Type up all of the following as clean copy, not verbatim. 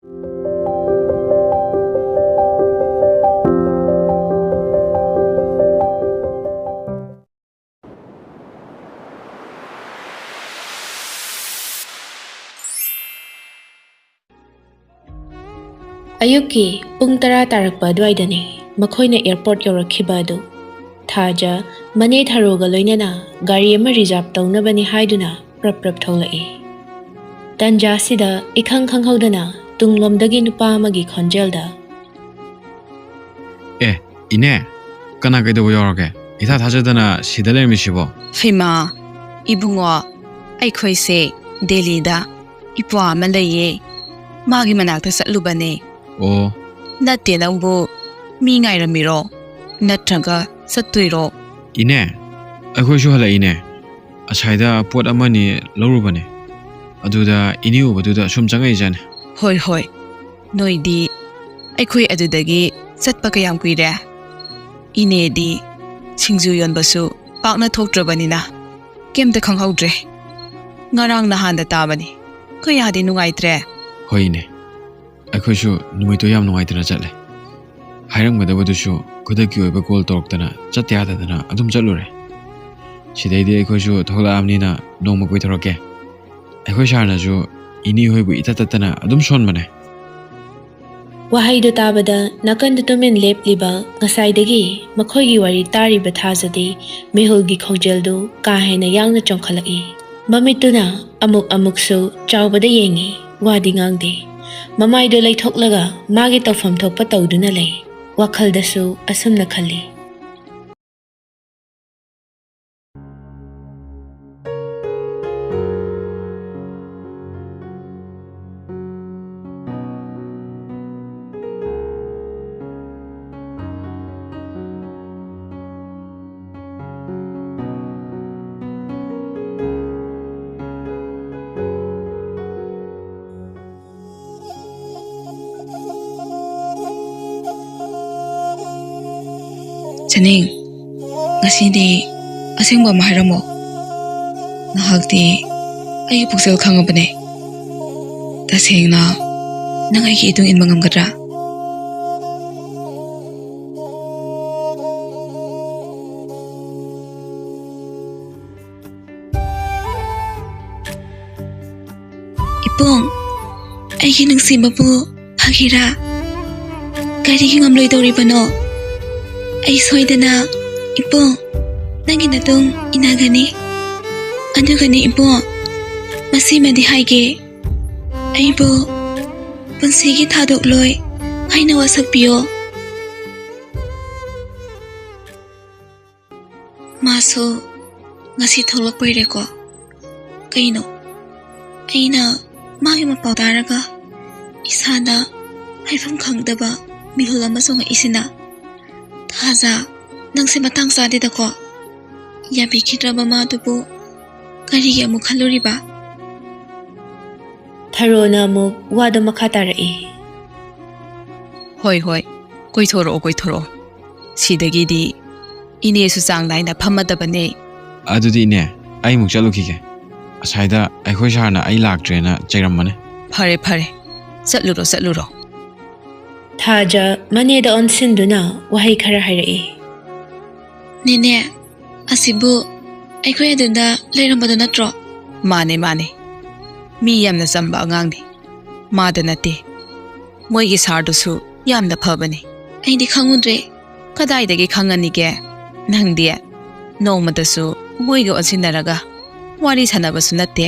Ayuki pung tara tarakpa adwaidani makoina airport yaurakhiba adu thaja mane tharoga loinana gari ama reserve taunabani haiduna prap tholai tanja sida ikhang khanghaudana tunglomdagi nupa amagi khonjelda ine kana kaidabu yaurage itha thajadana sida lermisibo Fima ibungo aikhoise Delhi da ipwa ama laye magi manakta satlubane o natte nangbu mi ngairamiro natraga sattuiro ine akhoshu hala ine asaida pot amani lorubane aduda ini ubaduda sum changai jane hoi noidi aikhoi adudagi satpa kayam kuire ine di singju yonbasu pakna thoktrabanina kemta khanghaudre ngarang nahanda tabani kayadi nungaitre hoine akhoshu numaito yam nungaitana chatle hairang badabadushu kudaki oiba call torktana chatyadadana adum chalure sidaidi akhoshu thola amnina nongma koi thoroke akhosharna ju ini hoibu itatatana adum sonmane wahaidu tabada nakandu tumin lepliba ngasaidagi makhoigi wari tariba thajadi mehulgi khonjeldu kahena yangna chongkhalai mamituna amuk-amuksu chawbada yengi wadi ngangdi mamaido leithoklaga magi tawfam thokpa tawduna lei wakhaldasu asumna khali Chaning ngasidi asengba maharamo nahakti ay puksel khangabane tasengna nangai ki itung inmangam gadra ipong ay nangsimba po paghira kari ngamloy dawribano ay soidana ipo nangi natong inagani adugani ipo masimadi haige ay po punsigi thadokloy ay nawasakpiyo maso ngasi tholakpay reko kaino ayna magi mapawdaraga isada haifam khangdaba mihul amasong isina Haza, nang si matang sadi dako. Yabi kitra mama tupo. Kari ya mukhaluri ba? tharo na mu wada makatarai hoi koi thoro sidagi di ine su sang nai na phamadabane adudi ine ai muk chalukhige asaida aikhoi sharna ai laktrena chairamane phare satluro thaja maneda onsinduna wahai khara hairai nene asibu aikhoi adunda leirambada natro mane mi yamna samba angangni mada nate moigi sardusu yamna phabani aidi khangudre kadaidagi khangani ge nangdi nomadasu moiga onsinaraga wari sanabasu nate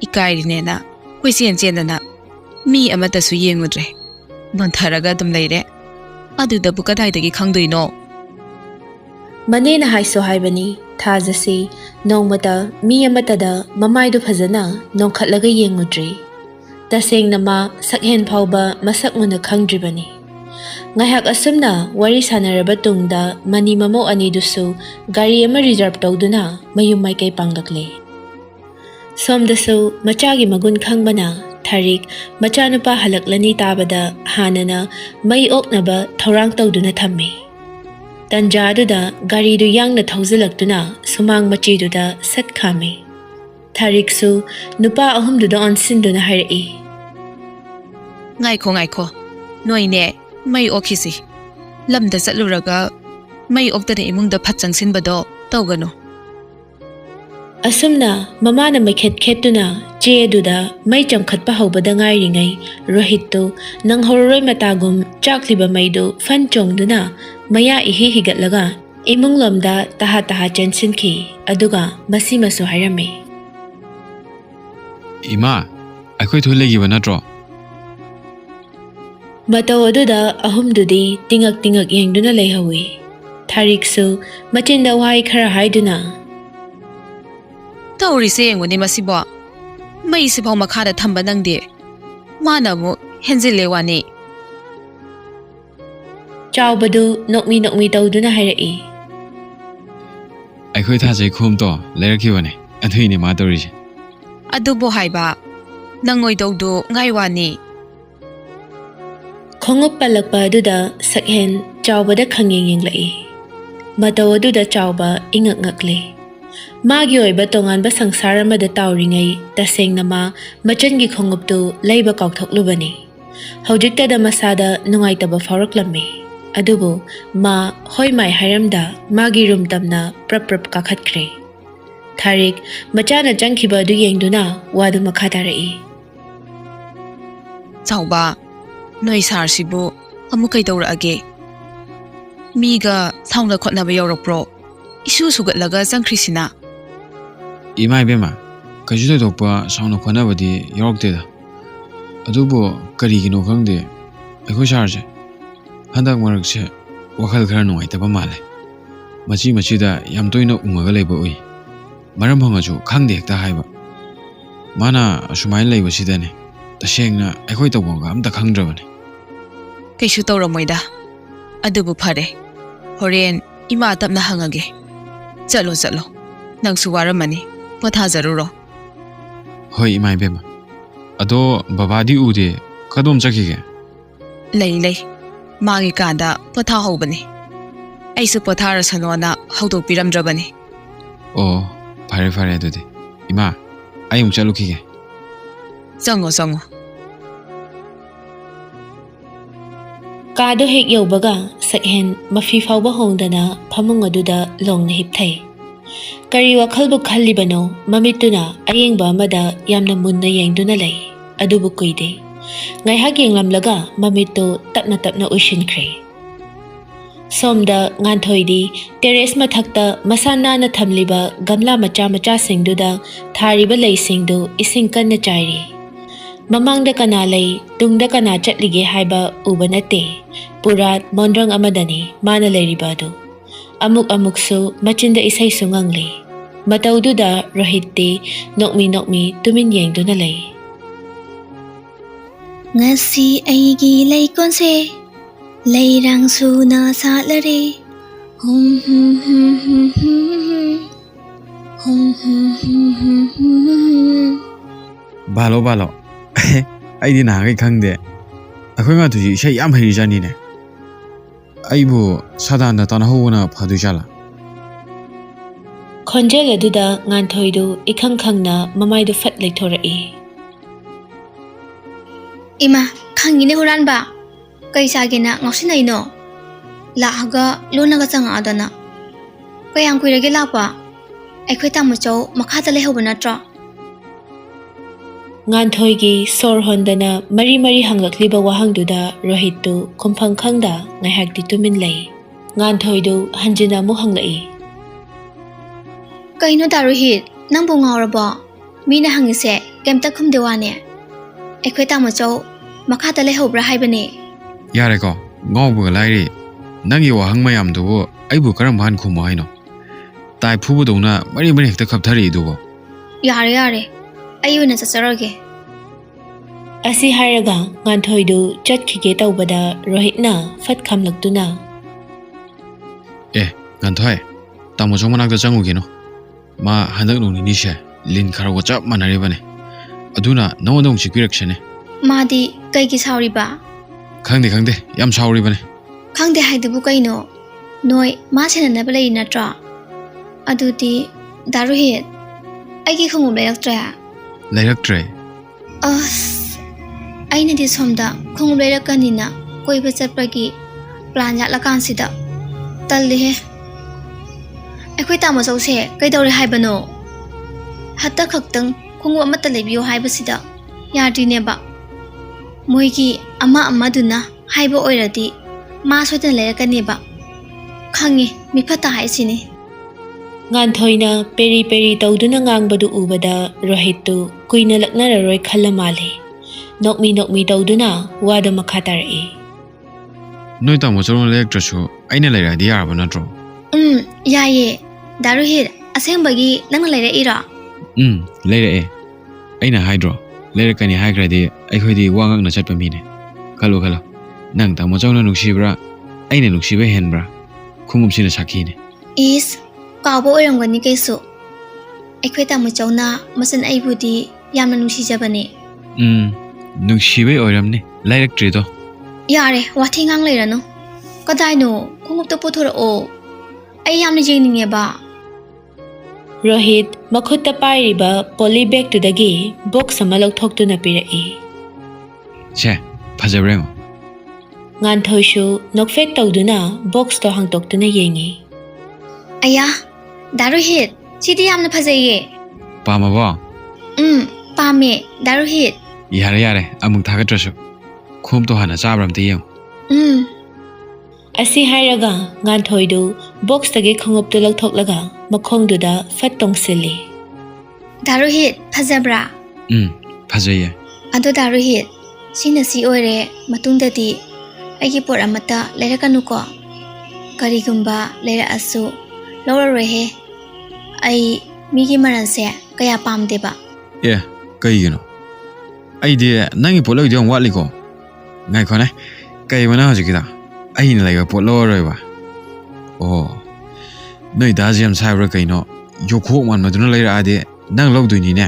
ikairine na koisien chendana mi amatasu yengudre bontharaga dum leire aduda bu kadaidagi khangdoino manena haiso haibani thajasi nongmata mi amatada mamaidu phajana nongkhatlaga yengudri tasengna ma sakhen phauba masakmuna khangdribani ngahak asumna wari sanaraba tungda mani mamo ani dusu gari ama reserve tawduna mayum maikai panglakle somdasu machagi magun khangbana tharik machanupa halaklani tabada hanana mai oknaba thorang tawduna thammi Tanjaduda gari du yang na thauzilaktuna sumang machiduda sat khami thariksu nupa ahum duda onsinduna harai Ngaiko ngaiko. Noine mai okhisi. Lamda chatluraga mai optana imungda phatchang sinbado tawgano. Asumna mamana maikhet khetuna che duda mai chamkhatpa hobada ngairingai Rohittu nanghoroi matagum chakliba maidu fan chongduna maya ihi higatlaga imunglomda taha taha chensinki aduga masimasu hairame. Ima, akhoi thulegiba natro. Matau aduda ahumdudi tingak yengduna leihawi. Thariksu machinda wai khara haiduna. Tawrise yenguni masibo. Mai sipaw makhada thamba nangde. Mana mu henjile wani. Chawbadu nokmi tawduna hairai. Akhoi thajai khum to lerakibane. Adhuine ma tawrise. Adubo haiba. Nangoi dawdu ngai wani. Khongup palakpa aduda sakhen chawbada khangeng yenglai. Matau aduda chawba ingak ngakle. Magi oiba tonganba sangsara amada tawringai tasengna ma machangi khonguptu leiba kaukthoklu Hojiktada masada nungaitaba fauraklammi. Adubu ma hoimai hairamda magi rumtamna prap kakhatkre. Tharik machana changkhiba adu yengduna wadu makhatarei. Chawba noi sarsibu amukai dawrage. Miga saungna khotnaba yawrakpro. Isu sugatlaga changkhrisina. Ima ibema, kajuda dokpa sauna khonabadi yawrakteda. Adubo karigino khangde akhoi sarje. Handak marakse wakhal khara nungaitaba male. Machida yam toina ungaga leiba ui. Maram hangaju khangde hekta haiba. Mana asumai leiba sidane. Tasengna akhoi tawbanga amta khangdrabane. Kaisu tawramoida. Adubu phare. Horen ima tapna hangage. Chalo. Nangsu waramani. Pothajaruro. Hoi ima ibema. Ado babadi ude kadom chakige. Lei. Magi kanda potha hobani. Aisu pothara sanona haudo piramdrabani. Oh, phare adudi. Ima, ayung chalukige. Chango. Kado hek yaubaga sakhen mafi fauba hongdana phamung aduda longna hipthai. Kari wakhalbu khallibano mamituna ayengba amada yamna munna yengduna lei. Adubu kuide. Ngaihak yenglamlaga mamittu tapna uishinkhre. Somda nganthoidi terrace mathakta masana na thamliba gamla macha singduda thariba leisingdu ising kanna chairi. Mamangda kana lei tungda kana chatlige haiba uba nate purat mondrang amadani mana leiribadu. Amuk-amuksu machinda isay sungangli. Matawduda Rohitti nokmi tumin yengduna lei. Ngasi aigi leikonse leirang suna satlare. Balo. Aidi nahagai khangde. Akhoi nga tuji ishay yam harijani ne. Aibu sadana tanahona phadujala. Khonjel aduda nganthoidu ikhangna mamaidu fat leithorai. Ima khangine huranba kaisagena ngausinaino lahaga lonaga changa adana kayang kuirage lapa aikhoi tamachau makhada lehoba natra. Nganthoigi sor hondana mari hanglakliba wahangduda Rohittu khumphang khangda ngaihakti tumin lei. Nganthoidu hanjina mu hanglai. Kaino Rohit nangbu ngawraba mina hangise kemta khumdewane aikhoi tamachau makhada lehobra haibane. Yare ko ngawbuga lairi nangi wahang mayam dubo aibu karam han khumo haino. Tai phubu dona mari hekta khapthari dubo. Yare ayuna chacharage. Asi hairaga nganthoidu chatkhige tawbada Rohitna fat khamlaktuna. Nganthoi tamochong manakta changugeno. Ma handak nungni she lin kharago chap manaribane. Aduna nawandong chikpiraksene. Madi kaigi sauriba. Khangde yam sauribane. Khangde haidubu kaino noi ma senanaba lei natra. Adudi Rohit aigi khungum layaktra. Layaktre. ꯑꯩꯅꯗꯤ ꯁꯣꯝꯗ ꯈꯣꯡꯎꯞ ꯂꯩꯔꯛꯀꯅꯤꯅ ꯀꯣꯏꯕ ꯆꯠꯄꯒꯤ plan ꯌꯥꯠꯂꯀꯥꯟꯁꯤꯗ ꯇꯜꯂꯤꯍꯦ ꯑꯩꯈꯣꯏ ꯇꯥꯃꯣꯆꯧꯁꯦ ꯀꯩꯗꯧꯔꯦ ꯍꯥꯏꯕꯅꯣ ꯍꯠꯇ ꯈꯛꯇꯪ ꯈꯣꯡꯎꯞ ꯑꯃꯠꯇ ꯂꯩꯕꯤꯌꯨ ꯍꯥꯏꯕꯁꯤꯗ ꯌꯥꯗ꯭ꯔꯤꯅꯦꯕ ꯃꯣꯏꯒꯤ ꯑꯃꯗꯨꯅ ꯍꯥꯏꯕ ꯑꯣꯏꯔꯗꯤ ꯃꯥ ꯁꯣꯏꯗꯅ ꯂꯩꯔꯛꯀꯅꯦꯕ ꯈꯪꯉꯤ ꯃꯤꯐꯠꯇ ꯍꯥꯏꯁꯤꯅꯤ ꯉꯥꯟꯊꯣꯏꯅ ꯄꯦꯔꯤ ꯄꯦꯔꯤ ꯇꯧꯗꯨꯅ ꯉꯥꯡꯕꯗꯨ ꯎꯕꯗ ꯔꯣꯍꯤꯠꯇꯨ ꯀꯨꯏꯅ ꯂꯛꯅꯔꯔꯣꯏ ꯈꯜꯂ ꯃꯥꯜꯂꯤ ꯅꯣꯛꯃꯤ ꯇꯧꯗꯨꯅ ꯋꯥꯗꯣ ꯃꯈꯥ ꯇꯥꯔꯛꯏ ꯅꯣꯏ ꯇꯥꯃꯣꯆꯧꯅ ꯂꯩꯔꯛꯇ꯭ꯔꯁꯨ ꯑꯩꯅ ꯂꯩꯔꯛꯑꯗꯤ ꯌꯥꯔꯕ ꯅꯠꯇ꯭ꯔꯣ ꯌꯥꯏꯌꯦ ꯗꯥ ꯔꯣꯍꯤꯠ ꯑꯁꯦꯡꯕꯒꯤ ꯅꯪꯅ ꯂꯩꯔꯛꯏꯔꯣ ꯂꯩꯔꯛꯑꯦ ꯑꯩꯅ ꯍꯥꯏꯗ꯭ꯔꯣ ꯂꯩꯔꯛꯀꯅꯤ ꯍꯥꯏꯈ꯭ꯔꯗꯤ ꯑꯩꯈꯣꯏꯗꯤ ꯋꯥ ꯉꯥꯡꯅ ꯆꯠꯄ ꯃꯤꯅꯦ ꯈꯜꯂꯣ ꯅꯪ ꯇꯥꯃꯣꯆꯧꯅ ꯅꯨꯡꯁꯤꯕ꯭ꯔꯥ ꯑꯩꯅ ꯅꯨꯡꯁꯤꯕ ꯍꯦꯟꯕ꯭ꯔꯥ ꯈꯣꯡꯎꯞꯁꯤꯅ ꯁꯥꯈꯤꯅꯦ ꯏꯁ ꯀꯥꯎꯕ ꯑꯣꯏꯔꯝꯒꯅꯤ ꯀꯩꯁꯨ ꯑꯩꯈꯣꯏ ꯇꯥꯃꯣꯆꯧꯅ ꯃꯆꯟ ꯑꯩꯕꯨꯗꯤ ꯌꯥꯝꯅ ꯅꯨꯡꯁꯤꯖꯕꯅꯦ ꯅꯨꯡꯁꯤꯕꯩ ꯑꯣꯏꯔꯝꯅꯤ ꯂꯩꯔꯛꯇ꯭ꯔꯤꯗꯣ ꯌꯥꯔꯦ ꯋꯥꯊꯤ ꯉꯥꯡ ꯂꯩꯔꯅꯨ ꯀꯗꯥꯏꯅꯣ ꯈꯣꯡꯎꯞꯇ ꯄꯨꯊꯣꯔꯛꯑꯣ ꯑꯩ ꯌꯥꯝꯅ ꯌꯦꯡꯅꯤꯡꯉꯦꯕ ꯔꯣꯍꯤꯠ ꯃꯈꯨꯠꯇ ꯄꯥꯏꯔꯤꯕ ꯄꯣꯂꯤ ꯕꯦꯒꯇꯨꯗꯒꯤ ꯕꯣꯛꯁ ꯑꯃ ꯂꯧꯊꯣꯛꯇꯨꯅ ꯄꯤꯔꯛꯏ ꯁꯦ ꯐꯖꯕ꯭ꯔꯥ ꯌꯦꯡꯉꯣ ꯉꯥꯟꯊꯣꯏꯁꯨ ꯅꯣꯛꯐꯦꯠ ꯇꯧꯗꯨꯅ ꯕꯣꯛꯁꯇꯣ ꯍꯥꯡꯇꯣꯛꯇꯨꯅ ꯌꯦꯡꯉꯤ ꯑꯌꯥ ꯗꯥ ꯔꯣꯍꯤꯠ ꯁꯤꯗꯤ ꯌꯥꯝꯅ ꯐꯖꯩꯌꯦ ꯄꯥꯝꯃꯕꯣ ꯄꯥꯝꯃꯦ ꯗꯥ ꯔꯣꯍꯤꯠ ꯌꯥꯔꯦ ꯑꯃꯨꯛ ꯊꯥꯒꯠꯇ꯭ꯔꯁꯨ ꯈꯣꯡꯎꯞꯇꯣ ꯍꯥꯟꯅ ꯆꯥꯕ꯭ꯔꯥ ꯑꯝꯇ ꯌꯦꯡꯉꯨ ꯑꯁꯤ ꯍꯥꯏꯔꯒ ꯉꯥꯟꯊꯣꯏꯗꯨ ꯕꯣꯛꯁꯇꯒꯤ ꯈꯣꯡꯎꯞꯇꯨ ꯂꯧꯊꯣꯛꯂꯒ ꯃꯈꯣꯡꯗꯨꯗ ꯐꯠ ꯇꯣꯡꯁꯤꯜꯂꯤ ꯗꯥ ꯔꯣꯍꯤꯠ ꯐꯖꯕ꯭ꯔꯥ ꯐꯖꯩꯌꯦ ꯑꯗꯣ ꯗꯥ ꯔꯣꯍꯤꯠ ꯁꯤꯅ ꯁꯤ ꯑꯣꯏꯔꯦ ꯃꯇꯨꯡꯗꯗꯤ ꯑꯩꯒꯤ ꯄꯣꯠ ꯑꯃꯠꯇ ꯂꯩꯔꯛꯀꯅꯨꯀꯣ ꯀꯔꯤꯒꯨꯝꯕ ꯂꯩꯔꯛꯑꯁꯨ ꯂꯧꯔꯔꯣꯏꯍꯦ ꯑꯩ ꯃꯤꯒꯤ ꯃꯔꯜꯁꯦ ꯀꯌꯥ ꯄꯥꯝꯗꯦꯕ ꯀꯩꯒꯤꯅꯣ ꯑꯩꯗꯤ ꯅꯪꯒꯤ ꯄꯣꯠ ꯂꯧꯏꯗꯣ ꯌꯥꯝ ꯋꯥꯠꯂꯤꯀꯣ ꯉꯥꯏꯈꯣꯅꯦ ꯀꯩꯕ ꯅꯪ ꯍꯧꯖꯤꯛꯀꯤꯗꯣ ꯑꯩꯅ ꯂꯩꯕ ꯄꯣꯠ ꯂꯧꯔꯔꯣꯏꯕ ꯑꯣ ꯅꯣꯏ ꯗꯥꯁꯦ ꯌꯥꯝ ꯁꯥꯏꯕ꯭ꯔꯥ ꯀꯩꯅꯣ ꯌꯣꯈꯣꯛ ꯃꯥꯟꯕꯗꯨꯅ ꯂꯩꯔꯛꯑꯗꯤ ꯅꯪ ꯂꯧꯗꯣꯏꯅꯤꯅꯦ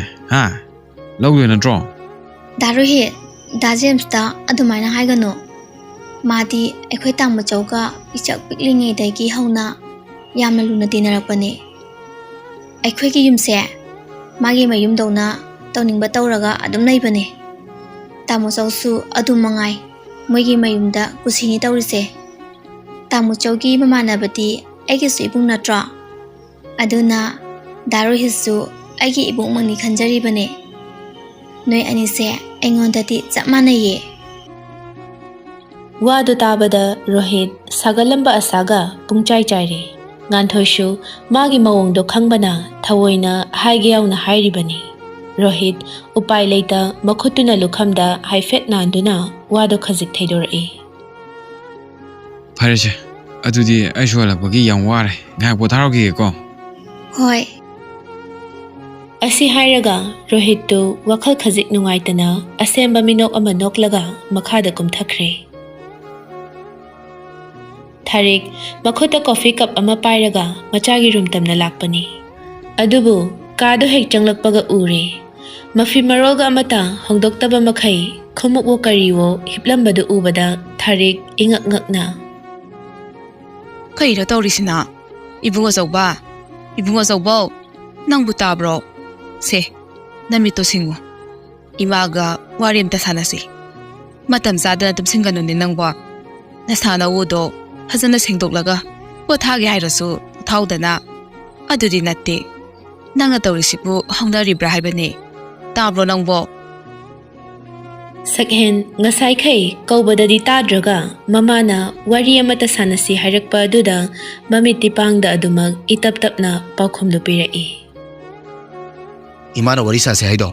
ꯂꯧꯗꯣꯏ ꯅꯠꯇ꯭ꯔꯣ ꯗꯥ ꯔꯣꯍꯤꯠ ꯗꯥ ꯖꯦꯝꯁꯇ ꯑꯗꯨꯃꯥꯏꯅ ꯍꯥꯏꯒꯅꯨ ꯃꯥꯗꯤ ꯑꯩꯈꯣꯏ ꯇꯥꯃꯣꯆꯧꯒ ꯄꯤꯛꯆꯛ ꯄꯤꯛꯂꯤꯉꯩꯗꯒꯤ ꯍꯧꯅ ꯌꯥꯝꯅ ꯂꯨꯅ ꯇꯤꯟꯅꯔꯛꯄꯅꯦ ꯑꯩꯈꯣꯏꯒꯤ ꯌꯨꯝꯁꯦ ꯃꯥꯒꯤ ꯃꯌꯨꯝꯗꯧꯅ ꯇꯧꯅꯤꯡꯕ ꯇꯧꯔꯒ ꯑꯗꯨꯝ ꯂꯩꯕꯅꯦ ꯇꯥꯃꯣꯆꯧꯁꯨ ꯑꯗꯨꯝ ꯃꯉꯥꯏ ꯃꯣꯏꯒꯤ ꯃꯌꯨꯝꯗ ꯀꯨꯁꯤꯅꯤ ꯇꯧꯔꯤꯁꯦ ꯇꯥꯃꯣꯆꯧꯒꯤ ꯃꯃꯥꯟꯅꯕꯗꯤ ꯑꯩꯒꯤꯁꯨ ꯏꯕꯨꯡ ꯅꯠꯇ꯭ꯔꯣ ꯑꯗꯨꯅ ꯗꯥ ꯔꯣꯍꯤꯠꯁꯨ ꯑꯩꯒꯤ ꯏꯕꯨꯡꯃꯛꯅꯤ ꯈꯟꯖꯔꯤꯕꯅꯦ ꯅꯣꯏ ꯑꯅꯤꯁꯦ ꯑꯩꯉꯣꯟꯗꯗꯤ ꯆꯞ ꯃꯥꯟꯅꯩꯌꯦ ꯋꯥꯗꯨ ꯇꯥꯕꯗ ꯔꯣꯍꯤꯠ ꯁꯥꯒꯠꯂꯝꯕ ꯑꯁꯥꯒ ꯄꯨꯡꯆꯥꯏ ꯆꯥꯏꯔꯦ ꯉꯥꯟꯊꯣꯏꯁꯨ ꯃꯥꯒꯤ ꯃꯑꯣꯡꯗꯣ ꯈꯪꯕꯅ ꯊꯑꯣꯏꯅ ꯍꯥꯏꯒꯦ ꯌꯥꯎꯅ ꯍꯥꯏꯔꯤꯕꯅꯤ ꯔꯣꯍꯤꯠ ꯎꯄꯥꯏ ꯂꯩꯇ ꯃꯈꯨꯠꯇꯨꯅ ꯂꯨꯈꯝꯗ ꯍꯥꯏꯐꯦꯠ ꯅꯥꯟꯗꯨꯅ ꯋꯥꯗꯣ ꯈꯖꯤꯛ ꯊꯩꯗꯣꯔꯛꯏ ꯐꯔꯦꯁꯦ ꯑꯗꯨꯗꯤ ꯑꯩꯁꯨ ꯍꯜꯂꯛꯄꯒꯤ ꯌꯥꯝ ꯋꯥꯔꯦ ꯉꯥꯏꯍꯥꯛ ꯄꯣꯊꯥꯔꯈꯤꯒꯦꯀꯣ ꯍꯣꯏ ꯑꯁꯤ ꯍꯥꯏꯔꯒ ꯔꯣꯍꯤꯠꯇꯨ ꯋꯥꯈꯜ ꯈꯖꯤꯛ ꯅꯨꯡꯉꯥꯏꯇꯅ ꯑꯁꯦꯝꯕ ꯃꯤꯅꯣꯛ ꯑꯃ ꯅꯣꯛꯂꯒ ꯃꯈꯥꯗ ꯀꯨꯝꯊꯈ꯭ꯔꯦ ꯊꯥꯔꯤꯛ ꯃꯈꯨꯠꯇ ꯀꯣꯐꯤ ꯀꯞ ꯑꯃ ꯄꯥꯏꯔꯒ ꯃꯆꯥꯒꯤ ꯔꯨꯝ ꯇꯝꯅ ꯂꯥꯛꯄꯅꯤ ꯑꯗꯨꯕꯨ ꯀꯥꯗꯣ ꯍꯦꯛ ꯆꯪꯂꯛꯄꯒ ꯎꯔꯦ ꯃꯐꯤ ꯃꯔꯣꯜꯒ ꯑꯃꯇ ꯍꯣꯡꯗꯣꯛꯇꯕ ꯃꯈꯩ ꯈꯣꯡꯎꯞꯋꯣ ꯀꯔꯤꯋꯣ ꯍꯤꯞꯂꯝꯕꯗꯨ ꯎꯕꯗ ꯊꯥꯔꯤꯛ ꯏꯉꯛ ꯉꯛꯅ ꯀꯩꯅꯣ ꯇꯧꯔꯤꯁꯤꯅ ꯏꯕꯨꯡ ꯑꯆꯧꯕꯧ ꯅꯪꯕꯨ ꯇꯥꯕ꯭ꯔꯣ ꯁꯦ ꯅꯃꯤꯠꯇꯣ ꯁꯤꯡꯉꯨ ꯏꯃꯥꯒ ꯋꯥꯔꯤ ꯑꯝꯇ ꯁꯥꯟꯅꯁꯤ ꯃꯇꯝ ꯆꯥꯗꯅ ꯇꯨꯝꯁꯤꯟꯒꯅꯨꯅꯦ ꯅꯪꯕꯣ ꯅꯁꯥ ꯅꯎꯗꯣ ꯐꯖꯅ ꯁꯦꯡꯗꯣꯛꯂꯒ ꯄꯣꯊꯥꯒꯦ ꯍꯥꯏꯔꯁꯨ ꯄꯣꯊꯥꯎꯗꯅ ꯑꯗꯨꯗꯤ ꯅꯠꯇꯦ ꯅꯪꯅ ꯇꯧꯔꯤꯁꯤꯕꯨ ꯍꯧꯅꯔꯤꯕ꯭ꯔꯥ ꯍꯥꯏꯕꯅꯦ ꯇꯥꯕ꯭ꯔꯣ ꯅꯪꯕꯣ ꯁꯛꯍꯦꯟ ꯉꯁꯥꯏꯈꯩ ꯀꯧꯕꯗꯗꯤ ꯇꯥꯗ꯭ꯔꯒ ꯃꯃꯥꯅ ꯋꯥꯔꯤ ꯑꯃꯠꯇ ꯁꯥꯟꯅꯁꯤ ꯍꯥꯏꯔꯛꯄ ꯑꯗꯨꯗ ꯃꯃꯤꯠ ꯇꯤꯄꯥꯡꯗ ꯑꯗꯨꯃꯛ ꯏꯇꯞ ꯇꯞꯅ ꯄꯥꯎꯈꯨꯝꯗꯨ ꯄꯤꯔꯛꯏ ꯏꯃꯥꯅ ꯋꯥꯔꯤ ꯁꯥꯁꯦ ꯍꯥꯏꯗꯣ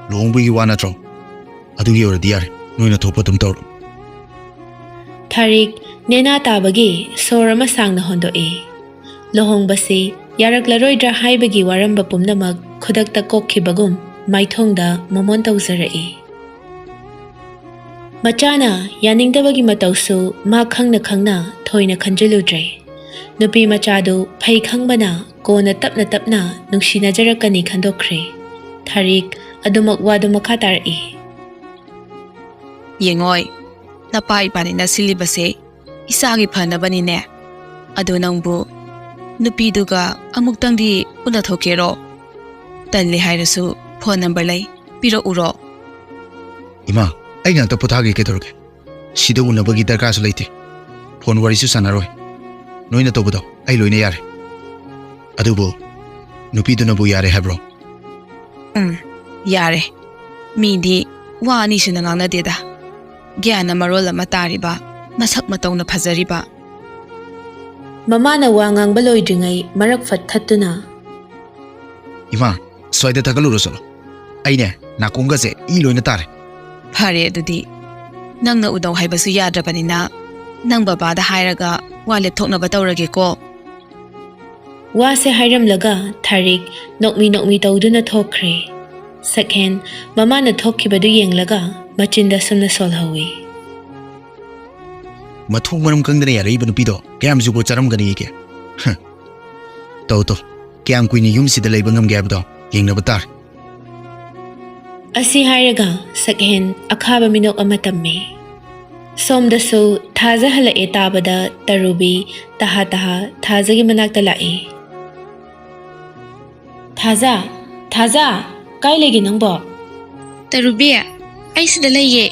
ꯂꯨꯍꯣꯡꯕꯒꯤ ꯋꯥ ꯅꯠꯇ꯭ꯔꯣ ꯑꯗꯨꯒꯤ ꯑꯣꯏꯔꯗꯤ ꯌꯥꯔꯦ ꯅꯣꯏꯅ ꯊꯣꯛꯄ ꯑꯗꯨꯝ ꯇꯧꯔꯣ ꯊꯥꯔꯤꯛ ꯅꯦꯅꯥ ꯇꯥꯕꯒꯤ ꯁꯣꯔ ꯑꯃ ꯁꯥꯡꯅ ꯍꯣꯟꯗꯣꯛꯏ ꯂꯨꯍꯣꯡꯕꯁꯤ ꯌꯥꯔꯛꯂꯔꯣꯏꯗ꯭ꯔꯥ ꯍꯥꯏꯕꯒꯤ ꯋꯥꯔꯝꯕ ꯄꯨꯝꯅꯃꯛ ꯈꯨꯗꯛꯇ ꯀꯣꯛꯈꯤꯕꯒꯨꯝ ꯃꯥꯏꯊꯣꯡꯗ ꯃꯣꯃꯣꯟ ꯇꯧꯖꯔꯛꯏ ꯃꯆꯥꯅ ꯌꯥꯅꯤꯡꯗꯕꯒꯤ ꯃꯇꯧꯁꯨ ꯃꯥ ꯈꯪꯅ ꯈꯪꯅ ꯊꯣꯏꯅ ꯈꯟꯖꯤꯜꯂꯨꯗ꯭ꯔꯦ ꯅꯨꯄꯤ ꯃꯆꯥꯗꯨ ꯐꯩ ꯈꯪꯕꯅ ꯀꯣꯟꯅ ꯇꯞꯅ ꯇꯞꯅ ꯅꯨꯡꯁꯤꯅꯖꯔꯛꯀꯅꯤ ꯈꯟꯗꯣꯛꯈ꯭ꯔꯦ ꯊꯥꯔꯤꯛ ꯑꯗꯨꯃꯛ ꯋꯥꯗꯨ ꯃꯈꯥ ꯇꯥꯔꯛꯏ ꯌꯦꯡꯉꯣꯏ ꯅꯄꯥ ꯏꯄꯥꯅꯤꯅ ꯁꯤꯜꯂꯤꯕꯁꯦ ꯏꯆꯥꯒꯤ ꯐꯅꯕꯅꯤꯅꯦ ꯑꯗꯣ ꯅꯪꯕꯨ ꯅꯨꯄꯤꯗꯨꯒ ꯑꯃꯨꯛꯇꯪꯗꯤ ꯎꯅꯊꯣꯛꯀꯦꯔꯣ ꯇꯜꯂꯦ ꯍꯥꯏꯔꯁꯨ ꯐꯣꯟ ꯅꯝꯕꯔ ꯂꯩ ꯄꯤꯔꯛꯎꯔꯣ ꯏꯃꯥ ai ngak ta puthagi ke dorge sida unabagi darkar su leite phone wari su sanaroi noina to budo ai loina yare adubo nupi du na bu yare habro Yare. Midi wa ani sina ngana deda. Gyana marol ama tariba, masak matau na phajariba. Mamana wa ngangbal oidringai marak fat thattuna. Ima soida thagalu ro solo aine nakunga se I loina tare Phare adudi. Nangna udau haibasu yadrabanina. Nang baba da hairaga wa lepthokna batawrage ko. Wa se hairam laga Tharik nokmi tawduna thokre. Sakhen mamana thokkibadu yenglaga machinda sumna solhawi. mathung maram kangdane yare ibanu pido kyam jubo charam gani ke to kyam kuini yum sida leibangam gyabdo yengna batar Asi hairaga sakhen akhaba minok amatamme. Somdasu thaza hala etabada tarubi taha thazagi manakta lae. Thaza kai legi nangbo. Tarubi, ai sida laiye.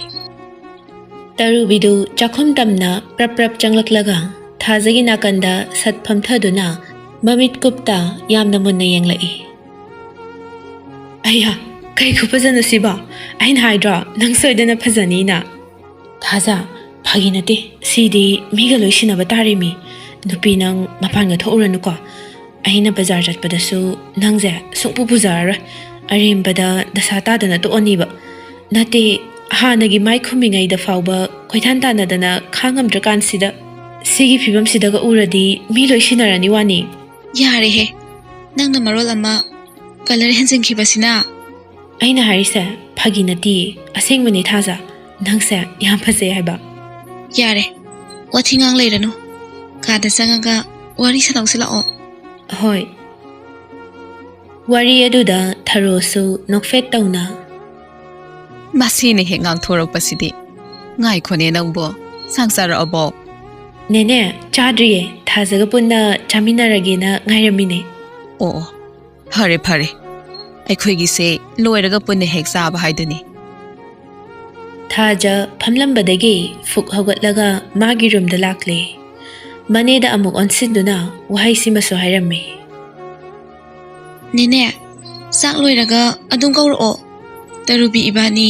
Tarubidu chakhum tamna prap changlaklaga thazagi nakanda satpham thaduna mamit kupta yamna munna yenglai. Aya kai khupajana siba ain haidra nang soidana phajani na. Thaza phaginate sidi miga loisina batari mi nupi nang mapanga thoranu ko. Aina bazar jatpadasu nangje sungpu puzar arimbada dasata dana to oniba. Nate hanagi mai khumingai da fauba koithan tanadana khangam drakan sida sigi phibam sida ga uradi mi loisinarani wani. Yare he. Nangna marol ama color henjing khibasina. Aina harise phaginati asengmani Thaza nangse yam phase haiba. Yare. Wathingang leiranu. Kada sangaga wari sanausilao. Hoi. Wari aduda tharosu nokfet tauna. Masini he ngang thorok pasidi. Ngai khone nangbo. Sangsara abo. Nene chadriye Thazaga punna chaminaragena ngairamine. Oh. Phare. Aikhoigi se loiraga punne hek saba haiduni. Thaja phamlambadagi fuk hogatlaga magi room da lakle. Maneda amuk onsinduna wahai simaso hairamme. Nene, sak loiraga adung kauro. Tarubi ibani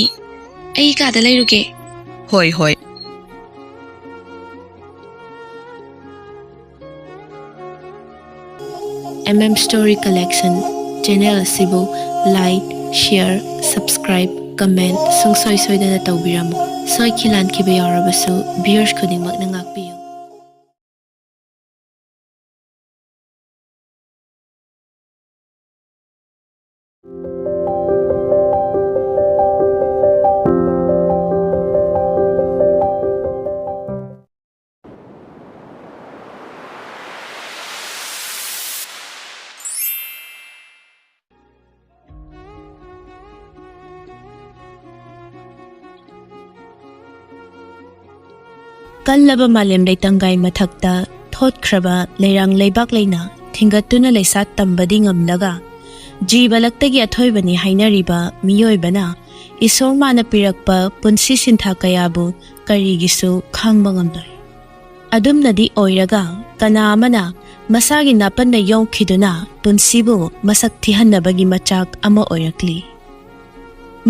ai kada leiruge. Hoi. Story Collection channel asibu like, share, subscribe, comment sungsoi soidana tawbiramu. Soi khilan khibe yarabasu viewers khudingmak na ngakpiyu. Kallaba malem leitangai mathakta thotkraba leirang leibak leina thingatuna leisat tambadi ngamlaga jibalakta athoibani hainariba miyoibana isormana pirakpa punsi sintha kayabu karigisu khangba ngamloi adumnadi oiraga kana amana masagi napanna yongkhiduna punsibu masak thihannabagi machak ama oirakli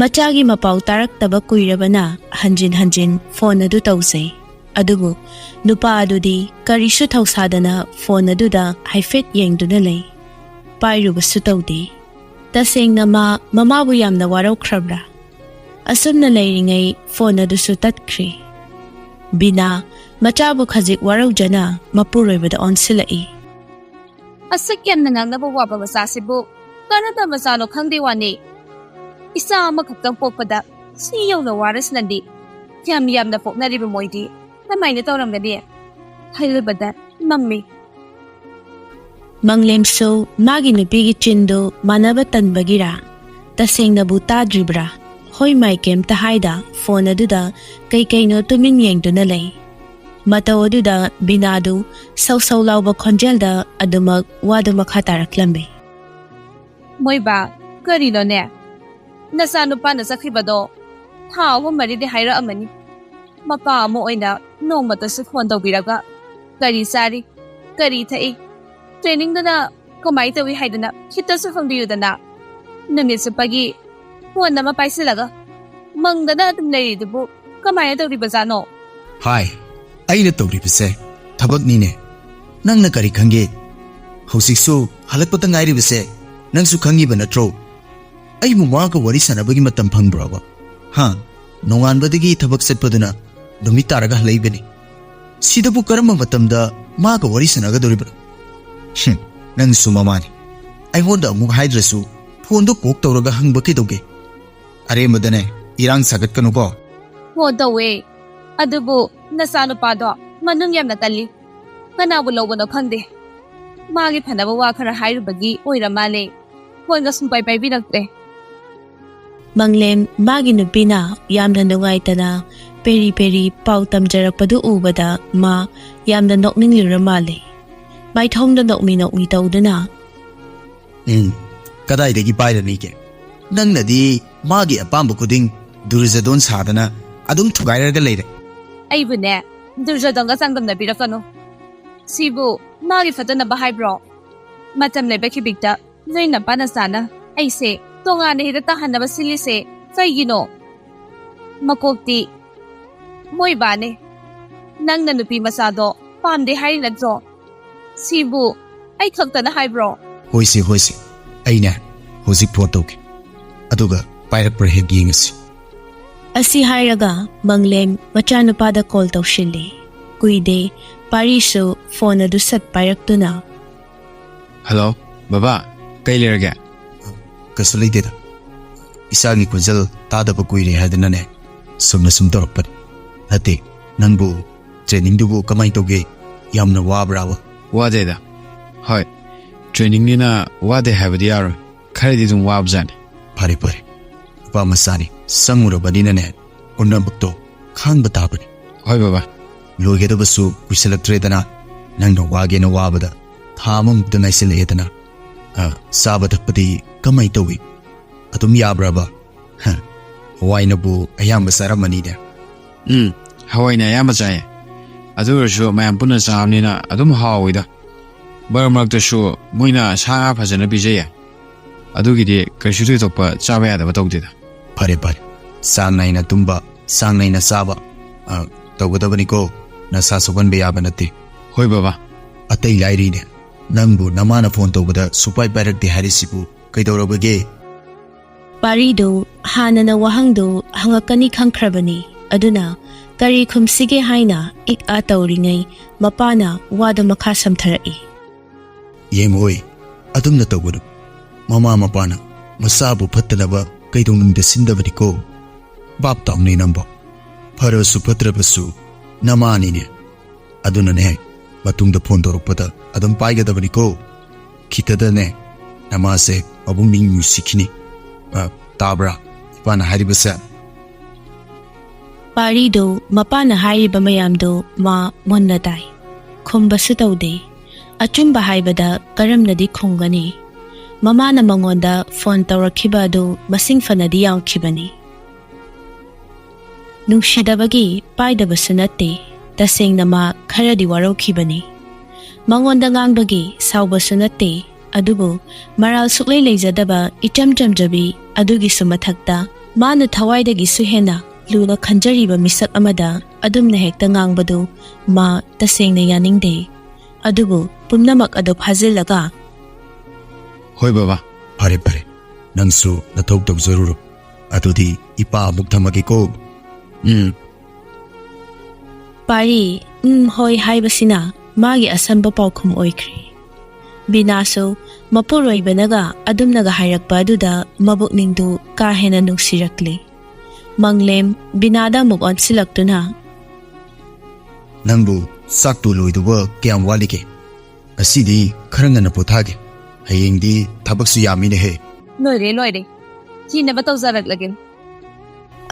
machagi mapau taraktaba kuirabana hanjin phone adu tausei adubu nupa adudi karishu thausadana phone aduda haifet yengduna lei pairubasu tawdi tasengna mamabu yamna warau khrabra asumna leiringai phone adusu tatkri bina machabu khajik warau jana mapuroibada onsilai Asakyan na ngang nabawa ba masasibu kanada masano khangdi wani isa makhaktang pokpada siyaw na waras nandi yam na pok na riba moidi namay na tawram gadi hailabada mammi Manglemso magi nupigi chindo manaba tanbagira tasengna buta dribra hoi maikem tahaida phone aduda kai no tumin yengduna lei Mataw aduda binadu saw lauba khonjelda adumak wadu makhataraklambe moy ba kari no ne nasano pa na sakribado ꯊꯥ 3-4ꯗꯤ ꯍꯥꯏꯔꯛꯑꯃꯅꯤ ꯃꯄꯥ ꯑꯃ ꯑꯣꯏꯅ ꯅꯣꯡꯃꯇꯁꯨ phone ꯇꯧꯕꯤꯔꯒ ꯀꯔꯤ ꯆꯥꯔꯤ ꯀꯔꯤ ꯊꯛꯏ ꯇ꯭ꯔꯦꯅꯤꯡꯗꯨꯅ ꯀꯃꯥꯏ ꯇꯧꯏ ꯍꯥꯏꯗꯅ ꯈꯤꯇꯁꯨ ꯍꯪꯕꯤꯌꯨꯗꯅ ꯅꯨꯃꯤꯠ ꯆꯨꯞꯄꯒꯤ ꯐꯣꯟ ꯑꯃ ꯄꯥꯏꯁꯤꯜꯂꯒ ꯃꯪꯗꯅ ꯑꯗꯨꯝ ꯂꯩꯔꯤꯗꯨꯕꯨ ꯀꯃꯥꯏꯅ ꯇꯧꯔꯤꯕꯖꯥꯠꯅꯣ ꯍꯥꯏ ꯑꯩꯅ ꯇꯧꯔꯤꯕꯁꯦ ꯊꯕꯛꯅꯤꯅꯦ ꯅꯪꯅ ꯀꯔꯤ ꯈꯪꯒꯦ ꯍꯧꯖꯤꯛꯁꯨ ꯍꯜꯂꯛꯄꯇ ꯉꯥꯏꯔꯤꯕꯁꯦ ꯅꯪꯁꯨ ꯈꯪꯉꯤꯕ ꯅꯠꯇ꯭ꯔꯣ ꯑꯩꯕꯨ ꯃꯥꯒ ꯋꯥꯔꯤ ꯁꯥꯟꯅꯕꯒꯤ ꯃꯇꯝ ꯐꯪꯕ꯭ꯔꯕ ꯅꯣꯡꯉꯥꯟꯕꯗꯒꯤ ꯊꯕꯛ ꯆꯠꯄꯗꯨꯅ ꯅꯨꯃꯤꯠ ꯇꯥꯔꯒ ꯍꯜꯂꯛꯏꯕꯅꯤ ꯁꯤꯗꯕꯨ ꯀꯔꯝꯕ ꯃꯇꯝꯗ ꯃꯥꯒ ꯋꯥꯔꯤ ꯁꯥꯟꯅꯒꯗꯧꯔꯤꯕꯅꯣ ꯅꯪꯁꯨ ꯃꯃꯥꯅꯤ ꯑꯩꯉꯣꯟꯗ ꯑꯃꯨꯛ ꯍꯥꯏꯗ꯭ꯔꯁꯨ ꯐꯣꯟꯗꯣ ꯀꯣꯛ ꯇꯧꯔꯒ ꯍꯪꯕ ꯀꯩꯗꯧꯒꯦ ꯑꯔꯦꯝꯕꯗꯅꯦ ꯏꯔꯥꯡ ꯁꯥꯒꯠꯀꯅꯨꯀꯣ ꯐꯣꯟ ꯇꯧꯋꯦ ꯑꯗꯨꯕꯨ ꯅꯆꯥꯅꯨꯄꯥꯗꯣ ꯃꯅꯨꯡ ꯌꯥꯝꯅ ꯇꯜꯂꯤ ꯀꯅꯥꯕꯨ ꯂꯧꯕꯅꯣ ꯈꯪꯗꯦ ꯃꯥꯒꯤ ꯐꯅꯕ ꯋꯥ ꯈꯔ ꯍꯥꯏꯔꯨꯕꯒꯤ ꯑꯣꯏꯔ ꯃꯥꯜꯂꯦ ꯐꯣꯟꯒ ꯁꯨꯡꯄꯥꯏ ꯄꯥꯏꯕꯤꯔꯛꯇ꯭ꯔꯦ ꯃꯪꯂꯦꯝ ꯃꯥꯒꯤ ꯅꯨꯄꯤꯅ ꯌꯥꯝꯅ ꯅꯨꯡꯉꯥꯏꯇꯅ ꯄꯦꯔꯤ ꯄꯦꯔꯤ ꯄꯥꯎ ꯇꯝꯖꯔꯛꯄꯗꯨ ꯎꯕꯗ ꯃꯥ ꯌꯥꯝꯅ ꯅꯣꯛꯅꯤꯡꯂꯨꯔ ꯃꯥꯜꯂꯦ ꯃꯥꯏꯊꯣꯡꯗ ꯅꯣꯛꯃꯤ ꯇꯧꯗꯨꯅ ꯀꯗꯥꯏꯗꯒꯤ ꯄꯥꯏꯔꯅꯤꯒꯦ ꯅꯪꯅꯗꯤ ꯃꯥꯒꯤ ꯑꯄꯥꯝꯕ ꯈꯨꯗꯤꯡ ꯗꯨꯔꯖꯗꯣꯟ ꯁꯥꯗꯅ ꯑꯗꯨꯝ ꯊꯨꯒꯥꯏꯔꯒ ꯂꯩꯔꯦ ꯑꯩꯕꯨꯅꯦ ꯗꯨꯔꯖꯣꯗꯟꯒ ꯆꯥꯡꯗꯝꯅꯕꯤꯔꯛꯀꯅꯨ ꯁꯤꯕꯨ ꯃꯥꯒꯤ ꯐꯠꯇꯅꯕ ꯍꯥꯏꯕ꯭ꯔꯣ ꯃꯇꯝ ꯂꯩꯕ ꯈꯤꯕꯤꯛꯇ ꯅꯣꯏ ꯅꯄꯥ ꯅꯆꯥꯅ ꯑꯩꯁꯦ ꯇꯣꯉꯥꯟꯅ ꯍꯦꯛꯇ ꯇꯥꯍꯟꯅꯕ ꯁꯤꯜꯂꯤꯁꯦ ꯀꯩꯒꯤꯅꯣ ꯃꯀꯣꯛꯇꯤ ꯃꯣꯏ ꯕꯥꯅꯦ ꯅꯪꯅ ꯅꯨꯄꯤ ꯃꯆꯥꯗꯣ ꯄꯥꯝꯗꯦ ꯍꯥꯏꯔꯤ ꯅꯠꯇ꯭ꯔꯣ ꯁꯤꯕꯨ ꯑꯩ ꯈꯛꯇꯅ ꯍꯥꯏꯕ꯭ꯔꯣ ꯍꯣꯏꯁꯦ ꯑꯩꯅꯦ ꯍꯧꯖꯤꯛ ꯐꯣꯟ ꯇꯧꯒꯦ ꯑꯗꯨꯒ ꯄꯥꯏꯔꯛꯄ꯭ꯔꯥ ꯍꯦꯛ ꯌꯦꯡꯉꯁꯤ ꯑꯁꯤ ꯍꯥꯏꯔꯒ ꯃꯪꯂꯦꯝ ꯃꯆꯥꯅꯨꯄꯥꯗ ꯀꯣꯜ ꯇꯧꯁꯤꯜꯂꯤ ꯀꯨꯏꯗꯦ ꯄꯥꯔꯤꯁꯨ ꯐꯣꯟ ꯑꯗꯨ ꯁꯠ ꯄꯥꯏꯔꯛꯇꯨꯅ ꯍꯜꯂꯣ ꯕꯕꯥ ꯀꯩ ꯂꯩꯔꯒꯦ ꯀꯩꯁꯨ ꯂꯩꯇꯦꯗ ꯏꯆꯥꯒꯤ ꯈꯣꯟꯖꯦꯜ ꯇꯥꯗꯕ ꯀꯨꯏꯔꯦ ꯍꯥꯏꯗꯅꯅꯦ ꯁꯨꯝꯅ ꯁꯨꯝ ꯇꯧꯔꯛꯄꯅꯤ ꯅꯠꯇꯦ ꯅꯪꯕꯨ ꯇ꯭ꯔꯦꯅꯤꯡꯗꯨꯕꯨ ꯀꯃꯥꯏ ꯇꯧꯒꯦ ꯌꯥꯝꯅ ꯋꯥꯕ꯭ꯔꯥꯕ ꯋꯥꯗꯦꯗ ꯍꯣꯏ ꯇ꯭ꯔꯦꯅꯤꯡꯅꯤꯅ ꯋꯥꯗꯦ ꯍꯥꯏꯕꯗꯤ ꯌꯥꯔꯣꯏ ꯈꯔꯗꯤ ꯑꯗꯨꯝ ꯋꯥꯕꯖꯥꯠꯅꯤ ꯐꯔꯦ ꯅꯨꯄꯥ ꯃꯆꯥꯅꯤ ꯆꯪꯉꯨꯔꯕꯅꯤꯅꯅꯦ ꯄꯨꯝꯅꯃꯛꯇꯣ ꯈꯥꯡꯕ ꯇꯥꯕꯅꯤ ꯍꯣꯏ ꯕꯕꯥ ꯂꯣꯏꯒꯗꯕꯁꯨ ꯀꯨꯏꯁꯜꯂꯛꯇ꯭ꯔꯦꯗꯅ ꯅꯪꯅ ꯋꯥꯒꯦꯅ ꯋꯥꯕꯗ ꯊꯥ ꯑꯃꯃꯨꯛꯇ ꯉꯥꯏꯁꯤꯜꯂꯛꯑꯦꯗꯅ ꯆꯥꯕ ꯊꯛꯄꯗꯤ ꯀꯃꯥꯏ ꯇꯧꯏ ꯑꯗꯨꯝ ꯌꯥꯕ꯭ꯔꯕ ꯍꯋꯥꯏꯅꯕꯨ ꯑꯌꯥꯝꯕ ꯆꯥꯔꯝꯃꯅꯤꯅꯦ ꯍꯋꯥꯏꯅ ꯑꯌꯥꯝꯕ ꯆꯥꯏꯌꯦ ꯑꯗꯨ ꯑꯣꯏꯔꯁꯨ ꯃꯌꯥꯝ ꯄꯨꯟꯅ ꯆꯥꯕꯅꯤꯅ ꯑꯗꯨꯝ ꯍꯥꯎꯋꯤꯗ ꯃꯔꯛ ꯃꯔꯛꯇꯁꯨ ꯃꯣꯏꯅ ꯁꯥ ꯉꯥ ꯐꯖꯅ ꯄꯤꯖꯩꯌꯦ ꯑꯗꯨꯒꯤꯗꯤ ꯀꯩꯁꯨ ꯊꯣꯏꯗꯣꯛꯄ ꯆꯥꯕ ꯌꯥꯗꯕ ꯇꯧꯗꯦꯗ ꯐꯔꯦ ꯆꯥꯡ ꯅꯥꯏꯅ ꯇꯨꯝꯕ ꯆꯥꯡ ꯅꯥꯏꯅ ꯆꯥꯕ ꯇꯧꯒꯗꯕꯅꯤꯀꯣ ꯅꯁꯥ ꯁꯣꯛꯍꯟꯕ ꯌꯥꯕ ꯅꯠꯇꯦ ꯍꯣꯏ ꯕꯕꯥ ꯑꯇꯩ ꯂꯥꯏꯔꯤꯅꯦ ꯅꯪꯕꯨ ꯅꯃꯥꯅ ꯐꯣꯟ ꯇꯧꯕꯗ ꯁꯨꯄꯥꯏ ꯄꯥꯏꯔꯛꯇꯦ ꯍꯥꯏꯔꯤꯁꯤꯕꯨ ꯀꯩꯗꯧꯔꯕꯒꯦ ꯄꯥꯔꯤꯗꯨ ꯍꯥꯟꯅꯅ ꯋꯥꯍꯪꯗꯨ ꯍꯪꯉꯛꯀꯅꯤ ꯈꯪꯈ꯭ꯔꯕꯅꯤ ꯑꯗꯨꯅ ꯀꯔꯤ ꯈꯨꯝꯁꯤꯒꯦ ꯍꯥꯏꯅ ꯏꯛ-ꯑ ꯇꯧꯔꯤꯉꯩ ꯃꯄꯥꯅ ꯋꯥꯗꯨ ꯃꯈꯥ ꯁꯝꯊꯔꯛꯏ ꯌꯦꯡꯉꯣꯏ ꯑꯗꯨꯝꯅ ꯇꯧꯒꯅꯨ ꯃꯃꯥ ꯃꯄꯥꯅ ꯃꯆꯥꯕꯨ ꯐꯠꯇꯅꯕ ꯀꯩꯗꯧꯅꯨꯡꯗ ꯁꯤꯟꯗꯕꯅꯤꯀꯣ ꯕꯥꯞ ꯇꯥꯎꯅꯦ ꯅꯪꯕꯣ ꯐꯔꯁꯨ ꯐꯠꯇ꯭ꯔꯕꯁꯨ ꯅꯃꯥꯅꯤꯅꯦ ꯑꯗꯨꯅꯅꯦ ꯃꯇꯨꯡꯗ ꯐꯣꯟ ꯇꯧꯔꯛꯄꯗ ꯑꯗꯨꯝ ꯄꯥꯏꯒꯗꯕꯅꯤꯀꯣ ꯈꯤꯇꯗꯅꯦ ꯅꯃꯥꯁꯦ ꯃꯕꯨꯡ ꯅꯨꯡꯁꯤꯈꯤꯅꯤ ꯇꯥꯕ꯭ꯔꯥ ꯏꯄꯥꯅ ꯍꯥꯏꯔꯤꯕꯁꯦ ꯄꯥꯔꯤꯗꯨ ꯃꯄꯥꯅ ꯍꯥꯏꯔꯤꯕ ꯃꯌꯥꯝꯗꯨ ꯃꯥ ꯃꯨꯟꯅ ꯇꯥꯏ ꯈꯨꯝꯕꯁꯨ ꯇꯧꯗꯦ ꯑꯆꯨꯝꯕ ꯍꯥꯏꯕꯗ ꯀꯔꯝꯅꯗꯤ ꯈꯨꯝꯒꯅꯤ ꯃꯃꯥꯅ ꯃꯉꯣꯟꯗ ꯐꯣꯟ ꯇꯧꯔꯛꯈꯤꯕ ꯑꯗꯨ ꯃꯁꯤꯡ ꯐꯅꯗꯤ ꯌꯥꯎꯈꯤꯕꯅꯤ ꯅꯨꯡꯁꯤꯗꯕꯒꯤ ꯄꯥꯏꯗꯕꯁꯨ ꯅꯠꯇꯦ ꯇꯁꯦꯡꯅ ꯃꯥ ꯈꯔꯗꯤ ꯋꯥꯔꯧꯈꯤꯕꯅꯤ ꯃꯉꯣꯟꯗ ꯉꯥꯡꯕꯒꯤ ꯁꯥꯎꯕꯁꯨ ꯅꯠꯇꯦ ꯑꯗꯨꯕꯨ ꯃꯔꯥꯜ ꯁꯨꯛꯂꯩ ꯂꯩꯖꯗꯕ ꯏꯆꯝ ꯆꯝꯖꯕꯤ ꯑꯗꯨꯒꯤꯁꯨ ꯃꯊꯛꯇ ꯃꯥꯅ ꯊꯋꯥꯏꯗꯒꯤꯁꯨ ꯍꯦꯟꯅ ꯂꯨꯅ ꯈꯟꯖꯔꯤꯕ ꯃꯤꯁꯛ ꯑꯃꯗ ꯑꯗꯨꯝꯅ ꯍꯦꯛꯇ ꯉꯥꯡꯕꯗꯨ ꯃꯥ ꯇꯁꯦꯡꯅ ꯌꯥꯅꯤꯡꯗꯦ ꯑꯗꯨꯕꯨ ꯄꯨꯝꯅꯃꯛ ꯑꯗꯨ ꯐꯥꯖꯤꯜꯂꯒ ꯍꯣꯏ ꯕꯕꯥ ꯐꯔꯦ ꯅꯪꯁꯨ ꯅꯊꯧ ꯇꯧꯖꯔꯨꯔꯣ ꯑꯗꯨꯗꯤ ꯏꯄꯥ ꯑꯃꯨꯛ ꯊꯝꯃꯒꯦꯀꯣ ꯄꯥꯔꯤ ꯍꯣꯏ ꯍꯥꯏꯕꯁꯤꯅ ꯃꯥꯒꯤ ꯑꯁꯝꯕ ꯄꯥꯎꯈꯨꯝ ꯑꯣꯏꯈ꯭ꯔꯦ ꯕꯤꯅꯥꯁꯨ ꯃꯄꯨꯔꯣꯏꯕꯅꯒ ꯑꯗꯨꯝꯅꯒ ꯍꯥꯏꯔꯛꯄ ꯑꯗꯨꯗ ꯃꯕꯨꯛꯅꯤꯡꯗꯨ ꯀꯥ ꯍꯦꯟꯅ ꯅꯨꯡꯁꯤꯔꯛꯂꯤ ꯃꯪꯂꯦꯝ ꯕꯤꯅꯥꯗ ꯑꯃꯨꯛ ꯑꯣꯟꯁꯤꯜꯂꯛꯇꯨꯅ ꯅꯪꯕꯨ ꯆꯥꯛꯇꯨ ꯂꯣꯏꯗꯧꯕ ꯀꯌꯥꯝ ꯋꯥꯠꯂꯤꯒꯦ ꯑꯁꯤꯗꯤ ꯈꯔ ꯉꯟꯅ ꯄꯣꯊꯥꯒꯦ ꯍꯌꯦꯡꯗꯤ ꯊꯕꯛꯁꯨ ꯌꯥꯝꯃꯤꯅꯦꯍꯦ ꯂꯣꯏꯔꯦ ꯊꯤꯅꯕ ꯇꯧꯖꯔꯛꯂꯒꯦ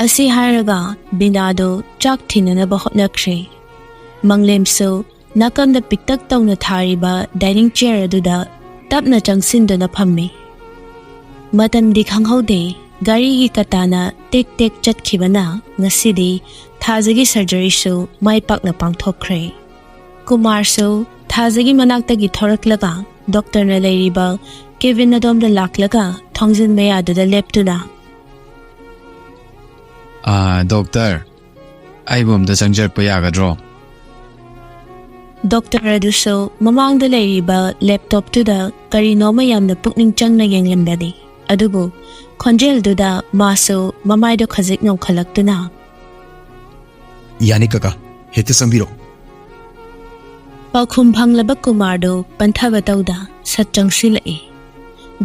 ꯑꯁꯤ ꯍꯥꯏꯔꯒ ꯕꯤꯅꯥꯗꯨ ꯆꯥꯛ ꯊꯤꯅꯅꯕ ꯍꯣꯠꯅꯈ꯭ꯔꯦ ꯃꯪꯂꯦꯝꯁꯨ ꯅꯥꯀꯟꯗ ꯄꯤꯛꯇꯛ ꯇꯧꯅ ꯊꯥꯔꯤꯕ ꯗꯥꯏꯅꯤꯡ ꯆꯤꯌꯔ ꯑꯗꯨꯗ ꯇꯞꯅ ꯆꯪꯁꯤꯟꯗꯨꯅ ꯐꯝꯃꯤ ꯃꯇꯝꯗꯤ ꯈꯪꯍꯧꯗꯦ ꯒꯥꯔꯤꯒꯤ ꯀꯇꯥꯅ ꯇꯦꯛ ꯇꯦꯛ ꯆꯠꯈꯤꯕꯅ ꯉꯁꯤꯗꯤ ꯊꯥꯖꯒꯤ ꯁꯔꯖꯔꯤꯁꯨ ꯃꯥꯏ ꯄꯥꯛꯅ ꯄꯥꯡꯊꯣꯛꯈ꯭ꯔꯦ꯫ ꯀꯨꯃꯥꯔꯁꯨ ꯊꯥꯖꯒꯤ ꯃꯅꯥꯛꯇꯒꯤ ꯊꯣꯔꯛꯂꯒ ꯗꯣꯛꯇꯔꯅ ꯂꯩꯔꯤꯕ ꯀꯦꯕꯤꯟ ꯑꯗꯣꯝꯗ ꯂꯥꯛꯂꯒ ꯊꯣꯡꯖꯤꯟ ꯃꯌꯥꯗꯨꯗ ꯂꯦꯞꯇꯨꯅ ꯗꯣꯛꯇꯔ, ꯑꯩꯕꯨ ꯑꯝꯇ ꯆꯪꯖꯔꯛꯄ ꯌꯥꯒꯗ꯭ꯔꯣ? ꯗꯣꯛꯇꯔ ꯑꯗꯨꯁꯨ ꯃꯃꯥꯡꯗ ꯂꯩꯔꯤꯕ ꯂꯦꯞꯇꯣꯞꯇꯨꯗ ꯀꯔꯤꯅꯣꯃ ꯌꯥꯝꯅ ꯄꯨꯛꯅꯤꯡ ꯆꯪꯅ ꯌꯦꯡꯂꯝꯕꯅꯤ꯫ ꯑꯗꯨꯕꯨ ꯈꯣꯟꯖꯦꯜꯗꯨꯗ ꯃꯥꯁꯨ ꯃꯃꯥꯏꯗꯣ ꯈꯖꯤꯛ ꯅꯣꯡꯈꯠꯂꯛꯇꯨꯅ ꯌꯥꯅꯤ ꯀꯀꯥ, ꯍꯦꯛꯇ ꯆꯪꯕꯤꯔꯣ꯫ ꯄꯥꯎꯈꯨꯝ ꯐꯪꯂꯕ ꯀꯨꯃꯥꯔꯗꯨ ꯄꯟꯊꯕ ꯇꯧꯗ ꯁꯠ ꯆꯪꯁꯤꯜꯂꯛꯏ꯫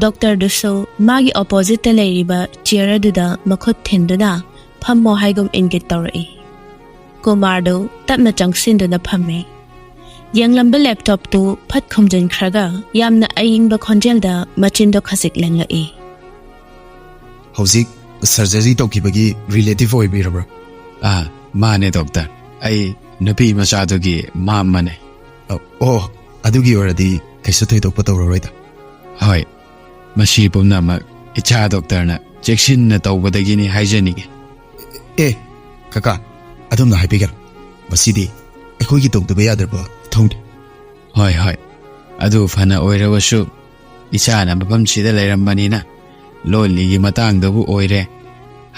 ꯗꯣꯛꯇꯔꯗꯨꯁꯨ ꯃꯥꯒꯤ ꯑꯣꯄꯣꯖꯤꯠꯇ ꯂꯩꯔꯤꯕ ꯆꯤꯌꯔ ꯑꯗꯨꯗ ꯃꯈꯨꯠ ꯊꯤꯟꯗꯨꯅ ꯐꯝꯃꯣ ꯍꯥꯏꯒꯨꯝ ꯏꯪꯒꯤꯠ ꯇꯧꯔꯛꯏ꯫ ꯀꯨꯃꯥꯔꯗꯨ ꯇꯞꯅ ꯆꯪꯁꯤꯟꯗꯨꯅ ꯐꯝꯃꯦ꯫ ꯌꯦꯡꯂꯝꯕ ꯂꯦꯞꯇꯣꯞꯇꯨ ꯐꯠ ꯈꯨꯝꯖꯤꯟꯈ꯭ꯔꯒ ꯌꯥꯝꯅ ꯑꯏꯪꯕ ꯈꯣꯟꯖꯦꯜꯗ ꯃꯆꯤꯟꯗꯣ ꯈꯖꯤꯛ ꯂꯦꯡꯂꯛꯏ꯫ ꯍꯧꯖꯤꯛ ꯁꯔꯖꯔꯤ ꯇꯧꯈꯤꯕꯒꯤ ꯔꯤꯂꯦꯇꯤꯚ ꯑꯣꯏꯕꯤꯔꯕ꯭ꯔꯥ? ꯃꯥꯅꯦ ꯗꯣꯛꯇꯔ, ꯑꯩ ꯅꯨꯄꯤ ꯃꯆꯥꯗꯨꯒꯤ ꯃꯥꯝꯃꯅꯦ꯫ ꯑꯣ, ꯑꯗꯨꯒꯤ ꯑꯣꯏꯔꯗꯤ ꯀꯩꯁꯨ ꯊꯣꯏꯗꯣꯛꯄ ꯇꯧꯔꯔꯣꯏꯗ꯫ ꯍꯣꯏ, ꯃꯁꯤ ꯄꯨꯝꯅꯃꯛ ꯏꯆꯥ ꯗꯣꯛꯇꯔꯅ ꯆꯦꯛꯁꯤꯟꯅ ꯇꯧꯕꯗꯒꯤꯅꯤ ꯍꯥꯏꯖꯅꯤꯡꯉꯤ꯫ ꯀꯀꯥ, ꯑꯗꯣꯝꯅ ꯍꯥꯏꯕꯤꯒꯅꯨ, ꯃꯁꯤꯗꯤ ꯑꯩꯈꯣꯏꯒꯤ ꯇꯧꯗꯕ ꯌꯥꯗ꯭ꯔꯕ ꯏꯊꯧꯅꯤ꯫ ꯍꯣꯏ, ꯑꯗꯨ ꯐꯅ ꯑꯣꯏꯔꯕꯁꯨ ꯏꯆꯥꯅ ꯃꯐꯝꯁꯤꯗ ꯂꯩꯔꯝꯕꯅꯤꯅ ꯂꯣꯜꯂꯤꯒꯤ ꯃꯇꯥꯡꯗꯕꯨ ꯑꯣꯏꯔꯦ,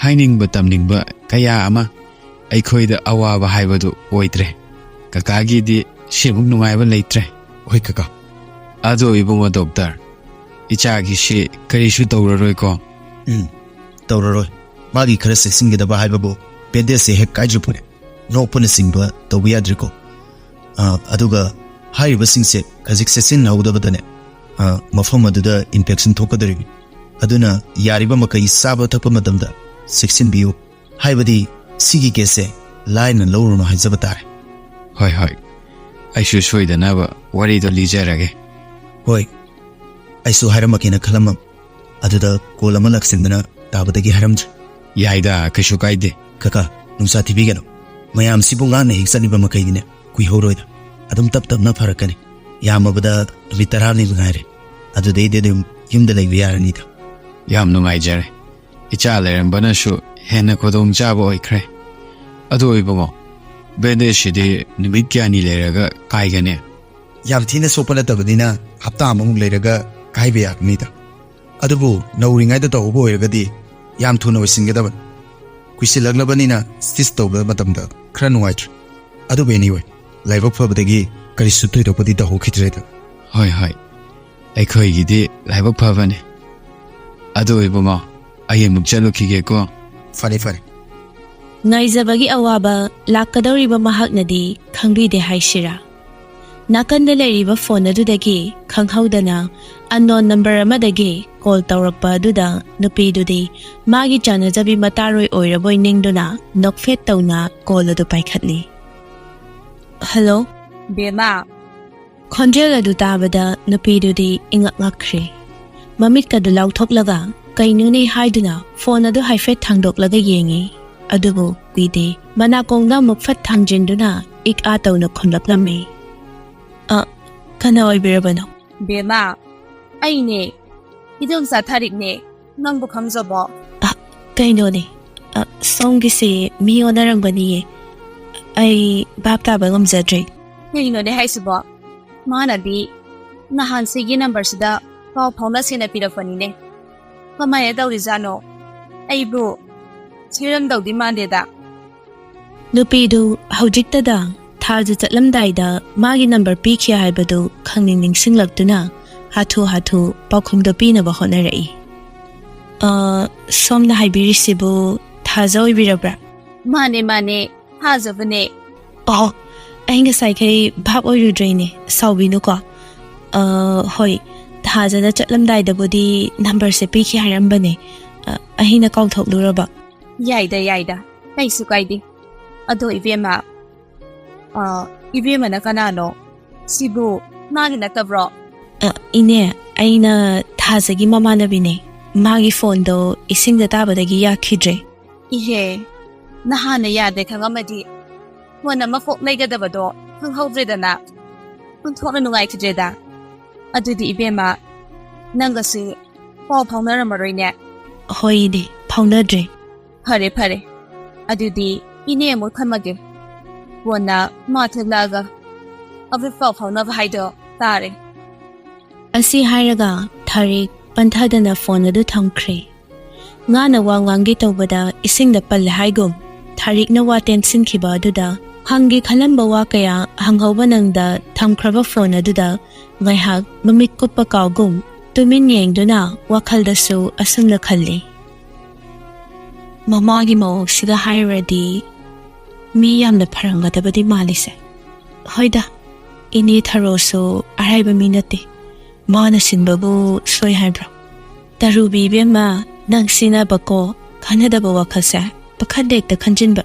ꯍꯥꯏꯅꯤꯡꯕ ꯇꯝꯅꯤꯡꯕ ꯀꯌꯥ ꯑꯃ ꯑꯩꯈꯣꯏꯗ ꯑꯋꯥꯕ ꯍꯥꯏꯕꯗꯨ ꯑꯣꯏꯗ꯭ꯔꯦ꯫ ꯀꯀꯥꯒꯤꯗꯤ ꯁꯤꯃꯨꯛ ꯅꯨꯡꯉꯥꯏꯕ ꯂꯩꯇ꯭ꯔꯦ꯫ ꯍꯣꯏ ꯀꯀꯥ꯫ ꯑꯗꯣ ꯏꯕꯨꯡꯉꯣ ꯗꯣꯛꯇꯔ, ꯏꯆꯥꯒꯤꯁꯤ ꯀꯔꯤꯁꯨ ꯇꯧꯔꯔꯣꯏꯀꯣ? ꯇꯧꯔꯔꯣꯏ꯫ ꯃꯥꯒꯤ ꯈꯔ ꯆꯦꯛꯁꯤꯟꯒꯗꯕ ꯍꯥꯏꯕꯕꯨ ꯕꯦꯟꯗꯦꯖꯁꯦ ꯍꯦꯛ ꯀꯥꯏꯗ꯭ꯔꯤꯐꯥꯎꯅꯦ ꯅꯣꯛꯄꯅꯆꯤꯡꯕ ꯇꯧꯕ ꯌꯥꯗ꯭ꯔꯤꯀꯣ? ꯑꯗꯨꯒ ꯍꯥꯏꯔꯤꯕꯁꯤꯡꯁꯦ ꯈꯖꯤꯛ ꯆꯦꯛꯁꯤꯟꯍꯧꯗꯕꯗꯅꯦ ꯃꯐꯝ ꯑꯗꯨꯗ ꯏꯟꯐꯦꯛꯁꯟ ꯊꯣꯛꯀꯗꯧꯔꯤꯕꯅꯤ꯫ ꯑꯗꯨꯅ ꯌꯥꯔꯤꯕ ꯃꯈꯩ ꯆꯥꯕ ꯊꯛꯄ ꯃꯇꯝꯗ ꯆꯦꯛꯁꯤꯟꯕꯤꯌꯨ, ꯍꯥꯏꯕꯗꯤ ꯁꯤꯒꯤ ꯀꯦꯁꯁꯦ ꯂꯥꯏꯅ ꯂꯧꯔꯨꯅꯨ ꯍꯥꯏꯖꯕ ꯇꯥꯔꯦ꯫ ꯍꯣꯏ, ꯑꯩꯁꯨ ꯁꯣꯏꯗꯅꯕ ꯋꯥꯔꯤꯗꯣ ꯂꯤꯖꯔꯒꯦ꯫ ꯍꯣꯏ, ꯑꯩꯁꯨ ꯍꯥꯏꯔꯝꯃꯒꯦꯅ ꯈꯜꯂꯝꯃꯝ, ꯑꯗꯨꯗ ꯀꯣꯜ ꯑꯃ ꯂꯥꯛꯁꯤꯟꯗꯅ ꯇꯥꯕꯗꯒꯤ ꯍꯥꯏꯔꯝꯗ꯭ꯔꯦ꯫ ꯌꯥꯏꯗ, ꯀꯩꯁꯨ ꯀꯥꯏꯗꯦ꯫ ꯀꯀꯥ, ꯅꯨꯡꯁꯥ ꯊꯤꯕꯤꯒꯅꯨ, ꯃꯌꯥꯝꯁꯤꯕꯨ ꯉꯥꯡꯅ ꯍꯦꯛ ꯆꯠꯂꯤꯕ ꯃꯈꯩꯗꯤꯅꯦ ꯀꯨꯏꯍꯧꯔꯣꯏꯗ, ꯑꯗꯨꯝ ꯇꯞ ꯇꯞꯅ ꯐꯔꯛꯀꯅꯤ꯫ ꯌꯥꯝꯃꯕꯗ ꯅꯨꯃꯤꯠ 10 ꯉꯥꯏꯔꯦ, ꯑꯗꯨꯗꯩꯗꯤ ꯑꯗꯨꯝ ꯌꯨꯝꯗ ꯂꯩꯕ ꯌꯥꯔꯅꯤꯗ꯫ ꯌꯥꯝ ꯅꯨꯡꯉꯥꯏꯖꯔꯦ, ꯏꯆꯥ ꯂꯩꯔꯝꯕꯅꯁꯨ ꯍꯦꯟꯅ ꯈꯨꯗꯣꯡꯆꯥꯕ ꯑꯣꯏꯈ꯭ꯔꯦ꯫ ꯑꯗꯨ ꯏꯕꯨꯡꯉꯣ, ꯕꯦꯟꯗꯦꯖꯁꯤꯗꯤ ꯅꯨꯃꯤꯠ ꯀꯌꯥꯅꯤ ꯂꯩꯔꯒ ꯀꯥꯏꯒꯅꯤ? ꯌꯥꯝ ꯊꯤꯅ ꯁꯣꯛꯄ ꯅꯠꯇꯕꯅꯤꯅ ꯍꯞꯇꯥ ꯑꯃꯃꯨꯛ ꯂꯩꯔꯒ ꯀꯥꯏꯕ ꯌꯥꯒꯅꯤꯗ꯫ ꯑꯗꯨꯕꯨ ꯅꯧꯔꯤꯉꯩꯗ ꯇꯧꯕ ꯑꯣꯏꯔꯒꯗꯤ ꯌꯥꯝ ꯊꯨꯅ ꯑꯣꯏꯁꯤꯟꯒꯗꯕꯅꯤ꯫ ꯀꯨꯏꯁꯤꯜꯂꯛꯂꯕꯅꯤꯅ ꯁ꯭ꯇꯤꯆ ꯇꯧꯕ ꯃꯇꯝꯗ ꯈꯔ ꯅꯨꯡꯉꯥꯏꯇ꯭ꯔꯦ꯫ ꯑꯗꯨꯕꯨ ꯑꯦꯅꯤꯋꯦ, ꯂꯥꯏꯕꯛ ꯐꯕꯗꯒꯤ ꯀꯔꯤꯁꯨ ꯊꯣꯏꯗꯣꯛꯄꯗꯤ ꯇꯧꯍꯧꯈꯤꯗ꯭ꯔꯦꯗ꯫ ꯍꯣꯏ, ꯑꯩꯈꯣꯏꯒꯤꯗꯤ ꯂꯥꯏꯕꯛ ꯐꯕꯅꯤ꯫ ꯑꯗꯨ ꯏꯕꯨꯡꯉꯣ, ꯑꯩ ꯑꯃꯨꯛ ꯆꯠꯂꯨꯈꯤꯒꯦꯀꯣ꯫ ꯐꯔꯦ꯫ ꯉꯥꯏꯖꯕꯒꯤ ꯑꯋꯥꯕ ꯂꯥꯛꯀꯗꯧꯔꯤꯕ ꯃꯍꯥꯛꯅꯗꯤ ꯈꯪꯕꯤꯗꯦ ꯍꯥꯏꯁꯤꯔꯥ꯫ ꯅꯥꯀꯟꯗ ꯂꯩꯔꯤꯕ ꯐꯣꯟ ꯑꯗꯨꯗꯒꯤ ꯈꯪꯍꯧꯗꯅ ꯑꯟꯅꯣꯟ ꯅꯝꯕꯔ ꯑꯃꯗꯒꯤ ꯀꯣꯜ ꯇꯧꯔꯛꯄ ꯑꯗꯨꯗ ꯅꯨꯄꯤꯗꯨꯗꯤ ꯃꯥꯒꯤ ꯆꯥꯅꯖꯕꯤ ꯃꯇꯥꯔꯣꯏ ꯑꯣꯏꯔꯕꯣꯏ ꯅꯤꯡꯗꯨꯅ ꯅꯣꯛꯐꯦꯠ ꯇꯧꯅ ꯀꯣꯜ ꯑꯗꯨ ꯄꯥꯏꯈꯠꯂꯤ꯫ ꯍꯜꯂꯣ? ꯕꯦꯃꯥ, ꯈꯣꯟꯖꯦꯜ ꯑꯗꯨ ꯇꯥꯕꯗ ꯅꯨꯄꯤꯗꯨꯗꯤ ꯏꯉꯛ ꯉꯛꯈ꯭ꯔꯦ꯫ ꯃꯃꯤꯠꯀꯗꯨ ꯂꯥꯎꯊꯣꯛꯂꯒ ꯀꯩꯅꯣꯅꯦ ꯍꯥꯏꯗꯨꯅ ꯐꯣꯟ ꯑꯗꯨ ꯍꯥꯏꯐꯦꯠ ꯊꯥꯡꯗꯣꯛꯂꯒ ꯌꯦꯡꯉꯤ꯫ ꯑꯗꯨꯕꯨ ꯀꯨꯏꯗꯦ, ꯃꯅꯥꯀꯣꯡꯗ ꯑꯃꯨꯛ ꯐꯠ ꯊꯥꯡꯖꯤꯟꯗꯨꯅ ꯏꯛ-ꯑꯥ ꯇꯧꯅ ꯈꯨꯝꯂꯛꯂꯝꯃꯤ꯫ ꯀꯅꯥ ꯑꯣꯏꯕꯤꯔꯕꯅꯣ? ꯕꯦꯃꯥ, ꯑꯩꯅꯦ, ꯏꯗꯣꯝꯆꯥ ꯊꯥꯔꯤꯛꯅꯦ, ꯅꯪꯕꯨ ꯈꯪꯖꯕꯣ? ꯀꯩꯅꯣꯅꯦ, ꯁꯣꯝꯒꯤꯁꯦ ꯃꯤ ꯑꯣꯟꯅꯔꯝꯒꯅꯤꯌꯦ, ꯑꯩ ꯚꯥꯞ ꯇꯥꯕ ꯉꯝꯖꯗ꯭ꯔꯦ꯫ ꯀꯩꯅꯣꯅꯦ ꯍꯥꯏꯁꯤꯕꯣ? ꯃꯥꯅꯗꯤ ꯅꯍꯥꯟ ꯁꯤꯒꯤ ꯅꯝꯕꯔꯁꯤꯗ ꯄꯥꯎ ꯐꯥꯎꯅꯁꯦꯅ ꯄꯤꯔꯛꯄꯅꯤꯅꯦ꯫ ꯀꯃꯥꯏꯅ ꯇꯧꯔꯤꯖꯥꯠꯅꯣ? ꯑꯩꯕꯨ ꯁꯤꯔꯝꯗꯧꯗꯤ ꯃꯥꯟꯗꯦꯗ꯫ ꯅꯨꯄꯤꯗꯨ ꯍꯧꯖꯤꯛꯇꯗ ꯊꯥꯖ ꯆꯠꯂꯝꯗꯥꯏꯗ ꯃꯥꯒꯤ ꯅꯝꯕꯔ ꯄꯤꯈꯤ ꯍꯥꯏꯕꯗꯨ ꯈꯪꯅꯤꯡ ꯅꯤꯡꯁꯤꯡꯂꯛꯇꯨꯅ ꯍꯥꯊꯨ ꯄꯥꯎꯈꯨꯝꯗꯣ ꯄꯤꯅꯕ ꯍꯣꯠꯅꯔꯛꯏ꯫ ꯁꯣꯝꯅ ꯍꯥꯏꯕꯤꯔꯤꯁꯤꯕꯨ ꯊꯥꯖ ꯑꯣꯏꯕꯤꯔꯕ꯭ꯔꯥ? ꯃꯥꯅꯦ, ꯊꯥꯖꯕꯅꯦ꯫ ꯑꯩ ꯉꯁꯥꯏꯈꯩ ꯚꯥꯞ ꯑꯣꯏꯔꯨꯗ꯭ꯔꯦꯅꯦ, ꯁꯥꯎꯕꯤꯅꯨꯀꯣ꯫ ꯍꯣꯏ, ꯊꯥꯖꯅ ꯆꯠꯂꯝꯗꯥꯏꯗꯕꯨꯗꯤ ꯅꯝꯕꯔꯁꯦ ꯄꯤꯈꯤ ꯍꯥꯏꯔꯝꯕꯅꯦ, ꯑꯩꯅ ꯀꯥꯎꯊꯣꯛꯂꯨꯔꯕ꯫ ꯌꯥꯏꯗ, ꯀꯩꯁꯨ ꯀꯥꯏꯗꯦ꯫ ꯑꯗꯣ ꯏꯕꯦꯝꯃ, ꯏꯕꯦꯝꯃꯅ ꯀꯅꯥꯅꯣ? ꯁꯤꯕꯨ ꯃꯥꯒꯤ ꯅꯠꯇꯕ꯭ꯔꯣ? ꯏꯅꯦ, ꯑꯩꯅ ꯊꯥꯖꯒꯤ ꯃꯃꯥꯟꯅꯕꯤꯅꯦ꯫ ꯃꯥꯒꯤ ꯐꯣꯟꯗꯣ ꯏꯁꯤꯡꯗ ꯇꯥꯕꯗꯒꯤ ꯌꯥꯈꯤꯗ꯭ꯔꯦ꯫ ꯏꯍꯦ, ꯅꯍꯥꯟꯅ ꯌꯥꯗꯦ ꯈꯪꯉꯝꯃꯗꯤ ꯐꯣꯟ ꯑꯃ ꯐꯣꯛ ꯂꯩꯒꯗꯕꯗꯣ ꯈꯪꯍꯧꯗ꯭ꯔꯦꯗꯅ꯫ ꯑꯣꯟꯊꯣꯛꯅ ꯅꯨꯡꯉꯥꯏꯈꯤꯗ꯭ꯔꯦꯗ꯫ ꯑꯗꯨꯗꯤ ꯏꯕꯦꯝꯃ, ꯅꯪꯒꯁꯤ ꯄꯥꯎ ꯐꯥꯎꯅꯔꯝꯃꯔꯣꯏꯅꯦ? ꯍꯣꯏ ꯏꯅꯦ, ꯐꯥꯎꯅꯗ꯭ꯔꯦ꯫ ꯐꯔꯦ ꯐꯔꯦ ꯑꯗꯨꯗꯤ ꯏꯅꯦ ꯑꯃꯨꯛ ꯊꯝꯃꯒꯦ ꯀꯣꯟꯅ ꯃꯥ ꯊꯣꯛꯂꯛꯑꯒ ꯑꯃꯨꯛ ꯄꯥꯎ ꯐꯥꯎꯅꯕ ꯍꯥꯏꯗꯣ ꯇꯥꯔꯦ꯫ ꯑꯁꯤ ꯍꯥꯏꯔꯒ ꯊꯥꯔꯤꯛ ꯄꯟꯊꯗꯅ ꯐꯣꯟ ꯑꯗꯨ ꯊꯝꯈ꯭ꯔꯦ꯫ ꯉꯥꯅ ꯋꯥ ꯉꯥꯡꯒꯦ ꯇꯧꯕꯗ ꯏꯁꯤꯡꯗ ꯄꯜꯂꯦ ꯍꯥꯏꯒꯨꯝ ꯊꯥꯔꯤꯛꯅ ꯋꯥ ꯇꯦꯟꯁꯤꯟꯈꯤꯕ ꯑꯗꯨꯗ ꯍꯪꯒꯦ ꯈꯜꯂꯝꯕ ꯋꯥ ꯀꯌꯥ ꯍꯪꯍꯧꯕ ꯅꯪꯗ ꯊꯝꯈ꯭ꯔꯕ ꯐꯣꯟ ꯑꯗꯨꯗ ꯉꯥꯏꯍꯥꯛ ꯃꯃꯤꯠ ꯀꯨꯞꯄ ꯀꯥꯎꯒꯨꯝ ꯇꯨꯃꯤꯟ ꯌꯦꯡꯗꯨꯅ ꯋꯥꯈꯜꯗꯁꯨ ꯑꯁꯨꯝꯅ ꯈꯜꯂꯤ꯫ ꯃꯃꯥꯒꯤ ꯃꯑꯣꯡꯁꯤꯒ ꯍꯥꯏꯔꯨꯔꯗꯤ ꯃꯤ ꯌꯥꯝꯅ ꯐꯔꯝꯒꯗꯕꯗꯤ ꯃꯥꯜꯂꯤꯁꯦ꯫ ꯍꯣꯏꯗ ꯏꯅꯦ ꯊꯔꯣꯁꯨ ꯑꯔꯥꯏꯕ ꯃꯤ ꯅꯠꯇꯦ, ꯃꯥꯅ ꯁꯤꯟꯕꯕꯨ ꯁꯣꯏ ꯍꯥꯏꯕ꯭ꯔꯣ? ꯇꯔꯨꯕꯤ ꯏꯕꯦꯝꯃ ꯅꯪ ꯁꯤꯟꯅꯕꯀꯣ ꯈꯟꯅꯗꯕ ꯋꯥꯈꯜꯁꯦ ꯄꯥꯈꯟꯗ ꯍꯦꯛꯇ ꯈꯟꯖꯤꯟꯕ꯫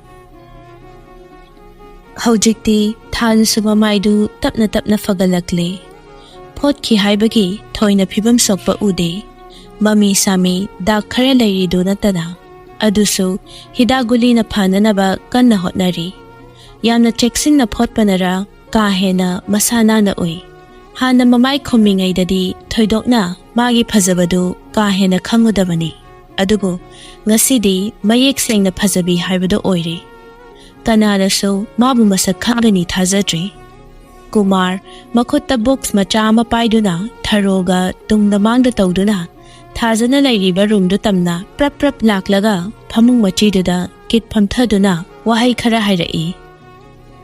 ꯍꯧꯖꯤꯛꯇꯤ ꯊꯥꯅꯁꯨ ꯃꯃꯥꯏꯗꯨ ꯇꯞꯅ ꯇꯞꯅ ꯐꯒꯠꯂꯛꯂꯦ꯫ ꯐꯣꯠꯈꯤ ꯍꯥꯏꯕꯒꯤ ꯊꯣꯏꯅ ꯐꯤꯕꯝ ꯁꯣꯛꯄ ꯎꯗꯦ꯫ ꯃꯃꯤ ꯁꯥꯃꯤ ꯗꯥꯛ ꯈꯔ ꯂꯩꯔꯤꯗꯨ ꯅꯠꯇꯅ ꯑꯗꯨꯁꯨ ꯍꯤꯗꯥꯛ ꯒꯨꯂꯤꯅ ꯐꯅꯅꯕ ꯀꯟꯅ ꯍꯣꯠꯅꯔꯤ꯫ ꯌꯥꯝꯅ ꯆꯦꯛꯁꯤꯟꯅ ꯐꯣꯠꯄꯅꯔ ꯀꯥ ꯍꯦꯟꯅ ꯃꯁꯥ ꯅꯥꯟꯅ ꯎꯏ꯫ ꯍꯥꯟꯅ ꯃꯃꯥꯏ ꯈꯨꯝꯃꯤꯉꯩꯗꯗꯤ ꯊꯣꯏꯗꯣꯛꯅ ꯃꯥꯒꯤ ꯐꯖꯕꯗꯨ ꯀꯥ ꯍꯦꯟꯅ ꯈꯪꯉꯨꯗꯕꯅꯤ꯫ ꯑꯗꯨꯕꯨ ꯉꯁꯤꯗꯤ ꯃꯌꯦꯛ ꯁꯦꯡꯅ ꯐꯖꯕꯤ ꯍꯥꯏꯕꯗꯨ ꯑꯣꯏꯔꯦ꯫ ꯀꯅꯥꯅꯁꯨ ꯃꯥꯕꯨ ꯃꯁꯛ ꯈꯪꯒꯅꯤ ꯊꯥꯖꯗ꯭ꯔꯤ꯫ ꯀꯨꯃꯥꯔ ꯃꯈꯨꯠꯇ ꯕꯣꯛꯁ ꯃꯆꯥ ꯑꯃ ꯄꯥꯏꯗꯨꯅ ꯊꯔꯣꯒ ꯇꯨꯡꯗ ꯃꯥꯡꯗ ꯇꯧꯗꯨꯅ ꯊꯥꯖꯅ ꯂꯩꯔꯤꯕ ꯔꯨꯝꯗꯨ ꯇꯝꯅ ꯄ꯭ꯔꯞ ꯄ꯭ꯔꯞ ꯂꯥꯛꯂꯒ ꯐꯃꯨꯡ ꯃꯆꯤꯗꯨꯗ ꯀꯤꯠ ꯐꯝꯊꯗꯨꯅ ꯋꯥꯍꯩ ꯈꯔ ꯍꯥꯏꯔꯛꯏ꯫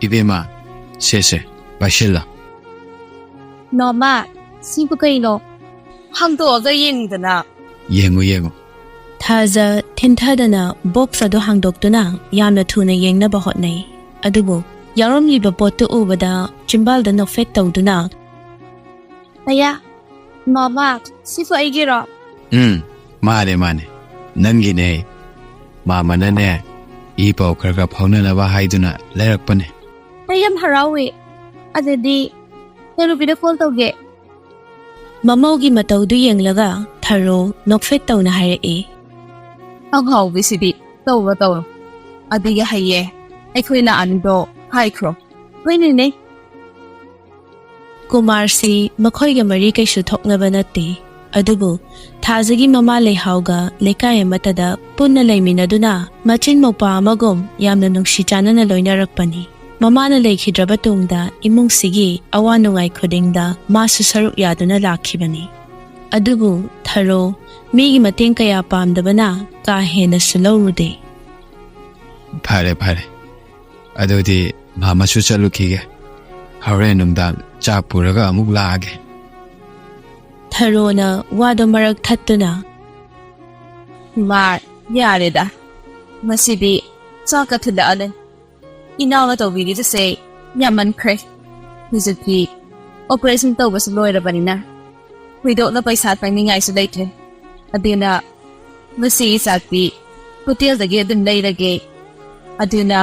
ꯏꯕꯦꯝꯃ ꯁꯦꯁꯦ ꯄꯥꯏꯁꯤꯜꯂꯣ꯫ ꯅꯣꯃꯥ ꯁꯤꯕꯨ ꯀꯩꯅꯣ ꯍꯥꯡꯗꯣꯛꯑꯒ ꯌꯦꯡꯗꯅ꯫ ꯌꯦꯡꯉꯨ ꯌꯦꯡꯉꯨ꯫ ꯊꯥꯖ ꯊꯤꯟꯊꯗꯅ ꯕꯣꯛꯁ ꯑꯗꯨ ꯍꯥꯡꯗꯣꯛꯇꯨꯅ ꯌꯥꯝꯅ ꯊꯨꯅ ꯌꯦꯡꯅꯕ ꯍꯣꯠꯅꯩ꯫ ꯑꯗꯨꯕꯨ ꯌꯥꯎꯔꯝꯂꯤꯕ ꯄꯣꯠꯇꯨ ꯎꯕꯗ ꯆꯤꯝꯕꯥꯜꯗ ꯅꯣꯛꯐꯦꯠ ꯇꯧꯗꯨꯅ ꯑꯌꯥ ꯃꯃꯥ ꯁꯤꯕꯨ ꯑꯩꯒꯤꯔꯣ? ꯃꯥꯅꯦ ꯃꯥꯅꯦ ꯅꯪꯒꯤꯅꯦ꯫ ꯃꯥꯃꯅꯅꯦ ꯏ ꯄꯥꯎ ꯈꯔ ꯈꯔ ꯐꯥꯎꯅꯅꯕ ꯍꯥꯏꯗꯨꯅ ꯂꯩꯔꯛꯄꯅꯦ꯫ ꯑꯩ ꯌꯥꯝ ꯍꯔꯥꯎꯋꯦ꯫ ꯑꯗꯨꯗꯤ ꯇꯔꯨꯕꯤꯗ ꯀꯣꯜ ꯇꯧꯒꯦ꯫ ꯃꯃꯧꯒꯤ ꯃꯇꯧꯗꯨ ꯌꯦꯡꯂꯒ ꯊꯔꯣ ꯅꯣꯛꯐꯦꯠ ꯇꯧꯅ ꯍꯥꯏꯔꯛꯏ꯫ ꯑꯉꯥꯎꯕꯤꯁꯤꯗꯤ ꯇꯧꯔꯣ ꯇꯧꯔꯣ ꯑꯗꯨꯒꯤ ꯍꯌꯦꯡ ꯑꯩꯈꯣꯏꯅ ꯑꯅꯤꯗꯣ ꯍꯥꯏꯈ꯭ꯔꯣ꯫ ꯍꯣꯏꯅꯦꯅꯦ꯫ ꯀꯨꯃꯥꯔꯁꯤ ꯃꯈꯣꯏꯒ ꯃꯔꯤ ꯀꯩꯁꯨ ꯊꯣꯛꯅꯕ ꯅꯠꯇꯦ꯫ ꯑꯗꯨꯕꯨ ꯊꯥꯖꯒꯤ ꯃꯃꯥ ꯂꯩꯍꯥꯎꯒ ꯂꯩꯀꯥꯏ ꯑꯃꯠꯇꯗ ꯄꯨꯟꯅ ꯂꯩꯃꯤꯟꯅꯗꯨꯅ ꯃꯆꯤꯟ ꯃꯧꯄꯥ ꯑꯃꯒꯨꯝ ꯌꯥꯝꯅ ꯅꯨꯡꯁꯤ ꯆꯥꯟꯅꯅ ꯂꯣꯏꯅꯔꯛꯄꯅꯤ꯫ ꯃꯃꯥꯅ ꯂꯩꯈꯤꯗ꯭ꯔꯕ ꯇꯨꯡꯗ ꯏꯃꯨꯡꯁꯤꯒꯤ ꯑꯋꯥ ꯅꯨꯡꯉꯥꯏ ꯈꯨꯗꯤꯡꯗ ꯃꯥꯁꯨ ꯁꯔꯨꯛ ꯌꯥꯗꯨꯅ ꯂꯥꯛꯈꯤꯕꯅꯤ꯫ ꯑꯗꯨꯕꯨ ꯊꯔꯣ ꯃꯤꯒꯤ ꯃꯇꯦꯡ ꯀꯌꯥ ꯄꯥꯝꯗꯕꯅ ꯀꯥ ꯍꯦꯟꯅꯁꯨ ꯂꯧꯔꯨꯗꯦ꯫ ꯐꯔꯦ ꯐꯔꯦ ꯑꯗꯨꯗꯤ ꯃꯥꯃꯁꯨ ꯆꯠꯂꯨꯈꯤꯒꯦ꯫ ꯍꯣꯔꯦꯟ ꯅꯨꯡꯗꯥꯡ ꯆꯥꯛ ꯄꯨꯔꯒ ꯑꯃꯨꯛ ꯂꯥꯛꯑꯒꯦ꯫ ꯊꯔꯣꯅ ꯋꯥꯗꯣ ꯃꯔꯛ ꯊꯠꯇꯨꯅ ꯃꯥꯔ ꯌꯥꯔꯦꯗ ꯉꯁꯤꯗꯤ ꯆꯥꯛꯀ ꯊꯤꯜꯂꯛꯑꯅꯤ꯫ ꯏꯅꯥꯎꯅ ꯇꯧꯕꯤꯔꯤꯕꯁꯦ ꯌꯥꯝꯃꯟꯈ꯭ꯔꯦ꯫ ꯍꯧꯖꯤꯛꯇꯤ ꯑꯣꯄꯔꯦꯁꯟ ꯇꯧꯕꯁꯨ ꯂꯣꯏꯔꯕꯅꯤꯅ ꯊꯣꯏꯗꯣꯛꯅ ꯄꯩꯁꯥ ꯆꯪꯅꯤꯡꯉꯥꯏꯁꯨ ꯂꯩꯇ꯭ꯔꯦ꯫ ꯑꯗꯨꯅ ꯉꯁꯤꯒꯤ ꯆꯥꯛꯇꯤ ꯍꯣꯇꯦꯜꯗꯒꯤ ꯑꯗꯨꯝ ꯂꯩꯔꯒꯦ꯫ ꯑꯗꯨꯅ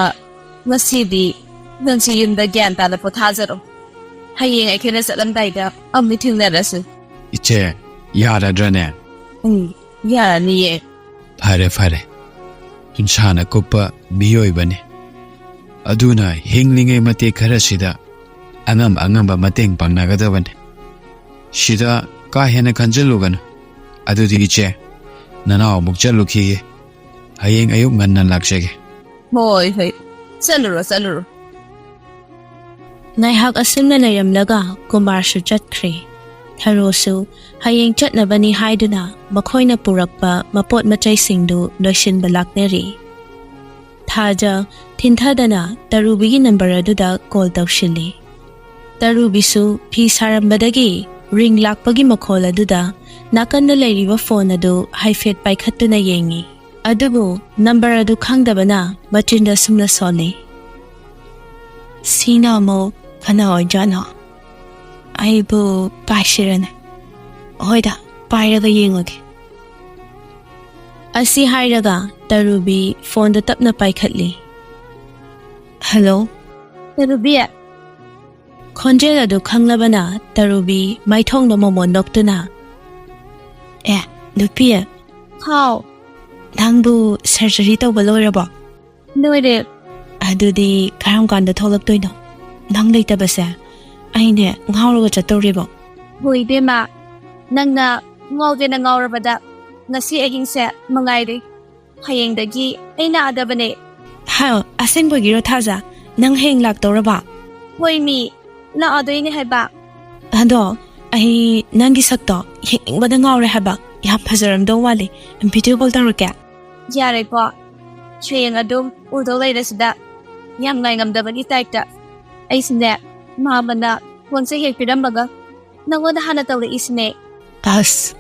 ꯉꯁꯤꯗꯤ ꯅꯪꯁꯤ ꯌꯨꯝꯗ ꯒ꯭ꯌꯥꯟ ꯇꯥꯅ ꯄꯣꯊꯥꯖꯔꯣ꯫ ꯍꯌꯦꯡ ꯑꯩꯈꯣꯏꯅ ꯆꯠꯂꯝꯗꯥꯏꯗ ꯑꯃꯨꯛ ꯊꯦꯡꯅꯔꯁꯤ꯫ ꯏꯆꯦ ꯌꯥꯔꯗ꯭ꯔꯅꯦ? ꯌꯥꯔꯅꯤꯌꯦ꯫ ꯐꯔꯦ ꯐꯔꯦ ꯏꯟꯁꯥꯅ ꯀꯨꯞꯄ ꯃꯤꯑꯣꯏꯕꯅꯤ꯫ ꯑꯗꯨꯅ ꯍꯤꯡꯂꯤꯉꯩ ꯃꯇꯦꯛ ꯈꯔꯁꯤꯗ ꯑꯉꯝ ꯑꯉꯝꯕ ꯃꯇꯦꯡ ꯄꯥꯡꯅꯒꯗꯕꯅꯤ꯫ ꯁꯤꯗ ꯀꯥ ꯍꯦꯟꯅ ꯈꯟꯖꯤꯜꯂꯨꯒꯅꯨ꯫ ꯑꯗꯨꯗꯤ ꯏꯆꯦ ꯅꯅꯥꯎ ꯑꯃꯨꯛ ꯆꯠꯂꯨꯈꯤꯒꯦ꯫ ꯍꯌꯦꯡ ꯑꯌꯨꯛ ꯉꯟꯅ ꯂꯥꯛꯆꯒꯦ꯫ ꯍꯣꯏ ꯍꯣꯏ ꯆꯠꯂꯨꯔꯣ ꯆꯠꯂꯨꯔꯣ꯫ ꯉꯥꯏꯍꯥꯛ ꯑꯁꯨꯝꯅ ꯂꯩꯔꯝꯂꯒ ꯀꯨꯃꯥꯔꯁꯨ ꯆꯠꯈ꯭ꯔꯦ꯫ ꯊꯔꯣꯁꯨ ꯍꯌꯦꯡ ꯆꯠꯅꯕꯅꯤ ꯍꯥꯏꯗꯨꯅ ꯃꯈꯣꯏꯅ ꯄꯨꯔꯛꯄ ꯃꯄꯣꯠ ꯃꯆꯩꯁꯤꯡꯗꯨ ꯂꯣꯏꯁꯤꯟꯕ ꯂꯥꯛꯅꯔꯤ꯫ ꯊꯥꯖ ꯊꯤꯟꯊꯗꯅ ꯇꯔꯨꯕꯤꯒꯤ ꯅꯝꯕꯔ ꯑꯗꯨꯗ ꯀꯣꯜ ꯇꯧꯁꯤꯜꯂꯤ꯫ ꯇꯔꯨꯕꯤꯁꯨ ꯐꯤ ꯁꯥꯔꯝꯕꯗꯒꯤ ꯔꯤꯡ ꯂꯥꯛꯄꯒꯤ ꯃꯈꯣꯜ ꯑꯗꯨꯗ ꯅꯥꯀꯟꯗ ꯂꯩꯔꯤꯕ ꯐꯣꯟ ꯑꯗꯨ ꯍꯥꯏꯐꯦꯠ ꯄꯥꯏꯈꯠꯇꯨꯅ ꯌꯦꯡꯉꯤ꯫ ꯑꯗꯨꯕꯨ ꯅꯝꯕꯔ ꯑꯗꯨ ꯈꯪꯗꯕꯅ ꯃꯆꯤꯟꯗ ꯁꯨꯝꯅ ꯁꯣꯜꯂꯤ꯫ ꯁꯤꯅ ꯑꯃꯨꯛ ꯀꯅꯥ ꯑꯣꯏꯖꯥꯠꯅꯣ? ꯑꯩꯕꯨ ꯄꯥꯏꯁꯤꯔꯅꯦ? ꯍꯣꯏꯗ ꯄꯥꯏꯔꯒ ꯌꯦꯡꯉꯒꯦ꯫ ꯑꯁꯤ ꯍꯥꯏꯔꯒ ꯇꯔꯨꯕꯤ ꯐꯣꯟꯗꯨ ꯇꯞꯅ ꯄꯥꯏꯈꯠꯂꯤ꯫ ꯍꯜꯂꯣ? ꯇꯔꯨꯕꯤ? ꯈꯣꯟꯖꯦꯜ ꯑꯗꯨ ꯈꯪꯂꯕꯅ ꯇꯔꯨꯕꯤ ꯃꯥꯏꯊꯣꯡꯗ ꯃꯣꯃꯣꯟ ꯅꯣꯛꯇꯨꯅ ꯅꯨꯄꯤ ꯍꯥꯎ ꯅꯪꯕꯨ ꯁꯔꯖꯔꯤ ꯇꯧꯕ ꯂꯣꯏꯔꯕꯣ? ꯂꯣꯏꯔꯦ꯫ ꯑꯗꯨꯗꯤ ꯀꯔꯝ ꯀꯥꯟꯗ ꯊꯣꯛꯂꯛꯇꯣꯏꯅꯣ? ꯅꯪ ꯂꯩꯇꯕꯁꯦ ꯑꯩꯅꯦ ꯉꯥꯎꯔꯒ ꯆꯠꯇꯧꯔꯤꯕꯣ꯫ ꯍꯣꯏ ꯏꯕꯦꯝꯃ ꯅꯪꯅ ꯉꯥꯎꯒꯦꯅ ꯉꯥꯎꯔꯕꯗ ꯉꯁꯤ ꯑꯍꯤꯡꯁꯦ ꯃꯉꯥꯏꯔꯦ꯫ ꯍꯌꯦꯡꯗꯒꯤ ꯑꯩ ꯂꯥꯛꯑꯗꯕꯅꯦ. ꯍꯥꯏ ꯑꯁꯦꯡꯕꯒꯤꯔꯣ ꯊꯥꯖ ꯅꯪ ꯍꯌꯦꯡ ꯂꯥꯛꯇꯧꯔꯕ ꯍꯣꯏ ꯃꯤ ꯂꯥꯛꯑꯗꯣꯏꯅꯦ ꯍꯥꯏꯕ. ꯑꯗꯣ ꯑꯩ ꯅꯪꯒꯤ ꯁꯛꯇꯣ ꯌꯦꯡꯅꯤꯡꯕꯗ ꯉꯥꯎꯔꯦ ꯍꯥꯏꯕ ꯌꯥꯝ ꯐꯖꯔꯝꯗꯧ ꯋꯥꯠꯂꯤ ꯚꯤꯗꯤꯑꯣ ꯀꯣꯜ ꯇꯧꯔꯛꯀꯦ. ꯌꯥꯔꯦꯀꯣ ꯍꯌꯦꯡ ꯑꯗꯨꯝ ꯎꯗꯧ ꯂꯩꯔꯁꯤꯗ ꯌꯥꯝ ꯉꯥꯏꯉꯝꯗꯕꯒꯤ ꯇꯥꯏꯞꯇ. ꯑꯩꯁꯤꯅꯦ ꯃꯥꯃꯅ ꯐꯣꯟꯁꯦ ꯍꯦꯛ ꯄꯤꯔꯝꯕꯒ ꯅꯪꯉꯣꯟꯗ ꯍꯥꯟꯅ ꯇꯧꯔꯛꯏꯁꯤꯅꯦ. ꯑꯁ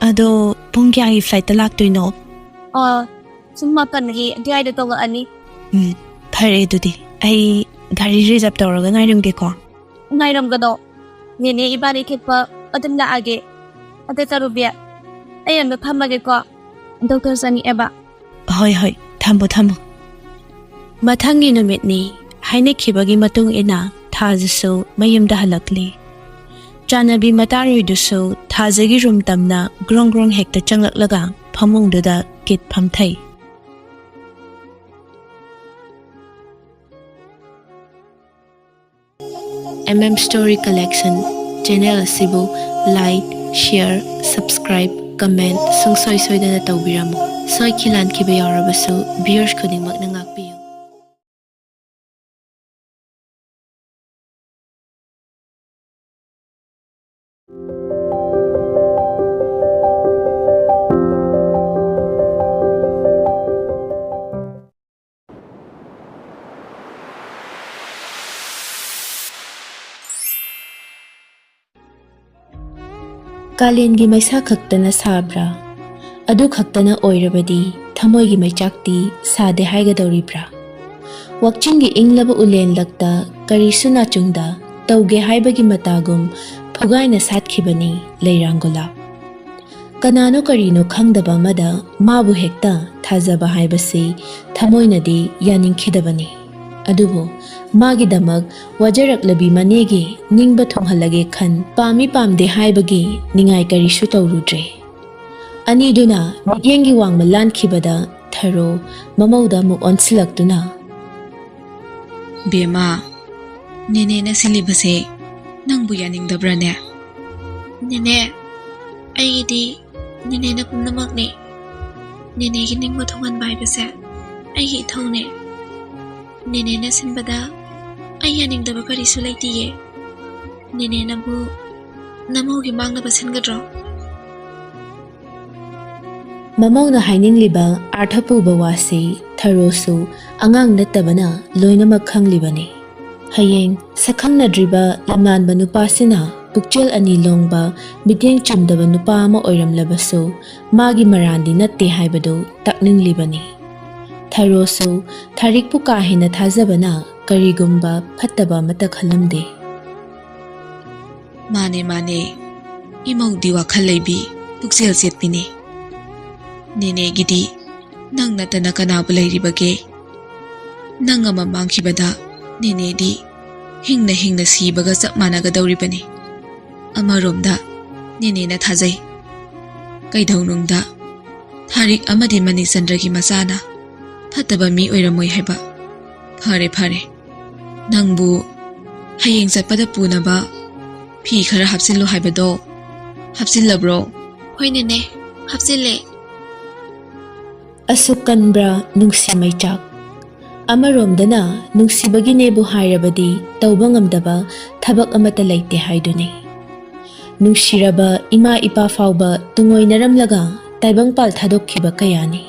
ꯑꯗꯣ ꯄꯨꯡ ꯀꯌꯥꯒꯤ ꯐ꯭ꯂꯥꯏꯠꯇ ꯂꯥꯛꯇꯣꯏꯅꯣ? ꯁꯨꯝ 9ꯒꯤ ꯑꯗꯨꯋꯥꯏꯗ ꯇꯧꯔꯛꯑꯅꯤ. ꯐꯔꯦ ꯑꯗꯨꯗꯤ ꯑꯩ ꯒꯥꯔꯤ ꯔꯤꯖꯔꯞ ꯇꯧꯔꯒ ꯉꯥꯏꯔꯝꯒꯦꯀꯣ. ꯉꯥꯏꯔꯝꯒꯅꯣ ꯅꯦꯅꯦ ꯏꯕꯥꯅꯤ ꯈꯦꯠꯄ ꯑꯗꯨꯝ ꯂꯥꯛꯑꯒꯦ. ꯑꯗ ꯇꯔꯨꯕꯤ ꯑꯩ ꯑꯝꯇ ꯊꯝꯃꯒꯦꯀꯣ ꯗꯣꯛꯇꯔ ꯆꯪꯉꯛꯑꯦꯕ. ꯍꯣꯏ ꯍꯣꯏ ꯊꯝꯃꯣ. ꯃꯊꯪꯒꯤ ꯅꯨꯃꯤꯠꯅꯤ ꯍꯥꯏꯅꯈꯤꯕꯒꯤ ꯃꯇꯨꯡ ꯏꯟꯅ ꯊꯥꯖꯁꯨ ꯃꯌꯨꯝꯗ ꯍꯜꯂꯛꯂꯤ. ꯆꯥꯅꯕꯤ ꯃꯇꯥꯔꯣꯏꯗꯨꯁꯨ ꯊꯥꯖꯒꯤ ꯔꯨꯝ ꯇꯝꯅ ꯒ꯭ꯔꯣꯡ ꯒ꯭ꯔꯣꯡ ꯍꯦꯛꯇ ꯆꯪꯂꯛꯂꯒ ꯐꯃꯨꯡꯗꯨꯗ ꯀꯤꯠ ꯐꯝꯊꯩ. Story Collection ꯆꯦꯅꯦꯜ ꯑꯁꯤꯕꯨ ꯂꯥꯏꯛ, ꯁꯤꯌꯔ, ꯁꯕꯁꯀ꯭ꯔꯥꯏꯕ, ꯀꯃꯦꯟꯠ ꯁꯨꯡꯁꯣꯏ ꯁꯣꯏꯗꯅ ꯇꯧꯕꯤꯔꯝꯃꯨ. ꯁꯣꯏꯈꯤ ꯂꯥꯟꯈꯤꯕ ꯌꯥꯎꯔꯕꯁꯨ ꯚꯤꯌꯔꯁ ꯈꯨꯗꯤꯡꯃꯛꯅ ꯉꯥꯛꯄꯤꯌꯨ. ꯀꯥꯂꯦꯟꯒꯤ ꯃꯩꯁꯥ ꯈꯛꯇꯅ ꯁꯥꯕ꯭ꯔꯥ? ꯑꯗꯨ ꯈꯛꯇꯅ ꯑꯣꯏꯔꯕꯗꯤ ꯊꯃꯣꯏꯒꯤ ꯃꯩꯆꯥꯛꯇꯤ ꯁꯥꯗꯦ ꯍꯥꯏꯒꯗꯧꯔꯤꯕ꯭ꯔꯥ? ꯋꯥꯛꯆꯤꯡꯒꯤ ꯏꯪꯂꯕ ꯎꯂꯦꯟꯂꯛꯇ ꯀꯔꯤꯁꯨ ꯅꯥꯆꯨꯡꯗ ꯇꯧꯒꯦ ꯍꯥꯏꯕꯒꯤ ꯃꯇꯥꯒꯨꯝ ꯐꯨꯒꯥꯏꯅ ꯁꯥꯠꯈꯤꯕꯅꯤ ꯂꯩꯔꯥꯡꯒꯣꯂꯥꯞ. ꯀꯅꯥꯅꯣ ꯀꯔꯤꯅꯣ ꯈꯪꯗꯕ ꯑꯃꯗ ꯃꯥꯕꯨ ꯍꯦꯛꯇ ꯊꯥꯖꯕ ꯍꯥꯏꯕꯁꯤ ꯊꯃꯣꯏꯅꯗꯤ ꯌꯥꯅꯤꯡꯈꯤꯗꯕꯅꯤ. ꯑꯗꯨꯕꯨ ꯃꯥꯒꯤꯗꯃꯛ ꯋꯥꯖꯔꯛꯂꯕꯤ ꯃꯅꯦꯒꯤ ꯅꯤꯡꯕ ꯊꯨꯡꯍꯜꯂꯒꯦ ꯈꯟ ꯄꯥꯝꯃꯤ ꯄꯥꯝꯗꯦ ꯍꯥꯏꯕꯒꯤ ꯅꯤꯡꯉꯥꯏ ꯀꯔꯤꯁꯨ ꯇꯧꯔꯨꯗ꯭ꯔꯦ. ꯑꯅꯤꯗꯨꯅ ꯃꯤꯠꯌꯦꯡꯒꯤ ꯋꯥꯡꯃ ꯂꯥꯟꯈꯤꯕꯗ ꯊꯔꯣ ꯃꯃꯧꯗ ꯑꯃꯨꯛ ꯑꯣꯟꯁꯤꯜꯂꯛꯇꯨꯅ ꯕꯦꯃꯥ, ꯅꯦꯅꯦꯅ ꯁꯤꯜꯂꯤꯕꯁꯦ ꯅꯪꯕꯨ ꯌꯥꯅꯤꯡꯗꯕ꯭ꯔꯥꯅꯦ? ꯅꯦꯅꯦ ꯑꯩꯒꯤꯗꯤ ꯅꯦꯅꯦꯅ ꯄꯨꯝꯅꯃꯛꯅꯦ. ꯅꯦꯅꯦꯒꯤ ꯅꯤꯡꯕ ꯊꯨꯡꯍꯟꯕ ꯍꯥꯏꯕꯁꯦ ꯑꯩꯒꯤ ꯏꯊꯧꯅꯦ. ꯅꯦꯅꯦꯅ ꯁꯤꯟꯕꯗ ꯑꯩ ꯌꯥꯅꯤꯡꯗꯕ ꯀꯔꯤꯁꯨ ꯂꯩꯇꯤꯌꯦ. ꯅꯦꯅꯦꯅꯕꯨ ꯅꯃꯧꯒꯤ ꯃꯥꯡꯅꯕ ꯁꯤꯟꯒꯗ꯭ꯔꯣ? ꯃꯃꯧꯅ ꯍꯥꯏꯅꯤꯡꯂꯤꯕ ꯑꯥꯔꯊ ꯄꯨꯕ ꯋꯥꯁꯤ ꯊꯔꯣꯁꯨ ꯑꯉꯥꯡ ꯅꯠꯇꯕꯅ ꯂꯣꯏꯅꯃꯛ ꯈꯪꯂꯤꯕꯅꯤ. ꯍꯌꯦꯡ ꯁꯛꯈꯪꯅꯗ꯭ꯔꯤꯕ ꯂꯝꯂꯥꯟꯕ ꯅꯨꯄꯥꯁꯤꯅ ꯄꯨꯛꯆꯦꯜ ꯑꯅꯤ ꯂꯣꯡꯕ ꯃꯤꯠꯌꯦꯡ ꯆꯨꯝꯗꯕ ꯅꯨꯄꯥ ꯑꯃ ꯑꯣꯏꯔꯝꯂꯕꯁꯨ ꯃꯥꯒꯤ ꯃꯔꯥꯟꯗꯤ ꯅꯠꯇꯦ ꯍꯥꯏꯕꯗꯨ ꯇꯥꯛꯅꯤꯡꯂꯤꯕꯅꯤ. ꯊꯔꯣꯁꯨ ꯊꯥꯔꯤꯛꯄꯨ ꯀꯥ ꯍꯦꯟꯅ ꯊꯥꯖꯕꯅ ꯀꯔꯤꯒꯨꯝꯕ ꯐꯠꯇꯕ ꯑꯃꯠꯇ ꯈꯜꯂꯝꯗꯦ. ꯃꯥꯅꯦ, ꯏꯃꯧꯗꯤ ꯋꯥꯈꯜ ꯂꯩꯕꯤ, ꯄꯨꯛꯆꯦꯜ ꯆꯦꯠꯄꯤꯅꯤ. ꯅꯦꯅꯦꯒꯤꯗꯤ ꯅꯪ ꯅꯠꯇꯅ ꯀꯅꯥꯕꯨ ꯂꯩꯔꯤꯕꯒꯦ? ꯅꯪ ꯑꯃ ꯃꯥꯡꯈꯤꯕꯗ ꯅꯦꯅꯦꯗꯤ ꯍꯤꯡꯅ ꯁꯤꯕꯒ ꯆꯞ ꯃꯥꯟꯅꯒꯗꯧꯔꯤꯕꯅꯤ. ꯑꯃꯔꯣꯝꯗ ꯅꯦꯅꯦꯅ ꯊꯥꯖꯩ. ꯀꯩꯗꯧꯅꯨꯡꯗ ꯊꯥꯔꯤꯛ ꯑꯃꯗꯤ ꯃꯅꯤꯆꯟꯗ꯭ꯔꯒꯤ ꯃꯆꯥꯅ ꯐꯠꯇꯕ ꯃꯤ ꯑꯣꯏꯔꯝꯃꯣꯏ ꯍꯥꯏꯕ. ꯐꯔꯦ. ꯅꯪꯕꯨ ꯍꯌꯦꯡ ꯆꯠꯄꯗ ꯄꯨꯅꯕ ꯐꯤ ꯈꯔ ꯍꯥꯞꯆꯤꯜꯂꯨ ꯍꯥꯏꯕꯗꯣ ꯍꯥꯞꯆꯤꯜꯂꯕ꯭ꯔꯣ? ꯍꯣꯏ ꯅꯦꯅꯦ, ꯍꯥꯞꯆꯤꯜꯂꯦ. ꯑꯁꯨꯛ ꯀꯟꯕ꯭ꯔꯥ ꯅꯨꯡꯁꯤ ꯃꯩꯆꯥꯛ? ꯑꯃꯔꯣꯝꯗꯅ ꯅꯨꯡꯁꯤꯕꯒꯤꯅꯦꯕꯨ ꯍꯥꯏꯔꯕꯗꯤ ꯇꯧꯕ ꯉꯝꯗꯕ ꯊꯕꯛ ꯑꯃꯠꯇ ꯂꯩꯇꯦ ꯍꯥꯏꯗꯨꯅꯤ. ꯅꯨꯡꯁꯤꯔꯕ ꯏꯃꯥ ꯏꯄꯥ ꯐꯥꯎꯕ ꯇꯨꯡꯑꯣꯏꯅꯔꯝꯂꯒ ꯇꯥꯏꯕꯪꯄꯥꯜ ꯊꯥꯗꯣꯛꯈꯤꯕ ꯀꯌꯥꯅꯤ.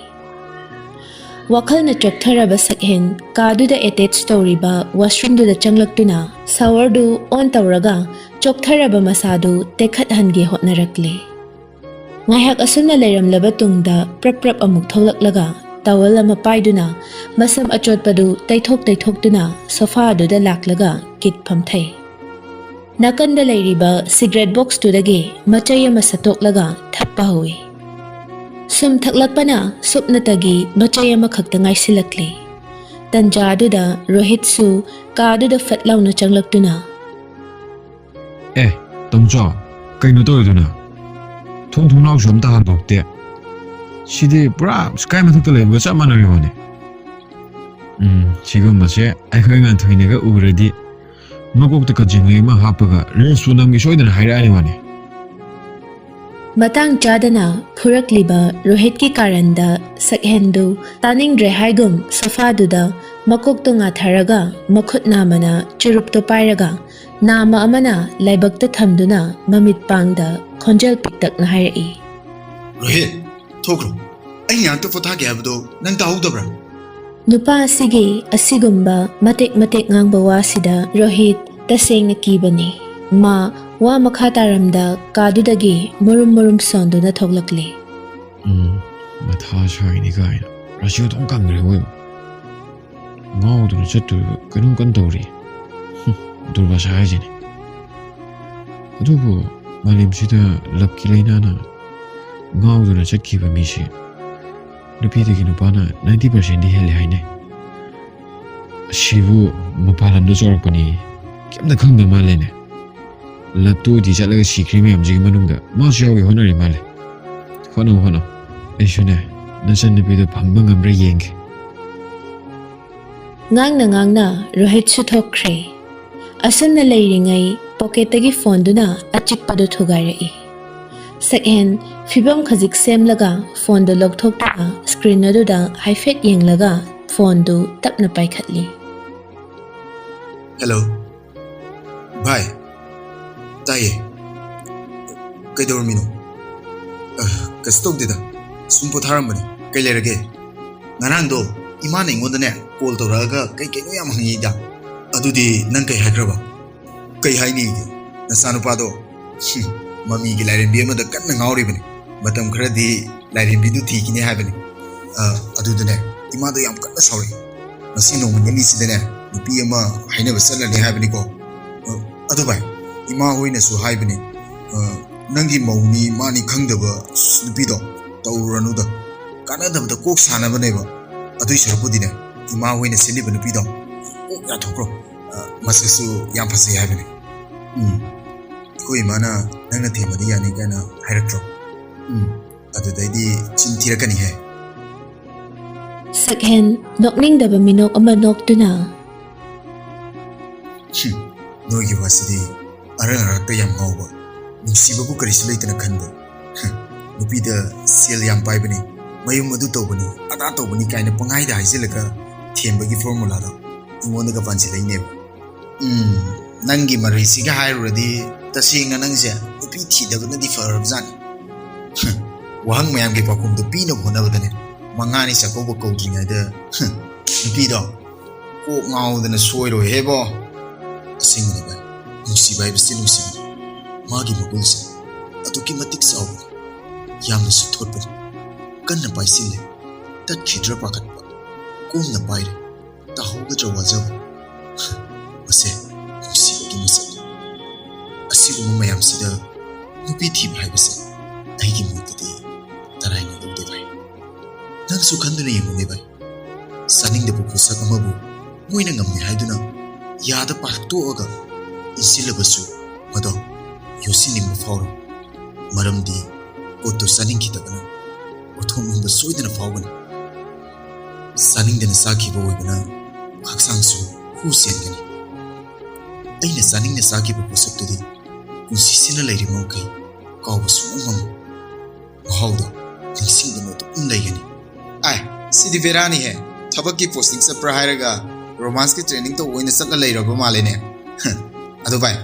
ꯋꯥꯈꯜꯅ ꯆꯣꯛꯊꯔꯕ ꯁꯛꯍꯦꯟ ꯀꯥꯗꯨꯗ ꯑꯦꯇꯦꯆ ꯇꯧꯔꯤꯕ ꯋꯥꯁꯔꯨꯝꯗꯨꯗ ꯆꯪꯂꯛꯇꯨꯅ ꯁꯥꯋꯔꯗꯨ ꯑꯣꯟ ꯇꯧꯔꯒ ꯆꯣꯛꯊꯔꯕ ꯃꯁꯥꯗꯨ ꯇꯦꯛꯈꯠꯍꯟꯒꯦ ꯍꯣꯠꯅꯔꯛꯂꯤ. ꯉꯥꯏꯍꯥꯛ ꯑꯁꯨꯝꯅ ꯂꯩꯔꯝꯂꯕ ꯇꯨꯡꯗ ꯄ꯭ꯔꯞ ꯑꯃꯨꯛ ꯊꯣꯛꯂꯛꯂꯒ ꯇꯥꯋꯜ ꯑꯃ ꯄꯥꯏꯗꯨꯅ ꯃꯁꯝ ꯑꯆꯣꯠꯄꯗꯨ ꯇꯩꯊꯣꯛꯇꯨꯅ ꯁꯣꯐꯥꯗꯨꯗ ꯂꯥꯛꯂꯒ ꯀꯤꯠ ꯐꯝꯊꯩ. ꯅꯥꯀꯟꯗ ꯂꯩꯔꯤꯕ ꯁꯤꯒꯔꯦꯠ ꯕꯣꯛꯁꯇꯨꯗꯒꯤ ꯃꯆꯩ ꯑꯃ ꯁꯠꯇꯣꯛꯂꯒ ꯊꯛꯄ ꯍꯧꯏ. ꯁꯨꯝ ꯊꯛꯂꯛꯄꯅ ꯁꯨꯞꯅꯇꯒꯤ ꯃꯆꯩ ꯑꯃꯈꯛꯇ ꯉꯥꯏꯁꯤꯜꯂꯛꯂꯤ. ꯇꯟꯖꯥꯗꯨꯗ ꯔꯣꯍꯤꯠꯁꯨ ꯀꯥꯗꯨꯗ ꯐꯠ ꯂꯥꯎꯅ ꯆꯪꯂꯛꯇꯨꯅ ꯇꯣꯝꯆꯣ, ꯀꯩꯅꯣ ꯇꯧꯔꯤꯗꯨꯅ? ꯊꯣꯡꯅꯥꯎꯁꯨ ꯑꯝꯇ ꯍꯥꯡꯗꯣꯛꯇꯦ. ꯁꯤꯗꯤ ꯄꯨꯔꯥ ꯁ꯭ꯀꯥꯏ ꯃꯊꯛꯇ ꯂꯩꯕꯒ ꯆꯞ ꯃꯥꯟꯅꯔꯤꯕꯅꯦ. ꯁꯤꯒꯨꯝꯕꯁꯦ ꯑꯩꯈꯣꯏ ꯉꯥꯟꯊꯣꯏꯅꯒ ꯎꯔꯗꯤ ꯃꯀꯣꯛꯇ ꯀꯖꯤꯡꯂꯩ ꯑꯃ ꯍꯥꯞꯄꯒ ꯔꯦꯁꯇꯨ ꯅꯪꯒꯤ ꯁꯣꯏꯗꯅ ꯍꯥꯏꯔꯛꯑꯅꯤ ꯋꯥꯅꯤ. Matang chadana phuraklliba Rohitki karanda sakhendu taningdre haigum sofaduda makokto ngatharaga makhut namana churupto pairaga nama amana laibakta thamduna mamit pangda khonjal piktakna hairai. Rohit, thokro. Ai yang to photha ge habdo nang tahudabra. Nupa asigi asigumba matek ngangba wasida Rohit tasengna kibani. Ma wa makhataramda kadudagi murum sonduna thoglakli. Matha shaini gaina. Rasio tong kangre hoy. Ngau du chattu kanum kan tori. Durba shahajini. Adubu malim sida lapki lainana. Ngau du chakki ba mishi. Nupidagi nupana 90% di hele haine. Shivu mapalam do sorpani. Kemna khangda malene. Laptu di chalaga sikri me amjigi manungda ma shawi honari male. Hono. Aishune nasan nupido phangba ngamra yenge. Ngangna Rohit su thokre. Asamna leiringai pocketagi phone duna achikpado thugarai. Second, fibam khajik semlaga phone do lokthokta screen aduda haifet yenglaga phone do tapna paikhatli. Hello. Bye. Taye. Kaidormino. Kastok dida. Sumpo tharambani. Kailerage. Ngarando imana ingodane call toraga kai kaino yam hangida. Adudi nang kai hakraba. Kai haini ge. Nasanupado. Mami gi lairenbi amada kanna ngauribani. Matam kharadi lairenbi du thikine habani. Adudane imado yam kanna sauri. Masi nongmani sidane nupi ama hainaba salani habani ko. Adubai ima hoina su haibani. Nangi mauni mani khangdaba nupido tawranuda kanadabda kok sanabaneba. Adui sarpudine ima hoina seliba nupido. Ya thokro. Masasu yam phasai habani. Koi mana nangna themadi yani kana hairatro. Adudaidi chintirakani hai. Second, nokningdaba minok ama noktuna. Nogi wasidi arang yam ngauba. Nusibabu karisu laitana khanba. Nupida sel yam paibani. Mayum adu tawbani. Ada tawbani kaina pangaida haisilaga thembagi formula da. Ingondaga pansi laineba. Nangi marisiga hairuradi tasingna nangse nupi thidabana di farabjani. Wahang mayam ge pakum do pina honabadane. Mangani sakoba kaudringaida. Nupido ko ngaudana soiro hebo. Asingna ba. Nusiba ibsi nusiba. Magi magulsa. Atuki matik saw. Yamna suthotpa. Kanna paisile. Tat khidra pakatpa. Kumna paire. Tahoga jawajaba. Mase nusiba ki masa. Asiguma mayam sida nupi thib haibase. Aigi mutadi taraina dode bai. Nang su khanduna yemune bai. Saningda bu pusak amabu moina ngamni haiduna yada paktoaga isilabasu mado yosini mafawro maramdi koto saning kitabana othom ba soidana fawgani saningdana sakiba oibana haksangsu husengani aina saningna sakiba pusaptudi unsisina lairi maukai kawbasu umam mahawda ningsingdana to unlaigani ai sidi verani hai thabaki posting sa prahiraga romance ki training to oina satla lairaba malene adu bai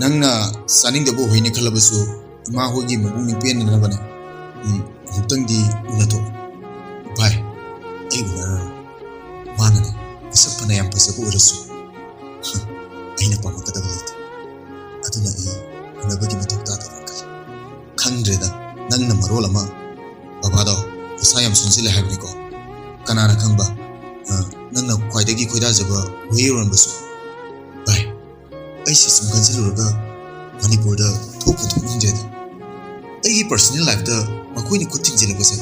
nangna saning da bo hoine khalabasu ima hogi mabung ni pen na bane hutang di unato bai ai bura mana ne sapana yam pasabu rasu aina pa makada bait aduna ai unabagi matok ta ta khangre da nangna marol ama baba do sayam sunsile habni ko kanana khangba nangna khwaidagi khoida jaba weiron basu bai ai si sum kansiluraga manipurda thopu thunjeda ai personal life da makoini kuting jela base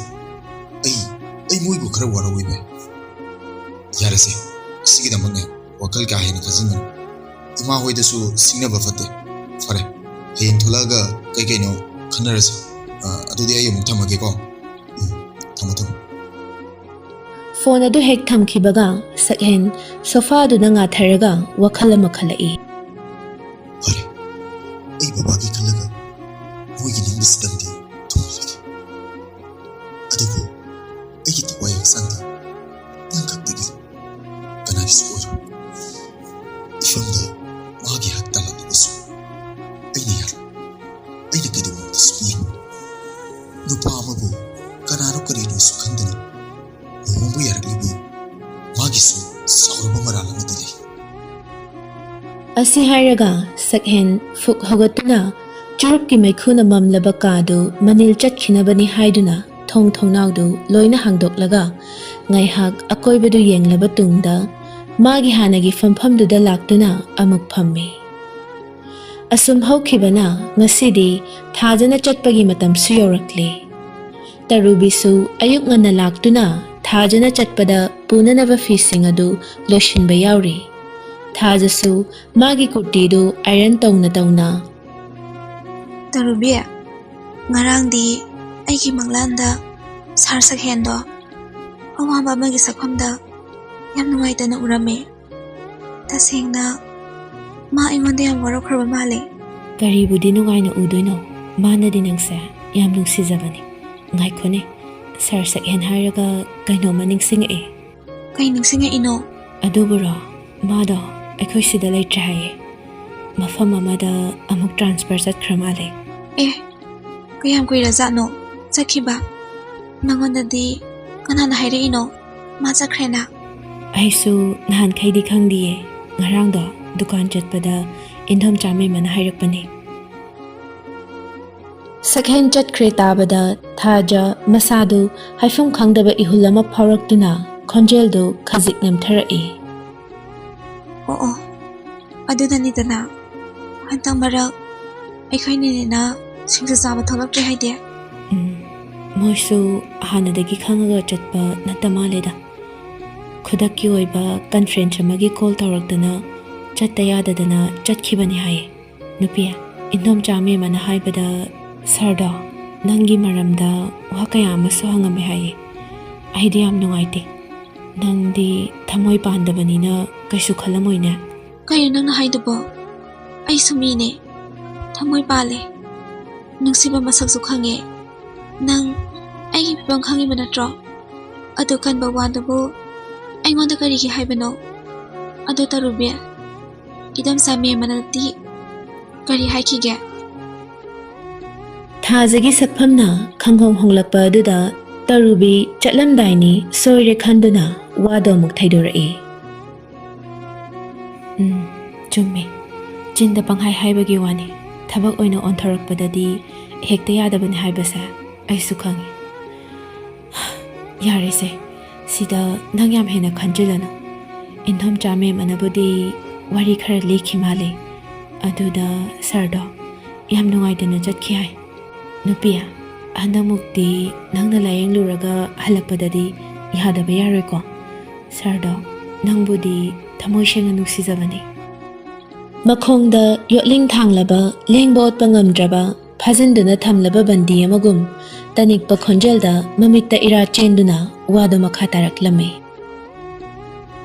ai moibu khara wara webe yarase sigi da mangne wakal ka hini kazin ima hoida su singna bafate fare hein thulaga kai no khanarase adudi ai mu thamage ko thamo Phone adu hek thamkhibaga sakhen sofa adu nga tharaga wakhala makhalai. Hare, ai baba ki kalaga, moi ki ning bisidam di ꯍꯛꯆꯥꯡꯗ ꯅꯪ ꯈꯛꯇꯒꯤ ꯀꯅꯥꯒꯤꯁꯨ ꯑꯣꯏꯔꯣ ꯏꯐꯝꯗ ꯃꯥꯒꯤ ꯍꯛ ꯇꯥꯜꯂꯛꯂꯕꯁꯨ ꯑꯩꯅ ꯌꯥꯔꯣꯏ ꯑꯩꯅ ꯀꯩꯗꯧꯉꯩꯗꯁꯨ ꯌꯦꯡꯉꯨ ꯅꯨꯄꯥ ꯑꯃꯕꯨ ꯀꯅꯥꯅꯣ ꯀꯔꯤꯅꯣꯁꯨ ꯈꯪꯗꯅ ꯂꯨꯍꯣꯡꯕ ꯌꯥꯔꯛꯂꯤꯕ ꯃꯥꯒꯤꯁꯨ ꯆꯥꯎꯔꯕ ꯃꯔꯥꯜ ꯑꯃꯗꯤ ꯂꯩ ꯑꯁꯤ ꯍꯥꯏꯔꯒ ꯁꯛꯍꯦꯟ ꯐꯨꯛ ꯍꯧꯒꯠꯇꯨꯅ ꯆꯨꯔꯨꯞꯀꯤ ꯃꯩꯈꯨꯅ ꯃꯝꯂꯕ ꯀꯥꯗꯨ ꯃꯅꯤꯜ ꯆꯠꯈꯤꯅꯕꯅꯤ ꯍꯥꯏꯗꯨꯅ ꯊꯣꯡ ꯊꯣꯡꯅꯥꯎꯗꯨ ꯂꯣꯏꯅ ꯍꯥꯡꯗꯣꯛꯂꯒ ꯉꯥꯏꯍꯥꯛ ꯑꯀꯣꯏꯕꯗꯨ ꯌꯦꯡꯂꯕ ꯇꯨꯡꯗ ꯃꯥꯒꯤ ꯍꯥꯟꯅꯒꯤ ꯐꯝꯐꯝꯗꯨꯗ ꯂꯥꯛꯇꯨꯅ ꯑꯃꯨꯛ ꯐꯝꯃꯤ꯫ ꯑꯁꯨꯝ ꯍꯧꯈꯤꯕꯅ ꯉꯁꯤꯗꯤ ꯊꯥꯖꯅ ꯆꯠꯄꯒꯤ ꯃꯇꯝꯁꯨ ꯌꯧꯔꯛꯂꯤ꯫ ꯇꯔꯨꯕꯤꯁꯨ ꯑꯌꯨꯛ ꯉꯟꯅ ꯂꯥꯛꯇꯨꯅ ꯊꯥꯖꯅ ꯆꯠꯄꯗ ꯄꯨꯅꯅꯕ ꯐꯤꯁꯤꯡ ꯑꯗꯨ ꯂꯣꯏꯁꯤꯟꯕ ꯌꯥꯎꯔꯤ꯫ ꯊꯥꯖꯁꯨ ꯃꯥꯒꯤ ꯀꯨꯔꯇꯤꯗꯨ ꯑꯥꯏꯔꯟ ꯇꯧꯅ ꯇꯧꯅ ꯇꯔꯨꯕꯤ, ꯉꯔꯥꯡꯗꯤ ꯑꯩꯒꯤ ꯃꯪꯂꯥꯟꯗ ꯁꯥꯔ ꯁꯛꯍꯦꯟꯗꯣ ꯑꯋꯥꯕ ꯑꯃꯒꯤ ꯁꯛꯐꯝꯗ ꯌꯥꯝ ꯅꯨꯡꯉꯥꯏꯇꯅ ꯎꯔꯝꯃꯦ꯫ ꯇꯁꯦꯡꯅ ꯃꯥ ꯑꯩꯉꯣꯟꯗ ꯌꯥꯝ ꯋꯥꯔꯛꯈ꯭ꯔꯕ ꯃꯥꯜꯂꯦ꯫ ꯀꯔꯤꯕꯨꯗꯤ ꯅꯨꯡꯉꯥꯏꯅ ꯎꯗꯣꯏꯅꯣ? ꯃꯥꯅꯗꯤ ꯅꯪꯁꯦ ꯌꯥꯝ ꯅꯨꯡꯁꯤꯖꯕꯅꯤ꯫ ꯉꯥꯏꯈꯣꯅꯦ, ꯁꯥꯔ ꯁꯛꯍꯦꯟ ꯍꯥꯏꯔꯒ ꯀꯩꯅꯣꯝꯃ ꯅꯤꯡꯁꯤꯡꯉꯛꯑꯦ꯫ ꯀꯩ ꯅꯤꯡꯁꯤꯡꯉꯛꯏꯅꯣ? ꯑꯗꯨꯕꯨꯔꯣ, ꯃꯥꯗꯣ ꯑꯩꯈꯣꯏ ꯁꯤꯗ ꯂꯩꯇ꯭ꯔꯦ ꯍꯥꯏꯌꯦ꯫ ꯃꯐꯝ ꯑꯃꯗ ꯑꯃꯨꯛ ꯇ꯭ꯔꯥꯟꯁꯐꯔ ꯆꯠꯈ꯭ꯔ ꯃꯥꯜꯂꯦ꯫ ꯑꯦ, ꯀꯌꯥꯝ ꯀꯨꯏꯔꯖꯥꯠꯅꯣ ꯆꯠꯈꯤꯕ? ꯅꯪꯉꯣꯟꯗꯗꯤ ꯀꯅꯥꯅ ꯍꯥꯏꯔꯛꯏꯅꯣ ꯃꯥ ꯆꯠꯈ꯭ꯔꯦꯅ? ꯑꯩꯁꯨ ꯅꯍꯥꯟꯈꯩꯗꯤ ꯈꯪꯗꯤꯌꯦ꯫ ꯉꯔꯥꯡꯗꯣ ꯗꯨꯀꯥꯟ ꯆꯠꯄꯗ ꯏꯟꯗꯣꯝꯆꯥ ꯃꯦꯝꯃꯅ ꯍꯥꯏꯔꯛꯄꯅꯦ꯫ ꯁꯛꯍꯦꯟ ꯆꯠꯈ꯭ꯔꯦ ꯇꯥꯕꯗ ꯊꯥꯖ ꯃꯁꯥꯗꯨ ꯍꯥꯏꯐꯝ ꯈꯪꯗꯕ ꯏꯍꯨꯜ ꯑꯃ ꯐꯥꯎꯔꯛꯇꯨꯅ ꯈꯣꯟꯖꯦꯜꯗꯨ ꯈꯖꯤꯛ ꯅꯦꯝꯊꯔꯛꯏ꯫ ꯑꯣ, ꯑꯗꯨꯗꯅꯤꯗꯅ ꯍꯟꯇꯛ ꯃꯔꯛ ꯑꯩꯈꯣꯏ ꯅꯦꯅꯦꯅ ꯁꯤꯡꯖꯨ ꯆꯥꯕ ꯊꯣꯛꯂꯛꯇ꯭ꯔꯦ ꯍꯥꯏꯗꯤ? ꯃꯣꯏꯁꯨ ꯍꯥꯟꯅꯗꯒꯤ ꯈꯪꯉꯒ ꯆꯠꯄ ꯅꯠꯇ ꯃꯥꯜꯂꯦꯗ꯫ ꯈꯨꯗꯛꯀꯤ ꯑꯣꯏꯕ ꯀꯟꯐꯔꯦꯟꯁ ꯑꯃꯒꯤ ꯀꯣꯜ ꯇꯧꯔꯛꯇꯅ ꯆꯠꯇ ꯌꯥꯗꯗꯅ ꯆꯠꯈꯤꯕꯅꯤ ꯍꯥꯏꯌꯦ꯫ ꯅꯨꯄꯤ, ꯏꯟꯗꯣꯝꯆꯥ ꯃꯦꯝꯃꯅ ꯍꯥꯏꯕꯗ ꯁꯥꯔꯗꯣ ꯅꯪꯒꯤ ꯃꯔꯝꯗ ꯋꯥ ꯀꯌꯥ ꯑꯃꯁꯨ ꯍꯪꯉꯝꯃꯦ ꯍꯥꯏꯌꯦ꯫ ꯑꯩꯗꯤ ꯌꯥꯝ ꯅꯨꯡꯉꯥꯏꯇꯦ꯫ ꯅꯪꯗꯤ ꯊꯃꯣꯏ ꯄꯥꯟꯗꯕꯅꯤꯅ ꯀꯩꯁꯨ ꯈꯜꯂꯝꯃꯣꯏꯅꯦ꯫ ꯀꯩꯅꯣ ꯅꯪꯅ ꯍꯥꯏꯗꯨꯕꯣ? ꯑꯩꯁꯨ ꯃꯤꯅꯦ, ꯊꯃꯣꯏ ꯄꯥꯜꯂꯦ, ꯅꯨꯡꯁꯤꯕ ꯃꯁꯛꯁꯨ ꯈꯪꯉꯦ꯫ ꯅꯪ ꯑꯩꯒꯤ ꯐꯤꯕꯝ ꯈꯪꯉꯤꯕ ꯅꯠꯇ꯭ꯔꯣ? ꯑꯗꯨ ꯀꯟꯕ ꯋꯥꯗꯨꯕꯨ ꯑꯩꯉꯣꯟꯗ ꯀꯔꯤꯒꯤ ꯍꯥꯏꯕꯅꯣ? ꯑꯗꯨ ꯇꯔꯨꯕꯤ, ꯏꯗꯣꯝꯆꯥ ꯃꯦꯝꯃꯅꯗꯤ ꯀꯔꯤ ꯍꯥꯏꯈꯤꯒꯦ? ꯊꯥꯖꯒꯤ ꯁꯛꯐꯝꯅ ꯈꯪꯍꯣꯡ ꯍꯣꯡꯂꯛꯄ ꯑꯗꯨꯗ ꯇꯔꯨꯕꯤ ꯆꯠꯂꯝꯗꯥꯏꯅꯤ ꯁꯣꯏꯔꯦ ꯈꯟꯗꯨꯅ ꯋꯥꯗꯣ ꯑꯃꯨꯛ ꯊꯩꯗꯣꯔꯛꯏ꯫ ꯆꯨꯝꯃꯦ, ꯆꯤꯟꯗ ꯄꯪꯍꯥꯏ ꯍꯥꯏꯕꯒꯤ ꯋꯥꯅꯤ꯫ ꯊꯕꯛ ꯑꯣꯏꯅ ꯑꯣꯟꯊꯣꯔꯛꯄꯗꯗꯤ ꯍꯦꯛꯇ ꯌꯥꯗꯕꯅꯤ ꯍꯥꯏꯕꯁꯦ ꯑꯩꯁꯨ ꯈꯪꯉꯤ꯫ ꯌꯥꯔꯦꯁꯦ, ꯁꯤꯗ ꯅꯪ ꯌꯥꯝ ꯍꯦꯟꯅ ꯈꯟꯖꯤꯜꯂꯅꯨ꯫ ꯏꯟꯗꯣꯝꯆꯥ ꯃꯦꯝꯃꯅꯕꯨꯗꯤ ꯋꯥꯔꯤ ꯈꯔ ꯂꯤꯈꯤ ꯃꯥꯜꯂꯦ꯫ ꯑꯗꯨꯗ ꯁꯥꯔꯗꯣ ꯌꯥꯝ ꯅꯨꯡꯉꯥꯏꯇꯅ ꯆꯠꯈꯤ ꯍꯥꯏ꯫ ꯅꯨꯄꯤ, ꯍꯟꯗꯛꯃꯨꯛꯇꯤ ꯅꯪꯅ ꯂꯥꯌꯦꯡꯂꯨꯔꯒ ꯍꯜꯂꯛꯄꯗꯗꯤ ꯌꯥꯗꯕ ꯌꯥꯔꯣꯏꯀꯣ? ꯁꯥꯔꯗꯣ ꯅꯪꯕꯨꯗꯤ ꯊꯃꯣꯏ ꯁꯦꯡꯅ ꯅꯨꯡꯁꯤꯖꯕꯅꯤ꯫ ꯃꯈꯣꯡꯗ ꯌꯣꯠꯂꯤꯡ ꯊꯥꯡꯂꯕ ꯂꯦꯡꯕ ꯑꯣꯠꯄ ꯉꯝꯗ꯭ꯔꯕ ꯐꯥꯖꯤꯟꯗꯨꯅ ꯊꯝꯂꯕ ꯕꯟꯗꯤ ꯑꯃꯒꯨꯝ ꯇꯅꯤꯛꯄ ꯈꯣꯟꯖꯦꯜꯗ ꯃꯃꯤꯠꯇ ꯏꯔꯥ ꯆꯦꯟꯗꯨꯅ ꯋꯥꯗꯣ ꯃꯈꯥ ꯇꯥꯔꯛꯂꯝꯃꯤ꯫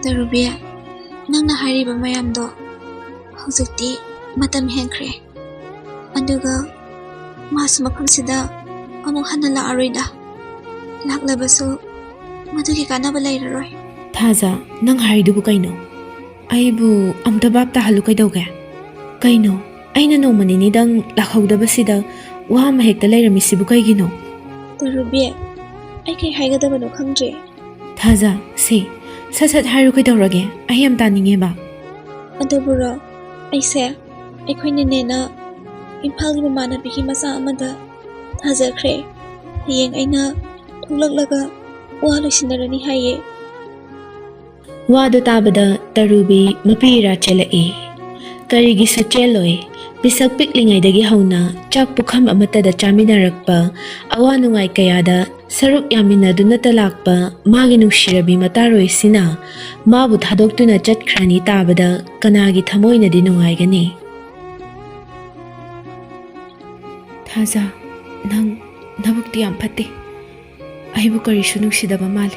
ꯇꯔꯨꯕꯤ, ꯅꯪꯅ ꯍꯥꯏꯔꯤꯕ ꯃꯌꯥꯝꯗꯣ ꯍꯧꯖꯤꯛꯇꯤ ꯃꯇꯝ ꯍꯦꯟꯈ꯭ꯔꯦ꯫ ꯑꯗꯨꯒ ꯃꯥꯁꯨ ꯃꯐꯝꯁꯤꯗ ꯑꯃꯨꯛ ꯍꯟꯅ ꯂꯥꯛꯑꯔꯣꯏꯗ꯫ ꯂꯥꯛꯂꯕꯁꯨ ꯃꯗꯨꯒꯤ ꯀꯥꯟꯅꯕ ꯂꯩꯔꯔꯣꯏ꯫ ꯊꯥꯖ, ꯅꯪ ꯍꯥꯏꯔꯤꯗꯨꯕꯨ ꯀꯩꯅꯣ? ꯑꯩꯕꯨ ꯑꯝꯇ ꯚꯥꯞ ꯇꯥꯍꯜꯂꯨ ꯀꯩꯗꯧꯒꯦ? ꯀꯩꯅꯣ, ꯑꯩꯅ ꯅꯣꯡꯃ ꯅꯤꯅꯤꯗꯪ ꯂꯥꯛꯍꯧꯗꯕꯁꯤꯗ ꯋꯥ ꯑꯃ ꯍꯦꯛꯇ ꯂꯩꯔꯝꯃꯤꯁꯤꯕꯨ ꯀꯩꯒꯤꯅꯣ? ꯇꯔꯨꯕꯤ, ꯑꯩ ꯀꯩ ꯍꯥꯏꯒꯗꯕꯅꯣ ꯈꯪꯗ꯭ꯔꯦ꯫ ꯊꯥꯖ, ꯁꯠ ꯁꯠ ꯍꯥꯏꯔꯨ ꯀꯩꯗꯧꯔꯒꯦ? ꯑꯩ ꯌꯥꯝ ꯇꯥꯅꯤꯡꯉꯦꯕ꯫ ꯑꯗꯨꯕꯨꯔꯣ, ꯑꯩꯁꯦ ꯑꯩꯈꯣꯏ ꯅꯦꯅꯦꯅ ꯏꯝꯐꯥꯜꯒꯤ ꯃꯃꯥꯟꯅꯕꯤꯒꯤ ꯃꯆꯥ ꯑꯃꯗ ꯊꯥꯖꯈ꯭ꯔꯦ꯫ ꯍꯌꯦꯡ ꯑꯩꯅ ꯊꯣꯛꯂꯛꯂꯒ ꯋꯥ ꯂꯣꯏꯁꯤꯟꯅꯔꯅꯤ ꯍꯥꯏꯌꯦ꯫ ꯋꯥꯗꯨ ꯇꯥꯕꯗ ꯇꯔꯨꯕꯤ ꯃꯄꯤ ꯏꯔꯥ ꯆꯦꯜꯂꯛꯏ꯫ ꯀꯔꯤꯒꯤꯁꯨ ꯆꯦꯜꯂꯣꯏ? ꯄꯤꯁꯛ ꯄꯤꯛꯂꯤꯉꯩꯗꯒꯤ ꯍꯧꯅ ꯆꯥꯛ ꯄꯨꯈꯝ ꯑꯃꯠꯇꯗ ꯆꯥꯃꯤꯟꯅꯔꯛꯄ, ꯑꯋꯥ ꯅꯨꯡꯉꯥꯏ ꯀꯌꯥꯗ ꯁꯔꯨꯛ ꯌꯥꯃꯤꯟꯅꯗꯨꯅꯇ ꯂꯥꯛꯄ ꯃꯥꯒꯤ ꯅꯨꯡꯁꯤꯔꯕꯤ ꯃꯇꯥꯔꯣꯏꯁꯤꯅ ꯃꯥꯕꯨ ꯊꯥꯗꯣꯛꯇꯨꯅ ꯆꯠꯈ꯭ꯔꯅꯤ ꯇꯥꯕꯗ ꯀꯅꯥꯒꯤ ꯊꯃꯣꯏꯅꯗꯤ ꯅꯨꯡꯉꯥꯏꯒꯅꯤ? ꯊꯥꯖ, ꯅꯪ ꯅꯕꯨꯛꯇꯤ ꯌꯥꯝ ꯐꯠꯇꯦ꯫ ꯑꯩꯕꯨ ꯀꯔꯤꯁꯨ ꯅꯨꯡꯁꯤꯗꯕ ꯃꯥꯜꯂꯤ꯫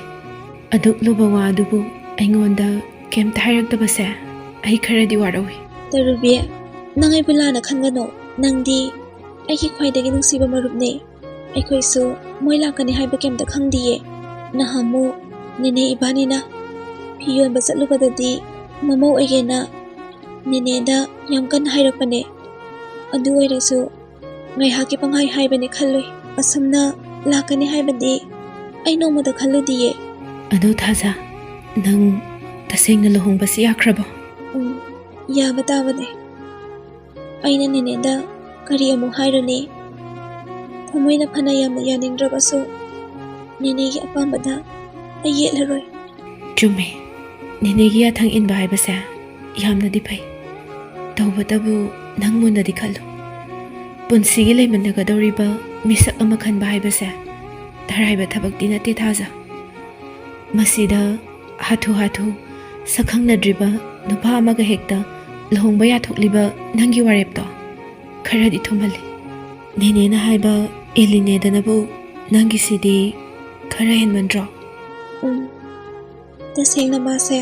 ꯑꯗꯨꯛ ꯂꯨꯕ ꯋꯥ ꯑꯗꯨꯕꯨ ꯑꯩꯉꯣꯟꯗ ꯀꯩꯝꯇ ꯍꯥꯏꯔꯛꯇꯕꯁꯦ ꯑꯩ ꯈꯔꯗꯤ ꯋꯥꯔꯧꯏ꯫ ꯇꯔꯨꯕꯤ, ꯅꯪ ꯑꯩꯕꯨ ꯂꯥꯟꯅ ꯈꯟꯒꯅꯣ꯫ ꯅꯪꯗꯤ ꯑꯩꯒꯤ ꯈ꯭ꯋꯥꯏꯗꯒꯤ ꯅꯨꯡꯁꯤꯕ ꯃꯔꯨꯞꯅꯦ꯫ ꯑꯩꯈꯣꯏꯁꯨ ꯃꯣꯏ ꯂꯥꯛꯀꯅꯤ ꯍꯥꯏꯕ ꯀꯩꯝꯇ ꯈꯪꯗꯤꯌꯦ꯫ ꯅꯍꯥꯟꯃꯨꯛ Nene ibanina piyon ba chatlubadadi mamau aigena nene da yam kan hairakpane adu oirasu ngaihaki panghai haibane khalloi asamna lakani haibadi ai nomada khallodiye ꯑꯗꯣ ꯊꯥꯖ ꯅꯪ ꯇꯁꯦꯡꯅ ꯂꯨꯍꯣꯡꯕꯁꯤ ꯌꯥꯈ꯭ꯔꯕꯣ? ꯌꯥꯕ ꯇꯥꯕꯅꯦ ꯑꯩꯅ ꯅꯦꯅꯦꯗ ꯀꯔꯤ ꯑꯃꯨꯛ ꯍꯥꯏꯔꯨꯅꯤ ꯊꯃꯣꯏꯅ ꯐꯅ ꯌꯥꯝꯅ ꯌꯥꯅꯤꯡꯗ꯭ꯔꯕꯁꯨ ꯅꯦꯅꯦꯒꯤ ꯑꯄꯥꯝꯕꯗ ꯑꯩ ꯌꯦꯠꯂꯔꯣꯏ ꯆꯨꯝꯃꯦ ꯅꯦꯅꯦꯒꯤ ꯌꯥꯊꯪ ꯏꯟꯕ ꯍꯥꯏꯕꯁꯦ ꯌꯥꯝꯅꯗꯤ ꯐꯩ ꯇꯧꯕꯇꯕꯨ ꯅꯪ ꯃꯨꯟꯅꯗꯤ ꯈꯜꯂꯨ ꯄꯨꯟꯁꯤꯒꯤ ꯂꯩꯃꯤꯟꯅꯒꯗꯧꯔꯤꯕ ꯃꯤꯁꯛ ꯑꯃ ꯈꯟꯕ ꯍꯥꯏꯕꯁꯦ ꯑꯔꯥꯏꯕ ꯊꯕꯛꯇꯤ ꯅꯠꯇꯦ ꯊꯥꯖ ꯃꯁꯤꯗ ꯍꯥꯊꯨ ꯍꯥꯊꯨ ꯁꯛꯈꯪꯅꯗ꯭ꯔꯤꯕ ꯅꯨꯄꯥ ꯑꯃꯒ ꯍꯦꯛꯇ ꯂꯨꯍꯣꯡꯕ ꯌꯥꯊꯣꯛꯂꯤꯕ ꯅꯪꯒꯤ ꯋꯥꯔꯦꯞꯇꯣ ꯈꯔꯗꯤ ꯊꯨꯝꯍꯜꯂꯤ ꯅꯦꯅꯦꯅ ꯍꯥꯏꯕ ꯏꯜꯂꯤꯅꯦꯗꯅꯕꯨ ꯅꯪꯒꯤꯁꯤꯗꯤ ꯈꯔ ꯍꯦꯟꯃꯟꯗ꯭ꯔꯣ? ꯇꯁꯦꯡꯅ ꯃꯥꯁꯦ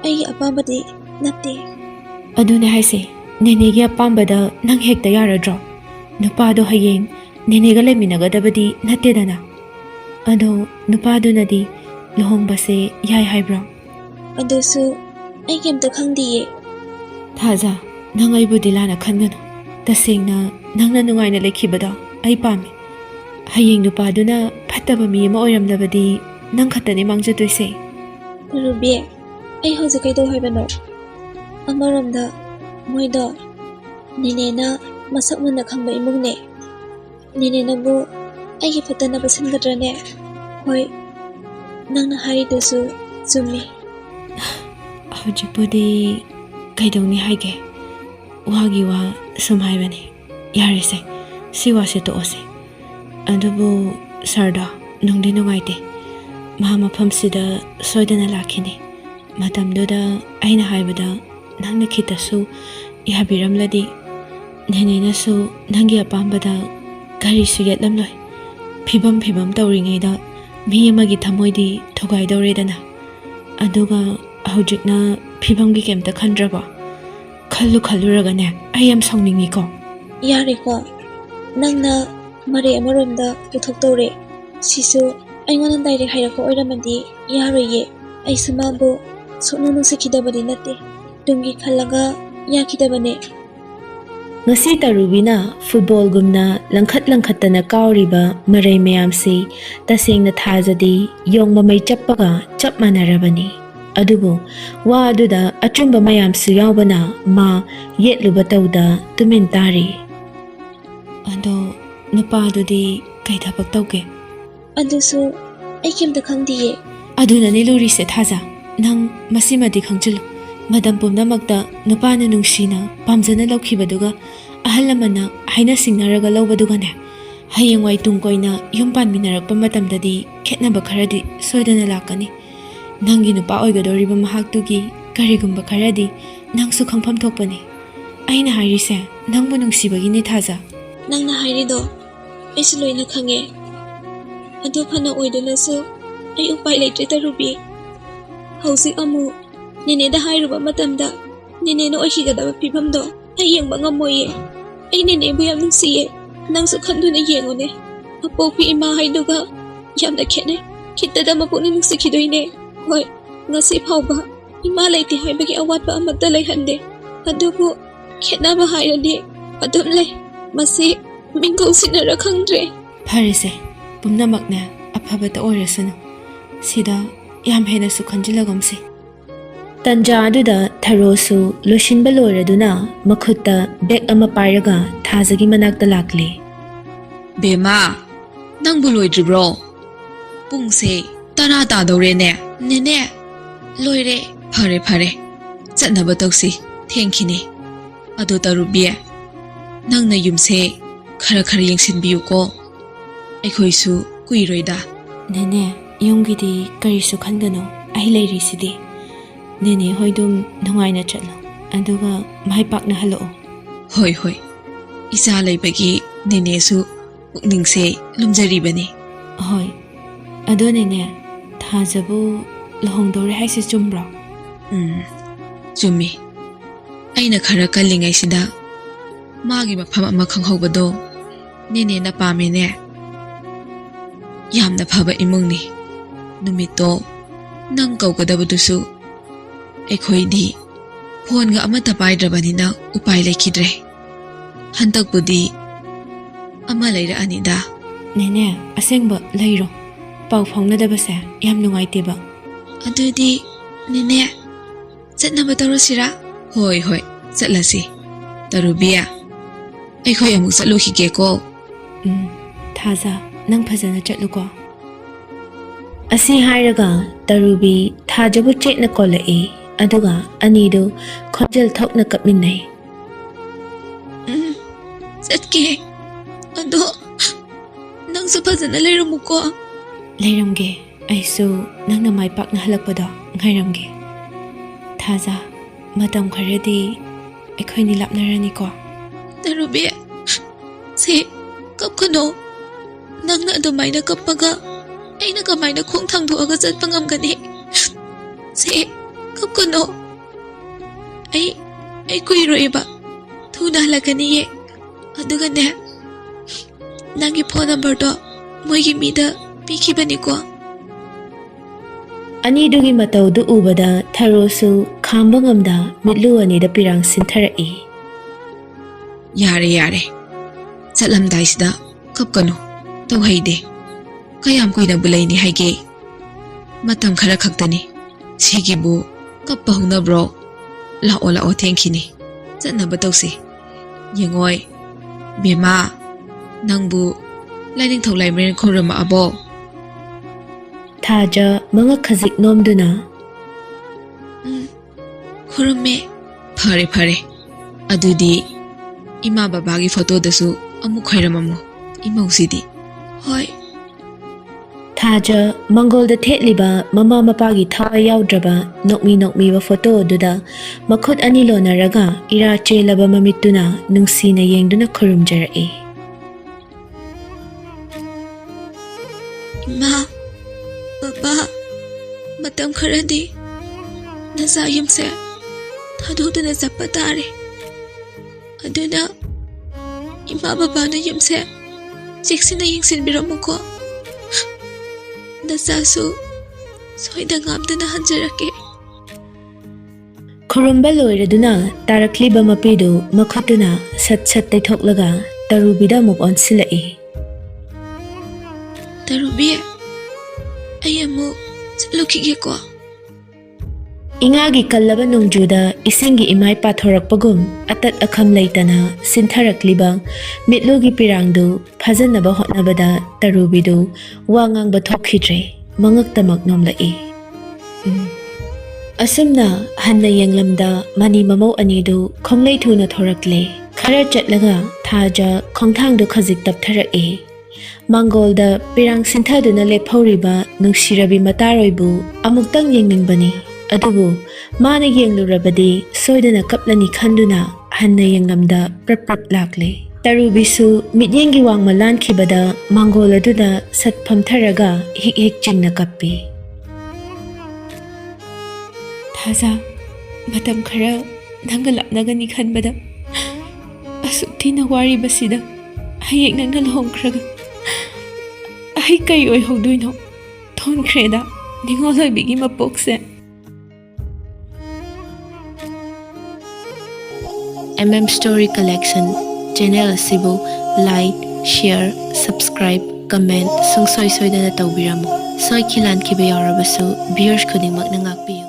ꯑꯩꯒꯤ ꯑꯄꯥꯝꯕꯗꯤ ꯅꯠꯇꯦ ꯑꯗꯨꯅꯦ ꯍꯥꯏꯁꯦ ꯅꯦꯅꯦꯒꯤ ꯑꯄꯥꯝꯕꯗ ꯅꯪ ꯍꯦꯛꯇ ꯌꯥꯔꯗ꯭ꯔꯣ? ꯅꯨꯄꯥꯗꯣ ꯍꯌꯦꯡ ꯅꯦꯅꯦꯒ ꯂꯩꯃꯤꯟꯅꯒꯗꯕꯗꯤ ꯅꯠꯇꯦꯗꯅ ꯑꯗꯣ ꯅꯨꯄꯥꯗꯨꯅꯗꯤ ꯂꯨꯍꯣꯡꯕꯁꯦ ꯌꯥꯏ ꯍꯥꯏꯕ꯭ꯔꯣ? ꯑꯗꯨꯁꯨ ꯑꯩ ꯀꯩꯝꯇ ꯈꯪꯗꯤꯌꯦ ꯊꯥꯖ ꯅꯪ ꯑꯩꯕꯨꯗꯤ ꯂꯥꯟꯅ ꯈꯟꯒꯅꯨ ꯇꯁꯦꯡꯅ ꯅꯪꯅ ꯅꯨꯡꯉꯥꯏꯅ ꯂꯩꯈꯤꯕꯗꯣ ꯑꯩ ꯄꯥꯝꯃꯤ ꯍꯌꯦꯡ ꯅꯨꯄꯥꯗꯨꯅ ꯐꯠꯇꯕ ꯃꯤ ꯑꯃ ꯑꯣꯏꯔꯝꯂꯕꯗꯤ ꯅꯪ ꯈꯛꯇꯅꯤ ꯃꯥꯡꯖꯗꯣꯏꯁꯦ ꯔꯨꯕꯤ ꯑꯩ ꯍꯧꯖꯤꯛ ꯀꯩꯗꯧ ꯍꯥꯏꯕꯅꯣ ꯑꯃꯔꯣꯝꯗ ꯃꯣꯏꯗꯣ ꯅꯦꯅꯦꯅ ꯃꯁꯛ ꯃꯨꯟꯅ ꯈꯪꯕ ꯏꯃꯨꯡꯅꯦ ꯅꯦꯅꯦꯅꯕꯨ ꯑꯩꯒꯤ ꯐꯠꯇꯅꯕ ꯁꯤꯟꯒꯗ꯭ꯔꯅꯦ ꯍꯣꯏ ꯅꯪꯅ ꯍꯥꯏꯔꯤꯗꯨꯁꯨ ꯆꯨꯝꯃꯤ ꯍꯧꯖꯤꯛꯄꯨꯗꯤ ꯀꯩꯗꯧꯅꯤ ꯍꯥꯏꯒꯦ ꯋꯥꯒꯤ ꯋꯥ ꯁꯨꯝ ꯍꯥꯏꯕꯅꯤ ꯌꯥꯔꯦꯁꯦ ꯁꯤ ꯋꯥꯁꯦ ꯇꯣꯛꯑꯁꯦ ꯑꯗꯨꯕꯨ ꯁꯥꯔꯗꯣ ꯅꯨꯡꯗꯤ ꯅꯨꯡꯉꯥꯏꯇꯦ ꯃꯥ ꯃꯐꯝꯁꯤꯗ ꯁꯣꯏꯗꯅ ꯂꯥꯛꯈꯤꯅꯤ ꯃꯇꯝꯗꯨꯗ ꯑꯩꯅ ꯍꯥꯏꯕꯗ ꯅꯪꯅ ꯈꯤꯇꯁꯨ ꯌꯥꯕꯤꯔꯝꯂꯗꯤ ꯅꯦꯅꯦꯅꯁꯨ ꯅꯪꯒꯤ ꯑꯄꯥꯝꯕꯗ ꯀꯔꯤꯁꯨ ꯌꯦꯠꯂꯝꯂꯣꯏ ꯐꯤꯕꯝ ꯇꯧꯔꯤꯉꯩꯗ ꯃꯤ ꯑꯃꯒꯤ ꯊꯃꯣꯏꯗꯤ ꯊꯨꯒꯥꯏꯗꯧꯔꯦꯗꯅ ꯑꯗꯨꯒ ꯍꯧꯖꯤꯛꯅ ꯐꯤꯕꯝꯒꯤ ꯀꯩꯝꯇ ꯈꯟꯗ꯭ꯔꯕꯣ ꯈꯜꯂꯨꯔꯒꯅꯦ ꯑꯩ ꯌꯥꯝ ꯁꯥꯎꯅꯤꯡꯉꯤꯀꯣ ꯌꯥꯔꯦꯀꯣ ꯅꯪꯅ ꯃꯔꯩ ꯑꯃꯔꯣꯝꯗ ꯄꯨꯊꯣꯛꯇꯧꯔꯦ ꯁꯤꯁꯨ ꯑꯩꯉꯣꯟꯗ ꯗꯥꯏꯔꯦꯛ ꯍꯥꯏꯔꯛꯄ ꯑꯣꯏꯔꯝꯃꯗꯤ ꯌꯥꯔꯣꯏꯌꯦ ꯑꯩꯁꯨ ꯃꯥꯕꯨ ꯁꯨꯛꯅꯨꯡ ꯅꯨꯡꯁꯤꯈꯤꯗꯕꯗꯤ ꯅꯠꯇꯦ ꯇꯨꯡꯒꯤ ꯈꯜꯂꯒ ꯌꯥꯈꯤꯗꯕꯅꯦ ꯉꯁꯤ ꯇꯔꯨꯕꯤꯅ ꯐꯨꯠꯕꯣꯜꯒꯨꯝꯅ ꯂꯪꯈꯠꯇꯅ ꯀꯥꯎꯔꯤꯕ ꯃꯔꯩ ꯃꯌꯥꯝꯁꯤ ꯇꯁꯦꯡꯅ ꯊꯥꯖꯗꯤ ꯌꯣꯡ ꯃꯃꯩ ꯆꯞꯄꯒ ꯆꯞ ꯃꯥꯟꯅꯔꯕꯅꯤ ꯑꯗꯨꯕꯨ ꯋꯥ ꯑꯗꯨꯗ ꯑꯆꯨꯝꯕ ꯃꯌꯥꯝꯁꯨ ꯌꯥꯎꯕꯅ ꯃꯥ ꯌꯦꯠꯂꯨꯕ ꯇꯧꯗ ꯇꯨꯃꯤꯟ ꯇꯥꯔꯤ ꯑꯗꯣ ꯅꯨꯄꯥꯗꯨꯗꯤ ꯀꯩ ꯊꯕꯛ ꯇꯧꯒꯦ? ꯑꯗꯨꯁꯨ ꯑꯩ ꯀꯩꯝꯇ ꯈꯪꯗꯤꯌꯦ ꯑꯗꯨꯅꯅꯦ ꯂꯨꯔꯤꯁꯦ ꯊꯥꯖ ꯅꯪ ꯃꯁꯤꯃꯗꯤ ꯈꯪꯖꯤꯜꯂꯨ ꯃꯇꯝ ꯄꯨꯝꯅꯃꯛꯇ ꯅꯨꯄꯥꯅ ꯅꯨꯡꯁꯤꯅ ꯄꯥꯝꯖꯅ ꯂꯧꯈꯤꯕꯗꯨꯒ ꯑꯍꯜ ꯂꯃꯟꯅ ꯍꯥꯏꯅ ꯁꯤꯡꯅꯔꯒ ꯂꯧꯕꯗꯨꯒꯅꯦ ꯍꯌꯦꯡꯋꯥꯏ ꯇꯨꯡ ꯀꯣꯏꯅ ꯌꯨꯝ パꯟꯃꯤꯟꯅꯔꯛꯄ ꯃꯇꯝꯗꯗꯤ ꯈꯦꯠꯅꯕ ꯈꯔꯗꯤ ꯁꯣꯏꯗꯅ ꯂꯥꯛꯀꯅꯤ ꯅꯪꯒꯤ ꯅꯨꯄꯥ ꯑꯣꯏꯒꯗꯧꯔꯤꯕ ꯃꯍꯥꯛꯇꯨꯒꯤ ꯀꯔꯤꯒꯨꯝꯕ ꯈꯔꯗꯤ ꯅꯪꯁꯨ ꯈꯪꯐꯝ ꯊꯣꯛꯄꯅꯤ ꯑꯩꯅ ꯍꯥꯏꯔꯤꯁꯦ ꯅꯪꯕꯨ ꯅꯨꯡꯁꯤꯕꯒꯤꯅꯤ ꯊꯥꯖ ꯅꯪꯅ ꯍꯥꯏꯔꯤꯗꯣ ꯑꯩꯁꯨ ꯂꯣꯏꯅ ꯈꯪꯉꯦ ꯑꯗꯨ ꯐꯅ ꯑꯣꯏꯗꯨꯅꯁꯨ ꯑꯩ ꯎꯄꯥꯏ ꯂꯩꯇ꯭ꯔꯦ ꯇꯔꯨꯕꯤ ꯍꯧꯖꯤꯛ ꯑꯃꯨꯛ ꯅꯦꯅꯦꯗ ꯍꯥꯏꯔꯨꯕ ꯃꯇꯝꯗ ꯅꯦꯅꯦꯅ ꯑꯣꯏꯈꯤꯒꯗꯕ ꯐꯤꯕꯝꯗꯣ ꯑꯩ ꯌꯦꯡꯕ ꯉꯝꯃꯣꯏꯌꯦ ꯑꯩ ꯅꯦꯅꯦꯕꯨ ꯌꯥꯝ ꯅꯨꯡꯁꯤꯌꯦ ꯅꯪꯁꯨ ꯈꯟꯗꯨꯅ ꯌꯦꯡꯉꯨꯅꯦ ꯑꯄꯣꯛꯄꯤ ꯏꯃꯥ ꯍꯥꯏꯗꯨꯒ ꯌꯥꯝꯅ ꯈꯦꯠꯅꯩ ꯈꯤꯇꯗ ꯃꯄꯨꯛꯅꯤꯡ ꯅꯨꯡꯁꯤꯈꯤꯗꯣꯏꯅꯦ ꯍꯣꯏ ꯉꯁꯤ ꯐꯥꯎꯕ ꯏꯃꯥ ꯂꯩꯇꯦ ꯍꯥꯏꯕꯒꯤ ꯑꯋꯥꯠꯄ ꯑꯃꯠꯇ ꯂꯩꯍꯟꯗꯦ ꯑꯗꯨꯕꯨ ꯈꯦꯠꯅꯕ ꯍꯥꯏꯔꯗꯤ ꯑꯗꯨꯝ ꯂꯩ ꯃꯁꯤ ꯃꯤꯡꯒꯧꯁꯤꯟꯅꯔ ꯈꯪꯗ꯭ꯔꯦ ꯐꯔꯦꯁꯦ ꯄꯨꯝꯅꯃꯛꯅꯦ ꯑꯐꯕꯇ ꯑꯣꯏꯔꯁꯅꯨ ꯁꯤꯗ ꯌꯥꯝ ꯍꯦꯟꯅꯁꯨ ꯈꯟꯖꯤꯜꯂꯒꯨꯝꯁꯤ ꯇꯟꯖꯥ ꯑꯗꯨꯗ ꯊꯔꯣꯁꯨ ꯂꯣꯏꯁꯤꯟꯕ ꯂꯣꯏꯔꯗꯨꯅ ꯃꯈꯨꯠꯇ ꯕꯦꯛ ꯑꯃ ꯄꯥꯏꯔꯒ ꯊꯥꯖꯒꯤ ꯃꯅꯥꯛꯇ ꯂꯥꯛꯂꯤ ꯕꯦꯃꯥ ꯅꯪꯕꯨ ꯂꯣꯏꯗ꯭ꯔꯤꯕ꯭ꯔꯣ? ꯄꯨꯡꯁꯦ 10 ꯇꯥꯗꯧꯔꯦꯅꯦ ꯅꯦꯅꯦ ꯂꯣꯏꯔꯦ ꯐꯔꯦ ꯆꯠꯅꯕ ꯇꯧꯁꯤ ꯊꯦꯡꯈꯤꯅꯤ ꯑꯗꯣ ꯇꯔꯨꯕꯤ ꯅꯪꯅ ꯌꯨꯝꯁꯦ ꯈꯔ ꯌꯦꯡꯁꯤꯟꯕꯤꯌꯨꯀꯣ ꯑꯩꯈꯣꯏꯁꯨ ꯀꯨꯏꯔꯣꯏꯗ ꯅꯦꯅꯦ ꯌꯨꯝꯒꯤꯗꯤ ꯀꯔꯤꯁꯨ ꯈꯟꯒꯅꯨ ꯑꯩ ꯂꯩꯔꯤꯁꯤꯗꯤ ꯅꯦꯅꯦ ꯍꯣꯏꯗꯨꯝ ꯅꯨꯡꯉꯥꯏꯅ ꯆꯠꯂꯣ ꯑꯗꯨꯒ ꯃꯥꯏ ꯄꯥꯛꯅ ꯍꯜꯂꯛꯑꯣ ꯍꯣꯏ ꯏꯆꯥ ꯂꯩꯕꯒꯤ ꯅꯦꯅꯦꯁꯨ ꯄꯨꯛꯅꯤꯡꯁꯦ ꯂꯨꯝꯖꯔꯤꯕꯅꯤ ꯍꯣꯏ ꯑꯗꯣ ꯅꯦꯅꯦ ꯊꯥꯖꯕꯨ ꯂꯨꯍꯣꯡꯗꯧꯔꯦ ꯍꯥꯏꯁꯦ ꯆꯨꯝꯕ꯭ꯔꯣ? ꯆꯨꯝꯃꯤ ꯑꯩꯅ ꯈꯔ ꯀꯜꯂꯤꯉꯩꯁꯤꯗ ꯃꯥꯒꯤ ꯃꯐꯝ ꯑꯃ ꯈꯪꯍꯧꯕꯗꯣ ꯅꯦꯅꯦꯅ ꯄꯥꯝꯃꯦꯅꯦ ꯌꯥꯝꯅ ꯐꯕ ꯏꯃꯨꯡꯅꯤ ꯅꯨꯃꯤꯠꯇꯣ nang kaugadabdusu aikoidi phone ga amata paidrabanina upai lekhidre hantakpudi ama leira anida Nene, asengba leiro. Pau faunadabase yam nungaiteba. adudi nene chatnaba tarosira hoi hoi chatlasi tarubia akhoi amu chatlukhige ko Thaza, nang phajana chatluko. Asi hairaga Tarubi thajabu chekna kolai aduga anidu khonjal thokna kapminnai. chatke ado nang su phajana leiramuko Leiramge, aisu nangna mai pakna halakpada ngairamge. Thaza, matam kharadi akhoi ni lapnarani ko. tarubia se kapkano nangna adumaina kappaga aina kamaina khong thangthoaga chatpa ngamgani se kapkano ai kuiroeba thuna halakani ye aduga ne nangi phone number do moigi mida pikibani ko Anidugi mataudu ubada tharosu khamba ngamda mitlu anida pirang sinthara yare chatlamdai sida kapkano tawhaide kayam koina bulaini haige matam khara khaktani sigibu kappa hungna bro la o thankini chatna batausi yengoi bema nangbu laining tholai meren khorama abo Thaja manga khazik nomduna khorame phare adudi ima babagi photo dasu amu khoiramamu imausidi hoi Thaja Mongolda thetliba mama mapagi thawa yaudraba nokmi ba photo duda makhut ani lonaraga ira chelaba mamituna nungsina yengduna khurumjarae. ima baba matam kharadi naza yamse thaduduna zapatare aduna ima baba na yamse cheksina yengsin biramuko nazasu soida ngamdana hanjarake Khurumba loiraduna tarakliba mapidu makhutuna sat taithoklaga Tarubida muk on silai. tarubi ayamu chalukhige ko Ingagi kallaba nungjuda isingi imai pathorakpagum atat akham leitana sintharakliba mitlugi pirangdu phajanaba hotnabada Tarubidu wangangba thokhidre mangaktamak nomlai. Asumna hanna yenglamda mani mamau anidu khonglei thuna thorakle khara chatlaga Thaja khongthangdu khazik taptharae. Mongolda pirang sinthaduna lephoriba nungsirabi mataroibu amuktang yengningbani. Adubu mana yenglurabadi soidana kaplani khanduna hanna yengamda prap lakle. Tarubisu mityengi wangma lankhibada Mongol aduda satpham tharaga hik chingna kappi. Thaza, matam khara nanga lapnagani khanbada asuk thina wari basida hayek nangna lhongkhraga ai kai oi hoduino thon khreda ningoloi bigi mapokse. Story Collection channel asibu like, share, subscribe, comment sungsoi soidana tawbiramu. Soi khilan khibe yarabasu viewers khudingmak na ngakpiyu.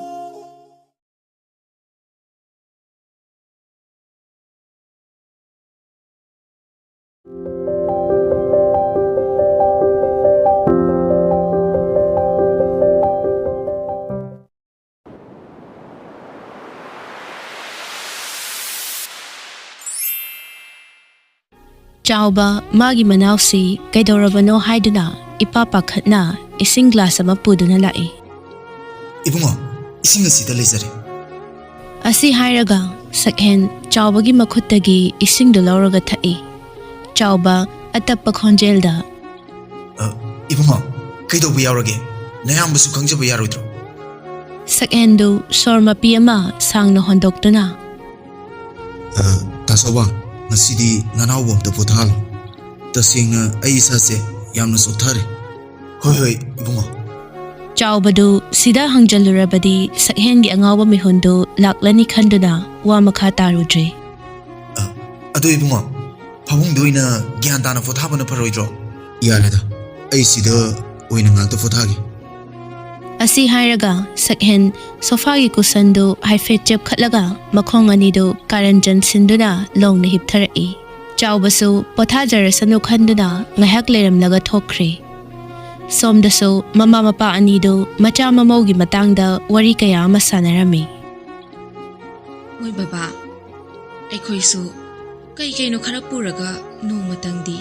Chauba magi manausi kaidorabano haiduna ipapa khatna ising glass ama puduna lai. Ibungo, ising asida lezare. Asi hairaga sakhen chaubagi makhuttagi ising dolauraga thai. Chauba atappa khonjelda. Ibungo, kaido bu yaurage. Nayam basu khangjabu yaroidro. Sakhendu sorma piyama sangna hondoktuna. Tasoba, ngasidi nanawbom ta pothalo. Tasingna ai sa se yamna sothare. Hoi ibungo. ꯆꯥꯎꯕꯗꯨ ꯁꯤꯗ ꯍꯪꯖꯜꯂꯨꯔꯕꯗꯤ ꯁꯛꯍꯦꯟꯒꯤ ꯑꯉꯥꯎꯕ ꯃꯤꯍꯨꯟꯗꯨ ꯂꯥꯛꯂꯅꯤ ꯈꯟꯗꯨꯅ ꯋꯥ ꯃꯈꯥ ꯇꯥꯔꯨꯗ꯭ꯔꯦ. ꯑꯗꯨ ꯏꯕꯨꯡꯉꯣ ꯐꯃꯨꯡꯗ ꯑꯣꯏꯅ ꯒ꯭ꯌꯥꯟ ꯇꯥꯅ ꯄꯣꯊꯥꯕꯅ ꯐꯔꯣꯏꯗ꯭ꯔꯣ? ꯌꯥꯔꯦꯗ ꯑꯩ ꯁꯤꯗ ꯑꯣꯏꯅ ꯉꯥꯛꯇ ꯄꯣꯊꯥꯒꯦ. ꯑꯁꯤ ꯍꯥꯏꯔꯒ ꯁꯛꯍꯦꯟ ꯁꯣꯐꯥꯒꯤ ꯀꯨꯁꯟꯗꯨ ꯍꯥꯏꯐꯦꯠ ꯆꯦꯞꯈꯠꯂꯒ ꯃꯈꯣꯡ ꯑꯅꯤꯗꯨ ꯀꯥꯔꯟꯖꯟ ꯁꯤꯟꯗꯨꯅ ꯂꯣꯡꯅ ꯍꯤꯞꯊꯔꯛꯏ. ꯆꯥꯎꯕꯁꯨ ꯄꯣꯊꯥꯖꯔꯁꯅꯨ ꯈꯟꯗꯨꯅ ꯉꯥꯏꯍꯥꯛ ꯂꯩꯔꯝꯂꯒ ꯊꯣꯛꯈ꯭ꯔꯦ. ꯁꯣꯝꯗꯁꯨ ꯃꯃꯥ ꯃꯄꯥ ꯑꯅꯤꯗꯨ ꯃꯆꯥ ꯃꯃꯧꯒꯤ ꯃꯇꯥꯡꯗ ꯋꯥꯔꯤ ꯀꯌꯥ ꯑꯃ ꯁꯥꯟꯅꯔꯝꯃꯤ. ꯃꯣꯏ ꯕꯕꯥ ꯑꯩꯈꯣꯏꯁꯨ ꯀꯩꯅꯣ ꯈꯔ ꯄꯨꯔꯒ ꯅꯣꯡꯃꯇꯪꯗꯤ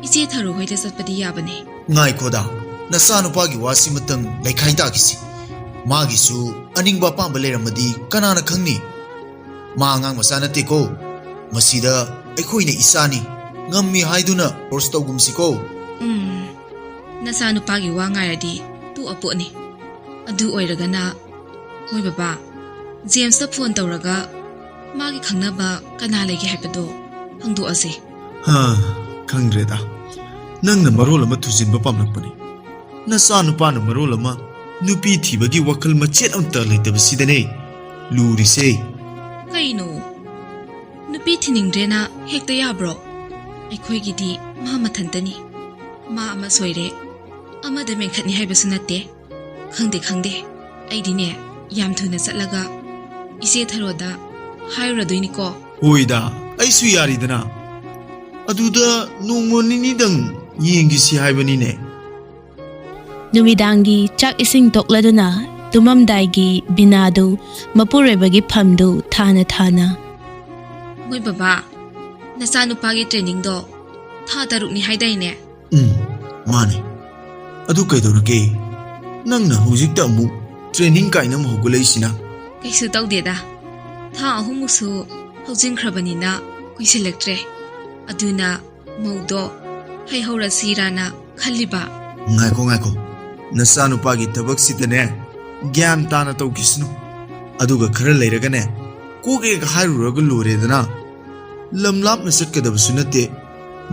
ꯏꯆꯦ ꯊꯔꯣ ꯍꯣꯏꯗ ꯆꯠꯄꯗꯤ ꯌꯥꯕꯅꯦ. ꯉꯥꯏꯈꯣꯗ ꯅꯆꯥꯅꯨꯄꯥꯒꯤ ꯋꯥꯁꯤꯃꯇꯪ ꯂꯩꯈꯥꯏ ꯇꯥꯈꯤꯁꯤ. ꯃꯥꯒꯤꯁꯨ ꯑꯅꯤꯡꯕ ꯑꯄꯥꯝꯕ ꯂꯩꯔꯝꯃꯗꯤ ꯀꯅꯥꯅ ꯈꯪꯅꯤ? ꯃꯥ ꯑꯉꯥꯡ ꯃꯆꯥ ꯅꯠꯇꯦꯀꯣ. ꯃꯁꯤꯗ ꯑꯩꯈꯣꯏꯅ ꯏꯆꯥꯅꯤ ꯉꯝꯃꯤ ꯍꯥꯏꯗꯨꯅ ꯐꯣꯔꯁ ꯇꯧꯒꯨꯝꯁꯤꯀꯣ. ꯅꯆꯥꯅꯨꯄꯥꯒꯤ ꯋꯥ ꯉꯥꯏꯔꯗꯤ ꯇꯣꯛꯑꯄꯣꯠꯅꯤ. ꯑꯗꯨ ꯑꯣꯏꯔꯒꯅ ꯃꯣꯏ ꯕꯕꯥ ꯖꯦꯝꯁꯇ ꯐꯣꯟ ꯇꯧꯔꯒ ꯃꯥꯒꯤ ꯈꯪꯅꯕ ꯀꯅꯥ ꯂꯩꯒꯦ ꯍꯥꯏꯕꯗꯣ ꯍꯪꯗꯣꯛꯑꯁꯤ. ꯈꯪꯗ꯭ꯔꯦꯗ. ꯅꯪꯅ ꯃꯔꯣꯜ ꯑꯃ ꯊꯨꯖꯤꯟꯕ ꯄꯥꯝꯂꯛꯄꯅꯤ. ꯅꯆꯥꯅꯨꯄꯥꯅ ꯃꯔꯣꯜ ꯑꯃ ꯅꯨꯄꯤ ꯊꯤꯕꯒꯤ ꯋꯥꯈꯜ ꯃꯆꯦꯠ ꯑꯃꯇ ꯂꯩꯇꯕꯁꯤꯗꯅꯦ ꯂꯨꯔꯤꯁꯦ. ꯀꯩꯅꯣ ꯅꯨꯄꯤ ꯊꯤꯅꯤꯡꯗ꯭ꯔꯦꯅ ꯍꯦꯛꯇ ꯌꯥꯕ꯭ꯔꯣ? ꯑꯩꯈꯣꯏꯒꯤꯗꯤ ꯃꯥ ꯃꯊꯟꯇꯅꯤ. ꯃꯥ ꯑꯃ ꯁꯣꯏꯔꯦ ꯑꯃꯗ ꯃꯦꯟꯈꯠꯅꯤ ꯍꯥꯏꯕꯁꯨ ꯅꯠꯇꯦ. ꯈꯪꯗꯦ ꯑꯩꯗꯤꯅꯦ ꯌꯥꯝ ꯊꯨꯅ ꯆꯠꯂꯒ ꯏꯆꯦ ꯊꯔꯣꯗ ꯍꯥꯏꯔꯨꯔꯗꯣꯏꯅꯤꯀோ. ꯍꯣꯏꯗ ꯑꯩꯁꯨ ꯌꯥꯔꯤꯗꯅ. ꯑꯗꯨꯗ ꯅꯣꯡꯃ ꯅꯤꯅꯤꯗꯪ ꯌꯦꯡꯈꯤꯁꯤ ꯍꯥꯏꯕꯅꯤꯅꯦ. ꯅꯨꯃꯤꯗꯥꯡꯒꯤ ꯆꯥꯛ ꯏꯁꯤꯡ ꯇꯣꯛꯂꯗꯨꯅ ꯇꯨꯝꯃꯝꯗꯥꯏꯒꯤ ꯕꯤꯅꯥꯗꯨ ꯃꯄꯨꯔꯣꯏꯕꯒꯤ ꯐꯝꯗꯨ ꯊꯥꯅ ꯃꯣꯏ ꯕꯕꯥ ꯅꯆꯥꯅꯨꯄꯥꯒꯤ ꯇ꯭ꯔꯦꯅꯤꯡꯗꯣ ꯊꯥ 6ꯅꯤ ꯍꯥꯏꯗꯥꯏꯅꯦ? ꯃꯥꯅꯦ. ꯑꯗꯨ ꯀꯩꯗꯧꯔꯒꯦ? ꯅꯪꯅ ꯍꯧꯖꯤꯛꯇ ꯑꯃꯨꯛ ꯇ꯭ꯔꯦꯅꯤꯡ ꯀꯥꯏꯅ ꯑꯃ ꯍꯧꯒꯠꯂꯛꯏꯁꯤꯅ? ꯀꯩꯁꯨ ꯇꯧꯗꯦꯗ. ꯊꯥ 3ꯃꯨꯛꯁꯨ ꯍꯧꯖꯤꯟꯈ꯭ꯔꯕꯅꯤꯅ ꯀꯨꯏꯁꯤꯜꯂꯛꯇ꯭ꯔꯦ. ꯑꯗꯨꯅ ꯃꯧꯗꯣ ꯍꯩꯍꯧꯔꯁꯤꯔꯥꯅ ꯈꯜꯂꯤꯕ. ꯉꯥꯏꯈꯣ. ꯅꯆꯥꯅꯨꯄꯥꯒꯤ ꯊꯕꯛꯁꯤꯗꯅꯦ ꯒ꯭ꯌꯥꯟ ꯇꯥꯅ ꯇꯧꯈꯤꯁꯅꯨ. ꯑꯗꯨꯒ ꯈꯔ ꯂꯩꯔꯒꯅꯦ ꯀꯣꯛ ꯍꯦꯛ ꯍꯥꯏꯔꯨꯔꯒ ꯂꯣꯏꯔꯦꯗꯅ. ꯂꯝ ꯂꯥꯞꯅ ꯆꯠꯀꯗꯕꯁꯨ ꯅꯠꯇꯦ.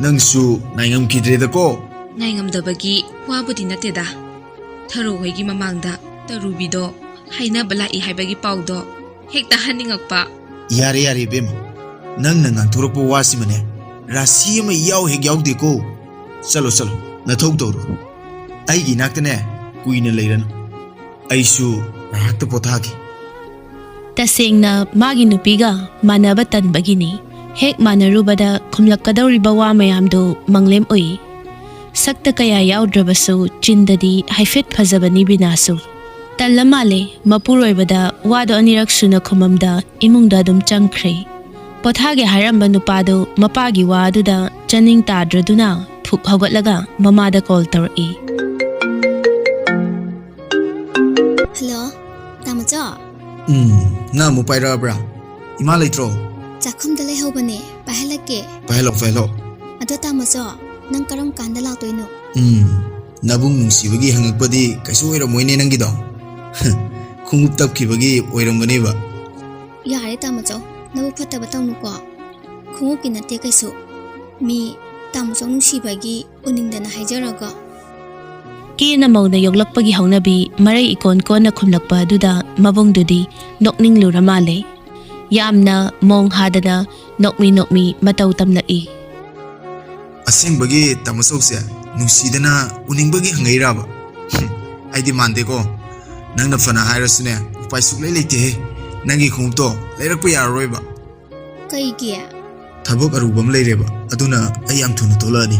ꯅꯪꯁꯨ ꯉꯥꯏꯉꯝꯈꯤꯗ꯭ꯔꯦꯗꯀꯣ. ꯉꯥꯏꯉꯝꯗꯕꯒꯤ ꯋꯥꯕꯨꯗꯤ ꯅꯠꯇꯦꯗ. ꯊꯔꯣ ꯍꯣꯏꯒꯤ ꯃꯃꯥꯡꯗ ꯇꯔꯨꯕꯤꯗꯣ ꯍꯥꯏꯅꯕ ꯂꯥꯛꯏ ꯍꯥꯏꯕꯒꯤ ꯄꯥꯎꯗꯣ ꯍꯦꯛꯇ ꯍꯟꯅꯤꯡꯉꯛꯄ. ꯌꯥꯔꯦ ꯏꯕꯦꯝꯃ. ꯅꯪꯅ ꯉꯥꯡꯊꯣꯔꯛꯄ ꯋꯥꯁꯤꯃꯅꯦ ꯔꯥꯁꯤ ꯑꯃ ꯍꯦꯛ ꯌꯥꯎꯗꯦꯀꯣ. ꯆꯠꯂꯣ ꯅꯊꯧ ꯇꯧꯔꯣ. ꯑꯩꯒꯤ ꯏꯅꯥꯛꯇꯅꯦ ꯀꯨꯏꯅ ꯂꯩꯔꯅꯨ. ꯑꯩꯁꯨ ꯉꯥꯏꯍꯥꯛꯇ ꯄꯣꯊꯥꯒꯦ. ꯇꯁꯦꯡꯅ ꯃꯥꯒꯤ ꯅꯨꯄꯤꯒ ꯃꯥꯟꯅꯕ ꯇꯟꯕꯒꯤꯅꯤ. ꯍꯦꯛ ꯃꯥꯟꯅꯔꯨꯕꯗ ꯈꯨꯝꯂꯛꯀꯗꯧꯔꯤꯕ ꯋꯥ ꯃꯌꯥꯝꯗꯨ ꯃꯪꯂꯦꯝ ꯑꯣꯏ. ꯁꯛꯇ ꯀꯌꯥ ꯌꯥꯎꯗ꯭ꯔꯕꯁꯨ ꯆꯤꯟꯗꯗꯤ ꯍꯥꯏꯐꯦꯠ ꯐꯖꯕꯅꯤ ꯕꯤꯅꯥꯁꯨ. ꯇꯜꯂ ꯃꯥꯜꯂꯦ ꯃꯄꯨꯔꯣꯏꯕꯗ ꯋꯥꯗꯣ ꯑꯅꯤꯔꯛ ꯁꯨꯅ ꯈꯨꯃꯝꯗ ꯏꯃꯨꯡꯗ ꯑꯗꯨꯝ ꯆꯪꯈ꯭ꯔꯦ. ꯄꯣꯊꯥꯒꯦ ꯍꯥꯏꯔꯝꯕ ꯅꯨꯄꯥꯗꯨ ꯃꯄꯥꯒꯤ ꯋꯥ ꯑꯗꯨꯗ ꯆꯥꯅꯤꯡ ꯇꯥꯗ꯭ꯔꯗꯨꯅ ꯐꯨꯛ ꯍꯧꯒꯠꯂꯒ ꯃꯃꯥꯗ ꯀꯣꯜ ꯇꯧꯔꯛꯏ. ꯍꯜꯂꯣ ꯇꯥꯃꯣꯆꯣ. ꯅꯪ ꯑꯃꯨꯛ ꯄꯥꯏꯔꯛꯑꯕ꯭ꯔꯥ? ꯏꯃꯥ ꯂꯩꯇ꯭ꯔꯣ? ꯆꯥꯛꯈꯨꯝꯗ ꯂꯩꯍꯧꯕꯅꯦ. ꯄꯥꯏꯍꯜꯂꯛꯀꯦ. ꯄꯥꯏꯍꯜꯂꯣ. ꯑꯗꯣ ꯇꯥꯃꯣꯆꯣ ꯅꯪ ꯀꯔꯝ ꯀꯥꯟꯗ ꯂꯥꯛꯇꯣꯏꯅꯣ? ꯅꯕꯨꯡ ꯅꯨꯡꯁꯤꯕꯒꯤ ꯍꯪꯉꯛꯄꯗꯤ ꯀꯩꯁꯨ ꯑꯣꯏꯔꯝꯃꯣꯏꯅꯦ ꯅꯪꯒꯤꯗꯣ. ꯈꯣꯡꯎꯞ ꯇꯞꯈꯤꯕꯒꯤ ꯑꯣꯏꯔꯝꯒꯅꯦꯕ. ꯌꯥꯔꯦ ꯇꯥꯃꯣꯆꯣ ꯅꯕꯨꯛ ꯐꯠꯇꯕ ꯇꯧꯅꯨꯀꯣ. ꯈꯣꯡꯎꯞꯀꯤ ꯅꯠꯇꯦ ꯀꯩꯁꯨ. ꯃꯤ ꯇꯥꯃꯣꯆꯣ ꯅꯨꯡꯁꯤꯕꯒꯤ ꯎꯅꯤꯡꯗꯅ ꯍꯥꯏꯖꯔꯒ. ꯀꯦꯅ ꯃꯧꯅ ꯌꯣꯛꯂꯛꯄꯒꯤ ꯍꯧꯅꯕꯤ ꯃꯔꯩ ꯏꯀꯣꯟ ꯀꯣꯟꯅ ꯈꯨꯝꯂꯛꯄ ꯑꯗꯨꯗ ꯃꯕꯨꯡꯗꯨꯗꯤ ꯅꯣꯛꯅꯤꯡꯂꯨꯔ ꯃꯥꯜꯂꯦ. ꯌꯥꯝꯅ ꯃꯣꯡ ꯍꯥꯗꯅ ꯅꯣꯛꯃꯤ ꯃꯇꯧ ꯇꯝꯂꯛꯏ. ꯑꯁꯦꯡꯕꯒꯤ ꯇꯥꯃꯣꯆꯧꯁꯦ ꯅꯨꯡꯁꯤꯗꯅ ꯎꯅꯤꯡꯕꯒꯤ ꯍꯪꯉꯛꯏꯔꯕ? ꯑꯩꯗꯤ ꯃꯥꯟꯗꯦꯀꯣ. ꯅꯪꯅ ꯐꯅ ꯍꯥꯏꯔꯁꯨꯅꯦ ꯎꯄꯥꯏ ꯁꯨꯛꯂꯩ ꯂꯩꯇꯦꯍꯦ. ꯅꯪꯒꯤ ꯈꯣꯡꯎꯞꯇꯣ ꯂꯩꯔꯛꯄ ꯌꯥꯔꯔꯣꯏꯕ. ꯀꯩꯒꯤ? ꯊꯕꯛ ꯑꯔꯨꯕ ꯑꯃ ꯂꯩꯔꯦꯕ. ꯑꯗꯨꯅ ꯑꯩ ꯌꯥꯝ ꯊꯨꯅ ꯊꯣꯛꯂꯛꯑꯅꯤ.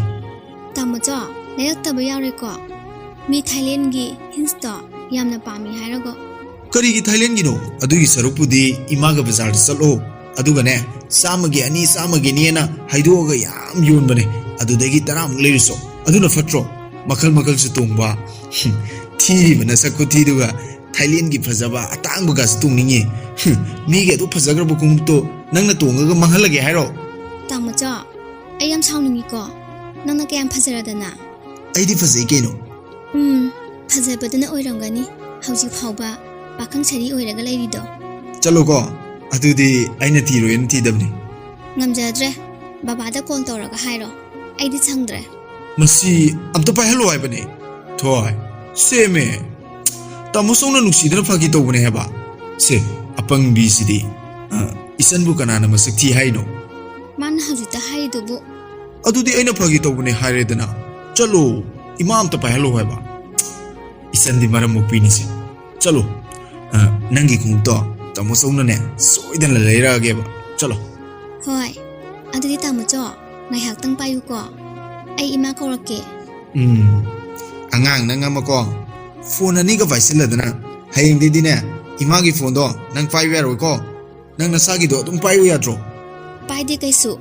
ꯇꯥꯃꯣꯆꯣ ꯂꯩꯔꯛꯇꯕ ꯌꯥꯔꯣꯏꯀꯣ. ꯃꯤ ꯊꯥꯏꯂꯦꯟꯒꯤ ꯍꯤꯟꯁꯇꯣ ꯌꯥꯝꯅ ꯄꯥꯝꯃꯤ ꯍꯥꯏꯔꯒ. ꯀꯔꯤꯒꯤ ꯊꯥꯏꯂꯦꯟꯒꯤꯅꯣ? ꯑꯗꯨꯒꯤ ꯁꯔꯨꯛꯄꯨꯗꯤ ꯏꯃꯥꯒ ꯕꯖꯥꯔꯗ ꯆꯠꯂꯣ. ꯑꯗꯨꯒꯅꯦ 100ꯒꯤ ꯍꯥꯏꯗꯣꯛꯑꯒ ꯌꯥꯝ ꯌꯣꯟꯕꯅꯦ. ꯑꯗꯨꯗꯒꯤ 10ꯃꯨꯛ ꯂꯩꯔꯨꯆꯣ. ꯑꯗꯨꯅ ꯐꯠꯇ꯭ꯔꯣ? ꯃꯈꯜꯁꯨ ꯇꯣꯡꯕ. ꯊꯤꯔꯤꯕ ꯅꯁꯛ ꯈꯨꯊꯤꯗꯨꯒ ꯊꯥꯏꯂꯦꯟꯒꯤ ꯐꯖꯕ ꯑꯇꯥꯡꯕꯒꯁꯨ ꯇꯣꯡꯅꯤꯡꯉꯤ. ꯃꯤꯒꯤ ꯑꯗꯨ ꯐꯖꯈ꯭ꯔꯕ ꯈꯣꯡꯎꯞꯇꯣ ꯅꯪꯅ ꯇꯣꯡꯉꯒ ꯃꯥꯡꯍꯜꯂꯒꯦ ꯍꯥꯏꯔꯣ? ꯇꯥꯃꯣꯆꯣ ꯑꯩ ꯌꯥꯝ ꯁꯥꯎꯅꯤꯡꯉꯤꯀꯣ. ꯅꯪꯅ ꯀꯌꯥꯝ ꯐꯖꯔꯗꯅ. ꯑꯩꯗꯤ ꯐꯖꯩ ꯀꯩꯅꯣ. ꯐꯖꯕꯗꯨꯅ ꯑꯣꯏꯔꯝꯒꯅꯤ ꯍꯧꯖꯤꯛ ꯐꯥꯎꯕ ꯄꯥꯈꯪ ꯁꯥꯔꯤ ꯑꯣꯏꯔꯒ ꯂꯩꯔꯤꯗꯣ. ꯆꯠꯂꯣꯀꯣ. ꯑꯗꯨꯗꯤ ꯑꯩꯅ ꯊꯤꯔꯣꯏꯅ ꯊꯤꯗꯕꯅꯤ. ꯉꯝꯖꯗ꯭ꯔꯦ. ꯕꯕꯥꯗ ꯀꯣꯜ ꯇꯧꯔꯒ ꯍꯥꯏꯔꯣ. ꯑꯩꯗꯤ ꯁꯪꯗ꯭ꯔꯦ. ꯃꯁꯤ ꯑꯝꯇ ꯄꯥꯏꯍꯜꯂꯣ ꯍꯥꯏꯕꯅꯦ. ꯊꯣꯏ ꯁꯦꯝꯃꯦ. Tamusong na nungsidana fagi tawbane heba. Se, apang bisidi. Isan bu kanana masakti haino. Mana hajita haidubu. Adudi aina fagi tawbane hairedana. Chalo, imam ta pahalo heba. Isan di maram mukpini se. Chalo, nangi kungto tamusong na ne soidan la leira ageba. Chalo. Hoi, adudi tamucho, ngai haktang payu ko. Ai ima korake. Angang nang amako. Phone ani ka vaisilladana. Hayeng di ne. Imagi phone do nang pai wero ko. Nang nasagi do tum pai yadro. Pai de kaisu.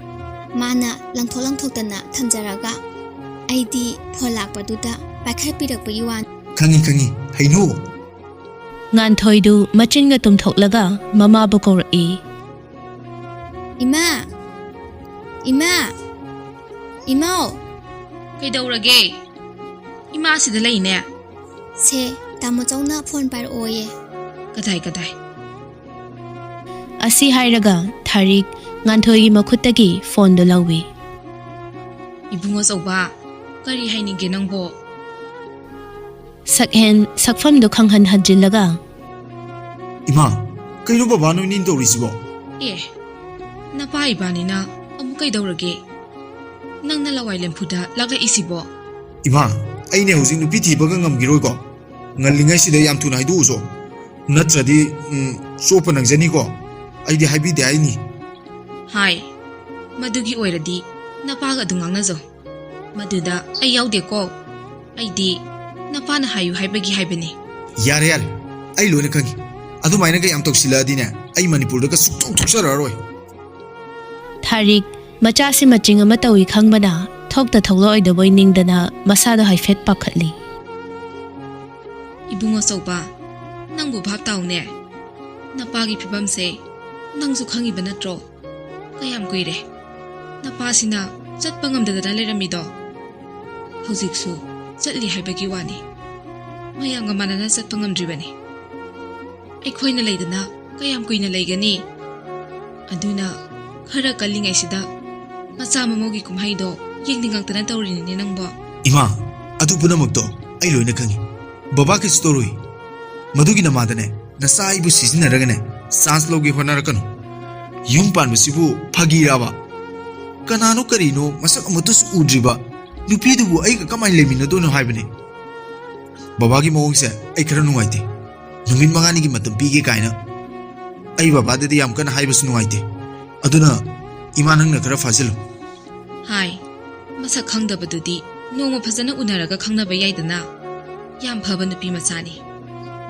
Mana langtholang thotana thamjaraga. Ai di phone lakpaduda pakhai pirak payuan. Kangi haino. Ngan thoidu machin nga tumthoklaga mama bu kawraki. Ima. Imao. ꯀꯩꯗꯧꯔꯒꯦ ꯏꯃꯥꯁꯤꯗ ꯂꯩꯅꯦ Se tamuchona phone par oye. ꯀꯗꯥꯏ Asi hairaga Tharik nganthoi makhuttagi phone do lawi. ꯏꯕꯨꯡꯉꯣ ꯑꯆꯧꯕ ꯀꯔꯤ ꯍꯥꯏꯅꯤꯡꯒꯦ ꯅꯪꯕꯣ Sakhen sakfam do khanghan hajjillaga Ima, kaino baba no nin to risibo. ꯑꯦ ꯅꯄꯥ ꯏꯕꯥꯅꯤꯅ ꯑꯃꯨꯛ ꯀꯩꯗꯧꯔꯒꯦ ꯅꯪꯅ ꯂꯋꯥꯏ ꯂꯦꯝꯐꯨꯗ ꯂꯥꯛꯂꯛꯏꯁꯤꯕꯣ Ima, aine hojing nupi thibaga ngamgiroi ko. Ngallingai sida yam thuna haidu uso. Natradi sopa nangjani ko. Aidi haibi de aini. ꯍꯥꯏ ꯃꯗꯨꯒꯤ ꯑꯣꯏꯔꯗꯤ ꯅꯄꯥꯒ ꯑꯗꯨꯝ ꯉꯥꯡꯅꯖꯧ ꯃꯗꯨꯗ ꯑꯩ ꯌꯥꯎꯗꯦꯀꯣ ꯑꯩꯗꯤ ꯅꯄꯥꯅ ꯍꯥꯏꯌꯨ ꯍꯥꯏꯕꯒꯤ ꯍꯥꯏꯕꯅꯤ Yare, ai loina kangi. Adumaina ga yam toksiladi ne. Ai Manipur da suktok thoksararoi. Tharik machasi maching ama tawi khangbana thokta tholoi doboi ningdana masado haifet pakhatli. ꯏꯕꯨꯡꯉꯣ ꯑꯆꯧꯕ ꯅꯪꯕꯨ ꯚꯥꯞ ꯇꯥꯎꯅꯦ ꯅꯄꯥꯒꯤ ꯐꯤꯕꯝꯁꯦ ꯅꯪꯁꯨ ꯈꯪꯉꯤꯕ ꯅꯠꯇ꯭ꯔꯣ ꯀꯌꯥꯝ ꯀꯨꯏꯔꯦ ꯅꯄꯥꯁꯤꯅ ꯆꯠꯄ ꯉꯝꯗꯗꯅ ꯂꯩꯔꯝꯃꯤꯗꯣ ꯍꯧꯖꯤꯛꯁꯨ ꯆꯠꯂꯤ ꯍꯥꯏꯕꯒꯤ ꯋꯥꯅꯤ ꯃꯌꯥꯝꯒ ꯃꯥꯟꯅꯅ ꯆꯠꯄ ꯉꯝꯗ꯭ꯔꯤꯕꯅꯤ ꯑꯩꯈꯣꯏꯅ ꯂꯩꯗꯅ ꯀꯌꯥꯝ ꯀꯨꯏꯅ ꯂꯩꯒꯅꯤ ꯑꯗꯨꯅ ꯈꯔ ꯀꯜꯂꯤꯉꯩꯁꯤꯗ ꯃꯆꯥ ꯃꯃꯧꯒꯤ ꯀꯨꯝꯍꯩꯗꯣ ꯌꯦꯡꯅꯤꯡꯉꯛꯇꯅ ꯇꯧꯔꯤꯅꯤꯅꯦ ꯅꯪꯕꯣ Ima, adu punamakto ai loina kangi. Baba ke story. Madugi namadane nasa ibu sizinaragane sans logi honarakano. Yung panbasibu phagiraba. Kanano karino masak amutus udriba. Nupi dubu ai ka kamai lemina dono haibane. Baba gi mawongse ai khara nungaite. Numin mangani gi matam pige kaina. Ai baba dadi yam kana haibasu nungaite. Aduna ima nangna khara fazilu. ꯍꯥꯏ ꯃꯁꯛ ꯈꯪꯗꯕꯗꯨꯗꯤ ꯅꯣꯡꯃ ꯐꯖꯅ ꯎꯅꯔꯒ ꯈꯪꯅꯕ ꯌꯥꯏꯗꯅ ꯌꯥꯝ ꯐꯕ ꯅꯨꯄꯤ ꯃꯆꯥꯅꯤ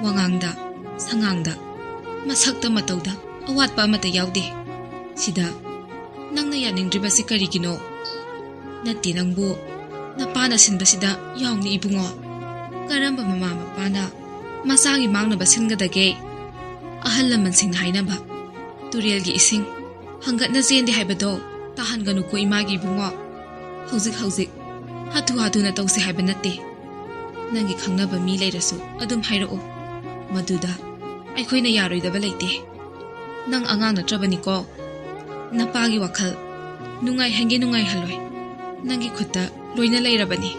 ꯋꯥꯉꯥꯡꯗ ꯁꯉꯥꯡꯗ ꯃꯁꯛꯇ ꯃꯇꯧꯗ ꯑꯋꯥꯠꯄ ꯑꯃꯠꯇ ꯌꯥꯎꯗꯦ ꯁꯤꯗ ꯅꯪꯅ ꯌꯥꯅꯤꯡꯗ꯭ꯔꯤꯕꯁꯤ ꯀꯔꯤꯒꯤꯅꯣ ꯅꯠꯇꯦ ꯅꯪꯕꯨ ꯅꯄꯥꯅ ꯁꯤꯟꯕꯁꯤꯗ ꯌꯥꯎꯅꯤ ꯏꯕꯨꯡꯉꯣ ꯀꯔꯝꯕ ꯃꯃꯥ ꯃꯄꯥꯅ ꯃꯆꯥꯒꯤ ꯃꯥꯡꯅꯕ ꯁꯤꯟꯒꯗꯒꯦ ꯑꯍꯜ ꯂꯃꯟꯁꯤꯡꯅ ꯍꯥꯏꯅꯕ ꯇꯨꯔꯦꯜꯒꯤ ꯏꯁꯤꯡ ꯍꯪꯒꯠꯅ ꯆꯦꯟꯗꯦ ꯍꯥꯏꯕꯗꯣ ꯇꯥꯍꯟꯒꯅꯨꯀꯣ ꯏꯃꯥꯒꯤ ꯏꯕꯨꯡꯉꯣ ꯍꯧꯖꯤꯛ ꯍꯥꯊꯨꯅ ꯇꯧꯁꯦ ꯍꯥꯏꯕ ꯅꯠꯇꯦ ꯅꯪꯒꯤ ꯈꯪꯅꯕ ꯃꯤ ꯂꯩꯔꯁꯨ ꯑꯗꯨꯝ ꯍꯥꯏꯔꯛꯑꯣ ꯃꯗꯨꯗ ꯑꯩꯈꯣꯏꯅ ꯌꯥꯔꯣꯏꯗꯕ ꯂꯩꯇꯦ ꯅꯪ ꯑꯉꯥꯡ ꯅꯠꯇ꯭ꯔꯕꯅꯤꯀꯣ ꯅꯄꯥꯒꯤ ꯋꯥꯈꯜ ꯅꯨꯡꯉꯥꯏꯍꯟꯒꯦ ꯅꯨꯡꯉꯥꯏꯍꯜꯂꯣꯏ ꯅꯪꯒꯤ ꯈꯨꯠꯇ ꯂꯣꯏꯅ ꯂꯩꯔꯕꯅꯤ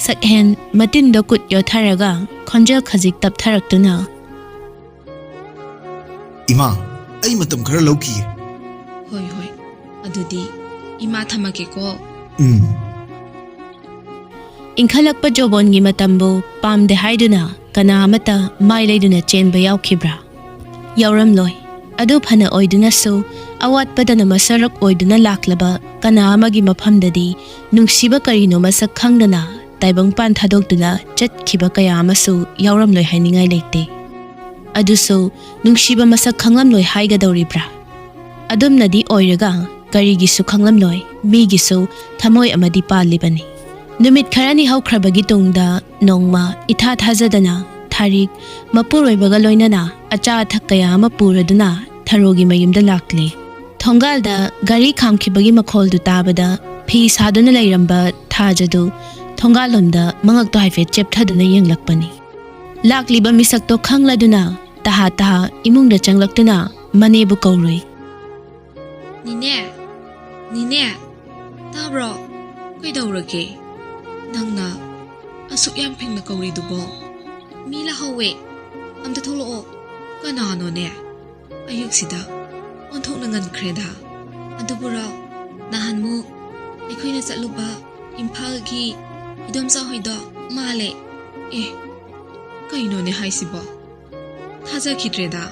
Sakhen matindo kut yotharaga khonjel khajik taptharaktuna Ima, ai matam khara lauki. ꯍꯣꯏ ꯑꯗꯨꯗꯤ ꯏꯃꯥ ꯊꯝꯃꯒꯦꯀꯣ Inkhalakpa jobongi matambu pamde haiduna kana amata mai leiduna chenba yaukhibra yauramloi adu phana oiduna su awatpadana masarak oiduna laklaba kana amagi maphamdadi nungsiba karino masak khangdana taibang pan thadokduna chatkhiba kaya amasu yauramloi hainingai leite adusu nungsiba masak khanglamloi haigadoribra adumnadi oiraga karigisu khanglamloi migisu thamoi amadi palibani Numit kharani haukrabagi tungda nongma itha thajadana Tharik mapuroibaga loinana acha athak kaya ama puraduna tharogi mayumda lakle Thongalda gari khamkhibagi makholdu tabada phi saduna leiramba thajadu thongalomda mangakto haifet chepthaduna yenglakpani Lakliba misakto khangladuna taha imungda changlaktuna manebu kauroi Nine tabro ꯀꯩꯗꯧꯔꯒꯦ ꯅꯪꯅ ꯑꯁꯨꯛ ꯌꯥꯝ ꯐꯤꯡꯅ ꯀꯧꯔꯤꯗꯨꯕꯣ mi lahauwe amta tholoo kanano ne ayuk sida onthok na ngan khreda adubura nahan mu aikhoina chatluba imphal gi idom sa hoido male kaino ne haisibo thaja khitreda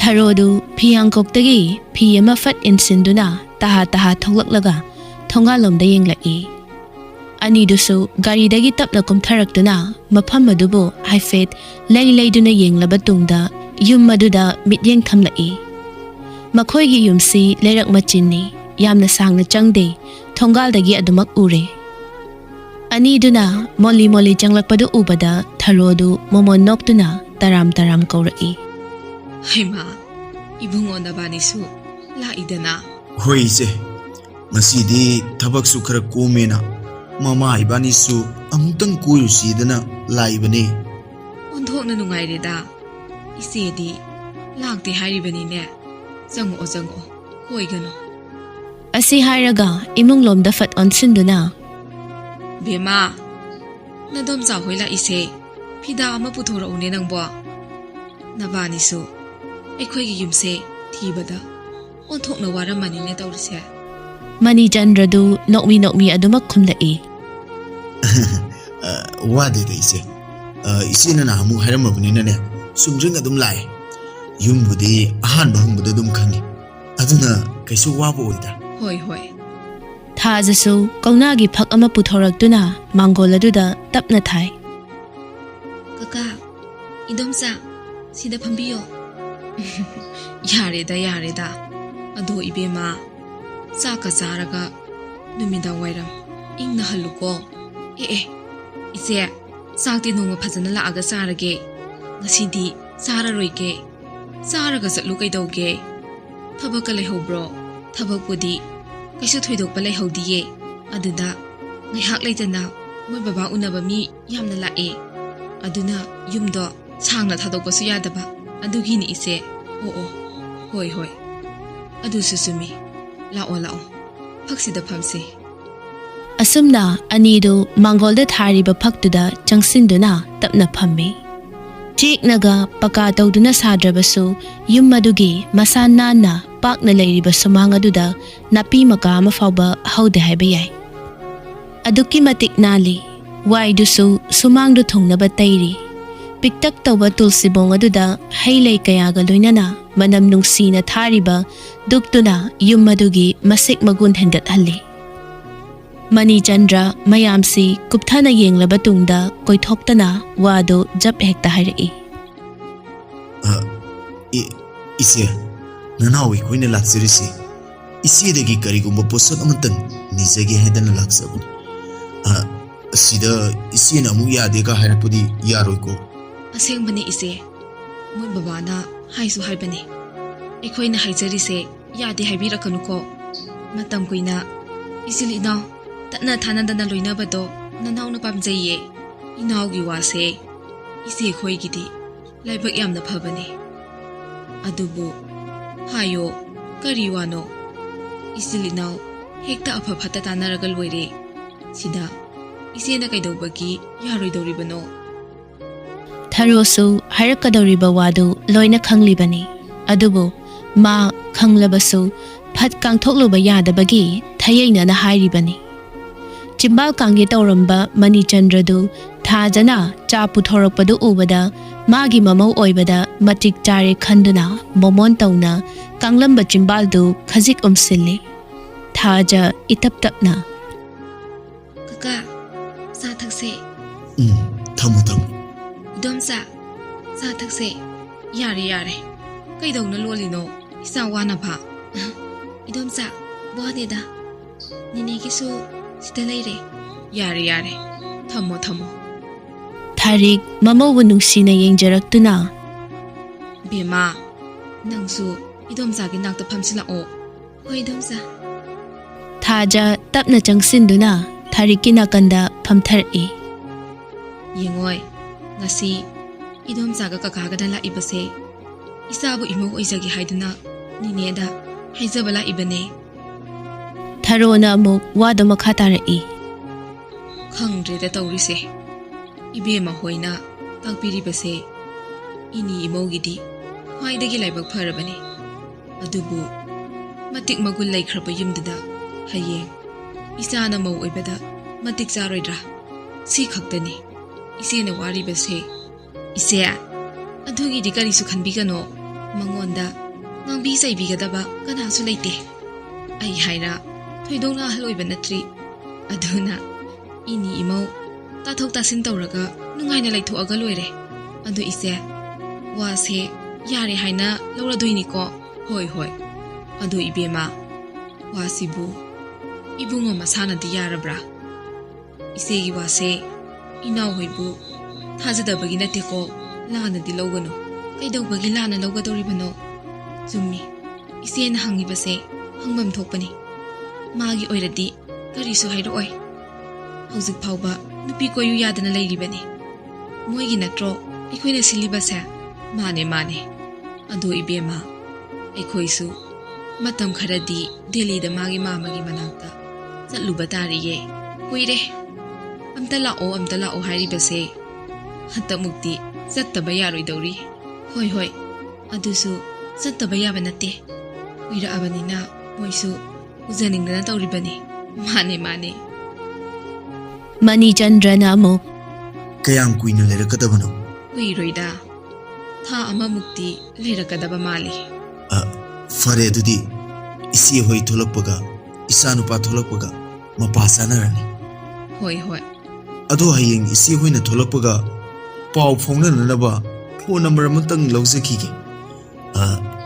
Tharodu phiyangkoktagi phi ama fat insinduna taha thoklaklaga thongalomda yenglai. Anidusu garidagi tapna kumtharaktuna mafam adubu haifet leiduna yenglaba tungda yum maduda mityeng thamlai. Makhoigi yumsi lerak machinni yamna sangna changde thongaldagi adumak ure. Aniduna moli changlakpadu ubada Tharodu momon noktuna taram kaurai. Haima ibungo na banisu la idana Hoi ise, masidi thabak su khara komena mama ibani su amutang koyu sidana laibane. onthok na nungai reda ise di lakte hairibani ne jango hoigano Asi hairaga imung lomda fat onsinduna bema nadom za hoila ise phida ama puthora une nangbo nabanisu aikhoigi yumse thibada onthok na waramani ne tawrise Mani Chandradu nokmi adumak khumlai. Wade da ise. Ise na namu haramabani na ne sumjing adum lai. Yumbudi ahan bahumbuda dum khangi. Aduna kaisu wabo oida. hoi Thajasu kaunagi phak ama puthoraktuna mangoladuda tapna thai. kaka idomsa sida phambiyo yareda ado ibema saka saraga numida wairam ingna haluko ise sakti nongma phajana laaga sarage ngasidi sara roige saraga satlu kaidauge thabaka lehobro thabakpudi kaisu thoidokpa lehaudiye aduda ngaihak leitana moi baba unaba mi yamna lae aduna yumdo sangna thadokpasu yadaba adugini ise hoi adu susumi lao phaksida phamse Asumna anidu mangolda thariba phaktuda changsinduna tapna phammi. Chiknaga paka tawduna sadrabasu yummadugi masanana pakna leiriba sumangaduda napi maka ama fawba haude haiba yai. Aduki matik nali waidusu sumangdu thungnaba tairi. Piktak tawba tulsibong aduda hailay kayaga loinana manam nungsina thariba duktuna yummadugi masik magun hengat halli. Mani Chandra mayamsi kupthana yenglaba tungda koithoktana wado jap hekta harai. Ise, nanawi koina laksirisi. Ise dagi karigumba posat amantang nizagi hedana laksabun. Sida ise na amu yadega hairapudi yaroiko. aseng ise moi babana haisu haibane ekhoina haijarise yade haibirakanu ko matam kuina isilina tatna thanadana loinabado nanauna pamjaiye inaugi wase ise khoigidi laibak yamna phabane adubu hayo kariwano isilina hekta apha phata tanaragal loire sida isena kaidobagi yaroidoribano Tharosu harakadoriba wadu loina khanglibani. Adubu ma khanglabasu phat kangthokluba yadabagi thayeina na hairibani. Chimbal kangi tawramba Mani Chandradu thajana cha puthorakpadu ubada magi mamau oibada matik chare khanduna momon tawna kanglamba chimbaldu khajik umsilli. Thaja itap-tapna. Kaka sa thakse Thamu idomsa sa thakse yare kaidongna lolino isa wana pha idomsa bodeda nine kisu sita leire yare thamo Tharik mamawu nungsina yengjaraktuna bema nangsu idomsa gi nakta phamsila o hoi idomsa Thaja tapna changsinduna Thariki nakanda phamthari. yengoi ngasi idomsa ga kaka ga la ibase isabu imo oizagi haiduna nineda haizabala ibane Tharona amuk wado makha tarai. khangdre da tawrise ibema hoina ꯇꯥꯛꯄꯤꯔꯤꯕꯁꯦ ꯏꯅꯤ ꯏꯃꯧꯒꯤꯗꯤ ꯈ꯭ꯋꯥꯏꯗꯒꯤ ꯂꯥꯏꯕꯛ ꯐꯔꯕꯅꯤ ꯑꯗꯨꯕꯨ ꯃꯇꯤꯛ ꯃꯒꯨꯟ ꯂꯩꯈ꯭ꯔꯕ ꯌꯨꯝꯗꯨꯗ ꯍꯌꯦꯡ ꯏꯆꯥꯅ ꯃꯧ ꯑꯣꯏꯕꯗ ꯃꯇꯤꯛ ꯆꯥꯔꯣꯏꯗ꯭ꯔꯥ ꯁꯤ ꯈꯛꯇꯅꯤ ꯏꯆꯦꯅ ꯋꯥꯔꯤꯕꯁꯦ ꯏꯆꯦ ꯑꯗꯨꯒꯤꯗꯤ ꯀꯔꯤꯁꯨ ꯈꯟꯕꯤꯒꯅꯣ ꯃꯉꯣꯟꯗ ꯉꯥꯡꯕꯤ ꯆꯩꯕꯤꯒꯗꯕ ꯀꯅꯥꯁꯨ ꯂꯩꯇꯦ ꯑꯩ ꯍꯥꯏꯔ ꯊꯣꯏꯗꯣꯛꯅ ꯑꯍꯜ ꯑꯣꯏꯕ ꯅꯠꯇ꯭ꯔꯤ ꯑꯗꯨꯅ ꯏꯅꯤ ꯏꯃꯧ ꯇꯥꯊꯣꯛ ꯇꯥꯁꯤꯟ ꯇꯧꯔꯒ ꯅꯨꯡꯉꯥꯏꯅ ꯂꯩꯊꯣꯛꯑꯒ ꯂꯣꯏꯔꯦ ꯑꯗꯨ ꯏꯆꯦ ꯋꯥꯁꯦ ꯌꯥꯔꯦ ꯍꯥꯏꯅ ꯂꯧꯔꯗꯣꯏꯅꯤꯀꯣ ꯍꯣꯏ ꯍꯣꯏ ꯑꯗꯨ 이베마 와시부 이붕어 마사나디 야라브라 이세기 와세 이나호이부 타즈다버기 나테코 라나디 로거노 ꯀꯩꯗꯧꯕꯒꯤ ꯂꯥꯟꯅ ꯂꯧꯒꯗꯧꯔꯤꯕꯅꯣ ꯆꯨꯝꯃꯤ ꯏꯆꯦꯅ ꯍꯪꯉꯤꯕꯁꯦ ꯍꯪꯐꯝ ꯊꯣꯛꯄꯅꯤ ꯃꯥꯒꯤ ꯑꯣꯏꯔꯗꯤ ꯀꯔꯤꯁꯨ ꯍꯥꯏꯔꯛꯑꯣꯏ ꯍꯧꯖꯤꯛ ꯐꯥꯎꯕ ꯅꯨꯄꯤ ꯀꯣꯏꯌꯨ ꯌꯥꯗꯅ ꯂꯩꯔꯤꯕꯅꯤ ꯃꯣꯏꯒꯤ ꯅꯠꯇ꯭ꯔꯣ ꯑꯩꯈꯣꯏꯅ ꯁꯤꯜꯂꯤꯕꯁꯦ ꯃꯥꯅꯦ ꯃꯥꯅꯦ ꯑꯗꯣ 이베마 ꯑꯩꯈꯣꯏꯁꯨ ꯃꯇꯝ ꯈꯔꯗꯤ ꯗꯦꯜꯂꯤꯗ ꯃꯥꯒꯤ ꯃꯥꯃꯒꯤ ꯃꯅꯥꯛꯇ ꯆꯠꯂꯨꯕ ꯇꯥꯔꯤꯌꯦ ꯀꯨꯏꯔꯦ ꯑꯝꯇ ꯂꯥꯛꯑꯣ ꯍꯥꯏꯔꯤꯕꯁꯦ ꯍꯟꯇꯛꯃꯨꯛꯇꯤ ꯆꯠꯇꯕ ꯌꯥꯔꯣꯏꯗꯧꯔꯤ ꯍꯣꯏ ꯍꯣꯏ ꯑꯗꯨꯁꯨ ꯆꯠꯇꯕ ꯌꯥꯕ ꯅꯠꯇꯦ ꯀꯨꯏꯔꯛꯑꯕꯅꯤꯅ ꯃꯣꯏꯁꯨ ꯎꯖꯅꯤꯡꯗꯅ ꯇꯧꯔꯤꯕꯅꯤ ꯃꯥꯅꯦ ꯃꯥꯅꯦ ꯃꯅꯤꯆꯟꯗ꯭ꯔꯅ ꯑꯃꯨꯛ ꯀꯌꯥꯝ ꯀꯨꯏꯅ ꯂꯩꯔꯛꯀꯗꯕꯅꯣ ꯀꯨꯏꯔꯣꯏꯗ ꯊꯥ ꯑꯃꯃꯨꯛꯇꯤ ꯂꯩꯔꯛꯀꯗꯕ ꯃꯥꯜꯂꯤ ꯐꯔꯦ ꯑꯗꯨꯗꯤ ꯏꯆꯦ ꯍꯣꯏ ꯊꯣꯛꯂꯛꯄꯒ ꯏꯆꯥꯅꯨꯄꯥ ꯊꯣꯛꯂꯛꯄꯒ ꯃꯄꯥ ꯆꯥꯅꯔꯅꯤ ꯍꯣꯏ ꯍꯣꯏ ꯑꯗꯣ ꯍꯌꯦꯡ ꯏꯆꯦ ꯍꯣꯏꯅ ꯊꯣꯛꯂꯛꯄꯒ ꯄꯥꯎ ꯐꯥꯎꯅꯅꯅꯕ ꯐꯣꯟ ꯅꯝꯕꯔ ꯑꯃꯇꯪ ꯂꯧꯖꯈꯤꯒꯦ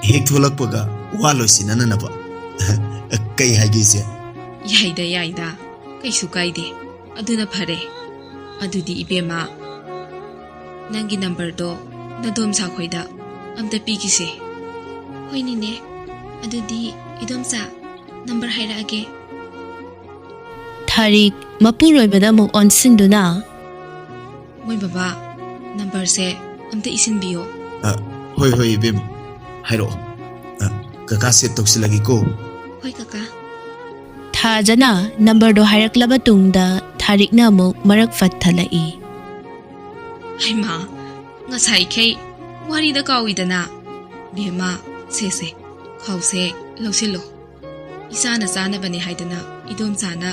ꯍꯦꯛ ꯊꯣꯛꯂꯛꯄꯒ ꯋꯥ ꯂꯣꯏꯁꯤꯟꯅꯅꯕ ꯀꯩ ꯍꯥꯏꯒꯦ ꯏꯆꯦ ꯌꯥꯏꯗ ꯀꯩꯁꯨ ꯀꯥꯏꯗꯦ ꯑꯗꯨꯅ ꯐꯔꯦ ꯑꯗꯨꯗꯤ 이베마 ꯅꯪꯒꯤ ꯅꯝꯕꯔꯗꯣ ꯅꯗꯣꯝꯆꯥ ꯈꯣꯏꯗ ꯑꯝꯇ ꯄꯤꯈꯤꯁꯦ ꯍꯣꯏꯅꯤꯅꯦ ꯑꯗꯨꯗꯤ 이돔ꯆꯥ ꯅꯝꯕꯔ ꯍꯥꯏꯔꯛꯑꯒꯦ ꯊꯥꯔꯤꯛ ꯃꯄꯨꯔꯣꯏꯕꯗ ꯑꯃꯨꯛ ꯑꯣꯟꯁꯤꯟꯗꯨꯅ ꯃꯣꯏ ꯕꯕꯥ ꯅꯝꯕꯔꯁꯦ ꯑꯝꯇ ꯏꯁꯤꯟꯕꯤꯌꯣ ꯍꯣꯏ ꯍꯣꯏ 이베마 ꯍꯥꯏꯔꯛꯑꯣ ꯀꯀꯥ ꯁꯦꯠ ꯇꯧꯁꯤꯜꯂꯒꯦꯀꯣ ꯍꯣꯏ ꯀꯀꯥ ꯊꯥꯖꯅ ꯅꯝꯕꯔꯗꯣ ꯍꯥꯏꯔꯛꯂꯕ ꯇꯨꯡꯗ ꯊꯥꯔꯤꯛꯅ ꯑꯃꯨꯛ ꯃꯔꯛ ꯐꯠꯊꯠꯂꯛꯏ ꯍꯩꯃꯥ ꯉꯁꯥꯏꯈꯩ ꯋꯥꯔꯤꯗ ꯀꯥꯎꯏꯗꯅ ꯕꯦꯃꯥ ꯁꯦꯁꯦ ꯈꯥꯎꯁꯦ ꯂꯧꯁꯤꯜꯂꯣ ꯏꯆꯥꯅ ꯆꯥꯅꯕꯅꯤ ꯍꯥꯏꯗꯅ 이돔ꯆꯥꯅ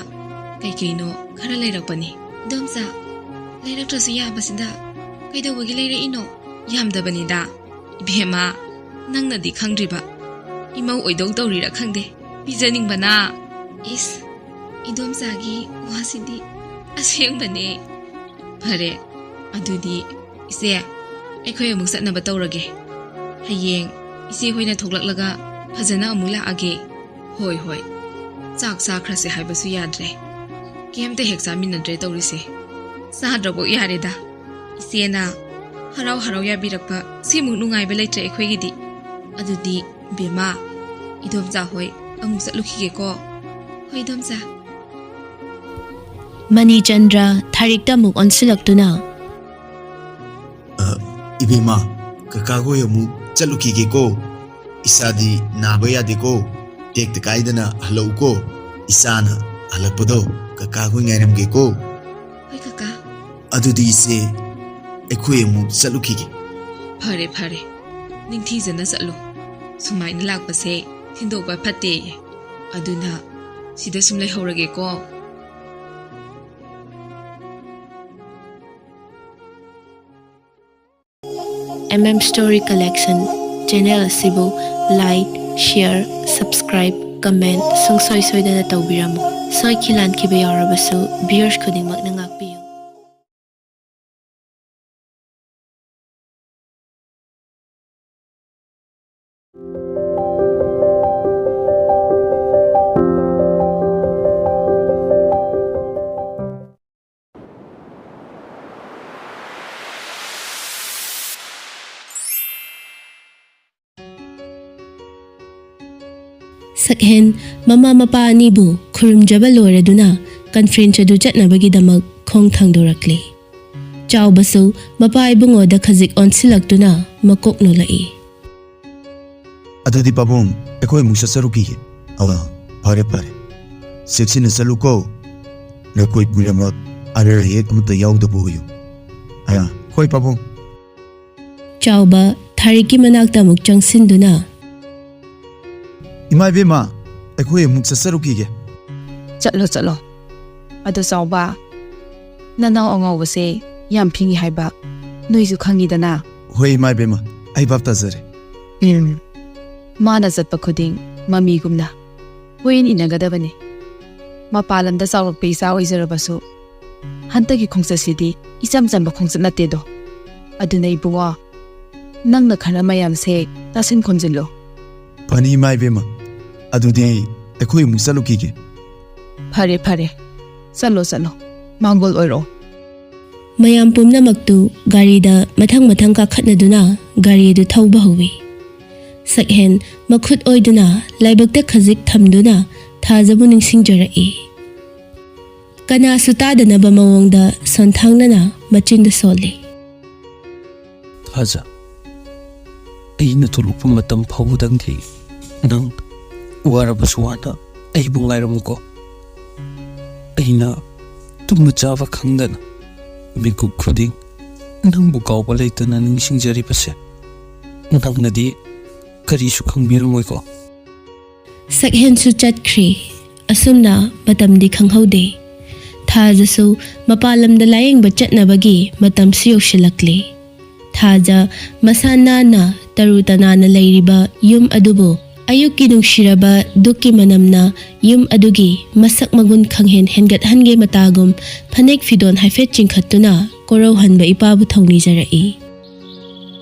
ꯀꯩꯀꯩꯅꯣ ꯈꯔ ꯂꯩꯔꯛꯄꯅꯤ 이돔ꯆꯥ ꯂꯩꯔꯛꯇ꯭ꯔꯁꯨ ꯌꯥꯕꯁꯤꯗ ꯀꯩꯗꯧꯕꯒꯤ ꯂꯩꯔꯛꯏꯅꯣ ꯌꯥꯝꯗꯕꯅꯤꯗ 이베마 ꯅꯪꯅꯗꯤ ꯈꯪꯗ꯭ꯔꯤꯕ ꯏꯃꯧ ꯑꯣꯏꯗꯧ ꯇꯧꯔꯤꯔꯥ ꯈꯪꯗꯦ ꯄꯤꯖꯅꯤꯡꯕꯅ 이스 이돔ꯆꯥꯒꯤ ꯋꯥꯁꯤꯗꯤ ꯑꯁꯦꯡꯕꯅꯦ ꯐꯔꯦ ꯑꯗꯨꯗꯤ ꯏꯆꯦ ꯑꯩꯈꯣꯏ ꯑꯃꯨꯛ ꯆꯠꯅꯕ ꯇꯧꯔꯒꯦ ꯍꯌꯦꯡ ꯏꯆꯦ ꯍꯣꯏꯅ ꯊꯣꯛꯂꯛꯂꯒ ꯐꯖꯅ ꯑꯃꯨꯛ ꯂꯥꯛꯑꯒꯦ ꯍꯣꯏ ꯍꯣꯏ ꯆꯥꯛ ꯆꯥꯈ꯭ꯔꯁꯦ ꯍꯥꯏꯕꯁꯨ ꯌꯥꯗ꯭ꯔꯦ ꯀꯩꯝꯇ ꯍꯦꯛ ꯆꯥꯃꯤꯟꯅꯗ꯭ꯔꯦ ꯇꯧꯔꯤꯁꯦ ꯆꯥꯗ꯭ꯔꯕꯣ ꯌꯥꯔꯦꯗ ꯏꯆꯦꯅ ꯍꯔꯥꯎ ꯌꯥꯕꯤꯔꯛꯄ ꯁꯤꯃꯨꯛ ꯅꯨꯡꯉꯥꯏꯕ ꯂꯩꯇ꯭ꯔꯦ ꯑꯩꯈꯣꯏꯒꯤꯗꯤ ꯑꯗꯨꯗꯤ ꯕꯦꯃꯥ 이돔ꯆꯥ ꯍꯣꯏ ꯑꯃꯨꯛ ꯆꯠꯂꯨꯈꯤꯒꯦꯀꯣ ꯍꯣꯏ 이돔ꯆꯥ ꯃꯅꯤꯆꯟꯗ꯭ꯔ ꯊꯥꯔꯤꯛꯇ ꯑꯃꯨꯛ ꯑꯣꯟꯁꯤꯜꯂꯛꯇꯨꯅ 이베마 ꯀꯀꯥ ꯍꯣꯏ ꯑꯃꯨꯛ ꯆꯠꯂꯨꯈꯤꯒꯦꯀꯣ ꯏꯆꯥꯗꯤ ꯅꯥꯕ ꯌꯥꯗꯦꯀꯣ ꯇꯦꯛꯇ ꯀꯥꯏꯗꯅ ꯍꯜꯂꯛꯎꯀꯣ ꯏꯆꯥꯅ ꯍꯜꯂꯛꯄꯗꯣ ꯀꯀꯥ ꯍꯣꯏ ꯉꯥꯏꯔꯝꯒꯦꯀꯣ ꯍꯣꯏ ꯀꯀꯥ ꯑꯗꯨꯗꯤ ꯏꯆꯦ ꯑꯩꯈꯣꯏ ꯑꯃꯨꯛ ꯆꯠꯂꯨꯈꯤꯒꯦ ꯐꯔꯦ ꯅꯤꯡꯊꯤꯖꯅ ꯆꯠꯂꯨ ꯁꯨꯃꯥꯏꯅ ꯂꯥꯛꯄꯁꯦ ꯊꯤꯟꯗꯣꯛꯄ ꯐꯠꯇꯦꯌꯦ ꯑꯗꯨꯅ ꯁꯤꯗ ꯁꯨꯝ ꯂꯩꯍꯧꯔꯒꯦꯀꯣ Story Collection channel asibu like, share, subscribe, comment sungsoi soidana tawbiramu soi khilan khiba yarabasu viewers khudingmak na ngakpiyu Sakhen mama mapa anibu khurumjaba loiraduna conference adu chatnabagidamag khong thangdorakle chawbasu mapa ibungoda khazik onsilaktuna makok nolai ꯑꯗꯨꯗꯤ ꯄꯥꯕꯨꯡ ꯑꯩꯈꯣꯏ ꯑꯃꯨꯛ ꯆꯠꯆꯔꯨꯈꯤꯒꯦ ꯐꯔꯦ ꯆꯦꯛꯁꯤꯟꯅ ꯆꯠꯂꯨꯀꯣ ꯅꯈꯣꯏ ꯄꯨꯝꯅꯃꯛ ꯑꯔꯩ ꯑꯌꯦꯛ ꯑꯃꯠꯇ ꯌꯥꯎꯗꯕ ꯑꯣꯏꯌꯨ ꯍꯣꯏ ꯄꯥꯕꯨꯡ ꯆꯥꯎꯕ ꯊꯥꯔꯤꯛꯀꯤ ꯃꯅꯥꯛꯇ ꯑꯃꯨꯛ ꯆꯪꯁꯤꯟꯗꯨꯅ ꯏꯃꯥ ꯏꯕꯦꯝꯃ ꯑꯩꯈꯣꯏ ꯑꯃꯨꯛ ꯆꯠꯆꯔꯨꯈꯤꯒꯦ ꯆꯠꯂꯣ ꯆꯠꯂꯣ ꯑꯗꯣ ꯆꯥꯎꯕ ꯅꯅꯥꯎ ꯑꯉꯧꯕꯁꯦ ꯌꯥꯝ ꯐꯤꯡꯉꯤ ꯍꯥꯏꯕ ꯅꯣꯏꯁꯨ ꯈꯪꯉꯤꯗꯅ ꯍꯣꯏ ꯏꯃꯥ ꯏꯕꯦꯝꯃ ꯑꯩ ꯚꯥꯞ ꯇꯥꯖꯔꯦ ꯃꯥꯅ ꯆꯠꯄ ꯈꯨꯗꯤꯡ ꯃꯃꯤꯒꯨꯝꯅ ꯍꯣꯏꯟ ꯏꯟꯅꯒꯗꯕꯅꯤ ꯃꯄꯥꯟ ꯂꯝꯗ ꯆꯥꯎꯔꯛꯄ ꯏꯆꯥ ꯑꯣꯏꯖꯔꯕꯁꯨ ꯍꯟꯇꯛꯀꯤ ꯈꯣꯡꯆꯠꯁꯤꯗꯤ ꯏꯆꯝ ꯆꯝꯕ ꯈꯣꯡꯆꯠ ꯅꯠꯇꯦꯗꯣ ꯑꯗꯨꯅ ꯏꯕꯨꯡꯉꯣ ꯅꯪꯅ ꯈꯔ ꯃꯌꯥꯝꯁꯦ ꯇꯥꯁꯤꯟ ꯈꯣꯝꯖꯤꯜꯂꯣ ꯐꯅꯤ ꯏꯃꯥ ꯏꯕꯦꯝꯃ ꯑꯗꯨꯗꯤ ꯑꯩꯈꯣꯏ ꯑꯃꯨꯛ ꯆꯠꯂꯨꯈꯤꯒꯦ ꯐꯔꯦ ꯐꯔꯦ ꯆꯠꯂꯣ ꯆꯠꯂꯣ ꯃꯥꯡꯒꯣꯜ ꯑꯣꯏꯔꯣ ꯃꯌꯥꯝ ꯄꯨꯝꯅꯃꯛꯇꯨ ꯒꯥꯔꯤꯗ ꯃꯊꯪ ꯃꯊꯪ ꯀꯥꯈꯠꯅꯗꯨꯅ ꯒꯥꯔꯤ ꯑꯗꯨ ꯊꯧꯕ ꯍꯧꯏ ꯁꯛꯍꯦꯟ ꯃꯈꯨꯠ ꯑꯣꯏꯗꯨꯅ ꯂꯥꯏꯕꯛꯇ ꯈꯖꯤꯛ ꯊꯝꯗꯨꯅ ꯊꯥꯖꯕꯨ ꯅꯤꯡꯁꯤꯡꯖꯔꯛꯏ ꯀꯅꯥꯁꯨ ꯇꯥꯗꯅꯕ ꯃꯑꯣꯡꯗ ꯁꯣꯟꯊꯥꯡꯅꯅ ꯃꯆꯤꯟꯗ ꯁꯣꯜꯂꯤ ꯊꯥꯖ ꯑꯩꯅ ꯊꯣꯛꯂꯛꯄ ꯃꯇꯝ ꯐꯥꯎꯕꯗꯪꯗꯤ ꯅꯪ ꯋꯥꯔꯕꯁꯨ ꯋꯥꯅ ꯑꯩꯕꯨ ꯉꯥꯏꯔꯝꯃꯨꯀꯣ ꯑꯩꯅ ꯇꯨꯝꯕ ꯆꯥꯕ ꯈꯪꯗꯅ ꯃꯤꯀꯨꯞ ꯈꯨꯗꯤꯡ ꯅꯪꯕꯨ ꯀꯥꯎꯕ ꯂꯩꯇꯅ ꯅꯤꯡꯁꯤꯡꯖꯔꯤꯕꯁꯦ ꯅꯪꯅꯗꯤ ꯀꯔꯤꯁꯨ ꯈꯪꯕꯤꯔꯝꯃꯣꯏꯀꯣ ꯁꯛꯍꯦꯟꯁꯨ ꯆꯠꯈ꯭ꯔꯤ ꯑꯁꯨꯝꯅ ꯃꯇꯝꯗꯤ ꯈꯪꯍꯧꯗꯦ ꯊꯥꯖꯁꯨ ꯃꯄꯥꯟ ꯂꯝꯗ ꯂꯥꯌꯦꯡꯕ ꯆꯠꯅꯕꯒꯤ ꯃꯇꯝꯁꯨ ꯌꯧꯁꯤꯜꯂꯛꯂꯤ ꯊꯥꯖ ꯃꯁꯥ ꯅꯥꯟꯅ ꯇꯔꯨ ꯇꯅꯥꯟꯅ ꯂꯩꯔꯤꯕ ꯌꯨꯝ ꯑꯗꯨꯕꯨ ꯑꯌꯨꯛꯀꯤ ꯅꯨꯡꯁꯤꯔꯕ ꯗꯨꯛꯀꯤ ꯃꯅꯝꯅ ꯌꯨꯝ ꯑꯗꯨꯒꯤ ꯃꯁꯛ ꯃꯒꯨꯟ ꯈꯪꯍꯦꯟ ꯍꯦꯟꯒꯠꯍꯟꯒꯦ ꯃꯇꯥꯒꯨꯝ ꯐꯅꯦꯛ ꯐꯤꯗꯣꯟ ꯍꯥꯏꯐꯦꯠ ꯆꯤꯡꯈꯠꯇꯨꯅ ꯀꯣꯔꯧꯍꯟꯕ ꯏꯄꯥꯕꯨ ꯊꯧꯅꯤꯖꯔꯛꯏ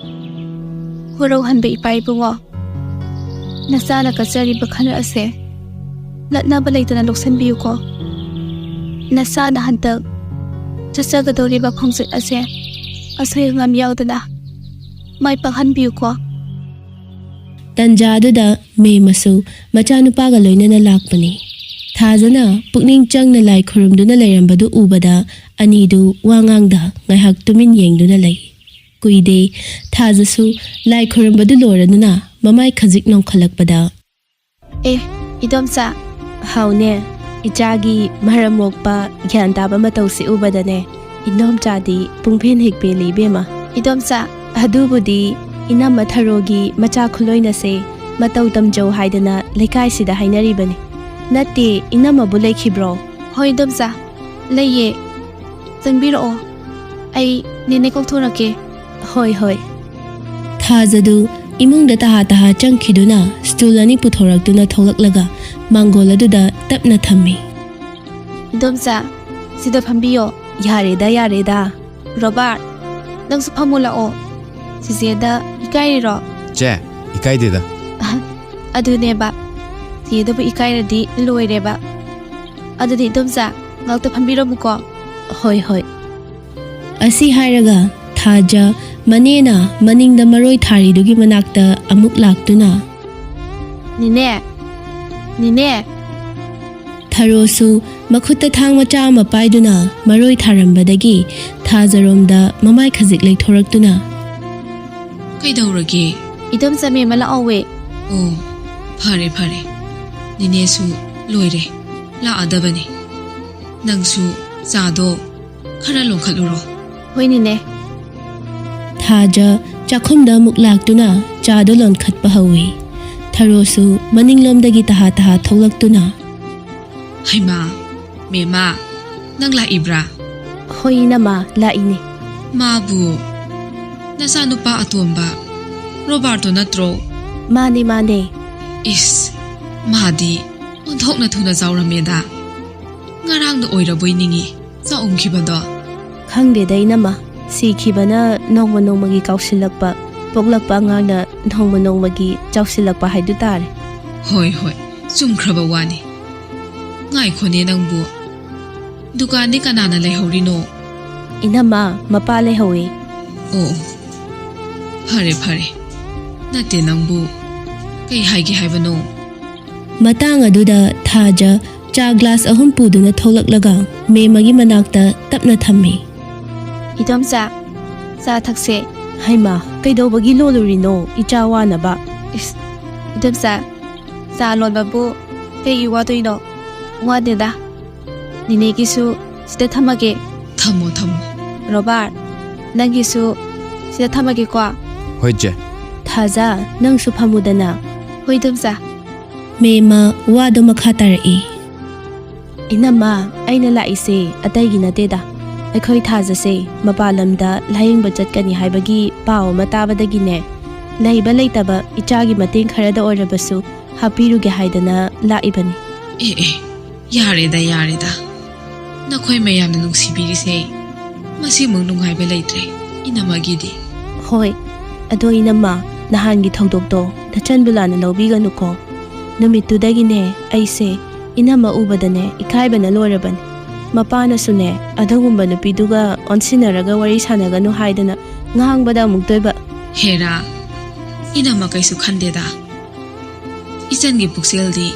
ꯍꯣꯔꯧꯍꯟꯕ ꯏꯄꯥ ꯏꯕꯨꯡꯉꯣ ꯅꯆꯥꯅ ꯀꯠꯆꯔꯤꯕ ꯈꯜ ꯑꯁꯦ ꯂꯠꯅꯕ ꯂꯩꯇꯅ ꯂꯧꯁꯟꯕꯤꯌꯨꯀꯣ ꯅꯆꯥꯅ ꯍꯟꯇꯛ ꯆꯠꯆꯒꯗꯧꯔꯤꯕ ꯈꯣꯡꯆꯠ ꯑꯁꯦ ꯑꯁꯣꯏ ꯑꯉꯥꯝ ꯌꯥꯎꯗꯅ ꯃꯥꯏ ꯄꯥꯛꯍꯟꯕꯤꯌꯨꯀꯣ ꯇꯟꯖꯥꯗꯨꯗ ꯃꯦꯃꯁꯨ ꯃꯆꯥꯅꯨꯄꯥꯒ ꯂꯣꯏꯅꯅ ꯂꯥꯛꯄꯅꯤ ꯊꯥꯖꯅ ꯄꯨꯛꯅꯤꯡ ꯆꯪꯅ ꯂꯥꯏ ꯈꯨꯔꯨꯝꯗꯨꯅ ꯂꯩꯔꯝꯕꯗꯨ ꯎꯕꯗ ꯑꯅꯤꯗꯨ ꯋꯥꯉꯥꯡꯗ ꯉꯥꯏꯍꯥꯛ ꯇꯨꯃꯤꯟ ꯌꯦꯡꯗꯨꯅ ꯂꯩ ꯀꯨꯏꯗꯦ ꯊꯥꯖꯁꯨ ꯂꯥꯏ ꯈꯨꯔꯨꯝꯕꯗꯨ ꯂꯣꯏꯔꯗꯨꯅ ꯃꯃꯥꯏ ꯈꯖꯤꯛ ꯅꯣꯡꯈꯠꯂꯛꯄꯗ ꯏꯗꯣꯝꯆꯥ ꯍꯥꯎꯅꯦ ꯏꯆꯥꯒꯤ ꯃꯔꯝ ꯃꯣꯛꯄ ꯒ꯭ꯌꯥꯟ ꯇꯥꯕ ꯃꯇꯧꯁꯤ ꯎꯕꯗꯅꯦ ꯏꯅꯣꯝꯆꯥꯗꯤ ꯄꯨꯡꯐꯦꯟ ꯍꯦꯛ ꯄꯦꯜꯂꯤ ꯏꯕꯦꯝꯃ ꯏꯗꯣꯝꯆꯥ ꯑꯗꯨꯕꯨꯗꯤ ꯏꯅꯝꯃ ꯊꯔꯣꯒꯤ ꯃꯆꯥ ꯈꯨꯂꯣꯏꯅꯁꯦ ꯃꯇꯧ ꯇꯝꯖꯧ ꯍꯥꯏꯗꯅ ꯂꯩꯀꯥꯏꯁꯤꯗ ꯍꯥꯏꯅꯔꯤꯕꯅꯤ ꯅꯠꯇꯦ ꯏꯅꯝꯃꯕꯨ ꯂꯩꯈꯤꯕ꯭ꯔꯣ ꯍꯣꯏ ꯏꯗꯣꯝꯆꯥ ꯂꯩꯌꯦ ꯆꯪꯕꯤꯔꯛꯑꯣ ꯑꯩ ꯅꯦꯅꯦ ꯀꯧꯊꯣꯔꯛꯀꯦ ꯍꯣꯏ ꯍꯣꯏ ꯊꯥꯖꯗꯨ ꯏꯃꯨꯡꯗ ꯇꯍꯥ ꯇꯍꯥ ꯆꯪꯈꯤꯗꯨꯅ ꯁ꯭ꯇꯨꯜ ꯑꯅꯤ ꯄꯨꯊꯣꯔꯛꯇꯨꯅ ꯊꯣꯛꯂꯛꯂꯒ ꯃꯥꯡꯒꯣꯜ ꯑꯗꯨꯗ ꯇꯞꯅ ꯊꯝꯃꯤ ꯏꯗꯣꯝꯆꯥ ꯁꯤꯗ ꯐꯝꯕꯤꯌꯣ ꯌꯥꯔꯦꯗ ꯌꯥꯔꯦꯗ ꯔꯣꯕꯥꯔꯠ ꯅꯪꯁꯨ ꯐꯝꯃꯨ ꯂꯥꯛꯑꯣ ꯆꯤꯆꯦꯗ ꯏꯀꯥꯏꯔꯤꯔꯣ ꯆꯦ ꯏꯀꯥꯏꯗꯦꯗ ꯑꯗꯨꯅꯦꯕ ꯆꯦꯗꯕꯨ ꯏꯀꯥꯏꯔꯗꯤ ꯂꯣꯏꯔꯦꯕ ꯑꯗꯨꯗꯤ ꯏꯗꯣꯝꯆꯥ ꯉꯥꯛꯇ ꯐꯝꯕꯤꯔꯝꯃꯨꯀꯣ ꯍꯣꯏ ꯍꯣꯏ ꯑꯁꯤ ꯍꯥꯏꯔꯒ ꯊꯥꯖ ꯃꯅꯦꯅ ꯃꯅꯤꯡꯗ ꯃꯔꯣꯏ ꯊꯥꯔꯤꯗꯨꯒꯤ ꯃꯅꯥꯛꯇ ꯑꯃꯨꯛ ꯂꯥꯛꯇꯨꯅ ꯅꯤꯅꯦ ꯅꯤꯅꯦ ꯊꯔꯣꯁꯨ ꯃꯈꯨꯠꯇ ꯊꯥꯡ ꯃꯆꯥ ꯑꯃ ꯄꯥꯏꯗꯨꯅ ꯃꯔꯣꯏ ꯊꯥꯔꯝꯕꯗꯒꯤ ꯊꯥꯖꯔꯣꯝꯗ ꯃꯃꯥꯏ ꯈꯖꯤꯛ ꯂꯩꯊꯣꯔꯛꯇꯨꯅ ꯀꯩꯗꯧꯔꯒꯦ ꯏꯗꯣꯝꯆꯥ ꯃꯦꯝꯃ ꯂꯥꯛꯑꯣꯋꯦ ꯑꯣ ꯐꯔꯦ ꯐꯔꯦ ꯅꯤꯅꯦꯁꯨ ꯂꯣꯏꯔꯦ ꯂꯥꯛꯑꯗꯕꯅꯤ ꯅꯪꯁꯨ ꯆꯥꯗꯣ ꯈꯔ ꯂꯣꯡꯈꯠꯂꯨꯔꯣ ꯍꯣꯏ ꯅꯤꯅꯦ ꯊꯥꯖ ꯆꯥꯛꯈꯨꯝꯗ ꯑꯃꯨꯛ ꯂꯥꯛꯇꯨꯅ ꯆꯥꯗꯨ ꯂꯣꯟꯈꯠꯄ ꯍꯧꯏ ꯊꯔꯣꯁꯨ ꯃꯅꯤꯡꯂꯣꯝꯗꯒꯤ ꯇꯍꯥ ꯇꯍꯥ ꯊꯣꯛꯂꯛꯇꯨꯅ ꯍꯩꯃꯥ ꯃꯦꯃꯥ ꯅꯪ ꯂꯥꯛꯏꯕ꯭ꯔꯥ ꯍꯣꯏ ꯏꯅꯝꯃ ꯂꯥꯛꯏꯅꯤ ꯃꯥꯕꯨ ꯅꯆꯥꯅꯨꯄꯥ ꯑꯇꯣꯝꯕ ꯔꯣꯕꯥꯔꯇꯣ ꯅꯠꯇ꯭ꯔꯣ ꯃꯥꯅꯦ ꯃꯥꯅꯦ ꯏꯁ ꯃꯥꯗꯤ ꯑꯣꯟꯊꯣꯛꯅ ꯊꯨꯅ ꯆꯥꯎꯔꯝꯃꯦꯗ ꯉꯔꯥꯡꯗ ꯑꯣꯏꯔꯕꯣꯏ ꯅꯤꯡꯉꯤ ꯆꯥꯎꯝꯈꯤꯕꯗꯣ ꯈꯪꯗꯦꯗ ꯏꯅꯝꯃ ꯁꯤꯈꯤꯕꯅ ꯅꯣꯡꯃ ꯅꯣꯡꯃꯒꯤ ꯀꯥꯎꯁꯤꯜꯂꯛꯄ ꯄꯣꯛꯂꯛꯄ ꯑꯉꯥꯡꯅ ꯅꯣꯡꯃ ꯅꯣꯡꯃꯒꯤ ꯆꯥꯎꯁꯤꯜꯂꯛꯄ ꯍꯥꯏꯗꯨ ꯇꯥꯔꯦ ꯍꯣꯏ ꯍꯣꯏ ꯆꯨꯝꯈ꯭ꯔꯕ ꯋꯥꯅꯤ ꯉꯥꯏꯈꯣꯅꯦ ꯅꯪꯕꯨ ꯗꯨꯀꯥꯟꯗꯤ ꯀꯅꯥꯅ ꯂꯩꯍꯧꯔꯤꯅꯣ ꯏꯅꯝꯃ ꯃꯄꯥ ꯂꯩꯍꯧꯏ ꯑꯣ ꯐꯔꯦ ꯐꯔꯦ ꯅꯠꯇꯦ ꯅꯪꯕꯨ ꯀꯩ ꯍꯥꯏꯒꯦ ꯍꯥꯏꯕꯅꯣ ꯃꯇꯥꯡ ꯑꯗꯨꯗ ꯊꯥꯖ ꯆꯥ ꯒ꯭ꯂꯥꯁ 3 ꯄꯨꯗꯨꯅ ꯊꯣꯛꯂꯛꯂꯒ ꯃꯦꯃꯒꯤ ꯃꯅꯥꯛꯇ ꯇꯞꯅ ꯊꯝꯃꯤ ꯏꯗꯣꯝꯆꯥ ꯆꯥ ꯊꯛꯁꯦ ꯍꯩꯃꯥ ꯀꯩꯗꯧꯕꯒꯤ ꯂꯣꯜꯂꯨꯔꯤꯅꯣ ꯏꯆꯥ ꯋꯥꯅꯕ ꯏꯁ ꯏꯗꯣꯝꯆꯥ ꯆꯥ ꯂꯣꯟꯕꯕꯨ ꯀꯩꯒꯤ ꯋꯥꯗꯣꯏꯅꯣ ꯋꯥꯗꯦꯗ ꯅꯤꯅꯦꯒꯤꯁꯨ ꯁꯤꯗ ꯊꯝꯃꯒꯦ ꯊꯝꯃꯣ ꯊꯝꯃꯣ ꯔꯣꯕꯥꯔꯠ ꯅꯪꯒꯤꯁꯨ ꯁꯤꯗ ꯊꯝꯃꯒꯦꯀꯣ Hoi che. Thaza nang su phamudana. Hoi domsa. Mema wado makha tarai. Inama aina laise atai gi nateda. Aikhoi thaza se mapalamda laying budget kani haibagi pao matabadagi ne. Laiba laitaba ichagi mateng kharada orabasu hapiru ge haidana laibani. Yareda yareda. Nakhoi mayamna nungsibiri se. Masi mung nunghaiba leitre. Inamagidi. Hoi, ado inama nahangi thodokto thachanbulana lawbiganuko. Numitudagine aise inama ubadane ikaibana loraban. Mapana sune adagumba nupiduga onsinaraga wari sanaganu haidana ngahangbada muktoiba. Hera. Inama kaisu khandeda. Isangi pukseldi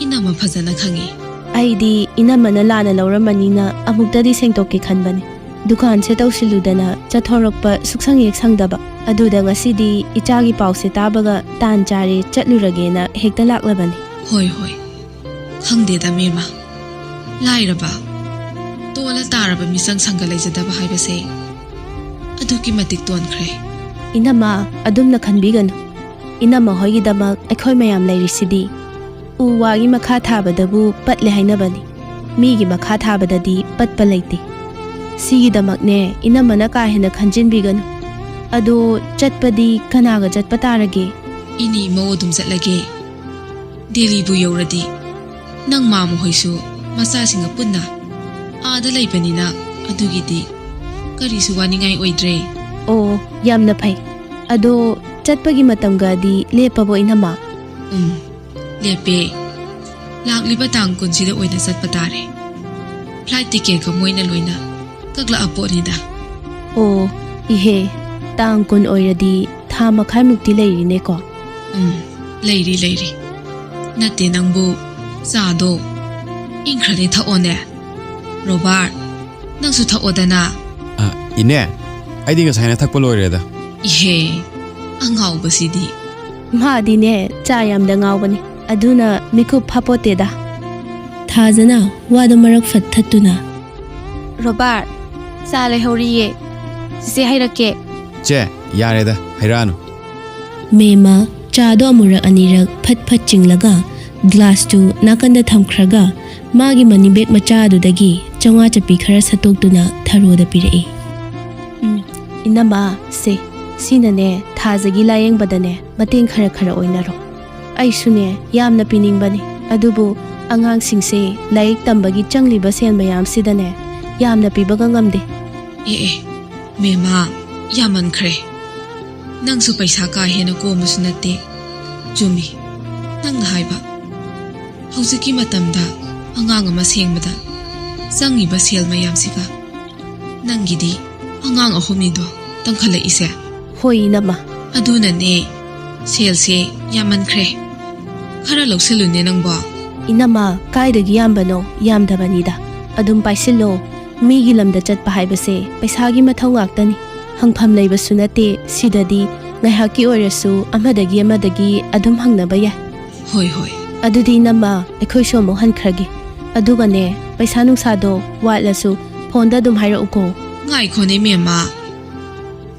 inama phajana khangi. Aidi inamana lana lawramanina amuktadi sengtokke khanbane. Dukan se tausiludana chathorokpa suksang yek sangdaba. Aduda ngasidi ichagi pause tabaga tan chare chatluragena hekta laklabani. Hoi hoi. Khangdeda mema. Lairaba. Tola taraba misang sangalaijadaba haibase. Aduki matik tonkhre. Inama adumna khanbiganu. Inama hoigidamak aikhoi mayam lairisidi. Uwagi makha thabadabu patle hainabani. Migi makha thabadadi patpa laiti. Sigidamakne inamana ka hena khanjinbiganu. Ado chatpadi kanaga chatpa tarage. Ini mo dum chatlage. Delhi bu yoradi. Nang mamu hoisu masa singa punna. Ada laibanina adugidi. Karisu waningai oidre. Oh, yamna phai. Ado chatpagi matamgadi lepabo inama. Lepe. Lakliba tang kunsida oina chatpa tare. Flight ticket ka moina loina. Kagla aponida. Oh, ihe. Tang kun oiradi tha makhai mukti leirine ko. Leiri. Natte nangbu sado. Inkrade tha one. Robert, nangsu tha odana. Ine. Aidi nga saina thakpa loireda. Ihe. Angau basidi. Maadine chayam da ngawbani. Aduna miku phapoteda. Thazana wada marak fathatuna. Robert, sale horiye. Sise hairake. Che, yareda. Hairanu. Mema chado amurak anirak phat chinglaga glass tu nakanda thamkhraga magi manibek machadu dagi changwa chapi khara satoktuna tharoda pirai. Inama se sinane thazagi layeng badane mateng khara oinaro. Aisune yamna piningbani adubu angang singse laik tambagi changliba sen mayam sidane yamna pibaga ngamde. Mema yaman khre. Nangsu paisa ka hena ko musunate. Jumi. Nang haiba. Hauziki matamda angang ama sengmada. Sangiba sel mayam siga. Nangidi angang ahumnido tangkhala ise. Hoi nama. Aduna ne sel se yaman khre. Khara lawselune nangba. Inama kaidagi yambano yamdabanida. Adum paisilo migi lamda chatpa haibase paisagi mathau ngaktani. Hangpham leiba sunate sidadi ngaihaki oirasu amadagi adum hangnaba ya. Hoi. Adudi nama aikhoi somo hankragi. Adugane paisa nungsado watlasu phonda dum haira uko. Ngai khone mema.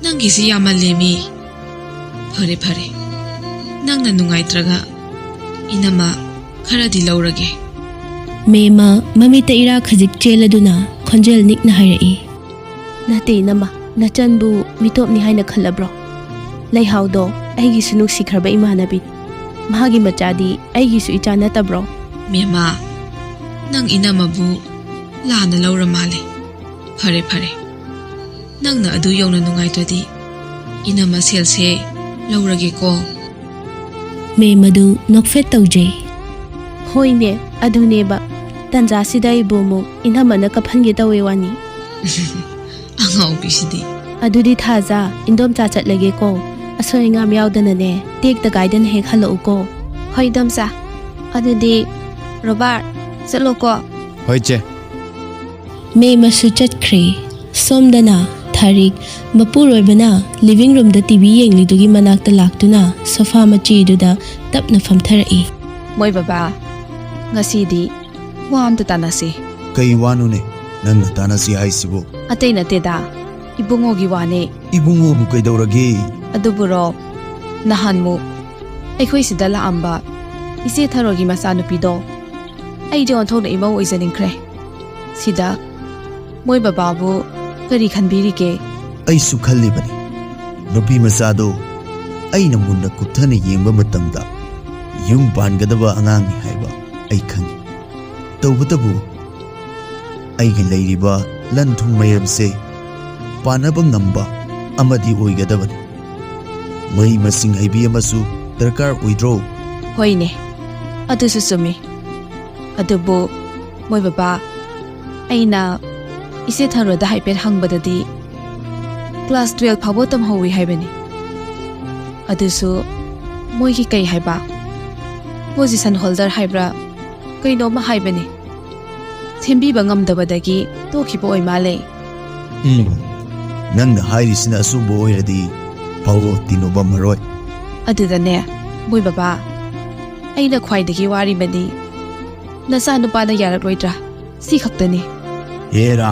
Nangi si yamalemi. Phare. Nangna nungaitraga. Inama kharadi laurage. Mema mamita ira khajik cheladuna khonjel nikna hairai. Nate nama nachanbu mitopni haina khalabro. Leihao do aigi sunuk sikharba imanabi. Mahagi machadi aigi su ichana tabro. Mema nang inamabu lana laura male. Phare. Nangna adu yongna nungaitwadi. Inama selse laurage ko. Memadu nokfet tauje. Hoine aduneba tanja sidai bomo inamana kaphange tawe wani. Angau bisidi. Adudi thaza indom cha chatlage ko. Asoi ngam yaudana tek da guiden hek halo ko. Hoi domsa. Adudi Robert, chalo ko. Hoi che. Mema su chatkre. Somdana Tharik mapuroibana living room da TV yenglidugi manakta laktuna sofa machi duda tapna famtharai. Moi baba. Ngasidi wam ta tanasi. Kay wano ne nang natana si haisibo. Atay na teda. Ibungo gi wane. Ibungo mo kay dauragi. ꯑꯗꯨꯕꯨꯔꯣ ꯅꯍꯥꯟꯃꯨꯛ ꯑꯩꯈꯣꯏ ꯁꯤꯗ ꯂꯥꯛꯑꯝꯕ ꯏꯆꯦ ꯊꯔꯣꯒꯤ ꯃꯆꯥꯅꯨꯄꯤꯗꯣ ꯑꯩꯗꯤ ꯑꯣꯟꯊꯣꯛꯅ ꯏꯃꯧ ꯑꯣꯏꯖꯅꯤꯡꯈ꯭ꯔꯦ ꯁꯤꯗ ꯃꯣꯏ ꯕꯕꯥꯕꯨ ꯀꯔꯤ ꯈꯟꯕꯤꯔꯤꯒꯦ ꯑꯩꯁꯨ ꯈꯜꯂꯤꯕꯅꯤ ꯅꯨꯄꯤ ꯃꯆꯥꯗꯣ ꯑꯩꯅ ꯃꯨꯟꯅ ꯀꯨꯞꯊꯅ ꯌꯦꯡꯕ ꯃꯇꯝꯗ ꯌꯨꯝ ꯄꯥꯟꯒꯗꯕ ꯑꯉꯥꯡꯅꯤ ꯍꯥꯏꯕ ꯑꯩ ꯈꯪꯉꯤ ꯇꯧꯕꯇꯕꯨ ꯑꯩꯒꯤ ꯂꯩꯔꯤꯕ ꯂꯟ ꯊꯨꯝ ꯃꯌꯥꯝꯁꯦ ꯄꯥꯟꯅꯕ ꯉꯝꯕ ꯑꯃꯗꯤ ꯑꯣꯏꯒꯗꯕꯅꯤ ꯃꯍꯩ ꯃꯁꯤꯡ ꯍꯩꯕꯤ ꯑꯃꯁꯨ ꯗꯔꯀꯥꯔ ꯑꯣꯏꯗ꯭ꯔꯣ ꯍꯣꯏꯅꯦ ꯑꯗꯨꯁꯨ ꯆꯨꯝꯃꯤ ꯑꯗꯨꯕꯨ ꯃꯣꯏ ꯕꯕꯥ ꯑꯩꯅ ꯏꯆꯦ ꯊꯔꯣꯗ ꯍꯥꯏꯐꯦꯠ ꯍꯪꯕꯗꯗꯤ ꯀ꯭ꯂꯥꯁ 12 ꯐꯥꯎꯕ ꯇꯝꯍꯧꯏ ꯍꯥꯏꯕꯅꯤ ꯑꯗꯨꯁꯨ ꯃꯣꯏꯒꯤ ꯀꯩ ꯍꯥꯏꯕ ꯄꯣꯖꯤꯁꯟ ꯍꯣꯜꯗꯔ ꯍꯥꯏꯕ꯭ꯔꯥ ꯀꯩꯅꯣꯝꯃ ꯍꯥꯏꯕꯅꯤ ꯁꯦꯝꯕꯤꯕ ꯉꯝꯗꯕꯗꯒꯤ ꯇꯣꯛꯈꯤꯕ ꯑꯣꯏ ꯃꯥꯜꯂꯦ ꯅꯪꯅ ꯍꯥꯏꯔꯤꯁꯤꯅ ꯑꯆꯨꯝꯕ ꯑꯣꯏꯔꯗꯤ ꯄꯥꯎꯔꯣ ꯇꯤꯟꯅꯕ ꯃꯔꯣꯏ ꯑꯗꯨꯗꯅꯦ ꯃꯣꯏ ꯕꯕꯥ ꯑꯩꯅ ꯈ꯭ꯋꯥꯏꯗꯒꯤ ꯋꯥꯔꯤꯕꯗꯤ ꯅꯆꯥꯅꯨꯄꯥꯅ ꯌꯥꯔꯛꯂꯣꯏꯗ꯭ꯔꯥ ꯁꯤ ꯈꯛꯇꯅꯤ ꯍꯦꯔꯥ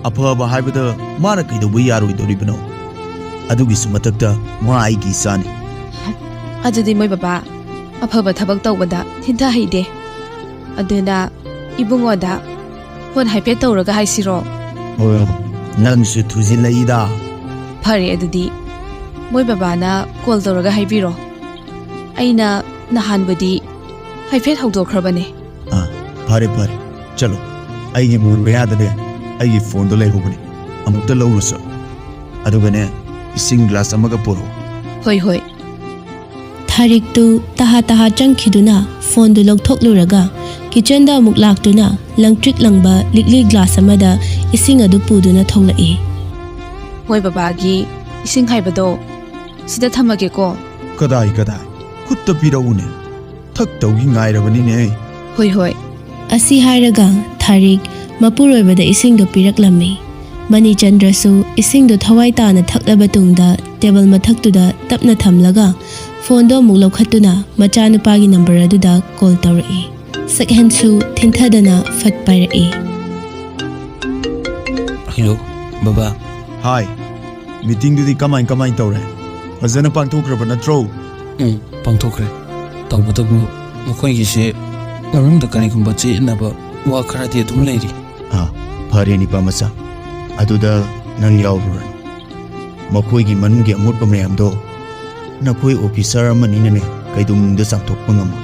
ꯑꯐꯕ ꯍꯥꯏꯕꯗ ꯃꯥꯅ ꯀꯩꯗꯧꯕ ꯌꯥꯔꯣꯏꯗꯧꯔꯤꯕꯅꯣ ꯑꯗꯨꯒꯤꯁꯨ ꯃꯊꯛꯇ ꯃꯥ ꯑꯩꯒꯤ ꯏꯆꯥꯅꯤ ꯑꯗꯨꯗꯤ ꯃꯣꯏ ꯕꯕꯥ ꯑꯐꯕ ꯊꯕꯛ ꯇꯧꯕꯗ ꯊꯤꯟꯊꯍꯩꯗꯦ ꯑꯗꯨꯅ ꯏꯕꯨꯡꯉꯣꯗ ꯐꯣꯟ ꯍꯥꯏꯐꯦꯠ ꯇꯧꯔꯒ ꯍꯥꯏꯁꯤꯔꯣ ꯍꯣꯏ ꯅꯪꯁꯨ ꯊꯨꯖꯤꯜꯂꯛꯏꯗ ꯐꯔꯦ ꯑꯗꯨꯗꯤ ꯃꯣꯏ ꯕꯕꯥꯅ ꯀꯣꯜ ꯇꯧꯔꯒ ꯍꯥꯏꯕꯤꯔꯣ ꯑꯩꯅ ꯅꯍꯥꯟꯕꯨꯗꯤ ꯍꯥꯏꯐꯦꯠ ꯍꯧꯗꯣꯛꯈ꯭ꯔꯕꯅꯦ ꯐꯔꯦ ꯐꯔꯦ ꯆꯂꯣ ꯑꯩꯒꯤ ꯃꯣꯟ ꯃꯌꯥꯗꯅꯦ ꯑꯩꯒꯤ ꯐꯣꯟꯗꯣ ꯂꯩꯍꯧꯕꯅꯦ ꯑꯃꯨꯛꯇ ꯂꯧꯔꯨꯁꯣ ꯑꯗꯨꯒꯅꯦ ꯏꯁꯤꯡ ꯒ꯭ꯂꯥꯁ ꯑꯃꯒ ꯄꯨꯔꯛꯑꯣ ꯍꯣꯏ ꯍꯣꯏ ꯊꯥꯔꯤꯛꯇꯨ ꯇꯍꯥ ꯇꯍꯥ ꯆꯪꯈꯤꯗꯨꯅ ꯐꯣꯟꯗꯨ ꯂꯧꯊꯣꯛꯂꯨꯔꯒ ꯀꯤꯆꯟꯗ ꯑꯃꯨꯛ ꯂꯥꯛꯇꯨꯅ ꯂꯪꯇ꯭ꯔꯤꯛ ꯂꯪꯕ ꯂꯤꯛꯂꯤ ꯒ꯭ꯂꯥꯁ ꯑꯃꯗ ꯏꯁꯤꯡ ꯑꯗꯨ ꯄꯨꯗꯨꯅ ꯊꯣꯛꯂꯛꯏ ꯃꯣꯏ ꯕꯕꯥꯒꯤ ꯏꯁꯤꯡ ꯍꯥꯏꯕꯗꯣ ꯁꯤꯗ ꯊꯝꯃꯒꯦꯀꯣ ꯀꯗꯥꯏ ꯈꯨꯠꯇ ꯄꯤꯔꯛꯎꯅꯦ ꯊꯛꯇꯧꯒꯤ ꯉꯥꯏꯔꯕꯅꯤꯅꯦ ꯍꯣꯏ ꯍꯣꯏ ꯑꯁꯤ ꯍꯥꯏꯔꯒ ꯊꯥꯔꯤꯛ ꯃꯄꯨꯔꯣꯏꯕꯗ ꯏꯁꯤꯡꯗꯨ ꯄꯤꯔꯛꯂꯝꯃꯤ ꯃꯅꯤꯆꯟꯗ꯭ꯔꯁꯨ ꯏꯁꯤꯡꯗꯨ ꯊꯋꯥꯏ ꯇꯥꯅ ꯊꯛꯂꯕ ꯇꯨꯡꯗ ꯇꯦꯕꯜ ꯃꯊꯛꯇꯨꯗ ꯇꯞꯅ ꯊꯝꯂꯒ ꯐꯣꯟꯗꯣ ꯑꯃꯨꯛ ꯂꯧꯈꯠꯇꯨꯅ ꯃꯆꯥꯅꯨꯄꯥꯒꯤ ꯅꯝꯕꯔ ꯑꯗꯨꯗ ꯀꯣꯜ ꯇꯧꯔꯛꯏ ꯁꯛꯍꯦꯟꯁꯨ ꯊꯤꯟꯊꯗꯅ ꯐꯠ ꯄꯥꯏꯔꯛꯏ ꯍꯜꯂꯣ ꯕꯕꯥ ꯍꯥꯏ ꯃꯤꯇꯤꯡꯗꯨꯗꯤ ꯀꯃꯥꯏ ꯇꯧꯔꯦ ꯐꯖꯅ ꯄꯥꯡꯊꯣꯛꯈ꯭ꯔꯕ ꯅꯠꯇ꯭ꯔꯣ ꯄꯥꯡꯊꯣꯛꯈ꯭ꯔꯦ ꯇꯧꯕꯇꯕꯨ ꯃꯈꯣꯏꯒꯤꯁꯦ ꯃꯅꯨꯡꯗ ꯀꯔꯤꯒꯨꯝꯕ ꯆꯌꯦꯠꯅꯕ ꯋꯥ ꯈꯔꯗꯤ ꯑꯗꯨꯝ ꯂꯩꯔꯤ ꯐꯔꯦ ꯅꯤꯄꯥ ꯃꯆꯥ ꯑꯗꯨꯗ ꯅꯪ ꯌꯥꯎꯔꯨꯔꯅꯨ ꯃꯈꯣꯏꯒꯤ ꯃꯅꯨꯡꯒꯤ ꯑꯃꯣꯠꯄ ꯃꯌꯥꯝꯗꯣ ꯅꯈꯣꯏ ꯑꯣꯐꯤꯁꯔ ꯑꯃꯅꯤꯅꯅꯦ ꯀꯩꯗꯧꯅꯨꯡꯗ ꯆꯥꯝꯊꯣꯛꯄ ꯉꯝꯃꯣꯏ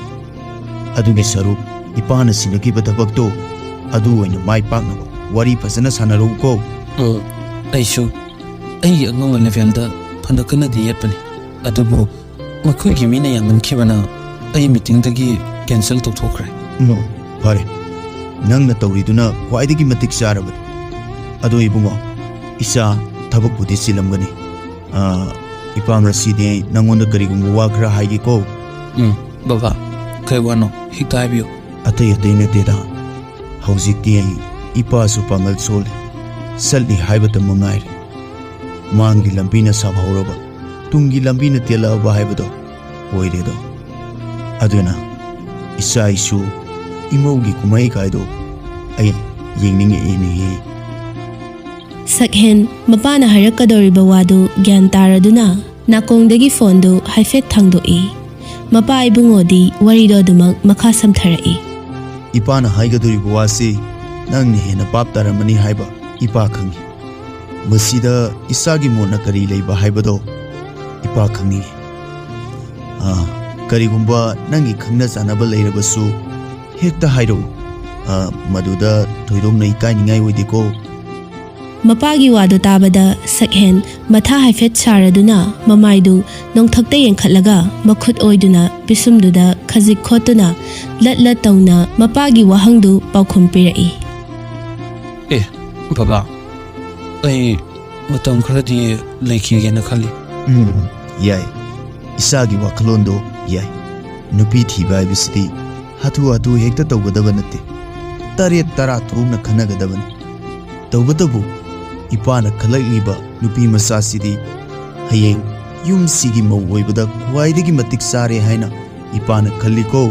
ꯑꯗꯨꯒꯤ ꯁꯔꯨꯛ ꯏꯄꯥꯅ ꯁꯤꯟꯅꯈꯤꯕ ꯊꯕꯛꯇꯣ ꯑꯗꯨ ꯑꯣꯏꯅ ꯃꯥꯏ ꯄꯥꯛꯅꯕ ꯋꯥꯔꯤ ꯐꯖꯅ ꯁꯥꯟꯅꯔꯛꯎꯀꯣ ꯑꯩꯁꯨ ꯑꯩꯒꯤ ꯑꯉꯝꯕ ꯂꯦꯚꯦꯜꯗ ꯐꯅ ꯀꯟꯅꯗꯤ ꯌꯦꯠꯄꯅꯤ ꯑꯗꯨꯕꯨ ꯃꯈꯣꯏꯒꯤ ꯃꯤꯅ ꯌꯥꯝꯃꯟꯈꯤꯕꯅ ꯑꯩ ꯃꯤꯇꯤꯡꯗꯒꯤ ꯀꯦꯟꯁꯦꯜ ꯇꯧꯊꯣꯛꯈ꯭ꯔꯦ ꯐꯔꯦ ꯅꯪꯅ ꯇꯧꯔꯤꯗꯨꯅ ꯈ꯭ꯋꯥꯏꯗꯒꯤ ꯃꯇꯤꯛ ꯆꯥꯔꯕꯅꯤ ꯑꯗꯣ ꯏꯕꯨꯡꯉꯣ ꯏꯆꯥ ꯊꯕꯛꯄꯨꯗꯤ ꯆꯤꯜꯂꯝꯒꯅꯤ ꯏꯄꯥ ꯉꯁꯤꯗꯤ ꯅꯪꯉꯣꯟꯗ ꯀꯔꯤꯒꯨꯝꯕ ꯋꯥ ꯈꯔ ꯍꯥꯏꯒꯦꯀꯣ ꯕꯕꯥ ꯀꯩ ꯋꯥꯅꯣ ꯍꯦꯛꯇ ꯍꯥꯏꯕꯤꯌꯨ ꯑꯇꯩ ꯅꯠꯇꯦꯗ ꯍꯧꯖꯤꯛꯇꯤ ꯑꯩ ꯏꯄꯥꯁꯨ ꯄꯥꯡꯒꯜ ꯁꯣꯜꯂꯤ ꯆꯠꯂꯤ ꯍꯥꯏꯕꯇ ꯃꯉꯥꯏꯔꯦ ꯃꯥꯡꯒꯤ ꯂꯝꯕꯤꯅ ꯁꯥꯐꯧꯔꯕ ꯇꯨꯡꯒꯤ ꯂꯝꯕꯤꯅ ꯇꯦꯜꯂꯛꯑꯕ ꯍꯥꯏꯕꯗꯣ ꯑꯣꯏꯔꯦꯗꯣ ꯑꯗꯨꯅ ꯏꯆꯥ ꯏꯁꯨ ꯏꯃꯧꯒꯤ ꯀꯨꯝꯍꯩ ꯀꯥꯏꯗꯣ ꯑꯩ ꯌꯦꯡꯅꯤꯡꯉꯛꯏꯅꯦꯍꯦ ꯁꯛꯍꯦꯟ ꯃꯄꯥꯅ ꯍꯥꯏꯔꯛꯀꯗꯧꯔꯤꯕ ꯋꯥꯗꯨ ꯒ꯭ꯌꯥꯟ ꯇꯥꯔꯗꯨꯅ ꯅꯥꯀꯣꯡꯗꯒꯤ ꯐꯣꯟꯗꯨ ꯍꯥꯏꯐꯦꯠ ꯊꯥꯡꯗꯣꯛꯏ ꯃꯄꯥ ꯏꯕꯨꯡꯉꯣꯗꯤ ꯋꯥꯔꯤꯗꯣ ꯑꯗꯨꯃꯛ ꯃꯈꯥ ꯁꯝꯊꯔꯛꯏ ꯏꯄꯥꯅ ꯍꯥꯏꯒꯗꯧꯔꯤꯕ ꯋꯥꯁꯤ ꯅꯪꯅ ꯍꯦꯟꯅ ꯄꯥꯞ ꯇꯥꯔꯝꯃꯅꯤ ꯍꯥꯏꯕ ꯏꯄꯥ ꯈꯪꯉꯤ ꯃꯁꯤꯗ ꯏꯆꯥꯒꯤ ꯃꯣꯠꯅ ꯀꯔꯤ ꯂꯩꯕ ꯍꯥꯏꯕꯗꯣ ꯏꯄꯥ ꯈꯪꯅꯤꯡꯉꯤ ꯀꯔꯤꯒꯨꯝꯕ ꯅꯪꯒꯤ ꯈꯪꯅ ꯆꯥꯟꯅꯕ ꯂꯩꯔꯕꯁꯨ ꯍꯦꯛꯇ ꯍꯥꯏꯔꯛꯎ ꯃꯗꯨꯗ ꯊꯣꯏꯗꯣꯛꯅ ꯏꯀꯥꯏꯅꯤꯡꯉꯥꯏ ꯑꯣꯏꯗꯦꯀꯣ ꯃꯄꯥꯒꯤ ꯋꯥꯗꯨ ꯇꯥꯕꯗ ꯁꯛꯍꯦꯟ ꯃꯊꯥ ꯍꯥꯏꯐꯦꯠ ꯁꯥꯔꯗꯨꯅ ꯃꯃꯥꯏꯗꯨ ꯅꯣꯡꯊꯛꯇ ꯌꯦꯡꯈꯠꯂꯒ ꯃꯈꯨꯠ ꯑꯣꯏꯗꯨꯅ ꯄꯤꯁꯨꯝꯗꯨꯗ ꯈꯖꯤꯛ ꯈꯣꯠꯇꯨꯅ ꯂꯠ ꯇꯧꯅ ꯃꯄꯥꯒꯤ ꯋꯥꯍꯪꯗꯨ ꯄꯥꯎꯈꯨꯝ ꯄꯤꯔꯛꯏ ꯕꯕꯥ ꯑꯩ ꯃꯇꯝ ꯈꯔꯗꯤ ꯂꯩꯈꯤꯒꯦꯅ ꯈꯜꯂꯤ ꯌꯥꯏ ꯏꯆꯥꯒꯤ ꯋꯥꯈꯜꯂꯣꯟꯗꯣ ꯌꯥꯏ ꯅꯨꯄꯤ ꯊꯤꯕ ꯍꯥꯏꯕꯁꯤꯗꯤ ꯍꯥꯊꯨ ꯍꯦꯛꯇ ꯇꯧꯒꯗꯕ ꯅꯠꯇꯦ 9-10 ꯊꯣꯛꯅ ꯈꯟꯅꯒꯗꯕꯅꯤ ꯇꯧꯕꯇꯕꯨ ꯏꯄꯥꯅ ꯈꯜꯂꯛꯂꯤꯕ ꯅꯨꯄꯤ ꯃꯆꯥꯁꯤꯗꯤ ꯍꯌꯦꯡ ꯌꯨꯝꯁꯤꯒꯤ ꯃꯧ ꯑꯣꯏꯕꯗ ꯈ꯭ꯋꯥꯏꯗꯒꯤ ꯃꯇꯤꯛ ꯆꯥꯔꯦ ꯍꯥꯏꯅ ꯏꯄꯥꯅ ꯈꯜꯂꯤꯀꯣ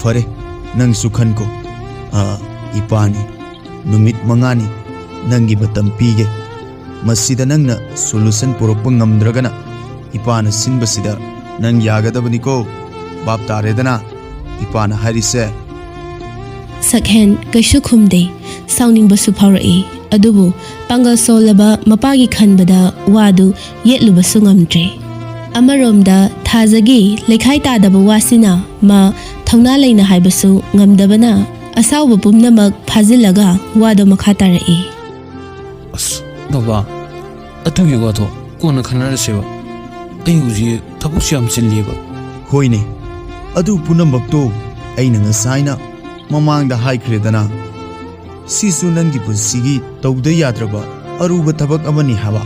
ꯐꯔꯦ ꯅꯪꯁꯨ ꯈꯟꯀꯣ ꯏꯄꯥꯅꯤ ꯅꯨꯃꯤꯠ 5ꯅꯤ ꯅꯪꯒꯤ ꯃꯇꯝ ꯄꯤꯒꯦ ꯃꯁꯤꯗ ꯅꯪꯅ ꯁꯣꯂꯨꯁꯟ ꯄꯨꯔꯛꯄ ꯉꯝꯗ꯭ꯔꯒꯅ ipana sinbasida nang yagadabani ko bab taredana ipana harise Sakhen kaishu khumde sounding basu phaurai adubu pangal solaba mapagi khanbada wadu yetluba sungamtre amaromda thazagi lekhai tadaba wasina ma thongna leina haibasu ngamdabana asawba pumnamak phazilaga wado makha tarai As, baba, atugi wato kona khanaraseba. Ai huji thabuk siam chilliba. hoine adu punambakto aina ngasaina mamangda haikredana sisu nangi punsigi tawda yadraba aruba thabak amani haba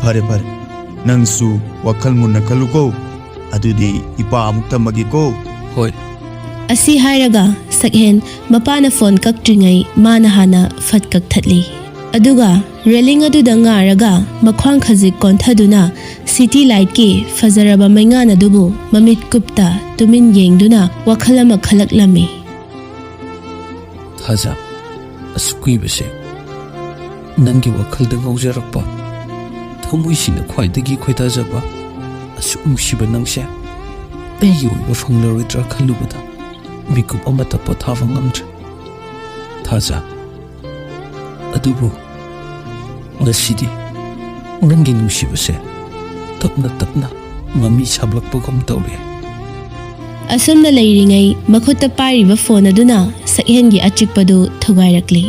phare phare nangsu wakhal munna kaluko adudi ipa amukta magiko Hoi, asi hairaga sakhen mapana phone kaktringai mana hana fat kak thatli aduga railing aduda ngaraga makhwang khaji konthaduna city light ki fazaraba maingana dubu mamit kupta tumin yengduna wakhalama khalaklami thaza. Asukui bese. Nangi wakhalda gaujarakpa. Thamui sina khwaidagi khoitazaba. Asuk nusiba nangsha. Aigi oiba phanglaroidra khalubada. Mikup amata pothawa ngamdra. Thaza. Adubu ngasidi nangi nusibase tapna tapna mami sablakpagam tawre asumna leiringai makhutta pariba phone aduna sakhen gi achikpadu thugairakli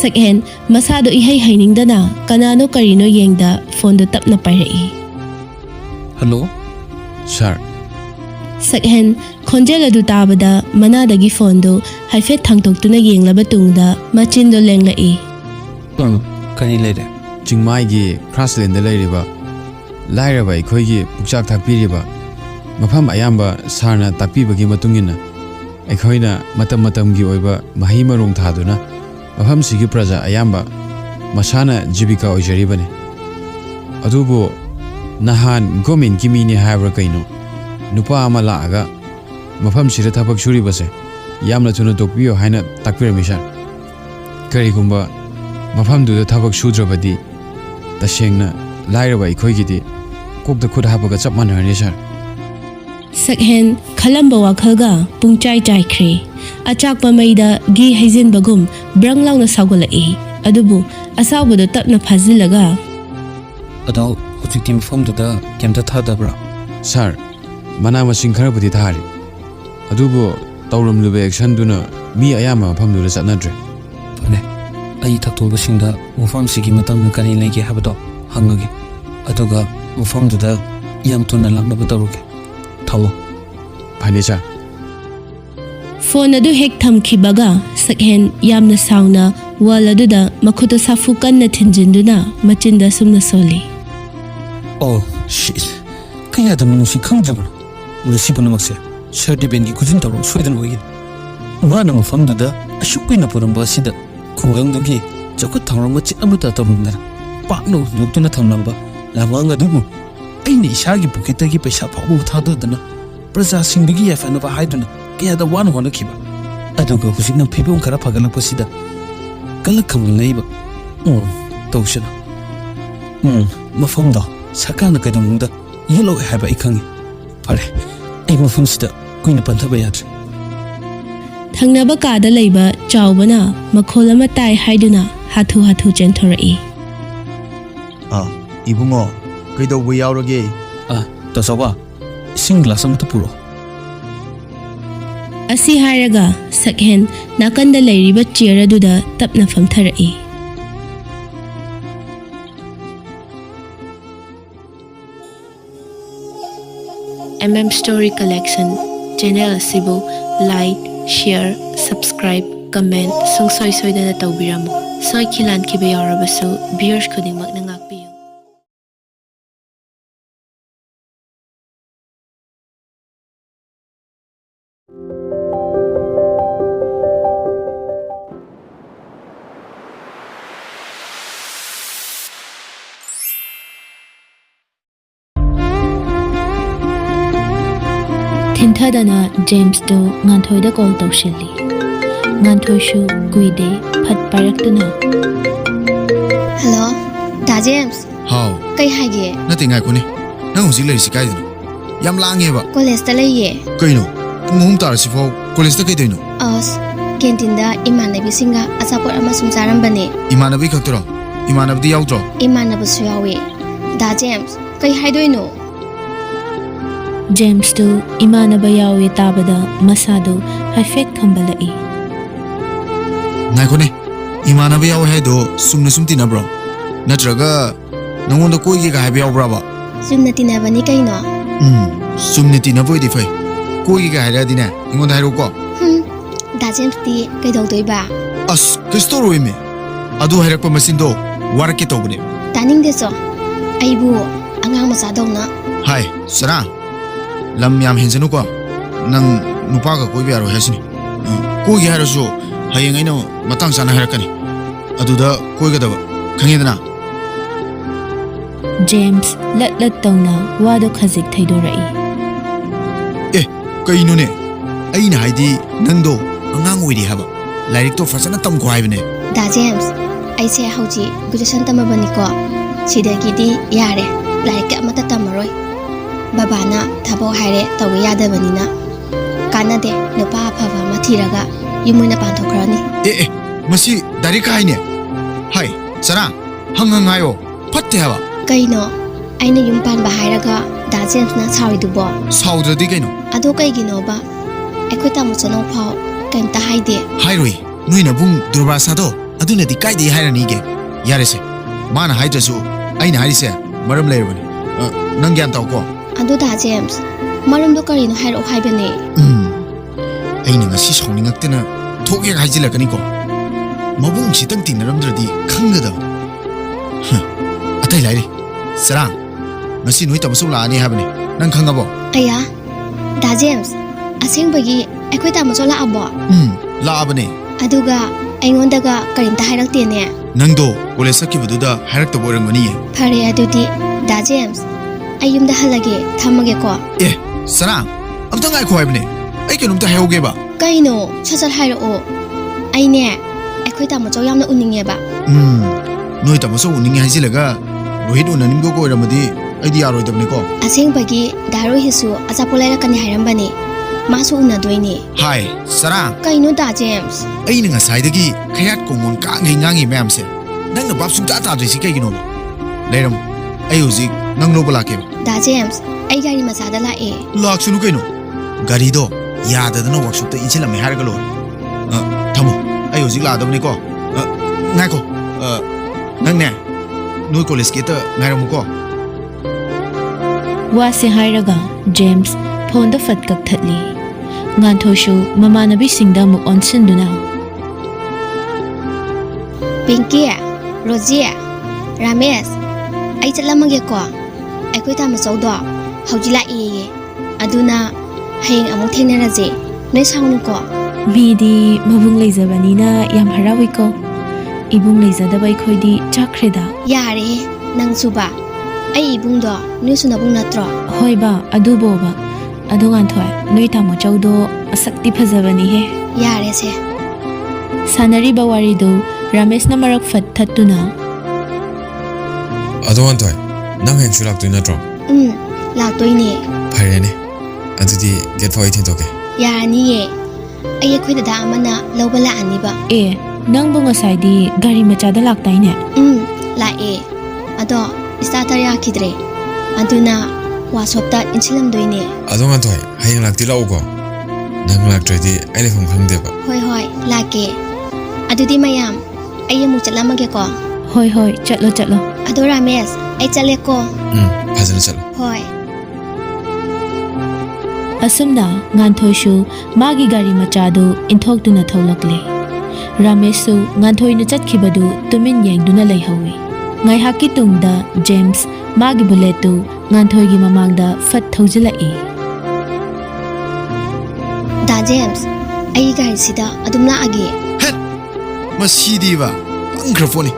sakhen masado ihai hainingdana kanano karino yengda phone do tapna pairai Hello Sir, sakhen khonjel adu tabada manadagi phone do haifet thangtoktuna yenglaba tungda machindo lenglai kani lere Chingmai gi Grassland leiriba lairaba ikhoi gi pukchak thakpiriba mafam ayamba sarna takpibagi matungina aikhoina matam matam gi oiba mahi marong thaduna mafam sigi praja ayamba masana jibika oijaribane adubo nahan gomen ki mini habra kaino nupa ama laaga mafam sira thabak shuri base yamna chuna tokpiyo haina takpiramisha karigumba mafam du thabak shudrabadi tasengna lairaba ikhoi kokda khud habaga chap manharni sir sakhen khalamba wakhalga pungchai chai khre achakpa maida gi haizin bagum branglawna sagolai adubu asawbudo tapna phazilaga adao hojik team form da kemta thadabra sir mana masing kharabudi thari adubo tawram lube action duna mi ayama pham du chatnadre pane ai thaktoba singda mufam sigi matang kani lege habado hangage aduga mufam da yam tuna lamna bataruge thawo phane sir phone adu hek thamkhibaga sakhen yamna sauna wall aduda makhuto safu kanna thinjinduna machinda sumna soli oh shit kaya da minusi khangjabra urasi punamakse shadi bengi kujin tawro soidan woi mana mufam da ashukina puramba sida khurangdagi chakut thangrang chi amata tarumna pakno yuktuna thamnamba lamanga dubu aini ishagi buketagi paisa phabu thadudana praja singdagi yafana ba haiduna kaya da wan hona khiba aduga husina phibum khara phagalak pasida kalakam leiba tawshana mafamda sakana kadamda yelo haba ikangi pare ai mafamsida kuina panthaba yadre thangnaba kada leiba chawbana makholama tai haiduna hathu hathu chenthorai ibungo kaido bu yaurage to sawa sing glass am puro asi hairaga sakhen nakanda leiriba chair aduda tapna famtharai Story Collection channel asibu like share subscribe comment sungsoi soidana tawbiramo soi khilan khibe yarabasu viewers khudingmak na ngakpiyu Thintadana James do nganthoida call tawshili nganthoishu guide phat paraktuna Hello, Da James. How? Kai hage? Nothing I kuni. Nang hujik lai sikai dino. Yam lange ba. College ta laiye. Kaino? Pung tar sifo college ta kai doino. Canteen da imanabi singa asapor ama sum charambane. Imanabi khaktro. Imanabdi yautro. Imanabu su yawe. Da James kai haidoino. James tu imanaba yawe tabada masado haifet khambalai. Naikone. Imanabi yawe haido sumna sumti na bro. Natraga nangonda koi ge ga haibe yaw bra ba. Sumna tinabani kaino. Sumna tinaboi di fai. Koi ge ga haira dina. Ingonda hairo ko. Da James ti kai doi ba. As kristo roime. Adu hairakpa masindo warake tobune. Taning deso. Aibu angang masa dongna. Hai, Sara. Lam yam hensenu ko. Nang nupa ka koi biaro hasini. Koi ge harasu hayeng aino matang sana harakani. Aduda koi ga daba. Khangedana. James lat tawna wado khazik thaidorai. Kaino ne? Aina haidi nangdo angang oiri haba. Lairik to fasana tam ko haibne. Da James aise hauji graduation tamabani ko. Sidagidi yare laik amata tamaroi. Babana thabo haire tawi yadabanina. Kanade nupa phaba mathiraga yumuina panthokrani. Masi darika haine. Hai, Sara. Hang ayo. Phatte haba. Kaino aina yumpan ba hairaga Da James na sawi dubo. Saudradi kaino. Ado kai ginoba. Ekoi tamu chano phao kaimta haide. Hairoi. Nuina bung durbasa do. Aduna di kai de hairani ge. Yare se. Mana haidrasu aina harise maram lerbani. Nang gyan taw ko. Ado Da James maram do karino hairo haibane. Aina ngasi sawningaktena thoke haijilakani ko. Mabung sitang tinaramdradi khangada. Atai lairi. Sarang. Ngasi noi tamasu laani habane. Nang khangabo. Aya. Da James asing bagi ekoi tamu chola abo. La abane. Aduga aingondaga karimta hairakte Nangdo college sakibududa hairakta boirangani. Phare adudi Da James ayumda halage thamage ko. Sarang. Amta ngai ko haibne. Ai kenumta hayoge ba. Kaino chachal hairo o. Aine ekoi tamu chow yamna uninge ba. Noi tamasu uninge haijilaga rohit unanimgo ko ramadi aidi aroi dabne ko. Asing bagi daro hisu achapola kani hairambani. Masu unadoini. Hai, Sarang. Kaino Da James. Aina ngasaidagi khayat kongon ka ngai ma'am se. Nangna bab sung ta drisi kai gino. Leiram. Ai hoji nang no bala ke. Da James ai gari masada la e. Lak sunu kaino. Gari do yada dana workshop ta inchila me har galo. Thamo. Ai hoji la dabne ko. Ngai ko. Nang ne. Noi college ke ta ngairam ko. Wa se hairaga James phone da fat kak thatli. Ngantoshu mamanabi singda muk onsinduna. Pinky, Rosie, Ramesh, ai chalamage ko. Ekoi tamu chow do haujila e. Aduna hayeng amuk theneraje. Noi sangnu ko. Midi mabung leizabanina yam harawi ko. Ibung leizadaba ikhoidi chakreda. Yare nang suba. Ai ibung do noi sunabung natro. Hoi ba adubo ba. Adongan thoy noi tamo chawdo asakti phajabani he. Yare se. Sanari bawari do Ramesh na marak fat thattuna. Adongan thoy nang hen chulak tu natro. Laktoini. Phairene. Adudi get for it toke. Yarani ye. Ai ekoi da amana lobala aniba. Nang bunga saidi gari machada laktai ne. La e. Ado starter yakidre. Aduna wasopta inchilam doine. Adongan thoy hayeng lakti lau ko. Nang laktredi ai lefam khangdeba. Hoi lake. Adudi mayam ai amu chalamage ko. Hoi chalo. Ado Ramesh ai chale ko. Phajana chalo. Hoi. Asumna nganthoishu magi gari machado inthokduna tholakle. Rameshu nganthoina chatkibadu tumin yengduna leihawi. Ngai haki tungda James magi bulletu nganthoigi mamangda fat thojilai. Da James ai gari sida adum la age. Het. Masidi ba. Microphone.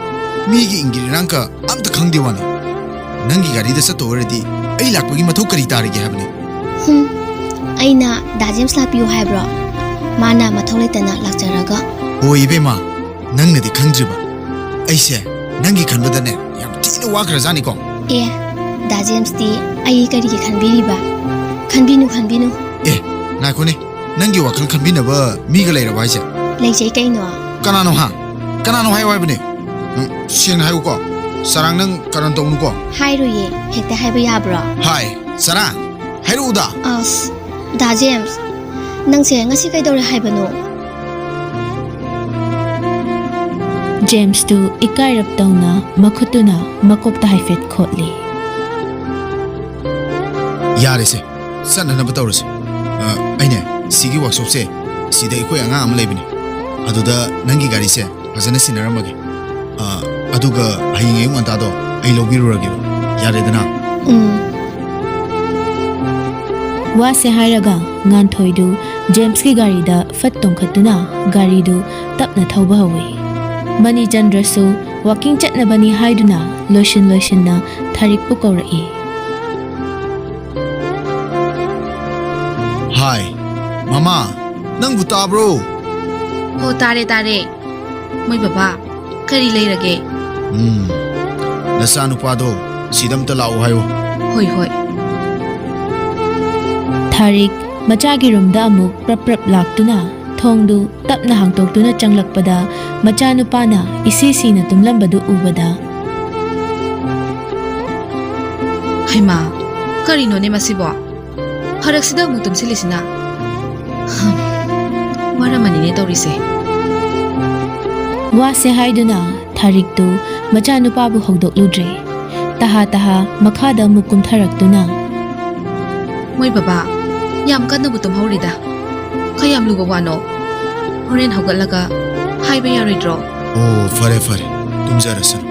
Migi ingiri ranka amta khangde wani. Nangi gari da sato already. Ai lakpagi mathau kari tarige habne. Aina Da James la piu haibro. Mana mathau letana lakcharaga. O ibema. Nangna di khangdriba. Aise nangi khanbadane yam tina wakra jani ko. दा जेम्सती आई करिगे खनबिरिबा खनबिनु ए नायखोने नंगी वखल खनबिनबा मीगा लेरबा हाइसे लेजै canoe कनानो हाय वाइबने Seng हायको sarang nang karan tong ko हाइरुये हेक्ते हाइबा याब्रो hai sara hairuda अस दा James नंसे ngasi कैदौरे हाइबनो James तु इकाइरप तौना मखुतुना मकोपता हाइफेट खोटली यारे से सन ना बताउरस aine sigi workshop se sida ikoi anga am leibini aduda nangi gari se fazana sinaramage aduga haying ayung antado ai lobirurage yare dana वा से हायरगा ngan thoidu James की गाड़ी दा फट तोंखतुना गाड़ी दु तपना थौबा हवे मनी चंद्रसु वॉकिंग चटनबनी हाइदुना लोशन ना थारिक पु कौरई hai mama nang buta bro हो तारे मोय बाबा करी लेरगे nasa nupado sidam ta lau hayo होय थारिक मचागी रूमदा अमुक प्रप लाक्तुना थोंगदु तपना हांगतोक्तुना चंगलकपदा मचानुपाना इसीसीना तुमलंबदु उबदा हैमा करिनो ने मसिबो हरक्सिदा मु तुमसिलिसिना वरमनी ने तौरिसे वा से हाइदुना थारिक तु मचानुपाबु हौदोक्लुद्रे तहा मखादा मुकुम थरक्तुना मोय बाबा याम कन्नबु तुम हौरिदा खयाम लुबो वानो होरेन हौगलगा हाइबा यारोइद्रो oh fare tum jarasan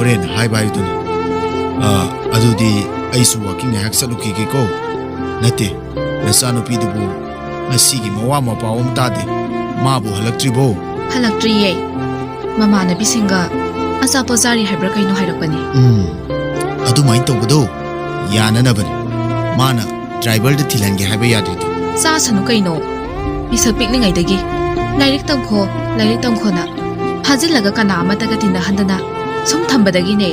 oren hai bai duni adudi aisu walking hak saluki ki ko nate nasa no pi dubu masigi mawa ma pawom tade ma bu halaktri bo हलक्ट्री ये ममा नबी सिंगा असा पोजारी हाइब्रा कइनो हाइरकनी adu mai to bodo yana na ban mana driver de thilange haiba yadri to सा सनु कइनो मिसक पिकलिंगाई दगी lyric तंखो ना फाजिल लगा कना अमतगा तिना हंदना सुम थंबदगी ने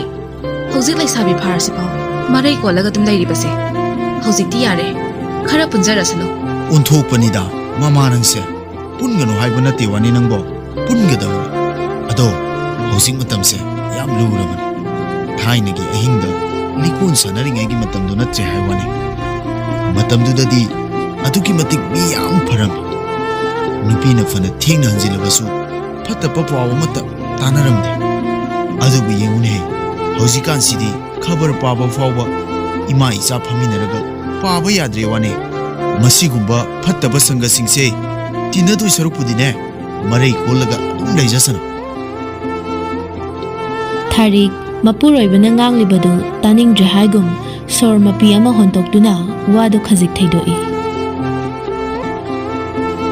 हौजिक लाइसाबी फारसी पाव मरै कोलगा तुम लाइरिबसे हौजिक ति यारे खरा पुंजरसनो unthokpanida mama nangse pungano haiba na tewani nangbo pungada ado housing matamse yam lurabani thainagi ahingda likun sanaringai gi matamdo natre haiwani matamdu dadi aduki matik bi yam pharam nupi na fana thing na hanjilabasu phata papawa mata tanaramde adubu yengune hausikan sidi khabar paba fawba ima isa phaminaraga paba yadre wane masigumba phattaba sanga singse tinadu sarupudine marai kolaga adum leijasana थारिक मपुरोइबना nganglibadu taningdre haigum sor mapi ama hontoktuna wadu khajik theidoi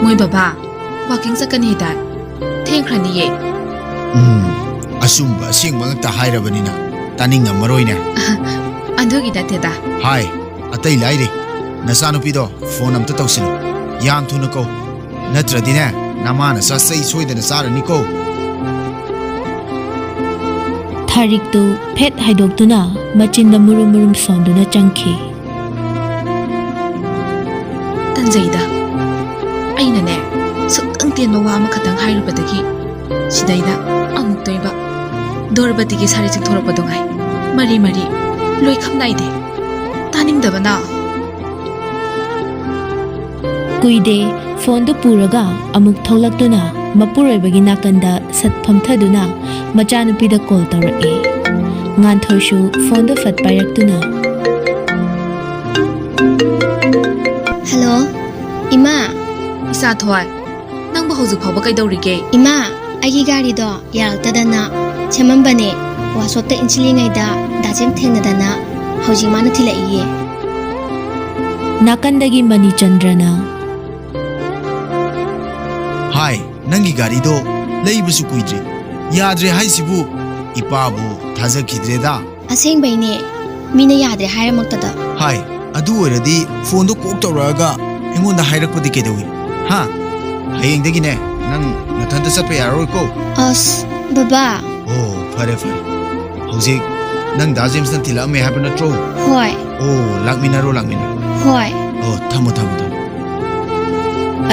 मोय बाबा walking सकनी हिदा थेंख्रनी ये asumba singba ngta hairabanina taninga maroine अंधोगी दतेदा hai atai laire nasanu pido phone amta tawsilo yam thuna ko natradine namana sa sei soidana sarani ko थारिक तु fate हाइदोक्तुना मचिंदा मुरुम सोंदुना चंखी तंजैदा अइनने सुक्तंग तेन वा अमा खतंग हाइरुबदगी सिदैदा अमुक तोइबा दोरबतिगी सारि चिक थोरपदोंगाई मरी लोइ खमनाइदे तानिंगदबना कुइदे फोन दु पुरगा अमुक थौलक्तुना मपुरोइबगी नाकंदा सतफम थदुना मचानुपीदा कॉल तौरए ngan thoishu phone do fat pairaktuना हेलो इमा इसा थोय नंग बहुजु फावबा कैदौरिगे इमा आगी गाड़ी दो यारतदना छमंबने वासोते इंचिलिंगैदा दाजेम थेंगदना हौजी माना थिलइए नाकंदगी money चंद्रना hai nangi gari do leibusu kuidre yadre hai sibu ipabu thazakidre da असेंग बैने Meena यादरे हायरमक्तदा hai adu oradi phone do kok tawraga engonda hairakpadi kedewi ha hayengdagi ne nang nathanta satpa yaroi ko us Baba oh fare hojik Nang da James nan thila me happen atro. Hoi, Oh, lakminaro. hoi. Oh, thamo.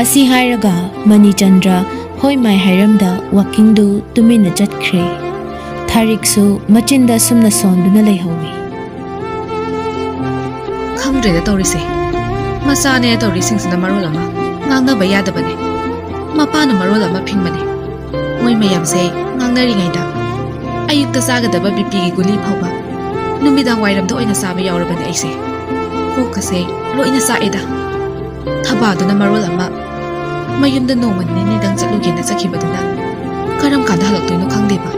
ꯑꯁꯤ ꯍꯥꯏꯔꯒ ꯃꯅꯤꯆꯟꯗ꯭ꯔ ꯍꯣꯏ ꯃꯥꯏ ꯍꯥꯏꯔꯝꯗ ꯋꯥꯀꯤꯡꯗꯨ ꯇꯨꯃꯤꯟꯅ ꯆꯠꯈ꯭ꯔꯦ꯫ ꯊꯥꯔꯤꯛꯁꯨ ꯃꯆꯤꯟꯗ ꯁꯨꯝꯅ ꯁꯣꯟꯗꯨꯅ ꯂꯩꯍꯧꯏ꯫ ꯈꯪꯗ꯭ꯔꯦꯗ ꯇꯧꯔꯤꯁꯦ ꯃꯆꯥꯅꯦ ꯇꯧꯔꯤꯁꯤꯡꯁꯤꯅ ꯃꯔꯣꯜ ꯑꯃ ꯉꯥꯡꯅꯕ ꯌꯥꯗꯕꯅꯦ ꯃꯄꯥꯅ ꯃꯔꯣꯜ ꯑꯃ ꯐꯤꯡꯕꯅꯦ ꯃꯣꯏ ꯃꯌꯥꯝꯁꯦ ꯉꯥꯡꯅꯔꯤꯉꯩꯗ ꯑꯌꯨꯛꯇ ꯆꯥꯒꯗꯕ ꯕꯤꯄꯤꯒꯤ ꯒꯨꯂꯤ ꯐꯥꯎꯕ ꯅꯨꯃꯤꯗꯥꯡ ꯋꯥꯏꯔꯝꯗ ꯑꯣꯏꯅ ꯆꯥꯕ ꯌꯥꯎꯔꯕꯅꯦ ꯑꯩꯁꯦ ꯀꯣꯛꯀꯁꯦ ꯂꯣꯏꯅ ꯆꯥꯛꯑꯦꯗ ꯊꯕꯥꯗꯨꯅ ꯃꯔꯣꯜ ꯑꯃ ꯃꯌꯨꯝꯗ ꯅꯣꯡꯃ ꯅꯤꯅꯤꯗꯪ ꯆꯠꯂꯨꯒꯦꯅ ꯆꯠꯈꯤꯕꯗꯨꯅ ꯀꯔꯝ ꯀꯥꯟꯗ ꯍꯜꯂꯛꯇꯣꯏꯅꯣ ꯈꯪꯗꯦꯕ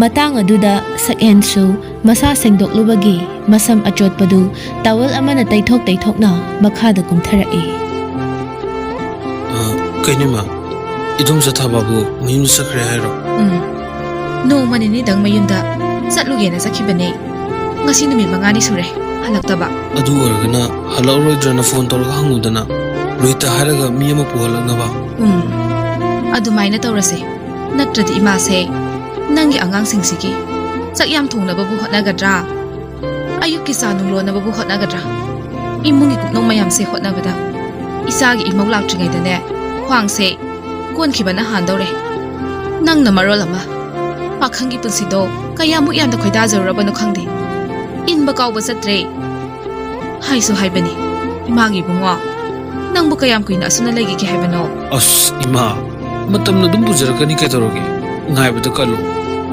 ꯃꯇꯥꯡ ꯑꯗꯨꯗ ꯁꯛꯍꯦꯟꯁꯨ ꯃꯁꯥ ꯁꯦꯡꯗꯣꯛꯂꯨꯕꯒꯤ ꯃꯁꯝ ꯑꯆꯣꯠꯄꯗꯨ ꯇꯥꯋꯜ ꯑꯃꯅ ꯇꯩꯊꯣꯛꯅ ꯃꯈꯥꯗ ꯀꯨꯝꯊꯔꯛꯏ꯫ ꯀꯩꯅꯣꯃ 이동자 타바부 ꯃꯌꯨꯝꯗ ꯆꯠꯈ꯭ꯔꯦ ꯍꯥꯏꯔꯣ? ꯅꯣꯡꯃ ꯅꯤꯅꯤꯗꯪ ꯃꯌꯨꯝꯗ ꯆꯠꯂꯨꯒꯦꯅ ꯆꯠꯈꯤꯕꯅꯦ ꯉꯁꯤ ꯅꯨꯃꯤꯠ 5ꯅꯤ ꯁꯨꯔꯦ ꯍꯜꯂꯛꯇꯕ ꯑꯗꯨ ꯑꯣꯏꯔꯒꯅ ꯍꯜꯂꯛꯑꯔꯣꯏꯗ꯭ꯔꯅ ꯐꯣꯟ ꯇꯧꯔꯒ ꯍꯪꯉꯨꯗꯅ ꯔꯣꯏꯇ ꯍꯥꯏꯔꯒ ꯃꯤ ꯑꯃ ꯄꯨꯍꯜꯂꯛꯅꯕ ꯑꯗꯨꯃꯥꯏꯅ ꯇꯧꯔꯁꯦ ꯅꯠꯇ꯭ꯔꯗꯤ ꯏꯃꯥꯁꯦ ꯅꯪꯒꯤ ꯑꯉꯥꯡꯁꯤꯡꯁꯤꯒꯤ ꯆꯥꯛ ꯌꯥꯝ ꯊꯣꯡꯅꯕꯕꯨ ꯍꯣꯠꯅꯒꯗ꯭ꯔꯥ ꯑꯌꯨꯛꯀꯤ ꯆꯥ ꯅꯨꯡ ꯂꯣꯟꯅꯕꯕꯨ ꯍꯣꯠꯅꯒꯗ꯭ꯔꯥ ꯏꯃꯨꯡꯒꯤ ꯀꯨꯞꯅꯣꯡ ꯃꯌꯥꯝꯁꯦ ꯍꯣꯠꯅꯕꯗ ꯏꯆꯥꯒꯤ ꯏꯃꯧ ꯂꯥꯛꯇ꯭ꯔꯤꯉꯩꯗꯅꯦ ꯈ꯭ꯋꯥꯡꯁꯦ ꯀꯣꯟꯈꯤꯕꯅ ꯍꯥꯟꯗꯧꯔꯦ ꯅꯪꯅ ꯃꯔꯣꯜ ꯑꯃ ꯄꯥꯈꯪꯒꯤ ꯄꯨꯟꯁꯤꯗꯣ ꯀꯌꯥꯃꯨꯛ ꯌꯥꯝꯅ ꯈꯣꯏꯗꯥꯖꯔꯨꯔꯕꯅꯣ ꯈꯪꯗꯦ 인바 까오바 ꯆꯠꯇ꯭ꯔꯦ 하이소 하이ꯕꯅꯤ 이마기 ꯏꯕꯨꯡꯉꯣ ꯅꯪꯕꯨ ꯀꯌꯥꯝ ꯀꯨꯏꯅ ꯑꯁꯨꯝꯅ ꯂꯩꯒꯤꯒꯦ ꯍꯥꯏꯕꯅꯣ ꯑꯁ ꯏꯃꯥ ꯃꯇꯝꯅ ꯑꯗꯨꯝ ꯄꯨꯖꯔꯛꯀꯅꯤ ꯀꯩꯗꯧꯔꯒꯦ ꯉꯥꯏꯕꯗ ꯀꯜꯂꯨ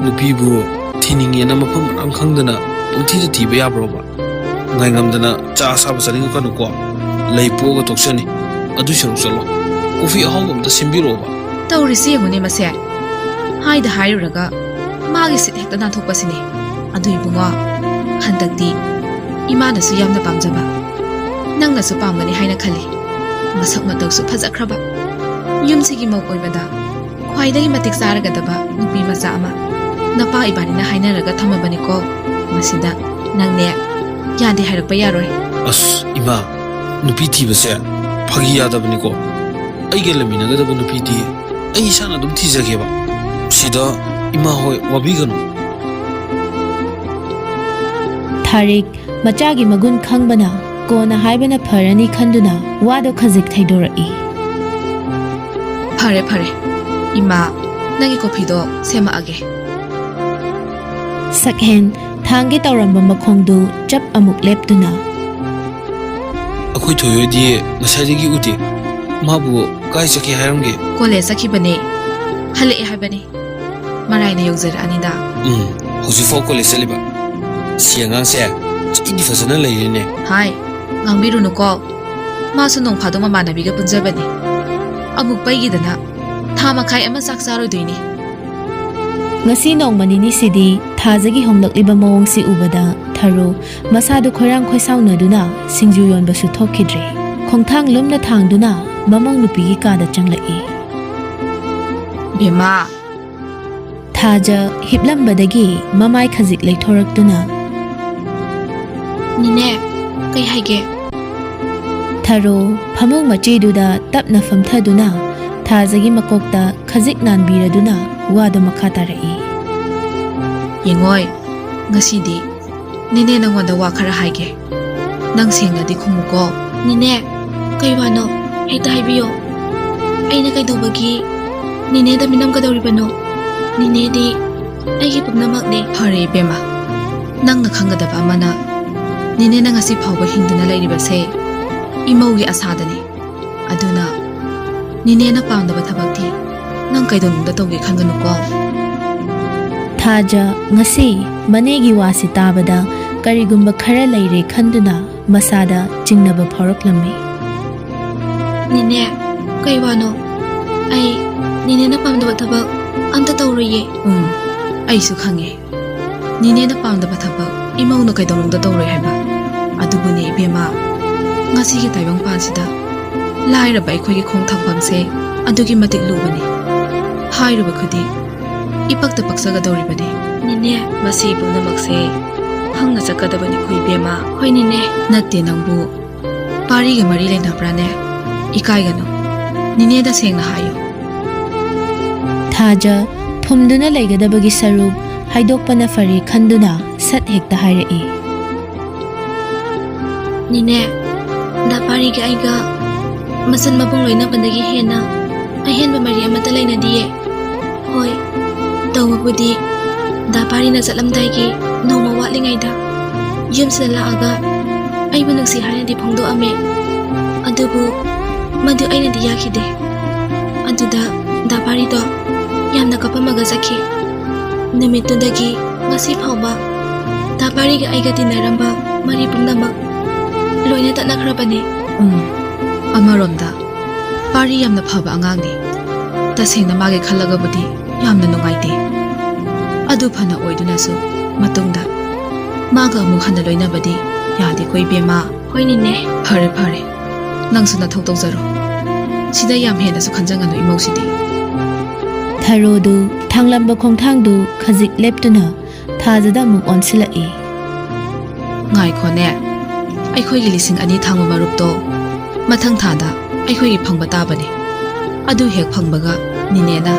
ꯅꯨꯄꯤꯕꯨ ꯊꯤꯅꯤꯡꯉꯦꯅ ꯃꯐꯝ ꯃꯔꯥꯡ ꯈꯪꯗꯅ ꯄꯪꯊꯤꯗ ꯊꯤꯕ ꯌꯥꯕ꯭ꯔꯣꯕ ꯉꯥꯏꯉꯝꯗꯅ ꯆꯥ ꯁꯥꯕ ꯆꯠꯅꯤꯡꯉꯛꯀꯅꯨꯀꯣ ꯂꯩ ꯄꯣꯛꯑꯒ ꯇꯣꯛꯆꯅꯤ ꯑꯗꯨꯏ ꯁꯔꯨꯛ ꯆꯠꯂꯣ ꯀꯣꯐꯤ ꯑꯍꯥꯎꯕ ꯑꯝꯇ ꯁꯦꯝꯕꯤꯔꯛꯑꯣꯕ ꯇꯧꯔꯤꯁꯤ ꯌꯦꯡꯉꯨꯅꯦ ꯃꯁꯦ ꯍꯥꯏꯗ ꯍꯥꯏꯔꯨꯔꯒ ꯃꯥꯒꯤ ꯁꯤꯠ ꯍꯦꯛꯇ ꯅꯥꯟꯊꯣꯛꯄꯁꯤꯅꯤ ꯑꯗꯨ ꯏꯕꯨꯡꯉꯣ ꯍꯟꯗꯛꯇꯤ 이마나수 ꯌꯥꯝꯅ ꯄꯥꯝꯖꯕ ꯅꯪꯅꯁꯨ ꯄꯥꯝꯒꯅꯤ ꯍꯥꯏꯅ ꯈꯜꯂꯤ ꯃꯁꯛ ꯃꯇꯧꯁꯨ ꯐꯖꯈ꯭ꯔꯕ ꯌꯨꯝꯁꯤꯒꯤ ꯃꯧ ꯑꯣꯏꯕꯗ ꯈ꯭ꯋꯥꯏꯗꯒꯤ ꯃꯇꯤꯛ ꯆꯥꯔꯒꯗꯕ ꯅꯨꯄꯤ ꯃꯆꯥ ꯑꯃ ꯅꯄꯥ ꯏꯕꯥꯅꯤꯅ ꯍꯥꯏꯅꯔꯒ ꯊꯝꯃꯕꯅꯤꯀꯣ ꯃꯁꯤꯗ ꯅꯪꯅꯦ ꯌꯥꯗꯦ ꯍꯥꯏꯔꯛꯄ ꯌꯥꯔꯣꯏ ꯑꯁ ꯏꯃꯥ ꯅꯨꯄꯤ ꯊꯤꯕꯁꯦ ꯐꯥꯒꯤ ꯌꯥꯗꯕꯅꯤꯀꯣ ꯑꯩꯒ ꯂꯩꯃꯤꯟꯅꯒꯗꯕ ꯅꯨꯄꯤꯗꯤ ꯑꯩ ꯏꯁꯥꯅ ꯑꯗꯨꯝ ꯊꯤꯖꯒꯦꯕ ꯁꯤꯗ ꯏꯃꯥ ꯍꯣꯏ ꯋꯥꯕꯤꯒꯅꯨ ꯊꯥꯔꯤꯛ ꯃꯆꯥꯒꯤ ꯃꯒꯨꯟ ꯈꯪꯕꯅ ꯀꯣꯟꯅ ꯍꯥꯏꯕꯅ ꯐꯔꯅꯤ ꯈꯟꯗꯨꯅ ꯋꯥꯗꯣ ꯈꯖꯤꯛ ꯊꯩꯗꯣꯔꯛꯏ꯫ ꯐꯔꯦ ꯐꯔꯦ 이마 ꯅꯪꯒꯤ ꯀꯣꯐꯤꯗꯣ ꯁꯦꯝꯃꯛꯑꯒꯦ ꯁꯛꯍꯦꯟ ꯊꯥꯡꯒꯦ ꯇꯧꯔꯝꯕ ꯃꯈꯣꯡꯗꯨ ꯆꯞ ꯑꯃꯨꯛ ꯂꯦꯞꯇꯨꯅ ꯑꯩꯈꯣꯏ ꯊꯣꯏꯍꯣꯏꯗꯤ ꯉꯁꯥꯏꯗꯒꯤ ꯎꯗꯦ ꯃꯥꯕꯨ ꯀꯥꯏ ꯆꯠꯀꯦ ꯍꯥꯏꯔꯝꯒꯦ ꯀꯣꯂꯦꯖ ꯆꯠꯈꯤꯕꯅꯦ ꯍꯜꯂꯛꯑꯦ ꯍꯥꯏꯕꯅꯤ ꯃꯔꯥꯏꯅ ꯌꯧꯖꯔꯛꯑꯅꯤꯗ ꯍꯧꯖꯤꯛꯐꯥꯎ ꯀꯣꯂꯦꯖ ꯆꯠꯂꯤꯕ ꯁꯤ ꯑꯉꯥꯡꯁꯦ ꯆꯠꯏꯗꯤ ꯐꯖꯅ ꯂꯩꯔꯦꯅꯦ ꯍꯥꯏ ꯉꯥꯡꯕꯤꯔꯨꯅꯨꯀꯣ ꯃꯥꯁꯨ ꯅꯣꯡ ꯐꯥꯗꯣꯛ ꯃꯃꯥꯟꯅꯕꯤꯒ ꯄꯨꯟꯖꯕꯅꯤ ꯑꯃꯨꯛ ꯄꯩꯒꯤꯗꯅ ꯊꯥ ꯃꯈꯥꯏ ꯑꯃ ꯆꯥꯛ ꯆꯥꯔꯣꯏꯗꯣꯏꯅꯤ ꯉꯁꯤ ꯅꯣꯡꯃ ꯅꯤꯅꯤꯁꯤꯗꯤ ꯊꯥꯖꯒꯤ ꯍꯣꯡꯂꯛꯂꯤꯕ ꯃꯑꯣꯡꯁꯤ ꯎꯕꯗ ꯊꯔꯣ ꯃꯁꯥꯗꯨ ꯈꯣꯏꯔꯥꯡ ꯈꯣꯏꯁꯥꯎꯅꯗꯨꯅ ꯁꯤꯡꯖꯨ ꯌꯣꯟꯕꯁꯨ ꯊꯣꯛꯈꯤꯗ꯭ꯔꯦ ꯈꯣꯡꯊꯥꯡ ꯂꯨꯝꯅ ꯊꯥꯡꯗꯨꯅ ꯃꯃꯧ ꯅꯨꯄꯤꯒꯤ ꯀꯥꯗ ꯆꯪꯂꯛꯏ꯫ ꯕꯦꯃꯥ ꯊꯥꯖ ꯍꯤꯞꯂꯝꯕꯗꯒꯤ ꯃꯃꯥꯏ ꯈꯖꯤꯛ ꯂꯩꯊꯣꯔꯛꯇꯨꯅ ꯅꯤꯅꯦ ꯀꯩ ꯍꯥꯏꯒꯦ ꯊꯔꯣ ꯐꯃꯨꯡ ꯃꯆꯦꯗꯨꯗ ꯇꯞꯅ ꯐꯝꯊꯗꯨꯅ ꯊꯥꯖꯒꯤ ꯃꯀꯣꯛꯇ ꯈꯖꯤꯛ ꯅꯥꯟꯕꯤꯔꯗꯨꯅ ꯋꯥꯗꯣ ꯃꯈꯥ ꯇꯥꯔꯛꯏ꯫ ꯌꯦꯡꯉꯣꯏ ꯉꯁꯤꯗꯤ ꯅꯤꯅꯦ ꯅꯪꯉꯣꯟꯗ ꯋꯥ ꯈꯔ ꯍꯥꯏꯒꯦ ꯅꯪ ꯁꯦꯡꯅꯗꯤ ꯈꯨꯝꯃꯨꯀꯣ ꯅꯤꯅꯦ ꯀꯩ ꯋꯥꯅꯣ ꯍꯦꯛꯇ ꯍꯥꯏꯕꯤꯌꯣ ꯑꯩꯅ ꯀꯩꯗꯧꯕꯒꯤ ꯅꯤꯅꯦꯗ ꯃꯤꯅꯝꯒꯗꯧꯔꯤꯕꯅꯣ ꯅꯤꯅꯦꯗꯤ ꯑꯩꯒꯤ ꯄꯨꯝꯅꯃꯛꯅꯦ ꯐꯔꯦ ꯏꯕꯦꯝꯃ ꯅꯪꯅ ꯈꯪꯒꯗꯕ ꯑꯃꯅ ꯅꯤꯅꯦꯅ ꯉꯁꯤ ꯐꯥꯎꯕ ꯍꯤꯡꯗꯨꯅ ꯂꯩꯔꯤꯕꯁꯦ ꯏꯃꯧꯒꯤ ꯑꯁꯥꯗꯅꯤ ꯑꯗꯨꯅ ꯅꯤꯅꯦꯅ ꯄꯥꯝꯗꯕ ꯊꯕꯛꯇꯤ ꯅꯪ ꯀꯩꯗꯧꯅꯨꯡꯗ ꯇꯧꯒꯦ ꯈꯟꯒꯅꯨꯀꯣ ꯊꯥꯖ ꯉꯁꯤ ꯃꯅꯦꯒꯤ ꯋꯥꯁꯤ ꯇꯥꯕꯗ ꯀꯔꯤꯒꯨꯝꯕ ꯈꯔ ꯂꯩꯔꯦ ꯈꯟꯗꯨꯅ ꯃꯁꯥꯗ ꯆꯤꯡꯅꯕ ꯐꯥꯎꯔꯛꯂꯝꯃꯤ꯫ ꯅꯤꯅꯦ ꯀꯩ ꯋꯥꯅꯣ ꯑꯩ ꯅꯤꯅꯦꯅ ꯄꯥꯝꯗꯕ ꯊꯕꯛ ꯑꯝꯇ ꯇꯧꯔꯣꯏꯌꯦ ꯑꯩꯁꯨ ꯈꯪꯉꯦ ꯅꯤꯅꯦꯅ ꯄꯥꯝꯗꯕ ꯊꯕꯛ ꯏꯃꯧꯅ ꯀꯩꯗꯧꯅꯨꯡꯗ ꯇꯧꯔꯣꯏ ꯍꯥꯏꯕ ꯑꯗꯨꯕꯨꯅꯦ ꯏꯕꯦꯝꯃ ꯉꯁꯤꯒꯤ ꯇꯥꯏꯕꯪꯄꯥꯟꯁꯤꯗ ꯂꯥꯏꯔꯕ ꯑꯩꯈꯣꯏꯒꯤ ꯈꯣꯡ ꯊꯝꯐꯝꯁꯦ ꯑꯗꯨꯒꯤ ꯃꯇꯤꯛ ꯂꯨꯕꯅꯤ ꯍꯥꯏꯔꯨꯕ ꯈꯨꯗꯤꯡ ꯏꯄꯛꯇ ꯄꯛꯆꯒꯗꯧꯔꯤꯕꯅꯤ ꯅꯤꯅꯦ ꯃꯁꯤ ꯄꯨꯝꯅꯃꯛꯁꯦ ꯍꯪꯅ ꯆꯠꯀꯗꯕꯅꯤ ꯈꯨꯏ ꯏꯕꯦꯝꯃ ꯍꯣꯏ ꯅꯤꯅꯦ ꯅꯠꯇꯦ ꯅꯪꯕꯨ ꯄꯥꯔꯤꯒ ꯃꯔꯤ ꯂꯩꯅꯕ꯭ꯔꯥꯅꯦ ꯏꯀꯥꯏꯒꯅꯨ ꯅꯤꯅꯦꯗ ꯁꯦꯡꯅ ꯍꯥꯏꯌꯨ ꯊꯥꯖ ꯐꯨꯝꯗꯨꯅ ꯂꯩꯒꯗꯕꯒꯤ ꯁꯔꯨꯛ haidokpana fari khanduna sat hekta hairei. Nine, da pari ga aiga masan mabung loina bandagi hena ahen ba mari amata laina diye. Hoi, tawabudi da pari na salamdai gi noma watlingai da yum sala aga aiba nagsi hana di phongdo ame adubu madu aina di yakhide aduda da pari do yamna kapamaga sakhi nimitudagi ngasi phawba da pari ga aiga dinaramba mari pumnama loina tanakhrabane. Amaromda pari yamna phaba angangni tasengna mage khalagabudi yamna nungaite adu phana oiduna su matungda maga amu hana loinabadi yade koi bema. Hoi nine, Phare phare nangsu na thok tawjaro sida yam hena su khanjanganu imosidi. Tharodu thanglamba khongthangdu khajik leptuna thajada muk onsilai. Ngai khone aikhoi gi lising ani thangma marup to mathang thada aikhoi gi phangba tabani adu hek phangbaga ninena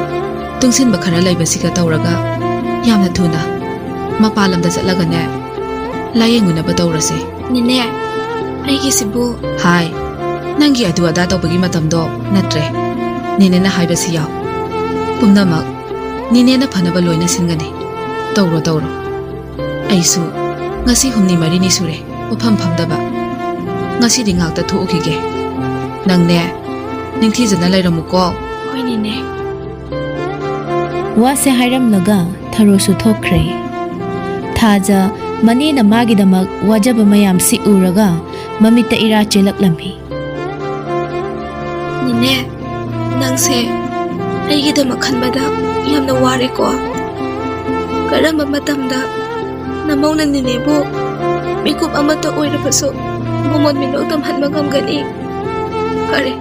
tungsin ba khara laibasiga tawraga yamna thuna mapalamda chatlaga ne layenguna ba tawrase. nine, aigi sibu Hai nangi adu ada tawbagi matamdo natre ninena haibasi yaw pumnamak ninena phanaba loina singani tawro tawro aisu ngasi humni mari ni sure ufam phamdaba ngasi di ngakta thuukige nangne ningthi jana lairamuko. hoi nine. Wase hairamlaga tharosu thokre. Thaja manena magidamak wajaba mayam si uraga mamita ira chelaklamhi. Nine, nangse aigi da makhanbada yamna ware ko. Karamba matamda namong na nine bo mikup amata oirabaso momod minok tamhan magamgani. Pare,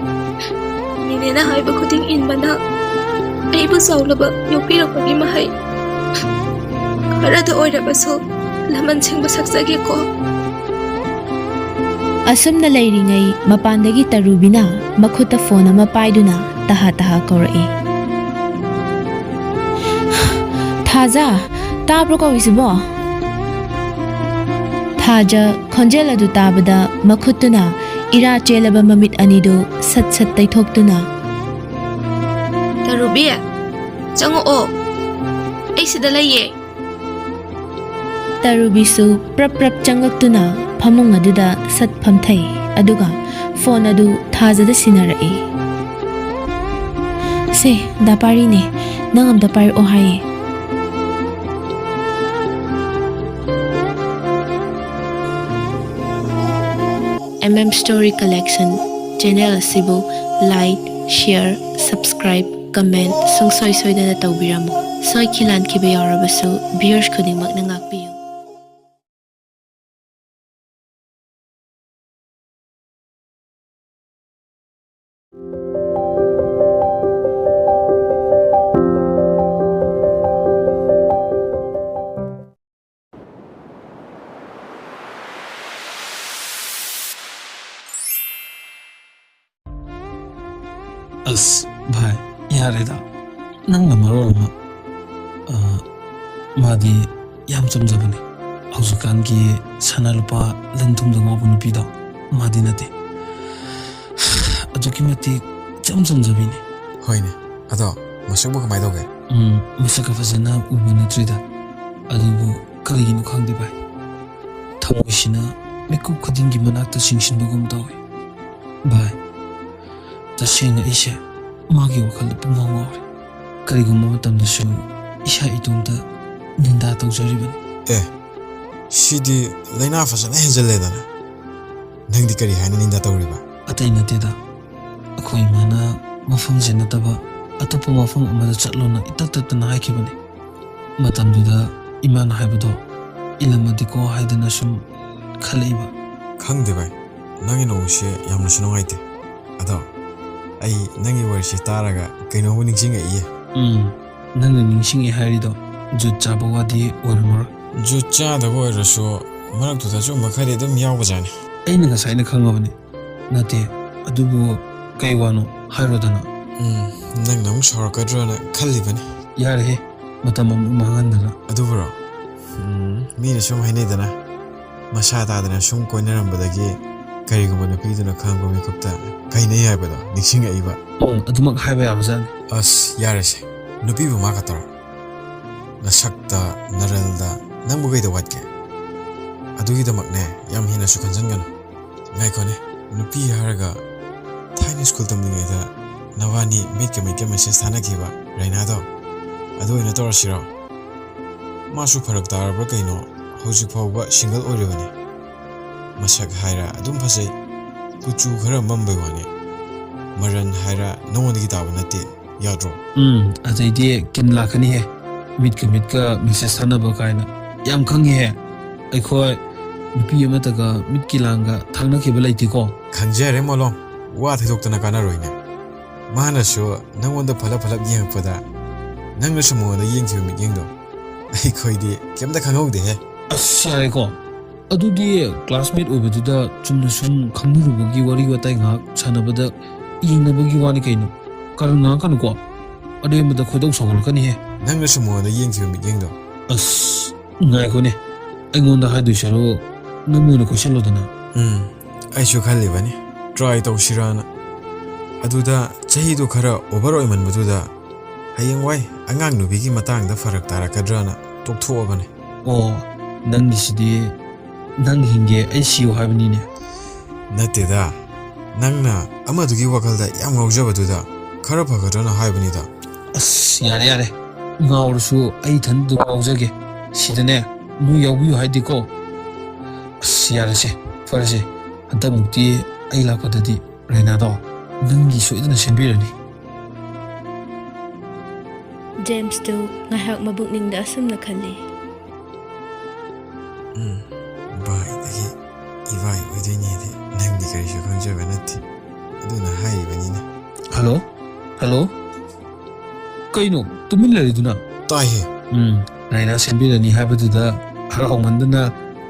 nine na haiba kuding inbana aibu saulaba yopirakpagi mahai. Karada oirabaso laman singba saksage ko. Asumna leiringai mapandagi tarubina makhuta phone ama paiduna taha taha kaurai. Thaja tabro ko isibo. Thaja khonjel adu tabada makhutuna ira chelaba mamit anido sat sat taithoktuna. Tarubi, chango o. Ai sida laiye. Tarubisu prap prap changaktuna phamung aduda sat phamthai aduga phone adu thajada sinarai. Se dapari ne nangam dapari o hai. Story Collection channel asibu like, share, subscribe, comment songsoi soidana tawbiramu. Soi khilan khibe yarabasu viewers khudingmak na ngakpiyu. As bhai yareda nangna marolma madi yam chamjabani hausukan gi sanalupa lantum da ngobu nupido madi nate aduki mati chamjabini Hoine ado masukbu kamai doge. masaka fazana ubana trida adubu kaliginu khangdi bhai thamoisina mekup khadingi manakta singshinbagum dawe bhai tasena isha magi wakal pumawari karigumma matamdasu isha itumda ninda tawjaribani. Shidi laina fasana henjaledana nangdi kari haina ninda tawriba. Atay natida akhoi mana mafam jenataba atopa mafam amada chatlona itatatana haikibani matamduda iman haibado ilamadi ko haidana sum khaleiba Khangde bai nangi nongse yamna sunongaite ado ai nangi warshi taraga kaino ningsinga iye. nangna ningsingi hairido jut chaba wadi oramara Jut chada oirasu maraktuda chumba khari adum yawbajani. aina ngasaina khangabani nate adubu kaiwano hairodana Nangna amuk sorakadrona khallibani. yare he matam mangan ꯑꯗꯨꯕꯨꯔꯣ ꯃꯤꯅ ꯁꯨꯝ ꯍꯥꯏꯅꯩꯗꯅ ꯃꯁꯥ ꯇꯥꯗꯅ ꯁꯨꯝ ꯀꯣꯏꯅꯔꯝꯕꯗꯒꯤ ꯀꯔꯤꯒꯨꯝꯕ ꯅꯨꯄꯤꯗꯨꯅ ꯈꯪꯕ ꯃꯤꯀꯨꯞꯇ ꯀꯩꯅꯩ ꯍꯥꯏꯕꯗꯣ ꯅꯤꯡꯁꯤꯡꯉꯛꯏꯕ ꯑꯗꯨꯃꯛ ꯍꯥꯏꯕ ꯌꯥꯕꯖꯥꯠꯅꯤ ꯑꯁ ꯌꯥꯔꯁꯦ ꯅꯨꯄꯤꯕꯨ ꯃꯥ ꯈꯛꯇꯔꯣ ꯅꯁꯛꯇ ꯅꯔꯜꯗ ꯅꯪꯕꯨ ꯀꯩꯗ ꯋꯥꯠꯀꯦ ꯑꯗꯨꯒꯤꯗꯃꯛꯅꯦ ꯌꯥꯝ ꯍꯦꯟꯅꯁꯨ ꯈꯟꯖꯟꯒꯅꯨ ꯉꯥꯏꯈꯣꯅꯦ ꯅꯨꯄꯤ ꯍꯥꯏꯔꯒ ꯊꯥꯏꯅ ꯁ꯭ꯀꯨꯜ ꯇꯝꯂꯤꯉꯩꯗ ꯅꯕꯥꯅꯤ ꯃꯤꯠꯀ ꯃꯦꯁꯦꯖ ꯊꯥꯅꯈꯤꯕ ꯔꯩꯅꯥꯗꯣ ꯑꯗꯨ ꯑꯣꯏꯅ ꯇꯧꯔꯁꯤꯔꯣ 마수 파락 다르브라 그이노 호직 파우바 싱글 오리바니 마삭 하이라 아둠 파세 구추 khara mambai wani maran haira nongoni tabu nati yadro azaidi kin lakani he mit ka message thana ba kaina yam khangi he akhoi nupi amata ga mit kilanga thangna ke balaiti ko khangjare molong wa thidokna kana roine mana sho nangonda phala yengpada nangna sumo da yengchi mi yengdo akhoi di kemda khangaude he asai ko adudi classmate obeduda chumna sum khangnurugi wari watai ngak chanabada ingnabugi wani kaino karanga kan ko ade mada khodau songol kan he nangna sumo da yengchi mi yengdo as ngai ko ne aingonda haidu sharo namuna ko shalo dana aishu khali bani try to shirana aduda chahi do khara over oiman bududa hayeng wai angang nubigi matang da farak tarakadrana tokthua bani oh nang sidi nang hinge ai siu habni ne nateda nangna amadugi wakalda yam ngaujabatuda khara phagadana haibani da as yare ngawrusu ai than du ngaujage sidane nu yawbi haidi ko as yare se farase anta mukti ai lapadadi raina do nangi soidana senbirani James to ngahak mabukning da asum na khali bai dagi ibai oidini de nangdi kari shu khangja banati aduna hai bani ne hello kaino tumin lariduna tai he raina senbirani habaduda harahongandana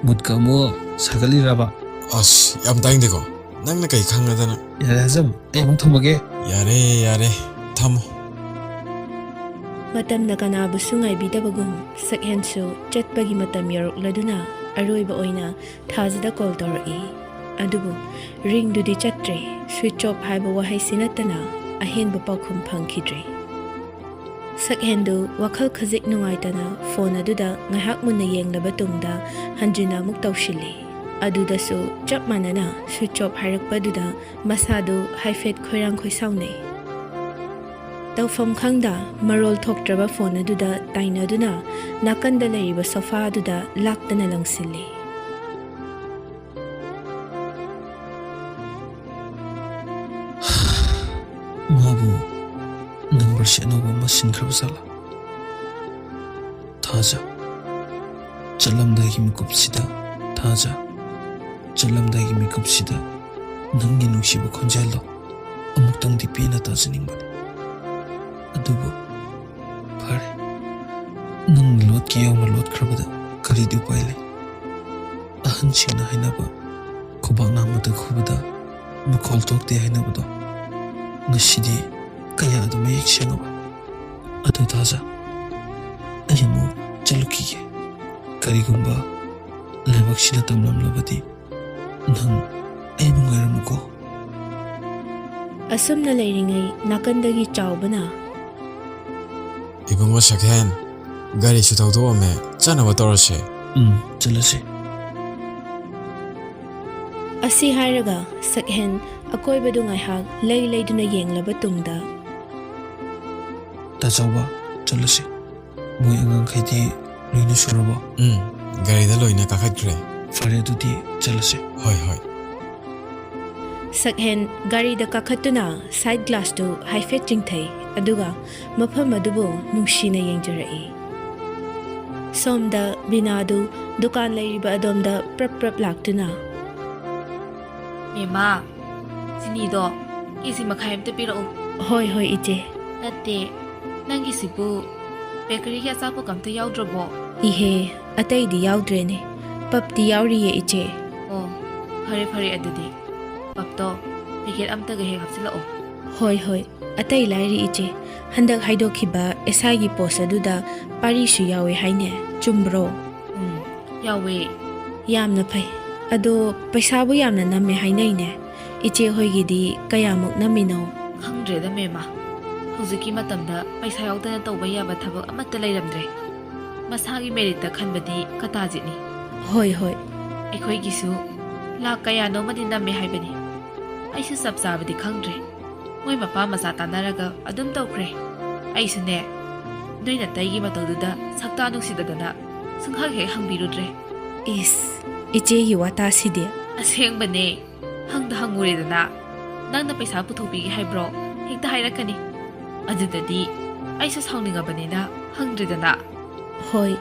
mutka mo sagali raba as yam taingde ko nangna kai khangadana yare hazam ai mong thomage yare thamo matam na kanabu sungai bidabagum sakhensu chatpagi matam yorok laduna aroiba oina thazada call toroi adubu ring dudi chatre switch off haiba wahai sinatana ahenba paukhum phangkhidre sakhendu wakhal khazik nungaitana phone aduda ngahak munna yenglaba tungda hanjina muk tawshili adudasu chap manana switch off hairakpaduda masadu haifet khoirang khoisaune Tawfam khangda marol thoktraba phone aduda tainaduna nakanda leriba sofa aduda laktana langsili mabu number sheno ba machine khrabsala thaja chalamda gi mikupsida thaja chalamda gi mikupsida nangi nusiba khonjalo amuktang di pena tajining bani adubu pare nang lot ki yaw lot khrabada kari du paile ahan sina hainaba khubang namada khubada mukhol tokte hainaba do ngasidi kaya adu mayik sengaba adu taza ayimu chaluki kari gumba lebak sina tamlam labadi nang ay nungaramuko asumna leiringai nakandagi chawbana ibungo sakhen gari su tawdo ame chana watorase chalase asi hairaga sakhen akoi badu ngai hak leiduna yenglaba tungda ta chawa chalase moi angang khaidi loina suraba gari da loina kakhatkre fare dudi chalase hoi sakhen gari da kakhatuna side glass to haifet chingthai aduga mafam adubu nungshina yengjarai somda binadu dukan leiriba adomda prap laktuna Mema, sini do, isi makai amte piro. hoi ije Nate, nangi sibu, bakery kya sapo kamte yaw drobo. ihe atai di yaudre ne pap di yauri ye ije Oh, fare adudi. Papto, packet amte gahe hapsila o. hoi ꯑꯇꯩ ꯂꯥꯏꯔꯤ ꯏꯆꯦ, ꯍꯟꯗꯛ ꯍꯥꯏꯗꯣꯛꯈꯤꯕ SIꯒꯤ ꯄꯣꯁ ꯑꯗꯨꯗ ꯄꯥꯔꯤꯁꯨ ꯌꯥꯎꯋꯦ ꯍꯥꯏꯅꯦ, ꯆꯨꯝꯕ꯭ꯔꯣ? ꯌꯥꯎꯋꯦ. ꯌꯥꯝꯅ ꯐꯩ. ꯑꯗꯣ ꯄꯩꯁꯥꯕꯨ ꯌꯥꯝꯅ ꯅꯝꯃꯦ ꯍꯥꯏꯅꯩꯅꯦ. ꯏꯆꯦ ꯍꯣꯏꯒꯤꯗꯤ ꯀꯌꯥꯃꯨꯛ ꯅꯝꯃꯤꯅꯣ? ꯈꯪꯗ꯭ꯔꯦꯗ ꯃꯦꯝꯃ. ꯍꯧꯖꯤꯛꯀꯤ ꯃꯇꯝꯗ ꯄꯩꯁꯥ ꯌꯥꯎꯗꯅ ꯇꯧꯕ ꯌꯥꯕ ꯊꯕꯛ ꯑꯃꯠꯇ ꯂꯩꯔꯝꯗ꯭ꯔꯦ. ꯃꯁꯥꯒꯤ ꯃꯦꯔꯤꯠꯇ ꯈꯟꯕꯗꯤ ꯀꯇꯥꯖꯤꯠꯅꯤ. ꯍꯣꯏ ꯍꯣꯏ. ꯑꯩꯈꯣꯏꯒꯤꯁꯨ ꯂꯥꯛ ꯀꯌꯥꯅꯣꯃꯗꯤ ꯅꯝꯃꯦ ꯍꯥꯏꯕꯅꯤ. ꯑꯩꯁꯨ ꯆꯞ ꯆꯥꯕꯗꯤ ꯈꯪꯗ꯭ꯔꯦ. ꯃꯣꯏ ꯃꯄꯥ ꯃꯆꯥ ꯇꯥꯟꯅꯔꯒ ꯑꯗꯨꯝ ꯇꯧꯈ꯭ꯔꯦ. ꯑꯩꯁꯨꯅꯦ, ꯅꯣꯏ ꯅꯇꯩꯒꯤ ꯃꯇꯧꯗꯨꯗ ꯁꯛꯇꯥ ꯅꯨꯡꯁꯤꯗꯗꯅ ꯁꯨꯡꯍꯛ ꯍꯦꯛ ꯍꯪꯕꯤꯔꯨꯗ꯭ꯔꯦ. ꯏꯁ, ꯏꯆꯦꯒꯤ ꯋꯥꯇꯥꯁꯤꯗꯤ. ꯑꯁꯦꯡꯕꯅꯦ. ꯍꯪꯗ ꯍꯪꯉꯨꯔꯦꯗꯅ, ꯅꯪꯅ ꯄꯩꯁꯥ ꯄꯨꯊꯣꯛꯄꯤꯒꯦ ꯍꯥꯏꯕ꯭ꯔꯣ? ꯍꯦꯛꯇ ꯍꯥꯏꯔꯛꯀꯅꯤ. ꯑꯗꯨꯗꯗꯤ ꯑꯩꯁꯨ ꯁꯥꯎꯅꯤꯡꯉꯕꯅꯤꯅ ꯍꯪꯗ꯭ꯔꯦꯗꯅ. ꯍꯣꯏ,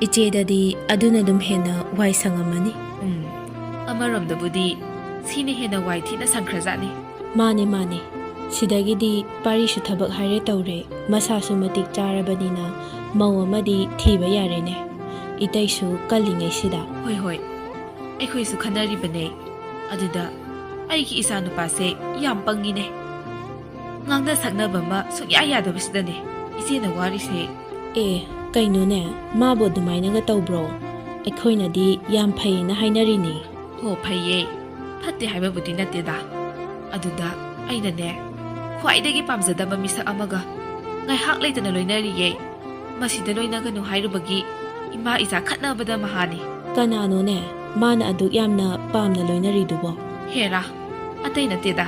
ꯏꯆꯦꯗꯗꯤ ꯑꯗꯨꯅ ꯑꯗꯨꯝ ꯍꯦꯟꯅ ꯋꯥꯏ ꯁꯪꯉꯝꯃꯅꯤ. ꯑꯃꯔꯣꯝꯗꯕꯨꯗꯤ ꯁꯤꯅ ꯍꯦꯟꯅ ꯋꯥꯏ ꯊꯤꯅ ꯁꯪꯈ꯭ꯔꯖꯥꯠꯅꯤ. ꯃꯥꯅꯦ ꯃꯥꯅꯦ. ꯁꯤꯗꯒꯤꯗꯤ ꯄꯥꯔꯤꯁꯨ ꯊꯕꯛ ꯍꯥꯏꯔꯦ ꯇꯧꯔꯦ, ꯃꯁꯥꯁꯨ ꯃꯇꯤꯛ ꯆꯥꯔꯕꯅꯤꯅ ꯃꯧ ꯑꯃꯗꯤ ꯊꯤꯕ ꯌꯥꯔꯦꯅꯦ, ꯏꯇꯩꯁꯨ ꯀꯜꯂꯤꯉꯩꯁꯤꯗ. ꯍꯣꯏ ꯍꯣꯏ, ꯑꯩꯈꯣꯏꯁꯨ ꯈꯟꯅꯔꯤꯕꯅꯦ. ꯑꯗꯨꯗ ꯑꯩꯒꯤ ꯏꯆꯥ ꯅꯨꯄꯥꯁꯦ ꯌꯥꯝ ꯄꯪꯉꯤꯅꯦ. ꯉꯥꯡꯅ ꯁꯛꯅꯕ ꯑꯃ ꯁꯨꯡꯌꯥ ꯌꯥꯗꯕꯁꯤꯗꯅꯦ ꯏꯆꯦꯅ ꯋꯥꯔꯤꯁꯦ. ꯀꯩꯅꯣꯅꯦ, ꯃꯥꯕꯨ ꯑꯗꯨꯃꯥꯏꯅꯒ ꯇꯧꯕ꯭ꯔꯣ? ꯑꯩꯈꯣꯏꯅꯗꯤ ꯌꯥꯝ ꯐꯩꯌꯦꯅ ꯍꯥꯏꯅꯔꯤꯅꯤ. ꯍꯣ, ꯐꯩꯌꯦ. ꯐꯠꯇꯦ ꯍꯥꯏꯕꯕꯨꯗꯤ ꯅꯠꯇꯦꯗ. ꯑꯗꯨꯗ ꯑꯩꯅꯅꯦ, ꯈ꯭ꯋꯥꯏꯗꯒꯤ ꯄꯥꯝꯖꯗꯕ ꯃꯤꯁꯛ ꯑꯃꯒ ꯉꯥꯏꯍꯥꯛ ꯂꯩꯇꯅ ꯂꯣꯏꯅꯔꯤꯌꯦ. ꯃꯁꯤꯗ ꯂꯣꯏꯅꯒꯅꯨ ꯍꯥꯏꯔꯨꯕꯒꯤ ꯏꯃꯥ ꯏꯆꯥ ꯈꯠꯅꯕꯗ ꯃꯍꯥꯅꯤ. ꯀꯅꯥꯅꯣꯅꯦ ꯃꯥꯅ ꯑꯗꯨꯛ ꯌꯥꯝꯅ ꯄꯥꯝꯅ ꯂꯣꯏꯅꯔꯤꯗꯨꯕꯣ? ꯍꯦꯔꯥ, ꯑꯇꯩ ꯅꯠꯇꯦꯗ.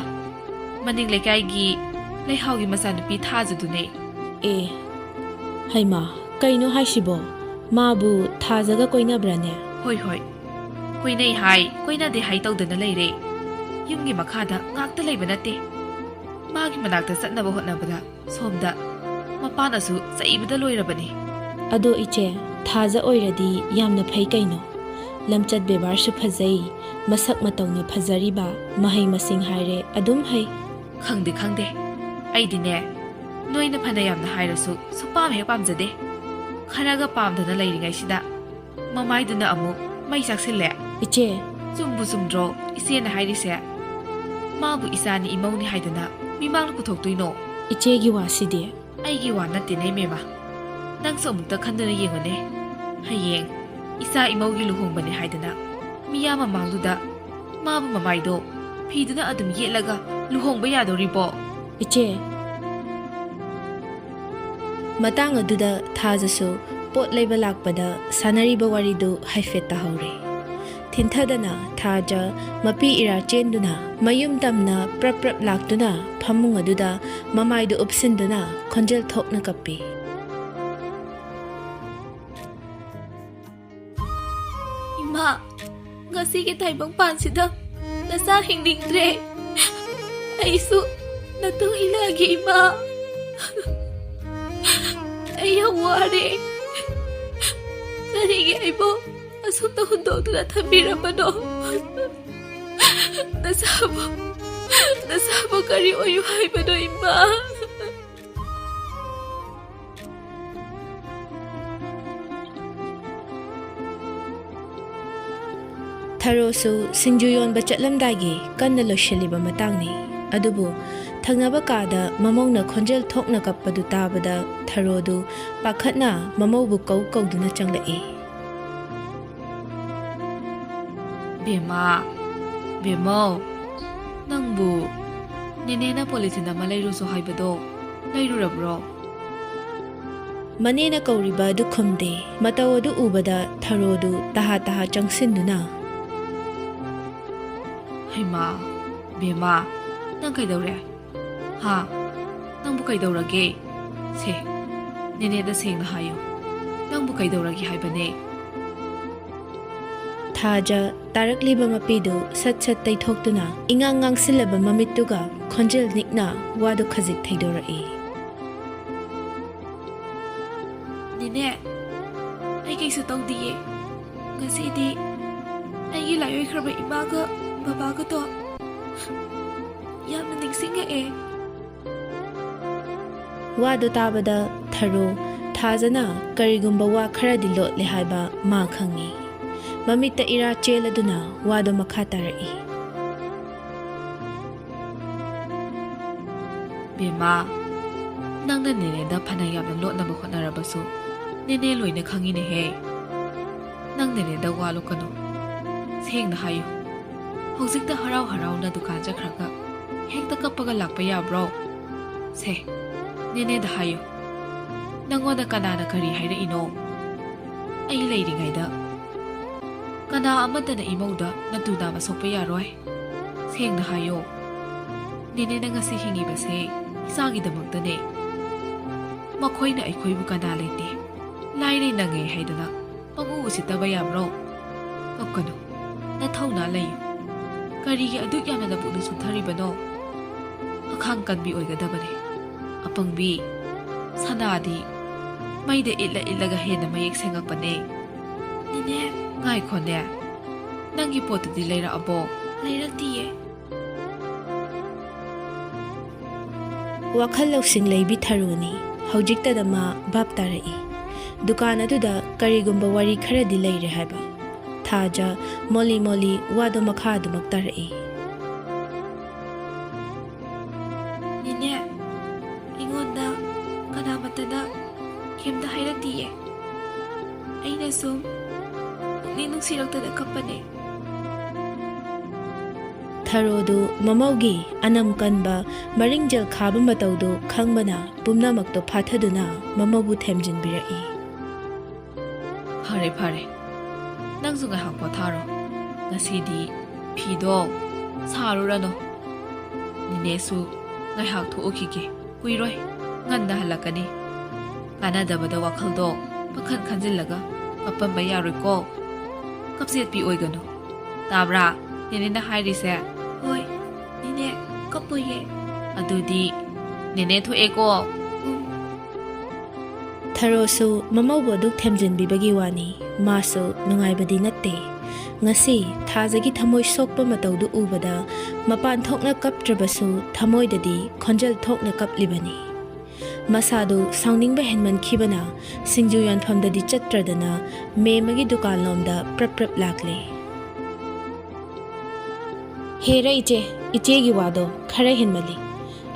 ꯃꯅꯤꯡ ꯂꯩꯀꯥꯏꯒꯤ ꯂꯩꯍꯥꯎꯒꯤ ꯃꯆꯥꯅꯨꯄꯤ ꯊꯥꯖꯗꯨꯅꯦ. ꯍꯩꯃꯥ, ꯀꯩꯅꯣ ꯍꯥꯏꯁꯤꯕꯣ? ꯃꯥꯕꯨ ꯊꯥꯖꯒ ꯀꯣꯏꯅꯕ꯭ꯔꯅꯦ? ꯍꯣꯏ ꯍꯣꯏ, ꯀꯣꯏꯅꯩ ꯍꯥꯏ, ꯀꯣꯏꯅꯗꯦ ꯍꯥꯏ ꯇꯧꯗꯅ ꯂꯩꯔꯦ. ꯌꯨꯝꯒꯤ ꯃꯈꯥꯗ ꯉꯥꯛꯇ ꯂꯩꯕ ꯅꯠꯇꯦ. ꯃꯥꯒꯤ ꯃꯅꯥꯛꯇ ꯆꯠꯅꯕ ꯍꯣꯠꯅꯕꯗ ꯁꯣꯝꯗ ꯃꯄꯥꯅꯁꯨ ꯆꯩꯕꯗ ꯂꯣꯏꯔꯕꯅꯤ. ꯑꯗꯣ ꯏꯆꯦ, ꯊꯥꯖ ꯑꯣꯏꯔꯗꯤ ꯌꯥꯝꯅ ꯐꯩ ꯀꯩꯅꯣ. ꯂꯝꯆꯠ ꯕꯦꯕꯥꯔꯁꯨ ꯐꯖꯩ, ꯃꯁꯛ ꯃꯇꯧꯅ ꯐꯖꯔꯤꯕ, ꯃꯍꯩ ꯃꯁꯤꯡ ꯍꯥꯏꯔꯦ ꯑꯗꯨꯝ ꯍꯩ. ꯈꯪꯗꯦ. ꯑꯩꯗꯤꯅꯦ, ꯅꯣꯏꯅ ꯐꯅ ꯌꯥꯝꯅ ꯍꯥꯏꯔꯁꯨ ꯁꯨꯄꯥꯝ ꯍꯦꯛ ꯄꯥꯝꯖꯗꯦ. ꯈꯔꯒ ꯄꯥꯝꯗꯅ ꯂꯩꯔꯤꯉꯩꯁꯤꯗ ꯃꯃꯥꯏꯗꯨꯅ ꯑꯃꯨꯛ ꯃꯩ ꯆꯥꯛꯁꯤꯜꯂꯦ. ꯏꯆꯦ, ꯆꯨꯝꯕꯨ ꯆꯨꯝꯗ꯭ꯔꯣ ꯏꯆꯦꯅ ꯍꯥꯏꯔꯤꯁꯦ? ꯃꯥꯕꯨ ꯏꯆꯥꯅꯤ ꯏꯃꯧꯅꯤ ꯍꯥꯏꯗꯅ ꯃꯤꯃꯥꯡꯗ ꯄꯨꯊꯣꯛꯇꯣꯏꯅꯣ? ꯏꯆꯦꯒꯤ ꯋꯥꯁꯤꯗꯤ. ꯑꯩꯒꯤ ꯋꯥ ꯅꯠꯇꯦꯅꯦ ꯃꯦꯝꯃ. ꯅꯪꯁꯨ ꯑꯃꯨꯛꯇ ꯈꯟꯗꯨꯅ ꯌꯦꯡꯉꯨꯅꯦ. ꯍꯌꯦꯡ ꯏꯆꯥ ꯏꯃꯧꯒꯤ ꯂꯨꯍꯣꯡꯕꯅꯦ ꯍꯥꯏꯗꯅ ꯃꯤꯌꯥꯝ ꯃꯃꯥꯡꯗꯨꯗ ꯃꯥꯕꯨ ꯃꯃꯥꯏꯗꯣ ꯐꯤꯗꯨꯅ ꯑꯗꯨꯝ ꯌꯦꯠꯂꯒ ꯂꯨꯍꯣꯡꯕ ꯌꯥꯗꯧꯔꯤꯕꯣ? ꯏꯆꯦ, ꯃꯇꯥꯡ ꯑꯗꯨꯗ ꯊꯥꯖꯁꯨ ꯄꯣꯠ ꯂꯩꯕ ꯂꯥꯛꯄꯗ ꯁꯥꯟꯅꯔꯤꯕ ꯋꯥꯔꯤꯗꯨ ꯍꯥꯏꯐꯦꯠ ꯇꯥꯍꯧꯔꯦ. ꯊꯤꯟꯊꯗꯅ ꯊꯥꯖ ꯃꯄꯤ ꯏꯔꯥ ꯆꯦꯟꯗꯨꯅ ꯃꯌꯨꯝ ꯇꯝꯅ ꯄ꯭ꯔꯞ ꯄ꯭ꯔꯞ ꯂꯥꯛꯇꯨꯅ ꯐꯃꯨꯡ ꯑꯗꯨꯗ ꯃꯃꯥꯏꯗꯨ ꯎꯞꯁꯤꯟꯗꯨꯅ ꯈꯣꯟꯖꯦꯜ ꯊꯣꯛꯅ ꯀꯞꯄꯤ. ꯏꯃꯥ, ꯉꯁꯤꯒꯤ ꯇꯥꯏꯕꯪꯄꯥꯟꯁꯤꯗ ꯅꯆꯥ ꯍꯤꯡꯅꯤꯡꯗ꯭ꯔꯦ. ꯑꯩꯁꯨ ꯅꯇꯨꯡ ꯏꯜꯂꯛꯑꯒꯦ ꯏꯃꯥ. ꯑꯩ ꯌꯥꯝ ꯋꯥꯔꯦ. ꯀꯔꯤꯒꯤ ꯑꯩꯕꯨ ꯑꯁꯨꯝꯅ ꯍꯨꯟꯗꯣꯛꯇꯨꯅ ꯊꯝꯕꯤꯔꯝꯕꯅꯣ? ꯅꯁꯥꯕꯨ ꯀꯔꯤ ꯑꯣꯏꯌꯨ ꯍꯥꯏꯕꯅꯣ ꯏꯃꯥ? ꯊꯔꯣꯁꯨ ꯁꯤꯡꯖꯨ ꯌꯣꯟꯕ ꯆꯠꯂꯝꯗꯥꯏꯒꯤ ꯀꯟꯅ ꯂꯣꯏꯁꯤꯜꯂꯤꯕ ꯃꯇꯥꯡꯅꯤ. ꯑꯗꯨꯕꯨ ꯊꯪꯅꯕ ꯀꯥꯗ ꯃꯃꯧꯅ ꯈꯣꯟꯖꯦꯜ ꯊꯣꯛꯅ ꯀꯞꯄꯗꯨ ꯇꯥꯕꯗ ꯊꯔꯣꯗꯨ ꯄꯥꯈꯠꯅ ꯃꯃꯧꯕꯨ ꯀꯧꯗꯨꯅ ꯆꯪꯂꯛꯏ. ꯕꯦꯝꯃꯧ, ꯅꯪꯕꯨ ꯅꯦꯅꯦꯅ ꯄꯣꯂꯤꯊꯤꯟ ꯑꯃ ꯂꯩꯔꯨꯁꯨ ꯍꯥꯏꯕꯗꯣ ꯂꯩꯔꯨꯔꯕ꯭ꯔꯣ? ꯃꯅꯦꯅ ꯀꯧꯔꯤꯕ ꯑꯗꯨ ꯈꯨꯝꯗꯦ. ꯃꯇꯧ ꯑꯗꯨ ꯎꯕꯗ ꯊꯔꯣꯗꯨ ꯇꯍꯥ ꯆꯪꯁꯤꯟꯗꯨꯅ, ꯍꯩꯃꯥ, ꯕꯦꯝꯃ, ꯅꯪ ꯀꯩꯗꯧꯔꯦ? ꯅꯪꯕꯨ ꯀꯩꯗꯧꯔꯒꯦ? ꯁꯦ, ꯅꯦꯅꯦꯗ ꯁꯦꯡꯅ ꯍꯥꯏꯌꯨ. ꯅꯪꯕꯨ ꯀꯩꯗꯧꯔꯒꯦ ꯍꯥꯏꯕꯅꯦ? ꯊꯥꯖ ꯇꯥꯔꯛꯂꯤꯕ ꯃꯄꯤꯗꯨ ꯁꯠ ꯇꯩꯊꯣꯛꯇꯨꯅ ꯏꯉꯥꯡ ꯉꯥꯡꯁꯤꯜꯂꯕ ꯃꯃꯤꯠꯇꯨꯒ ꯈꯣꯟꯖꯦꯜ ꯅꯤꯛꯅ ꯋꯥꯗꯨ ꯈꯖꯤꯛ ꯊꯩꯗꯣꯔꯛꯏ. ꯅꯦꯅꯦ, ꯑꯩ ꯀꯩꯁꯨ ꯇꯧꯗꯤꯌꯦ. ꯉꯁꯤꯗꯤ ꯑꯩꯒꯤ ꯂꯥꯏꯑꯣꯏꯈ꯭ꯔꯕ ꯏꯃꯥꯒ ꯕꯕꯥꯒꯗꯣ ꯌꯥꯝꯅ ꯅꯤꯡꯁꯤꯡꯉꯛꯑꯦ. ꯋꯥꯗꯨ ꯇꯥꯕꯗ ꯊꯔꯣ ꯊꯥꯖꯅ ꯀꯔꯤꯒꯨꯝꯕ ꯋꯥ ꯈꯔꯗꯤ ꯂꯣꯠꯂꯦ ꯍꯥꯏꯕ ꯃꯥ ꯈꯪꯏ. ꯃꯃꯤꯠꯇ ꯏꯔꯥ ꯆꯦꯜꯂꯗꯨꯅ ꯋꯥꯗꯨ ꯃꯈꯥ ꯇꯥꯔꯛꯏ. ꯕꯦꯃꯥ ꯅꯪꯅ ꯅꯦꯅꯦꯗ ꯐꯅ ꯌꯥꯝꯅ ꯂꯣꯠꯅꯕ ꯍꯣꯠꯅꯔꯕꯁꯨ ꯅꯦꯅꯦ ꯂꯣꯏꯅ ꯈꯪꯉꯤꯅꯦꯍꯦ ꯅꯪ ꯅꯦꯅꯦꯗ ꯋꯥꯂꯣꯛꯀꯅꯨ ꯁꯦꯡꯅ ꯍꯥꯏꯌꯨ ꯍꯧꯖꯤꯛꯇ ꯍꯔꯥꯎ ꯍꯔꯥꯎꯅ ꯗꯨꯀꯥꯟ ꯆꯠꯈ꯭ꯔꯒ ꯍꯦꯛꯇ ꯀꯞꯄꯒ ꯂꯥꯛꯄ ꯌꯥꯕ꯭ꯔꯣ ꯁꯦ ꯅꯦꯅꯦꯗ ꯍꯥꯏꯌꯨ ꯅꯪꯉꯣꯟꯗ ꯀꯅꯥꯅ ꯀꯔꯤ ꯍꯥꯏꯔꯛꯏꯅꯣ ꯑꯩ ꯂꯩꯔꯤꯉꯩꯗ ꯀꯅꯥ ꯑꯃꯠꯇꯅ ꯏꯃꯧꯗ ꯅꯇꯨ ꯅꯥꯝꯃ ꯁꯣꯛꯄ ꯌꯥꯔꯣꯏ ꯁꯦꯡꯅ ꯍꯥꯏꯌꯣ ꯅꯦꯅꯦꯅ ꯉꯁꯤ ꯍꯤꯡꯉꯤꯕꯁꯦ ꯏꯆꯥꯒꯤꯗꯃꯛꯇꯅꯦ ꯃꯈꯣꯏꯅ ꯑꯩꯈꯣꯏꯕꯨ ꯀꯅꯥ ꯂꯩꯇꯦ ꯂꯥꯏꯔꯩ ꯅꯪꯉꯦ ꯍꯥꯏꯗꯅ ꯄꯪꯎ ꯎꯁꯤꯠꯇꯕ ꯌꯥꯕ꯭ꯔꯣ ꯀꯞꯀꯅꯨ ꯅꯊꯧꯅꯥ ꯂꯩꯌꯨ ꯀꯔꯤꯒꯤ ꯑꯗꯨꯛ ꯌꯥꯝꯅ ꯅꯕꯨꯛꯅ ꯁꯨꯝꯊꯔꯤꯕꯅꯣ ꯑꯈꯥꯡ ꯀꯟꯕꯤ ꯑꯣꯏꯒꯗꯕꯅꯤ ꯑꯄꯪꯕꯤ ꯁꯅꯥꯗꯤ ꯃꯩꯗ ꯏꯠꯂ ꯏꯠꯂꯒ ꯍꯦꯟꯅ ꯃꯌꯦꯛ ꯁꯦꯡꯉꯛꯄꯅꯦ ꯅꯦꯅꯦ ꯉꯥꯏꯈꯣꯅꯦ ꯅꯪꯒꯤ ꯄꯣꯠꯇꯨꯗꯤ ꯂꯩꯔꯛꯑꯕꯣ ꯂꯩꯔꯛꯇꯤꯌꯦ ꯋꯥꯈꯜ ꯂꯧꯁꯤꯡ ꯂꯩꯕꯤ ꯊꯔꯣꯅꯤ ꯍꯧꯖꯤꯛꯇꯗ ꯃꯥ ꯚꯥꯞ ꯇꯥꯔꯛꯏ ꯗꯨꯀꯥꯟ ꯑꯗꯨꯗ ꯀꯔꯤꯒꯨꯝꯕ ꯋꯥꯔꯤ ꯈꯔꯗꯤ ꯂꯩꯔꯦ ꯍꯥꯏꯕ ꯊꯥꯖ ꯃꯣꯂꯤ ꯃꯣꯂꯤ ꯋꯥꯗꯣ ꯃꯈꯥ ꯑꯗꯨꯃꯛ ꯇꯥꯔꯛꯏ ꯅꯦꯅꯦ ꯑꯩꯉꯣꯟꯗ ꯀꯅꯥꯃꯠꯇꯅ ꯀꯩꯝꯇ ꯍꯥꯏꯔꯛꯇꯤꯌꯦ ꯑꯩꯅ ꯁꯨꯝ ꯄꯨꯛꯅꯤꯡ ꯅꯨꯡꯁꯤꯔꯛꯇꯅ ꯀꯞꯄꯅꯦ ꯊꯔꯣꯗꯨ ꯃꯃꯧꯒꯤ ꯑꯅꯝ ꯀꯟꯕ ꯃꯔꯤꯡꯖꯦꯜ ꯈꯥꯕ ꯃꯇꯧꯗꯨ ꯈꯪꯕꯅ ꯄꯨꯝꯅꯃꯛꯇꯣ ꯐꯥꯊꯗꯨꯅ ꯃꯃꯧꯕꯨ ꯊꯦꯝꯖꯤꯟꯕꯤꯔꯛꯏ ꯐꯔꯦ ꯐꯔꯦ ꯅꯪꯁꯨ ꯉꯥꯏꯍꯥꯛ ꯄꯣꯊꯥꯔꯣ ꯉꯁꯤꯗꯤ ꯐꯤꯗꯣ ꯁꯥꯔꯨꯔꯅꯣ ꯅꯦꯅꯦꯁꯨ ꯉꯥꯏꯍꯥꯛ ꯊꯣꯛꯎꯈꯤꯒꯦ ꯀꯨꯏꯔꯣꯏ ꯉꯟꯅ ꯍꯜꯂꯛꯀꯅꯤ ꯀꯥꯟꯅꯗꯕꯗ ꯋꯥꯈꯜꯗꯣ ꯄꯥꯈꯟ ꯈꯟꯖꯤꯜꯂꯒ ꯀꯞꯄꯝꯕ ꯌꯥꯔꯣꯏꯀꯣ ꯀꯞꯆꯦꯠꯄꯤ ꯑꯣꯏꯒꯅꯨ ꯇꯥꯕ꯭ꯔꯥ ꯅꯦꯅꯦꯅ ꯍꯥꯏꯔꯤꯁꯦ ꯍꯣꯏ ꯅꯦꯅꯦ ꯀꯞꯄꯣꯏꯌꯦ ꯑꯗꯨꯗꯤ ꯅꯦꯅꯦ ꯊꯣꯛꯑꯦꯀꯣ ꯊꯔꯣꯁꯨ ꯃꯃꯧꯕꯨ ꯑꯗꯨꯛ ꯊꯦꯝꯖꯤꯟꯕꯤꯕꯒꯤ ꯋꯥꯅꯤ ꯃꯥꯁꯨ ꯅꯨꯡꯉꯥꯏꯕꯗꯤ ꯅꯠꯇꯦ ꯉꯁꯤ ꯊꯥꯖꯒꯤ ꯊꯃꯣꯏ ꯁꯣꯛꯄ ꯃꯇꯧꯗꯨ ꯎꯕꯗ ꯃꯄꯥꯟ ꯊꯣꯛꯅ ꯀꯞꯇ꯭ꯔꯕꯁꯨ ꯊꯃꯣꯏꯗꯗꯤ ꯈꯣꯟꯖꯦꯜ ꯊꯣꯛꯅ ꯀꯞꯂꯤꯕꯅꯤ ꯃꯁꯥꯗꯨ ꯁꯥꯎꯅꯤꯡꯕ ꯍꯦꯟꯃꯟꯈꯤꯕꯅ ꯁꯤꯡꯖꯨ ꯌꯣꯟꯐꯝꯗꯗꯤ ꯆꯠꯇ꯭ꯔꯗꯅ ꯃꯦꯃꯒꯤ ꯗꯨꯀꯥꯟꯂꯣꯝꯗ ꯄ꯭ꯔꯞ ꯄ꯭ꯔꯞ ꯂꯥꯛꯂꯦ ꯍꯦꯔ ꯏꯆꯦꯒꯤ ꯋꯥꯗꯣ ꯈꯔ ꯍꯦꯟꯃꯜꯂꯤ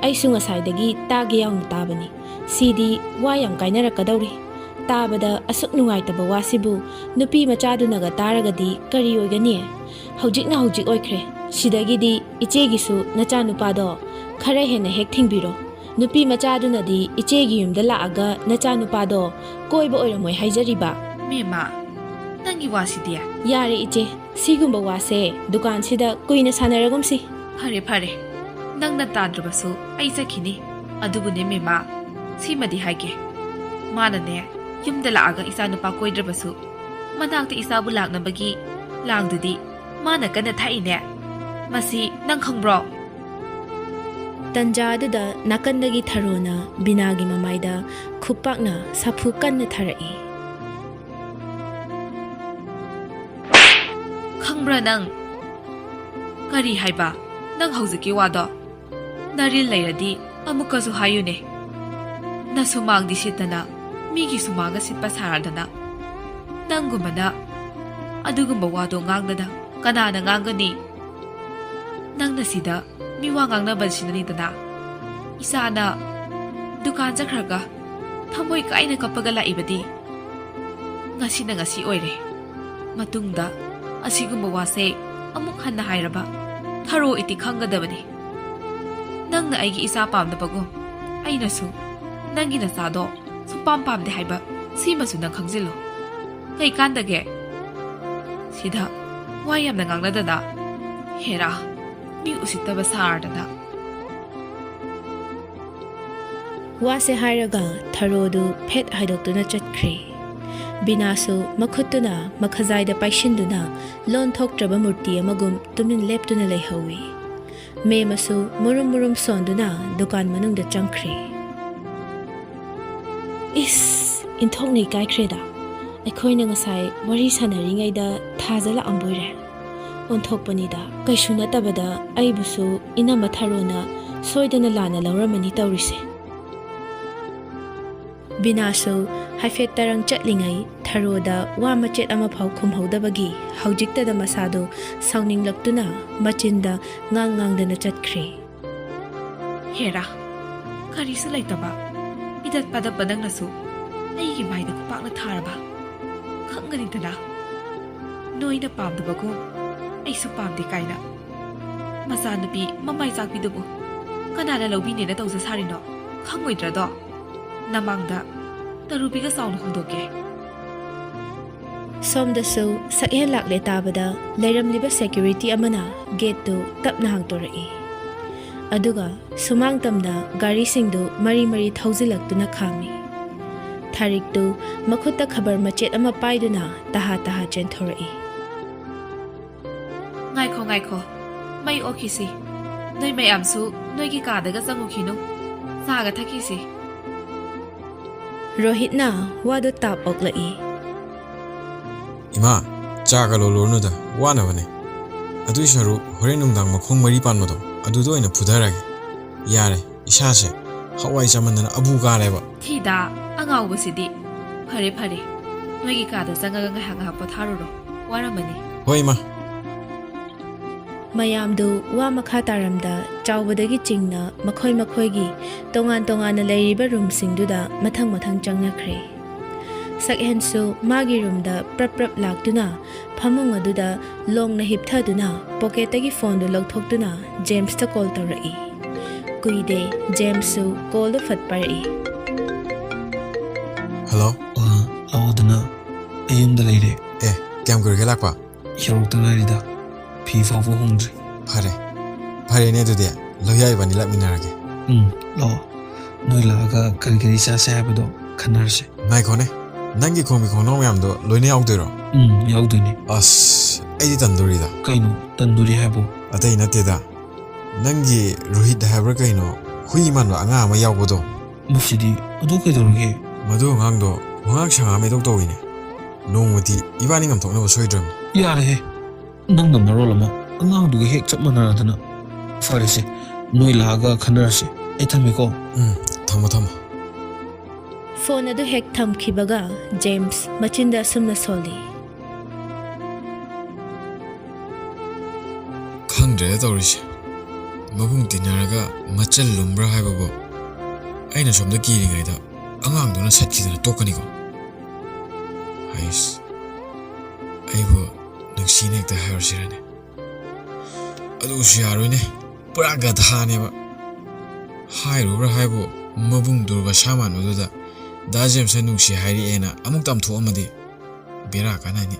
ꯑꯩꯁꯨ ꯉꯁꯥꯏꯗꯒꯤ ꯇꯥꯒꯦ ꯌꯥꯎꯅ ꯇꯥꯕꯅꯤ ꯁꯤꯗꯤ ꯋꯥ ꯌꯥꯝ ꯀꯥꯏꯅꯔꯛꯀꯗꯧꯔꯤ ꯇꯥꯕꯗ ꯑꯁꯨꯛ ꯅꯨꯡꯉꯥꯏꯇꯕ ꯋꯥꯁꯤꯕꯨ ꯅꯨꯄꯤ ꯃꯆꯥꯗꯨꯅꯒ ꯇꯥꯔꯒꯗꯤ ꯀꯔꯤ ꯑꯣꯏꯒꯅꯤ ꯍꯧꯖꯤꯛꯅ ꯍꯧꯖꯤꯛ ꯑꯣꯏꯈ꯭ꯔꯦ ꯁꯤꯗꯒꯤꯗꯤ ꯏꯆꯦꯒꯤꯁꯨ ꯅꯆꯥꯅꯨꯄꯥꯗꯣ ꯈꯔ ꯍꯦꯟꯅ ꯍꯦꯛ ꯊꯤꯡꯕꯤꯔꯣ ꯅꯨꯄꯤ ꯃꯆꯥꯗꯨꯅꯗꯤ ꯏꯆꯦꯒꯤ ꯌꯨꯝꯗ ꯂꯥꯛꯑꯒ ꯅꯆꯥꯅꯨꯄꯥꯗꯣ ꯀꯣꯏꯕ ꯑꯣꯏꯔꯝꯃꯣꯏ ꯍꯥꯏꯖꯔꯤꯕ ꯃꯦꯃꯥ ꯅꯪꯒꯤ ꯋꯥꯁꯤꯗꯤ ꯌꯥꯔꯦ ꯏꯆꯦ ꯁꯤꯒꯨꯝꯕ ꯋꯥꯁꯦ ꯗꯨꯀꯥꯟꯁꯤꯗ ꯀꯨꯏꯅ ꯁꯥꯟꯅꯔꯒꯨꯝꯁꯤ ꯐꯔꯦ ꯐꯔꯦ ꯅꯪꯅ ꯇꯥꯗ꯭ꯔꯕꯁꯨ ꯑꯩ ꯆꯠꯈꯤꯅꯤ ꯑꯗꯨꯕꯨꯅꯦ ꯃꯦꯃꯥ ꯁꯤꯃꯗꯤ ꯍꯥꯏꯒꯦ ꯃꯥꯅꯅꯦ ꯌꯨꯝꯗ ꯂꯥꯛꯑꯒ ꯏꯆꯥꯅꯨꯄꯥ ꯀꯣꯏꯗ꯭ꯔꯕꯁꯨ ꯃꯅꯥꯛꯇ ꯏꯆꯥꯕꯨ ꯂꯥꯛꯅꯕꯒꯤ ꯂꯥꯡꯗꯨꯗꯤ ꯃꯥꯅ ꯀꯟꯅ ꯊꯥꯛꯏꯅꯦ ꯃꯁꯤ ꯅꯪ ꯈꯪꯕ꯭ꯔꯣ ꯇꯟꯖꯥ ꯑꯗꯨꯗ ꯅꯥꯀꯟꯗꯒꯤ ꯊꯔꯣꯅ ꯕꯤꯅꯥꯒꯤ ꯃꯃꯥꯏꯗ ꯈꯨꯄꯥꯛꯅ ꯁꯥꯐꯨ ꯀꯟꯅ ꯊꯥꯔꯛꯏ ꯈꯪꯕ꯭ꯔꯥ ꯅꯪ ꯀꯔꯤ ꯍꯥꯏꯕ ꯅꯪ ꯍꯧꯖꯤꯛꯀꯤ ꯋꯥꯗꯣ ꯅꯔꯤꯜ ꯂꯩꯔꯗꯤ ꯑꯃꯨꯛꯀꯁꯨ ꯍꯥꯏꯌꯨꯅꯦ ꯅꯁꯨꯃꯥꯡꯗꯤ ꯁꯤꯠꯇꯅ ꯃꯤꯒꯤ ꯁꯨꯃꯥꯡꯒ ꯁꯤꯠꯄ ꯁꯥꯔꯗꯅ ꯅꯪꯒꯨꯝꯕꯅ ꯑꯗꯨꯒꯨꯝꯕ ꯋꯥꯗꯣ ꯉꯥꯡꯗꯅ ꯀꯅꯥꯅ ꯉꯥꯡꯒꯅꯤ ꯅꯪꯅ ꯁꯤꯗ ꯃꯤꯋꯥ ꯉꯥꯡꯅꯕꯁꯤꯅꯅꯤꯗꯅ ꯏꯆꯥꯅ ꯗꯨꯀꯥꯟ ꯆꯠꯈ꯭ꯔꯒ ꯊꯃꯣꯏ ꯀꯥꯏꯅ ꯀꯞꯄꯒ ꯂꯥꯛꯏꯕꯗꯤ ꯉꯁꯤꯅ ꯉꯁꯤ ꯑꯣꯏꯔꯦ ꯃꯇꯨꯡꯗ ꯑꯁꯤꯒꯨꯝꯕ ꯋꯥꯁꯦ ꯑꯃꯨꯛ ꯍꯟꯅ ꯍꯥꯏꯔꯕ ꯊꯔꯣ ꯏꯇꯤ ꯈꯪꯒꯗꯕꯅꯤ ꯅꯪꯅ ꯑꯩꯒꯤ ꯏꯆꯥ ꯄꯥꯝꯗꯕꯒꯨꯝ ꯑꯩꯅꯁꯨ ꯅꯪꯒꯤ ꯅꯆꯥꯗꯣ ꯁꯨꯄꯥꯝ ꯄꯥꯝꯗꯦ ꯍꯥꯏꯕ ꯁꯤꯃꯁꯨ ꯅꯪ ꯈꯪꯖꯤꯜꯂꯨ ꯀꯩ ꯀꯥꯟꯗꯒꯦ ꯁꯤꯗ ꯋꯥ ꯌꯥꯝꯅ ꯉꯥꯡꯅꯗꯅ ꯍꯦꯔꯥ ꯃꯤ ꯎꯁꯤꯠꯇꯕ ꯁꯥꯔꯗꯅ ꯋꯥꯁꯦ ꯍꯥꯏꯔꯒ ꯊꯔꯣꯗꯨ ꯐꯦꯠ ꯍꯥꯏꯗꯣꯛꯇꯨꯅ ꯆꯠꯈ꯭ꯔꯦ ꯕꯤꯅꯥꯁꯨ ꯃꯈꯨꯠꯇꯨꯅ ꯃꯈꯖꯥꯏꯗ ꯄꯥꯏꯁꯤꯟꯗꯨꯅ ꯂꯣꯟ ꯊꯣꯛꯇ꯭ꯔꯕ ꯃꯨꯔꯇꯤ ꯑꯃꯒꯨꯝ ꯇꯨꯃꯤꯟ ꯂꯦꯞꯇꯨꯅ ꯂꯩꯍꯧꯏ ꯃꯦꯃꯁꯨ ꯃꯨꯔꯨꯝ ꯃꯨꯔꯨꯝ ꯁꯣꯟꯗꯨꯅ ꯗꯨꯀꯥꯟ ꯃꯅꯨꯡꯗ ꯆꯪꯈ꯭ꯔꯦ ꯏꯁ ꯏꯟꯊꯣꯛꯅ ꯏꯀꯥꯏꯈ꯭ꯔꯦꯗ ꯑꯩꯈꯣꯏꯅ ꯉꯁꯥꯏ ꯋꯥꯔꯤ ꯁꯥꯟꯅꯔꯤꯉꯩꯗ ꯊꯥꯖ ꯂꯥꯛꯑꯝꯕꯣꯏꯔꯦ ꯑꯣꯟꯊꯣꯛꯄꯅꯤꯗ ꯀꯩꯁꯨ ꯅꯠꯇꯕꯗ ꯑꯩꯕꯨꯁꯨ ꯏꯅꯝꯃ ꯊꯔꯣꯅ ꯁꯣꯏꯗꯅ ꯂꯥꯟꯅ ꯂꯧꯔꯝꯃꯅꯤ ꯇꯧꯔꯤꯁꯦ ꯕꯤꯅꯥꯁꯨ ꯍꯥꯏꯐꯦꯠ ꯇꯔꯪ ꯆꯠꯂꯤꯉꯩ ꯊꯔꯣꯗ ꯋꯥ ꯃꯆꯦꯠ ꯑꯃꯐꯥꯎ ꯈꯨꯝꯍꯧꯗꯕꯒꯤ ꯍꯧꯖꯤꯛꯇꯗ ꯃꯁꯥꯗꯨ ꯁꯥꯎꯅꯤꯡꯂꯛꯇꯨꯅ ꯃꯆꯤꯟꯗ ꯉꯥꯡꯗꯅ ꯆꯠꯈ꯭ꯔꯦ ꯍꯦꯔꯥ ꯀꯔꯤꯁꯨ ꯂꯩꯇꯕ ꯏꯗꯠ ꯄꯥꯗꯠꯄ ꯅꯪꯅꯁꯨ ꯑꯩꯒꯤ ꯃꯥꯏꯗ ꯈꯨꯄꯥꯛꯅ ꯊꯥꯔꯕ ꯈꯪꯒꯅꯤꯗꯅ ꯅꯣꯏꯅ ꯄꯥꯝꯗꯕꯒꯨꯝ ꯑꯩꯁꯨ ꯄꯥꯝꯗꯦ ꯀꯥꯏꯅ ꯃꯆꯥꯅꯨꯄꯤ ꯃꯃꯥꯏ ꯆꯥꯛꯄꯤꯗꯨꯕꯨ ꯀꯅꯥꯅ ꯂꯧꯕꯤꯅꯦꯅ ꯇꯧꯖ ꯁꯥꯔꯤꯅꯣ ꯈꯪꯉꯣꯏꯗ꯭ꯔꯗꯣ ꯅꯃꯥꯡꯗ ꯇꯔꯨꯕꯤꯒ ꯆꯥꯎꯅ ꯍꯣꯡꯗꯣꯛꯀꯦ ꯁꯣꯝꯗꯁꯨ ꯁꯛꯍꯦꯟ ꯂꯥꯛꯂꯦ ꯇꯥꯕꯗ ꯂꯩꯔꯝꯂꯤꯕ ꯁꯦꯀ꯭ꯌꯨꯔꯤꯇꯤ ꯑꯃꯅ ꯒꯦꯠꯇꯨ ꯇꯞꯅ ꯍꯥꯡꯇꯣꯔꯛꯏ ꯑꯗꯨꯒ ꯁꯨꯃꯥꯡ ꯇꯝꯅ ꯒꯥꯔꯤꯁꯤꯡꯗꯨ ꯃꯔꯤ ꯃꯔꯤ ꯊꯧꯖꯤꯜꯂꯛꯇꯨꯅ ꯈꯥꯝꯃꯤ ꯊꯥꯔꯤꯛꯇꯨ ꯃꯈꯨꯠꯇ ꯈꯕꯔ ꯃꯆꯦꯠ ꯑꯃ ꯄꯥꯏꯗꯨꯅ ꯇꯍꯥ ꯇꯍꯥ ꯆꯦꯟꯊꯣꯔꯛꯏ ꯉꯥꯏꯈꯣ ꯉꯥꯏꯈꯣ ꯃꯩ ꯑꯣꯛꯈꯤꯁꯤ ꯅꯣꯏ ꯃꯌꯥꯝꯁꯨ ꯅꯣꯏꯒꯤ ꯀꯥꯗꯒ ꯆꯪꯉꯨꯈꯤꯅꯨ ꯆꯥꯒ ꯊꯛꯈꯤꯁꯤ ꯔꯣꯍꯤꯠꯅ ꯋꯥꯗꯨ ꯇꯥꯞ ꯑꯣꯛꯂꯛꯏ ꯏꯃꯥ ꯆꯥꯒ ꯂꯣꯜꯂꯨꯔꯅꯨꯗ ꯋꯥꯅꯕꯅꯦ ꯑꯗꯨꯏ ꯁꯔꯨꯛ ꯍꯣꯔꯦꯟ ꯅꯨꯡꯗꯥꯡ ꯃꯈꯣꯡ ꯃꯔꯤ ꯄꯥꯟꯕꯗꯣ ꯑꯗꯨꯗ ꯑꯣꯏꯅ ꯐꯨꯊꯔꯒꯦ ꯌꯥꯔꯦ ꯏꯁꯥꯁꯦ ꯍꯋꯥꯏ ꯆꯃꯟꯗꯅ ꯑꯕꯨ ꯀꯥꯔꯦꯕ ꯊꯤꯗ ꯑꯉꯥꯎꯕꯁꯤꯗꯤ ꯐꯔꯦ ꯐꯔꯦ ꯅꯣꯏꯒꯤ ꯀꯥꯗ ꯆꯪꯉꯒ ꯉꯥꯏꯍꯥꯛ ꯉꯥꯏꯍꯥꯛ ꯄꯣꯊꯥꯔꯨꯔꯣ ꯋꯥꯔꯝꯃꯅꯤ ꯍꯣꯏ ꯏꯃꯥ ꯃꯌꯥꯝꯗꯨ ꯋꯥ ꯃꯈꯥ ꯇꯥꯔꯝꯗ ꯆꯥꯎꯕꯗꯒꯤ ꯆꯤꯡꯅ ꯃꯈꯣꯏ ꯃꯈꯣꯏꯒꯤ ꯇꯣꯉꯥꯟ ꯇꯣꯉꯥꯟꯅ ꯂꯩꯔꯤꯕ ꯔꯨꯝꯁꯤꯡꯗꯨꯗ ꯃꯊꯪ ꯃꯊꯪ ꯆꯪꯅꯈ꯭ꯔꯦ ꯁꯛꯍꯦꯟꯁꯨ ꯃꯥꯒꯤ ꯔꯨꯝꯗ ꯄ꯭ꯔꯞ ꯄ꯭ꯔꯞ ꯂꯥꯛꯇꯨꯅ ꯐꯃꯨꯡ ꯑꯗꯨꯗ ꯂꯣꯡꯅ ꯍꯤꯞꯊꯗꯨꯅ ꯄꯣꯀꯦꯠꯇꯒꯤ ꯐꯣꯟꯗꯨ ꯂꯧꯊꯣꯛꯇꯨꯅ ꯖꯦꯝꯁꯇ ꯀꯣꯜ ꯇꯧꯔꯛꯏ ꯀꯨꯏꯗꯦ ꯖꯦꯝꯁꯁꯨ ꯀꯣꯜꯗꯨ ꯐꯠ ꯄꯥꯏꯔꯛꯏ ꯍꯜꯂꯣ ꯂꯥꯛꯑꯣꯗꯅ ꯑꯩ ꯌꯨꯝꯗ ꯂꯩꯔꯦ ꯑꯦ ꯀꯌꯥꯝ ꯀꯨꯏꯔꯒꯦ ꯂꯥꯛꯄ ꯌꯧꯔꯛꯇ ꯉꯥꯏꯔꯤꯗ ꯐꯤ ꯐꯥꯎꯕ ꯍꯣꯡꯗ꯭ꯔꯤ ꯐꯔꯦꯅꯦ ꯑꯗꯨꯗꯤ ꯂꯣꯏꯌꯥ ꯏꯕꯥꯅꯤ ꯂꯥꯛꯃꯤꯟꯅꯔꯒꯦ ꯂꯥꯛꯑꯣ ꯅꯣꯏ ꯂꯥꯛꯑꯒ ꯀꯔꯤ ꯀꯔꯤ ꯆꯥꯁꯦ ꯍꯥꯏꯕꯗꯣ ꯈꯟꯅꯔꯁꯦ ꯉꯥꯏꯈꯣꯅꯦ ꯅꯪꯒꯤ ꯈꯣꯡꯕꯤ ꯈꯣꯡꯅꯥꯎ ꯃꯌꯥꯝꯗꯣ ꯂꯣꯏꯅ ꯌꯥꯎꯗꯣꯏꯔꯣ ꯌꯥꯎꯗꯣꯏꯅꯦ ꯑꯁ ꯑꯩꯗꯤ ꯇꯟꯗꯣꯔꯤꯗ ꯀꯩꯅꯣ ꯇꯟꯗꯣꯔꯤ ꯍꯥꯏꯕꯣ ꯑꯇꯩ ꯅꯠꯇꯦꯗ ꯅꯪꯒꯤ ꯔꯣꯍꯤꯠ ꯍꯥꯏꯕ꯭ꯔꯥ ꯀꯩꯅꯣ ꯍꯨꯏ ꯃꯥꯟꯕ ꯑꯉꯥꯡ ꯑꯃ ꯌꯥꯎꯕꯗꯣ ꯃꯁꯤꯗꯤ ꯑꯗꯨ ꯀꯩꯗꯧꯔꯒꯦ ꯃꯗꯨ ꯑꯉꯥꯡꯗꯣ ꯋꯥꯉꯥꯡ ꯁꯉꯥꯡ ꯃꯩꯇꯧ ꯇꯧꯏꯅꯦ ꯅꯣꯡꯃꯗꯤ ꯏꯕꯥꯅꯤ ꯉꯝꯊꯣꯛꯅꯕ ꯁꯣꯏꯗ꯭ꯔꯕꯅꯤ ꯌꯥꯔꯦꯍꯦ ꯅꯪꯅ ꯃꯔꯣꯜ ꯑꯃ ꯑꯉꯥꯡꯗꯨꯒ ꯍꯦꯛ ꯆꯞ ꯃꯥꯟꯅꯔꯗꯅ ꯐꯔꯦꯁꯦ ꯅꯣꯏ ꯂꯥꯛꯑꯒ ꯈꯟꯅꯔꯁꯦ ꯑꯩ ꯊꯝꯃꯦꯀꯣ ꯊꯝꯃꯣ ꯐꯣꯟ ꯑꯗꯨ ꯍꯦꯛ ꯊꯝꯈꯤꯕꯒ ꯖꯦꯝꯁ ꯃꯆꯤꯟꯗ ꯑꯁꯨꯝꯅ ꯁꯣꯜꯂꯤ ꯈꯪꯗ꯭ꯔꯦꯗ ꯇꯧꯔꯤꯁꯦ ꯃꯕꯨꯡ ꯇꯤꯟꯅꯔꯒ ꯃꯆꯜ ꯂꯨꯝꯕ꯭ꯔꯥ ꯍꯥꯏꯕꯕꯨ ꯑꯩꯅ ꯁꯣꯝꯗ ꯀꯤꯔꯤꯉꯩꯗ ꯑꯉꯥꯡꯗꯨꯅ ꯁꯠꯈꯤꯗꯅ ꯇꯣꯛꯀꯅꯤꯀꯣ ꯍꯥꯏꯁ ꯑꯩꯕꯨ ꯅꯨꯡꯁꯤꯅ ꯍꯦꯛꯇ ꯍꯥꯏꯔꯨꯁꯤꯔꯅꯦ ꯑꯗꯨꯁꯨ ꯌꯥꯔꯣꯏꯅꯦ ꯄꯨꯔꯥ ꯒꯙꯥꯅꯦꯕ ꯍꯥꯏꯔꯨꯕ꯭ꯔꯥ ꯍꯥꯏꯕꯨ ꯃꯕꯨꯡ ꯗꯨꯔꯕꯁꯥ ꯃꯥꯟꯕꯗꯨꯗ ꯗꯥ ꯖꯦꯝꯁꯅ ꯅꯨꯡꯁꯤ ꯍꯥꯏꯔꯛꯑꯦꯅ ꯑꯃꯨꯛ ꯇꯝꯊꯣꯛꯑꯝꯃꯗꯤ ꯕꯦꯔꯥ ꯀꯥꯟꯅꯅꯤ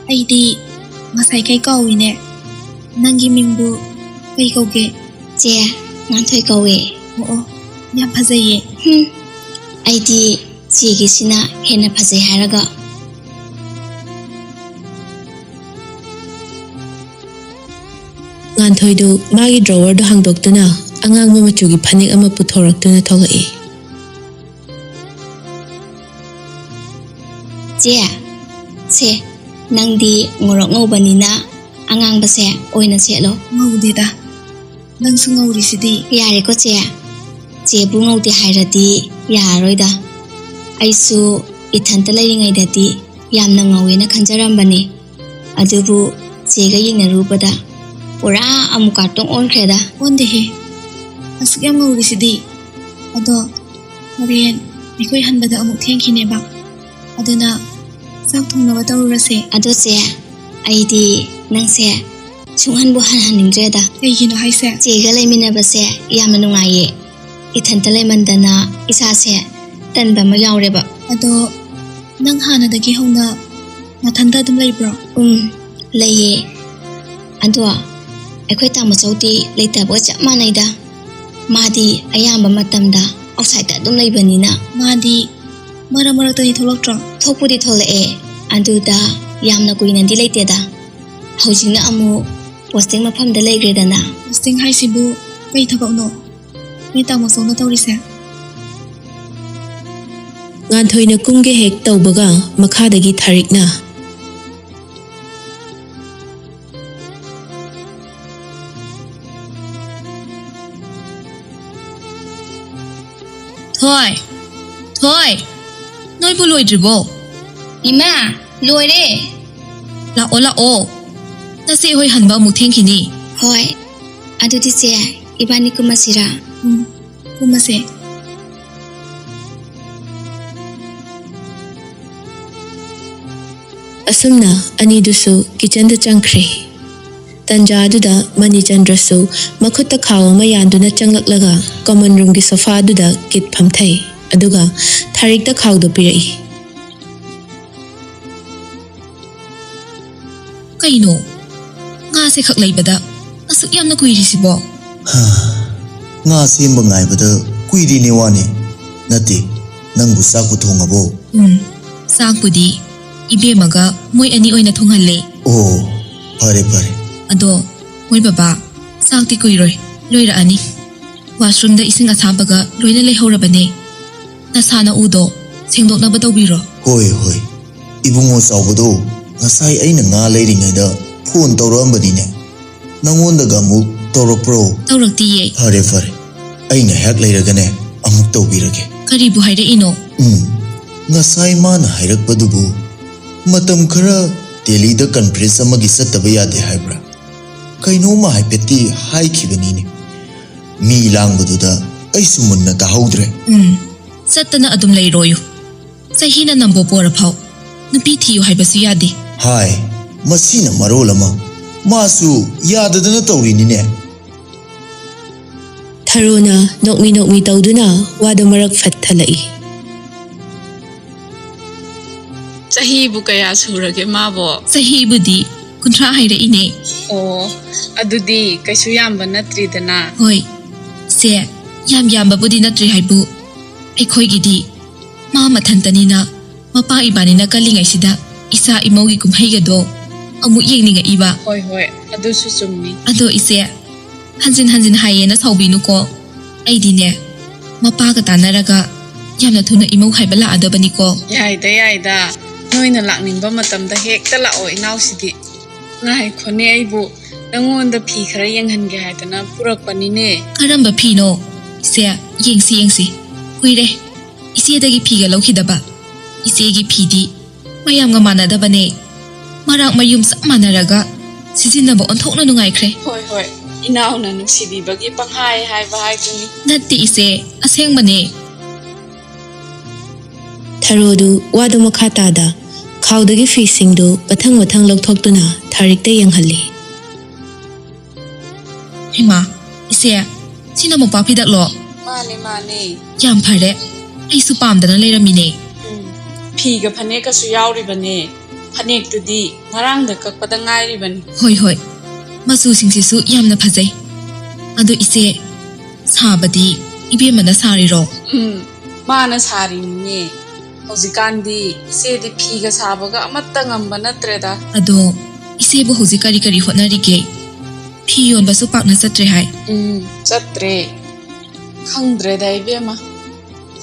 ꯑꯩꯗꯤ ꯉꯁꯥꯏ ꯀꯩ ꯀꯧꯏꯅꯦ ꯅꯪꯒꯤ ꯃꯤꯡꯕꯨ ꯀꯩ ꯀꯧꯒꯦ ꯆꯦ ꯉꯥꯟꯊꯣꯏ ꯀꯧꯋꯦ ꯑꯣ ꯌꯥꯝ ꯐꯖꯩꯌꯦ ꯑꯩꯗꯤ ꯆꯦꯒꯤꯁꯤꯅ ꯍꯦꯟꯅ ꯐꯖꯩ ꯍꯥꯏꯔꯒ ꯉꯥꯟꯊꯣꯏꯗꯨ ꯃꯥꯒꯤ ꯗ꯭ꯔꯣꯋꯔꯗꯨ ꯍꯥꯡꯗꯣꯛꯇꯨꯅ ꯑꯉꯥꯡꯕ ꯃꯆꯨꯒꯤ ꯐꯅꯦꯛ ꯑꯃ ꯄꯨꯊꯣꯔꯛꯇꯨꯅ ꯊꯣꯛꯂꯛꯏ ꯆꯦ ꯅꯪꯗꯤ ꯉꯧꯔꯣꯛ ꯉꯧꯕꯅꯤꯅ ꯑꯉꯥꯡꯕꯁꯦ ꯑꯣꯏꯅ ꯁꯦꯠꯂꯣ ꯉꯧꯗꯦꯗ ꯅꯪꯁꯨ ꯉꯧꯔꯤꯁꯤꯗꯤ ꯌꯥꯔꯦꯀꯣ ꯆꯦꯕꯨ ꯉꯧꯗꯦ ꯍꯥꯏꯔꯗꯤ ꯌꯥꯔꯔꯣꯏꯗ ꯑꯩꯁꯨ ꯏꯊꯟꯇ ꯂꯩꯔꯤꯉꯩꯗꯗꯤ ꯌꯥꯝꯅ ꯉꯧꯋꯦꯅ ꯈꯟꯖꯔꯝꯕꯅꯦ ꯑꯗꯨꯕꯨ ꯆꯦꯒ ꯌꯦꯡꯅꯔꯨꯕꯗ ꯄꯨꯔꯥ ꯑꯃꯨꯛ ꯀꯥꯔꯇꯨꯟ ꯑꯣꯟꯈ꯭ꯔꯦꯗ ꯑꯣꯟꯗꯦꯍꯦ ꯑꯁꯨꯛ ꯌꯥꯝ ꯉꯧꯔꯤꯁꯤꯗꯤ ꯑꯗꯣ ꯍꯣꯔꯦꯟ ꯑꯩꯈꯣꯏ ꯍꯟꯕꯗ ꯑꯃꯨꯛ ꯊꯦꯡꯈꯤꯅꯦꯕ ꯑꯗꯨꯅ ꯆꯥꯛ ꯊꯣꯡꯅꯕ ꯇꯧꯔꯨꯔꯁꯦ ꯑꯗꯣ ꯆꯦ ꯑꯩꯗꯤ ꯅꯪꯁꯦ ꯁꯨꯡꯍꯟꯕꯨ ꯍꯟꯍꯟꯅꯤꯡꯗ꯭ꯔꯦꯗ ꯀꯩꯒꯤꯅꯣ ꯍꯥꯏꯁꯦ ꯆꯦꯒ ꯂꯩꯃꯤꯟꯅꯕꯁꯦ ꯌꯥꯝꯅ ꯅꯨꯡꯉꯥꯏꯌꯦ ꯏꯊꯟꯇ ꯂꯩꯃꯟꯗꯅ ꯏꯁꯥꯁꯦ ꯇꯟꯕ ꯑꯃ ꯌꯥꯎꯔꯦꯕ ꯑꯗꯣ ꯅꯪ ꯍꯥꯟꯅꯗꯒꯤ ꯍꯧꯅ ꯃꯊꯟꯇ ꯑꯗꯨꯝ ꯂꯩꯕ꯭ꯔꯣ ꯂꯩꯌꯦ ꯑꯗꯣ ꯑꯩꯈꯣꯏ ꯇꯥꯃꯣꯆꯧꯗꯤ ꯂꯩꯇꯕꯒ ꯆꯞ ꯃꯥꯟꯅꯩꯗ ꯃꯥꯗꯤ ꯑꯌꯥꯝꯕ ꯃꯇꯝꯗ ꯑꯥꯎꯠꯁꯥꯏꯗꯇ ꯑꯗꯨꯝ ꯂꯩꯕꯅꯤꯅ ꯃꯥꯗꯤ ꯃꯔꯛ ꯃꯔꯛꯇꯗꯤ ꯊꯣꯛꯂꯛꯇ꯭ꯔꯣ? ꯊꯣꯛꯄꯨꯗꯤ ꯊꯣꯛꯂꯛꯑꯦ, ꯑꯗꯨꯗ ꯌꯥꯝꯅ ꯀꯨꯏꯅꯗꯤ ꯂꯩꯇꯦꯗ. ꯍꯧꯖꯤꯛꯅ ꯑꯃꯨꯛ ꯄꯣꯁꯇꯤꯡ ꯃꯐꯝꯗ ꯂꯩꯈ꯭ꯔꯦꯗꯅ. ꯄꯣꯁꯇꯤꯡ ꯍꯥꯏꯁꯤꯕꯨ ꯀꯩ ꯊꯕꯛꯅꯣ ꯅꯣꯏ ꯇꯥꯃꯣꯆꯧꯅ ꯇꯧꯔꯤꯁꯦ? ꯉꯥꯟꯊꯣꯏꯅ ꯀꯨꯝꯒꯦ ꯍꯦꯛ ꯇꯧꯕꯒ ꯃꯈꯥꯗꯒꯤ ꯊꯥꯔꯤꯛꯅ ꯊꯣꯏ ꯊꯣꯏ, ꯅꯣꯏꯕꯨ ꯂꯣꯏꯗ꯭ꯔꯤꯕꯣ? ꯏꯃꯥ, ꯂꯣꯏꯔꯦ. ꯂꯥꯛꯑꯣ ꯂꯥꯛꯑꯣ, ꯅꯆꯦ ꯍꯣꯏ ꯍꯟꯕ ꯑꯃꯨꯛ ꯊꯦꯡꯈꯤꯅꯤ. ꯍꯣꯏ, ꯑꯗꯨꯗꯤ ꯆꯦ, ꯏꯕꯥꯅꯤ ꯀꯨꯝꯃꯁꯤꯔꯥ? ꯀꯨꯝꯃꯁꯦ. ꯑꯁꯨꯝꯅ ꯑꯅꯤꯗꯨꯁꯨ ꯀꯤꯆꯟꯗ ꯆꯪꯈ꯭ꯔꯦ. ꯇꯟꯖꯥ ꯑꯗꯨꯗ ꯃꯅꯤꯆꯟꯗ꯭ꯔꯁꯨ ꯃꯈꯨꯠꯇ ꯈꯥꯎ ꯑꯃ ꯌꯥꯟꯗꯨꯅ ꯆꯪꯂꯛꯂꯒ ꯀꯃꯟ ꯔꯨꯝꯒꯤ ꯁꯣꯐꯥꯗꯨꯗ ꯀꯤꯠ ꯐꯝꯊꯩ. ꯑꯗꯨꯒ ꯊꯥꯔꯤꯛꯇ ꯈꯥꯎꯗꯨ ꯄꯤꯔꯛꯏ. ꯀꯩꯅꯣ, ꯉꯥꯁꯦ ꯈꯛ ꯂꯩꯕꯗ ꯑꯁꯨꯛ ꯌꯥꯝꯅ ꯀꯨꯏꯔꯤꯁꯤꯕꯣ? ꯉꯥ ꯁꯦꯝꯕ ꯉꯥꯏꯕꯗ ꯀꯨꯏꯔꯤꯅꯦ ꯋꯥꯅꯤ. ꯅꯠꯇꯦ, ꯅꯪꯕꯨ ꯆꯥꯛꯄꯨ ꯊꯣꯡꯉꯕꯣ? ꯆꯥꯛꯄꯨꯗꯤ ꯏꯕꯦꯝꯃꯒ ꯃꯣꯏ ꯑꯅꯤ ꯑꯣꯏꯅ ꯊꯣꯡꯍꯜꯂꯦ. ꯑꯣ, ꯐꯔꯦ ꯐꯔꯦ. ꯑꯗꯣ ꯃꯣꯏ ꯕꯕꯥ, ꯆꯥꯛꯇꯤ ꯀꯨꯏꯔꯣꯏ, ꯂꯣꯏꯔꯛꯑꯅꯤ. ꯋꯥꯁꯔꯨꯝꯗ ꯏꯁꯤꯡ ꯑꯁꯥꯕꯒ ꯂꯣꯏꯅ ꯂꯩꯍꯧꯔꯕꯅꯦ. ꯅꯁꯥꯅ ꯎꯗꯣ ꯁꯦꯡꯗꯣꯛꯅꯕ ꯇꯧꯕꯤꯔꯣ. ꯍꯣꯏ ꯍꯣꯏ. ꯏꯕꯨꯡꯉꯣ ꯆꯥꯎꯕꯗꯣ ꯉꯁꯥꯏ ꯑꯩꯅ ꯉꯥ ꯂꯩꯔꯤꯉꯩꯗ ꯐꯣꯟ ꯇꯧꯔꯛꯑꯝꯕꯅꯤꯅꯦ. ꯅꯪꯉꯣꯟꯗꯒ ꯑꯃꯨꯛ ꯇꯧꯔꯛꯄ꯭ꯔꯣ? ꯇꯧꯔꯛꯇꯤꯌꯦ. ꯐꯔꯦ ꯐꯔꯦ, ꯑꯩꯅ ꯍꯦꯛ ꯂꯩꯔꯒꯅꯦ ꯑꯃꯨꯛ ꯇꯧꯕꯤꯔꯒꯦ. ꯀꯔꯤꯕꯨ ꯍꯥꯏꯔꯛꯏꯅꯣ? ꯉꯁꯥꯏ ꯃꯥꯅ ꯍꯥꯏꯔꯛꯄꯗꯨꯕꯨ ꯃꯇꯝ ꯈꯔ ꯗꯦꯜꯂꯤꯗ ꯀꯟꯐ꯭ꯔꯦꯟꯁ ꯑꯃꯒꯤ ꯆꯠꯇꯕ ꯌꯥꯗꯦ ꯍꯥꯏꯕ꯭ꯔꯥ? ꯀꯩꯅꯣꯝꯃ ꯍꯥꯏꯐꯦꯠꯇꯤ ꯍꯥꯏꯈꯤꯕꯅꯤꯅꯦ. ꯃꯤ ಲಾಂಬದುದ ಐಸು ಮುನ್ನ ತಾಹೌದ್ರೆ. ಸತ್ತನ ಅದುಂ ಲೈರೋಯು. ಚಹಿನ ನಂಬೋ ಪೋರಫಾವ್. ನುಪಿ ಥಿಯು ಹೈಬಸು ಯಾದೆ. ಹಾಯ್, ಮಸಿನ ಮರೋಲಮ. ಮಾಸು ಯಾದದನ ತೌರಿನಿನೆ. ಥರೋನ ನೋಕ್ಮಿ ತೌದುನ ವಾದ ಮರಕ್ ಫತ್ತಲೈ. ಚಹಿಬು ಕಯಾ ಸೂರಗೆ ಮಾವೋ. ಚಹಿಬುದಿ ಕುಂಟ್ರಾ ಹೈರಇನೆ. ಓ, ಅದುದಿ ಕೈಸು ಯಾಂಬ ನತ್ರಿದನ. ಹೋಯ್, ಸೆ ಯಾಂಬಬುದಿ ನತ್ರಿ ಹೈಬು. ಐಖೋಯ್ಗಿದಿ ಮಾ ಮಥಂತನಿನ ಮಪಾ ಇಬಾನಿನ ಕಲ್ಲಿಂಗೈಸಿದ ಇಸಾ ಇಮೌಗಿ ಕುಂಭೈಗದೋ ಅಮು ಯೆಂಗ್ನಿಂಗ ಇಬಾ. ಹೋಯ್ ಹೋಯ್, ಅದುಸು ಚುಮ್ನಿ. ಅದೋ ಇಸೆ ಹಂಜಿನ್ ಹಾಯೇನ ಸೌಬಿನುಕೋ. ಐದಿನೆ ಮಪಾಗ ತಾನರಗ ꯌꯥꯝꯅ ꯊꯨꯅ ꯏꯃꯧ ꯍꯥꯏꯕ ꯂꯥꯛꯑꯗꯕꯅꯤꯀꯣ. ꯌꯥꯏꯗ ꯅꯣꯏꯅ ꯂꯥꯛꯅꯤꯡꯕ ꯃꯇꯝꯗ ꯍꯦꯛꯇ ꯂꯥꯛꯑꯣ ꯏꯅꯥꯎꯁꯤꯗꯤ. ꯉꯥꯏꯈꯣꯅꯦ, ꯑꯩꯕꯨ ꯅꯪꯉꯣꯟꯗ ꯐꯤ ꯈꯔ ꯌꯦꯡꯍꯟꯒꯦ ꯍꯥꯏꯗꯅ ꯄꯨꯔꯛꯄꯅꯤꯅꯦ. ꯀꯔꯝꯕ ꯐꯤꯅꯣ? ꯏꯆꯦ, ꯌꯦꯡꯁꯤ. ꯀꯨꯏꯔꯦ ꯏꯆꯦꯗꯒꯤ ꯐꯤꯒ ꯂꯧꯈꯤꯗꯕ. ꯏꯆꯦꯒꯤ ꯐꯤꯗꯤ ꯃꯌꯥꯝꯒ ꯃꯥꯟꯅꯗꯕꯅꯦ. ꯃꯔꯥꯛ ꯃꯌꯨꯝ ꯆꯞ ꯃꯥꯟꯅꯔꯒ ꯁꯤꯖꯤꯟꯅꯕ ꯑꯣꯟꯊꯣꯛꯅ ꯅꯨꯡꯉꯥꯏꯈ꯭ꯔꯦ. ꯍꯣꯏ, ꯏꯅꯥꯎꯅ ꯅꯨꯡꯁꯤꯕꯤꯕꯒꯤ ꯄꯪꯍꯥꯏ ꯍꯥꯏꯕ ꯍꯥꯏꯗꯨꯅꯤ. ꯅꯠꯇꯦ ꯏꯆꯦ, ꯑꯁꯦꯡꯕꯅꯦ. ಥರೋದು ವಾದ ಮಖಾ ತಾದ ಖಾꯎದಗಿ ಫೀಸಿಂಗ್ದು ಮಥಂಗ್ ಲೌಥೋಕ್ತುನ ಥಾರಿಕ್ತ ಯಂಗ್ಹಲ್ಲಿ. ꯍꯩꯃꯥ, ꯏꯆꯦ, ꯁꯤꯅ ꯃꯄꯥ ꯐꯤꯗꯛꯂꯣ? ꯃꯥꯅꯦ. ꯌꯥꯝ ꯐꯔꯦ, ꯑꯩꯁꯨ ꯄꯥꯝꯗꯅ ꯂꯩꯔꯝꯃꯤꯅꯦ. ꯐꯤꯒ ꯐꯅꯦꯛꯀꯁꯨ ꯌꯥꯎꯔꯤꯕꯅꯦ. ꯐꯅꯦꯛꯇꯨꯗꯤ ꯉꯔꯥꯡꯗ ꯀꯛꯄꯗ ꯉꯥꯏꯔꯤꯕꯅꯤ. ꯍꯣꯏ, ꯃꯆꯨꯁꯤꯡꯁꯤꯁꯨ ꯌꯥꯝꯅ ꯐꯖꯩ. ꯑꯗꯣ ꯏꯆꯦ, ꯁꯥꯕꯗꯤ ꯏꯕꯦꯝꯃꯅ ꯁꯥꯔꯤꯔꯣ? ꯃꯥꯅ ꯁꯥꯔꯤꯅꯤꯅꯦ. ꯍꯧꯖꯤꯛꯀꯥꯟꯗꯤ ꯏꯆꯦꯗꯤ ꯐꯤꯒ ꯁꯥꯕꯒ ꯑꯃꯠꯇ ꯉꯝꯕ ꯅꯠꯇ꯭ꯔꯦꯗ. ꯑꯗꯣ ꯏꯆꯦꯕꯨ ꯍꯧꯖꯤꯛ ꯀꯔꯤ ꯍꯣꯠꯅꯔꯤꯒꯦ? ꯐꯤ ꯌꯣꯟꯕꯁꯨ ꯄꯥꯛꯅ ꯆꯠꯇ꯭ꯔꯦ ꯍꯥꯏ. ꯆꯠꯇ꯭ꯔꯦ. ꯈꯪꯗ꯭ꯔꯦꯗ ꯏꯕꯦꯝꯃ.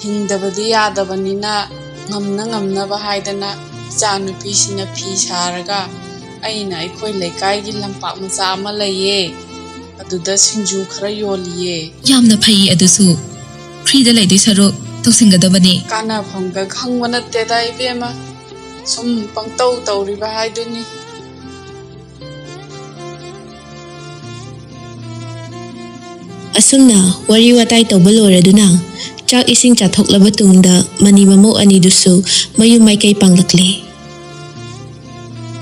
ꯍꯤꯡꯗꯕꯗꯤ ꯌꯥꯗꯕꯅꯤꯅ ꯉꯝꯅꯕ ꯍꯥꯏꯗꯅ ꯏꯆꯥꯅꯨꯄꯤꯁꯤꯅ ꯐꯤ ꯁꯥꯔꯒ ꯑꯩꯅ ꯑꯩꯈꯣꯏ ꯂꯩꯀꯥꯏꯒꯤ ꯂꯝꯄꯥꯛ ꯃꯆꯥ ꯑꯃ ꯂꯩꯌꯦ. ꯑꯗꯨꯗ ꯁꯤꯡꯖꯨ ꯈꯔ ꯌꯣꯜꯂꯤꯌꯦ. ꯌꯥꯝꯅ ꯐꯩꯌꯦ ꯑꯗꯨꯁꯨ. ꯐ꯭ꯔꯤꯗ ꯂꯩꯗꯣꯏ ꯁꯔꯨꯛ ꯇꯧꯁꯤꯟꯒꯗꯕꯅꯦ. ꯀꯥꯟꯅꯐꯝꯒ ꯈꯪꯕ ꯅꯠꯇꯦꯗ ꯏꯕꯦꯝꯃ. ꯁꯨꯝ ꯄꯪꯇꯧ ꯇꯧꯔꯤꯕ ꯍꯥꯏꯗꯨꯅꯤ. ꯑꯁꯨꯝꯅ ꯋꯥꯔꯤ ꯋꯥꯇꯥꯏ ꯇꯧꯕ ꯂꯣꯏꯔꯗꯨꯅ ꯆꯥꯛ ꯏꯁꯤꯡ ꯆꯥꯊꯣꯛꯂꯕ ꯇꯨꯡꯗ ꯃꯅꯤ ꯃꯃꯧ ꯑꯅꯤꯗꯨꯁꯨ ꯃꯌꯨꯝ ꯃꯥꯏꯀꯩ ꯄꯥꯡꯂꯛꯂꯤ.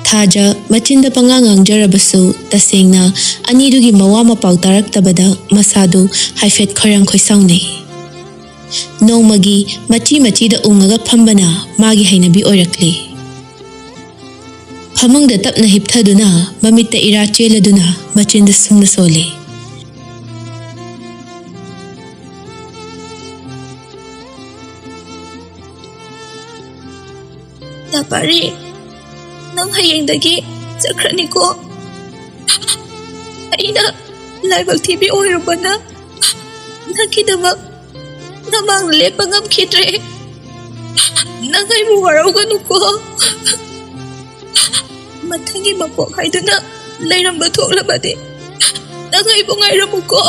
ꯊꯥꯖ ꯃꯆꯤꯟꯗ ꯄꯉꯥꯡ ꯉꯥꯡꯖꯔꯕꯁꯨ ꯇꯁꯦꯡꯅ ꯑꯅꯤꯗꯨꯒꯤ ꯃꯋꯥ ꯃꯄꯥꯎ ꯇꯥꯔꯛꯇꯕꯗ ꯃꯁꯥꯗꯨ ꯍꯥꯏꯐꯦꯠ ꯈꯣꯏꯔꯥꯡ ꯈꯣꯏꯁꯥꯎꯅꯩ. ꯅꯣꯡꯃꯒꯤ ꯃꯆꯤꯗ ꯎꯡꯉꯒ ꯐꯝꯕꯅ ꯃꯥꯒꯤ ꯍꯩꯅꯕꯤ ꯑꯣꯏꯔꯛꯂꯤ. ꯐꯃꯨꯡꯗ ꯇꯞꯅ ꯍꯤꯞꯊꯗꯨꯅ ꯃꯃꯤꯠꯇ ꯏꯔꯥ ꯆꯦꯜꯂꯗꯨꯅ ꯃꯆꯤꯟꯗ ꯁꯨꯝꯅ ꯁꯣꯜꯂꯤ. Pari, nang hayengdagi sakraniko. Aina laibal TV oirubana. Nakidamak namang lepangam kitre. Nangay mo waraw ko. Matangi mapok haiduna Leinam batok labade. Nangay mo ngayram ko.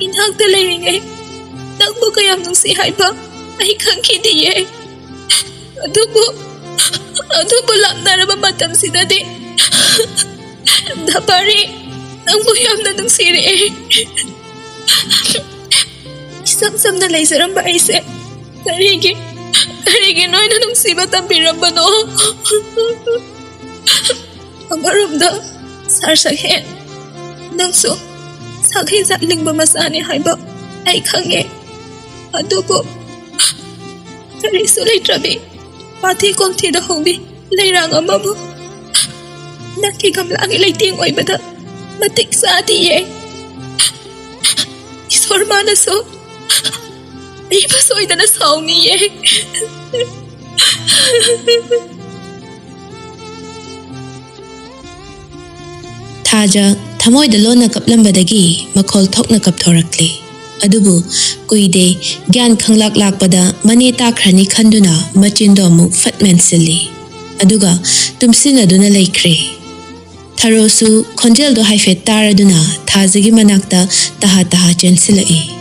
Inhagda Leiringay. Nang bukayam nung si Haiba ay kang kidiye. Adubo lang naraba matam si Dade. Dapari, nang buyam na nung siri eh. Isam-sam na laysarang baise. Karigi noy na nung sibat ang piramba no. Amaramda, sarsaghin. Nang so, saghin sa aling bamasani Haiba ay kange. Adubo, karisulay trabi. Pati kong tida hongbi, layrang amamu. Nakigamla ang ilayting oy bada, matik sa atiye. Isorma na so, ay pasoy na nasaw niye. Taja, thamoyda lona kaplambadagi makhol thokna kapthorakli. Adubu kuide gyan khanglak lakpada mani takrani khanduna machindo mu fatmen silli. Aduga tumsina duna laikre. Tharosu khonjel do haifet taraduna thazagi manakta taha chensilai.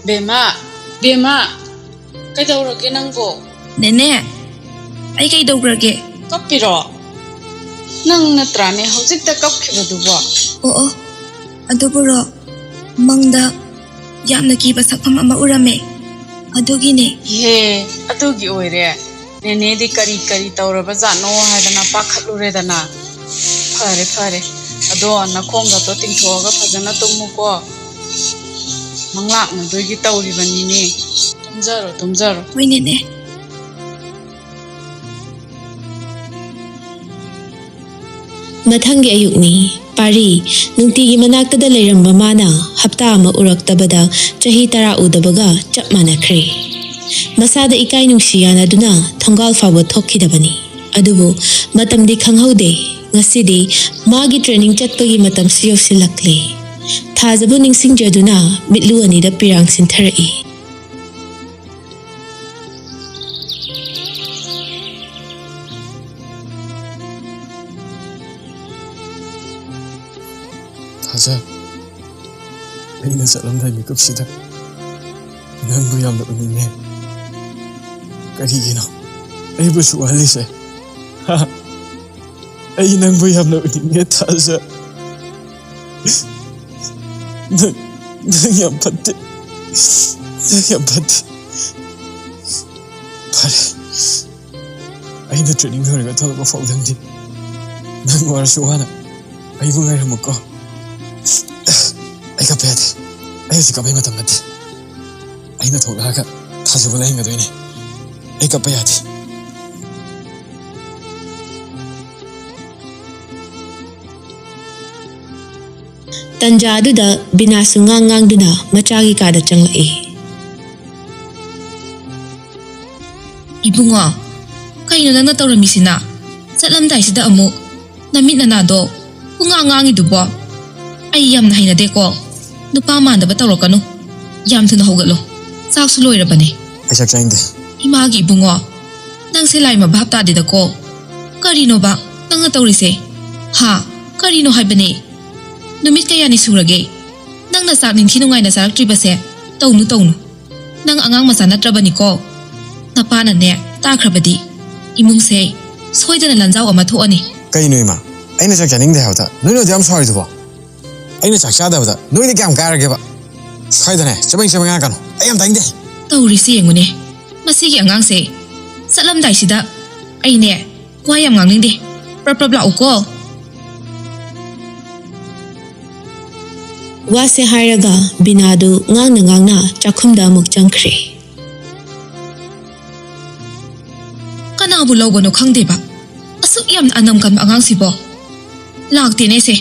Bema, kaidaurage nangbo? Nene, ay kay dograge. Kapiro. Nang natrane hojikta kapkhibadubo. Oo, aduburo, mangda yamna kiba sakpam ama urame. Adugine. He, adugi oire. Nene di kari tauraba jano haidana pakhaluredana. Fare. Ado nakhonga to tingthoga phajana tumuko. Manglakna doigi tauribanine. Tumjaro. Wai nene. Mathangi ayukni pari nungtigi manaktada leiramba mana hapta ama uraktabada chahi tara udabaga chap manakhre. Masada ikai nungsiyana duna thongal fawa thokkidabani. Adubu matamdi khanghaude ngasidi magi training chatpagi matam siyo silakle. Thajabu ningsingjaduna mitlu anida pirang sinthara'i. Taja, aina salamda mikupsida nangbu yamna uninge. Karigino, aibu suwalise. Ai nangbu yamna uninge Taja. Nang yam patte. Pare, aina training horiga thalaba fawdangdi. Nang warasuwana, aibu ngairamuko. Ay kapayate. Ay si kapay matamati. Ay natulaga. Tasubulay nga doon eh. Ay kapayate. Tanja aduda binasungangang duna machagi kada changlai. Ibunga, kayo na natawramisina. Satlamday sida amo. Namit na nado. Kungangangi dubo. Ay yam na hinade ko. Nupa manda ba tawro kanu? Yam tu na hogalo. Sak suloy ra bane. Ay saksainde. Imagi ibungo. Nang silay mabhapta de ko. Karino ba? Nang natawrise. Ha, karino hay bane. Numit kaya ni surage. Nang nasak ning sinungay na sarak tribase. Tawnu. Nang angang masana trabani ko. Napana ne, takrabadi. Imung se, soyda na lanzaw amatho ani. Kayo ima. Ay na saksaning de hawta. Nuno di am sorry dubo. Ay na saksada bada. Nuno di kayam karage ba. Soyda ne, sabang nga kanu. Ay am tainde. Tawrisi yengune. Masigi angang se. Satlamday sida. Ay ne, wayam ngang ningde. Prapla uko. Wase hairaga binadu ngang na chakhumda muk changkre. Kanabu law bano khangde ba? Asuk yam anam kan angang sibo. Lakti ne se.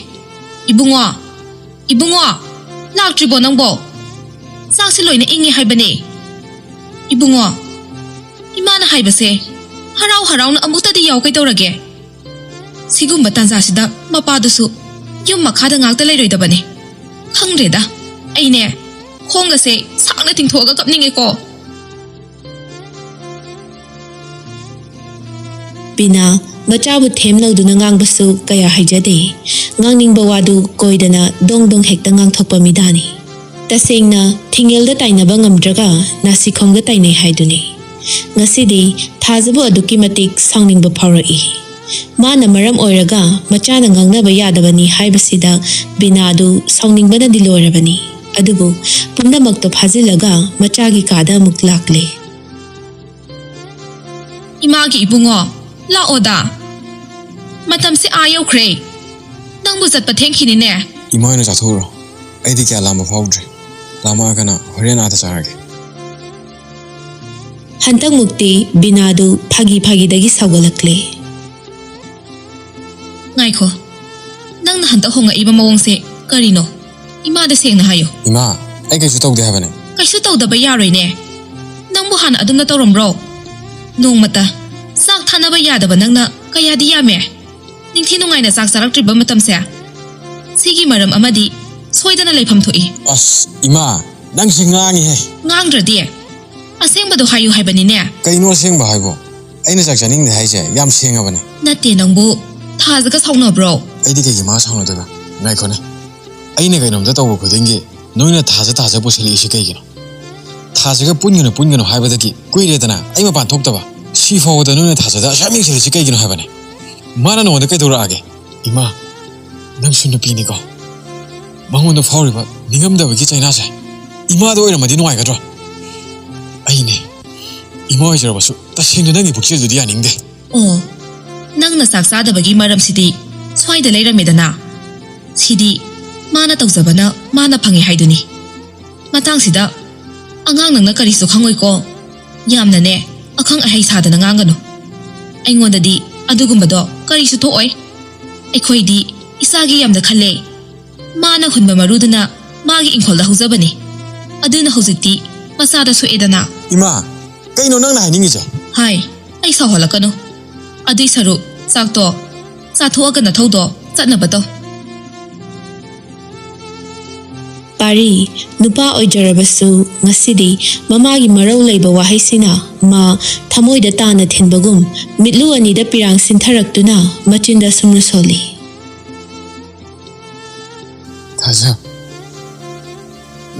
Ibungo. Laktribo nang bo. ꯆꯥꯛꯁꯦ ꯂꯣꯏꯅ ꯏꯪꯉꯦ ꯍꯥꯏꯕꯅꯦ ꯏꯕꯨꯡꯉꯣ ꯏꯃꯥꯅ ꯍꯥꯏꯕꯁꯦ ꯍꯔꯥꯎ ꯍꯔꯥꯎꯅ ꯑꯃꯨꯛꯇꯗꯤ ꯌꯥꯎ ꯀꯩꯗꯧꯔꯒꯦ ꯁꯤꯒꯨꯝꯕ ꯇꯥꯟꯖꯥꯁꯤꯗ ꯃꯄꯥꯗꯨꯁꯨ ꯌꯨꯝ ꯃꯈꯥꯗ ꯉꯥꯛꯇ ꯂꯩꯔꯣꯏꯗꯕꯅꯦ ꯈꯪꯗ꯭ꯔꯦꯗ ꯑꯩꯅꯦ ꯈꯣꯡꯒꯁꯦ ꯁꯥꯡꯅ ꯇꯤꯡꯊꯣꯛꯑꯒ ꯀꯞꯅꯤꯡꯉꯦꯀꯣ ꯕꯤꯅꯥ ꯃꯆꯥꯕꯨ ꯊꯦꯝꯂꯧꯗꯨꯅ ꯉꯥꯡꯕꯁꯨ ꯀꯌꯥ ꯍꯩꯖꯗꯦ ꯉꯥꯡꯅꯤꯡꯕ ꯋꯥꯗꯨ ꯀꯣꯏꯗꯅ ꯗꯣꯡ ꯗꯣꯡ ꯍꯦꯛꯇ ꯉꯥꯡꯊꯣꯛꯄ ꯃꯤꯗꯥꯅꯤ ꯇꯁꯦꯡꯅ ꯊꯤꯡꯉꯦꯜꯗ ꯇꯥꯏꯅꯕ ꯉꯝꯗ꯭ꯔꯒ ꯅꯥꯁꯤꯈꯣꯡꯗ ꯇꯥꯏꯅꯩ ꯍꯥꯏꯗꯨꯅꯤ ꯉꯁꯤꯗꯤ ꯊꯥꯖꯕꯨ ꯑꯗꯨꯛꯀꯤ ꯃꯇꯤꯛ ꯁꯥꯎꯅꯤꯡꯕ ꯐꯥꯎꯔꯛꯏ ꯃꯥꯅ ꯃꯔꯝ ꯑꯣꯏꯔꯒ ꯃꯆꯥꯅ ꯉꯥꯡꯅꯕ ꯌꯥꯗꯕꯅꯤ ꯍꯥꯏꯕꯁꯤꯗ ꯕꯤꯅꯥꯗꯨ ꯁꯥꯎꯅꯤꯡꯕꯅꯗꯤ ꯂꯣꯏꯔꯕꯅꯤ ꯑꯗꯨꯕꯨ ꯄꯨꯝꯅꯃꯛꯇꯣ ꯐꯥꯖꯤꯜꯂꯒ ꯃꯆꯥꯒꯤ ꯀꯥꯗ ꯑꯃꯨꯛ ꯂꯥꯛꯂꯦ 이마기 이붕어 라오다 마탐시 아요크레 낭부 잣바 탱키니네 이마에는 자토로 아이디 kia lamma faudre lamma kana horen ada charage 한딱 묵디 비나도 파기파기다기 사고락래 나이코 낭나 한딱 홍아 이바 마옹세 까리노 이마데 생나 하요 이마 아이 kaisu tawde habane kaisu tawdaba yaroine nangbu hana adumna tawromro nongmata sak thanaba yadaba nangna kayadi yame ningthi nungaina sak saraktriba matamse sigi maram amadi soidana leifam thoi as ima nang singangi he ngangradi asengbado hayu haibani ne kaino sengba haibo aina sak janing de haise yam sengabane natte nangbu thajaga sauna bro aidi ke ma sauna deba ngai khone aina kainom da tawo khudingi noina thaja posili isi kaigino thajaga punyano haibadagi kuiredana ai ma pan thokdaba si fawda noina thaja shaming sili kaigino haibane mana no da kai dora age ima nang sunna pini ko mangon da fawriba ningam da bagi chaina sa ima do ira madi nuai gadro aine ima ojara basu tasengna nangi buksil du dia ningde oh nangna saksa da bagi maram sidi swaida leiramedana sidi mana tawjabana mana phangi haiduni matang sida angang nangna karisu khangoi ko yamna ne akhang ahai sadana ngangano aingodadi adugumbado karisu thooi aikhoidi isagi yamna khalle mana hunba maruduna magi inkholda hujabani aduna hojikti masada su edana ima kaino nang na haningi je hai ai saholakano adui saru sakto sathoaga na thodo chatnabato ꯄꯥꯔꯤ ꯅꯨꯄꯥ ꯑꯣꯏꯖꯔꯕꯁꯨ ꯉꯁꯤꯗꯤ ꯃꯃꯥꯒꯤ ꯃꯔꯧ ꯂꯩꯕ ꯋꯥꯍꯩꯁꯤꯅ ꯃꯥ ꯊꯃꯣꯏꯗ ꯇꯥꯅ ꯊꯤꯟꯕꯒꯨꯝ ꯃꯤꯠꯂꯨ ꯑꯅꯤꯗ ꯄꯤꯔꯥꯡ ꯁꯤꯟꯊꯔꯛꯇꯨꯅ ꯃꯆꯤꯟꯗ ꯁꯨꯝꯅ ꯁꯣꯜꯂꯤ ꯊꯥꯖ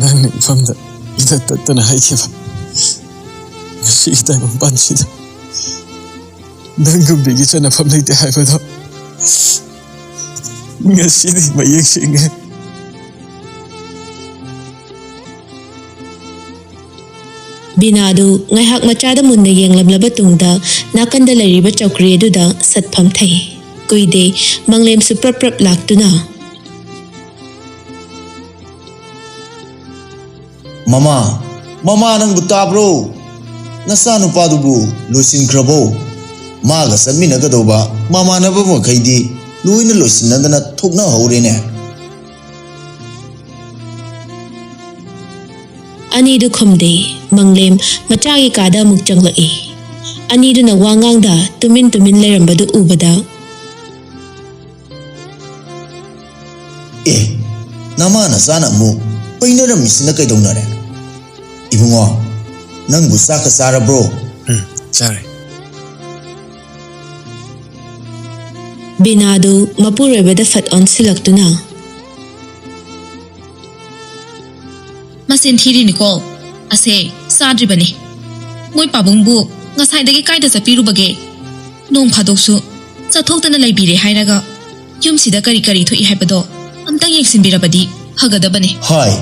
ꯅꯪꯅ ꯏꯐꯝꯗ ꯏꯊꯠ ꯇꯠꯇꯅ ꯍꯥꯏꯈꯤꯕ ꯉꯁꯤ ꯇꯥꯏꯕꯪꯄꯥꯟꯁꯤꯗ ꯅꯪꯒꯨꯝꯕꯤꯒꯤ ꯆꯟꯅꯐꯝ ꯂꯩꯇꯦ ꯍꯥꯏꯕꯗꯣ ꯉꯁꯤꯗꯤ ꯃꯌꯦꯛ ꯁꯦꯡꯉꯦ ꯕꯤꯅꯥꯗꯨ ꯉꯥꯏꯍꯥꯛ ꯃꯆꯥꯗ ꯃꯨꯟꯅ ꯌꯦꯡꯂꯝꯂꯕ ꯇꯨꯡꯗ ꯅꯥꯀꯟꯗ ꯂꯩꯔꯤꯕ ꯆꯧꯀ꯭ꯔꯤ ꯑꯗꯨꯗ ꯁꯠꯐꯝ ꯊꯩ ꯀꯨꯏꯗꯦ ꯃꯪꯂꯦꯝꯁꯨ ꯄ꯭ꯔꯞ ꯄ꯭ꯔꯞ ꯂꯥꯛꯇꯨꯅ ꯃꯃꯥ ꯅꯪꯕꯨ ꯇꯥꯕ꯭ꯔꯣ ꯅꯆꯥ ꯅꯨꯄꯥꯗꯨꯕꯨ ꯂꯣꯏꯁꯤꯟꯈ꯭ꯔꯕꯣ ꯃꯥꯒ ꯆꯠꯃꯤꯟꯅꯒꯗꯧꯕ ꯃꯃꯥꯟꯅꯕ ꯃꯈꯩꯗꯤ ꯂꯣꯏꯅ ꯂꯣꯏꯁꯤꯟꯅꯗꯅ ꯊꯣꯛꯅꯍꯧꯔꯦꯅꯦ ꯑꯅꯤꯗꯨ ꯈꯨꯝꯗꯦ ꯃꯪꯂꯦꯝ ꯃꯆꯥꯒꯤ ꯀꯥꯗ ꯑꯃꯨꯛ ꯆꯪꯂꯛꯏ ꯑꯅꯤꯗꯨꯅ ꯋꯥ ꯉꯥꯡꯗ ꯇꯨꯃꯤꯟ ꯂꯩꯔꯝꯕꯗꯨ ꯎꯕꯗ ꯅꯃꯥ ꯅꯆꯥꯅ ꯑꯃꯨꯛ ꯄꯩꯅꯔꯝꯃꯤꯁꯤꯅ ꯀꯩꯗꯧꯅꯔꯦ 이붕어 넌 무사카 살아브로 잘해 비나도 마푸르베다 fat 온실락두나 masin thiri ni ko ase sadri bani moi pabungbu ngasai dagi kaida sapirubage nong phadoksu chathokdana laibire hairaga yumsida kari thoi haibado amtang yengsinbirabadi hagadabani hai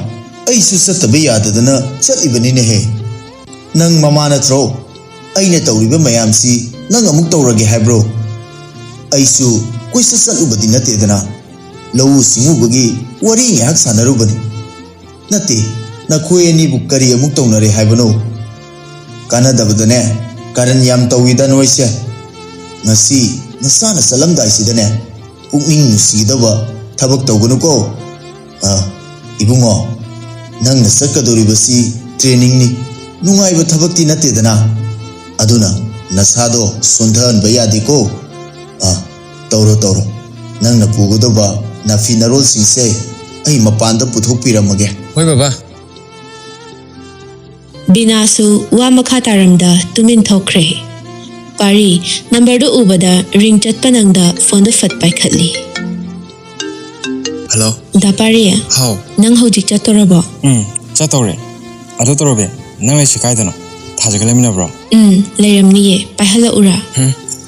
aisu sataba yadadana chatibani he nang mama natro aina tawriba mayamsi nang amuk tawrage haibro aisu koisa satubadi natedana lawu singubagi wari ngak sanarubani nate nakhoi ani bu kari amuk tawnare haibano kanadabadane karan yam tawida noise ngasi nasana salamdai sidane pukning nusidaba thabak tawganu ko ibungo ꯅꯪꯅ ꯆꯠꯀꯗꯧꯔꯤꯕꯁꯤ ꯇ꯭ꯔꯦꯅꯤꯡꯅꯤ ꯅꯨꯡꯉꯥꯏꯕ ꯊꯕꯛꯇꯤ ꯅꯠꯇꯦꯗꯅ ꯑꯗꯨꯅ ꯅꯁꯥꯗꯣ ꯁꯣꯟꯊꯍꯟꯕ ꯌꯥꯗꯦꯀꯣ ꯇꯧꯔꯣ ꯅꯪꯅ ꯄꯨꯒꯗꯧꯕ ꯅꯥꯐꯤ ꯅꯔꯣꯜꯁꯤꯡꯁꯦ ꯑꯩ ꯃꯄꯥꯟꯗ ꯄꯨꯊꯣꯛꯄꯤꯔꯝꯃꯒꯦ ꯍꯣꯏ ꯕꯕꯥ ꯕꯤꯅꯥꯁꯨ ꯋꯥ ꯃꯈꯥ ꯇꯥꯔꯝꯗ ꯇꯨꯃꯤꯟ ꯊꯣꯛꯈ꯭ꯔꯦ ꯄꯥꯔꯤ ꯅꯝꯕꯔꯗꯨ ꯎꯕꯗ ꯔꯤꯡ ꯆꯠꯄ ꯅꯪꯗ ꯐꯣꯟꯗꯨ ꯐꯠ ꯄꯥꯏꯈꯠꯂꯤ ꯍꯜꯂꯣ ꯗꯥ ꯄꯥꯔꯤ ꯍꯥꯎ ꯅꯪ ꯍꯧꯖꯤꯛ ꯆꯠꯇꯣꯔꯕꯣ ꯆꯠꯇꯧꯔꯦ ꯑꯗꯨ ꯇꯧꯔꯕꯦ ꯅꯪ ꯂꯩꯁꯤ ꯀꯥꯏꯗꯅꯣ ꯊꯥꯖꯒ ꯂꯩꯃꯤꯟꯅꯕ꯭ꯔꯣ ꯂꯩꯔꯝꯅꯤꯌꯦ ꯄꯥꯏꯍꯜꯂꯛꯎꯔꯥ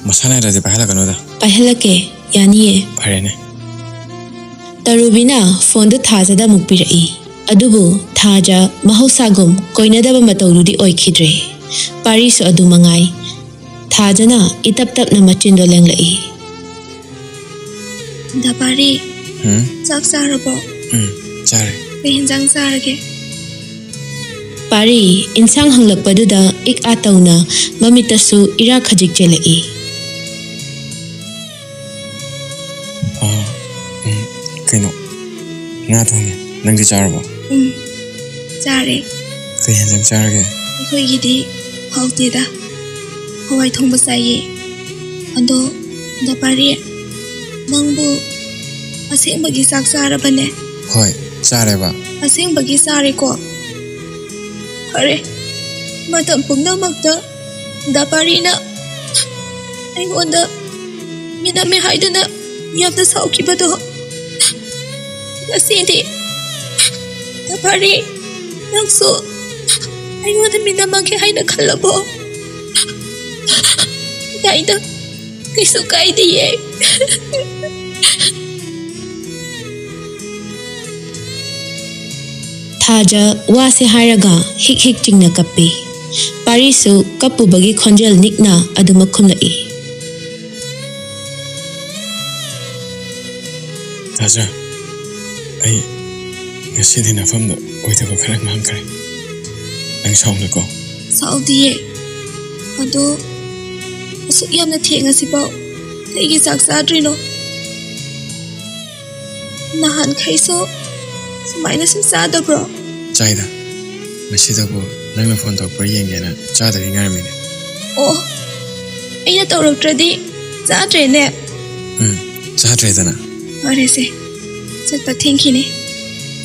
ꯃꯁꯥꯅ ꯍꯥꯏꯔꯗꯤ ꯄꯥꯏꯍꯜꯂꯛꯀꯅꯣꯗ ꯄꯥꯏꯍꯜꯂꯛꯀꯦ ꯌꯥꯅꯤꯌꯦ ꯐꯔꯦꯅꯦ ꯇꯔꯨꯕꯤꯅ ꯐꯣꯟꯗꯨ ꯊꯥꯖꯗ ꯑꯃꯨꯛ ꯄꯤꯔꯛꯏ ꯑꯗꯨꯕꯨ ꯊꯥꯖ ꯃꯍꯧꯁꯥꯒꯨꯝ ꯀꯣꯏꯅꯗꯕ ꯃꯇꯧꯗꯨꯗꯤ ꯑꯣꯏꯈꯤꯗ꯭ꯔꯦ ꯄꯥꯔꯤꯁꯨ ꯑꯗꯨ ꯃꯉꯥꯏ ꯊꯥꯖꯅ ꯏꯇꯞ ꯇꯞꯅ ꯃꯆꯤꯟꯗꯣ ꯂꯦꯡꯂꯛꯏ ꯗꯥ ꯄꯥꯔꯤ ꯆꯥꯛ ꯆꯥꯔꯕꯣ ꯆꯥꯔꯦ ꯀꯩ ꯍꯦꯟꯖꯥꯡ ꯆꯥꯔꯒꯦ ꯄꯥꯔꯤ ꯏꯟꯁꯥꯡ ꯍꯪꯂꯛꯄꯗꯨꯗ ꯏꯛ ꯑꯥ ꯇꯧꯅ ꯃꯃꯤꯠꯇꯁꯨ ꯏꯔꯥ ꯈꯖꯤꯛ ꯆꯦꯜꯂꯛꯏ ꯀꯩꯅꯣ ꯉꯥ ꯊꯣꯡꯉꯦ ꯅꯪꯗꯤ ꯆꯥꯔꯕꯣ ꯆꯥꯔꯦ ꯀꯩ ꯍꯦꯟꯖꯥꯡ ꯆꯥꯔꯒꯦ ꯑꯩꯈꯣꯏꯒꯤꯗꯤ ꯍꯥꯎꯇꯦꯗ ꯍꯋꯥꯏ ꯊꯣꯡꯕ ꯆꯥꯏꯌꯦ ꯑꯗꯣ ꯗꯥ ꯄꯥꯔꯤ ꯅꯪꯕꯨ ꯑꯁꯦꯡꯕꯒꯤ ꯆꯥꯛ ꯆꯥꯔꯕꯅꯦ ꯍꯣꯏ ꯆꯥꯔꯦꯕ ꯑꯁꯦꯡꯕꯒꯤ ꯆꯥꯔꯦꯀꯣ ꯐꯔꯦ ꯃꯇꯝ ꯄꯨꯝꯅꯃꯛꯇ ꯗꯥ ꯄꯥꯔꯤꯅ ꯑꯩꯉꯣꯟꯗ ꯃꯤꯅꯝꯃꯦ ꯍꯥꯏꯗꯨꯅ ꯌꯥꯝꯅ ꯁꯥꯎꯈꯤꯕꯗꯣ ꯉꯁꯤꯗꯤ ꯗꯥ ꯄꯥꯔꯤ ꯅꯪꯁꯨ ꯑꯩꯉꯣꯟꯗ ꯃꯤꯅꯝꯃꯒꯦ ꯍꯥꯏꯅ ꯈꯜꯂꯕꯣ ꯌꯥꯏꯗ ꯀꯩꯁꯨ ꯀꯥꯏꯗꯤꯌꯦ ꯊꯥꯖ ꯋꯥꯁꯦ ꯍꯥꯏꯔꯒ ꯍꯤꯛ ꯍꯤꯛ ꯆꯤꯡꯅ ꯀꯞꯄꯤ ꯄꯥꯔꯤꯁꯨ ꯀꯞꯄꯨꯕꯒꯤ ꯈꯣꯟꯖꯦꯜ ꯅꯤꯛꯅ ꯑꯗꯨꯃꯛ ꯈꯨꯝꯂꯛꯏ ꯊꯥꯖ ꯑꯩ ꯉꯁꯤꯗꯤ ꯅꯐꯝꯗ ꯑꯣꯏꯗꯕ ꯈꯔ ꯉꯥꯡꯈ꯭ꯔꯦ ꯅꯪ ꯁꯥꯎꯅꯀꯣ ꯁꯥꯎꯗꯤꯌꯦ ꯑꯗꯣ ꯑꯁꯨꯛ ꯌꯥꯝꯅ ꯊꯦꯡꯉꯁꯤꯐꯥꯎ ꯀꯩꯒꯤ ꯆꯥꯛ ꯆꯥꯗ꯭ꯔꯤꯅꯣ ꯅꯍꯥꯟꯈꯩꯁꯨ ꯁꯨꯃꯥꯏꯅ ꯁꯨꯝ ꯆꯥꯗꯕ꯭ꯔꯣ ꯆꯥꯏꯗ ꯉꯁꯤꯗꯕꯨ ꯅꯪꯅ ꯐꯣꯟ ꯇꯧꯔꯛꯄ ꯌꯦꯡꯒꯦꯅ ꯆꯥꯗꯕꯤ ꯉꯥꯏꯔꯝꯃꯤꯅꯦ ꯑꯣ ꯑꯩꯅ ꯇꯧꯔꯛꯇ꯭ꯔꯗꯤ ꯆꯥꯗ꯭ꯔꯦꯅꯦ ꯆꯥꯗ꯭ꯔꯦꯗꯅ ꯐꯔꯦꯁꯦ ꯆꯠꯄ ꯊꯦꯡꯈꯤꯅꯦ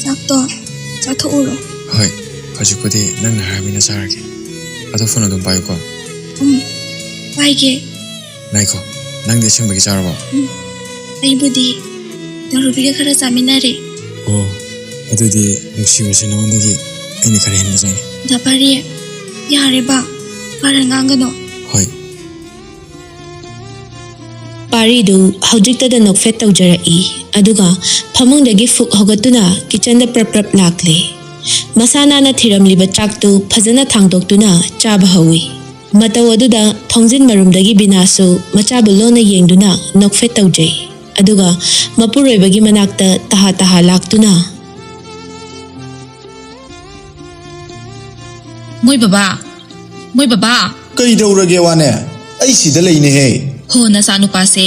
ꯆꯥꯛꯇꯣ ꯆꯥꯊꯣꯛꯎꯔꯣ ꯍꯣꯏ ꯍꯧꯖꯤꯛꯄꯨꯗꯤ ꯅꯪꯅ ꯍꯥꯏꯔꯕꯅꯤꯅ ꯆꯥꯔꯒꯦ ꯑꯗꯣ ꯐꯣꯟ ꯑꯗꯨꯝ ꯄꯥꯏꯌꯨꯀꯣ ꯄꯥꯏꯒꯦ ꯉꯥꯏꯈꯣ ꯅꯪꯗꯤ ꯑꯁꯦꯡꯕꯒꯤ ꯆꯥꯔꯕꯣ ꯑꯩꯕꯨꯗꯤ ꯇꯔꯨꯕꯤꯒ ꯈꯔ ꯆꯥꯃꯤꯟꯅꯔꯦ ꯑꯣ ꯑꯗꯨꯗꯤ ꯅꯨꯡꯁꯤꯕꯁꯦ ꯅꯉꯣꯟꯗꯒꯤ ꯑꯩꯅ ꯈꯔ ꯍꯦꯟꯕ ꯆꯪꯉꯦ ꯗꯥ ꯄꯥꯔꯤ ꯌꯥꯔꯦꯕ ꯈꯔ ꯉꯥꯡꯒꯅꯣ ꯍꯣꯏ ꯄꯥꯔꯤꯗꯨ ꯍꯧꯖꯤꯛꯇꯗ ꯅꯣꯛꯐꯦꯠ ꯇꯧꯖꯔꯛꯏ ꯑꯗꯨꯒ ꯐꯃꯨꯡꯗꯒꯤ ꯐꯨꯛ ꯍꯧꯒꯠꯇꯨꯅ ꯀꯤꯆꯟꯗ ꯄ꯭ꯔꯞ ꯄ꯭ꯔꯞ ꯂꯥꯛꯂꯦ ꯃꯁꯥ ꯅꯥꯟꯅ ꯊꯤꯔꯝꯂꯤꯕ ꯆꯥꯛꯇꯨ ꯐꯖꯅ ꯊꯥꯡꯗꯣꯛꯇꯨꯅ ꯆꯥꯕ ꯍꯧꯏ ꯃꯇꯧ ꯑꯗꯨꯗ ꯊꯣꯡꯖꯤꯟ ꯃꯔꯨꯝꯗꯒꯤ ꯕꯤꯅꯥꯁꯨ ꯃꯆꯥꯕꯨ ꯂꯣꯟꯅ ꯌꯦꯡꯗꯨꯅ ꯅꯣꯛꯐꯦꯠ ꯇꯧꯖꯩ ꯑꯗꯨꯒ ꯃꯄꯨꯔꯣꯏꯕꯒꯤ ꯃꯅꯥꯛꯇ ꯇꯍꯥ ꯇꯍꯥ ꯂꯥꯛꯇꯨꯅ ꯃꯣꯏ ꯕꯕꯥ ꯀꯩꯗꯧꯔꯒꯦ ꯋꯥꯅꯦ ꯑꯩ ꯁꯤꯗ ꯂꯩꯅꯦꯍꯦ ꯍꯣ ꯅꯆꯥ ꯅꯨꯄꯥꯁꯦ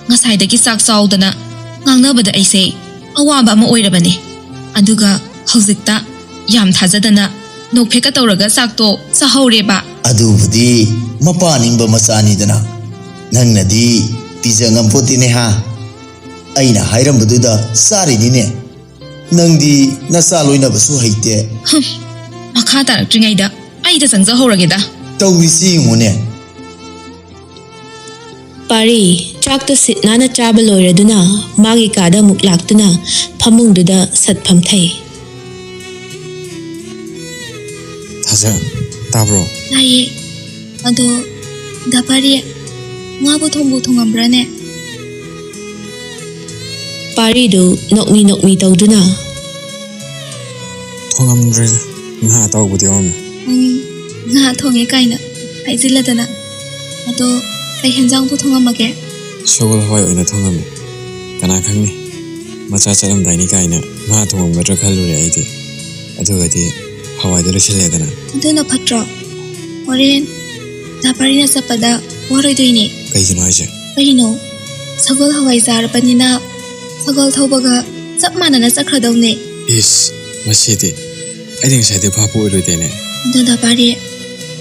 ꯉꯁꯥꯏꯗꯒꯤ ꯆꯥꯛ ꯆꯥꯎꯗꯅ ꯉꯥꯡꯅꯕꯗ ꯑꯩꯁꯦ ꯑꯋꯥꯕ ꯑꯃ ꯑꯣꯏꯔꯕꯅꯦ ꯑꯗꯨꯒ ꯍꯧꯖꯤꯛꯇ ꯌꯥꯝ ꯊꯥꯖꯗꯅ ꯅꯣꯛꯐꯦꯠꯀ ꯇꯧꯔꯒ ꯆꯥꯛꯇꯣ ꯆꯥꯍꯧꯔꯦꯕ ꯑꯗꯨꯕꯨꯗꯤ ꯃꯄꯥ ꯅꯤꯡꯕ ꯃꯆꯥꯅꯤꯗꯅ ꯅꯪꯅꯗꯤ ꯄꯤꯖꯉꯝꯄꯣꯠꯇꯦꯅꯦ ꯍꯥ ꯑꯩꯅ ꯍꯥꯏꯔꯝꯕꯗꯨꯗ ꯆꯥꯔꯤꯅꯤꯅꯦ ꯅꯪꯗꯤ ꯅꯆꯥ ꯂꯣꯏꯅꯕꯁꯨ ꯍꯩꯇꯦ ꯃꯈꯥ ꯇꯥꯔꯛꯇ꯭ꯔꯤꯉꯩꯗ ꯑꯩꯗ ꯆꯪꯖꯍꯧꯔꯒꯦꯗ ꯇꯧꯔꯤꯁꯤ ꯌꯦꯡꯉꯨꯅꯦ ꯄꯥꯔꯤ ꯆꯥꯛꯇꯨ ꯁꯤꯠ ꯅꯥꯟꯅ ꯆꯥꯕ ꯂꯣꯏꯔꯗꯨꯅ ꯃꯥꯒꯤ ꯀꯥꯗ ꯑꯃꯨꯛ ꯂꯥꯛꯇꯨꯅ ꯐꯃꯨꯡꯗꯨꯗ ꯁꯠ ꯐꯝꯊꯩ ꯊꯥꯖ ꯇꯥꯕ꯭ꯔꯣ ꯇꯥꯏꯌꯦ ꯑꯗꯣ ꯗꯥ ꯄꯥꯔꯤ ꯉꯥꯕꯨ ꯊꯣꯡꯉꯝꯕ꯭ꯔꯅꯦ ꯄꯥꯔꯤꯗꯨ ꯅꯣꯛꯃꯤ ꯅꯣꯛꯃꯤ ꯇꯧꯗꯨꯅ ꯊꯣꯡꯉꯝꯗ꯭ꯔꯦꯗ ꯉꯥ ꯑꯇꯥꯎꯕꯗꯤ ꯌꯥꯎꯔꯝꯃꯦ ꯉꯥ ꯊꯣꯡꯉꯦ ꯀꯥꯏꯅ ꯍꯥꯏꯖꯤꯜꯂꯗꯅ ꯑꯗꯣ ꯀꯩ ꯍꯦꯟꯖꯥꯡꯕꯨ ꯊꯣꯡꯉꯝꯃꯒꯦ ꯁꯒꯣꯜ ꯍꯋꯥꯏ ꯑꯣꯏꯅ ꯊꯣꯡꯉꯝꯃꯦ ꯀꯅꯥ ꯈꯪꯅꯤ ꯃꯆꯥ ꯆꯠꯂꯝꯗꯥꯏꯅꯤ ꯀꯥꯏꯅ ꯉꯥ ꯊꯣꯡꯉꯝꯒꯗ꯭ꯔꯥ ꯈꯜꯂꯨꯔꯦ ꯑꯩꯗꯤ ꯑꯗꯨꯒꯗꯤ ꯍꯋꯥꯏꯗꯨ ꯂꯣꯏꯁꯤꯜꯂꯦꯗꯅ ꯑꯗꯨꯅ ꯐꯠꯇ꯭ꯔꯣ ꯍꯣꯔꯦꯟ ꯗꯥ ꯄꯥꯔꯤꯅ ꯆꯠꯄꯗ ꯋꯥꯔꯣꯏꯗꯣꯏꯅꯦ ꯀꯩꯒꯤꯅꯣ ꯍꯥꯏꯁꯦ ꯀꯩꯅꯣ ꯁꯒꯣꯜ ꯍꯋꯥꯏ ꯆꯥꯔꯕꯅꯤꯅ ꯁꯒꯣꯜ ꯊꯧꯕꯒ ꯆꯞ ꯃꯥꯟꯅꯅ ꯆꯠꯈ꯭ꯔꯗꯧꯅꯦ ꯏꯁ ꯃꯁꯤꯗꯤ ꯑꯩꯗꯤ ꯉꯁꯥꯏꯗꯩ ꯚꯥꯞꯄꯨ ꯑꯣꯏꯔꯣꯏꯗꯦꯅꯦ ꯑꯗꯣ ꯗꯥꯄꯥꯔꯤ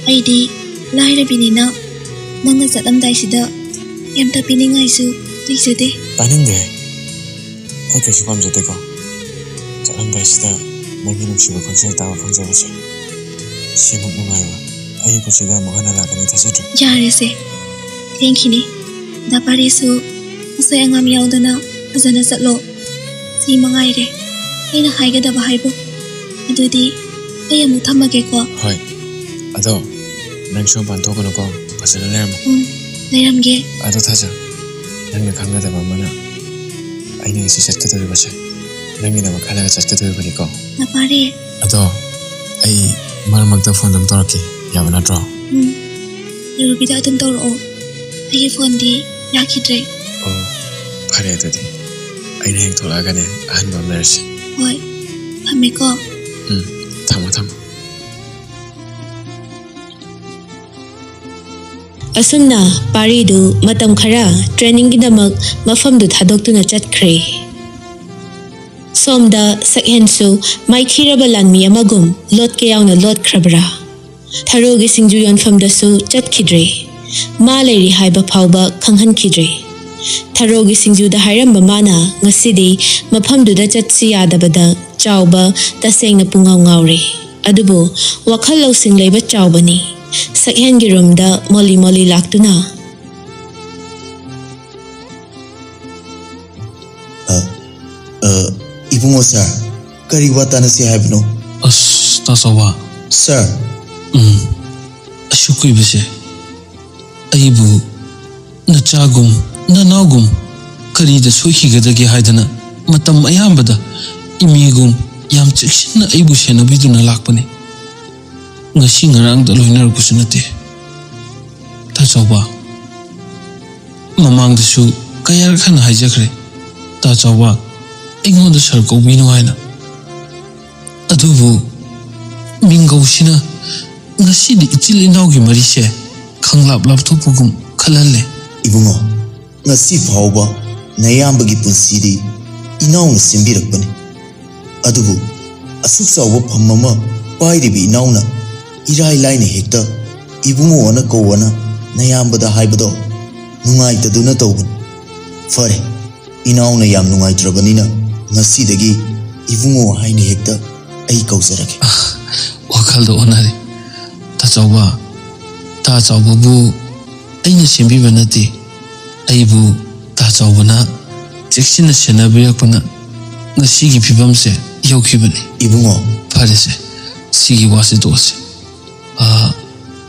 ꯑꯩꯗꯤ ꯂꯥꯏꯔꯕꯤꯅꯤꯅ ꯅꯪꯅ ꯆꯠꯂꯝꯗꯥꯏꯁꯤꯗ ꯀꯩꯝꯇ ꯄꯤꯅꯤꯡꯉꯥꯏꯁꯨ ꯂꯩꯖꯗꯦ ꯇꯥꯅꯤꯡꯗꯦ ꯑꯩ ꯀꯩꯁꯨ ꯄꯥꯝꯖꯗꯦꯀꯣ ꯆꯠꯂꯝꯗꯥꯏꯁꯤꯗ ꯅꯪꯒꯤ ꯅꯨꯡꯁꯤꯕ ꯈꯣꯟꯖꯦꯜ ꯇꯥꯕ ꯐꯪꯖꯕꯁꯦ ꯁꯤꯃꯨꯛ ꯅꯨꯡꯉꯥꯏꯕ ꯑꯩꯒꯤ ꯄꯨꯟꯁꯤꯗ ꯑꯃꯨꯛ ꯍꯟꯅ ꯂꯥꯛꯀꯅꯤ ꯊꯥꯖꯗ꯭ꯔꯦ ꯌꯥꯔꯦꯁꯦ ꯊꯦꯡꯈꯤꯅꯤ ꯗꯥꯄꯥꯔꯤꯁꯨ ꯑꯁꯣꯏ ꯑꯉꯥꯝ ꯌꯥꯎꯗꯅ ꯐꯖꯅ ꯆꯠꯂꯣ ꯁꯤ ꯃꯉꯥꯏꯔꯦ ꯑꯩꯅ ꯍꯥꯏꯒꯗꯕ ꯍꯥꯏꯕꯨ ꯑꯗꯨꯗꯤ ꯑꯩ ꯑꯃꯨꯛ ꯊꯝꯃꯒꯦꯀꯣ ꯍꯣꯏ ꯑꯗꯣ ꯅꯪꯁꯨ ꯃꯄꯥꯟ ꯊꯣꯛꯀꯅꯨꯀꯣ ꯐꯖꯅ ꯂꯩꯔꯝꯃꯣ ꯂꯩꯔꯝꯒꯦ ꯑꯗꯣ ꯊꯥꯖ ꯅꯪꯅ ꯈꯪꯒꯗꯕ ꯑꯃꯅ ꯑꯩꯅ ꯉꯁꯤ ꯆꯠꯀꯗꯧꯔꯤꯕꯁꯦ ꯅꯪꯒꯤꯗꯃꯛ ꯈꯜꯂꯒ ꯆꯠꯀꯗꯧꯔꯤꯕꯅꯤꯀꯣ ꯗꯥꯄꯥꯔꯤ ꯑꯗꯣ ꯑꯩ ꯃꯔꯛ ꯃꯔꯛꯇ ꯐꯣꯟ ꯑꯗꯨꯝ ꯇꯧꯔꯛꯀꯦ ꯌꯥꯕ ꯅꯠꯇ꯭ꯔꯣ ꯔꯨꯕꯤꯗ ꯑꯗꯨꯝ ꯇꯧꯔꯛꯑꯣ ꯑꯩꯒꯤ ꯐꯣꯟꯗꯤ ꯌꯥꯈꯤꯗ꯭ꯔꯦ ꯑꯣ ꯐꯔꯦ ꯑꯗꯨꯗꯤ ꯑꯩꯅ ꯍꯦꯛ ꯊꯣꯛꯂꯛꯑꯒꯅꯦ ꯑꯍꯟꯕ ꯑꯃ ꯂꯩꯔꯁꯤ ꯍꯣꯏ ꯊꯝꯃꯦꯀꯣ ꯊꯝꯃꯣ ꯊꯝꯃꯣ ꯑꯁꯨꯝꯅ ꯄꯥꯔꯤꯗꯨ ꯃꯇꯝ ꯈꯔ ꯇ꯭ꯔꯦꯅꯤꯡꯒꯤꯗꯃꯛ ꯃꯐꯝꯗꯨ ꯊꯥꯗꯣꯛꯇꯨꯅ ꯆꯠꯈ꯭ꯔꯦ ꯁꯣꯝꯗ ꯁꯛꯍꯦꯟꯁꯨ ꯃꯥꯏꯈꯤꯔꯕ ꯂꯥꯟꯃꯤ ꯑꯃꯒꯨꯝ ꯂꯣꯠꯀꯦ ꯌꯥꯎꯅ ꯂꯣꯠꯈ꯭ꯔꯕ꯭ꯔꯥ ꯊꯔꯣꯒꯤ ꯁꯤꯡꯖꯨ ꯌꯣꯟꯐꯝꯗꯁꯨ ꯆꯠꯈꯤꯗ꯭ꯔꯦ ꯃꯥ ꯂꯩꯔꯤ ꯍꯥꯏꯕ ꯐꯥꯎꯕ ꯈꯪꯍꯟꯈꯤꯗ꯭ꯔꯦ ꯊꯔꯣꯒꯤ ꯁꯤꯡꯖꯨꯗ ꯍꯥꯏꯔꯝꯕ ꯃꯥꯅ ꯉꯁꯤꯗꯤ ꯃꯐꯝꯗꯨꯗ ꯆꯠꯁꯤ ꯌꯥꯗꯕꯗ ꯆꯥꯎꯕ ꯇꯁꯦꯡꯅ ꯄꯨꯡꯉꯥꯎ ꯉꯥꯎꯔꯦ ꯑꯗꯨꯕꯨ ꯋꯥꯈꯜ ꯂꯧꯁꯤꯡ ꯂꯩꯕ ꯆꯥꯎꯕꯅꯤ ꯁꯛꯍꯦꯟꯒꯤ ꯔꯨꯝꯗ ꯃꯣꯂꯤ ꯃꯣꯂꯤ ꯂꯥꯛꯇꯨꯅ 이붕어 sir, kari wata na si haibno. ꯑꯁ ꯇꯥꯆꯧꯕ Sir, ꯑꯁꯨꯛ ꯀꯨꯏꯕꯁꯦ ꯑꯩꯕꯨ ꯅꯆꯥꯒꯨꯝ ꯅꯅꯥꯎꯒꯨꯝ ꯀꯔꯤꯗ ꯁꯣꯏꯈꯤꯒꯗꯒꯦ ꯍꯥꯏꯗꯅ ꯃꯇꯝ ꯑꯌꯥꯝꯕꯗ ꯏꯃꯦꯒꯨꯝ ꯌꯥꯝ ꯆꯦꯛꯁꯤꯟꯅ ꯑꯩꯕꯨ ꯁꯦꯟꯅꯕꯤꯗꯨꯅ ꯂꯥꯛꯄꯅꯤ ngasi ngarangda loinarbusu nate tachauba mamangdasu kayar khana haijakre tachauba ingonda sarkobino haina adubu mingausina ngasi di ichil inaugi marise khanglap lap thopugum khalalle ibungo ngasi phauba nayambagi punsidi inauna simbirakbani adubu asuk chawba phammama pairibi inauna irai laina hekta ibungo ana kowana nayambada haibado nungaitaduna tawbun fare inauna yam nungaitrabanina ngasidagi ibungo haina hekta ai kausarake wakhalda onare tachauba bu aina sembiba nate aibu tachauba chekchina senabirakpana ngasigi phibamse yaukibani ibungo farese sigi wasi dose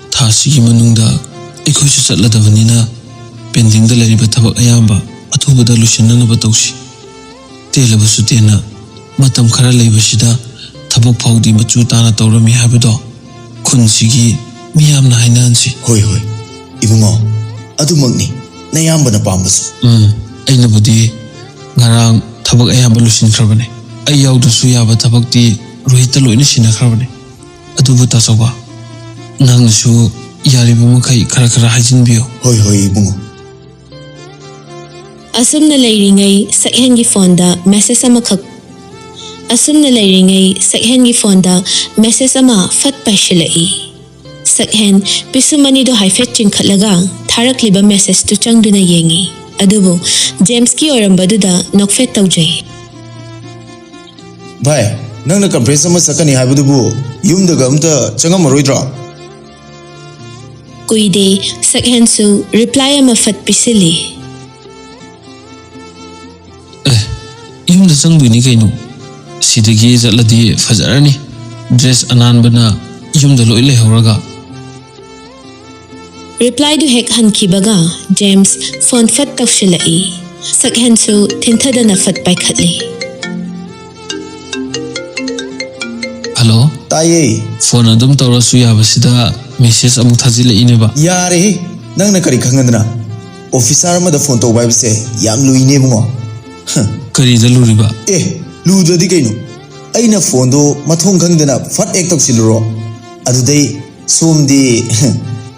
thasigi manungda ekhoisu chatladabani pending da lariba thabak ayamba athubada lusinanaba tawsi telabasu tena matam khara leibasida thabak phaudi machu tana tawrami habado khunsigi miyamna hainansi hoi ibungo adumagni nayambana pambasu aina budi ngarang thabak ayamba lusin khrabane ai yawdusu yaba thabakti rohita loina sina khrabane adubu tasoba nangsu yariba makai khara hajinbiyo hoi ibungo asumna leiringai sakhengi fonda message ama fat paishilai sakhen pisumani do haifet chingkhatlaga tharakliba message tu changduna yengi adubu James ki orambaduda nokfet tawjai bhai nangna conference ama sakani haibudubu yumdaga amta changamaroi kuide sakhen su reply ama fat pisili yumda changduni kaino sidagi jatladi fajarani dress ananbana yumda loi lehoraga reply du hek hankibaga James phone fat tawshilai sakhen su thinthadana fat paikhatli hello taye phone adum tawrasu yabasida message amuk thajile ineba yare nangna kari khangandana officer ama da phone tawbai bse yam luine bungo kari da luriba ludradi kaino aina phone do mathong khangdana fat ek tawsilro adudai somdi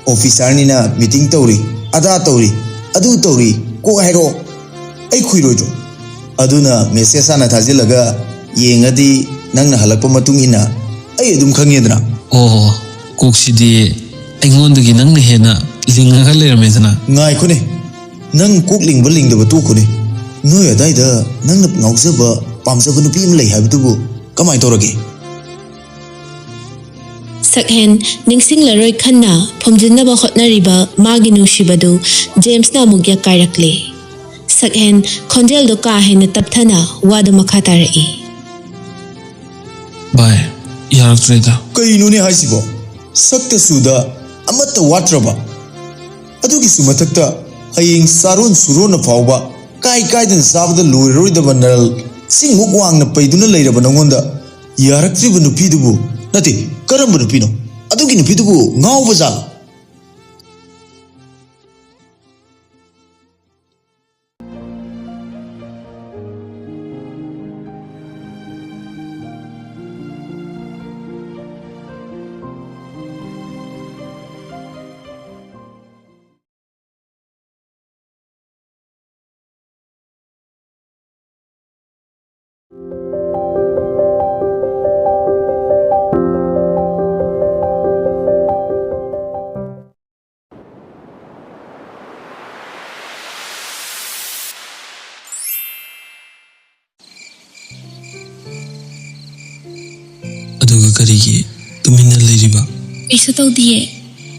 officer ni na meeting tawri ada tawri adu tawri ko hairo ai khuirojo aduna message ana thajilaga yengadi nangna halakpa matung ina ꯑꯩ ꯑꯗꯨꯝ ꯈꯪꯉꯦꯗꯅ ꯑꯣ ꯀꯣꯛꯁꯤꯗꯤ ꯑꯩꯉꯣꯟꯗꯒꯤ ꯅꯪꯅ ꯍꯦꯟꯅ ꯂꯤꯡꯉꯒ ꯂꯩꯔꯝꯃꯦꯗꯅ ꯉꯥꯏꯈꯣꯅꯦ ꯅꯪ ꯀꯣꯛ ꯂꯤꯡꯕ ꯂꯤꯡꯗꯕ ꯇꯣꯛꯈꯣꯅꯦ ꯅꯣꯏ ꯑꯗꯥꯏꯗ ꯅꯪꯅ ꯉꯥꯎꯖꯕ ꯄꯥꯝꯖꯕ ꯅꯨꯄꯤ ꯑꯃ ꯂꯩ ꯍꯥꯏꯕꯗꯨꯕꯨ ꯀꯃꯥꯏꯅ ꯇꯧꯔꯒꯦ ꯁꯛꯍꯦꯟ ꯅꯤꯡꯁꯤꯡꯂꯔꯣꯏ ꯈꯟꯅ ꯐꯨꯝꯖꯤꯟꯅꯕ ꯍꯣꯠꯅꯔꯤꯕ ꯃꯥꯒꯤ ꯅꯨꯡꯁꯤꯕꯗꯨ ꯖꯦꯝꯁꯅ ꯑꯃꯨꯛ ꯌꯥꯀꯥꯏꯔꯛꯂꯦ ꯁꯛꯍꯦꯟ ꯈꯣꯟꯖꯦꯜꯗꯨ ꯀꯥ ꯍꯦꯟꯅ ꯇꯞꯊꯅ ꯋꯥꯗꯨ ꯃꯈꯥ ꯇꯥꯔꯛꯏ ꯚꯥꯏ ꯌꯥꯔꯛꯇ꯭ꯔꯦꯗ ꯀꯩꯅꯣꯅꯦ ꯍꯥꯏꯁꯤꯕꯣ ꯁꯛꯇ ꯆꯨꯗ ꯑꯃꯠꯇ ꯋꯥꯠꯇ꯭ꯔꯕ ꯑꯗꯨꯒꯤꯁꯨ ꯃꯊꯛꯇ ꯍꯌꯦꯡ ꯆꯥꯔꯣꯟ ꯁꯨꯔꯣꯟꯅ ꯐꯥꯎꯕ ꯀꯥꯏꯗꯅ ꯆꯥꯕꯗ ꯂꯣꯏꯔꯔꯣꯏꯗꯕ ꯅꯔꯜ ꯆꯤꯡꯃꯨꯛ ꯋꯥꯡꯅ ꯄꯩꯗꯨꯅ ꯂꯩꯔꯕ ꯅꯉꯣꯟꯗ ꯌꯥꯔꯛꯇ꯭ꯔꯤꯕ ꯅꯨꯄꯤꯗꯨꯕꯨ ꯅꯠꯇꯦ ꯀꯔꯝꯕ ꯅꯨꯄꯤꯅꯣ ꯑꯗꯨꯒꯤ ꯅꯨꯄꯤꯗꯨꯕꯨ ꯉꯥꯎꯕ ꯖꯥꯠꯂꯣ ꯑꯗꯨꯒ ꯀꯔꯤꯒꯤ ꯇꯨꯃꯤꯟꯅ ꯂꯩꯔꯤꯕ ꯀꯩꯁꯨ ꯇꯧꯗꯤꯌꯦ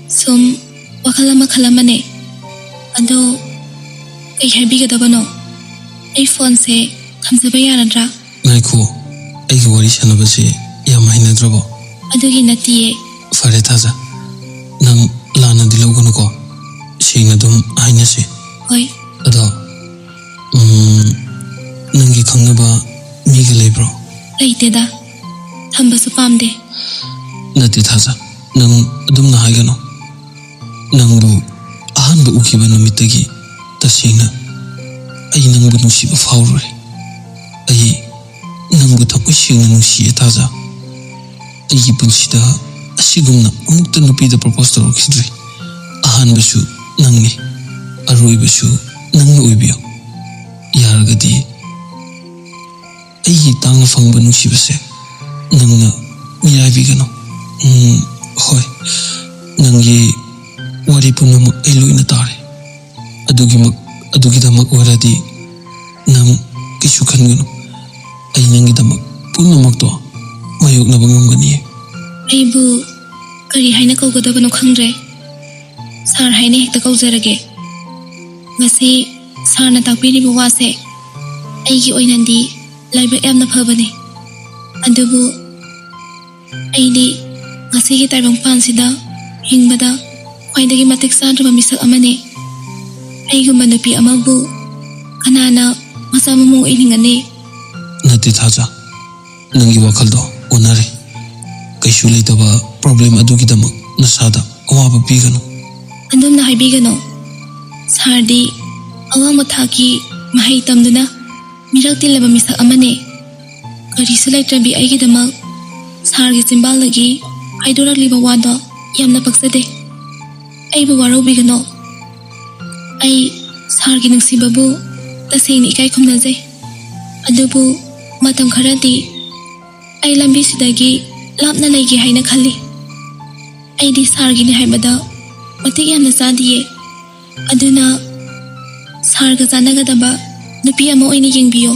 ꯁꯨꯝ ꯋꯥꯈꯜ ꯑꯃ ꯈꯜꯂꯝꯕꯅꯦ ꯑꯗꯣ ꯀꯩ ꯍꯥꯏꯕꯤꯒꯗꯕꯅꯣ ꯑꯩ ꯐꯣꯟꯁꯦ ꯊꯝꯖꯕ ꯌꯥꯔꯗ꯭ꯔꯥ ꯉꯥꯏꯈꯣ ꯑꯩꯒ ꯋꯥꯔꯤ ꯁꯥꯟꯅꯕꯁꯦ ꯌꯥꯝ ꯍꯩꯅꯗ꯭ꯔꯕꯣ ꯑꯗꯨꯒꯤ ꯅꯠꯇꯤꯌꯦ ꯐꯔꯦ ꯊꯥꯖ ꯅꯪ ꯂꯥꯟꯅꯗꯤ ꯂꯧꯒꯅꯨꯀꯣ ꯁꯦꯡꯅ ꯑꯗꯨꯝ ꯍꯥꯏꯅꯁꯤ ꯍꯣꯏ ꯑꯗꯣ ꯅꯪꯒꯤ ꯈꯪꯅꯕ ꯃꯤꯒ ꯂꯩꯕ꯭ꯔꯣ ꯂꯩꯇꯦꯗ ꯊꯝꯕꯁꯨ ꯄꯥꯝꯗꯦ ꯅꯠꯇꯦ ꯊꯥꯖ ꯅꯪ ꯑꯗꯨꯝꯅ ꯍꯥꯏꯒꯅꯨ ꯅꯪꯕꯨ ꯑꯍꯥꯟꯕ ꯎꯈꯤꯕ ꯅꯨꯃꯤꯠꯇꯒꯤ ꯇꯁꯦꯡꯅ ꯑꯩ ꯅꯪꯕꯨ ꯅꯨꯡꯁꯤꯕ ꯐꯥꯎꯔꯨꯔꯦ ꯑꯩ ꯅꯪꯕु ꯊꯃꯣꯏ ꯁꯦꯡꯅ ꯅꯨꯡꯁꯤꯌꯦ ꯊꯥꯖ ꯑꯩꯒꯤ ꯄꯨꯟꯁꯤꯗ ꯑꯁꯤꯒꯨꯝꯅ ꯑꯃꯨꯛꯇ ꯅꯨꯄꯤꯗ ꯄ꯭ꯔꯣꯄꯣꯁ ꯇꯧꯔꯛꯈꯤꯗ꯭ꯔꯤ ꯑꯍꯥꯟꯕꯁꯨ ꯅꯪꯅꯤ ꯑꯔꯣꯏꯕꯁꯨ ꯅꯪꯅ ꯑꯣꯏꯕꯤꯌꯨ ꯌꯥꯔꯒꯗꯤ ꯑꯩꯒꯤ ꯇꯥꯡꯅ ꯐꯪꯕ ꯅꯨꯡꯁꯤꯕꯁꯦ ꯅꯪꯅ ꯃꯤꯔꯥꯏꯕꯤꯒꯅꯨ ꯍꯣꯏ ꯅꯪꯒꯤ ꯋꯥꯔꯤ ꯄꯨꯝꯅꯃꯛ ꯑꯩ ꯂꯣꯏꯅ ꯇꯥꯔꯦ ꯑꯗꯨꯒꯤꯗꯃꯛ ꯑꯣꯏꯔꯗꯤ ꯅꯪ ꯀꯩꯁꯨ ꯈꯟꯒꯅꯨ ꯑꯩ ꯅꯪꯒꯤꯗꯃꯛ ꯄꯨꯝꯅꯃꯛꯇꯣ ꯃꯥꯌꯣꯛꯅꯕ ꯉꯝꯒꯅꯤꯌꯦ ꯑꯩꯕꯨ ꯀꯔꯤ ꯍꯥꯏꯅ ꯀꯧꯒꯗꯕꯅꯣ ꯈꯪꯗ꯭ꯔꯦ ꯁꯥꯔ ꯍꯥꯏꯅ ꯍꯦꯛꯇ ꯀꯧꯖꯔꯒꯦ ꯉꯁꯤ ꯁꯥꯔꯅ ꯇꯥꯛꯄꯤꯔꯤꯕ ꯋꯥꯁꯦ ꯑꯩꯒꯤ ꯑꯣꯏꯅꯗꯤ ꯂꯥꯏꯕꯛ ꯌꯥꯝꯅ ꯐꯕꯅꯤ ꯑꯗꯨꯕꯨ ꯑꯩꯗꯤ ꯉꯁꯤꯒꯤ ꯇꯥꯏꯕꯪꯄꯥꯟꯁꯤꯗ ꯍꯤꯡꯕꯗ ꯈ꯭ꯋꯥꯏꯗꯒꯤ ꯃꯇꯤꯛ ꯆꯥꯗ꯭ꯔꯕ ꯃꯤꯁꯛ ꯑꯃꯅꯤ ꯑꯩꯒꯨꯝꯕ ꯅꯨꯄꯤ ꯑꯃꯕꯨ ꯀꯅꯥꯅ ꯃꯆꯥ ꯃꯃꯧ ꯑꯣꯏꯅꯤꯡꯒꯅꯤ ꯅꯠꯇꯦ ꯊꯥꯖ ꯅꯪꯒꯤ ꯋꯥꯈꯜꯗꯣ ꯑꯣꯟꯅꯔꯦ ꯀꯩꯁꯨ ꯂꯩꯇꯕ ꯄ꯭ꯔꯣꯕ꯭ꯂꯦꯝ ꯑꯗꯨꯒꯤꯗꯃꯛ ꯅꯁꯥꯗ ꯑꯋꯥꯕ ꯄꯤꯒꯅꯨ ꯑꯗꯨꯝꯅ ꯍꯥꯏꯕꯤꯒꯅꯨ ꯁꯥꯔꯗꯤ ꯑꯋꯥꯡꯕ ꯊꯥꯛꯀꯤ ꯃꯍꯩ ꯇꯝꯗꯨꯅ ꯃꯤꯔꯛ ꯇꯤꯜꯂꯕ ꯃꯤꯁꯛ ꯑꯃꯅꯤ ꯀꯔꯤꯁꯨ ꯂꯩꯇ꯭ꯔꯕꯤ ꯑꯩꯒꯤꯗꯃꯛ ꯁꯥꯔꯒꯤ ꯆꯤꯝꯕꯥꯜꯗꯒꯤ ꯍꯥꯏꯗꯣꯔꯛꯂꯤꯕ ꯋꯥꯗꯣ ꯌꯥꯝꯅ ꯄꯛꯆꯗꯦ ꯑꯩꯕꯨ ꯋꯥꯔꯧꯕꯤꯒꯅꯨ ꯑꯩ ꯁꯥꯔꯒꯤ ꯅꯨꯡꯁꯤꯕꯕꯨ ꯇꯁꯦꯡꯅ ꯏꯀꯥꯏ ꯈꯨꯝꯅꯖꯩ ꯑꯗꯨꯕꯨ ꯃꯇꯝ ꯈꯔꯗꯤ ꯑꯩ ꯂꯝꯕꯤꯁꯤꯗꯒꯤ ꯂꯥꯞꯅ ꯂꯩꯒꯦ ꯍꯥꯏꯅ ꯈꯜꯂꯤ ꯑꯩꯗꯤ ꯁꯥꯔꯒꯤꯅꯤ ꯍꯥꯏꯕꯗ ꯃꯇꯤꯛ ꯌꯥꯝꯅ ꯆꯥꯗꯤꯌꯦ ꯑꯗꯨꯅ ꯁꯥꯔꯒ ꯆꯥꯟꯅꯒꯗꯕ ꯅꯨꯄꯤ ꯑꯃ ꯑꯣꯏꯅ ꯌꯦꯡꯕꯤꯌꯣ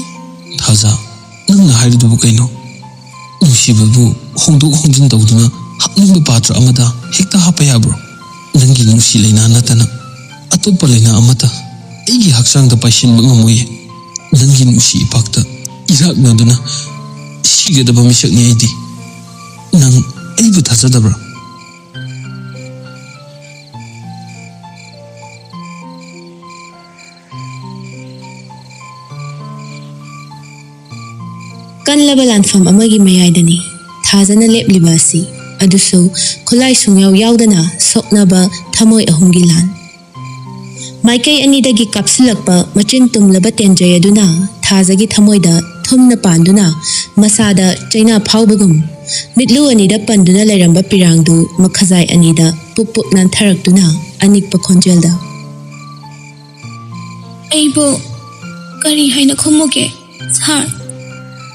ꯊꯥꯖ ꯅꯪꯅ ꯍꯥꯏꯔꯤꯗꯨꯕꯨ ꯀꯩꯅꯣ ꯅꯨꯡꯁꯤꯕꯕꯨ ꯍꯣꯡꯗꯣꯛ ꯍꯣꯡꯖꯤꯟ ꯇꯧꯗꯨꯅ ꯍꯥꯞꯅꯤꯡꯕ ꯄꯥꯇ꯭ꯔ ꯑꯃꯗ ꯍꯦꯛꯇ ꯍꯥꯞꯄ ꯌꯥꯕ꯭ꯔꯣ ꯅꯪꯒꯤ ꯅꯨꯡꯁꯤ ꯂꯩꯅꯥ ꯅꯠꯇꯅ ꯑꯇꯣꯞꯄ ꯂꯩꯅꯥ ꯑꯃꯠꯇ ꯑꯩꯒꯤ ꯍꯛꯆꯥꯡꯗ ꯄꯥꯏꯁꯤꯟꯕ ꯉꯝꯃꯣꯏꯌꯦ ꯅꯪꯒꯤ ꯅꯨꯡꯁꯤ ꯏꯄꯥꯛꯇ ꯏꯔꯥꯛꯅꯗꯨꯅ ꯁꯤꯒꯗꯕ ꯃꯤꯁꯛꯅꯤ ꯑꯩꯗꯤ ꯅꯪ ꯑꯩꯕꯨ ꯊꯥꯖꯗꯕ꯭ꯔꯥ ꯀꯟꯂꯕ ꯂꯥꯟꯐꯝ ꯑꯃꯒꯤ ꯃꯌꯥꯏꯗꯅꯤ ꯊꯥꯖꯅ ꯂꯦꯞꯂꯤꯕ ꯑꯁꯤ ꯑꯗꯨꯁꯨ ꯈꯨꯠꯂꯥꯏ ꯁꯨꯡꯌꯥꯎ ꯌꯥꯎꯗꯅ ꯁꯣꯛꯅꯕ ꯊꯃꯣꯏ ꯑꯍꯨꯝꯒꯤ ꯂꯥꯟ ꯃꯥꯏꯀꯩ ꯑꯅꯤꯗꯒꯤ ꯀꯥꯞꯁꯤꯜꯂꯛꯄ ꯃꯆꯤꯟ ꯇꯨꯝꯂꯕ ꯇꯦꯟꯖꯩ ꯑꯗꯨꯅ ꯊꯥꯖꯒꯤ ꯊꯃꯣꯏꯗ ꯊꯨꯝꯅ ꯄꯥꯟꯗꯨꯅ ꯃꯁꯥꯗ ꯆꯩꯅꯥ ꯐꯥꯎꯕꯒꯨꯝ ꯃꯤꯠꯂꯨ ꯑꯅꯤꯗ ꯄꯟꯗꯨꯅ ꯂꯩꯔꯝꯕ ꯄꯤꯔꯥꯡꯗꯨ ꯃꯈꯖꯥꯏ ꯑꯅꯤꯗ ꯄꯨꯛ ꯄꯨꯛ ꯅꯥꯟꯊꯔꯛꯇꯨꯅ ꯑꯅꯤꯛꯄ ꯈꯣꯟꯖꯦꯜꯗ ꯑꯩꯕꯨ ꯀꯔꯤ ꯍꯥꯏꯅ ꯈꯨꯝꯃꯨꯒꯦ ꯁꯥꯔ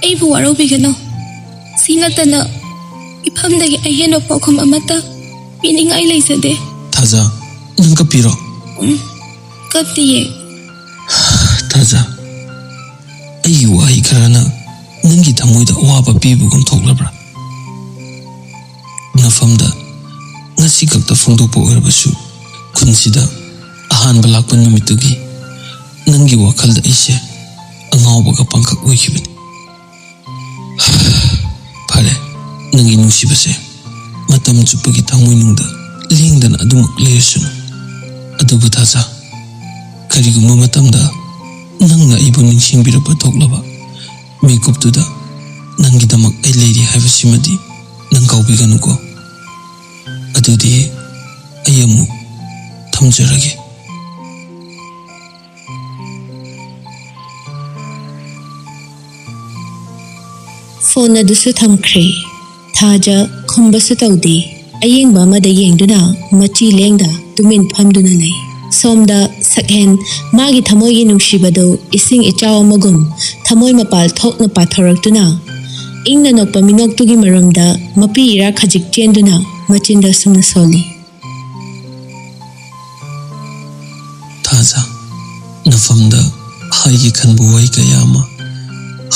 ꯑꯩꯕꯨ ꯋꯥꯔꯧꯕꯤꯒꯅꯨ ꯁꯤ ꯅꯠꯇꯅ ꯏꯐꯝꯗꯒꯤ ꯑꯍꯦꯟꯕ ꯄꯥꯎꯈꯨꯝ ꯑꯃꯠꯇ ꯄꯤꯅꯤꯡꯉꯥꯏ ꯂꯩꯖꯗꯦ. Taza, nang kapiro. ꯀꯞꯇꯤꯌꯦ. Taza, ꯑꯩꯒꯤ ꯋꯥꯍꯩ ꯈꯔꯅ ꯅꯪꯒꯤ ꯊꯃꯣꯏꯗ ꯑꯋꯥꯕ ꯄꯤꯕꯒꯨꯝ ꯊꯣꯛꯂꯕ꯭ꯔꯥ? ꯅꯐꯝꯗ ꯉꯁꯤ ꯈꯛꯇ ꯐꯣꯡꯗꯣꯛꯄ ꯑꯣꯏꯔꯕꯁꯨ ꯈꯨꯟꯁꯤꯗ ꯑꯍꯥꯟꯕ ꯂꯥꯛꯄ ꯅꯨꯃꯤꯠꯇꯨꯒꯤ ꯅꯪꯒꯤ ꯋꯥꯈꯜꯗ ꯑꯩꯁꯦ ꯑꯉꯥꯎꯕꯒ ꯄꯥꯡꯈꯛ ꯑꯣꯏꯈꯤꯕꯅꯤ. ꯐꯔꯦ, ꯅꯪꯒꯤ ꯅꯨꯡꯁꯤꯕꯁꯦ ꯃꯇꯝ ꯆꯨꯞꯄꯒꯤ ꯊꯃꯣꯏꯅꯨꯡꯗ ꯂꯦꯡꯗꯅ ꯑꯗꯨꯃꯛ ꯂꯩꯔꯁꯅꯨ. ꯑꯗꯨꯕꯨ ꯊꯥꯖ, ꯀꯔꯤꯒꯨꯝꯕ ꯃꯇꯝꯗ ꯅꯪꯅ ꯑꯩꯕꯨ ꯅꯤꯡꯁꯤꯡꯕꯤꯔꯛꯄ ꯊꯣꯛꯂꯕ ꯃꯤꯀꯨꯞꯇꯨꯗ ꯅꯪꯒꯤꯗꯃꯛ ꯑꯩ ꯂꯩꯔꯤ ꯍꯥꯏꯕꯁꯤꯃꯗꯤ ꯅꯪ ꯀꯥꯎꯕꯤꯒꯅꯨꯀꯣ. ꯑꯗꯨꯗꯤ ꯑꯩ ꯑꯃꯨꯛ ꯊꯝꯖꯔꯒꯦ. ꯐꯣꯟ ꯑꯗꯨꯁꯨ ꯊꯝꯈ꯭ꯔꯦ. ꯊꯥꯖ ꯈꯨꯝꯕꯁꯨ ꯇꯧꯗꯦ. ꯑꯌꯦꯡꯕ ꯑꯃꯗ ꯌꯦꯡꯗꯨꯅ ꯃꯆꯤ ꯂꯦꯡꯗ ꯇꯨꯃꯤꯟ ꯐꯝꯗꯨꯅ ꯂꯩ. ꯁꯣꯝꯗ ꯁꯛꯍꯦꯟ ꯃꯥꯒꯤ ꯊꯃꯣꯏꯒꯤ ꯅꯨꯡꯁꯤꯕꯗꯨ ꯏꯁꯤꯡ ꯏꯆꯥꯎ ꯑꯃꯒꯨꯝ ꯊꯃꯣꯏ ꯃꯄꯥꯜ ꯊꯣꯛꯅ ꯄꯥꯊꯣꯔꯛꯇꯨꯅ ꯏꯪꯅ ꯅꯣꯛꯄ ꯃꯤꯅꯣꯛꯇꯨꯒꯤ ꯃꯔꯨꯝꯗ ꯃꯄꯤ ꯏꯔꯥ ꯈꯖꯤꯛ ꯆꯦꯟꯗꯨꯅ ꯃꯆꯤꯟꯗ ꯁꯨꯝꯅ ꯁꯣꯜꯂꯤ. ꯊꯥꯖ, ꯅꯐꯝꯗ ꯍꯥꯏꯒꯦ ꯈꯟꯕ ꯋꯥꯍꯩ ꯀꯌꯥ ꯑꯃ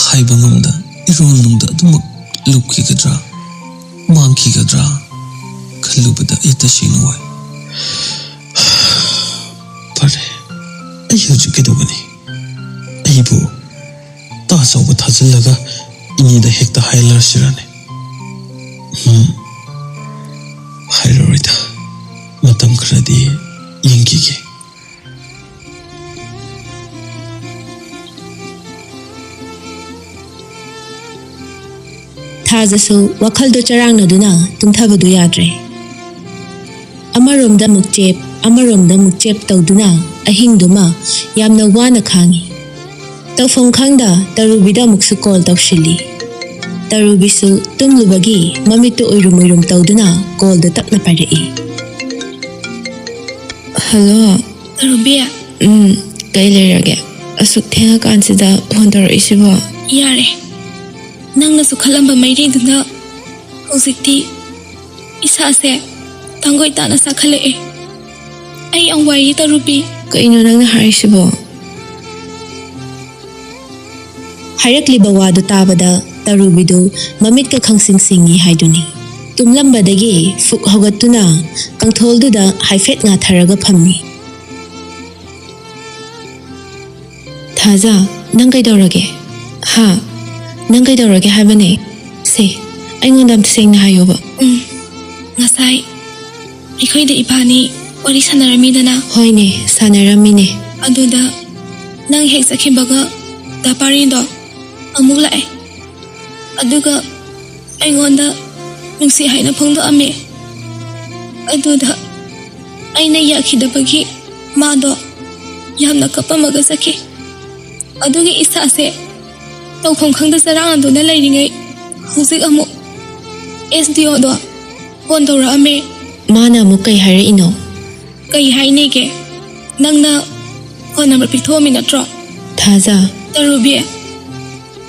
ꯍꯥꯏꯕ ꯉꯝꯗ ꯏꯔꯣꯜꯅꯨꯡꯗ ꯑꯗꯨꯃꯛ ꯂꯨꯞꯈꯤꯒꯗ꯭ꯔꯥ ꯃꯥꯡꯈꯤꯒꯗ꯭ꯔꯥ ꯈꯜꯂꯨꯕꯗ ꯑꯩ ꯇꯁꯦꯡꯅ ꯋꯥꯏ. ꯐꯔꯦ, ꯑꯩ ꯍꯧꯖꯤꯛ ꯀꯩꯗꯧꯒꯅꯤ? ꯑꯩꯕꯨ ꯇꯥꯆꯧꯕ ꯊꯥꯖꯤꯜꯂꯒ ꯏꯅꯦꯗ ꯍꯦꯛꯇ ꯍꯥꯏꯂꯔꯁꯤꯔꯅꯦ? ꯍꯥꯏꯔꯔꯣꯏꯗ. ꯃꯇꯝ ꯈꯔꯗꯤ ꯌꯦꯡꯈꯤꯒꯦ. ꯊꯥꯖꯁꯨ ꯋꯥꯈꯜꯗꯣ ꯆꯔꯥꯡꯅꯗꯨꯅ ꯇꯨꯝꯊꯕꯗꯨ ꯌꯥꯗ꯭ꯔꯦ. ꯑꯃꯔꯣꯝꯗ ꯑꯃꯨꯛ ꯆꯦꯞ, ꯑꯃꯔꯣꯝꯗ ꯑꯃꯨꯛ ꯆꯦꯞ ꯇꯧꯗꯨꯅ ꯑꯍꯤꯡꯗꯨꯃ ꯌꯥꯝꯅ ꯋꯥꯅ ꯈꯥꯡꯉꯤ. ꯇꯧꯐꯝ ꯈꯪꯗ ꯇꯔꯨꯕꯤꯗ ꯑꯃꯨꯛꯁꯨ ꯀꯣꯜ ꯇꯧꯁꯤꯜꯂꯤ. ꯇꯔꯨꯕꯤꯁꯨ ꯇꯨꯝꯂꯨꯕꯒꯤ ꯃꯃꯤꯠꯇꯨ ꯎꯏꯔꯨꯝ ꯎꯏꯔꯨꯝ ꯇꯧꯗꯨꯅ ꯀꯣꯜꯗꯨ ꯇꯞꯅ ꯄꯥꯏꯔꯛꯏ. ꯍꯜꯂꯣ ꯇꯔꯨꯕꯤ, ꯀꯩ ꯂꯩꯔꯒꯦ? ꯑꯁꯨꯛ ꯊꯦꯡꯉꯀꯥꯟꯁꯤꯗ ꯐꯣꯟ ꯇꯧꯔꯛꯏꯁꯤꯕꯣ? ꯌꯥꯔꯦ. ꯅꯪꯅꯁꯨ ꯈꯜꯂꯝꯕ ꯃꯩꯔꯤꯗꯨꯅ ꯍꯧꯖꯤꯛꯇꯤ ꯏꯁꯥꯁꯦ ꯇꯪꯒꯣꯏ ꯇꯥꯅ ꯆꯥꯈꯠꯂꯛꯑꯦ. ꯑꯩ ꯌꯥꯝ ꯋꯥꯏꯌꯦ ꯇꯔꯨꯕꯤ. ꯀꯩꯅꯣ ꯅꯪꯅ ꯍꯥꯏꯔꯤꯁꯤꯕꯣ? ꯍꯥꯏꯔꯛꯂꯤꯕ ꯋꯥꯗꯨ ꯇꯥꯕꯗ ꯇꯔꯨꯕꯤꯗꯨ ꯃꯃꯤꯠꯀ ꯈꯪꯁꯤꯡ ꯁꯤꯡꯉꯤ ꯍꯥꯏꯗꯨꯅꯤ. ꯇꯨꯝꯂꯝꯕꯗꯒꯤ ꯐꯨꯛ ꯍꯧꯒꯠꯇꯨꯅ ꯀꯪꯊꯣꯜꯗꯨꯗ ꯍꯥꯏꯐꯦꯠ ꯉꯥꯊꯔꯒ ꯐꯝꯃꯤ. ꯊꯥꯖ, ꯅꯪ ꯀꯩꯗꯧꯔꯒꯦ? ꯍꯥ? ꯅꯪ ꯀꯩꯗꯧꯔꯒꯦ ꯍꯥꯏꯕꯅꯦ? ꯁꯦ, ꯑꯩꯉꯣꯟꯗ ꯑꯝꯇ ꯁꯦꯡꯅ ꯍꯥꯏꯌꯣꯕ. ꯉꯁꯥꯏ ꯑꯩꯈꯣꯏꯗ ꯏꯕꯥꯅꯤ ꯋꯥꯔꯤ ꯁꯥꯟꯅꯔꯝꯃꯤꯗꯅ. ꯍꯣꯏꯅꯦ, ꯁꯥꯟꯅꯔꯝꯃꯤꯅꯦ. ꯑꯗꯨꯗ ꯅꯪ ꯍꯦꯛ ꯆꯠꯈꯤꯕꯒ ꯗꯥꯄꯥꯔꯤꯗꯣ ꯑꯃꯨꯛ ꯂꯥꯛꯑꯦ. ꯑꯗꯨꯒ ꯑꯩꯉꯣꯟꯗ ꯅꯨꯡꯁꯤ ꯍꯥꯏꯅ ꯐꯣꯡꯗꯣꯛꯑꯝꯃꯦ. ꯑꯗꯨꯗ ꯑꯩꯅ ꯌꯥꯈꯤꯗꯕꯒꯤ ꯃꯥꯗꯣ ꯌꯥꯝꯅ ꯀꯞꯄꯝꯃꯒ ꯆꯠꯈꯤ. ꯑꯗꯨꯒꯤ ꯏꯁꯥꯁꯦ ꯇꯧꯐꯝ ꯈꯪꯗ ꯆꯔꯥꯡꯅꯗꯨꯅ ꯂꯩꯔꯤꯉꯩ ꯍꯧꯖꯤꯛ ꯑꯃꯨꯛ SDOꯗꯣ ꯐꯣꯟ ꯇꯧꯔꯛꯑꯝꯃꯦ. ꯃꯥꯅ ꯑꯃꯨꯛ ꯀꯩ ꯍꯥꯏꯔꯛꯏꯅꯣ? ꯀꯩ ꯍꯥꯏꯅꯤꯒꯦ? ꯅꯪꯅ ꯐꯣꯟ ꯅꯝꯕꯔ ꯄꯤꯊꯣꯛꯑꯝꯃꯤ ꯅꯠꯇ꯭ꯔꯣ? ꯊꯥꯖ, ꯇꯔꯨꯕꯤ,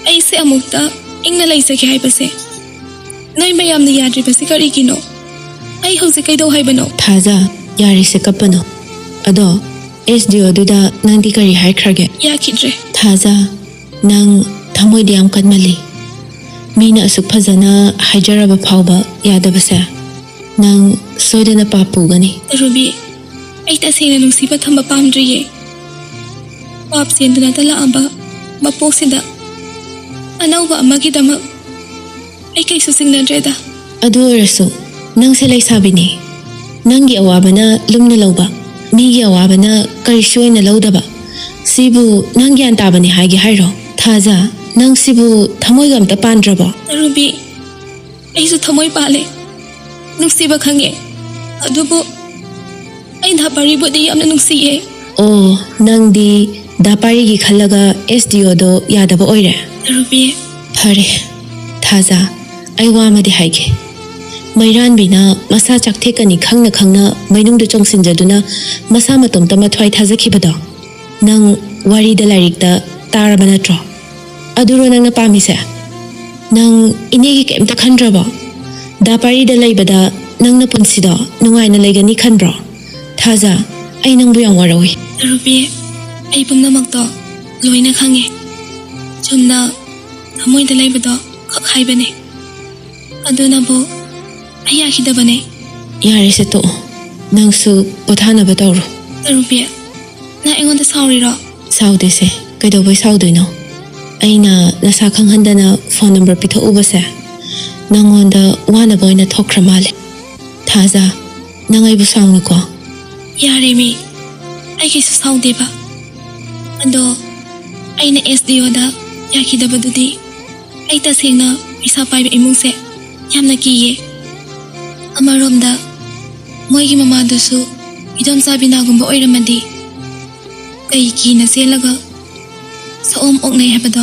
ꯑꯩꯁꯦ ꯑꯃꯨꯛꯇ ꯏꯪꯅ ꯂꯩꯖꯒꯦ ꯍꯥꯏꯕꯁꯦ ꯅꯣꯏ ꯃꯌꯥꯝꯅ ꯌꯥꯗ꯭ꯔꯤꯕꯁꯤ ꯀꯔꯤꯒꯤꯅꯣ? ꯑꯩ ꯍꯧꯖꯤꯛ ꯀꯩꯗꯧ ꯍꯥꯏꯕꯅꯣ? ꯊꯥꯖ, ꯌꯥꯔꯤꯁꯦ ꯀꯞꯄꯅꯣ. ꯑꯗꯣ SDOꯗꯨꯗ ꯅꯪꯗꯤ ꯀꯔꯤ ꯍꯥꯏꯈ꯭ꯔꯒꯦ? ꯌꯥꯈꯤꯗ꯭ꯔꯦ. ꯊꯥꯖ, ꯅꯪ ꯊꯃꯣꯏꯗꯤ ꯌꯥꯝ ꯀꯟꯃꯜꯂꯤ. ꯃꯤꯅ ꯑꯁꯨꯛ ꯐꯖꯅ ꯍꯥꯏꯖꯔꯕ ꯐꯥꯎꯕ ꯌꯥꯗꯕꯁꯦ ꯅꯪ ꯁꯣꯏꯗꯅ ꯄꯥꯞ ꯄꯨꯒꯅꯤ. ꯇꯔꯨꯕꯤ, ꯑꯩ ꯇꯁꯦꯡꯅ ꯅꯨꯡꯁꯤꯕ ꯊꯝꯕ ꯄꯥꯝꯗ꯭ꯔꯤꯌꯦ. ꯄꯥꯞ ꯆꯦꯟꯗꯨꯅꯇ ꯂꯥꯛꯑꯕ ꯃꯄꯣꯛꯁꯤꯗ ꯑꯅꯧꯕ ꯑꯃꯒꯤꯗꯃꯛ ꯑꯩ ꯀꯩꯁꯨ ꯆꯤꯡꯅꯗ꯭ꯔꯦꯗ. ꯑꯗꯨ ꯑꯣꯏꯔꯁꯨ ꯅꯪꯁꯦ ꯂꯩꯁꯥꯕꯤꯅꯤ. ꯅꯪꯒꯤ ꯑꯋꯥꯕꯅ ꯂꯨꯝꯅ ꯂꯧꯕ, ꯃꯤꯒꯤ ꯑꯋꯥꯕꯅ ꯀꯔꯤꯁꯨ ꯑꯣꯏꯅ ꯂꯧꯗꯕ, ꯁꯤꯕꯨ ꯅꯪ ꯒ꯭ꯌꯥꯟ ꯇꯥꯕꯅꯤ ꯍꯥꯏꯒꯦ ꯍꯥꯏꯔꯣ? ꯊꯥꯖ, ꯅꯪ ꯁꯤꯕు ꯊꯃꯣꯏꯒ ꯑꯝꯇ ꯄꯥꯟꯗ꯭ꯔꯕꯣ? ꯇꯔꯨꯕꯤ, ꯑꯩꯁꯨ ꯊꯃꯣꯏ ꯄꯥꯜꯂꯦ, ꯅꯨꯡꯁꯤꯕ ꯈꯪꯉꯦ. ꯑꯗꯨꯕꯨ ꯑꯩ ꯗꯥꯄꯥꯔꯤꯕꯨꯗꯤ ꯌꯥꯝꯅ ꯅꯨꯡꯁꯤꯌꯦ. ꯑꯣ, ꯅꯪꯗꯤ ꯗꯥꯄꯥꯔꯤꯒꯤ ꯈꯜꯂꯒ SDOꯗꯣ ꯌꯥꯗꯕ ꯑꯣꯏꯔꯦ? ꯇꯔꯨꯕꯤ, ꯐꯔꯦ ꯊꯥꯖ, ꯑꯩ ꯋꯥ ꯑꯃꯗꯤ ꯍꯥꯏꯒꯦ. ꯃꯩꯔꯥꯟꯕꯤꯅ ꯃꯁꯥ ꯆꯥꯛꯊꯦꯛꯀꯅꯤ ꯈꯪꯅ ꯈꯪꯅ ꯃꯩꯅꯨꯡꯗ ꯆꯣꯡꯁꯤꯟꯖꯗꯨꯅ ꯃꯁꯥ ꯃꯇꯣꯝꯇ ꯃꯊ꯭ꯋꯥꯏ ꯊꯥꯖꯈꯤꯕꯗꯣ ꯅꯪ ꯋꯥꯔꯤꯗ ꯂꯥꯏꯔꯤꯛꯇ ꯇꯥꯔꯕ ꯅꯠꯇ꯭ꯔꯣ? ꯑꯗꯨꯔꯣ ꯅꯪꯅ ꯄꯥꯝꯃꯤꯁꯦ? ꯅꯪ ꯏꯅꯦꯒꯤ ꯀꯩꯝꯇ ꯈꯟꯗ꯭ꯔꯕꯣ? ꯗꯥꯄꯥꯔꯤꯗ ꯂꯩꯕꯗ ꯅꯪꯅ ꯄꯨꯟꯁꯤꯗꯣ ꯅꯨꯡꯉꯥꯏꯅ ꯂꯩꯒꯅꯤ ꯈꯟꯕ꯭ꯔꯣ? ꯊꯥꯖ, ꯑꯩ ꯅꯪꯕꯨ ꯌꯥꯝ ꯋꯥꯔꯧꯏ꯫ ꯇꯔꯨꯕꯤ, ꯑꯩ ꯄꯨꯝꯅꯃꯛꯇꯣ ꯂꯣꯏꯅ ꯈꯪꯉꯦ꯫ ꯆꯨꯝꯅ ꯊꯃꯣꯏꯗ ꯂꯩꯕꯗꯣ ꯈꯛ ꯍꯥꯏꯕꯅꯦ, ꯑꯗꯨꯅꯕꯨ ꯑꯩ ꯌꯥꯈꯤꯗꯕꯅꯦ꯫ ꯌꯥꯔꯦꯁꯦ ꯇꯣꯛꯑꯣ, ꯅꯪꯁꯨ ꯄꯣꯊꯥꯅꯕ ꯇꯧꯔꯣ꯫ ꯇꯔꯨꯕꯤ, ꯅꯪ ꯑꯩꯉꯣꯟꯗ ꯁꯥꯎꯔꯤꯔꯣ? ꯁꯥꯎꯗꯦꯁꯦ, ꯀꯩꯗꯧꯕꯩ ꯁꯥꯎꯗꯣꯏꯅꯣ? ꯑꯩꯅ ꯅꯁꯥ ꯈꯪꯍꯟꯗꯅ ꯐꯣꯟ ꯅꯝꯕꯔ ꯄꯤꯊꯣꯛꯎꯕꯁꯦ ꯅꯪꯉꯣꯟꯗ ꯋꯥꯅꯕ ꯑꯣꯏꯅ ꯊꯣꯛꯈ꯭ꯔ ꯃꯥꯜꯂꯦ꯫ ꯊꯥꯖ, ꯅꯪ ꯑꯩꯕꯨ ꯁꯥꯎꯅꯨꯀꯣ꯫ ꯌꯥꯔꯦ ꯃꯤ, ꯑꯩ ꯀꯩꯁꯨ ꯁꯥꯎꯗꯦꯕ꯫ ꯑꯗꯣ ꯑꯩꯅ SDOꯗ ꯌꯥꯈꯤꯗꯕꯗꯨꯗꯤ ꯑꯩ ꯇꯁꯦꯡꯅ ꯄꯩꯁꯥ ꯄꯥꯏꯕ ꯏꯃꯨꯡꯁꯦ ꯌꯥꯝꯅ ꯀꯤꯌꯦ꯫ ꯑꯃꯔꯣꯝꯗ ꯃꯣꯏꯒꯤ ꯃꯃꯥꯗꯨꯁꯨ ꯏꯗꯣꯝꯆꯥ ꯕꯤꯅꯥꯒꯨꯝꯕ ꯑꯣꯏꯔꯝꯃꯗꯤ ꯀꯩ ꯀꯤꯅ ꯆꯦꯜꯂꯒ ꯁꯑꯣꯝ ꯑꯣꯛꯅꯩ ꯍꯥꯏꯕꯗꯣ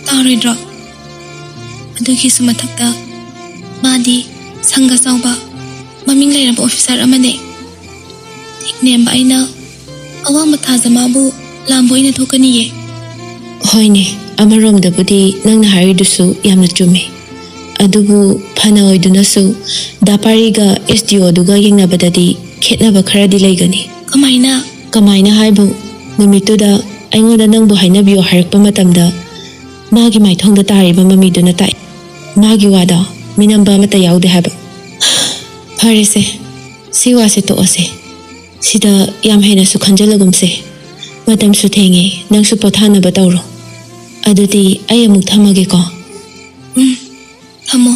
ꯇꯥꯔꯣꯏꯗ꯭ꯔꯣ? ꯑꯗꯨꯒꯤꯁꯨ ꯃꯊꯛꯇ ꯃꯥꯗꯤ ꯁꯪꯒ ꯆꯥꯎꯕ ꯃꯃꯤꯡ ꯂꯩꯔꯕ ꯑꯣꯐꯤꯁꯥꯔ ꯑꯃꯅꯦ꯫ ꯊꯤꯛ ꯅꯦꯝꯕ ꯑꯩꯅ ꯑꯋꯥꯡꯕ ꯊꯥꯖ ꯃꯥꯕꯨ ꯂꯥꯝꯕ ꯑꯣꯏꯅ ꯊꯣꯛꯀꯅꯤꯌꯦ꯫ ꯍꯣꯏꯅꯦ, ꯑꯃꯔꯣꯝꯗꯕꯨꯗꯤ ꯅꯪꯅ ꯍꯥꯏꯔꯤꯗꯨꯁꯨ ꯌꯥꯝꯅ ꯆꯨꯝꯃꯤ꯫ ꯑꯗꯨꯕꯨ ꯐꯅ ꯑꯣꯏꯗꯨꯅꯁꯨ ꯗꯥꯄꯥꯔꯤꯒ SDOꯗꯨꯒ ꯌꯦꯡꯅꯕꯗꯗꯤ ꯈꯦꯠꯅꯕ ꯈꯔꯗꯤ ꯂꯩꯒꯅꯤ꯫ ꯀꯃꯥꯏꯅ? ꯀꯃꯥꯏꯅ ꯍꯥꯏꯕꯨ, ꯅꯨꯃꯤꯠꯇꯨꯗ ꯑꯩꯉꯣꯟꯗ ꯅꯪꯕꯨ ꯍꯥꯏꯅꯕꯤꯌꯣ ꯍꯥꯏꯔꯛꯄ ꯃꯇꯝꯗ ꯃꯥꯒꯤ ꯃꯥꯏꯊꯣꯡꯗ ꯇꯥꯔꯤꯕ ꯃꯃꯤꯗꯨꯅ ꯇꯥꯛꯏ ꯃꯥꯒꯤ ꯋꯥꯗꯣ ꯃꯤꯅꯝꯕ ꯑꯃꯠꯇ ꯌꯥꯎꯗꯦ ꯍꯥꯏꯕ꯫ ꯐꯔꯦꯁꯦ, ꯁꯤ ꯋꯥꯁꯦ ꯇꯣꯛꯑꯁꯦ, ꯁꯤꯗ ꯌꯥꯝ ꯍꯦꯟꯅꯁꯨ ꯈꯟꯖꯤꯜꯂꯒꯨꯝꯁꯦ꯫ ꯃꯇꯝꯁꯨ ꯊꯦꯡꯉꯦ, ꯅꯪꯁꯨ ꯄꯣꯊꯥꯅꯕ ꯇꯧꯔꯣ꯫ ꯑꯗꯨꯗꯤ ꯑꯩ ꯑꯃꯨꯛ ꯊꯝꯃꯒꯦꯀꯣ꯫ ꯊꯝꯃꯣ꯫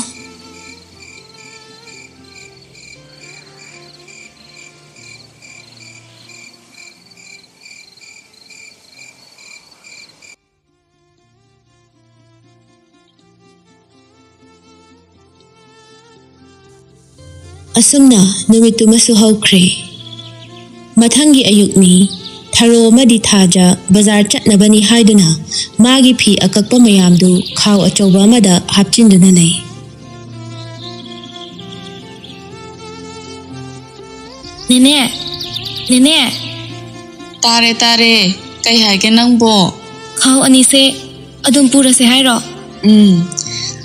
ꯑꯁꯨꯝꯅ ꯅꯨꯃꯤꯠꯇꯨꯃꯁꯨ ꯍꯧꯈ꯭ꯔꯦ꯫ ꯃꯊꯪꯒꯤ ꯑꯌꯨꯛꯅꯤ, ꯊꯔꯣ ꯑꯃꯗꯤ ꯊꯥꯖ ꯕꯖꯥꯔ ꯆꯠꯅꯕꯅꯤ ꯍꯥꯏꯗꯨꯅ ꯃꯥꯒꯤ ꯐꯤ ꯑꯀꯛꯄ ꯃꯌꯥꯝꯗꯨ ꯈꯥꯎ ꯑꯆꯧꯕ ꯑꯃꯗ ꯍꯥꯞꯆꯤꯟꯗꯨꯅ ꯂꯩ꯫ ꯅꯦꯅꯦ, ꯅꯦꯅꯦ, ꯇꯥꯔꯦ ꯇꯥꯔꯦ, ꯀꯩ ꯍꯥꯏꯒꯦ ꯅꯪꯕꯣ? ꯈꯥꯎ ꯑꯅꯤꯁꯦ ꯑꯗꯨꯝ ꯄꯨꯔꯁꯦ ꯍꯥꯏꯔꯣ?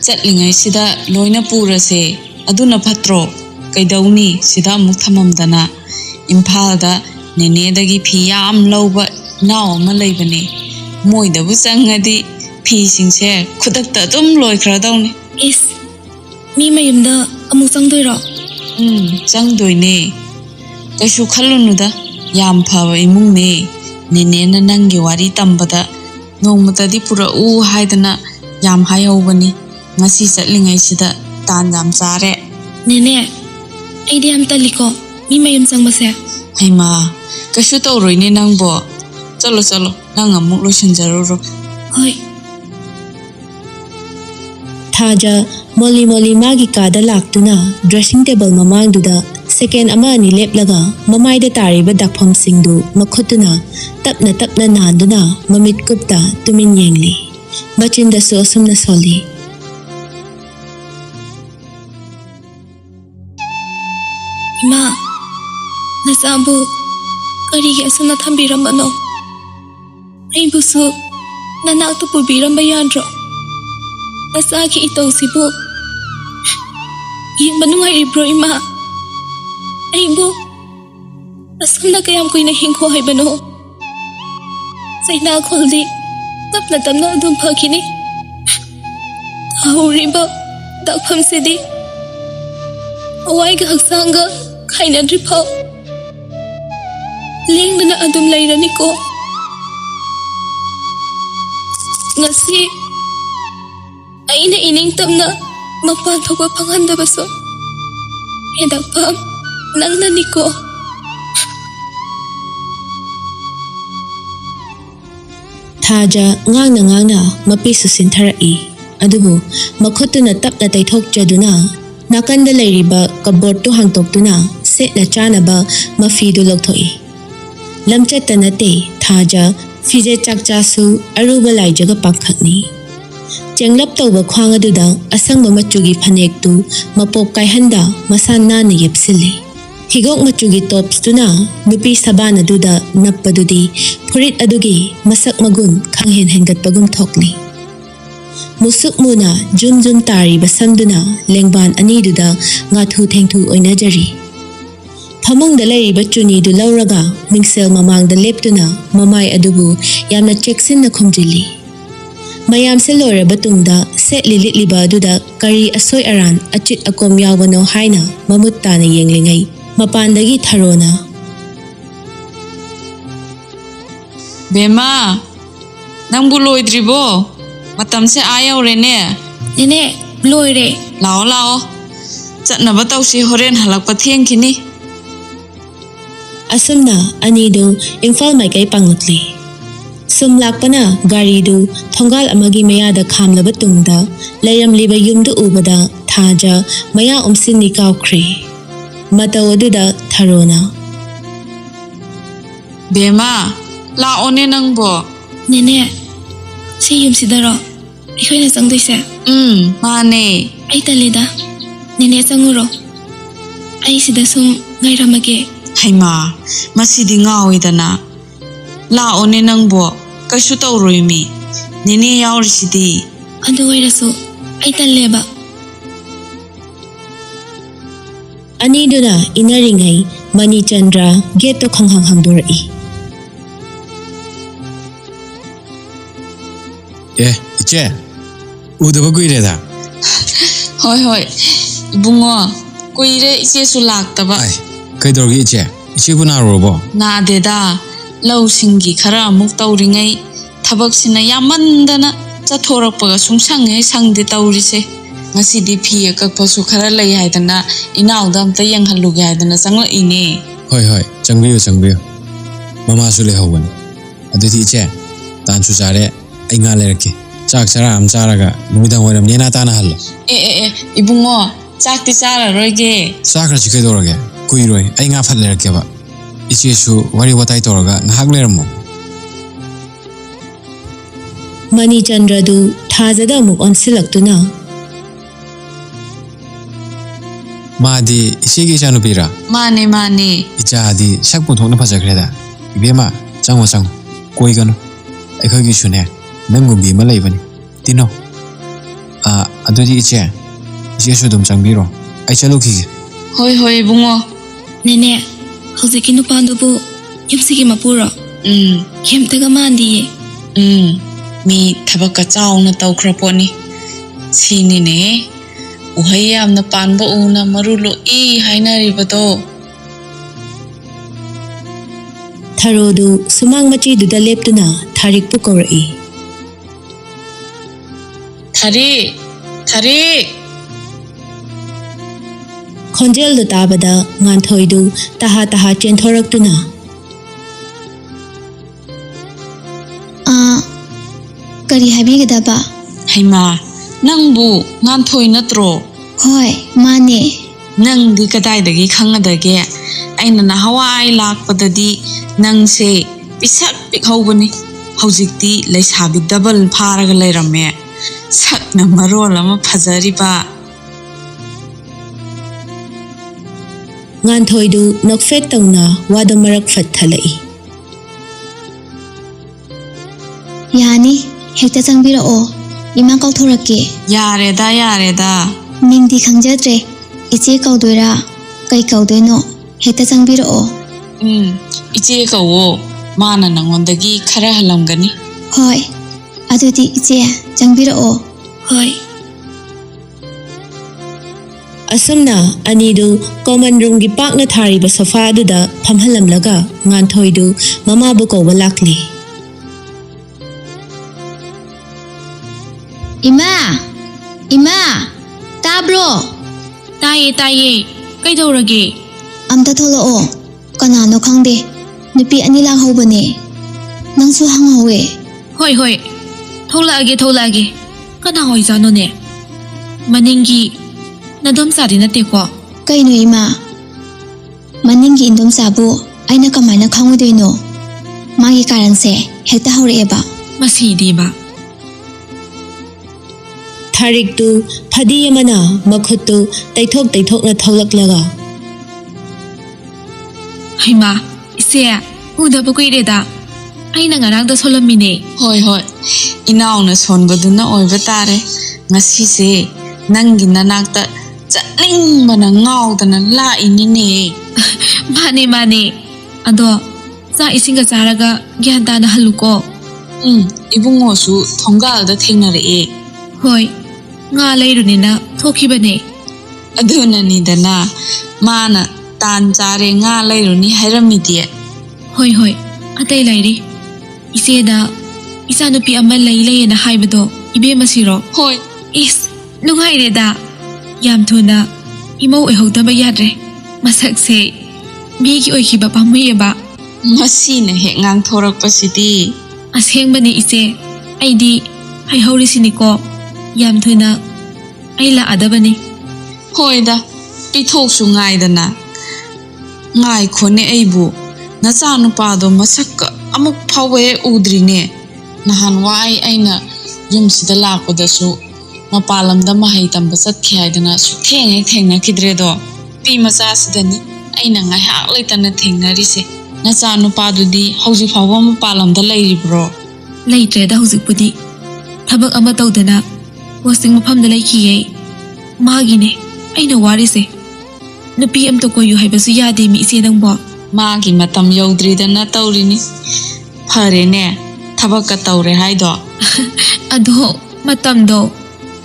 ꯆꯠꯂꯤꯉꯩꯁꯤꯗ ꯂꯣꯏꯅ ꯄꯨꯔꯁꯦ, ꯑꯗꯨꯅ ꯐꯠꯇ꯭ꯔꯣ? ꯀꯩꯗꯧꯅꯤ ꯁꯤꯗ ꯑꯃꯨꯛ ꯊꯝꯃꯝꯗꯅ? ꯏꯝꯐꯥꯜꯗ ꯅꯦꯅꯦꯗꯒꯤ ꯐꯤ ꯌꯥꯝ ꯂꯧꯕ ꯏꯅꯥꯎ ꯑꯃ ꯂꯩꯕꯅꯦ, ꯃꯣꯏꯗꯕꯨ ꯆꯪꯉꯗꯤ ꯐꯤꯁꯤꯡꯁꯦ ꯈꯨꯗꯛꯇ ꯑꯗꯨꯝ ꯂꯣꯏꯈ꯭ꯔꯗꯧꯅꯤ꯫ ꯏꯁ, ꯃꯤ ꯃꯌꯨꯝꯗ ꯑꯃꯨꯛ ꯆꯪꯗꯣꯏꯔꯣ? ꯆꯪꯗꯣꯏꯅꯦ, ꯀꯩꯁꯨ ꯈꯜꯂꯨꯅꯨꯗ, ꯌꯥꯝ ꯐꯕ ꯏꯃꯨꯡꯅꯦ꯫ ꯅꯦꯅꯦꯅ ꯅꯪꯒꯤ ꯋꯥꯔꯤ ꯇꯝꯕꯗ ꯅꯣꯡꯃꯇꯗꯤ ꯄꯨꯔꯛꯎ ꯍꯥꯏꯗꯅ ꯌꯥꯝ ꯍꯥꯏꯍꯧꯕꯅꯤ꯫ ꯉꯁꯤ ꯆꯠꯂꯤꯉꯩꯁꯤꯗ ꯇꯥꯟ ꯌꯥꯝ ꯆꯥꯔꯦ꯫ ꯅꯦꯅꯦ, ꯑꯩꯗꯤ ꯌꯥꯝ ꯇꯜꯂꯤꯀꯣ ꯃꯤ ꯃꯌꯨꯝ ꯆꯪꯕꯁꯦ꯫ ꯍꯩꯃꯥ, ꯀꯩꯁꯨ ꯇꯧꯔꯣꯏꯅꯦ ꯅꯪꯕꯣ꯫ ꯆꯠꯂꯣ ꯆꯠꯂꯣ, ꯅꯪ ꯑꯃꯨꯛ ꯂꯣꯏꯁꯤꯟꯖꯔꯨꯔꯣ꯫ ꯍꯣꯏ꯫ ꯊꯥꯖ ꯃꯣꯜꯂꯤ ꯃꯣꯜꯂꯤ ꯃꯥꯒꯤ ꯀꯥꯗ ꯂꯥꯛꯇꯨꯅ ꯗ꯭ꯔꯦꯁꯤꯡ ꯇꯦꯕꯜ ꯃꯃꯥꯡꯗꯨꯗ ꯁꯦꯀꯦꯟ ꯑꯃ ꯑꯅꯤ ꯂꯦꯞꯂꯒ ꯃꯃꯥꯏꯗ ꯇꯥꯔꯤꯕ ꯗꯥꯛꯐꯝꯁꯤꯡꯗꯨ ꯃꯈꯨꯠꯇꯨꯅ ꯇꯞꯅ ꯇꯞꯅ ꯅꯥꯟꯗꯨꯅ ꯃꯃꯤꯠ ꯀꯨꯞꯇ ꯇꯨꯃꯤꯟ ꯌꯦꯡꯂꯤ꯫ ꯃꯆꯤꯟꯗꯁꯨ ꯑꯁꯨꯝꯅ ꯁꯣꯜꯂꯤ꯫ ꯏꯃꯥ, ꯅꯆꯥꯕꯨ ꯀꯔꯤꯒꯤ ꯑꯁꯨꯝꯅ ꯊꯝꯕꯤꯔꯝꯕꯅꯣ? ꯑꯩꯕꯨꯁꯨ ꯅꯅꯥꯛꯇ ꯄꯨꯕꯤꯔꯝꯕ ꯌꯥꯗ꯭ꯔꯣ? ꯅꯆꯥꯒꯤ ꯏꯇꯧꯁꯤꯕꯨ ꯌꯦꯡꯕ ꯅꯨꯡꯉꯥꯏꯔꯤꯕ꯭ꯔꯣ ꯏꯃꯥ? ꯑꯩꯕꯨ ꯑꯁꯨꯝꯅ ꯀꯌꯥꯝ ꯀꯨꯏꯅ ꯍꯤꯡꯈꯣ ꯍꯥꯏꯕꯅꯣ? ꯆꯩꯅꯥꯈꯣꯜꯗꯤ ꯇꯞꯅ ꯇꯞꯅ ꯑꯗꯨꯝ ꯐꯈꯤꯅꯤ, ꯍꯧꯔꯤꯕ ꯗꯥꯛꯐꯝꯁꯤꯗꯤ ꯍꯋꯥꯏꯒ ꯍꯛꯆꯥꯡꯒ ꯈꯥꯏꯅꯗ꯭ꯔꯤ ꯐꯥꯎ ꯂꯦꯡꯗꯅ ꯑꯗꯨꯝ ꯂꯩꯔꯅꯤꯀꯣ꯫ ꯉꯁꯤ ꯑꯩꯅ ꯏꯅꯤꯡꯇꯝꯅ ꯃꯄꯥꯟ ꯊꯣꯛꯄ ꯐꯪꯍꯟꯗꯕꯁꯨ ꯍꯦꯟꯗꯛꯐꯝ ꯅꯪꯅꯅꯤꯀꯣ꯫ ꯊꯥꯖ ꯉꯥꯡꯅ ꯉꯥꯡꯅ ꯃꯄꯤꯁꯨ ꯁꯤꯟꯊꯔꯛꯏ, ꯑꯗꯨꯕꯨ ꯃꯈꯨꯠꯇꯨꯅ ꯇꯞꯅ ꯇꯩꯊꯣꯛꯆꯗꯨꯅ ꯅꯥꯀꯟꯗ ꯂꯩꯔꯤꯕ ꯀꯞꯕꯣꯔꯗꯇꯨ ꯍꯥꯡꯇꯣꯛꯇꯨꯅ ꯁꯦꯠꯅ ꯆꯥꯅꯕ ꯃꯐꯤꯗꯨ ꯂꯧꯊꯣꯛꯏ꯫ ꯂꯝꯆꯠꯇ ꯅꯠꯇꯦ, ꯊꯥꯖ ꯐꯤꯖꯦꯠ ꯆꯥꯛꯆꯥꯁꯨ ꯑꯔꯨꯕ ꯂꯥꯏꯖꯒ ꯄꯥꯡꯈꯛꯅꯤ꯫ ꯆꯦꯡꯂꯞ ꯇꯧꯕ ꯈ꯭ꯋꯥꯡ ꯑꯗꯨꯗ ꯑꯁꯪꯕ ꯃꯆꯨꯒꯤ ꯐꯅꯦꯛꯇꯨ ꯃꯄꯣꯞ ꯀꯥꯏꯍꯟꯗ ꯃꯁꯥ ꯅꯥꯟꯅ ꯌꯦꯞꯁꯤꯜꯂꯤ꯫ ꯍꯤꯒꯣꯛ ꯃꯆꯨꯒꯤ ꯇꯣꯞꯁꯇꯨꯅ ꯅꯨꯄꯤ ꯁꯕꯥꯟ ꯑꯗꯨꯗ ꯅꯞꯄꯗꯨꯗꯤ ꯐꯨꯔꯤꯠ ꯑꯗꯨꯒꯤ ꯃꯁꯛ ꯃꯒꯨꯟ ꯈꯪꯍꯦꯟ ꯍꯦꯟꯒꯠꯄꯒꯨꯝ ꯊꯣꯛꯂꯤ꯫ musuk muna jum jum tari basamduna lengban aniduda ngathu thengthu oinajari. Phamung da leriba chuni du lauraga mingsel mamang da leptuna mamai adubu yamna cheksin na khomjili. Mayam se lore batungda set lilitliba aduda kari asoi aran achit akom yawano haina mamut tana yenglingai mapandagi tharona. Bema, nang buloy dribo, matam se ayaw rene. Nene, loire. Lao lao, chat na bataw si horen halak pathiang kini. Asumna anidu imphal mai kai pangutli. Sum lakpana gari du thongal amagi maya da khamlaba tungda layam liba yumdu ubada thaja maya umsin ni kawkhri. Mataw aduda tharona. Bema, laone nang bo. Nene, si yum sidaro. Ikhoy na sang doise. Mane. Ay talida. Nene sanguro. Ay sida sum ngairamage. Haima, masidi ngawi dana. Laone nang bo, kasu tawroi mi. Nene yauri sidi. Adu wairasu, ay taleba. Aniduna inaringai Mani Chandra geto khanghang hangdorai. Iche, udaba kuireda. Hoi hoi, ibungo, kuire iche su laktaba. Ai, kaidorgi iche, iche bu narobo. Na deda, lau singi khara amuk tawringai, thabak sina yamandana chathorakpaga sungsanghe sangde tawrise. Ngasidi phi akakpasu khara lai haidana inauda amta yanghalluge haidana changlaine. Hoi, changbiyo. Mama su lehawani. Aduti iche, tansu chare, ai nga lerake. Chak chara am charaga, numidang waram nena tana hallo. Ibungo, chakti chara roige. Chakra chi kaidorage, kuiroi, ai nga phat lerake ba. Iche su wari watai toraga ngahak leramo. Mani Chandra du thajada amuk onsilaktuna. Madi iche gi chanu pira. Mane. Icha adi sakpun thokna phajakreda. Ibema, chango. Koi gano. Aikhoi gi sune. Nangumbi ma leibani. Tino. Adudi iche su dum changbiro. Ai chalukhige. Hoi bungo. Nene, hoziki nupandubu yumsigi mapuro. Kemtaga mandiye. Mi thabaka chawna tawkhraponi. Sini ne. Uhai amna panba una marulo I hainaribado. Tharodu sumang machi duda leptuna tharik pu korai. Tharik. Khonjel du tabada nganthoidu taha chenthoraktuna. Kari habigedaba. Haima, nangbu nganthoi natro. Hoi, mane. Nang di kadaidagi khangadage. Aina na hawai lakpadadi nang se pisak pikhawbani. Haujikti leisabi double pharaga leirame. Sakna marol ama phajariba. Nganthoidu nokfek tawna wada marak phat thalai. Yani, hekta changbirao. Ima kauthorake. Yareda. Mingdi khangjadre. Iche kaudoira. Kai kaudoino. Hekta changbirao. Iche kawo. Mana nangondagi khara halamgani. Hoi. Adudi iche changbirao. Hoi. Asumna anidu common room gi pakna thariba sofa aduda phamhalamlaga nganthoidu mama bu ko walakli. Ima, tabro. Taye. Kaidorage. Amta tholoo. Kanano khangde. Nupi ani lakhawbane. Nangsu hanghawe. Hoi. Tholage. Kana hoi jano ne. Maningi nadom sari na teko. Kaino ima. Maningi indom sabu aina kamaina khangudino. Magi karanse hekta hawreeba. Masidi ba. Tharik tu phadi yamana makhutu taithok na tholaklaga. Haima, ise udabu kuireda. ꯑꯩꯅ ꯉꯔꯥꯡꯗ ꯁꯣꯜꯂꯝꯃꯤꯅꯦ ꯍꯣꯏ ꯍꯣꯏ ꯏꯅꯥꯎꯅ ꯁꯣꯟꯕꯗꯨꯅ ꯑꯣꯏꯕ ꯇꯥꯔꯦ ꯉꯁꯤꯁꯦ ꯅꯪꯒꯤ ꯅꯅꯥꯛꯇ ꯆꯠꯅꯤꯡꯕꯅ ꯉꯥꯎꯗꯅ ꯂꯥꯛꯏꯅꯤꯅꯦ ꯃꯥꯅꯦ ꯃꯥꯅꯦ ꯑꯗꯣ ꯆꯥꯛ ꯏꯁꯤꯡꯒ ꯆꯥꯔꯒ ꯒ꯭ꯌꯥꯟ ꯇꯥꯅ ꯍꯜꯂꯨꯀꯣ 이봉호수 통가을다 탱나르에 ꯍꯣꯏ ꯉꯥ ꯂꯩꯔꯨꯅꯤꯅ ꯊꯣꯛꯈꯤꯕꯅꯦ ꯑꯗꯨꯅꯅꯤꯗꯅ ꯃꯥꯅ ꯇꯥꯟ ꯆꯥꯔꯦ ꯉꯥ ꯂꯩꯔꯨꯅꯤ ꯍꯥꯏꯔꯝꯃꯤꯗꯤ ꯍꯣꯏ ꯍꯣꯏ ꯑꯇꯩ ꯂꯩꯔꯤ ꯏꯆꯦꯗ ꯏꯆꯥꯅꯨꯄꯤ ꯑꯃ ꯂꯩꯌꯦꯅ ꯍꯥꯏꯕꯗꯣ ꯏꯕꯦꯝꯃꯁꯤꯔꯣ ꯍꯣꯏ ꯏꯁ ꯅꯨꯡꯉꯥꯏꯔꯦꯗ ꯌꯥꯝ ꯊꯨꯅ ꯏꯃꯧ ꯑꯣꯏꯍꯧꯗꯕ ꯌꯥꯗ꯭ꯔꯦ ꯃꯁꯛꯁꯦ ꯃꯤꯒꯤ ꯑꯣꯏꯈꯤꯕ ꯄꯥꯝꯃꯨꯏꯌꯦꯕ ꯃꯁꯤꯅ ꯍꯦꯛ ꯉꯥꯡꯊꯣꯔꯛꯄꯁꯤꯗꯤ ꯑꯁꯦꯡꯕꯅꯤ ꯏꯆꯦ ꯑꯩꯗꯤ ꯍꯩꯍꯧꯔꯤꯁꯤꯅꯤꯀꯣ ꯌꯥꯝ ꯊꯨꯅ ꯑꯩ ꯂꯥꯛꯑꯗꯕꯅꯤ ꯍꯣꯏꯗ ꯄꯤꯊꯣꯛꯁꯨ ꯉꯥꯏꯗꯅ ꯉꯥꯏꯈꯣꯅꯦ ꯑꯩꯕꯨ ꯅꯆꯥꯅꯨꯄꯥꯗꯣ ꯃꯁꯛꯀ ꯑꯃꯨꯛ ꯐꯥꯎꯕ ꯍꯦꯛ ꯎꯗ꯭ꯔꯤꯅꯦ ꯅꯍꯥꯟꯋꯥꯏ ꯑꯩꯅ ꯌꯨꯝꯁꯤꯗ ꯂꯥꯛꯄꯗꯁꯨ ꯃꯄꯥꯟ ꯂꯝꯗ ꯃꯍꯩ ꯇꯝꯕ ꯆꯠꯈꯤ ꯍꯥꯏꯗꯅ ꯁꯨꯛꯊꯦꯡ ꯍꯦꯛ ꯊꯦꯡꯅꯈꯤꯗ꯭ꯔꯦꯗꯣ ꯅꯨꯄꯤ ꯃꯆꯥꯁꯤꯗꯅꯤ ꯑꯩꯅ ꯉꯥꯏꯍꯥꯛ ꯂꯩꯇꯅ ꯊꯦꯡꯅꯔꯤꯁꯦ ꯅꯆꯥꯅꯨꯄꯥꯗꯨꯗꯤ ꯍꯧꯖꯤꯛ ꯐꯥꯎꯕ ꯃꯄꯥꯟ ꯂꯝꯗ ꯂꯩꯔꯤꯕ꯭ꯔꯣ ꯂꯩꯇ꯭ꯔꯦꯗ ꯍꯧꯖꯤꯛꯄꯨꯗꯤ ꯊꯕꯛ ꯑꯃ ꯇꯧꯗꯅ ꯄꯣꯁꯇꯤꯡ ꯃꯐꯝꯗ ꯂꯩꯈꯤꯌꯦ ꯃꯥꯒꯤꯅꯦ ꯑꯩꯅ ꯋꯥꯔꯤꯁꯦ ꯅꯨꯄꯤ ꯑꯝꯇ ꯀꯣꯏꯌꯨ ꯍꯥꯏꯕꯁꯨ ꯌꯥꯗꯦ ꯃꯤ ꯏꯆꯦ ꯅꯪꯕꯣ ꯃꯥꯒꯤ ꯃꯇꯝ ꯌꯧꯗ꯭ꯔꯤꯗꯅ ꯇꯧꯔꯤꯅꯤ ꯐꯔꯦꯅꯦ ꯊꯕꯛꯀ ꯇꯧꯔꯦ ꯍꯥꯏꯗꯣ ꯑꯗꯣ ꯃꯇꯝꯗꯣ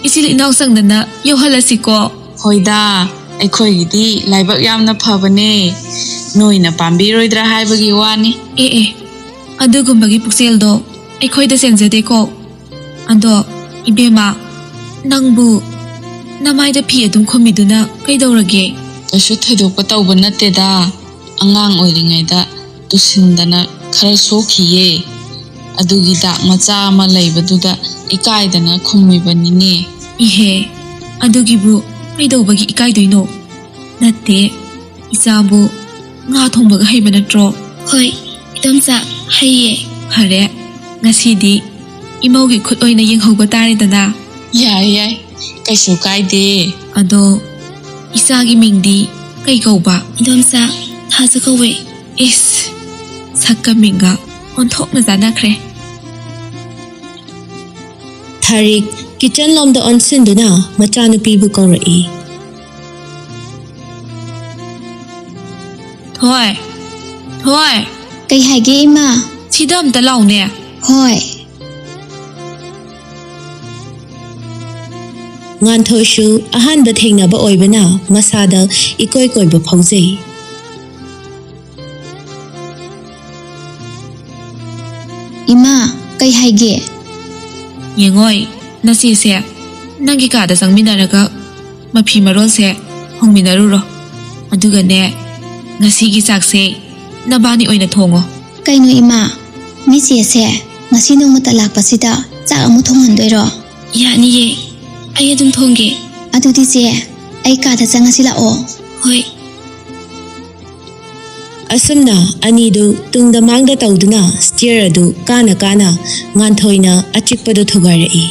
ꯏꯆꯤꯜ ꯏꯅꯥꯎ ꯆꯪꯗꯅ ꯌꯧꯍꯜꯂꯁꯤꯀꯣ ꯍꯣꯏꯗ ꯑꯩꯈꯣꯏꯒꯤꯗꯤ ꯂꯥꯏꯕꯛ ꯌꯥꯝꯅ ꯐꯕꯅꯦ ꯅꯣꯏꯅ ꯄꯥꯝꯕꯤꯔꯣꯏꯗ꯭ꯔꯥ ꯍꯥꯏꯕꯒꯤ ꯋꯥꯅꯤ ꯑꯦ ꯑꯗꯨꯒꯨꯝꯕꯒꯤ ꯄꯨꯛꯆꯦꯜꯗꯣ ꯑꯩꯈꯣꯏꯗ ꯆꯦꯟꯖꯗꯦꯀꯣ ꯑꯗꯣ 이베마 ꯅꯪꯕꯨ ꯅꯃꯥꯏꯗ ꯐꯤ ꯑꯗꯨꯝ ꯈꯨꯝꯃꯤꯗꯨꯅ ꯀꯩꯗꯧꯔꯒꯦ ꯀꯩꯁꯨ ꯊꯣꯏꯗꯣꯛꯄ ꯇꯧꯕ ꯅꯠꯇꯦꯗ ꯑꯉꯥꯡ ꯑꯣꯏꯔꯤꯉꯩꯗ ꯇꯨꯁꯤꯟꯗꯅ ꯈꯔ ꯁꯣꯛꯈꯤꯌꯦ ꯑꯗꯨꯒꯤ ꯗꯥꯛ ꯃꯆꯥ ꯑꯃ ꯂꯩꯕꯗꯨꯗ ꯏꯀꯥꯏꯗꯅ ꯈꯨꯝꯃꯤꯕꯅꯤꯅꯦ 이해 ꯑꯗꯨꯒꯤꯕꯨ ꯀꯩꯗꯧꯕꯒꯤ ꯏꯀꯥꯏꯗꯣꯏꯅꯣ ꯅꯠꯇꯦ 이자ꯕꯨ ꯉꯥ ꯊꯣꯡꯕꯒ ꯍꯩꯕ ꯅꯠꯇ꯭ꯔꯣ ꯍꯣꯏ 이domꯆꯥ ꯍꯩꯌꯦ ꯐꯔꯦ ꯉꯁꯤꯗꯤ ꯏꯃꯧꯒꯤ ꯈꯨꯠ ꯑꯣꯏꯅ ꯌꯦꯡꯍꯧꯕ ꯇꯥꯔꯦꯗꯅ ꯌꯥꯏ ꯌꯥꯏ ꯀꯩꯁꯨ ꯀꯥꯏꯗꯦ ꯑꯗꯣ ꯏꯆꯥꯒꯤ ꯃꯤꯡꯗꯤ ꯀꯩ ꯀꯧꯕ 이domꯆꯥ ꯊꯥꯖ ꯀꯧꯋꯦ ꯏꯁ ꯁꯛꯀ ꯃꯤꯡꯒ ꯑꯣꯟꯊꯣꯛꯅ ꯆꯥꯟꯅꯈ꯭ꯔꯦ ꯊꯥꯔꯤꯛ ꯀꯤꯆꯟ ꯂꯣꯝꯗ ꯑꯣꯟꯁꯤꯟꯗꯨꯅ ꯃꯆꯥꯅꯨꯄꯤꯕꯨ ꯀꯧꯔꯛꯏ ꯊꯣꯏ ꯊꯣꯏ ꯀꯩ ꯍꯥꯏꯒꯦ ꯏꯃꯥ ꯁꯤꯗ ꯑꯝꯇ ꯂꯥꯎꯅꯦ ꯍꯣꯏ ꯉꯥꯟꯊꯣꯏꯁꯨ ꯑꯍꯥꯟꯕ ꯊꯦꯡꯅꯕ ꯑꯣꯏꯕꯅ ꯃꯁꯥꯗ ꯏꯀꯣꯏ ꯀꯣꯏꯕ ꯐꯥꯎꯖꯩ ꯏꯃꯥ ꯀꯩ ꯍꯥꯏꯒꯦ ꯌꯦꯡꯉꯣꯏ ꯅꯆꯦꯁꯦ ꯅꯪꯒꯤ ꯀꯥꯗ ꯆꯪꯃꯤꯟꯅꯔꯒ ꯃꯐꯤ ꯃꯔꯣꯜꯁꯦ ꯍꯣꯡꯃꯤꯟꯅꯔꯨꯔꯣ ꯑꯗꯨꯒꯅꯦ ꯉꯁꯤꯒꯤ ꯆꯥꯛꯁꯦ ꯅꯕꯥꯅꯤ ꯑꯣꯏꯅ ꯊꯣꯡꯉꯣ ꯀꯩꯅꯣ ꯏꯃꯥ ꯃꯤꯆꯦꯁꯦ ꯉꯁꯤ ꯅꯣꯡꯃꯇ ꯂꯥꯛꯄꯁꯤꯗ ꯆꯥꯛ ꯑꯃꯨꯛ ꯊꯣꯡꯍꯟꯗꯣꯏꯔꯣ ꯌꯥꯅꯤꯌꯦ ꯑꯩ ꯑꯗꯨꯝ ꯊꯣꯡꯒꯦ ꯑꯗꯨꯗꯤ ꯆꯦ ꯑꯩ ꯀꯥꯗ ꯆꯪꯉꯁꯤ ꯂꯥꯛꯑꯣ ꯍꯣꯏ ꯑꯁꯨꯝꯅ ꯑꯅꯤꯗꯨ ꯇꯨꯡꯗ ꯃꯥꯡꯗ ꯇꯧꯗꯨꯅ ꯁ꯭ꯇꯤꯌꯔ ꯑꯗꯨ ꯀꯥꯅ ꯀꯥꯅ ꯉꯥꯟꯊꯣꯏꯅ ꯑꯆꯤꯛꯄꯗꯨ ꯊꯨꯒꯥꯏꯔꯛꯏ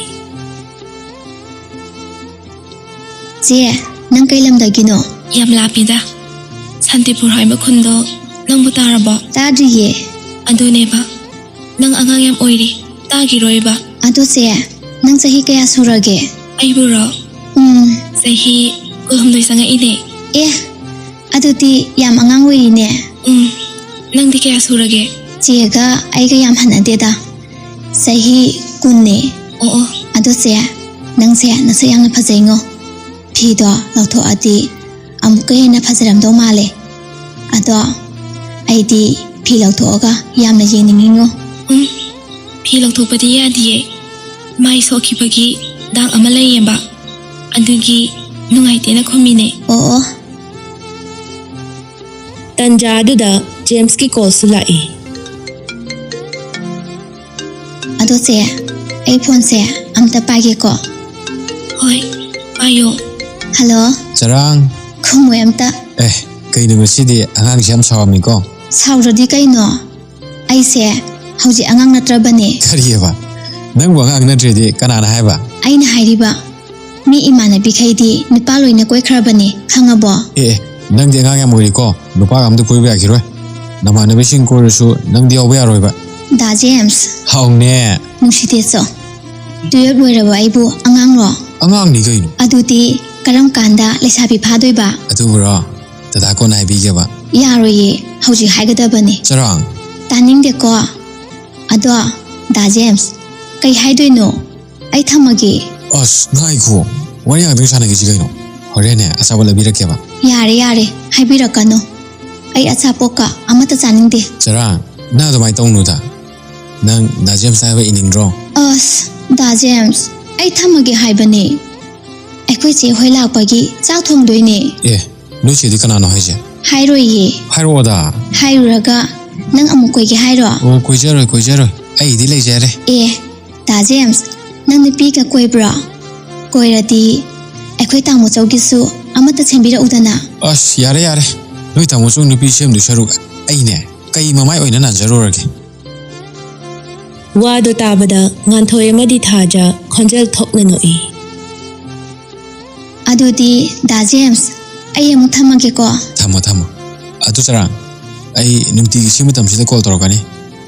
ꯆꯦ ꯅꯪ ꯀꯩ ꯂꯝꯗꯒꯤꯅꯣ ꯌꯥꯝ ꯂꯥꯞꯄꯤꯗ ꯁꯥꯟꯇꯤꯄꯨꯔ ꯍꯥꯏꯕ ꯈꯨꯟꯗꯣ ꯅꯪꯕꯨ ꯇꯥꯔꯕꯣ ꯇꯥꯗ꯭ꯔꯤꯌꯦ ꯑꯗꯨꯅꯦꯕ ꯅꯪ ꯑꯉꯥꯡ ꯌꯥꯝ ꯑꯣꯏꯔꯤ ꯇꯥꯈꯤꯔꯣꯏꯕ ꯑꯗꯨ ꯆꯦ ꯅꯪ ꯆꯍꯤ ꯀꯌꯥ ꯁꯨꯔꯒꯦ ꯑꯩꯕꯨꯔꯣ ꯆꯍꯤ 2 ꯆꯪꯉꯛꯏꯅꯦ ꯑꯦ ꯑꯗꯨꯗꯤ ꯌꯥꯝ ꯑꯉꯥꯡ ꯑꯣꯏꯔꯤꯅꯦ ꯅꯪꯗꯤ ꯀꯌꯥ ꯁꯨꯔꯒꯦ ꯆꯦꯒ ꯑꯩꯒ ꯌꯥꯝ ꯍꯟꯅꯗꯦꯗ ꯆꯍꯤ 10ꯅꯦ ꯑꯣ ꯑꯗꯨ ꯆꯦ ꯅꯪꯁꯦ ꯅꯁꯛ ꯌꯥꯝꯅ ꯐꯖꯩꯉꯣ ꯐꯤꯗꯣ ꯂꯧꯊꯣꯛꯑꯗꯤ ꯑꯃꯨꯛꯀ ꯍꯦꯟꯅ ꯐꯖꯔꯝꯗꯧ ꯃꯥꯜꯂꯦ ꯑꯗꯣ ꯑꯩꯗꯤ ꯐꯤ ꯂꯧꯊꯣꯛꯑꯒ ꯌꯥꯝꯅ ꯌꯦꯡꯅꯤꯡꯉꯤꯉꯣ ꯐꯤ ꯂꯧꯊꯣꯛꯄꯗꯤ ꯌꯥꯗꯤꯌꯦ ꯃꯥꯏ ꯁꯣꯛꯈꯤꯕꯒꯤ ꯗꯥꯛ ꯑꯃ ꯂꯩꯌꯦꯕ ꯑꯗꯨꯒꯤ ꯅꯨꯡꯉꯥꯏꯇꯦꯅ ꯈꯨꯝꯃꯤꯅꯦ ꯑꯣ ꯇꯟꯖꯥ ꯑꯗꯨꯗ ꯖꯦꯝꯁꯀꯤ ꯀꯣꯜꯁꯨ ꯂꯥꯛꯏ ꯑꯗꯣ ꯆꯦ ꯑꯩ ꯐꯣꯟꯁꯦ ꯑꯝꯇ ꯄꯥꯏꯒꯦꯀꯣ ꯍꯣꯏ ꯄꯥꯏꯌꯣ ꯍꯜꯂꯣ ꯆꯔꯥꯡ ꯈꯨꯝꯃꯣꯏ ꯑꯝꯇ ꯀꯩꯅꯣ ꯉꯁꯤꯗꯤ ꯑꯉꯥꯡꯁꯦ ꯌꯥꯝ ꯁꯥꯎꯔꯝꯃꯤꯀꯣ ꯁꯥꯎꯔꯗꯤ ꯀꯩꯅꯣ ꯑꯩꯁꯦ ꯍꯧꯖꯤꯛ ꯑꯉꯥꯡ ꯅꯠꯇ꯭ꯔꯕꯅꯦ ꯀꯔꯤꯑꯕ ꯅꯪꯕꯨ ꯑꯉꯥꯡ ꯅꯠꯇ꯭ꯔꯗꯤ ꯀꯅꯥꯅ ꯍꯥꯏꯕ ꯑꯩꯅ ꯍꯥꯏꯔꯤꯕ ꯃꯤ ꯏꯃꯥꯟꯅꯕꯤꯈꯩꯗꯤ ꯅꯨꯄꯥ ꯂꯣꯏꯅ ꯀꯣꯏꯈ꯭ꯔꯕꯅꯦ ꯈꯪꯉꯕꯣ ꯅꯪꯗꯤ ꯑꯉꯥꯡ ꯌꯥꯝ ꯑꯣꯏꯔꯤꯀꯣ ꯅꯨꯄꯥꯒ ꯑꯝꯇ ꯀꯣꯏꯕ ꯌꯥꯈꯤꯔꯣꯏ ꯅꯃꯥꯟꯅꯕꯤꯁꯤꯡ ꯀꯣꯏꯔꯁꯨ ꯅꯪꯗꯤ ꯌꯥꯎꯕ ꯌꯥꯔꯣꯏꯕ दा जेम्स ꯍꯥꯎꯅꯦ ꯅꯨꯡꯁꯤꯇꯦꯆꯣ ꯇꯨꯌꯦꯜꯞ ꯂꯣꯏꯔꯕ ꯑꯩꯕꯨ ꯑꯉꯥꯡꯔꯣ ꯑꯉꯥꯡꯅꯤ ꯀꯩꯅꯣ ꯑꯗꯨꯗꯤ ꯀꯔꯝ ꯀꯥꯟꯗ ꯂꯩꯁꯥꯕꯤ ꯐꯥꯗꯣꯏꯕ ꯑꯗꯨꯕꯨꯔꯣ ꯗꯗꯥ ꯀꯣꯟꯅ ꯍꯥꯏꯕꯤꯒꯦꯕ ꯌꯥꯔꯣꯏꯌꯦ ꯍꯧꯖꯤꯛ ꯍꯥꯏꯒꯗꯕꯅꯤ ꯆꯔꯥꯡ ꯇꯥꯅꯤꯡꯗꯦꯀꯣ ꯑꯗꯣ ꯗꯥ ꯖꯦꯝꯁ ꯀꯩ ꯍꯥꯏꯗꯣꯏꯅꯣ ꯑꯩ ꯊꯝꯃꯒꯦ ꯑꯁ ꯉꯥꯏꯈꯣ ꯋꯥꯔꯤ ꯉꯥꯛꯇꯪ ꯁꯥꯟꯅꯈꯤꯁꯤ ꯀꯩꯅꯣ ꯍꯣꯔꯦꯟꯅꯦ ꯑꯆꯥꯄꯣꯠ ꯂꯩꯕꯤꯔꯛꯀꯦꯕ ꯌꯥꯔꯦ ꯌꯥꯔꯦ ꯍꯥꯏꯕꯤꯔꯛꯀꯅꯨ ꯑꯩ ꯑꯆꯥꯄꯣꯠꯀ ꯑꯃꯠꯇ ꯆꯥꯅꯤꯡꯗꯦ ꯆꯔꯥꯡ ꯅꯪ ꯑꯗꯨꯃꯥꯏꯅ ꯇꯧꯅꯨꯗ ꯅꯪ ꯗꯥ ꯖꯦꯝꯁ ꯍꯥꯏꯕ ꯏꯅꯤꯡꯗ꯭ꯔꯣ ꯑꯁ ꯗꯥ ꯖꯦꯝꯁ ꯑꯩ ꯊꯝꯃꯒꯦ ꯍꯥꯏꯕꯅꯦ ꯑꯩꯈꯣꯏ ꯆꯦ ꯍꯣꯏ ꯂꯥꯛꯄꯒꯤ ꯆꯥꯛ ꯊꯣꯡꯗꯣꯏꯅꯦ ꯑꯦ ꯅꯣꯏ ꯆꯦꯗꯤ ꯀꯅꯥꯅꯣ ꯍꯥꯏꯁꯦ ꯍꯥꯏꯔꯣꯏꯌꯦ ꯍꯥꯏꯔꯛꯑꯣꯗ ꯍꯥꯏꯔꯨꯔꯒ ꯅꯪ ꯑꯃꯨꯛ ꯀꯣꯏꯒꯦ ꯍꯥꯏꯔꯣ ꯑꯣ ꯀꯣꯏꯖꯔꯣꯏ ꯑꯩꯗꯤ ꯂꯩꯖꯔꯦ ꯑꯦ ꯗꯥ ꯖꯦꯝꯁ ꯅꯪ ꯅꯨꯄꯤꯒ ꯀꯣꯏꯕ꯭ꯔꯣ ꯀꯣꯏꯔꯗꯤ ꯑꯩꯈꯣꯏ ꯇꯥꯃꯣꯆꯧꯒꯤꯁꯨ ꯑꯃꯠꯇ ꯁꯦꯝꯕꯤꯔꯛꯎꯗꯅ ꯑꯁ ꯌꯥꯔꯦ ꯅꯣꯏ ꯇꯥꯃꯣꯆꯧ ꯅꯨꯄꯤ ꯁꯦꯝꯗꯣꯏ ꯁꯔꯨꯛ ꯑꯩꯅꯦ ꯀꯩ ꯃꯃꯥꯏ ꯑꯣꯏꯅ ꯅꯥꯟꯖꯔꯨꯔꯒꯦ ꯋꯥꯗꯨ ꯇꯥꯕꯗ ꯉꯥꯟꯊꯣꯏ ꯑꯃꯗꯤ ꯊꯥꯖ ꯈꯣꯟꯖꯦꯜ ꯊꯣꯛꯅ ꯅꯣꯛꯏ ꯑꯗꯨꯗꯤ ꯗꯥ ꯖꯦꯝꯁ ꯑꯩ ꯑꯃꯨꯛ ꯊꯝꯃꯒꯦꯀꯣ ꯊꯝꯃꯣ ꯑꯗꯨ ꯆꯔꯥꯡ ꯑꯩ ꯅꯨꯡꯇꯤꯒꯤ ꯁꯤ ꯃꯇꯝꯁꯤꯗ ꯀꯣꯜ ꯇꯧꯔꯛꯀꯅꯤ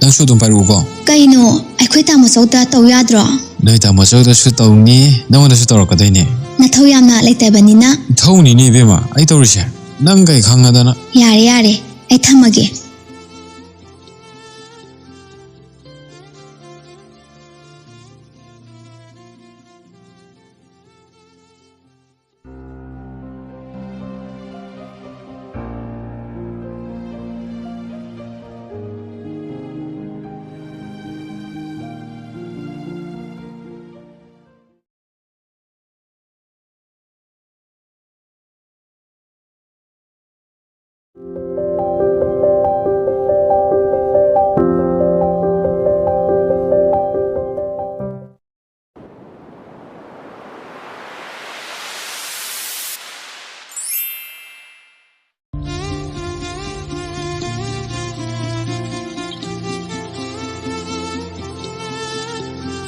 ꯅꯪꯁꯨ ꯑꯗꯨꯝ ꯄꯥꯏꯔꯛꯎꯀꯣ ꯀꯩꯅꯣ ꯑꯩꯈꯣꯏ ꯇꯥꯃꯣꯆꯧꯗ ꯇꯧ ꯌꯥꯗ꯭ꯔꯣ ꯅꯣꯏ ꯇꯥꯃꯣꯆꯧꯗꯁꯨ ꯇꯧꯅꯤ ꯅꯪꯉꯣꯟꯗꯁꯨ ꯇꯧꯔꯛꯀꯗꯣꯏꯅꯦ ꯅꯊꯧ ꯌꯥꯝꯅ ꯂꯩꯇꯕꯅꯤꯅ ꯊꯧꯅꯤꯅꯦ ꯏꯕꯦꯝꯃ ꯑꯩ ꯇꯧꯔꯤꯁꯦ ꯅꯪ ꯀꯩ ꯈꯪꯉꯗꯅ ꯌꯥꯔꯦ ꯑꯩ ꯊꯝꯃꯒꯦ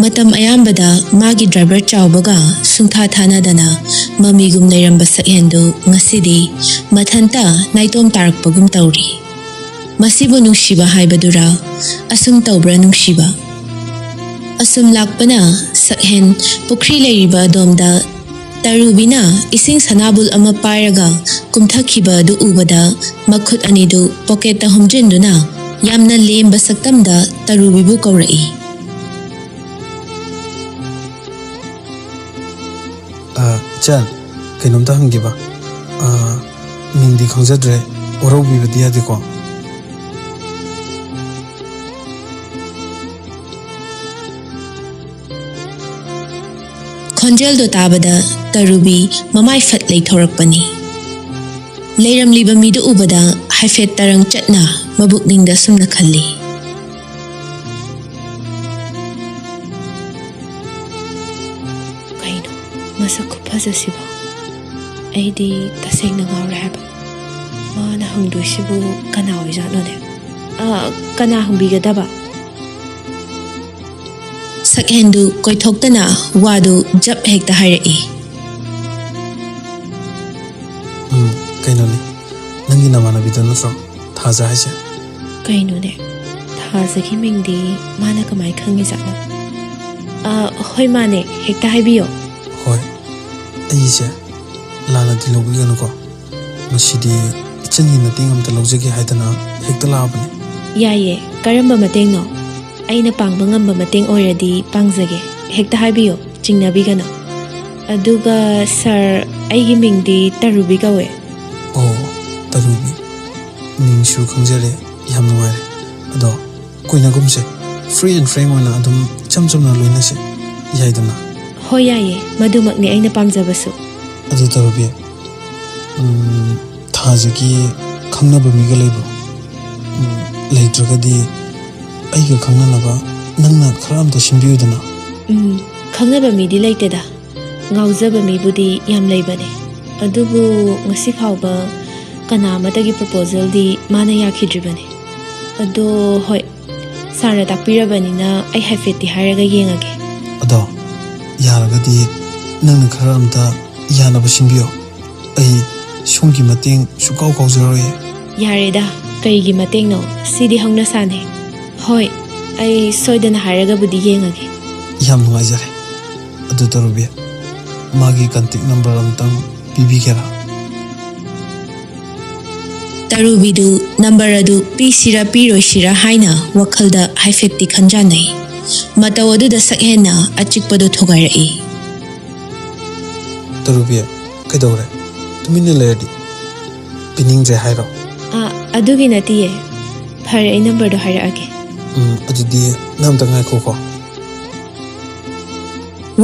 ꯃꯇꯝ ꯑꯌꯥꯝꯕꯗ ꯃꯥꯒꯤ ꯗ꯭ꯔꯥꯏꯚꯔ ꯆꯥꯎꯕꯒ ꯁꯨꯡꯊꯥ ꯊꯥꯅꯗꯅ ꯃꯃꯤꯒꯨꯝ ꯂꯩꯔꯝꯕ ꯁꯛꯍꯦꯟꯗꯨ ꯉꯁꯤꯗꯤ ꯃꯊꯟꯇ ꯅꯥꯏꯇꯣꯝ ꯇꯥꯔꯛꯄꯒꯨꯝ ꯇꯧꯔꯤ ꯃꯁꯤꯕꯨ ꯅꯨꯡꯁꯤꯕ ꯍꯥꯏꯕꯗꯨꯔꯥ ꯑꯁꯨꯝ ꯇꯧꯕ꯭ꯔꯥ ꯅꯨꯡꯁꯤꯕ ꯑꯁꯨꯝ ꯂꯥꯛꯄꯅ ꯁꯛꯍꯦꯟ ꯄꯨꯈ꯭ꯔꯤ ꯂꯩꯔꯤꯕ ꯑꯗꯣꯝꯗ ꯇꯔꯨꯕꯤꯅ ꯏꯁꯤꯡ ꯁꯅꯥꯕꯨꯜ ꯑꯃ ꯄꯥꯏꯔꯒ ꯀꯨꯝꯊꯈꯤꯕ ꯑꯗꯨ ꯎꯕꯗ ꯃꯈꯨꯠ ꯑꯅꯤꯗꯨ ꯄꯣꯀꯦꯠꯇ ꯍꯨꯝꯖꯤꯟꯗꯨꯅ ꯌꯥꯝꯅ ꯂꯦꯝꯕ ꯁꯛꯇꯝꯗ ꯇꯔꯨꯕꯤꯕꯨ ꯀꯧꯔꯛꯏ ꯏꯆꯟ ꯀꯩꯅꯣꯝꯇ ꯍꯪꯒꯦꯕ ꯃꯤꯡꯗꯤ ꯈꯪꯖꯗ꯭ꯔꯦ ꯋꯥꯔꯧꯕꯤꯕꯗꯤ ꯌꯥꯗꯦꯀꯣ ꯈꯣꯟꯖꯦꯜꯗꯣ ꯇꯥꯕꯗ ꯇꯔꯨꯕꯤ ꯃꯃꯥꯏ ꯐꯠ ꯂꯩꯊꯣꯔꯛꯄꯅꯤ ꯂꯩꯔꯝꯂꯤꯕ ꯃꯤꯗꯨ ꯎꯕꯗ ꯍꯥꯏꯐꯦꯠ ꯇꯔꯪ ꯆꯠꯅ ꯃꯕꯨꯛꯅꯤꯡꯗ ꯁꯨꯝꯅ ꯈꯜꯂꯤ ꯀꯩꯅꯣ ꯃꯁꯛ ꯈꯨꯐꯖꯁꯤꯕꯣ ꯑꯩꯗꯤ ꯇꯁꯦꯡꯅ ꯉꯥꯎꯔꯦ ꯍꯥꯏꯕ ꯃꯥꯅ ꯍꯪꯗꯣꯏꯁꯤꯕꯨ ꯀꯅꯥ ꯑꯣꯏꯖꯥꯠꯅꯣꯅꯦ ꯀꯅꯥ ꯍꯪꯕꯤꯒꯗꯕ ꯁꯛꯍꯦꯟꯗꯨ ꯀꯣꯏꯊꯣꯛꯇꯅ ꯋꯥꯗꯨ ꯖꯞ ꯍꯦꯛꯇ ꯍꯥꯏꯔꯛꯏ ꯀꯩꯅꯣꯅꯤ ꯅꯪꯒꯤ ꯅꯃꯥꯟꯅꯕꯤꯗ ꯅꯠꯇ꯭ꯔꯣ ꯊꯥꯖ ꯍꯥꯏꯁꯦ ꯀꯩꯅꯣꯅꯦ ꯊꯥꯖꯒꯤ ꯃꯤꯡꯗꯤ ꯃꯥꯅ ꯀꯃꯥꯏꯅ ꯈꯪꯉꯤꯖꯥꯠꯅꯣ ꯍꯣꯏ ꯃꯥꯅꯦ ꯍꯦꯛꯇ ꯍꯥꯏꯕꯤꯌꯣ ꯍꯣꯏ ꯑꯩꯁꯦ ꯂꯥꯟꯅꯗꯤ ꯂꯧꯕꯤꯒꯅꯨꯀꯣ ꯃꯁꯤꯗꯤ ꯏꯆꯟꯒꯤ ꯃꯇꯦꯡ ꯑꯝꯇ ꯂꯧꯖꯒꯦ ꯍꯥꯏꯗꯅ ꯍꯦꯛꯇ ꯂꯥꯛꯑꯕꯅꯤ ꯌꯥꯏꯌꯦ ꯀꯔꯝꯕ ꯃꯇꯦꯡꯅꯣ ꯑꯩꯅ ꯄꯥꯡꯕ ꯉꯝꯕ ꯃꯇꯦꯡ ꯑꯣꯏꯔꯗꯤ ꯄꯥꯡꯖꯒꯦ ꯍꯦꯛꯇ ꯍꯥꯏꯕꯤꯌꯣ ꯆꯤꯡꯅꯕꯤꯒꯅꯨ ꯑꯗꯨꯒ ꯁꯥꯔ ꯑꯩꯒꯤ ꯃꯤꯡꯗꯤ ꯇꯔꯨꯕꯤ ꯀꯧꯋꯦ ꯑꯣ ꯇꯔꯨꯕꯤ ꯃꯤꯡꯁꯨ ꯈꯪꯖꯔꯦ ꯌꯥꯝ ꯅꯨꯡꯉꯥꯏꯔꯦ ꯑꯗꯣ ꯀꯣꯏꯅꯒꯨꯝꯁꯦ ꯐ꯭ꯔꯤ ꯑꯦꯟ ꯐ꯭ꯔꯦꯡ ꯑꯣꯏꯅ ꯑꯗꯨꯝ ꯏꯆꯝ ꯆꯝꯅ ꯂꯣꯏꯅꯁꯦ ꯌꯥꯏꯗꯅ ꯍꯣꯏ ꯌꯥꯏꯌꯦ ꯃꯗꯨꯃꯛꯅꯤ ꯑꯩꯅ ꯄꯥꯝꯖꯕꯁꯨ ꯑꯗꯨ ꯇꯔꯨꯕꯤ ꯊꯥꯖꯒꯤ ꯈꯪꯅꯕ ꯃꯤꯒ ꯂꯩꯕ꯭ꯔꯣ ꯂꯩꯇ꯭ꯔꯒꯗꯤ ꯑꯩꯒ ꯈꯪꯅꯅꯕ ꯅꯪꯅ ꯈꯔ ꯑꯝꯇ ꯁꯤꯟꯕꯤꯌꯨꯗꯅ ꯈꯪꯅꯕ ꯃꯤꯗꯤ ꯂꯩꯇꯦꯗ ꯉꯥꯎꯖꯕ ꯃꯤꯕꯨꯗꯤ ꯌꯥꯝ ꯂꯩꯕꯅꯦ ꯑꯗꯨꯕꯨ ꯉꯁꯤ ꯐꯥꯎꯕ ꯀꯅꯥ ꯑꯃꯇꯒꯤ ꯄ꯭ꯔꯄꯣꯖꯦꯜꯗꯤ ꯃꯥꯅ ꯌꯥꯈꯤꯗ꯭ꯔꯤꯕꯅꯦ ꯑꯗꯣ ꯍꯣꯏ ꯁꯥꯔꯅ ꯇꯥꯛꯄꯤꯔꯕꯅꯤꯅ ꯑꯩ ꯍꯥꯏꯐꯦꯠꯇꯤ ꯍꯥꯏꯔꯒ ꯌꯦꯡꯉꯒꯦ ꯑꯗꯣ ꯌꯥꯔꯒꯗꯤ ꯅꯪꯅ ꯈꯔ ꯑꯝꯇ ꯌꯥꯅꯕ ꯁꯤꯟꯕꯤꯌꯣ ꯑꯩ ꯁꯣꯝꯒꯤ ꯃꯇꯦꯡ ꯁꯨꯛꯀꯥꯎ ꯀꯥꯎꯖꯔꯣꯏꯌꯦ ꯌꯥꯔꯦꯗ ꯀꯩꯒꯤ ꯃꯇꯦꯡꯅꯣ ꯁꯤꯗꯤ ꯍꯧꯅꯁꯥꯅꯦ ꯍꯣꯏ ꯑꯩ ꯁꯣꯏꯗꯅ ꯍꯥꯏꯔꯒꯕꯨꯗꯤ ꯌꯦꯡꯉꯒꯦ. ꯌꯥꯝ ꯅꯨꯡꯉꯥꯏꯖꯔꯦ. ꯑꯗꯨ ꯇꯔꯨꯕꯤ, ꯃꯥꯒꯤ ꯀꯟꯇꯦꯛ ꯅꯝꯕꯔ ꯑꯃꯇꯪ ꯄꯤꯕꯤꯒꯦꯔꯥ? ꯇꯔꯨꯕꯤꯗꯨ ꯅꯝꯕꯔ ꯑꯗꯨ ꯄꯤꯁꯤꯔꯥ ꯄꯤꯔꯣꯏꯁꯤꯔꯥ ꯍꯥꯏꯅ ꯋꯥꯈꯜꯗ ꯍꯥꯏꯐꯦꯠꯇꯤ ꯈꯟꯖꯥꯟꯅꯩ. ꯃꯇꯧ ꯑꯗꯨꯗ ꯁꯛꯍꯦꯟꯅ ꯑꯆꯤꯛꯄꯗꯨ ꯊꯨꯒꯥꯏꯔꯛꯏ. ꯇꯔꯨꯕꯤ, ꯀꯩꯗꯧꯔꯦ? ꯇꯨꯃꯤꯟꯅ ꯂꯩꯔꯗꯤ ꯄꯤꯅꯤꯡꯗ꯭ꯔꯦ ꯍꯥꯏꯔꯣ? ꯑꯗꯨꯒꯤ ꯅꯠꯇꯤꯌꯦ. ꯐꯔꯦ, ꯑꯩ ꯅꯝꯕꯔꯗꯣ ꯍꯥꯏꯔꯛꯑꯒꯦ. ꯑꯗꯨꯗꯤ ꯅꯪ ꯑꯝꯇ ꯉꯥꯏꯈꯣꯀꯣ.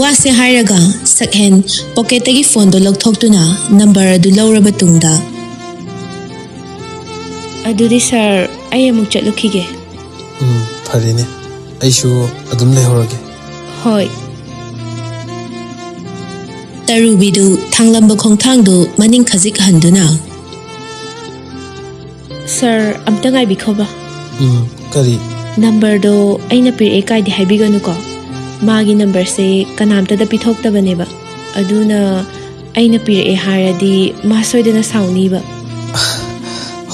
ꯋꯥꯁꯦ ꯍꯥꯏꯔꯒ ꯁꯛꯍꯦꯟ ꯄꯣꯀꯦꯠꯇꯒꯤ ꯐꯣꯟꯗꯣ ꯂꯧꯊꯣꯛꯇꯨꯅ ꯅꯝꯕꯔ ꯑꯗꯨ ꯂꯧꯔꯕ ꯇꯨꯡꯗ, ꯑꯗꯨꯗꯤ ꯁꯥꯔ, ꯑꯩ ꯑꯃꯨꯛ ꯆꯠꯂꯨꯈꯤꯒꯦ. ꯐꯔꯦꯅꯦ. ꯑꯩꯁꯨ ꯑꯗꯨꯝ ꯂꯩꯍꯧꯔꯒꯦ. ꯍꯣꯏ. ꯇꯔꯨꯕꯤꯗꯨ ꯊꯥꯡꯂꯝꯕ ꯈꯣꯡꯊꯥꯡꯗꯨ ꯃꯅꯤꯡ ꯈꯖꯤꯛ ꯍꯟꯗꯨꯅ, ꯁꯥꯔ, ꯑꯝꯇ ꯉꯥꯏꯕꯤꯈꯣꯕ. ꯀꯔꯤ? ꯅꯝꯕꯔꯗꯣ ꯑꯩꯅ ꯄꯤꯔꯛꯑꯦ ꯀꯥꯏꯗꯤ ꯍꯥꯏꯕꯤꯒꯅꯨꯀꯣ. ꯃꯥꯒꯤ ꯅꯝꯕꯔꯁꯦ ꯀꯅꯥꯝꯇꯗ ꯄꯤꯊꯣꯛꯇꯕꯅꯦꯕ. ꯑꯗꯨꯅ ꯑꯩꯅ ꯄꯤꯔꯛꯑꯦ ꯍꯥꯏꯔꯗꯤ ꯃꯥ ꯁꯣꯏꯗꯅ ꯁꯥꯎꯅꯤꯕ.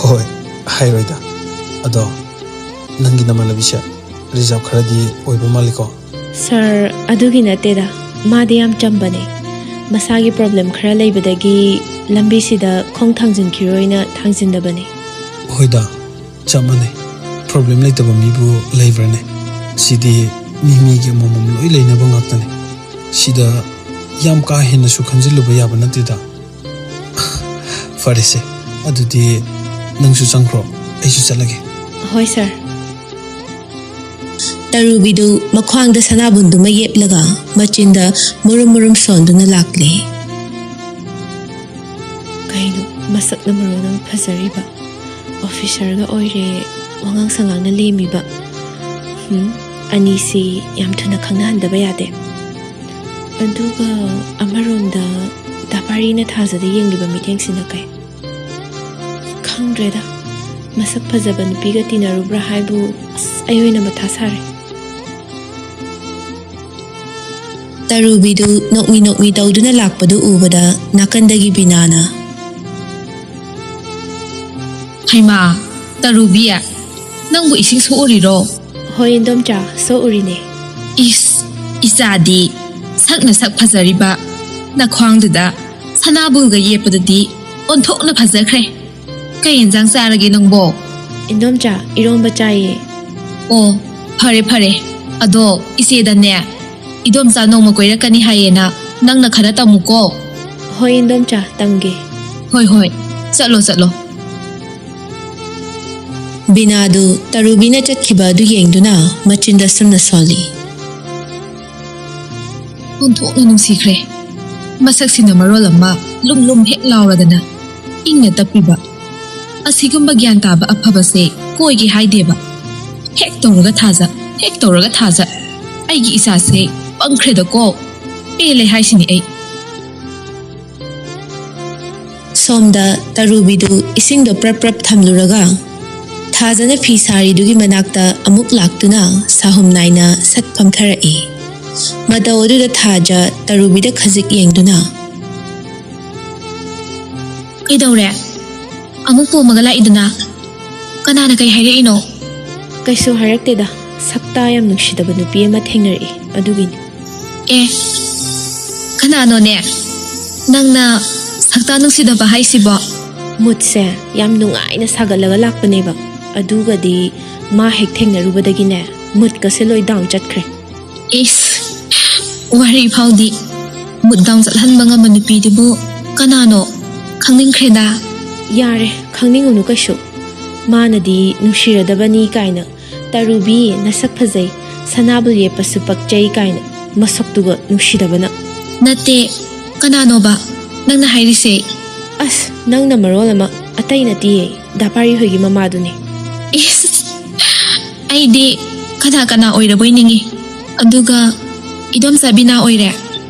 ꯍꯣꯏ, ꯍꯥꯏꯔꯣꯏꯗ. ꯑꯗꯣ ꯅꯪꯒꯤ ꯅꯃꯥꯟꯅꯕꯤꯁꯦ ꯔꯤꯖꯥꯕ ꯈꯔꯗꯤ ꯑꯣꯏꯕ ꯃꯥꯜꯂꯤꯀꯣ? ꯁꯥꯔ, ꯑꯗꯨꯒꯤ ꯅꯠꯇꯦꯗ. ꯃꯥꯗꯤ ꯌꯥꯝ ꯆꯝꯕꯅꯦ. ꯃꯁꯥꯒꯤ ꯄ꯭ꯔꯣꯕ꯭ꯂꯦꯝ ꯈꯔ ꯂꯩꯕꯗꯒꯤ ꯂꯝꯕꯤꯁꯤꯗ ꯈꯣꯡ ꯊꯥꯡꯖꯤꯟꯈꯤꯔꯣꯏꯅ ꯊꯥꯡꯖꯤꯟꯗꯕꯅꯦ. ꯍꯣꯏꯗ, ꯆꯞ ꯃꯥꯟꯅꯩ. ꯄ꯭ꯔꯣꯕ꯭ꯂꯦꯝ ꯂꯩꯇꯕ ꯃꯤꯕꯨ ꯂꯩꯕ꯭ꯔꯅꯦ? ꯁꯤꯗꯤ ꯃꯤꯒꯤ ꯑꯃꯃꯝ ꯂꯣꯏ ꯂꯩꯅꯕ ꯉꯥꯛꯇꯅꯦ. ꯁꯤꯗ ꯌꯥꯝ ꯀꯥ ꯍꯦꯟꯅꯁꯨ ꯈꯟꯖꯤꯜꯂꯨꯕ ꯌꯥꯕ ꯅꯠꯇꯦꯗ. ꯐꯔꯦꯁꯦ, ꯑꯗꯨꯗꯤ ꯅꯪꯁꯨ ꯆꯪꯈ꯭ꯔꯣ, ꯑꯩꯁꯨ ꯆꯠꯂꯒꯦ. ꯍꯣꯏ ꯁꯥꯔ. ꯇꯔꯨꯕꯤꯗꯨ ꯃꯈ꯭ꯋꯥꯡꯗ ꯁꯅꯥꯕꯨꯟꯗꯨꯃ ꯌꯦꯞꯂꯒ ꯃꯆꯤꯟꯗ ꯃꯨꯔꯨꯝ ꯃꯨꯔꯨꯝ ꯁꯣꯟꯗꯨꯅ ꯂꯥꯛꯂꯦ. ꯀꯩꯅꯣ, ꯃꯁꯛꯅ ꯃꯔꯣꯟ ꯑꯃ ꯐꯖꯔꯤꯕ, ꯑꯣꯐꯤꯁꯔꯒ ꯑꯣꯏꯔꯦ, ꯋꯥꯉꯥꯡ ꯁꯉꯥꯡꯅ ꯂꯦꯝꯃꯤꯕ. ꯑꯅꯤꯁꯤ ꯌꯥꯝ ꯊꯨꯅ ꯈꯪꯅꯍꯟꯗꯕ ꯌꯥꯗꯦ. ꯑꯗꯨꯒ ꯑꯃꯔꯣꯝꯗ ꯗꯥꯄꯥꯔꯤꯅ ꯊꯥꯖꯗ ꯌꯦꯡꯂꯤꯕ ꯃꯤꯠꯌꯦꯡꯁꯤꯅ ꯀꯩ? ꯈꯪꯗ꯭ꯔꯦꯗ. ꯃꯁꯛ ꯐꯖꯕ ꯅꯨꯄꯤꯒ ꯇꯤꯟꯅꯔꯨꯕ꯭ꯔꯥ ꯍꯥꯏꯕꯨ ꯑꯩ ꯑꯣꯏꯅ ꯃꯊꯥ ꯁꯥꯔꯦ. ꯇꯔꯨꯕꯤꯗꯨ ꯅꯣꯛꯃꯤ ꯅꯣꯛꯃꯤ ꯇꯧꯗꯨꯅ ꯂꯥꯛꯄꯗꯨ ꯎꯕꯗ ꯅꯥꯀꯟꯗꯒꯤ ꯕꯤꯅꯥꯅ, ꯍꯩꯃꯥ, ꯇꯔꯨꯕꯤ, ꯅꯪꯕꯨ ꯏꯁꯤꯡ ꯁꯣꯛꯎꯔꯤꯔꯣ? ꯍꯣꯏ ꯏꯟꯗꯣꯝꯆꯥ, ꯁꯣꯛꯎꯔꯤꯅꯦ. ꯏꯆꯥꯗꯤ ꯁꯛꯅ ꯁꯛ ꯐꯖꯔꯤꯕ, ꯅꯈ꯭ꯋꯥꯡꯗꯨꯗ ꯁꯅꯥꯕꯨꯟꯒ ꯌꯦꯞꯄꯗꯨꯗꯤ ꯑꯣꯟꯊꯣꯛꯅ ꯐꯖꯈ꯭ꯔꯦ. ꯀꯩ ꯌꯦꯟꯖꯥꯡ ꯆꯥꯔꯒꯦ ꯅꯪꯕꯣ? ꯏꯟꯗꯣꯝꯆꯥ, ꯏꯔꯣꯝꯕ ꯆꯥꯏꯌꯦ. ꯑꯣ, ꯐꯔꯦ ꯐꯔꯦ. ꯑꯗꯣ ꯏꯆꯦꯗꯅꯦ, ꯏꯗꯣꯝꯆꯥ ꯅꯣꯡꯃ ꯀꯣꯏꯔꯛꯀꯅꯤ ꯍꯥꯏꯌꯦꯅ ꯅꯪꯅ ꯈꯔ ꯇꯝꯃꯨꯀꯣ. ꯍꯣꯏ ꯏꯟꯗꯣꯝꯆꯥ, ꯇꯝꯒꯦ. ꯍꯣꯏ, ꯆꯠꯂꯣ ꯆꯠꯂꯣ. ꯕꯤꯅꯥꯗꯨ ꯇꯔꯨꯕꯤꯅ ꯆꯠꯈꯤꯕ ꯑꯗꯨ ꯌꯦꯡꯗꯨꯅ ꯃꯆꯤꯟꯗ ꯁꯨꯝꯅ ꯁꯣꯜꯂꯤ. ꯑꯣꯟꯊꯣꯛꯅ ꯅꯨꯡꯁꯤꯈ꯭ꯔꯦ. ꯃꯁꯛꯁꯤꯅ ꯃꯔꯣꯜ ꯑꯃ ꯂꯨꯝ ꯂꯨꯝ ꯍꯦꯛ ꯂꯥꯎꯔꯗꯅ ꯏꯪꯅ ꯇꯞꯄꯤꯕ. ꯑꯁꯤꯒꯨꯝꯕ ꯒ꯭ꯌꯥꯟ ꯇꯥꯕ ꯑꯐꯕꯁꯦ ꯀꯣꯏꯒꯦ ꯍꯥꯏꯗꯦꯕ. ꯍꯦꯛ ꯇꯧꯔꯒ ꯊꯥꯖ. ꯑꯩꯒꯤ ꯏꯆꯥꯁꯦ ꯄꯪꯈ꯭ꯔꯦꯗꯀꯣ. ꯄꯦꯜꯂꯦ ꯍꯥꯏꯁꯤꯅꯤ ꯑꯩ. ꯁꯣꯝꯗ ꯇꯔꯨꯕꯤꯗꯨ ꯏꯁꯤꯡꯗꯣ ꯄ꯭ꯔꯞ ꯄ꯭ꯔꯞ ꯊꯝꯂꯨꯔꯒ ꯊꯥꯖꯅ ꯐꯤ ꯁꯥꯔꯤꯗꯨꯒꯤ ꯃꯅꯥꯛꯇ ꯑꯃꯨꯛ ꯂꯥꯛꯇꯨꯅ ꯁꯥꯍꯨꯝ ꯅꯥꯏꯅ ꯁꯠ ꯐꯝꯊꯔꯛꯏ. ꯃꯇꯧ ꯑꯗꯨꯗ ꯊꯥꯖ ꯇꯔꯨꯕꯤꯗ ꯈꯖꯤꯛ ꯌꯦꯡꯗꯨꯅ, ꯀꯩꯗꯧꯔꯦ? ꯑꯃꯨꯛ ꯄꯣꯝꯃꯒ ꯂꯥꯛꯏꯗꯨꯅ? ꯀꯅꯥꯅ ꯀꯩ ꯍꯥꯏꯔꯛꯏꯅꯣ? ꯀꯩꯁꯨ ꯍꯥꯏꯔꯛꯇꯦꯗ. ꯁꯛꯇꯥ ꯌꯥꯝ ꯅꯨꯡꯁꯤꯗꯕ ꯅꯨꯄꯤ ꯑꯃ ꯊꯦꯡꯅꯔꯛꯏ, ꯑꯗꯨꯒꯤꯅꯤ. ꯀꯅꯥꯅꯣꯅꯦ ꯅꯪꯅ ꯁꯛꯇꯥ ꯅꯨꯡꯁꯤꯗꯕ ꯍꯥꯏꯁꯤꯕꯣ? ꯃꯨꯠꯁꯦ ꯌꯥꯝ ꯅꯨꯡꯉꯥꯏꯅ ꯁꯥꯒꯠꯂꯒ ꯂꯥꯛꯄꯅꯦꯕ. ꯑꯗꯨꯒꯗꯤ ꯃꯥ ꯍꯦꯛ ꯊꯦꯡꯅꯔꯨꯕꯗꯒꯤꯅꯦ, ꯃꯨꯠꯀꯁꯦ ꯂꯣꯏ ꯗꯥꯎꯟ ꯆꯠꯈ꯭ꯔꯦ. ꯋꯥꯔꯤ ꯐꯥꯎꯗꯤ ꯃꯨꯠ ꯗꯥꯎꯟ ꯆꯠꯍꯟꯕ ꯉꯝꯕ ꯅꯨꯄꯤꯗꯨꯕꯨ ꯀꯅꯥꯅꯣ? ꯈꯪꯅꯤꯡꯈ꯭ꯔꯦꯗ. ꯌꯥꯔꯦ, ꯈꯪꯅꯤꯡꯉꯨꯅꯨ ꯀꯩꯁꯨ. ꯃꯥꯅꯗꯤ ꯅꯨꯡꯁꯤꯔꯗꯕꯅꯤ ꯀꯥꯏꯅ, ꯇꯔꯨꯕꯤ ꯅꯁꯛ ꯐꯖꯩ, ꯁꯅꯥꯕꯨꯟ ꯌꯦꯞꯄꯁꯨ ꯄꯛꯆꯩ ꯀꯥꯏꯅ, ꯃꯁꯛꯇꯨꯒ ꯅꯨꯡꯁꯤꯗꯕꯅ. ꯅꯠꯇꯦ, ꯀꯅꯥꯅꯣꯕ ꯅꯪꯅ ꯍꯥꯏꯔꯤꯁꯦ? ꯑꯁ, ꯅꯪꯅ ꯃꯔꯣꯜ ꯑꯃ, ꯑꯇꯩ ꯅꯠꯇꯤꯌꯦ, ꯗꯥꯄꯥꯔꯤ ꯍꯣꯏꯒꯤ ꯃꯃꯥꯗꯨꯅꯦ. ꯑꯩꯗꯤ ꯀꯅꯥ ꯑꯣꯏꯔꯕꯣꯏ ꯅꯤꯡꯉꯤ. ꯑꯗꯨꯒ ꯏꯗꯣꯝꯆꯥ ꯕꯤꯅꯥ ꯑꯣꯏꯔꯦ.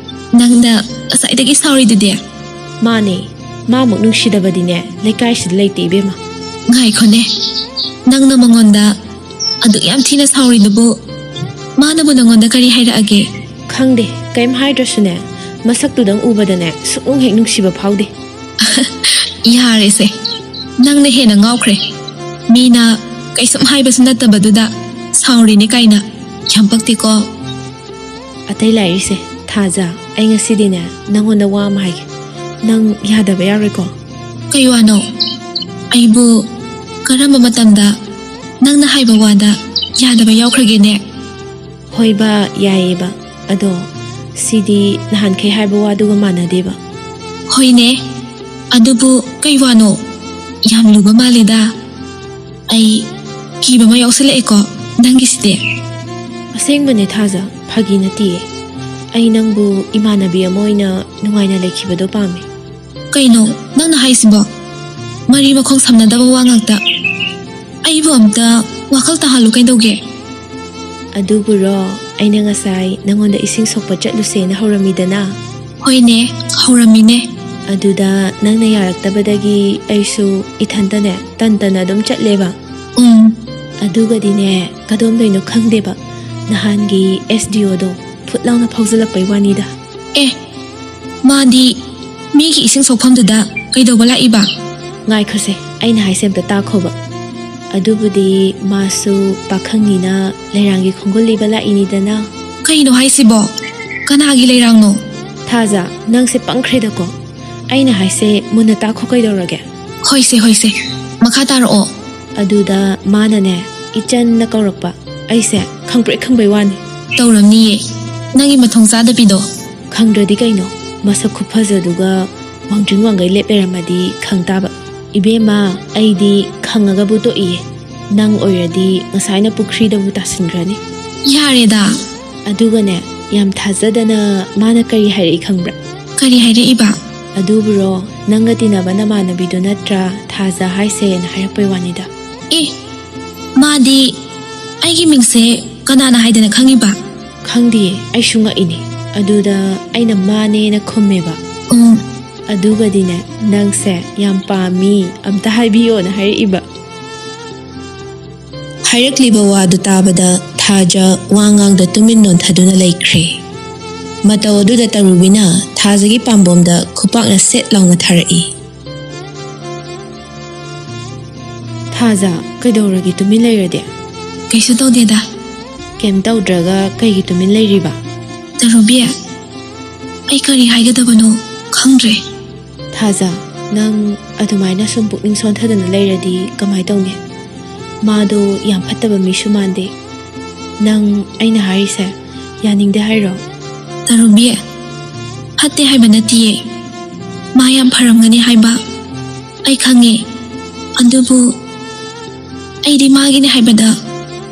ꯅꯪꯅ ꯉꯁꯥꯏꯗꯒꯤ ꯁꯥꯎꯔꯤꯗꯨꯗꯤ? ꯃꯥꯅꯦ, ꯃꯥꯃꯨꯛ ꯅꯨꯡꯁꯤꯗꯕꯗꯤꯅꯦ ꯂꯩꯀꯥꯏꯁꯤꯗ ꯂꯩꯇꯦ ꯏꯕꯦꯝꯃ. ꯉꯥꯏꯈꯣꯅꯦ, ꯅꯪꯅ ꯃꯉꯣꯟꯗ ꯑꯗꯨꯛ ꯌꯥꯝ ꯊꯤꯅ ꯁꯥꯎꯔꯤꯗꯨꯕꯨ ꯃꯥꯅꯕꯨ ꯅꯪꯉꯣꯟꯗ ꯀꯔꯤ ꯍꯥꯏꯔꯛꯑꯒꯦ? ꯈꯪꯗꯦ, ꯀꯩꯝ ꯍꯥꯏꯗ꯭ꯔꯁꯨꯅꯦ, ꯃꯁꯛꯇꯨꯗꯪ ꯎꯕꯗꯅꯦ ꯁꯨꯛꯅꯨꯡ ꯍꯦꯛ ꯅꯨꯡꯁꯤꯕ ꯐꯥꯎꯗꯦ. ꯌꯥꯔꯦꯁꯦ, ꯅꯪꯅ ꯍꯦꯟꯅ ꯉꯥꯎꯈ꯭ꯔꯦ. ꯃꯤꯅ ꯀꯩꯁꯨꯝ ꯍꯥꯏꯕꯁꯨ ꯅꯠꯇꯕꯗꯨꯗ ꯁꯥꯎꯔꯤꯅꯦ ꯀꯥꯏꯅ ꯌꯥꯝ ꯄꯛꯇꯦꯀꯣ ꯑꯇꯩ ꯂꯥꯏꯔꯤꯁꯦ ꯊꯥꯖ ꯑꯩ ꯉꯁꯤꯗꯤꯅꯦ ꯅꯪꯉꯣꯟꯗ ꯋꯥ ꯑꯃ ꯍꯥꯏꯒꯦ ꯅꯪ ꯌꯥꯗꯕ ꯌꯥꯔꯣꯏꯀꯣ ꯀꯩ ꯋꯥꯅꯣ ꯑꯩꯕꯨ ꯀꯔꯝꯕ ꯃꯇꯝꯗ ꯅꯪꯅ ꯍꯥꯏꯕ ꯋꯥꯗ ꯌꯥꯗꯕ ꯌꯥꯎꯈ꯭ꯔꯒꯦꯅꯦ ꯍꯣꯏꯕ ꯌꯥꯏꯌꯦꯕ ꯑꯗꯣ ꯁꯤꯗꯤ ꯅꯍꯥꯟꯈꯩ ꯍꯥꯏꯕ ꯋꯥꯗꯨꯒ ꯃꯥꯟꯅꯗꯦꯕ ꯍꯣꯏꯅꯦ ꯑꯗꯨꯕꯨ ꯀꯩ ꯋꯥꯅꯣ ꯌꯥꯝ ꯂꯨꯕ ꯃꯥꯜꯂꯦꯗ ꯑꯩ ꯀꯤꯕ ꯑꯃ ꯌꯥꯎꯁꯜꯂꯛꯑꯦꯀꯣ ꯅꯪꯒꯤꯁꯤꯗꯤ ꯑꯁꯦꯡꯕꯅꯦ ꯊꯥꯖ ꯐꯥꯒꯤ ꯅꯠꯇꯤꯌꯦ ꯑꯩ ꯅꯪꯕꯨ ꯏꯃꯥꯟꯅꯕꯤ ꯑꯃ ꯑꯣꯏꯅ ꯅꯨꯡꯉꯥꯏꯅ ꯂꯩꯈꯤꯕꯗꯣ ꯄꯥꯝꯃꯦ ꯀꯩꯅꯣ ꯅꯪꯅ ꯍꯥꯏꯁꯤꯕꯣ ꯃꯔꯤ ꯃꯈꯣꯡ ꯁꯝꯅꯗꯕ ꯋꯥ ꯉꯥꯛꯇ ꯑꯩꯕꯨ ꯑꯝꯇ ꯋꯥꯈꯜ ꯇꯥꯍꯜꯂꯨ ꯀꯩꯗꯧꯒꯦ ꯑꯗꯨꯕꯨꯔꯣ ꯑꯩꯅ ꯉꯁꯥꯏ ꯅꯪꯉꯣꯟꯗ ꯏꯁꯤꯡ ꯁꯣꯛꯄ ꯆꯠꯂꯨꯁꯦꯅ ꯍꯧꯔꯝꯃꯤꯗꯅ ꯍꯣꯏꯅꯦ ꯍꯧꯔꯝꯃꯤꯅꯦ ꯑꯗꯨꯗ ꯅꯪꯅ ꯌꯥꯔꯛꯇꯕꯗꯒꯤ ꯑꯩꯁꯨ ꯏꯊꯟꯇꯅꯦ ꯇꯟꯇꯅ ꯑꯗꯨꯝ ꯆꯠꯂꯦꯕ ꯑꯗꯨꯒꯗꯤꯅꯦ ꯀꯗꯣꯝꯗꯣꯏꯅꯣ ꯈꯪꯗꯦꯕ ꯅꯍꯥꯟꯒꯤ SDOꯗꯣ ꯐꯨꯠ ꯂꯥꯎꯅ ꯐꯥꯎꯖꯤꯜꯂꯛꯄꯩ ꯋꯥꯅꯤꯗ ꯑꯦ ꯃꯥꯗꯤ ꯃꯤꯒꯤ ꯏꯁꯤꯡ ꯁꯣꯛꯐꯝꯗꯨꯗ ꯀꯩꯗꯧꯕ ꯂꯥꯛꯏꯕ ꯉꯥꯏꯈꯣꯁꯦ ꯑꯩꯅ ꯍꯥꯏꯁꯦ ꯑꯝꯇ ꯇꯥꯈꯣꯕ ꯑꯗꯨꯕꯨꯗꯤ ꯃꯥꯁꯨ パꯈꯪꯅꯤꯅ ꯂꯩꯔꯥꯡꯒꯤ ꯈꯣꯡꯒꯨꯜ ꯂꯤꯕ ꯂꯥꯛꯏꯅꯤꯗꯅ ꯀꯩꯅꯣ ꯍꯥꯏꯁꯤꯕꯣ ꯀꯅꯥꯒꯤ ꯂꯩꯔꯥꯡꯅꯣ ꯊꯥꯖ ꯅꯪꯁꯦ ꯄꯪꯈ꯭ꯔꯦꯗꯀꯣ ꯑꯩꯅ ꯍꯥꯏꯁꯦ ꯃꯨꯟꯅ ꯇꯥꯈꯣ ꯀꯩꯗꯧꯔꯒꯦ ꯍꯣꯏꯁꯦ ꯍꯣꯏꯁꯦ ꯃꯈꯥ ꯇꯥꯔꯛꯑꯣ ꯑꯗꯨꯗ ꯃꯥꯅꯅꯦ ꯏꯆꯟꯅ ꯀꯧꯔꯛꯄ ꯑꯩꯁꯦ ꯈꯪꯄ꯭ꯔꯦꯛ ꯈꯪꯕꯩ ꯋꯥꯅꯤ ꯇꯧꯔꯝꯅꯤꯌꯦ ꯅꯪꯒꯤ ꯃꯊꯣꯡ ꯆꯥꯗꯕꯤꯗꯣ ꯈꯪꯗ꯭ꯔꯗꯤ ꯀꯩꯅꯣ ꯃꯁꯛ ꯈꯨꯐꯖꯗꯨꯒ ꯋꯥꯡꯗ꯭ꯔꯤꯡ ꯋꯥꯡꯒꯩ ꯂꯦꯞ ꯂꯩꯔꯝꯃꯗꯤ ꯈꯪ ꯇꯥꯕ 이베마 ꯑꯩꯗꯤ ꯈꯪꯉꯒꯕꯨ ꯇꯣꯛꯏꯌꯦ ꯅꯪ ꯑꯣꯏꯔꯗꯤ ꯉꯁꯥꯏꯅ ꯄꯨꯈ꯭ꯔꯤꯗꯕꯨ ꯇꯥꯁꯤꯟꯈ꯭ꯔꯅꯤ ꯌꯥꯔꯦꯗ ꯑꯗꯨꯒꯅꯦ ꯌꯥꯝ ꯊꯥꯖꯗꯅ ꯃꯥꯅ ꯀꯔꯤ ꯍꯥꯏꯔꯛꯏ ꯈꯪꯕ꯭ꯔꯥ ꯀꯔꯤ ꯍꯥꯏꯔꯛꯏꯕ ꯑꯗꯨꯕꯨꯔꯣ ꯅꯪꯒ ꯇꯤꯟꯅꯕ ꯅꯃꯥꯟꯅꯕꯤꯗꯣ ꯅꯠꯇ꯭ꯔꯥ ꯊꯥꯖ ꯍꯥꯏꯁꯦꯅ ꯍꯥꯏꯔꯛꯄꯩ ꯋꯥꯅꯤꯗ ꯑꯦ ꯃꯥꯗꯤ ꯑꯩꯒꯤ ꯃꯤꯡꯁꯦ ꯀꯅꯥꯅ ꯍꯥꯏꯗꯅ ꯈꯪꯉꯤꯕ ꯈꯪꯗꯤꯌꯦ ꯑꯩꯁꯨ ꯉꯛꯏꯅꯦ ꯑꯗꯨꯗ ꯑꯩꯅ ꯃꯥꯅꯦꯅ ꯈꯨꯝꯃꯦꯕ ꯑꯗꯨꯒꯗꯤꯅꯦ ꯅꯪꯁꯦ ꯌꯥꯝ ꯄꯥꯝꯃꯤ ꯑꯝꯇ ꯍꯥꯏꯕꯤꯌꯣꯅ ꯍꯥꯏꯔꯛꯏꯕ ꯍꯥꯏꯔꯛꯂꯤꯕ ꯋꯥꯗꯨ ꯇꯥꯕꯗ ꯊꯥꯖ ꯋꯥ ꯉꯥꯡꯗ ꯇꯨꯃꯤꯟ ꯅꯣꯟꯊꯗꯨꯅ ꯂꯩꯈ꯭ꯔꯦ ꯃꯇꯧ ꯑꯗꯨꯗ ꯇꯔꯨꯕꯤꯅ ꯊꯥꯖꯒꯤ ꯄꯥꯝꯕꯣꯝꯗ ꯈꯨꯄꯥꯛꯅ ꯁꯦꯠ ꯂꯥꯎꯅ ꯊꯥꯔꯛꯏ ꯊꯥꯖ ꯀꯩꯗꯧꯔꯒꯦ ꯇꯨꯃꯤꯟ ꯂꯩꯔꯗꯤ ꯀꯩꯁꯨ ꯇꯧꯗꯦꯗ ꯀꯩꯝ ꯇꯧꯗ꯭ꯔꯒ ꯀꯩꯒꯤ ꯇꯨꯃꯤꯟ ꯂꯩꯔꯤꯕ ꯇꯔꯨꯕꯤ ꯑꯩ ꯀꯔꯤ ꯍꯥꯏꯒꯗꯕꯅꯣ ꯈꯪꯗ꯭ꯔꯦ ꯊꯥꯖ ꯅꯪ ꯑꯗꯨꯃꯥꯏꯅ ꯁꯨꯝ ꯄꯨꯛꯅꯤꯡ ꯁꯣꯟꯊꯗꯅ ꯂꯩꯔꯗꯤ ꯀꯃꯥꯏ ꯇꯧꯅꯤ 마도 ꯌꯥꯝ ꯐꯠꯇꯕ ꯃꯤꯁꯨ ꯃꯥꯟꯗꯦ ꯅꯪ ꯑꯩꯅ ꯍꯥꯏꯔꯤꯁꯦ ꯌꯥꯅꯤꯡꯗꯦ ꯍꯥꯏꯔꯣ ꯇꯔꯨꯕꯤ ꯐꯠꯇꯦ ꯍꯥꯏꯕ ꯅꯠꯇꯤꯌꯦ ꯃꯥ ꯌꯥꯝ ꯐꯔꯝꯒꯅꯤ ꯍꯥꯏꯕ ꯑꯩ ꯈꯪꯉꯦ ꯑꯗꯨꯕꯨ ꯑꯩꯗꯤ ꯃꯥꯒꯤꯅꯤ ꯍꯥꯏꯕꯗ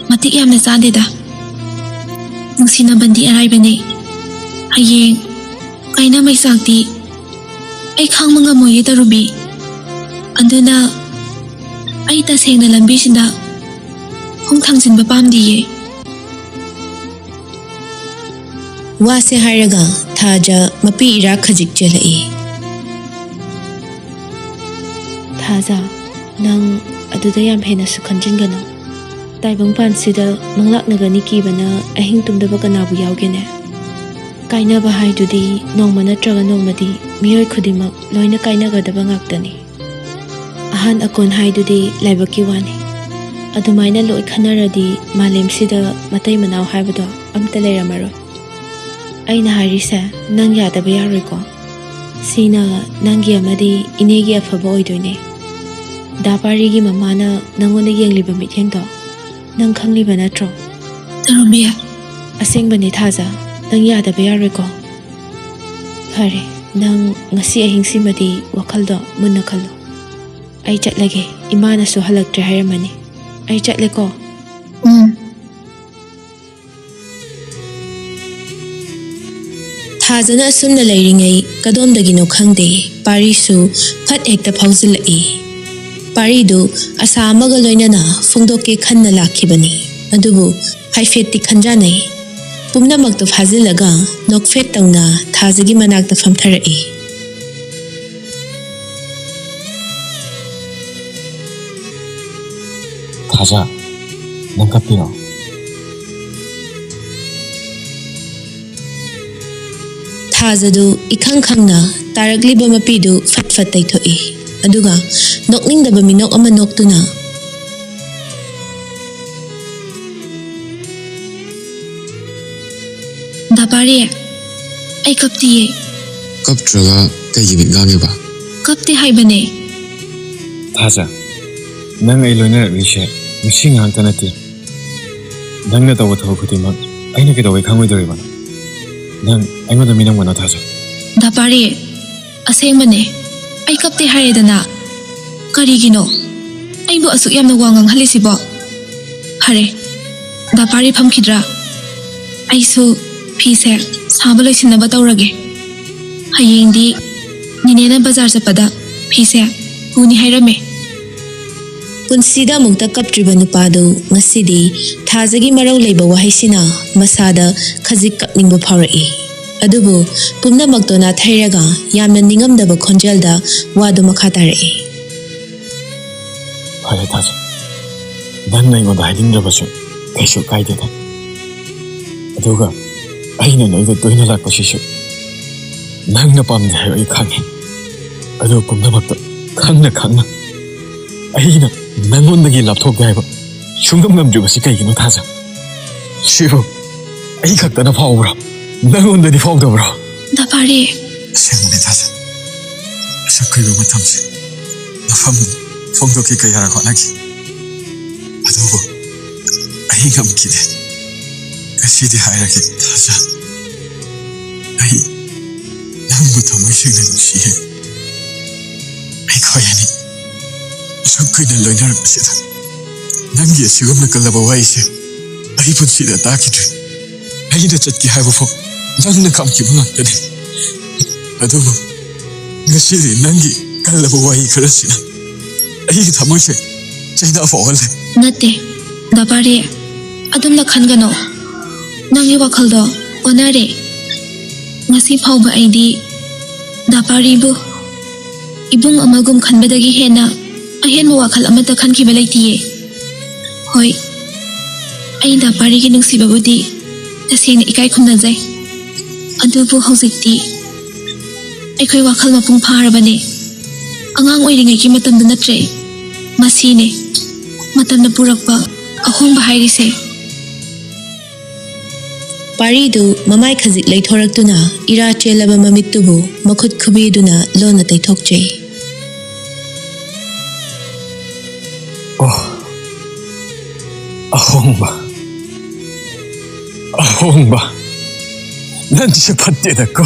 ꯃꯇꯤꯛ ꯌꯥꯝꯅ ꯆꯥꯗꯦꯗ ꯅꯨꯡꯁꯤꯅꯕꯗꯤ ꯑꯔꯥꯏꯕꯅꯦ ꯍꯌꯦꯡ ꯀꯥꯏꯅ ꯃꯩꯆꯥꯛꯇꯤ ꯑꯩ ꯈꯥꯡꯕ ꯉꯝꯃꯣꯏꯌꯦ ꯇꯔꯨꯕꯤ ꯑꯗꯨꯅ ꯑꯩ ꯇꯁꯦꯡꯅ ꯂꯝꯕꯤꯁꯤꯗ ꯈꯣꯡ ꯊꯥꯡꯖꯤꯟꯕ ꯄꯥꯝꯗꯤꯌꯦ ꯋꯥꯁꯦ ꯍꯥꯏꯔꯒ ꯊꯥꯖ ꯃꯄꯤ ꯏꯔꯥꯛ ꯈꯖꯤꯛ ꯆꯦꯜꯂꯛꯏ ꯊꯥꯖ ꯅꯪ ꯑꯗꯨꯗ ꯌꯥꯝ ꯍꯦꯟꯅꯁꯨ ꯈꯟꯖꯤꯟꯒꯅꯨ ꯇꯥꯏꯕꯪꯄꯥꯟꯁꯤꯗ ꯃꯪꯂꯥꯛꯅꯒꯅꯤ ꯀꯤꯕꯅ ꯑꯍꯤꯡ ꯇꯨꯝꯗꯕ ꯀꯅꯥꯕꯨ ꯌꯥꯎꯒꯦꯅꯦ ꯀꯥꯏꯅꯕ ꯍꯥꯏꯗꯨꯗꯤ ꯅꯣꯡꯃ ꯅꯠꯇ꯭ꯔꯒ ꯅꯣꯡꯃꯗꯤ ꯃꯤꯑꯣꯏ ꯈꯨꯗꯤꯡꯃꯛ ꯂꯣꯏꯅ ꯀꯥꯏꯅꯒꯗꯕ ꯉꯥꯛꯇꯅꯤ ꯑꯍꯥꯟ ꯑꯀꯣꯟ ꯍꯥꯏꯗꯨꯗꯤ ꯂꯥꯏꯕꯛꯀꯤ ꯋꯥꯅꯤ ꯑꯗꯨꯃꯥꯏꯅ ꯂꯣꯏ ꯈꯟꯅꯔꯗꯤ ꯃꯥꯂꯦꯝꯁꯤꯗ ꯃꯇꯩ ꯃꯅꯥꯎ ꯍꯥꯏꯕꯗꯣ ꯑꯝꯇ ꯂꯩꯔꯝꯃꯔꯣꯏ ꯑꯩꯅ ꯍꯥꯏꯔꯤꯁꯦ ꯅꯪ ꯌꯥꯗꯕ ꯌꯥꯔꯣꯏꯀꯣ ꯁꯤꯅ ꯅꯪꯒꯤ ꯑꯃꯗꯤ ꯏꯅꯦꯒꯤ ꯑꯐꯕ ꯑꯣꯏꯗꯣꯏꯅꯦ ꯗꯥꯄꯥꯔꯤꯒꯤ ꯃꯃꯥꯅ ꯅꯪꯉꯣꯟꯗ ꯌꯦꯡꯂꯤꯕ ꯃꯤꯠꯌꯦꯡꯗꯣ ꯅꯪ ꯈꯪꯂꯤꯕ ꯅꯠꯇ꯭ꯔꯣ ꯇꯔꯨꯕꯤ ꯑꯁꯦꯡꯕꯅꯤ ꯊꯥꯖ ꯅꯪ ꯌꯥꯗꯕ ꯌꯥꯔꯣꯏꯀꯣ ꯐꯔꯦ ꯅꯪ ꯉꯁꯤ ꯑꯍꯤꯡꯁꯤꯃꯗꯤ ꯋꯥꯈꯜꯗꯣ ꯃꯨꯟꯅ ꯈꯜꯂꯣ ꯑꯩ ꯆꯠꯂꯒꯦ ꯏꯃꯥꯅꯁꯨ ꯍꯜꯂꯛꯇ꯭ꯔꯦ ꯍꯥꯏꯔꯝꯃꯅꯤ ꯑꯩ ꯆꯠꯂꯦꯀꯣ ꯊꯥꯖꯅ ꯑꯁꯨꯝꯅ ꯂꯩꯔꯤꯉꯩ ꯀꯗꯣꯝꯗꯒꯤꯅꯣ ꯈꯪꯗꯦ ꯄꯥꯔꯤꯁꯨ ꯐꯠ ꯍꯦꯛꯇ ꯐꯥꯎꯖꯤꯜꯂꯛꯏ ꯄꯥꯔꯤꯗꯨ ꯑꯁꯥ ꯑꯃꯒ ꯂꯣꯏꯅꯅ ꯐꯣꯡꯗꯣꯛꯀꯦ ꯈꯟꯅ ꯂꯥꯛꯈꯤꯕꯅꯤ ꯑꯗꯨꯕꯨ ꯍꯥꯏꯐꯦꯠꯇꯤ ꯈꯟꯖꯥꯟꯅꯩ ꯄꯨꯝꯅꯃꯛꯇꯨ ꯐꯥꯖꯤꯜꯂꯒ ꯅꯣꯛꯐꯦꯠ ꯇꯧꯅ ꯊꯥꯖꯒꯤ ꯃꯅꯥꯛꯇ ꯐꯝꯊꯔꯛꯏ 타자, 넌카피요. ꯊꯥꯖꯗꯨ 이khang khangna ꯇꯥꯔꯛꯂꯤꯕ ꯃꯄꯤꯗꯨ ꯐꯠ ꯐꯠ ꯇꯩꯊꯣꯛꯏ ꯑꯗꯨꯒ ꯅꯣꯛꯅꯤꯡꯗꯕ ꯃꯤꯅꯣꯛ ꯑꯃ ꯅꯣꯛꯇꯨꯅ Dapare, ay kaptiye. Kaptraga kay gibit gangi ba? Kapti haibane. Thaja. Nang ay loina rishe mishing hang tanati. Nang na tawo tawo kutima ay na kita way kangway dori ba? Nang ay mo da minang wana thaja. Dapare, aseng mane. Ay kapti haredana. Karigino. Ay bu asuk yam na wangang halisibo. Hare. Dapare pamkidra. Ay su pise sabaloy sinaba tawrage. Hayengdi ninena bazar zapada pise puni hairame. Punsida mukta kaptriba nupado ngasidi thazagi marau leiba wahaisina masada khajik kapningba phaurai. Adubu pumna maktona thairaga yamna ningamdaba khonjalda wadu makha tarai. Hare thaja. Nang na ingoda haidindrabasu kaishu kaideda. Aduga aina noida toina lakpasishu. Nang na pamde hayo ay khangi. Adu pumna makta khangna. Aina nangondagi lapthok gaiba. Shungam ngamdribasi kaigino thaja. Shibu ay khaktana phawbra. Nangondadi phawdabra. Dapare. Asengmani thaja. Asakkiba matamse. Nafamdi phongdoki kayara khonagi. Adubu ay ngamkide. Kasidi hairaki thaja. Ay nangbu thamoisengna nungsiye. Ay khoyani. Asakkuina loinarabasida. Nangi asigumna kalaba waise. Ay punsida takidre. Ayna chatki haibafo. Nangna kamkiba ngaktani. Adubu ngasidi nangi kalaba wai kharasina. Ay thamoise chaina fawale. Nate. Dapare. Adumna khangano. Nangi wakhaldo onare. Ngasi phawba aidi Daparibu ibung amagum khanbadagi hena ahen wakhal amata khankiba leitiye. Hoi. Ai Dapari gi nungsibabudi tasena ikai khumnajai. Adubu hojikti aikhoi wakhal mapung pharabane. Angang oiringai ki matamda natre. Masine matamna purakpa ahongba hairise. Paridu mamai khajik leithoraktuna ira chelaba mamittubu makhut khubiduna lona taithokche. Oh, ahongba. Nanti patte da ko.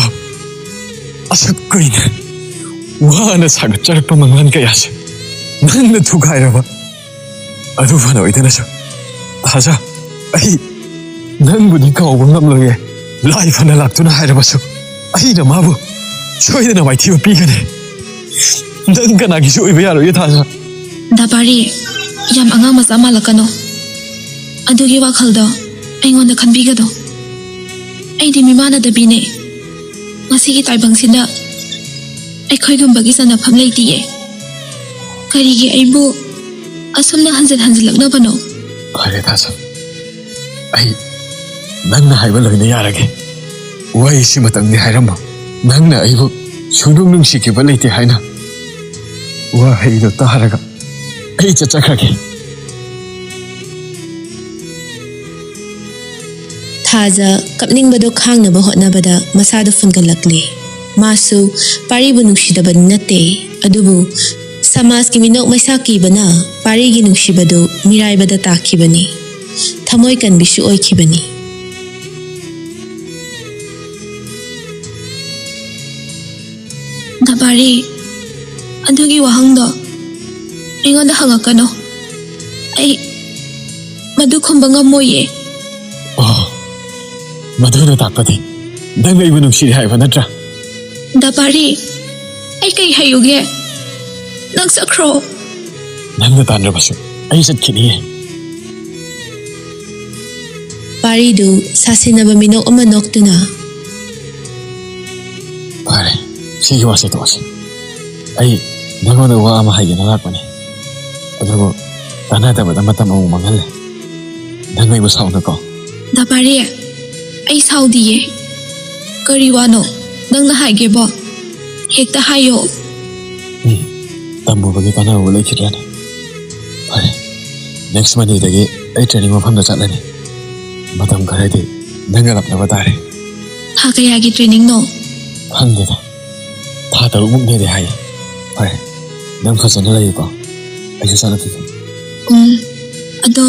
Asakkuina. Wana sagatcharakpa mangan kayase. Nangna thugairaba. Adu fana oidana sa. Thaja. Ai nangbu kauba ngamloye. Lai fana laktuna hairabasu. Aina mabu soidana maithiba pigane. Nang kanagi soiba yaroye thaja. Dapari yam angang macha malakano. Adugi wakhaldo aingonda khanbigado. Aidi mimana dabine. Masigi taibangsida aikhoigumbagi sanafam leitiye. Karigi aibu asumna hanjilaknabano. Hare thaja. Ai nangna haiba loina yarage. Wai simatangni hairamba. Nangna aibu sunung nungsikiba leite haina. Wa haido taharaga. Ai chachakhage. Thaja kapningbado khangnaba hotnabada masadu fungalakli. Masu paribu nungsidaba nate adubu समाज की मिनोक मैसा कीबना पारीगी नुंसिबदो मिराइबदा ताखिबनी थमोय कनबिसु ओइखिबनी दबारी अदुगी वहंगदो एंगोंदा हंगकनो आई मदु खुंबंगा मोये मधुना ताकपति नंग अइबु नुंसिरि हाइबा नत्रा दबारी आई कई हायुगे नंग सख्रो नंग तानरबसु आई सत्खिनि पारीदु सासिनबा मिनोक अमा नोक्तुना पारे सिगि वासे तोसे आई नंगोंदा वा अमा हाइगेना लाकपनि अदुबो तानादबदा मतम अमु मंगले नंग अइबु साउनको दबारी आई साउदिये करी वानो नंगना हाइगेबो हेक्ता हायो तंबुबगी कानाबो लेखिराने पारे नेक्स्ट मंडे दगी आई ट्रेनिंग मफमदा चटलानि मतम खरदि नंग लापनबा तारे ꯊꯥ ꯀꯌꯥꯒꯤ ꯇ꯭ꯔꯦꯅꯤꯡꯅꯣ? ꯈꯪꯗꯦꯗ ꯊꯥ 6ꯃꯨꯛꯅꯦꯗꯤ ꯍꯥꯏꯌꯦ ꯐꯔꯦ ꯅꯪ ꯐꯖꯅ ꯂꯩꯌꯨꯀꯣ ꯑꯩꯁꯨ ꯆꯠꯂꯈꯤꯒꯦ ꯑꯗꯣ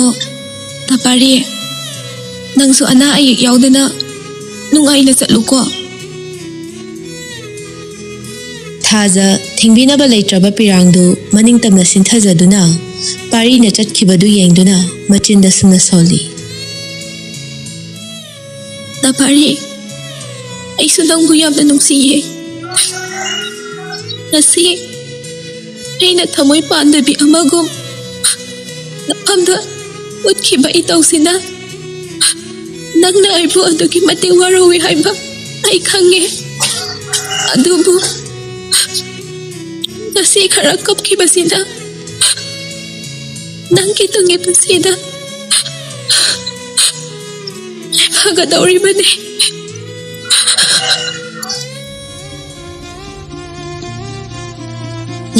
ꯇꯄꯥꯔꯤ ꯅꯪꯁꯨ ꯑꯅꯥ ꯑꯌꯦꯛ ꯌꯥꯎꯗꯅ ꯅꯨꯡꯉꯥꯏꯅ ꯆꯠꯂꯨꯀꯣ ꯊꯥꯖ ꯊꯤꯡꯕꯤꯅꯕ ꯂꯩꯇ꯭ꯔꯕ ꯄꯤꯔꯥꯡꯗꯨ ꯃꯅꯤꯡꯇꯝꯅ ꯁꯤꯟꯊꯖꯗꯨꯅ ꯄꯥꯔꯤꯅ ꯆꯠꯈꯤꯕꯗꯨ ꯌꯦꯡꯗꯨꯅ ꯃꯆꯤꯟꯗ ꯁꯨꯝꯅ ꯁꯣꯜꯂꯤ. ꯇꯄꯥꯔꯤ ꯑꯩꯁꯨ ꯅꯪꯕꯨ ꯌꯥꯝꯅ ꯅꯨꯡꯁꯤꯌꯦ. ꯉꯁꯤ ꯑꯩꯅ ꯊꯃꯣꯏ ꯄꯥꯟꯗꯕꯤ ꯑꯃꯒꯨꯝ ꯅꯐꯝꯗ ꯎꯠꯈꯤꯕ ꯏꯇꯧꯁꯤꯅ ꯅꯪꯅ ꯑꯩꯕꯨ ꯑꯗꯨꯒꯤ ꯃꯇꯤꯛ ꯋꯥꯔꯧꯏ ꯍꯥꯏꯕ ꯑꯩ ꯈꯪꯉꯦ. ꯑꯗꯨꯕꯨ ngasi khara kapkhibasina nangki tungi pasida lephagadoribane.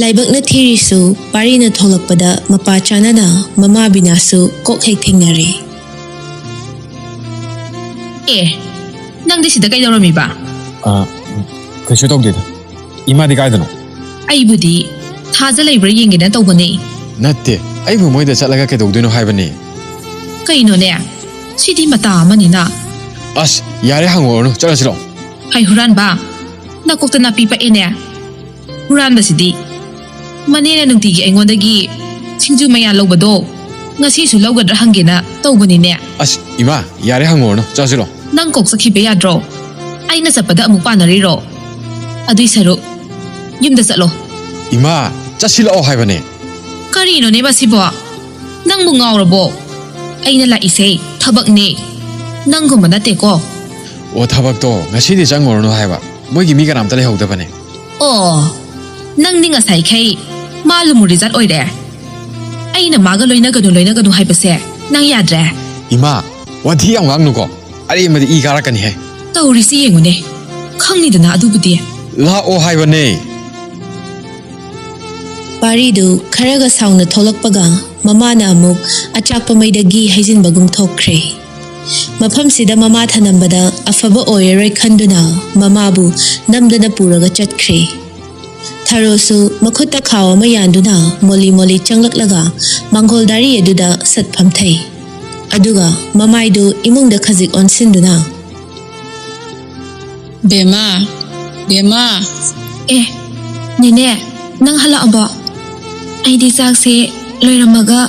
Laibakna thirisu parina tholakpada mapa chanana mama binasu kok hek thingnare. Nangdi sida kaidorami ba? Kaisu tawdeda. Imadi kaidano? Aibudi thaja leibra yengena tawbane. Natte, aibu moida chatlaga kaidawdoino haibane. Kaino ne? Sidi mata amanina. As, yare hangorno chalasiro. Hai huran ba? Nakokta napi pa ene. Huran ba sidi? Manena nungtigi aingondagi singju maya lawbado ngasi su lawgadra hangena tawbani ne. As, ima yare hangorno chalasiro. Nang kok sakhibe yadro. Aina sapada amu panariro. Adui saru yumda chalo. Ima chasilo haibane. Karino ne basibo? Nang bu ngawrabo. Aina la ise thabak ne. Nang gumba nate ko. O thabak to ngasidi changorno haiba. Moigi mi kanamta lehawdabane. Oh. Nang ninga sai khai malum result oire. Aina maga loina gadu haibase. Nang yadre. Ima wathi yang ngangnu ko. Ari madi I karakani he. Tawrisi yengune. Khangni dana adubudi. La o haibane. Paridu kharaga sauna tholakpaga mamana amuk achakpa maidagi haijinbagum thokkhre. Mafamsida mama thanambada afaba oiroi khanduna mamabu namdana puraga chatkre. Tharosu makhutta khawa ma yanduna moli changlaklaga mangholdari eduda satpham thai. Aduga mamaidu imungda khazik onsinduna. Bema. Nene nang hala aba aidi chakse loiramaga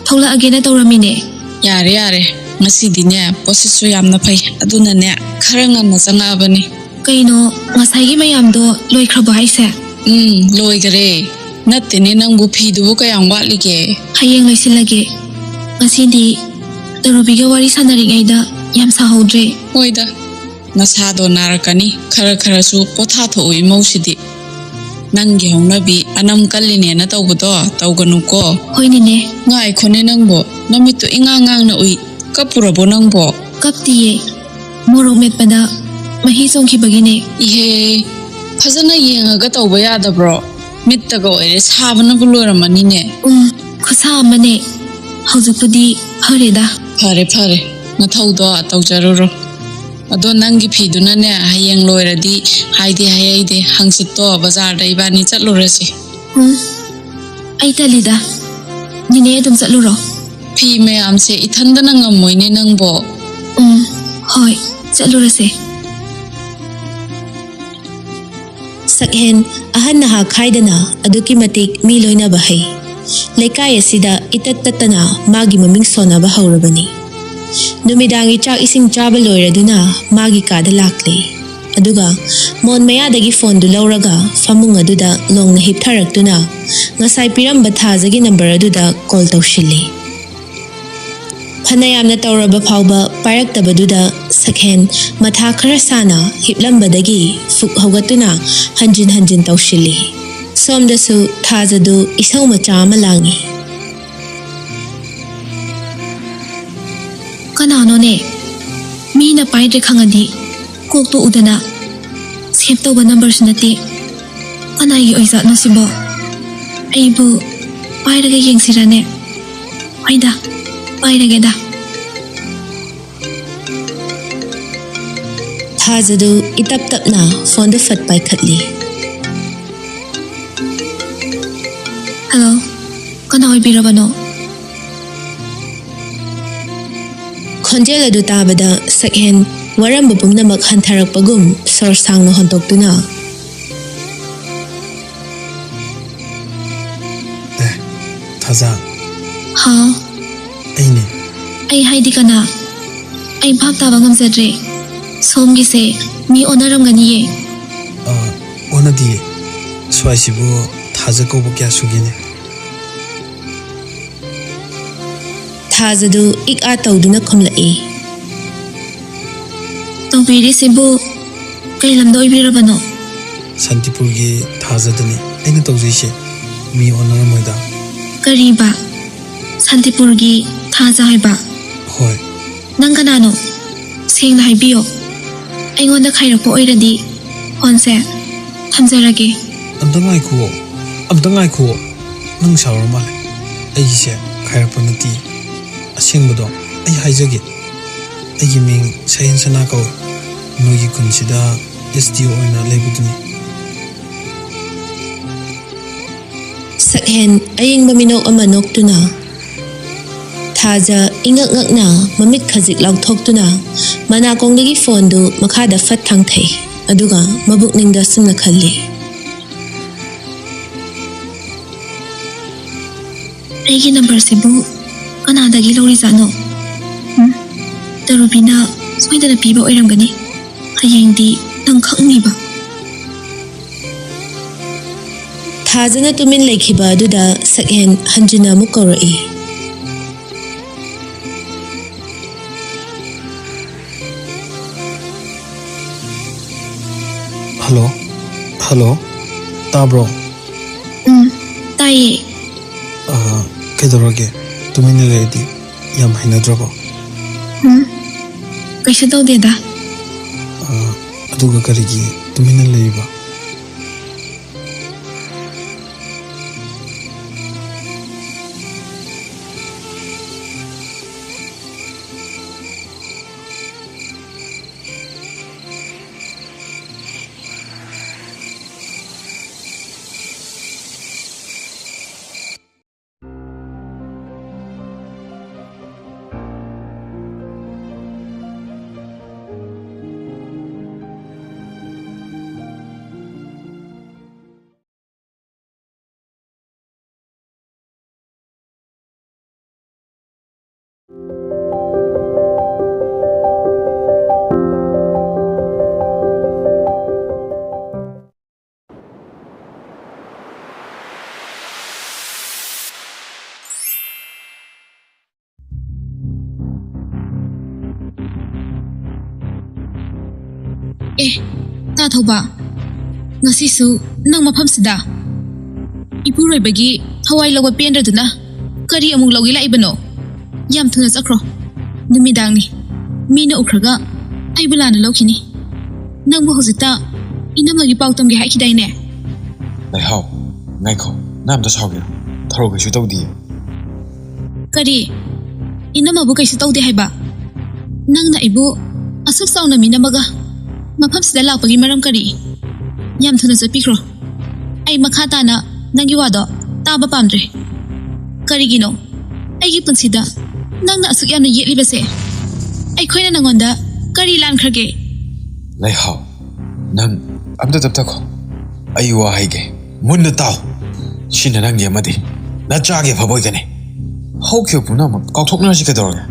thola agena tawramine. Yare. Ngasidi ne posisu yamna phai aduna ne khara nganna changabani. Kaino ngasai gi mayamdo loikhrabu haise. Loigare. Natte ne nangbu phidubu kayang watlige. Hayeng loisilage. Ngasidi Darubiga wari sanarigaida yam sahodre. Hoida. Nasado narakani khara su potha thoi mausidi. Nangi hongnabi anam kalline na tawbudo tawganu ko. Hoinine. Ngai khone nangbo namitu ingangang na ui kapurabo nangbo. Kaptiye. Morok metpada mahi songkhibagine. Ihe phajana yengaga tawba yadabro. Mittaga oire sabana buloramani ne. Khusa amane. Haujukpudi fareda. Fare nathaudo tawjaruro. Ado nangi phiduna ne hayeng loiradi haide hangsitto bazar da ibani chatlurasi. Ai talida. Nine dum chatluro. Phi mayam se ithandana ngamoine nangbo. Hoi chatlurase. Sakhen ahan naha khaidana aduki matik mi loina bahai. Lekai asida itatatana magi maming sona bahawrabani. Numidangi chak ising chaba loiraduna magi kada lakle. Aduga mon mayadagi phone du lawraga famung aduda longna hiptharaktuna ngasai piramba thajagi number aduda call tawshili. Phanayamna tawraba phawba paraktabaduda sakhen matha khara sana hiplambadagi fuk hawgatuna hanjin tawshili. Somdasu thajadu isau macha ama langi. Kanano ne mina paidre khangadi kokto udana save tawba number sunati kanai oisa nasibo aibu pairaga yengsirane aida pairageda. ꯊꯥꯖꯗꯨ ꯏꯇꯞ ꯇꯞꯅ ꯐꯣꯟꯗꯨ ꯐꯠ ꯄꯥꯏꯈꯠꯂꯤ. Hello, ꯀꯅꯥ ꯑꯣꯏꯕꯤꯔꯕꯅꯣ? ꯈꯣꯟꯖꯦꯜ ꯑꯗꯨ ꯇꯥꯕꯗ ꯁꯛꯍꯦꯟ ꯋꯥꯔꯝꯕ ꯄꯨꯝꯅꯃꯛ ꯍꯟꯊꯔꯛꯄꯒꯨꯝ ꯁꯣꯔ ꯁꯥꯡꯅ ꯍꯣꯟꯇꯣꯛꯇꯨꯅ, ꯊꯥꯖ, ꯍꯥꯎ, ꯑꯩꯅꯦ. ꯑꯩ ꯍꯥꯏꯗꯤ ꯀꯅꯥ? ꯑꯩ ꯚꯥꯞ ꯇꯥꯕ ꯉꯝꯖꯗ꯭ꯔꯦ. ꯁꯣꯝꯒꯤꯁꯦ ꯃꯤ ꯑꯣꯟꯅꯔꯝꯒꯅꯤꯌꯦ. ꯑꯣꯟꯅꯗꯤꯌꯦ. ꯁ꯭ꯋꯥꯏꯁꯤꯕꯨ ꯊꯥꯖ ꯀꯧꯕ ꯀꯌꯥ ꯁꯨꯒꯦꯅꯦ? ꯊꯥꯖꯗꯨ ꯏꯛ ꯑꯥ ꯇꯧꯗꯨꯅ ꯈꯨꯝꯂꯛꯏ. ꯇꯧꯕꯤꯔꯤꯁꯤꯕꯨ ꯀꯩ ꯂꯝꯗ ꯑꯣꯏꯕꯤꯔꯕꯅꯣ? ꯁꯥꯟꯇꯤꯄꯨꯔꯒꯤ ꯊꯥꯖꯗꯅꯤ ꯑꯩꯅ ꯇꯧꯖꯩꯁꯦ. ꯃꯤ ꯑꯣꯟꯅꯔꯝꯃꯣꯏꯗ. ꯀꯔꯤꯕ? ꯁꯥꯟꯇꯤꯄꯨꯔꯒꯤ ꯊꯥꯖ ꯍꯥꯏꯕ? ꯍꯣꯏ. ꯅꯪ ꯀꯅꯥꯅꯣ? ꯁꯦꯡꯅ ꯍꯥꯏꯕꯤꯌꯣ. ꯑꯩꯉꯣꯟꯗ ꯈꯥꯏꯔꯛꯄ ꯑꯣꯏꯔꯗꯤ ꯐꯣꯟꯁꯦ ꯊꯝꯖꯔꯒꯦ. ꯑꯝꯇ ꯉꯥꯏꯈꯨꯑꯣ. ꯑꯝꯇ ꯉꯥꯏꯈꯨꯑꯣ. ꯅꯪ ꯁꯥꯎꯔ ꯃꯥꯜꯂꯦ. ꯑꯩꯒꯤꯁꯦ ꯈꯥꯏꯔꯛꯄ ꯅꯠꯇꯦ. ꯑꯁꯦꯡꯕꯗꯣ ꯑꯩ ꯍꯥꯏꯖꯒꯦ. ꯑꯩꯒꯤ ꯃꯤꯡ ꯁꯍꯦꯟ ꯁꯅꯥ ꯀꯧꯏ. ꯅꯣꯏꯒꯤ ꯈꯨꯟꯁꯤꯗ SDO ꯑꯣꯏꯅ ꯂꯩꯕꯗꯨꯅꯤ. ꯁꯛꯍꯦꯟ ꯑꯌꯤꯡꯕ ꯃꯤꯅꯣꯛ ꯑꯃ ꯅꯣꯛꯇꯨꯅ, ꯊꯥꯖ ꯏꯉꯛ ꯉꯛꯅ ꯃꯃꯤꯠ ꯈꯖꯤꯛ ꯂꯥꯎꯊꯣꯛꯇꯨꯅ ꯃꯅꯥꯀꯣꯡꯗꯒꯤ ꯐꯣꯟꯗꯨ ꯃꯈꯥꯗ ꯐꯠ ꯊꯥꯡꯊꯩ. ꯑꯗꯨꯒ ꯃꯕꯨꯛꯅꯤꯡꯗ ꯁꯨꯝꯅ ꯈꯜꯂꯤ. ꯑꯩꯒꯤ ꯅꯝꯕꯔꯁꯤꯕꯨ ꯀꯅꯥꯗꯒꯤ ꯂꯧꯔꯤꯖꯥꯠꯅꯣ? ꯇꯔꯨꯕꯤꯅ ꯁꯣꯏꯗꯅ ꯄꯤꯕ ꯑꯣꯏꯔꯝꯒꯅꯤ. ꯍꯌꯦꯡꯗꯤ ꯅꯪ ꯈꯪꯅꯤꯕ. ꯊꯥꯖꯅ ꯇꯨꯃꯤꯟ ꯂꯩꯈꯤꯕ ꯑꯗꯨꯗ ꯁꯛꯍꯦꯟ ꯍꯟꯖꯤꯟꯅ ꯑꯃꯨꯛ ꯀꯧꯔꯛꯏ. ꯍꯜꯂꯣ, ꯍꯜꯂꯣ, ꯇꯥꯕ꯭ꯔꯣ? ꯇꯥꯏꯌꯦ. ꯀꯩꯗꯧꯔꯒꯦ? ꯇꯨꯃꯤꯟꯅ ꯂꯩꯔꯗꯤ ꯌꯥꯝ ꯍꯩꯅꯗ꯭ꯔꯕꯣ? ꯀꯩꯁꯨ ꯇꯧꯗꯦꯗ. ꯑꯗꯨꯒ ꯀꯔꯤꯒꯤ ꯇꯨꯃꯤꯟꯅ ꯂꯩꯔꯤꯕ? ꯇꯥꯊꯧꯕ, ꯉꯁꯤꯁꯨ ꯅꯪ ꯃꯐꯝꯁꯤꯗ ꯏꯄꯨꯔꯣꯏꯕꯒꯤ ꯊꯋꯥꯏ ꯂꯧꯕ ꯄꯦꯟꯗ꯭ꯔꯗꯨꯅ ꯀꯔꯤ ꯑꯃꯨꯛ ꯂꯧꯒꯦ ꯂꯥꯛꯏꯕꯅꯣ? ꯌꯥꯝ ꯊꯨꯅ ꯆꯠꯈ꯭ꯔꯣ. ꯅꯨꯃꯤꯗꯥꯡꯅꯤ. ꯃꯤꯅ ꯎꯈ꯭ꯔꯒ ꯑꯩꯕꯨ ꯂꯥꯟꯅ ꯂꯧꯈꯤꯅꯤ. ꯅꯪꯕꯨ ꯍꯧꯖꯤꯛꯇ ꯏꯅꯝꯃꯒꯤ ꯄꯥꯎ ꯇꯝꯒꯦ ꯍꯥꯏꯈꯤꯗꯥꯏꯅꯦ? ꯂꯩꯍꯥꯎ, ꯉꯥꯏꯈꯣ. ꯅꯪ ꯑꯝꯇ ꯁꯥꯎꯒꯦꯔꯣ? ꯊꯧꯔꯣ ꯀꯩꯁꯨ ꯇꯧꯗꯤꯌꯦ. ꯀꯔꯤ? ꯏꯅꯝꯃꯕꯨ ꯀꯩꯁꯨ ꯇꯧꯗꯦ ꯍꯥꯏꯕ? ꯅꯪꯅ ꯑꯩꯕꯨ ꯑꯁꯨꯛ ꯆꯥꯎꯅ ꯃꯤꯅꯝꯃꯒ ꯃꯐꯝꯁꯤꯗ ꯂꯥꯛꯄꯒꯤ ꯃꯔꯝ ꯀꯔꯤ? ꯌꯥꯝ ꯊꯨꯅ ꯆꯠꯄꯤꯈ꯭ꯔꯣ. ꯑꯩ ꯃꯈꯥ ꯇꯥꯅ ꯅꯪꯒꯤ ꯋꯥꯗꯣ ꯇꯥꯕ ꯄꯥꯝꯗ꯭ꯔꯦ. ꯀꯔꯤꯒꯤꯅꯣ ꯑꯩꯒꯤ ꯄꯨꯟꯁꯤꯗ ꯅꯪꯅ ꯑꯁꯨꯛ ꯌꯥꯝꯅ ꯌꯦꯠꯂꯤꯕꯁꯦ? ꯑꯩꯈꯣꯏꯅ ꯅꯪꯉꯣꯟꯗ ꯀꯔꯤ ꯂꯥꯟꯈ꯭ꯔꯒꯦ? ꯂꯩꯍꯥꯎ, ꯅꯪ ꯑꯝꯇ ꯇꯞꯊꯈꯣ. ꯑꯩ ꯋꯥ ꯍꯥꯏꯒꯦ. ꯃꯨꯟꯅ ꯇꯥꯎ. ꯁꯤꯅ ꯅꯪꯒꯤ ꯑꯃꯗꯤ ꯅꯆꯥꯒꯤ ꯑꯐꯕ ꯑꯣꯏꯒꯅꯤ. ꯍꯧꯈꯤꯕ ꯄꯨꯝꯅꯃꯛ ꯀꯥꯎꯊꯣꯛꯅꯔꯁꯤ ꯀꯩꯗꯧꯔꯒꯦ?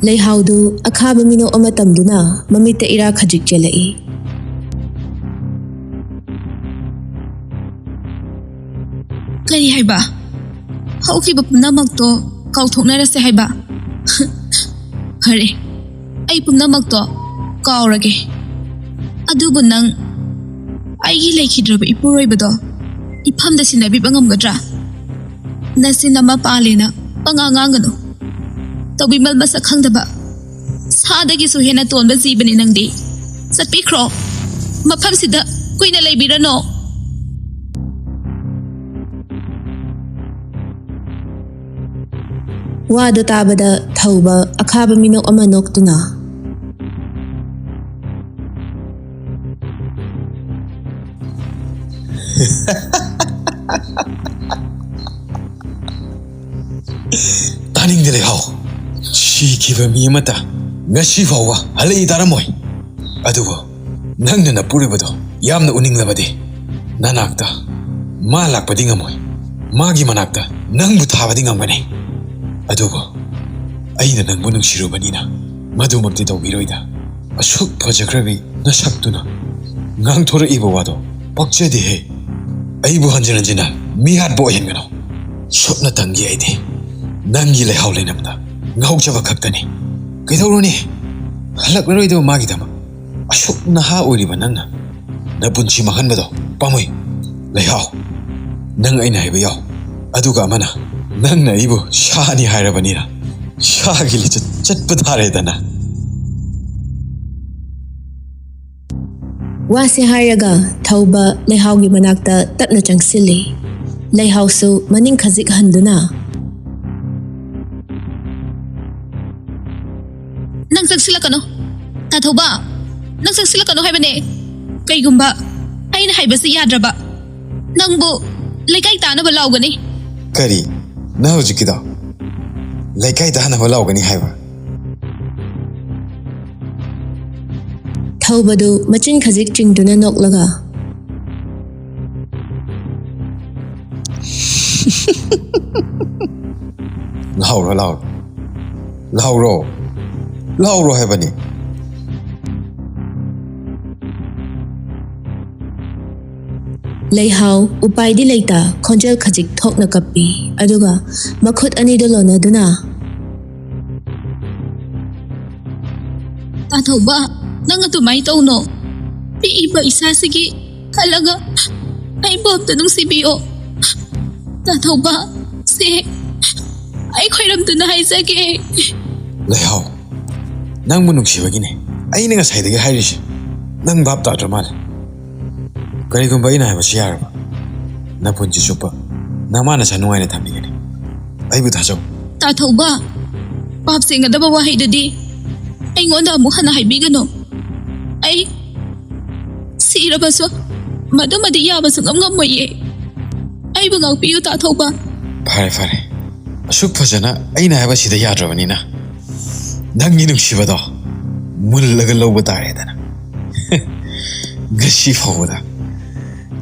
ꯂꯩꯍꯥꯎꯗꯨ ꯑꯈꯥꯕ ꯃꯤꯅꯣꯛ ꯑꯃ ꯇꯝꯗꯨꯅ ꯃꯃꯤꯠꯇ ꯏꯔꯥ ꯈꯖꯤꯛ ꯆꯦꯜꯂꯛꯏ. ꯀꯔꯤ ꯍꯥꯏꯕ? ꯍꯧꯈꯤꯕ ꯄꯨꯝꯅꯃꯛꯇꯣ ꯀꯥꯎꯊꯣꯛꯅꯔꯁꯦ ꯍꯥꯏꯕ? ꯐꯔꯦ, ꯑꯩ ꯄꯨꯝꯅꯃꯛꯇꯣ ꯀꯥꯎꯔꯒꯦ. ꯑꯗꯨꯕꯨ ꯅꯪ ꯑꯩꯒꯤ ꯂꯩꯈꯤꯗ꯭ꯔꯕ ꯏꯄꯨꯔꯣꯏꯕꯗꯣ ꯏꯐꯝꯗ ꯁꯤꯟꯅꯕꯤꯕ ꯉꯝꯒꯗ꯭ꯔꯥ? ꯅꯆꯤꯟ ꯑꯃ ꯄꯥꯜꯂꯦꯅ ꯄꯪꯉꯥꯡ ꯉꯥꯡꯒꯅꯨ. ꯇꯧꯕꯤꯃꯜ ꯃꯁꯛ ꯈꯪꯗꯕ ꯁꯥꯗꯒꯤꯁꯨ ꯍꯦꯟꯅ ꯇꯣꯟꯕ ꯖꯤꯕꯅꯤ ꯅꯪꯗꯤ. ꯆꯠꯄꯤꯈ꯭ꯔꯣ. ꯃꯐꯝꯁꯤꯗ ꯀꯨꯏꯅ ꯂꯩꯕꯤꯔꯅꯣ. Wado tabada thauba akhaba minok ama noktuna. Taning de Leihao. Shi kiba mi mata. Ngasi fawa halai taramoi. Adubo. Nangna na puribado. Yamna uning labadi. Nanakta. Ma lakpadi ngamoy. Magi manakta. Nangbu thabadi ngamgani. Adubo. Aina nangbu nungsirubanina. Madumakti tawbiroida. Asuk pajakrabi nasaktuna. Ngang thora ibo wado. Pakchedi he. Aibu hanjanjina. Mihat bo yengano. Sopna tangi aidi. Nangi Leihao Leinamda. Ngauchaba kaktani. Kaidawroni. Halaklaroi magi dama. Asuk naha oiriba nangna. Napunchi mahanbado. Pamoy. Leihao. Nang aina haiba yaw. Aduga amana. Nangna ibu shani hairabanira. Shagi li chatpa dana. Wasi haraga thauba Leihao gi manakta tapna changsili. Leihao su maning khazik handuna. Nang sagsilakano. Tathauba. Nang sagsilakano haibane. Kaigumba. Aina haibasi yadraba. Nangbu laikai tanaba laugani. Kari. Na hujikida. Laikai tanaba laugani haiba. Thaubadu machin khazik chingduna noklaga. Lauro. Lauro haibani. Leihao upaidi leita khonjel khajik thokna kapi aduga makhut ani dolona duna. Tathauba. Nang atumay tauno. Iiba isa sige. Halaga. Ay bobta nung si Bio. Tathauba. Si. Ay khairamto na hay sake. Leihao. Nang munong sibagine. Ay nga saydaga hairish. Nang bapta dramal. Kari kung ba inahaba siya ba? Napunchi supa. Namana sa nungay na tambigani. Ay butasaw. Tathauba. Papsi nga daba wahay dadi. Ay ngonda mo hana haibigano. Ay. Sira ba so? Madamadi yaba sa ngamngam mo ye. Ay bangaw piyo Tathauba. Fare. Asuk fazana ay nahaba sida yadrabani na. Nang inungsibado. Mulaga lawba tare dana. Gasi fawada.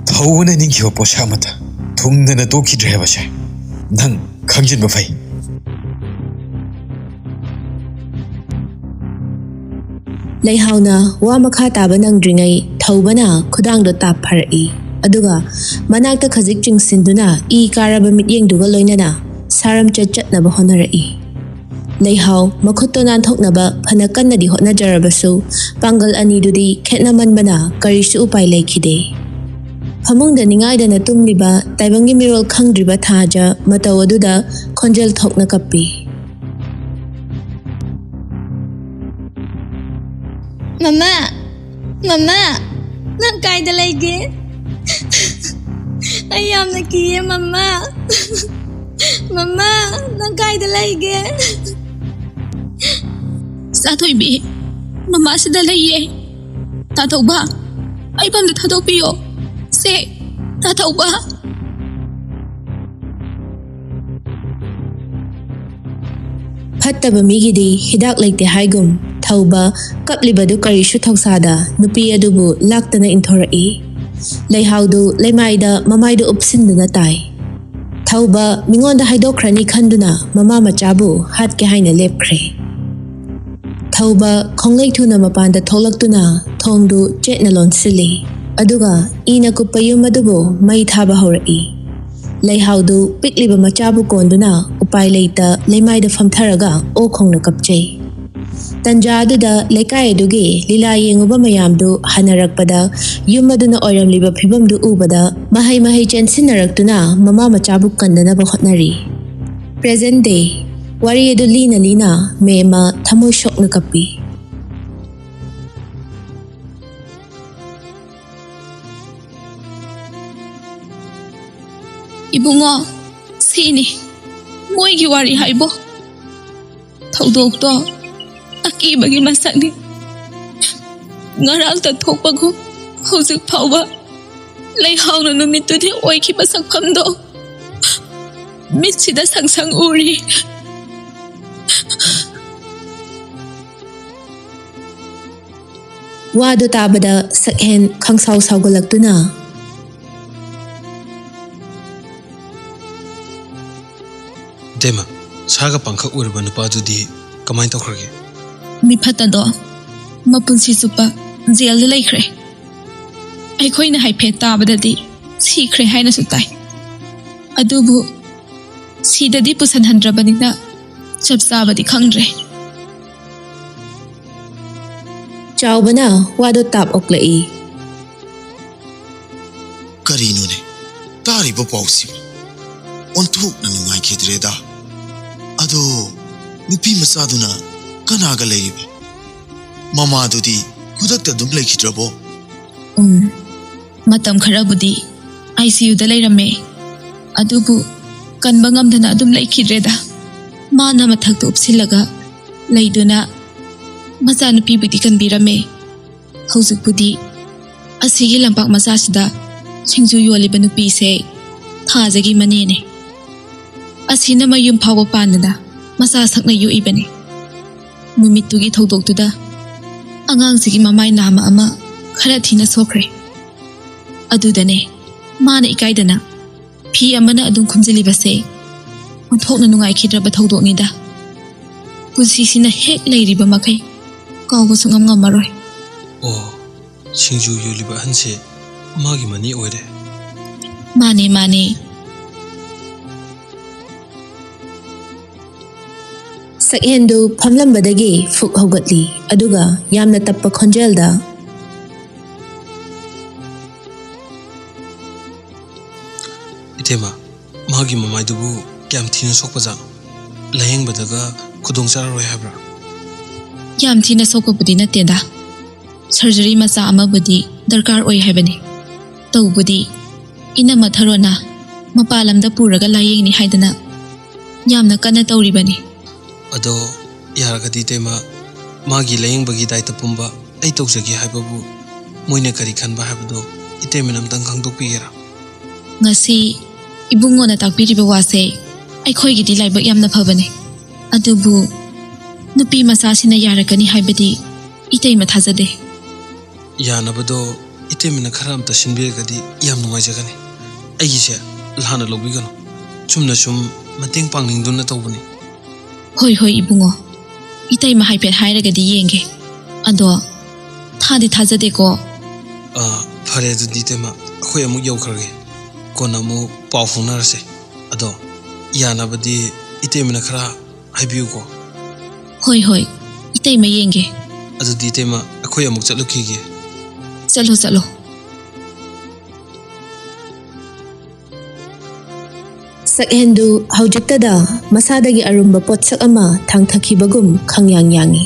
Thawna ningkiwa poshamata. Thungna na toki dreba siya. Nang kangjin ba fay? Leihao na wa makha taba nang dringai thauba na khudang do tap pharai aduga manakta khazik chingsinduna I karaba mityeng duga loinana saram chat na ba honarai. Leihao makhutto nan thoknaba phanakan na di hotna jarabasu pangal ani dudi khetna manbana karisu upai leikhide. Phamungda ningai da na tumliba taibangi mirol khangdriba thaja mataw aduda khonjel thokna kappi. Mama, nang kaida lagi. Ayam na kiye mama. Mama, nang kaida lagi. Satoy bi. Mama sida laye. Tathauba. Ay pamda tathau piyo. Se. Tathauba. Fattaba migidi hidak leite haigum thauba kaplibadu karishu thoksada nupi adubu laktana inthorei. Leihao du leimaida mamaidu upsinduna tai. Thauba mingonda haidokrani khanduna mama machabu hatke haina lepkhre. Thauba khonglei thuna mapanda tholaktuna thongdu chetna lonsili aduga ina kupayum adubu mai thaba horai. Leihao du pikliba machabu konduna upai leita leimaida famtharaga o khongna kapchei. Tanja aduda leikai adugi lila yenguba mayamdu hanarakpada yumaduna oiramliba phibamdu ubada mahai chensinaraktuna mama machabu kandana ba hotnari. Present day wari adu lina mema thamoi shokna kappi. Ibungo, sini, mo'y giwari haibo. ꯊꯧꯗꯣꯛꯇꯣ ꯑꯀꯤꯕꯒꯤ ꯃꯁꯛꯅꯤ ꯉꯔꯥꯡꯇ ꯊꯣꯛꯄꯒꯨꯝ ꯍꯧꯖꯤꯛ ꯐꯥꯎꯕ ꯂꯩꯍꯥꯎꯅ ꯅꯨꯃꯤꯠꯇꯨꯗꯤ ꯑꯣꯏꯈꯤꯕ ꯁꯛꯐꯝꯗꯣ ꯃꯤꯠꯁꯤꯗ ꯁꯪꯁꯪ ꯎꯔꯤ ꯋꯥꯗꯨ ꯇꯥꯕꯗ ꯁꯛꯍꯦꯟ ꯈꯪꯁꯥꯎ ꯁꯥꯎꯒꯠꯂꯛꯇꯨꯅ ꯗꯦꯃ ꯁꯥꯒ ꯄꯥꯡꯈꯛ ꯑꯣꯏꯔꯕ ꯅꯨꯄꯥꯗꯨꯗꯤ ꯀꯃꯥꯏꯅ ꯇꯧꯈ꯭ꯔꯒꯦ ꯃꯤꯐꯠꯇꯗꯣ ꯃꯄꯨꯟꯁꯤ ꯆꯨꯞꯄ ꯖꯦꯜꯗ ꯂꯩꯈ꯭ꯔꯦ ꯑꯩꯈꯣꯏꯅ ꯍꯥꯏꯐꯦꯠ ꯇꯥꯕꯗꯗꯤ ꯁꯤꯈ꯭ꯔꯦ ꯍꯥꯏꯅꯁꯨ ꯇꯥꯏ ꯑꯗꯨꯕꯨ ꯁꯤꯗꯗꯤ ꯄꯨꯁꯟꯍꯟꯗ꯭ꯔꯕꯅꯤꯅ ꯆꯞ ꯆꯥꯕꯗꯤ ꯈꯪꯗ꯭ꯔꯦ ꯆꯥꯎꯕꯅ ꯋꯥꯗꯨ ꯇꯥꯞ ꯑꯣꯛꯂꯛꯏ ꯀꯔꯤꯅꯣꯅꯦ ꯇꯥꯔꯤꯕ ꯄꯥꯎꯁꯤꯕꯨ ꯑꯣꯟꯊꯣꯛꯅ ꯅꯨꯡꯉꯥꯏꯈꯤꯗ꯭ꯔꯦꯗ ꯑꯗꯣ ꯅꯨꯄꯤ ꯃꯆꯥꯗꯨꯅ ꯀꯅꯥꯒ ꯂꯩꯔꯤꯕ ꯃꯃꯥꯗꯨꯗꯤ ꯈꯨꯗꯛꯇ ꯑꯗꯨꯝ ꯂꯩꯈꯤꯗ꯭ꯔꯕꯣ ꯃꯇꯝ ꯈꯔꯕꯨꯗꯤ ICUꯗ ꯂꯩꯔꯝꯃꯦ ꯑꯗꯨꯕꯨ ꯀꯟꯕ ꯉꯝꯗꯅ ꯑꯗꯨꯝ ꯂꯩꯈꯤꯗ꯭ꯔꯦꯗ ꯃꯥꯅ ꯃꯊꯛꯇ ꯎꯞꯁꯤꯜꯂꯒ ꯂꯩꯗꯨꯅ ꯃꯆꯥꯅꯨꯄꯤꯕꯨꯗꯤ ꯀꯟꯕꯤꯔꯝꯃꯦ ꯍꯧꯖꯤꯛꯄꯨꯗꯤ ꯑꯁꯤꯒꯤ ꯂꯝꯄꯥꯛ ꯃꯆꯥꯁꯤꯗ ꯁꯤꯡꯖꯨ ꯌꯣꯜꯂꯤꯕ ꯅꯨꯄꯤꯁꯦ ꯊꯥꯖꯒꯤ ꯃꯅꯦꯅꯦ ꯑꯁꯤꯅ ꯃꯌꯨꯝ ꯐꯥꯎꯕ ꯄꯥꯟꯗꯅ ꯃꯆꯥ ꯁꯛꯅ ꯌꯣꯛꯏꯕꯅꯤ ꯅꯨꯃꯤꯠꯇꯨꯒꯤ ꯊꯧꯗꯣꯛꯇꯨꯗ ꯑꯉꯥꯡꯁꯤꯒꯤ ꯃꯃꯥꯏ ꯅꯥꯝꯃ ꯑꯃ ꯈꯔ ꯊꯤꯅ ꯁꯣꯛꯈ꯭ꯔꯦ ꯑꯗꯨꯗꯅꯦ ꯃꯥꯅ ꯏꯀꯥꯏꯗꯅ ꯐꯤ ꯑꯃꯅ ꯑꯗꯨꯝ ꯈꯨꯝꯖꯤꯜꯂꯤꯕꯁꯦ ꯑꯣꯟꯊꯣꯛꯅ ꯅꯨꯡꯉꯥꯏꯈꯤꯗ꯭ꯔꯕ ꯊꯧꯗꯣꯛꯅꯤꯗ ꯄꯨꯟꯁꯤꯁꯤꯅ ꯍꯦꯛ ꯂꯩꯔꯤꯕ ꯃꯈꯩ ꯀꯥꯎꯕꯁꯨ ꯉꯝꯃꯔꯣꯏ ꯑꯣ ꯁꯤꯡꯖꯨ ꯌꯣꯜꯂꯤꯕ ꯑꯍꯟꯁꯦ ꯃꯥꯒꯤ ꯃꯅꯤ ꯑꯣꯏꯔꯦ ꯃꯥꯅꯦ ꯃꯥꯅꯦ ꯁꯛꯍꯦꯟꯗꯨ ꯐꯝꯂꯝꯕꯗꯒꯤ ꯐꯨꯛ ꯍꯧꯒꯠꯂꯤ ꯑꯗꯨꯒ ꯌꯥꯝꯅ ꯇꯞꯄ ꯈꯣꯟꯖꯦꯜꯗ ꯏꯇꯦꯃ ꯃꯥꯒꯤ ꯃꯃꯥꯏꯗꯨꯕꯨ ꯀꯌꯥꯝ ꯊꯤꯅ ꯁꯣꯛꯄꯖꯥꯠꯅꯣ ꯂꯥꯌꯦꯡꯕꯗꯒ ꯈꯨꯗꯣꯡ ꯆꯥꯔꯔꯣꯏ ꯍꯥꯏꯕ꯭ꯔꯥ ꯌꯥꯝ ꯊꯤꯅ ꯁꯣꯛꯄꯕꯨꯗꯤ ꯅꯠꯇꯦꯗ ꯁꯔꯖꯔꯤ ꯃꯆꯥ ꯑꯃꯕꯨꯗꯤ ꯗꯔꯀꯥꯔ ꯑꯣꯏ ꯍꯥꯏꯕꯅꯤ ꯇꯧꯕꯗꯤ ꯏꯅꯝꯃ ꯊꯔꯣꯅ ꯃꯄꯥꯟ ꯂꯝꯗ ꯄꯨꯔꯒ ꯂꯥꯌꯦꯡꯅꯤ ꯍꯥꯏꯗꯅ ꯌꯥꯝꯅ ꯀꯟꯅ ꯇꯧꯔꯤꯕꯅꯤ ꯑꯗꯣ ꯌꯥꯔꯒꯗꯤ ꯏꯇꯦꯃ ꯃꯥꯒꯤ ꯂꯥꯌꯦꯡꯕꯒꯤ ꯗꯥꯏꯇ ꯄꯨꯝꯕ ꯑꯩ ꯇꯧꯖꯒꯦ ꯍꯥꯏꯕꯕꯨ ꯃꯣꯏꯅ ꯀꯔꯤ ꯈꯟꯕ ꯍꯥꯏꯕꯗꯣ ꯏꯇꯦꯃꯅ ꯑꯝꯇꯪ ꯈꯪꯗꯣꯛꯄꯤꯒꯦꯔꯥ ꯉꯁꯤ ꯏꯕꯨꯡꯉꯣꯅ ꯇꯥꯛꯄꯤꯔꯤꯕ ꯋꯥꯁꯦ ꯑꯩꯈꯣꯏꯒꯤꯗꯤ ꯂꯥꯏꯕꯛ ꯌꯥꯝꯅ ꯐꯕꯅꯤ ꯑꯗꯨꯕꯨ ꯅꯨꯄꯤ ꯃꯆꯥꯁꯤꯅ ꯌꯥꯔꯛꯀꯅꯤ ꯍꯥꯏꯕꯗꯤ ꯏꯇꯩꯃ ꯊꯥꯖꯗꯦ ꯌꯥꯅꯕꯗꯣ ꯏꯇꯦꯃꯅ ꯈꯔ ꯑꯝꯇ ꯁꯤꯟꯕꯤꯔꯒꯗꯤ ꯌꯥꯝ ꯅꯨꯡꯉꯥꯏꯖꯒꯅꯤ ꯑꯩꯒꯤꯁꯦ ꯂꯥꯟꯅ ꯂꯧꯕꯤꯒꯅꯨ ꯆꯨꯝꯅ ꯁꯨꯝ ꯃꯇꯦꯡ ꯄꯥꯡꯅꯤꯡꯗꯨꯅ ꯇꯧꯕꯅꯤ ꯍꯣꯏ ꯍꯣꯏ ꯏꯕꯨꯡꯉꯣ ꯏꯇꯩꯃ ꯍꯥꯏꯐꯦꯠ ꯍꯥꯏꯔꯒꯗꯤ ꯌꯦꯡꯒꯦ ꯑꯗꯣ ꯊꯥꯗꯤ ꯊꯥꯖꯗꯦꯀꯣ ꯐꯔꯦ ꯑꯗꯨꯗꯤ ꯏꯇꯦꯃ ꯑꯩꯈꯣꯏ ꯑꯃꯨꯛ ꯌꯧꯈ꯭ꯔꯒꯦ ꯀꯣꯟꯅ ꯑꯃꯨꯛ ꯄꯥꯎ ꯐꯥꯎꯅꯔꯁꯦ ꯑꯗꯣ ꯌꯥꯅꯕꯗꯤ ꯏꯇꯦꯃꯅ ꯈꯔ ꯍꯥꯏꯕꯤꯌꯨꯀꯣ ꯍꯣꯏ ꯍꯣꯏ ꯏꯇꯩꯃ ꯌꯦꯡꯒꯦ ꯑꯗꯨꯗꯤ ꯏꯇꯦꯃ ꯑꯩꯈꯣꯏ ꯑꯃꯨꯛ ꯆꯠꯂꯨꯈꯤꯒꯦ ꯆꯠꯂꯣ ꯆꯠꯂꯣ ꯁꯛꯍꯦꯟꯗꯨ ꯍꯧꯖꯤꯛꯇꯗ ꯃꯁꯥꯗꯒꯤ ꯑꯔꯨꯝꯕ ꯄꯣꯠꯁꯛ ꯑꯃ ꯊꯥꯡꯊꯈꯤꯕꯒꯨꯝ ꯈꯪꯌꯥꯡ ꯌꯥꯡꯏ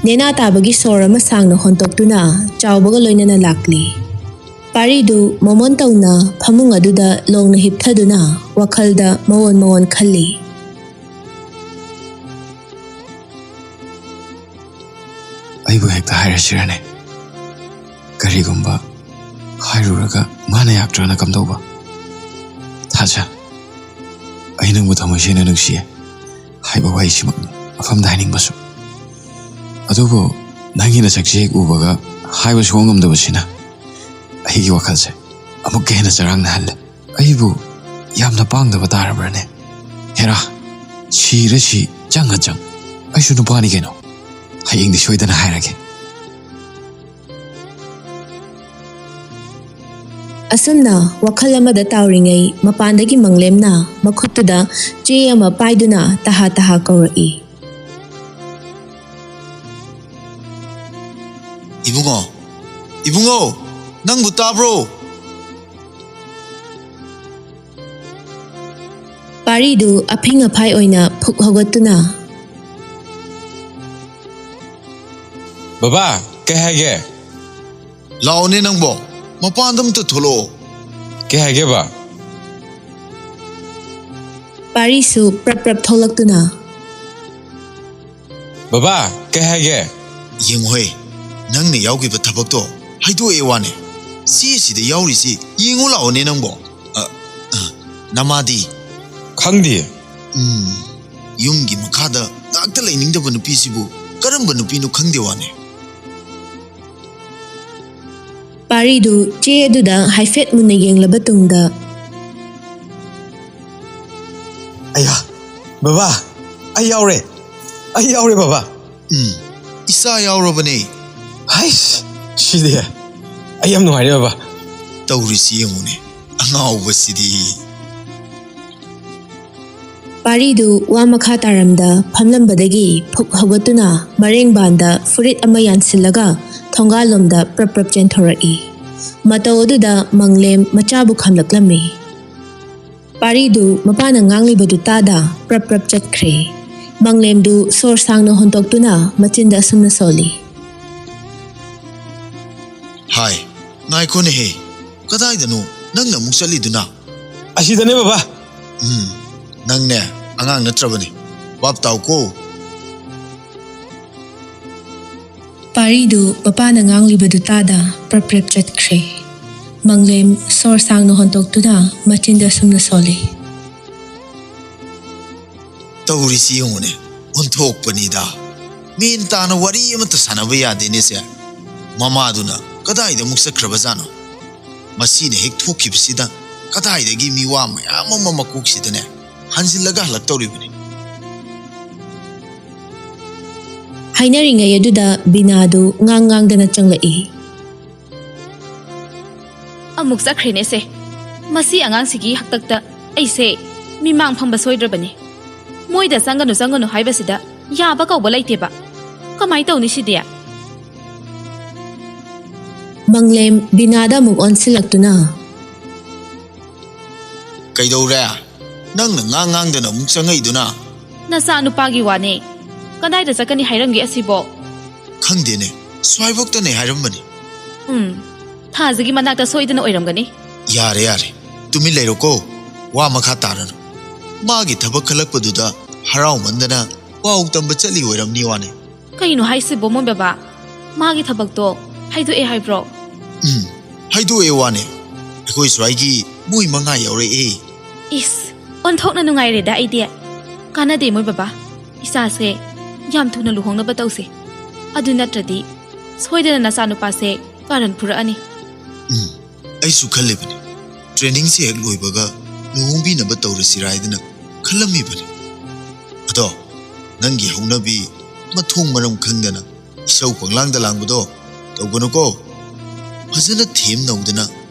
ꯅꯦꯅꯥ ꯇꯥꯕꯒꯤ ꯁꯣꯔ ꯑꯃ ꯁꯥꯡꯅ ꯍꯣꯟꯇꯣꯛꯇꯨꯅ ꯆꯥꯎꯕꯒ ꯂꯣꯏꯅꯅ ꯂꯥꯛꯂꯤ ꯄꯥꯔꯤꯗꯨ ꯃꯣꯃꯣꯟ ꯇꯧꯅ ꯐꯃꯨꯡ ꯑꯗꯨꯗ ꯂꯣꯡꯅ ꯍꯤꯞꯊꯗꯨꯅ ꯋꯥꯈꯜꯗ ꯃꯋꯣꯟ ꯈꯜꯂꯤ ꯑꯩꯕꯨ ꯍꯦꯛꯇ ꯍꯥꯏꯔꯁꯤꯔꯅꯦ ꯀꯔꯤꯒꯨꯝꯕ ꯍꯥꯏꯔꯨꯔꯒ ꯃꯥꯅ ꯌꯥꯛꯇ꯭ꯔꯒꯅ ꯀꯝꯗꯧꯕ ꯊꯥꯖ ꯑꯩ ꯅꯪꯕꯨ ꯊꯃꯣꯏ ꯁꯦꯡꯅ ꯅꯨꯡꯁꯤꯌꯦ ꯍꯥꯏꯕ ꯋꯥꯍꯩꯁꯤꯃꯛꯅꯤ ꯃꯐꯝꯗ ꯍꯥꯏꯅꯤꯡꯕꯁꯨ ꯑꯗꯨꯕꯨ ꯅꯪꯒꯤ ꯅꯁꯛꯁꯦ ꯍꯦꯛ ꯎꯕꯒ ꯍꯥꯏꯕ ꯁꯨꯡꯉꯝ ꯉꯝꯗꯕꯁꯤꯅ ꯑꯩꯒꯤ ꯋꯥꯈꯜꯁꯦ ꯑꯃꯨꯛꯀ ꯍꯦꯟꯅ ꯆꯔꯥꯡꯅꯍꯜꯂꯦ ꯑꯩꯕꯨ ꯌꯥꯝꯅ ꯄꯥꯡꯗꯕ ꯇꯥꯔꯕ꯭ꯔꯅꯦ ꯍꯦꯔꯥ ꯁꯤꯔꯁꯤ ꯆꯪ ꯑꯩꯁꯨ ꯅꯨꯄꯥꯅꯤ ꯀꯩꯅꯣ ꯍꯌꯦꯡꯗꯤ ꯁꯣꯏꯗꯅ ꯍꯥꯏꯔꯒꯦ ꯑꯁꯨꯝꯅ ꯋꯥꯈꯜ ꯑꯃꯗ ꯇꯥꯎꯔꯤꯉꯩ ꯃꯄꯥꯟꯗꯒꯤ ꯃꯪꯂꯦꯝꯅ ꯃꯈꯨꯠꯇꯨꯗ ꯆꯦ ꯑꯃ ꯄꯥꯏꯗꯨꯅ ꯇꯍꯥ ꯀꯧꯔꯛꯏ ꯏꯕꯨꯡꯉꯣ ꯅꯪꯕꯨ ꯇꯥꯕ꯭ꯔꯣ ꯄꯥꯔꯤꯗꯨ ꯑꯐꯤꯡ ꯑꯐꯥꯏ ꯑꯣꯏꯅ ꯐꯨꯛ ꯍꯧꯒꯠꯇꯨꯅ ꯕꯕꯥ ꯀꯩ ꯍꯥꯏꯒꯦ ꯂꯥꯛꯑꯣꯅꯦ ꯅꯪꯕꯣ ꯃꯄꯥꯟꯗ ꯑꯝꯇ ꯊꯣꯛꯂꯛꯑꯣ ꯀꯩ ꯍꯥꯏꯒꯦ ꯕꯥ ꯄꯥꯔꯤꯁꯨ ꯄ꯭ꯔꯞ ꯊꯣꯛꯂꯛꯇꯨꯅ ꯕꯕꯥ ꯀꯩ ꯍꯥꯏꯒꯦ ꯌꯦꯡꯉꯣꯍꯦ ꯅꯪꯅ ꯌꯥꯎꯈꯤꯕ ꯊꯕꯛꯇꯣ ꯍꯥꯏꯗꯣꯛꯑꯦ ꯋꯥꯅꯦ ꯆꯦꯁꯤꯗ ꯌꯥꯎꯔꯤꯁꯤ ꯌꯦꯡꯉꯨ ꯂꯥꯛꯑꯣꯅꯦ ꯅꯪꯕꯣ ꯅꯃꯥꯗꯤ ꯈꯪꯗꯦ ꯌꯨꯝꯒꯤ ꯃꯈꯥꯗ ꯉꯥꯛꯇ ꯂꯩꯅꯤꯡꯗꯕ ꯅꯨꯄꯤꯁꯤꯕꯨ ꯀꯔꯝꯕ ꯅꯨꯄꯤꯅꯣ ꯈꯪꯗꯦ ꯋꯥꯅꯦ ꯄꯥꯔꯤꯗꯨ ꯆꯦ ꯑꯗꯨꯗ ꯍꯥꯏꯐꯦꯠ ꯃꯨꯟꯅ ꯌꯦꯡꯂꯕ ꯇꯨꯡꯗ ꯑꯌꯥ ꯕꯕꯥ ꯑꯩ ꯌꯥꯎꯔꯦ ꯕꯕꯥ ꯏꯆꯥ ꯌꯥꯎꯔꯕꯅꯦ ꯍꯥꯏꯁ ꯁꯤꯗꯤ ꯑꯩ ꯌꯥꯝ ꯅꯨꯡꯉꯥꯏꯔꯦ ꯕꯕꯥ ꯇꯧꯔꯤꯁꯤ ꯌꯦꯡꯉꯨꯅꯦ ꯑꯉꯥꯎꯕꯁꯤꯗꯤ ꯄꯥꯔꯤꯗꯨ ꯋꯥ ꯃꯈꯥ ꯇꯥꯔꯝꯗ ꯐꯝꯂꯝꯕꯗꯒꯤ ꯐꯨꯛ ꯍꯧꯒꯠꯇꯨꯅ ꯃꯔꯦꯡꯕꯥꯟꯗ ꯐꯨꯔꯤꯠ ꯑꯃ ꯌꯥꯟꯁꯤꯜꯂꯒ ꯊꯣꯡꯒꯥꯜꯂꯣꯝꯗ ꯄ꯭ꯔꯞ ꯄ꯭ꯔꯞ ꯆꯦꯟꯊꯣꯔꯛꯏ ꯃꯇꯧ ꯑꯗꯨꯗ ꯃꯪꯂꯦꯝ ꯃꯆꯥꯕꯨ ꯈꯝꯂꯛꯂꯝꯃꯤ ꯄꯥꯔꯤꯗꯨ ꯃꯄꯥꯅ ꯉꯥꯡꯂꯤꯕꯗꯨ ꯇꯥꯗ ꯄ꯭ꯔꯞ ꯄ꯭ꯔꯞ ꯆꯠꯈ꯭ꯔꯦ ꯃꯪꯂꯦꯝꯗꯨ ꯁꯣꯔ ꯁꯥꯡꯅ ꯍꯣꯟꯇꯣꯛꯇꯨꯅ ꯃꯆꯤꯟꯗ ꯑꯁꯨꯝꯅ ꯁꯣꯜꯂꯤ ꯍꯥꯏ ꯉꯥꯏꯈꯣꯅꯦꯍꯦ ꯀꯗꯥꯏꯗꯅꯣ ꯅꯪꯅ ꯑꯃꯨꯛ ꯆꯠꯂꯤꯗꯨꯅ ꯑꯁꯤꯗꯅꯦ ꯕꯕꯥ ꯅꯪꯅꯦ ꯑꯉꯥꯡ ꯅꯠꯇ꯭ꯔꯕꯅꯤ ꯕꯥꯞ ꯇꯥꯎꯀꯣ ꯄꯥꯔꯤꯗꯨ ꯃꯄꯥꯅ ꯉꯥꯡꯂꯤꯕꯗꯨ ꯇꯥꯗ ꯄ꯭ꯔꯞ ꯄ꯭ꯔꯞ ꯆꯠꯈ꯭ꯔꯦ ꯃꯪꯂꯦꯝ ꯁꯣꯔ ꯁꯥꯡꯅ ꯍꯣꯟꯇꯣꯛꯇꯨꯅ ꯃꯆꯤꯟꯗ ꯑꯁꯨꯝꯅ ꯁꯣꯜꯂꯤ ꯇꯧꯔꯤꯁꯤ ꯌꯦꯡꯉꯨꯅꯦ ꯑꯣꯟꯊꯣꯛꯄꯅꯤꯗ ꯃꯦꯟ ꯇꯥꯅ ꯋꯥꯔꯤ ꯑꯃꯠꯇ ꯁꯥꯟꯅꯕ ꯌꯥꯗꯦꯅꯦꯁꯦ ꯃꯃꯥꯗꯨꯅ ꯀꯗꯥꯏꯗ ꯑꯃꯨꯛ ꯆꯠꯈ꯭ꯔꯕꯖꯥꯠꯅꯣ ꯃꯁꯤꯅ ꯍꯦꯛ ꯊꯣꯛꯈꯤꯕꯁꯤꯗ ꯀꯗꯥꯏꯗꯒꯤ ꯃꯤꯋꯥ ꯃꯌꯥꯝ ꯑꯃ ꯃꯀꯣꯛꯁꯤꯗꯅꯦ ꯍꯟꯖꯤꯜꯂꯒ ꯍꯜꯂꯛꯇꯧꯔꯤꯕꯅꯤ ꯍꯥꯏꯅꯔꯤꯉꯩ ꯑꯗꯨꯗ ꯕꯤꯅꯥꯗꯨ ꯉꯥꯡꯗꯅ ꯆꯪꯂꯛꯏ ꯑꯃꯨꯛ ꯆꯠꯈ꯭ꯔꯦꯅꯦꯁꯦ ꯃꯁꯤ ꯑꯉꯥꯡꯁꯤꯒꯤ ꯍꯛꯇꯛꯇ ꯑꯩꯁꯦ ꯃꯤꯃꯥꯡ ꯐꯝꯕ ꯁꯣꯏꯗ꯭ꯔꯕꯅꯤ ꯃꯣꯏꯗ ꯆꯪꯒꯅꯨ ꯍꯥꯏꯕꯁꯤꯗ ꯌꯥꯕ ꯀꯧꯕ ꯂꯩꯇꯦꯕ ꯀꯃꯥꯏ ꯇꯧꯅꯤ ꯁꯤꯗꯤ ꯃꯪꯂꯦꯝ ꯕꯤꯅꯥꯗ ꯑꯃꯨꯛ ꯑꯣꯟꯁꯤꯜꯂꯛꯇꯨꯅ ꯀꯩꯗꯧꯔꯦ ꯅꯪꯅ ꯉꯥꯡꯗꯅ ꯑꯃꯨꯛ ꯆꯪꯉꯛꯏꯗꯨꯅ ꯅꯆꯥ ꯅꯨꯄꯥꯒꯤ ꯋꯥꯅꯦ ꯀꯗꯥꯏꯗ ꯆꯠꯀꯅꯤ ꯍꯥꯏꯔꯝꯒꯦ ꯑꯁꯤꯕꯣ ꯈꯪꯗꯦꯅꯦ ꯁ꯭ꯋꯥꯏꯐꯥꯎꯇꯅꯦ ꯍꯥꯏꯔꯝꯕꯅꯤ ꯊꯥꯖꯒꯤ ꯃꯅꯥꯛꯇ ꯁꯣꯏꯗꯅ ꯑꯣꯏꯔꯝꯒꯅꯤ ꯌꯥꯔꯦ ꯇꯨꯃꯤꯟ ꯂꯩꯔꯣꯀꯣ ꯋꯥ ꯃꯈꯥ ꯇꯥꯔꯅꯨ ꯃꯥꯒꯤ ꯊꯕꯛ ꯈꯜꯂꯛꯄꯗꯨꯗ ꯍꯔꯥꯎꯃꯟꯗꯅ ꯄꯥꯎ ꯇꯝꯕ ꯆꯠꯂꯤ ꯑꯣꯏꯔꯝꯅꯤ ꯋꯥꯅꯦ ꯀꯩꯅꯣ ꯍꯥꯏꯁꯤꯕꯣ ꯃꯣꯏ ꯕꯕꯥ ꯃꯥꯒꯤ ꯊꯕꯛꯇꯣ ꯍꯥꯏꯗꯣꯛꯑꯦ ꯍꯥꯏꯕ꯭ꯔꯣ ꯍꯥꯏꯗꯣꯛꯑꯦ ꯋꯥꯅꯦ ꯑꯩꯈꯣꯏ ꯁ꯭ꯋꯥꯏꯒꯤ ꯃꯣꯏ 5 ꯌꯥꯎꯔꯛꯑꯦ ꯏꯁ ꯑꯣꯟꯊꯣꯛꯅ ꯅꯨꯡꯉꯥꯏꯔꯦꯗ ꯑꯩꯗꯤ ꯀꯥꯟꯅꯗꯦ ꯃꯣꯏ ꯕꯕꯥ ꯏꯆꯥꯁꯦ ꯌꯥꯝ ꯊꯨꯅ ꯂꯨꯍꯣꯡꯅꯕ ꯇꯧꯁꯦ ꯑꯗꯨ ꯅꯠꯇ꯭ꯔꯗꯤ ꯁꯣꯏꯗꯅ ꯅꯆꯥ ꯅꯨꯄꯥꯁꯦ ꯀꯥꯔꯟ ꯐꯨꯔꯛꯑꯅꯤ ꯑꯩꯁꯨ ꯈꯜꯂꯤꯕꯅꯤ ꯇ꯭ꯔꯦꯅꯤꯡꯁꯦ ꯍꯦꯛ ꯂꯣꯏꯕꯒ ꯂꯨꯍꯣꯡꯕꯤꯅꯕ ꯇꯧꯔꯁꯤꯔꯥ ꯍꯥꯏꯗꯅ ꯈꯜꯂꯝꯃꯤꯕꯅꯤ ꯑꯗꯣ ꯅꯪꯒꯤ ꯍꯧꯅꯕꯤ ꯃꯊꯣꯡ ꯃꯔꯝ ꯈꯪꯗꯅ ꯏꯁꯧ ꯄꯪꯂꯥꯡꯗ ꯂꯥꯡꯕꯗꯣ ꯇꯧꯒꯅꯨꯀꯣ ꯐꯖꯅ ꯊꯦꯝꯅꯧꯗꯅ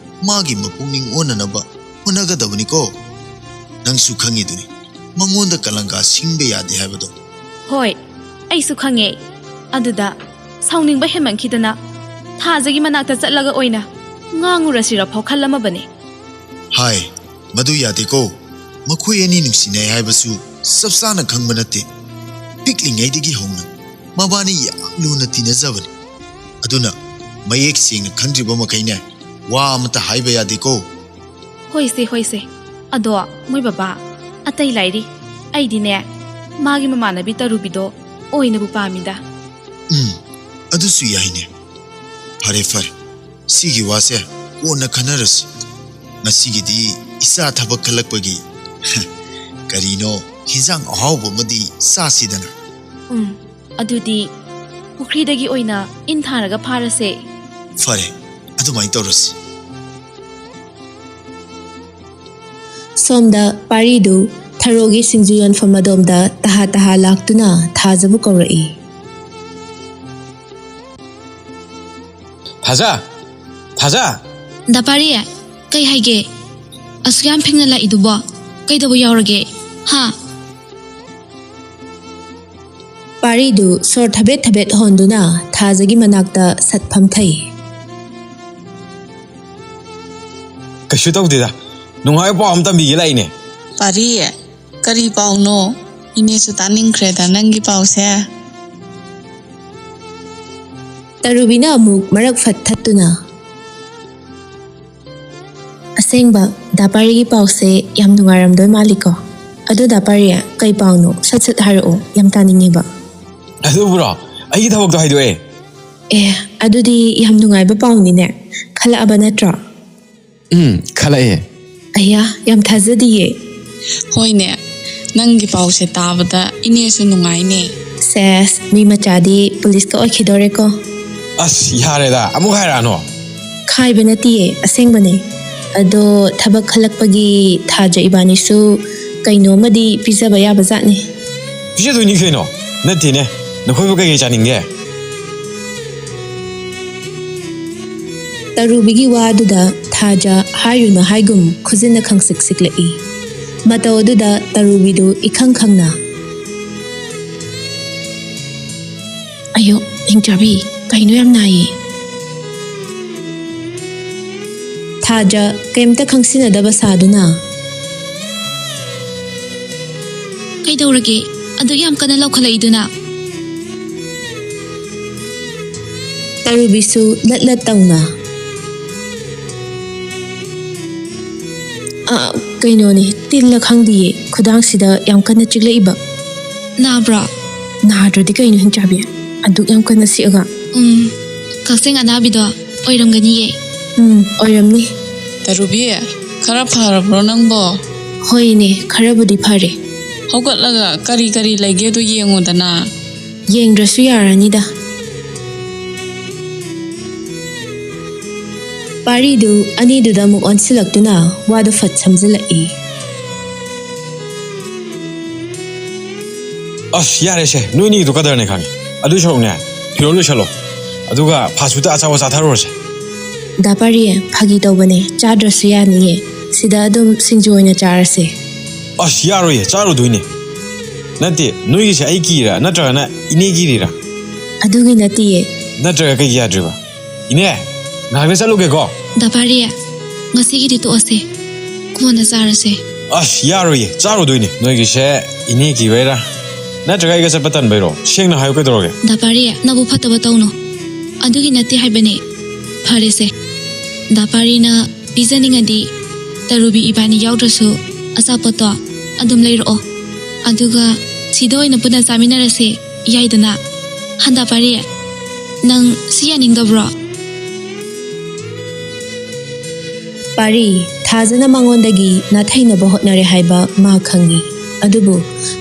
ꯃꯥꯒꯤ ꯃꯄꯨꯛꯅꯤꯡ ꯑꯣꯟꯅꯅꯕ ꯍꯣꯠꯅꯒꯗꯕꯅꯤꯀꯣ ꯅꯪꯁꯨ ꯈꯪꯉꯤꯗꯨꯅꯤ ꯃꯉꯣꯟꯗ ꯀꯂꯪꯀꯥ ꯁꯤꯡꯕ ꯌꯥꯗꯦ ꯍꯥꯏꯕꯗꯣ ꯍꯣꯏ ꯑꯩꯁꯨ ꯈꯪꯉꯦ ꯑꯗꯨꯗ ꯁꯥꯎꯅꯤꯡꯕ ꯍꯦꯟꯃꯟꯈꯤꯗꯅ ꯊꯥꯖꯒꯤ ꯃꯅꯥꯛꯇ ꯆꯠꯂꯒ ꯑꯣꯏꯅ ꯉꯥꯡꯉꯨꯔꯁꯤꯔ ꯐꯥꯎ ꯈꯜꯂꯝꯃꯕꯅꯦ ꯍꯥꯏ ꯃꯗꯨ ꯌꯥꯗꯦꯀꯣ ꯃꯈꯣꯏ ꯑꯅꯤ ꯅꯨꯡꯁꯤꯅꯩ ꯍꯥꯏꯕꯁꯨ ꯆꯞ ꯆꯥꯅ ꯈꯪꯕ ꯅꯠꯇꯦ ꯄꯤꯛꯂꯤꯉꯩꯗꯒꯤ ꯍꯧꯅ ꯃꯕꯥꯅꯤ ꯌꯥꯝ ꯂꯨꯅ ꯇꯤꯟꯅꯖꯕꯅꯤ ꯑꯗꯨꯅ ꯃꯌꯦꯛ ꯁꯦꯡꯅ ꯈꯪꯗ꯭ꯔꯤꯕ ꯃꯈꯩꯅꯦ ꯋꯥ ꯑꯃꯠꯇ ꯍꯥꯏꯕ ꯌꯥꯗꯦꯀꯣ ꯍꯣꯏꯁꯦ ꯑꯗꯣ ꯃꯣꯏ ꯕꯕꯥ ꯑꯇꯩ ꯂꯩꯔꯤ ꯑꯩꯗꯤꯅꯦ ꯃꯥꯒꯤ ꯃꯃꯥꯟꯅꯕꯤ ꯇꯔꯨꯕꯤꯗꯣ ꯑꯣꯏꯅꯕꯨ ꯄꯥꯝꯃꯤꯗ ꯑꯗꯨꯁꯨ ꯌꯥꯏꯅꯦ ꯐꯔꯦ ꯁꯤꯒꯤ ꯋꯥꯁꯦ ꯀꯣꯟꯅ ꯈꯟꯅꯔꯁꯤ ꯉꯁꯤꯒꯤꯗꯤ ꯏꯆꯥ ꯊꯕꯛ ꯈꯜꯂꯛꯄꯒꯤ ꯀꯔꯤꯅꯣ ꯍꯤꯟꯖꯥꯡ ꯑꯍꯥꯎꯕ ꯑꯃꯗꯤ ꯆꯥꯁꯤꯗꯅ ꯑꯗꯨꯗꯤ ꯄꯨꯈ꯭ꯔꯤꯗꯒꯤ ꯑꯣꯏꯅ ꯏꯟ ꯊꯥꯔꯒ ꯐꯥꯔꯁꯦ ꯐꯔꯦ ꯑꯗꯨꯃꯥꯏꯅ ꯇꯧꯔꯁꯤ ꯁꯣꯝꯗ ꯄꯥꯔꯤꯗꯨ ꯊꯔꯣꯒꯤ ꯁꯤꯡꯖꯨ ꯌꯣꯟꯐꯝ ꯑꯗꯣꯝꯗ ꯇꯍꯥ ꯂꯥꯛꯇꯨꯅ ꯊꯥꯖꯕꯨ ꯀꯧꯔꯛꯏ ꯊꯥꯖ ꯗꯄꯥꯔꯤ ꯀꯩ ꯍꯥꯏꯒꯦ ꯑꯁꯨꯛ ꯌꯥꯝ ꯐꯤꯡꯅ ꯂꯥꯛꯏꯗꯨꯕꯣ ꯀꯩꯗꯧꯕ ꯌꯥꯎꯔꯒꯦ ꯍꯥ ꯄꯥꯔꯤꯗꯨ ꯁꯣꯔ ꯊꯕꯦꯠ ꯍꯣꯟꯗꯨꯅ ꯊꯥꯖꯒꯤ ꯃꯅꯥꯛꯇ ꯁꯠ ꯐꯝꯊꯩ ꯀꯩꯁꯨ ꯇꯧꯗꯦꯗ ꯅꯨꯡꯉꯥꯏꯕ ꯄꯥꯎ ꯑꯃ ꯇꯝꯕꯤꯒꯦ ꯂꯥꯛꯏꯅꯦ ꯄꯥꯔꯤ ꯀꯔꯤ ꯄꯥꯎꯅꯣ ꯏꯅꯦꯁꯨ ꯇꯥꯅꯤꯡꯈ꯭ꯔꯦꯗ ꯅꯪꯒꯤ ꯄꯥꯎꯁꯦ ꯇꯔꯨꯕꯤꯅ ꯑꯃꯨꯛ ꯃꯔꯛ ꯐꯠ ꯊꯠꯇꯨꯅ ꯑꯁꯦꯡꯕ ꯗꯥꯄꯥꯔꯤꯒꯤ ꯄꯥꯎꯁꯦ ꯌꯥꯝ ꯅꯨꯡꯉꯥꯏꯔꯝꯗꯣꯏ ꯃꯥꯜꯂꯤꯀꯣ ꯑꯗꯨ ꯗꯥꯄꯥꯔꯤ ꯀꯩ ꯄꯥꯎꯅꯣ ꯁꯠ ꯍꯥꯏꯔꯛꯑꯣ ꯌꯥꯝ ꯇꯥꯅꯤꯡꯉꯦꯕ ꯑꯗꯨꯕꯨꯔꯣ ꯑꯩꯒꯤ ꯊꯕꯛꯇꯣ ꯍꯥꯏꯗꯣꯛꯑꯦ ꯑꯗꯨꯗꯤ ꯌꯥꯝ ꯅꯨꯡꯉꯥꯏꯕ ꯄꯥꯎꯅꯤꯅꯦ ꯈꯜꯂꯛꯑꯕ ꯅꯠꯇ꯭ꯔꯣ ꯈꯜꯂꯛꯑꯦ ꯑయ్ꯌꯥ ꯌꯥꯝ ꯊꯥꯖꯗꯤꯌꯦ ꯍꯣꯏꯅꯦ ꯅꯪꯒꯤ ꯄꯥꯎꯁꯦ ꯇꯥꯕꯗ ꯏꯅꯦꯁꯨ ꯅꯨꯡꯉꯥꯏꯅꯦ ꯁꯦꯁ ꯃꯤ ꯃꯆꯥꯗꯤ ꯄꯨꯂꯤꯁꯀ ꯑꯣꯏꯈꯤꯗꯣꯔꯦꯀꯣ ꯑꯁ ꯌꯥꯔꯦꯗ ꯑꯃꯨꯛ ꯍꯥꯏꯔꯛꯑꯅꯣ ꯈꯥꯏꯕ ꯅꯠꯇꯤꯌꯦ ꯑꯁꯦꯡꯕꯅꯦ ꯑꯗꯣ ꯊꯕꯛ ꯈꯜꯂꯛꯄꯒꯤ ꯊꯥꯖ ꯏꯕꯥꯅꯤꯁꯨ ꯀꯩꯅꯣꯃꯗꯤ ꯄꯤꯖꯕ ꯌꯥꯕ ꯖꯥꯠꯅꯤ ꯄꯤꯖꯗꯣꯏꯅꯤ ꯀꯩꯅꯣ ꯅꯠꯇꯦꯅꯦ ꯅꯈꯣꯏꯕꯨ ꯀꯩꯀꯩ ꯆꯥꯅꯤꯡꯒꯦ ꯇꯔꯨꯕꯤꯒꯤ ꯋꯥꯗꯨꯗ ꯊꯥꯖ ꯍꯥꯏꯔꯨꯅꯨ ꯍꯥꯏꯒꯨꯝ ꯈꯨꯖꯤꯟꯅ ꯈꯪꯁꯤꯛ ꯁꯤꯛꯂꯛꯏ ꯃꯇꯧ ꯑꯗꯨꯗ ꯇꯔꯨꯕꯤꯗꯨ ꯏꯈꯪ ꯈꯪꯅ ꯑꯌꯣ ꯍꯤꯡꯆꯥꯕꯤ ꯀꯩꯅꯣ ꯌꯥꯝ ꯅꯥꯏꯌꯦ ꯊꯥꯖ ꯀꯩꯝꯇ ꯈꯪꯁꯤꯟꯅꯗꯕ ꯁꯥꯗꯨꯅ ꯀꯩꯗꯧꯔꯒꯦ ꯑꯗꯨ ꯌꯥꯝ ꯀꯟꯅ ꯂꯧꯈꯠꯂꯛꯏꯗꯨꯅ ꯇꯔꯨꯕꯤꯁꯨ ꯂꯠ ꯂꯠ ꯇꯧꯅ ꯀꯩꯅꯣꯅꯦ ꯇꯤꯜꯂ ꯈꯪꯗꯤꯌꯦ ꯈꯨꯗꯥꯡꯁꯤꯗ ꯌꯥꯝ ꯀꯟꯅ ꯆꯤꯛꯂꯛꯏꯕ ꯅꯥꯕ꯭ꯔꯣ ꯅꯥꯗ꯭ꯔꯗꯤ ꯀꯩꯅꯣ ꯍꯤꯡꯆꯥꯕꯤ ꯑꯗꯨꯛ ꯌꯥꯝ ꯀꯟꯅ ꯁꯤꯛꯑꯒ ꯀꯛꯆꯤꯡ ꯑꯅꯥꯕꯤꯗꯣ ꯑꯣꯏꯔꯝꯒꯅꯤꯌꯦ ꯑꯣꯏꯔꯝꯅꯤ ꯇꯔꯨꯕꯤ ꯈꯔ ꯐꯔꯕ꯭ꯔꯣ ꯅꯪꯕꯣ ꯍꯣꯏꯅꯦ ꯈꯔꯕꯨꯗꯤ ꯐꯔꯦ ꯍꯧꯒꯠꯂꯒ ꯀꯔꯤ ꯀꯔꯤ ꯂꯩꯒꯦꯗꯣ ꯌꯦꯡꯉꯨꯗꯅ ꯌꯦꯡꯗ꯭ꯔꯁꯨ ꯌꯥꯔꯅꯤꯗ ꯄꯥꯔꯤꯗꯨ ꯑꯅꯤꯗꯨꯗ ꯑꯃꯨꯛ ꯑꯣꯟꯁꯤꯜꯂꯛꯇꯨꯅ ꯋꯥꯗꯨ ꯐꯠ ꯁꯝꯖꯤꯜꯂꯛꯏ ꯑꯁ ꯌꯥꯔꯦꯁꯦ ꯅꯣꯏꯅꯤꯒꯤꯗꯣ ꯀꯗꯔꯅꯦ ꯈꯪꯉꯦ ꯑꯗꯨꯏ ꯁꯔꯨꯛꯅꯦ ꯐꯤꯔꯣꯜ ꯂꯣꯏꯁꯜꯂꯣ ꯑꯗꯨꯒ ꯐꯥꯁ ꯐꯨꯗꯇ ꯑꯆꯥꯄꯣꯠ ꯆꯥꯊꯔꯨꯔꯁꯦ ꯗꯥ ꯄꯥꯔꯤ ꯐꯥꯒꯤ ꯇꯧꯕꯅꯦ ꯆꯥꯗ꯭ꯔꯁꯨ ꯌꯥꯅꯤꯌꯦ ꯁꯤꯗ ꯑꯗꯨꯝ ꯁꯤꯡꯖꯨ ꯑꯣꯏꯅ ꯆꯥꯔꯁꯦ ꯑꯁ ꯌꯥꯔꯣꯏꯌꯦ ꯆꯥꯔꯨꯗꯣꯏꯅꯦ ꯅꯠꯇꯦ ꯅꯣꯏꯒꯤꯁꯦ ꯑꯩ ꯀꯤꯔꯥ ꯅꯠꯇ꯭ꯔꯒꯅ ꯏꯅꯦ ꯀꯤꯔꯤꯔꯥ ꯑꯗꯨꯒꯤ ꯅꯠꯇꯤꯌꯦ ꯅꯠꯇ꯭ꯔꯒ ꯀꯩꯒꯤ ꯌꯥꯗ꯭ꯔꯤꯕ ꯏꯅꯦ ꯉꯥꯏꯍꯥꯛꯇ ꯆꯠꯂꯨꯒꯦꯀꯣ ꯗꯥꯄꯥꯔꯤ ꯉꯁꯤꯒꯤꯗꯤ ꯇꯣꯛꯑꯁꯦ ꯀꯣꯟꯅ ꯆꯥꯔꯁꯦ ꯑꯁ ꯌꯥꯔꯣꯏꯌꯦ ꯆꯥꯔꯨꯗꯣꯏꯅꯦ ꯅꯣꯏꯒꯤꯁꯦ ꯏꯅꯦ ꯀꯤꯕꯩꯔꯥ ꯅꯠꯇ꯭ꯔꯒ ꯑꯩꯒ ꯆꯠꯄ ꯇꯟꯕꯩꯔꯣ ꯁꯦꯡꯅ ꯍꯥꯏꯌꯨ ꯀꯩꯗꯧꯔꯒꯦ ꯗꯥꯄꯥꯔꯤ ꯅꯕꯨ ꯐꯠꯇꯕ ꯇꯧꯅꯣ ꯑꯗꯨꯒꯤ ꯅꯠꯇꯦ ꯍꯥꯏꯕꯅꯦ ꯐꯔꯦꯁꯦ ꯗꯥꯄꯥꯔꯤꯅ ꯄꯤꯖꯅꯤꯡꯉꯗꯤ ꯇꯔꯨꯕꯤ ꯏꯕꯥꯅꯤ ꯌꯥꯎꯗ꯭ꯔꯁꯨ ꯑꯆꯥꯄꯣꯠꯇꯣ ꯑꯗꯨꯝ ꯂꯩꯔꯛꯑꯣ ꯑꯗꯨꯒ ꯁꯤꯗ ꯑꯣꯏꯅ ꯄꯨꯟꯅ ꯆꯥꯃꯤꯟꯅꯔꯁꯦ ꯌꯥꯏꯗꯅ ꯗꯥꯄꯥꯔꯤ ꯅꯪ ꯁꯤ ꯌꯥꯅꯤꯡꯗꯕ꯭ꯔꯣ ꯄꯥꯔꯤ ꯊꯥꯖꯅ ꯃꯉꯣꯟꯗꯒꯤ ꯅꯥꯊꯩꯅꯕ ꯍꯣꯠꯅꯔꯦ ꯍꯥꯏꯕ ꯃꯥ ꯈꯪꯉꯤ ꯑꯗꯨꯕꯨ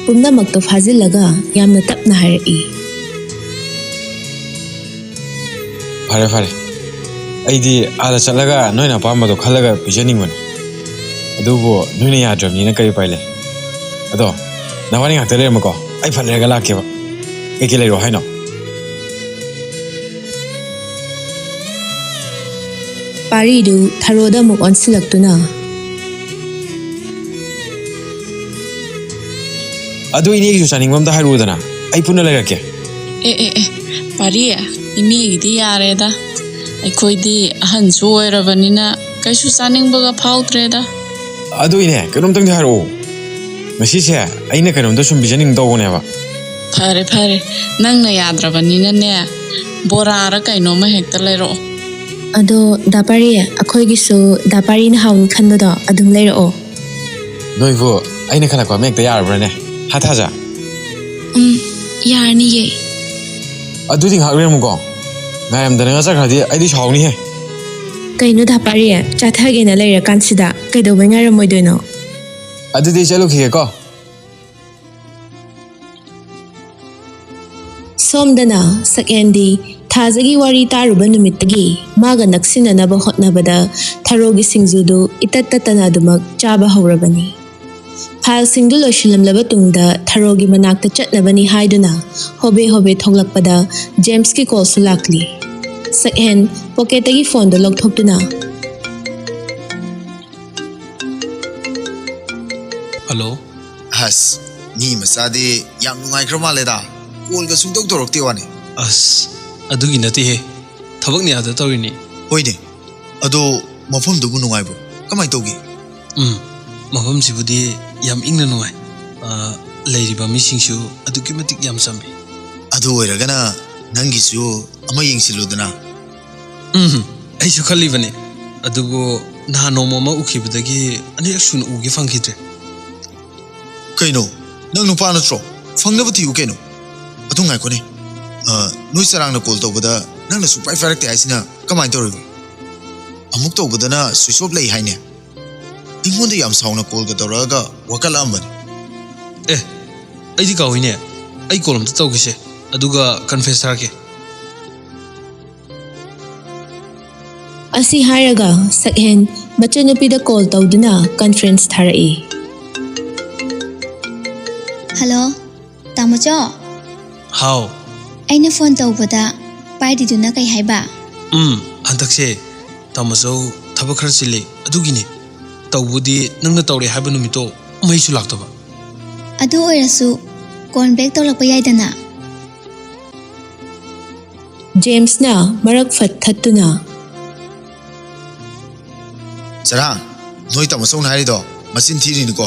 ꯄꯨꯝꯅꯃꯛꯇꯣ ꯐꯥꯖꯤꯜꯂꯒ ꯌꯥꯝꯅ ꯇꯞꯅ ꯍꯥꯏꯔꯛꯏ ꯐꯔꯦ ꯐꯔꯦ ꯑꯩꯗꯤ ꯑꯥꯗ ꯆꯠꯂꯒ ꯅꯣꯏꯅ ꯑꯄꯥꯝꯕꯗꯣ ꯈꯜꯂꯒ ꯄꯤꯖꯅꯤꯡꯕꯅꯦ ꯑꯗꯨꯕꯨ ꯅꯣꯏꯅ ꯌꯥꯗ꯭ꯔꯕꯅꯤꯅ ꯀꯔꯤ ꯎꯄꯥꯏ ꯂꯩ ꯑꯗꯣ ꯅꯕꯥꯅꯤ ꯉꯥꯛꯇ ꯂꯩꯔꯝꯃꯨꯀꯣ ꯑꯩ ꯐꯠ ꯂꯩꯔꯒ ꯂꯥꯛꯀꯦꯕ ꯀꯩꯀꯩ ꯂꯩꯔꯣ ꯍꯥꯏꯅꯣ ꯄꯥꯔꯤꯗꯨ ꯊꯔꯣꯗ ꯑꯃꯨꯛ ꯑꯣꯟꯁꯤꯜꯂꯛꯇꯨꯅ ꯑꯗꯨ ꯏꯅꯦꯒꯤꯁꯨ ꯆꯥꯅꯤꯡꯕ ꯑꯝꯇ ꯍꯥꯏꯔꯛꯎꯗꯅ ꯑꯩ ꯄꯨꯟꯅ ꯂꯩꯔꯛꯀꯦ ꯄꯥꯔꯤ ꯏꯅꯦꯒꯤꯗꯤ ꯌꯥꯔꯦꯗ ꯑꯩꯈꯣꯏꯗꯤ ꯑꯍꯟꯁꯨ ꯑꯣꯏꯔꯕꯅꯤꯅ ꯀꯩꯁꯨ ꯆꯥꯅꯤꯡꯕꯒ ꯐꯥꯎꯗ꯭ꯔꯦꯗ ꯑꯗꯨ ꯏꯅꯦ ꯀꯩꯅꯣꯝꯇꯪꯗꯤ ꯍꯥꯏꯔꯛꯑꯣ ꯉꯁꯤꯁꯦ ꯑꯩꯅ ꯀꯩꯅꯣꯝꯇ ꯁꯨꯝ ꯄꯤꯖꯅꯤꯡ ꯇꯧꯕꯅꯦꯕ ꯐꯔꯦ ꯐꯔꯦ ꯅꯪꯅ ꯌꯥꯗ꯭ꯔꯕꯅꯤꯅꯅꯦ ꯕꯣꯔꯥꯔ ꯀꯩꯅꯣꯝꯃ ꯍꯦꯛꯇ ꯂꯩꯔꯛꯑꯣ ꯑꯗꯣ ꯗꯥꯄꯥꯔꯤ ꯑꯩꯈꯣꯏꯒꯤꯁꯨ ꯗꯥꯄꯥꯔꯤꯅ ꯍꯥꯎꯅꯤ ꯈꯟꯕꯗꯣ ꯑꯗꯨꯝ ꯂꯩꯔꯛꯑꯣ ꯅꯣꯏꯕꯨ ꯑꯩꯅ ꯈꯜꯂꯛꯄ ꯑꯃ ꯍꯦꯛꯇ ꯌꯥꯔꯕ꯭ꯔꯅꯦ ꯊꯥꯖ ꯌꯥꯔꯅꯤꯌꯦ ꯑꯗꯨꯗꯤ ꯉꯥꯏꯍꯥꯛ ꯂꯩꯔꯝꯃꯨꯀꯣ ꯉꯥꯏꯔꯝꯗꯅ ꯆꯠꯈ꯭ꯔꯗꯤ ꯑꯩꯗꯤ ꯁꯥꯎꯅꯤꯍꯦ ꯀꯩꯅꯣ ꯗꯥꯄꯥꯔꯤ ꯆꯥꯊꯒꯦꯅ ꯂꯩꯔꯀꯥꯟꯁꯤꯗ ꯀꯩꯗꯧꯕꯩ ꯉꯥꯏꯔꯝꯃꯣꯏꯗꯣꯏꯅꯣ ꯑꯗꯨꯗꯤ ꯆꯠꯂꯨꯈꯤꯒꯦꯀꯣ ꯁꯣꯝꯗꯅ ꯁꯛꯍꯦꯟꯗꯤ ꯊꯥꯖꯒꯤ ꯋꯥꯔꯤ ꯇꯥꯔꯨꯕ ꯅꯨꯃꯤꯠꯇꯒꯤ ꯃꯥꯒ ꯅꯛꯁꯤꯟꯅꯅꯕ ꯍꯣꯠꯅꯕꯗ ꯊꯔꯣꯒꯤ ꯁꯤꯡꯖꯨꯗꯨ ꯏꯇꯠ ꯇꯠꯇꯅ ꯑꯗꯨꯃꯛ ꯆꯥꯕ ꯍꯧꯔꯕꯅꯤ ꯐꯥꯏꯜꯁꯤꯡꯗꯨ ꯂꯣꯏꯁꯤꯜꯂꯝꯂꯕ ꯇꯨꯡꯗ ꯊꯔꯣꯒꯤ ꯃꯅꯥꯛꯇ ꯆꯠꯅꯕꯅꯤ ꯍꯥꯏꯗꯨꯅ ꯍꯣꯕꯦ ꯍꯣꯕꯦ ꯊꯣꯛꯂꯛꯄꯗ ꯖꯦꯝꯁꯀꯤ ꯀꯣꯜꯁꯨ ꯂꯥꯛꯂꯤ ꯁꯛꯍꯦꯟ ꯄꯣꯀꯦꯠꯇꯒꯤ ꯐꯣꯟꯗꯣ ꯂꯧꯊꯣꯛꯇꯨꯅ ꯍꯜꯂꯣ ꯑꯁ ꯃꯤ ꯃꯆꯥꯗꯤ ꯌꯥꯝ ꯅꯨꯡꯉꯥꯏꯈ꯭ꯔ ꯃꯥꯜꯂꯦꯗ ꯀꯣꯜꯒ ꯁꯨꯡꯇꯧ ꯇꯧꯔꯛꯇꯦ ꯋꯥꯅꯤ ꯑꯁ ꯑꯗꯨꯒꯤ ꯅꯠꯇꯦꯍꯦ ꯊꯕꯛꯅꯤ ꯑꯥꯗ ꯇꯧꯔꯤꯅꯤ ꯍꯣꯏꯅꯦ ꯑꯗꯣ ꯃꯐꯝꯗꯨꯕꯨ ꯅꯨꯡꯉꯥꯏꯕ꯭ꯔꯣ ꯀꯃꯥꯏꯅ ꯇꯧꯒꯦ ꯃꯐꯝꯁꯤꯕꯨꯗꯤ ꯌꯥꯝ ꯏꯪꯅ ꯅꯨꯡꯉꯥꯏ ꯂꯩꯔꯤꯕ ꯃꯤꯁꯤꯡꯁꯨ ꯑꯗꯨꯛꯀꯤ ꯃꯇꯤꯛ ꯌꯥꯝ ꯆꯝꯃꯤ ꯑꯗꯨ ꯑꯣꯏꯔꯒꯅ ꯅꯪꯒꯤꯁꯨ ꯑꯃ ꯌꯦꯡꯁꯤꯜꯂꯨꯗꯅ ꯑꯩꯁꯨ ꯈꯜꯂꯤꯕꯅꯦ ꯑꯗꯨꯕꯨ ꯅꯍꯥꯟ ꯅꯣꯡꯃ ꯑꯃ ꯎꯈꯤꯕꯗꯒꯤ ꯑꯅꯤꯔꯛ ꯁꯨꯅ ꯎꯒꯦ ꯐꯪꯈꯤꯗ꯭ꯔꯦ ꯀꯩꯅꯣ ꯅꯪ ꯅꯨꯄꯥ ꯅꯠꯇ꯭ꯔꯣ ꯐꯪꯅꯕ ꯊꯤꯌꯨ ꯀꯩꯅꯣ ꯑꯗꯨ ꯉꯥꯏꯈꯣꯅꯦ Noi sarangna call tawbada nangna supai farak te aisina kamai tawribi amuk tawbadana switch off lei haine ingonda yam sauna call ga tawraga wakala ambani ꯑꯩꯗꯤ ꯀꯥꯎꯏꯅꯦ ꯑꯩ ꯀꯣꯜ ꯑꯝꯇ ꯇꯧꯒꯦꯁꯦ ꯑꯗꯨꯒ ꯀꯟꯐꯦꯁ ꯊꯥꯔꯛꯀꯦ ꯑꯁꯤ ꯍꯥꯏꯔꯒ ꯁꯛꯍꯦꯟ ꯃꯆꯟꯅꯨꯄꯤꯗ ꯀꯣꯜ ꯇꯧꯗꯨꯅ ꯀꯟꯐꯔꯦꯟꯁ ꯊꯥꯔꯛꯏ ꯍꯜꯂꯣ ꯇꯥꯃꯣꯆꯣ ꯍꯥꯎ ꯑꯩꯅ ꯐꯣꯟ ꯇꯧꯕꯗ ꯄꯥꯏꯔꯤꯗꯨꯅ ꯀꯩ ꯍꯥꯏꯕ ꯍꯟꯗꯛꯁꯦ ꯇꯥꯃꯣꯆꯧ ꯊꯕꯛ ꯈꯔ ꯆꯤꯜꯂꯤ ꯑꯗꯨꯒꯤꯅꯤ ꯇꯧꯕꯗꯤ ꯅꯪꯅ ꯇꯧꯔꯦ ꯍꯥꯏꯕ ꯅꯨꯃꯤꯠꯇꯣ ꯃꯩꯁꯨ ꯂꯥꯛꯇꯕ ꯑꯗꯨ ꯑꯣꯏꯔꯁꯨ ꯀꯣꯜ ꯕꯦꯛ ꯇꯧꯔꯛꯄ ꯌꯥꯏꯗꯅ ꯖꯦꯝꯁꯅ ꯃꯔꯛ ꯐꯠ ꯊꯠꯇꯨꯅ Sarang noi tamasong harido masin thiri ni ko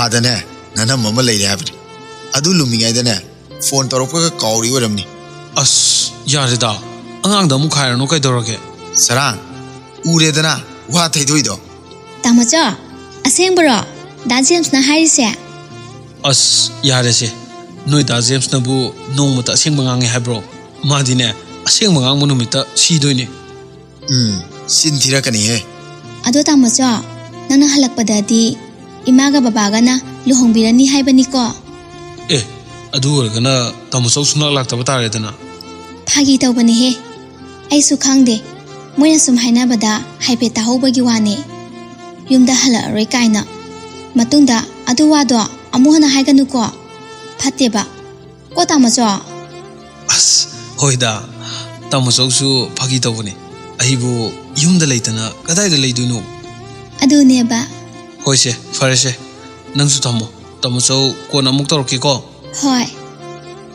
adane nana mama leire habri adu lumingai dane phone torokpa ka kauri oramni ꯑꯁ ꯌꯥꯔꯦꯗ ꯑꯉꯥꯡꯗ ꯑꯃꯨꯛ ꯈꯥꯏꯔꯅꯨ ꯀꯩꯗꯧꯔꯒꯦ Sarang ure dana wa thaidoido ꯇꯥꯃꯣꯆꯣ ꯑꯁꯦꯡꯕꯔꯣ ꯗꯥ ꯖꯦꯝꯁꯅ ꯍꯥꯏꯔꯤꯁꯦ ꯑꯁ ꯌꯥꯔꯦꯁꯦ ꯅꯣꯏ ꯗꯥ ꯖꯦꯝꯁꯅꯕꯨ ꯅꯣꯡꯃꯇ ꯑꯁꯦꯡꯕ ꯉꯥꯡꯉꯦ ꯍꯥꯏꯕ꯭ꯔꯣ ꯃꯥꯗꯤꯅꯦ ꯑꯁꯦꯡꯕ ꯉꯥꯡꯕ ꯅꯨꯃꯤꯠꯇ ꯁꯤꯗꯣꯏꯅꯦ sin thira kani he ꯑꯗꯣ ꯇꯥꯃꯣꯆꯣ ꯅꯪꯅ ꯍꯜꯂꯛꯄꯗꯗꯤ ꯏꯃꯥꯒ ꯕꯕꯥꯒꯅ ꯂꯨꯍꯣꯡꯕꯤꯔꯅꯤ ꯍꯥꯏꯕꯅꯤꯀꯣ ꯑꯗꯨ ꯑꯣꯏꯔꯒꯅ ꯇꯥꯃꯣꯆꯧ ꯁꯨꯡꯂꯥꯛ ꯂꯥꯛꯇꯕ ꯇꯥꯔꯦꯗꯅ ꯐꯥꯒꯤ ꯇꯧꯕꯅꯦꯍꯦ ꯑꯩꯁꯨ ꯈꯪꯗꯦ ꯃꯣꯏꯅ ꯁꯨꯝ ꯍꯥꯏꯅꯕꯗ ꯍꯥꯏꯐꯦꯠ ꯇꯥꯍꯧꯕꯒꯤ ꯋꯥꯅꯦ ꯌꯨꯝꯗ ꯍꯜꯂꯛꯑꯔꯣꯏ ꯀꯥꯏꯅ ꯃꯇꯨꯡꯗ ꯑꯗꯨ ꯋꯥꯗꯣ ꯑꯃꯨꯛ ꯍꯟꯅ ꯍꯥꯏꯒꯅꯨꯀꯣ ꯐꯠꯇꯦꯕ ꯀꯣ ꯇꯥꯃꯣꯆꯣ ꯑꯁ ꯍꯣꯏꯗ ꯇꯥꯃꯣꯆꯧꯁꯨ ꯐꯥꯒꯤ ꯇꯧꯕꯅꯦ ꯑꯩꯕꯨ ꯌꯨꯝꯗ ꯂꯩꯇꯅ ꯀꯗꯥꯏꯗ ꯂꯩꯗꯣꯏꯅꯣ ꯑꯗꯨꯅꯦꯕ ꯍꯣꯏꯁꯦ ꯐꯔꯦꯁꯦ ꯅꯪꯁꯨ ꯊꯝꯃꯣ ꯇꯥꯃꯣꯆꯧ ꯀꯣꯟꯅ ꯑꯃꯨꯛ ꯇꯧꯔꯛꯀꯦꯀꯣ ꯍꯣꯏ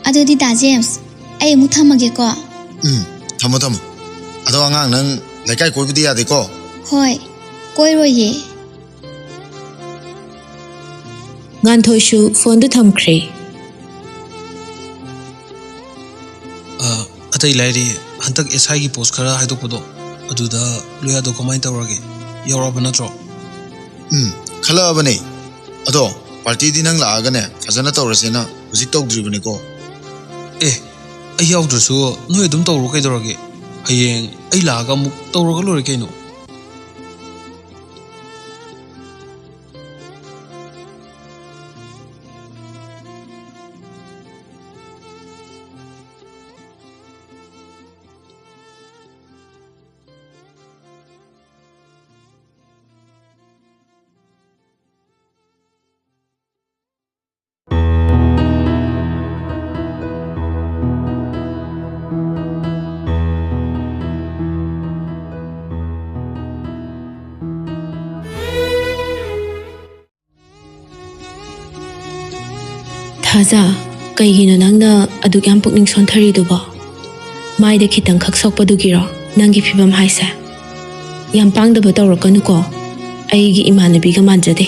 ꯑꯗꯨꯗꯤ ꯗꯥ ꯖꯦꯝꯁ ꯑꯩ ꯑꯃꯨꯛ ꯊꯝꯃꯒꯦꯀꯣ thamo thamo ado angang nang laikai koi bidi yade ko ꯍꯣꯏ ꯀꯣꯏꯔꯣꯏꯌꯦ ꯉꯥꯟꯊꯣꯏꯁꯨ ꯐꯣꯟꯗꯨ ꯊꯝꯈ꯭ꯔꯦ ꯑꯇꯩ ꯂꯥꯏꯔꯤ ꯍꯟꯗꯛ SIꯒꯤ ꯄꯣꯁ ꯈꯔ ꯍꯥꯏꯗꯣꯛꯄꯗꯣ ꯑꯗꯨꯗ ꯂꯣꯌꯥꯗꯣ ꯀꯃꯥꯏꯅ ꯇꯧꯔꯒꯦ ꯌꯥꯎꯔꯕ ꯅꯠꯇ꯭ꯔꯣ khala abane ado party di nang laagane fajana tawrasena hujik tawdribane ko ꯑꯩ ꯌꯥꯎꯗ꯭ꯔꯁꯨ ꯅꯣꯏ ꯑꯗꯨꯝ ꯇꯧꯔꯣ ꯀꯩꯗꯧꯔꯒꯦ ꯍꯌꯦꯡ ꯑꯩ ꯂꯥꯛꯑꯒ ꯑꯃꯨꯛ ꯇꯧꯔꯒ ꯂꯣꯏꯔꯦ ꯀꯩꯅꯣ ꯊꯥꯖ ꯀꯩꯒꯤꯅꯣ ꯅꯪꯅ ꯑꯗꯨꯛ ꯌꯥꯝ ꯄꯨꯛꯅꯤꯡ ꯁꯣꯟꯊꯔꯤꯗꯨꯕꯣ ꯃꯥꯏꯗ ꯈꯤꯇꯪ ꯈꯛ ꯁꯣꯛꯄꯗꯨꯒꯤꯔꯣ ꯅꯪꯒꯤ ꯐꯤꯕꯝ ꯍꯥꯏꯁꯦ ꯌꯥꯝ ꯄꯥꯡꯗꯕ ꯇꯧꯔꯛꯀꯅꯨꯀꯣ ꯑꯩꯒꯤ ꯏꯃꯥꯟꯅꯕꯤꯒ ꯃꯥꯟꯖꯗꯦ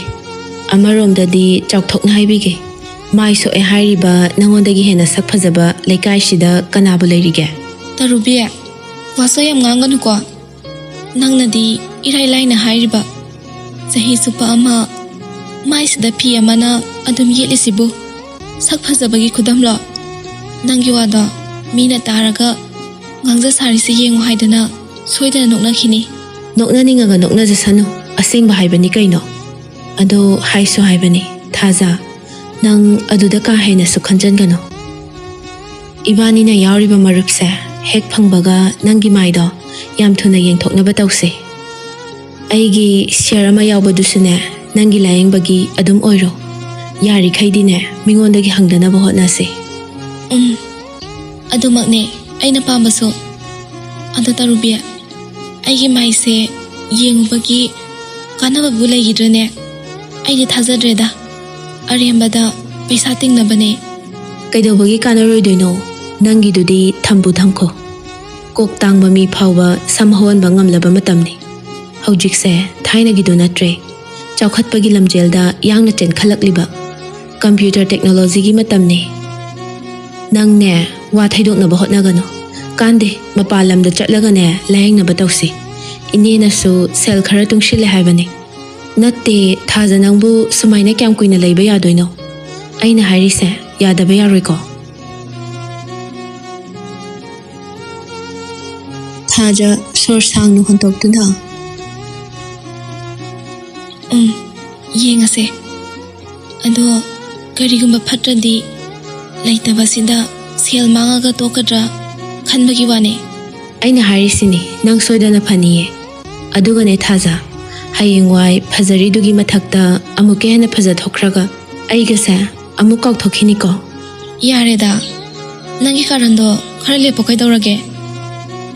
ꯑꯃꯔꯣꯝꯗꯗꯤ ꯆꯥꯎꯊꯣꯛꯅ ꯍꯥꯏꯕꯤꯒꯦ ꯃꯥꯏ ꯁꯣꯛꯑꯦ ꯍꯥꯏꯔꯤꯕ ꯅꯪꯉꯣꯟꯗꯒꯤ ꯍꯦꯟꯅ ꯁꯛ ꯐꯖꯕ ꯂꯩꯀꯥꯏꯁꯤꯗ ꯀꯅꯥꯕꯨ ꯂꯩꯔꯤꯒꯦ ꯇꯔꯨꯕꯤ ꯋꯥꯁꯣ ꯌꯥꯝ ꯉꯥꯡꯒꯅꯨꯀꯣ ꯅꯪꯅꯗꯤ ꯏꯔꯥꯏ ꯂꯥꯏꯅ ꯍꯥꯏꯔꯤꯕ ꯆꯍꯤ ꯆꯨꯞꯄ ꯑꯃ ꯃꯥꯏꯁꯤꯗ ꯐꯤ ꯑꯃꯅ ꯑꯗꯨꯝ ꯌꯦꯠꯂꯤꯁꯤꯕꯨ ꯁꯛ ꯐꯖꯕꯒꯤ ꯈꯨꯗꯝꯂꯣ ꯅꯪꯒꯤ ꯋꯥꯗꯣ ꯃꯤꯅ ꯇꯥꯔꯒ ꯉꯥꯡꯖ ꯁꯥꯔꯤꯁꯤ ꯌꯦꯡꯉꯨ ꯍꯥꯏꯗꯅ ꯁꯣꯏꯗꯅ ꯅꯣꯛꯅꯈꯤꯅꯤ ꯅꯣꯛꯅꯅꯤꯡꯉꯒ ꯅꯣꯛꯅꯖꯁꯅꯨ ꯑꯁꯦꯡꯕ ꯍꯥꯏꯕꯅꯤ ꯀꯩꯅꯣ ꯑꯗꯣ ꯍꯥꯏꯁꯨ ꯍꯥꯏꯕꯅꯤ ꯊꯥꯖ ꯅꯪ ꯑꯗꯨꯗ ꯀꯥ ꯍꯦꯟꯅꯁꯨ ꯈꯟꯖꯟꯒꯅꯨ ꯏꯕꯥꯅꯤꯅ ꯌꯥꯎꯔꯤꯕ ꯃꯔꯨꯞꯁꯦ ꯍꯦꯛ ꯐꯪꯕꯒ ꯅꯪꯒꯤ ꯃꯥꯏꯗꯣ ꯌꯥꯝ ꯊꯨꯅ ꯌꯦꯡꯊꯣꯛꯅꯕ ꯇꯧꯁꯤ ꯑꯩꯒꯤ ꯁꯤꯌꯔ ꯑꯃ ꯌꯥꯎꯕꯗꯨꯁꯨꯅꯦ ꯅꯪꯒꯤ ꯂꯥꯌꯦꯡꯕꯒꯤ ꯑꯗꯨꯝ ꯑꯣꯏꯔꯣ ꯌꯥꯔꯤꯈꯩꯗꯤꯅꯦ ꯃꯤꯉꯣꯟꯗꯒꯤ ꯍꯪꯗꯅꯕ ꯍꯣꯠꯅꯁꯤ ꯑꯗꯨꯃꯛꯅꯦ ꯑꯩꯅ ꯄꯥꯝꯕꯁꯨ ꯑꯗꯣ ꯇꯔꯨꯕꯤ ꯑꯩꯒꯤ ꯃꯥꯏꯁꯦ ꯌꯦꯡꯉꯨꯕꯒꯤ ꯀꯥꯟꯅꯕꯕꯨ ꯂꯩꯒꯤꯗ꯭ꯔꯅꯦ ꯑꯩꯗꯤ ꯊꯥꯖꯗ꯭ꯔꯦꯗ ꯑꯔꯦꯝꯕꯗ ꯄꯩꯁꯥ ꯇꯤꯡꯅꯕꯅꯦ ꯀꯩꯗꯧꯕꯒꯤ ꯀꯥꯟꯅꯔꯣꯏꯗꯣꯏꯅꯣ ꯅꯪꯒꯤꯗꯨꯗꯤ ꯊꯝꯕꯨ ꯊꯝꯈꯣ ꯀꯣꯛ ꯇꯥꯡꯕ ꯃꯤ ꯐꯥꯎꯕ ꯁꯝ ꯍꯧꯍꯟꯕ ꯉꯝꯂꯕ ꯃꯇꯝꯅꯤ ꯍꯧꯖꯤꯛꯁꯦ ꯊꯥꯏꯅꯒꯤꯗꯨ ꯅꯠꯇ꯭ꯔꯦ ꯆꯥꯎꯈꯠꯄꯒꯤ ꯂꯝꯖꯦꯜꯗ ꯌꯥꯡꯅ ꯆꯦꯟꯈꯠꯂꯛꯂꯤꯕ ꯀꯝꯄ꯭ꯌꯨꯇꯔ ꯇꯦꯛꯅꯣꯂꯣꯖꯤꯒꯤ ꯃꯇꯝꯅꯤ ꯅꯪꯅꯦ ꯋꯥ ꯊꯩꯗꯣꯛꯅꯕ ꯍꯣꯠꯅꯒꯅꯨ ꯀꯥꯟꯗꯦ ꯃꯄꯥꯟ ꯂꯝꯗ ꯆꯠꯂꯒꯅꯦ ꯂꯥꯌꯦꯡꯅꯕ ꯇꯧꯁꯤ ꯏꯅꯦꯅꯁꯨ ꯁꯦꯜ ꯈꯔ ꯇꯨꯡꯁꯤꯜꯂꯦ ꯍꯥꯏꯕꯅꯤ ꯅꯠꯇꯦ ꯊꯥꯖ ꯅꯪꯕꯨ ꯁꯨꯃꯥꯏꯅ ꯀꯌꯥꯝ ꯀꯨꯏꯅ ꯂꯩꯕ ꯌꯥꯗꯣꯏꯅꯣ ꯑꯩꯅ ꯍꯥꯏꯔꯤꯁꯦ ꯌꯥꯗꯕ ꯌꯥꯔꯣꯏꯀꯣ ꯊꯥꯖ ꯁꯣꯔ ꯁꯥꯡꯅ ꯍꯣꯟꯇꯣꯛꯇꯨꯅ ꯌꯦꯡꯉꯁꯦ ꯑꯗꯣ ꯀꯔꯤꯒꯨꯝꯕ ꯐꯠꯇ꯭ꯔꯗꯤ ꯂꯩꯇꯕꯁꯤꯗ ꯁꯦꯜ ꯃꯥꯡꯉꯒ ꯇꯣꯛꯀꯗ꯭ꯔꯥ ꯈꯟꯕꯒꯤ ꯋꯥꯅꯦ ꯑꯩꯅ ꯍꯥꯏꯔꯤꯁꯤꯅꯤ ꯅꯪ ꯁꯣꯏꯗꯅ ꯐꯅꯤꯌꯦ ꯑꯗꯨꯒꯅꯦ ꯊꯥꯖ ꯍꯌꯦꯡꯋꯥꯏ ꯐꯖꯔꯤꯗꯨꯒꯤ ꯃꯊꯛꯇ ꯑꯃꯨꯛꯀ ꯍꯦꯟꯅ ꯐꯖꯊꯣꯛꯈ꯭ꯔꯒ ꯑꯩꯒꯁꯦ ꯑꯃꯨꯛ ꯀꯥꯎꯊꯣꯛꯈꯤꯅꯤꯀꯣ ꯌꯥꯔꯦꯗ ꯅꯪꯒꯤ ꯀꯥꯔꯟꯗꯣ ꯈꯔ ꯂꯦꯞꯄꯣ ꯀꯩꯗꯧꯔꯒꯦ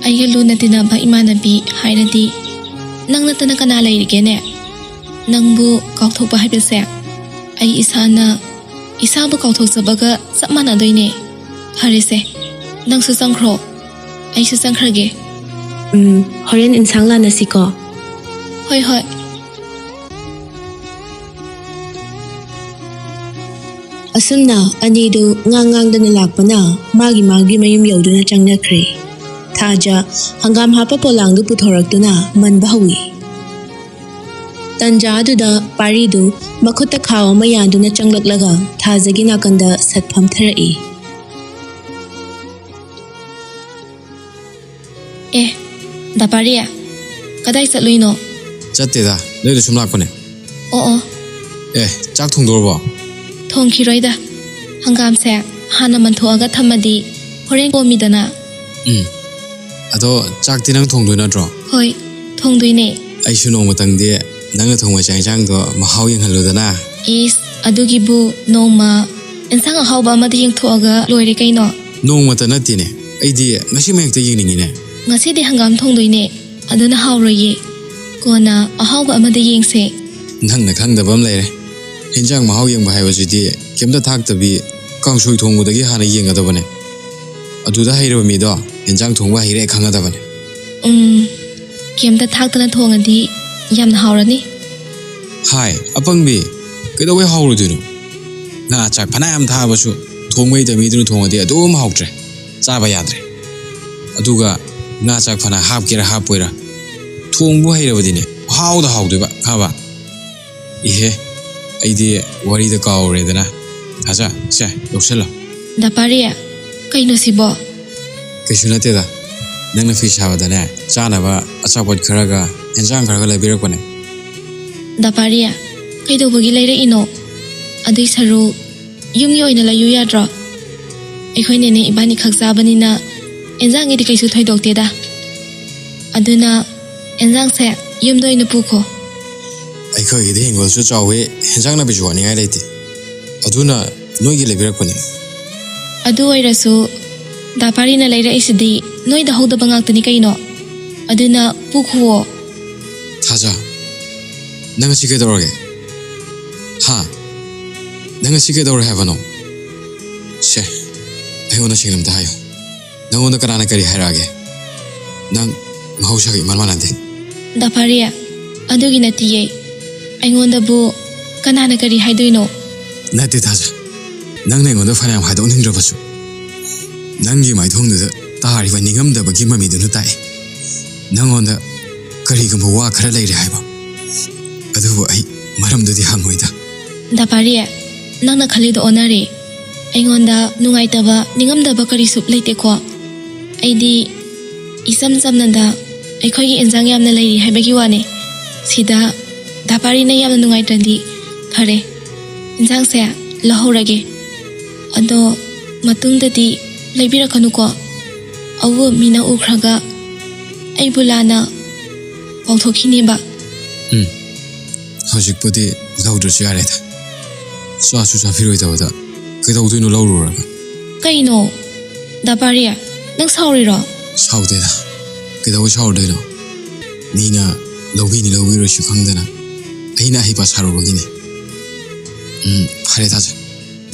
ꯑꯩꯒ ꯂꯨꯅ ꯇꯤꯟꯅꯕ ꯏꯃꯥꯟꯅꯕꯤ ꯍꯥꯏꯔꯗꯤ ꯅꯪ ꯅꯠꯇꯅ ꯀꯅꯥ ꯂꯩꯔꯤꯒꯦꯅꯦ ꯅꯪꯕꯨ ꯀꯥꯎꯊꯣꯛꯄ ꯍꯥꯏꯕꯁꯦ ꯑꯩ ꯏꯁꯥꯅ ꯏꯁꯥꯕꯨ ꯀꯥꯎꯊꯣꯛꯆꯕꯒ ꯆꯞ ꯃꯥꯟꯅꯗꯣꯏꯅꯦ ꯐꯔꯦꯁꯦ ꯅꯪꯁꯨ ꯆꯪꯈ꯭ꯔꯣ ꯑꯩꯁꯨ ꯆꯪꯈ꯭ꯔꯒꯦ ꯍꯣꯔꯦꯟ ꯏꯟꯁꯥꯡ ꯂꯥꯟꯅꯁꯤꯀꯣ ꯍꯣꯏ ꯍꯣꯏ ꯑꯁꯨꯝꯅ ꯑꯅꯤꯗꯨ ꯉꯥꯡꯗꯅ ꯂꯥꯛꯄꯅ ꯃꯥꯒꯤ ꯃꯌꯨꯝ ꯌꯧꯗꯨꯅ ꯆꯪꯅꯈ꯭ꯔꯦ ꯊꯥꯖ ꯍꯪꯒꯥꯝ ꯍꯥꯞꯄ ꯄꯣꯂꯥꯡꯗꯨ ꯄꯨꯊꯣꯔꯛꯇꯨꯅ ꯃꯟꯕ ꯍꯧꯏ ꯇꯟꯖꯥ ꯑꯗꯨꯗ ꯄꯥꯔꯤꯗꯨ ꯃꯈꯨꯠꯇ ꯈꯥꯎ ꯑꯃ ꯌꯥꯟꯗꯨꯅ ꯆꯪꯂꯛꯂꯒ ꯊꯥꯖꯒꯤ ꯅꯥꯀꯟꯗ ꯁꯠ ꯐꯝꯊꯔꯛꯏ ꯗꯥꯄꯥꯔꯤꯌꯥ ꯀꯗꯥꯏ ꯆꯠꯂꯨꯏꯅꯣ ꯆꯠꯇꯦꯗ ꯅꯣꯏꯗ ꯁꯨꯝ ꯂꯥꯛꯄꯅꯦ ꯑꯣ ꯆꯥꯛ ꯊꯣꯡꯗꯣꯔꯕꯣ ꯊꯣꯡꯈꯤꯔꯣꯏꯗ ꯍꯪꯒꯥꯝꯁꯦ ꯍꯥꯟꯅ ꯃꯟꯊꯣꯛꯑꯒ ꯊꯝꯃꯗꯤ ꯍꯣꯔꯦꯟ ꯀꯣꯝꯃꯤꯗꯅ ꯑꯗꯣ ꯆꯥꯛꯇꯤ ꯅꯪ ꯊꯣꯡꯗꯣꯏ ꯅꯠꯇ꯭ꯔꯣ ꯍꯣꯏ ꯊꯣꯡꯗꯣꯏꯅꯦ ꯑꯩꯁꯨ ꯅꯣꯡꯃꯇꯪꯗꯤ ꯅꯪꯅ ꯊꯣꯡꯕ ꯆꯥꯛ ꯏꯟꯁꯥꯡꯗꯣ ꯃꯍꯥꯎ ꯌꯦꯡꯍꯜꯂꯨꯗꯅ ꯏꯁ ꯑꯗꯨꯒꯤꯕꯨ ꯅꯣꯡꯃ ꯏꯟꯁꯥꯡ ꯑꯍꯥꯎꯕ ꯑꯃꯗ ꯌꯦꯡꯊꯣꯛꯑꯒ ꯂꯣꯏꯔꯦ ꯀꯩꯅꯣ ꯅꯣꯡꯃꯇ ꯅꯠꯇꯦꯅꯦ ꯑꯩꯗꯤ ꯉꯁꯤ ꯃꯌꯦꯛꯇ ꯌꯦꯡꯅꯤꯡꯉꯤꯅꯦ ꯉꯁꯤꯗꯤ ꯍꯪꯒꯥꯝ ꯊꯣꯡꯗꯣꯏꯅꯦ ꯑꯗꯨꯅ ꯍꯥꯎꯔꯣꯏꯌꯦ ꯀꯣꯟꯅ ꯑꯍꯥꯎꯕ ꯑꯃꯗ ꯌꯦꯡꯁꯦ ꯅꯪꯅ ꯈꯪꯗꯕ ꯑꯃ ꯂꯩꯔꯦ ꯏꯟꯖꯥꯡ ꯃꯍꯥꯎ ꯌꯦꯡꯕ ꯍꯥꯏꯕꯁꯤꯗꯤ ꯀꯩꯝꯇ ꯊꯥꯛꯇꯕꯤ ꯀꯥꯡꯁꯣꯏ ꯊꯣꯡꯕꯗꯒꯤ ꯍꯥꯟꯅ ꯌꯦꯡꯒꯗꯕꯅꯦ ꯑꯗꯨꯗ ꯍꯩꯔꯕ ꯃꯤꯗꯣ ꯏꯟꯖꯥꯡ ꯊꯣꯡꯕ ꯍꯩꯔꯦ ꯈꯪꯒꯗꯕꯅꯦ ꯀꯩꯝꯇ ꯊꯥꯛꯇꯅ ꯊꯣꯡꯉꯗꯤ ꯌꯥꯝꯅ ꯍꯥꯎꯔꯅꯤ ꯍꯥꯏ ꯑꯄꯪꯕꯤ ꯀꯩꯗꯧꯕꯩ ꯍꯥꯎꯔꯣꯏꯗꯣꯏꯅꯣ ꯉꯥ ꯆꯥꯛ ꯐꯅꯌꯥꯝ ꯊꯥꯕꯁꯨ ꯊꯣꯡꯕ ꯍꯩꯇꯕ ꯃꯤꯗꯨꯅ ꯊꯣꯡꯉꯗꯤ ꯑꯗꯨꯝ ꯍꯥꯎꯇ꯭ꯔꯦ ꯆꯥꯕ ꯌꯥꯗ꯭ꯔꯦ ꯑꯗꯨꯒ ꯉꯥ ꯆꯥꯛ ꯐꯅ ꯍꯥꯞꯀꯦꯔꯥ ꯍꯥꯞꯄꯣꯏꯔꯥ ꯊꯣꯡꯕꯨ ꯍꯩꯔꯕꯗꯤꯅꯦ ꯍꯥꯎꯗꯣꯏꯕ ꯈꯪꯕ ꯏꯍꯦ ꯑꯩꯗꯤ ꯋꯥꯔꯤꯗ ꯀꯥꯎꯔꯦꯗꯅ ꯊꯥꯖ ꯁꯦ ꯂꯧꯁꯜꯂꯣ ꯗꯥꯄꯥꯔꯤꯌꯥ ꯀꯩꯅꯣ ꯁꯤꯕꯣ ꯀꯩꯁꯨ ꯅꯠꯇꯦꯗ ꯅꯪꯅ ꯐꯤ ꯁꯥꯕꯗꯅꯦ ꯆꯥꯅꯕ ꯑꯆꯥꯄꯣꯠ ꯈꯔꯒ ꯏꯟꯖꯥꯡ ꯈꯔꯒ ꯂꯩꯕꯤꯔꯛꯄꯅꯦ ꯗꯥꯄꯥꯔꯤꯌꯥ ꯀꯩꯗꯧꯕꯒꯤ ꯂꯩꯔꯛꯏꯅꯣ ꯑꯗꯨꯏ ꯁꯔꯨꯛ ꯌꯨꯝꯒꯤ ꯑꯣꯏꯅ ꯂꯩꯌꯨ ꯌꯥꯗ꯭ꯔꯣ ꯑꯩꯈꯣꯏꯅꯦꯅꯦ ꯏꯕꯥꯅꯤ ꯈꯛ ꯆꯥꯕꯅꯤꯅ ꯏꯟꯖꯥꯡꯒꯤꯗꯤ ꯀꯩꯁꯨ ꯊꯣꯏꯗꯣꯛꯇꯦꯗ ꯑꯗꯨꯅ ꯏꯟꯖꯥꯡꯁꯦ ꯌꯨꯝꯗ ꯑꯣꯏꯅ ꯄꯨꯈꯣ ꯑꯩꯈꯣꯏꯒꯤꯗꯤ ꯍꯤꯡꯒꯣꯜꯁꯨ ꯆꯥꯎꯋꯤ ꯏꯟꯖꯥꯡ ꯅꯥꯄꯤꯁꯨ ꯋꯥꯠꯅꯤꯡꯉꯥꯏ ꯂꯩꯇꯦ ꯑꯗꯨꯅ ꯅꯣꯏꯒꯤ ꯂꯩꯕꯤꯔꯛꯄꯅꯦ ꯑꯗꯨ ꯑꯣꯏꯔꯁꯨ ꯗꯥꯄꯥꯔꯤꯅ ꯂꯩꯔꯛꯏꯁꯤꯗꯤ ꯅꯣꯏꯗ ꯍꯧꯗꯕ ꯉꯥꯛꯇꯅꯤ ꯀꯩꯅꯣ ꯑꯗꯨꯅ ꯄꯨꯈꯨꯋꯣ ꯊꯥꯖ ꯅꯪ ꯉꯁꯤ ꯀꯩꯗꯧꯔꯒꯦ ꯅꯪ ꯉꯁꯤ ꯀꯩꯗꯧꯔꯦ ꯍꯥꯏꯕꯅꯣ ꯁꯦ ꯑꯩꯉꯣꯟꯗ ꯁꯦꯡꯅ ꯑꯝꯇ ꯍꯥꯏꯌꯨ ꯅꯪꯉꯣꯟꯗ ꯀꯅꯥꯅ ꯀꯔꯤ ꯍꯥꯏꯔꯛꯑꯒꯦ ꯅꯪ ꯃꯍꯧꯁꯥꯒ ꯏꯃꯥꯟ ꯃꯥꯟꯅꯗꯦ ꯗꯥꯄꯥꯔꯤꯌꯥ ꯑꯗꯨꯒꯤ ꯅꯠꯇꯤꯌꯦ ꯑꯩꯉꯣꯟꯗꯕꯨ ꯀꯅꯥꯅ ꯀꯔꯤ ꯍꯥꯏꯗꯣꯏꯅꯣ ꯅꯠꯇꯦ ꯊꯥꯖ ꯅꯪꯅ ꯑꯩꯉꯣꯟꯗ ꯐꯅꯌꯥꯝ ꯍꯥꯏꯗꯣꯛꯅꯤꯡꯗ꯭ꯔꯕꯁꯨ ꯅꯪꯒꯤ ꯃꯥꯏꯊꯣꯡꯗꯨꯗ ꯇꯥꯔꯤꯕ ꯅꯤꯡꯉꯝꯗꯕꯒꯤ ꯃꯃꯤꯗꯨꯅ ꯇꯥꯛꯏ ꯅꯪꯉꯣꯟꯗ ꯀꯔꯤꯒꯨꯝꯕ ꯋꯥ ꯈꯔ ꯂꯩꯔꯦ ꯍꯥꯏꯕ ꯑꯗꯨꯕꯨ ꯑꯩ ꯃꯔꯝꯗꯨꯗꯤ ꯍꯪꯉꯣꯏꯗ ꯗꯥꯄꯥꯔꯤꯌꯥ ꯅꯪꯅ ꯈꯜꯂꯤꯗꯣ ꯑꯣꯟꯅꯔꯦ ꯑꯩꯉꯣꯟꯗ ꯅꯨꯡꯉꯥꯏꯇꯕ ꯅꯤꯡꯉꯝꯗꯕ ꯀꯔꯤꯁꯨ ꯂꯩꯇꯦꯀꯣ ꯑꯩꯗꯤ ꯏꯆꯝ ꯆꯝꯅꯗ ꯑꯩꯈꯣꯏꯒꯤ ꯏꯟꯖꯥꯡ ꯌꯥꯝꯅ ꯂꯩꯔꯤ ꯍꯥꯏꯕꯒꯤ ꯋꯥꯅꯦ ꯁꯤꯗ ꯗꯥꯄꯥꯔꯤꯅ ꯌꯥꯝꯅ ꯅꯨꯡꯉꯥꯏꯇ꯭ꯔꯗꯤ ꯐꯔꯦ ꯏꯟꯖꯥꯡꯁꯦ ꯂꯧꯍꯧꯔꯒꯦ ꯑꯗꯣ ꯃꯇꯨꯡꯗꯗꯤ ꯂꯩꯕꯤꯔꯛꯀꯅꯨꯀꯣ ꯑꯋꯨ ꯃꯤꯅ ꯎꯈ꯭ꯔꯒ ꯑꯩꯕꯨ ꯂꯥꯟꯅ ꯄꯥꯎꯊꯣꯛꯈꯤꯅꯦꯕ ꯍꯧꯖꯤꯛꯄꯨꯗꯤ ꯂꯧꯗ꯭ꯔꯁꯨ ꯌꯥꯔꯦꯗ ꯆꯥꯁꯨ ꯆꯥꯕꯤꯔꯣꯏꯗꯕꯗ ꯀꯩꯗꯧꯗꯣꯏꯅꯣ ꯂꯧꯔꯨꯔꯒ ꯀꯩꯅꯣ ꯗꯥꯄꯥꯔꯤꯌꯥ ꯅꯪ ꯁꯥꯎꯔꯤꯔꯣ ꯁꯥꯎꯗꯦꯗ ꯀꯩꯗꯧꯕꯩ ꯁꯥꯎꯔꯗꯣꯏꯅꯣ ꯃꯤꯅ ꯂꯧꯕꯤꯔꯣꯏꯁꯨ ꯈꯪꯗꯅ ꯑꯩꯅ ꯑꯍꯩꯄꯥ ꯁꯥꯔꯨꯕꯒꯤꯅꯤ ꯐꯔꯦ ꯊꯥꯖ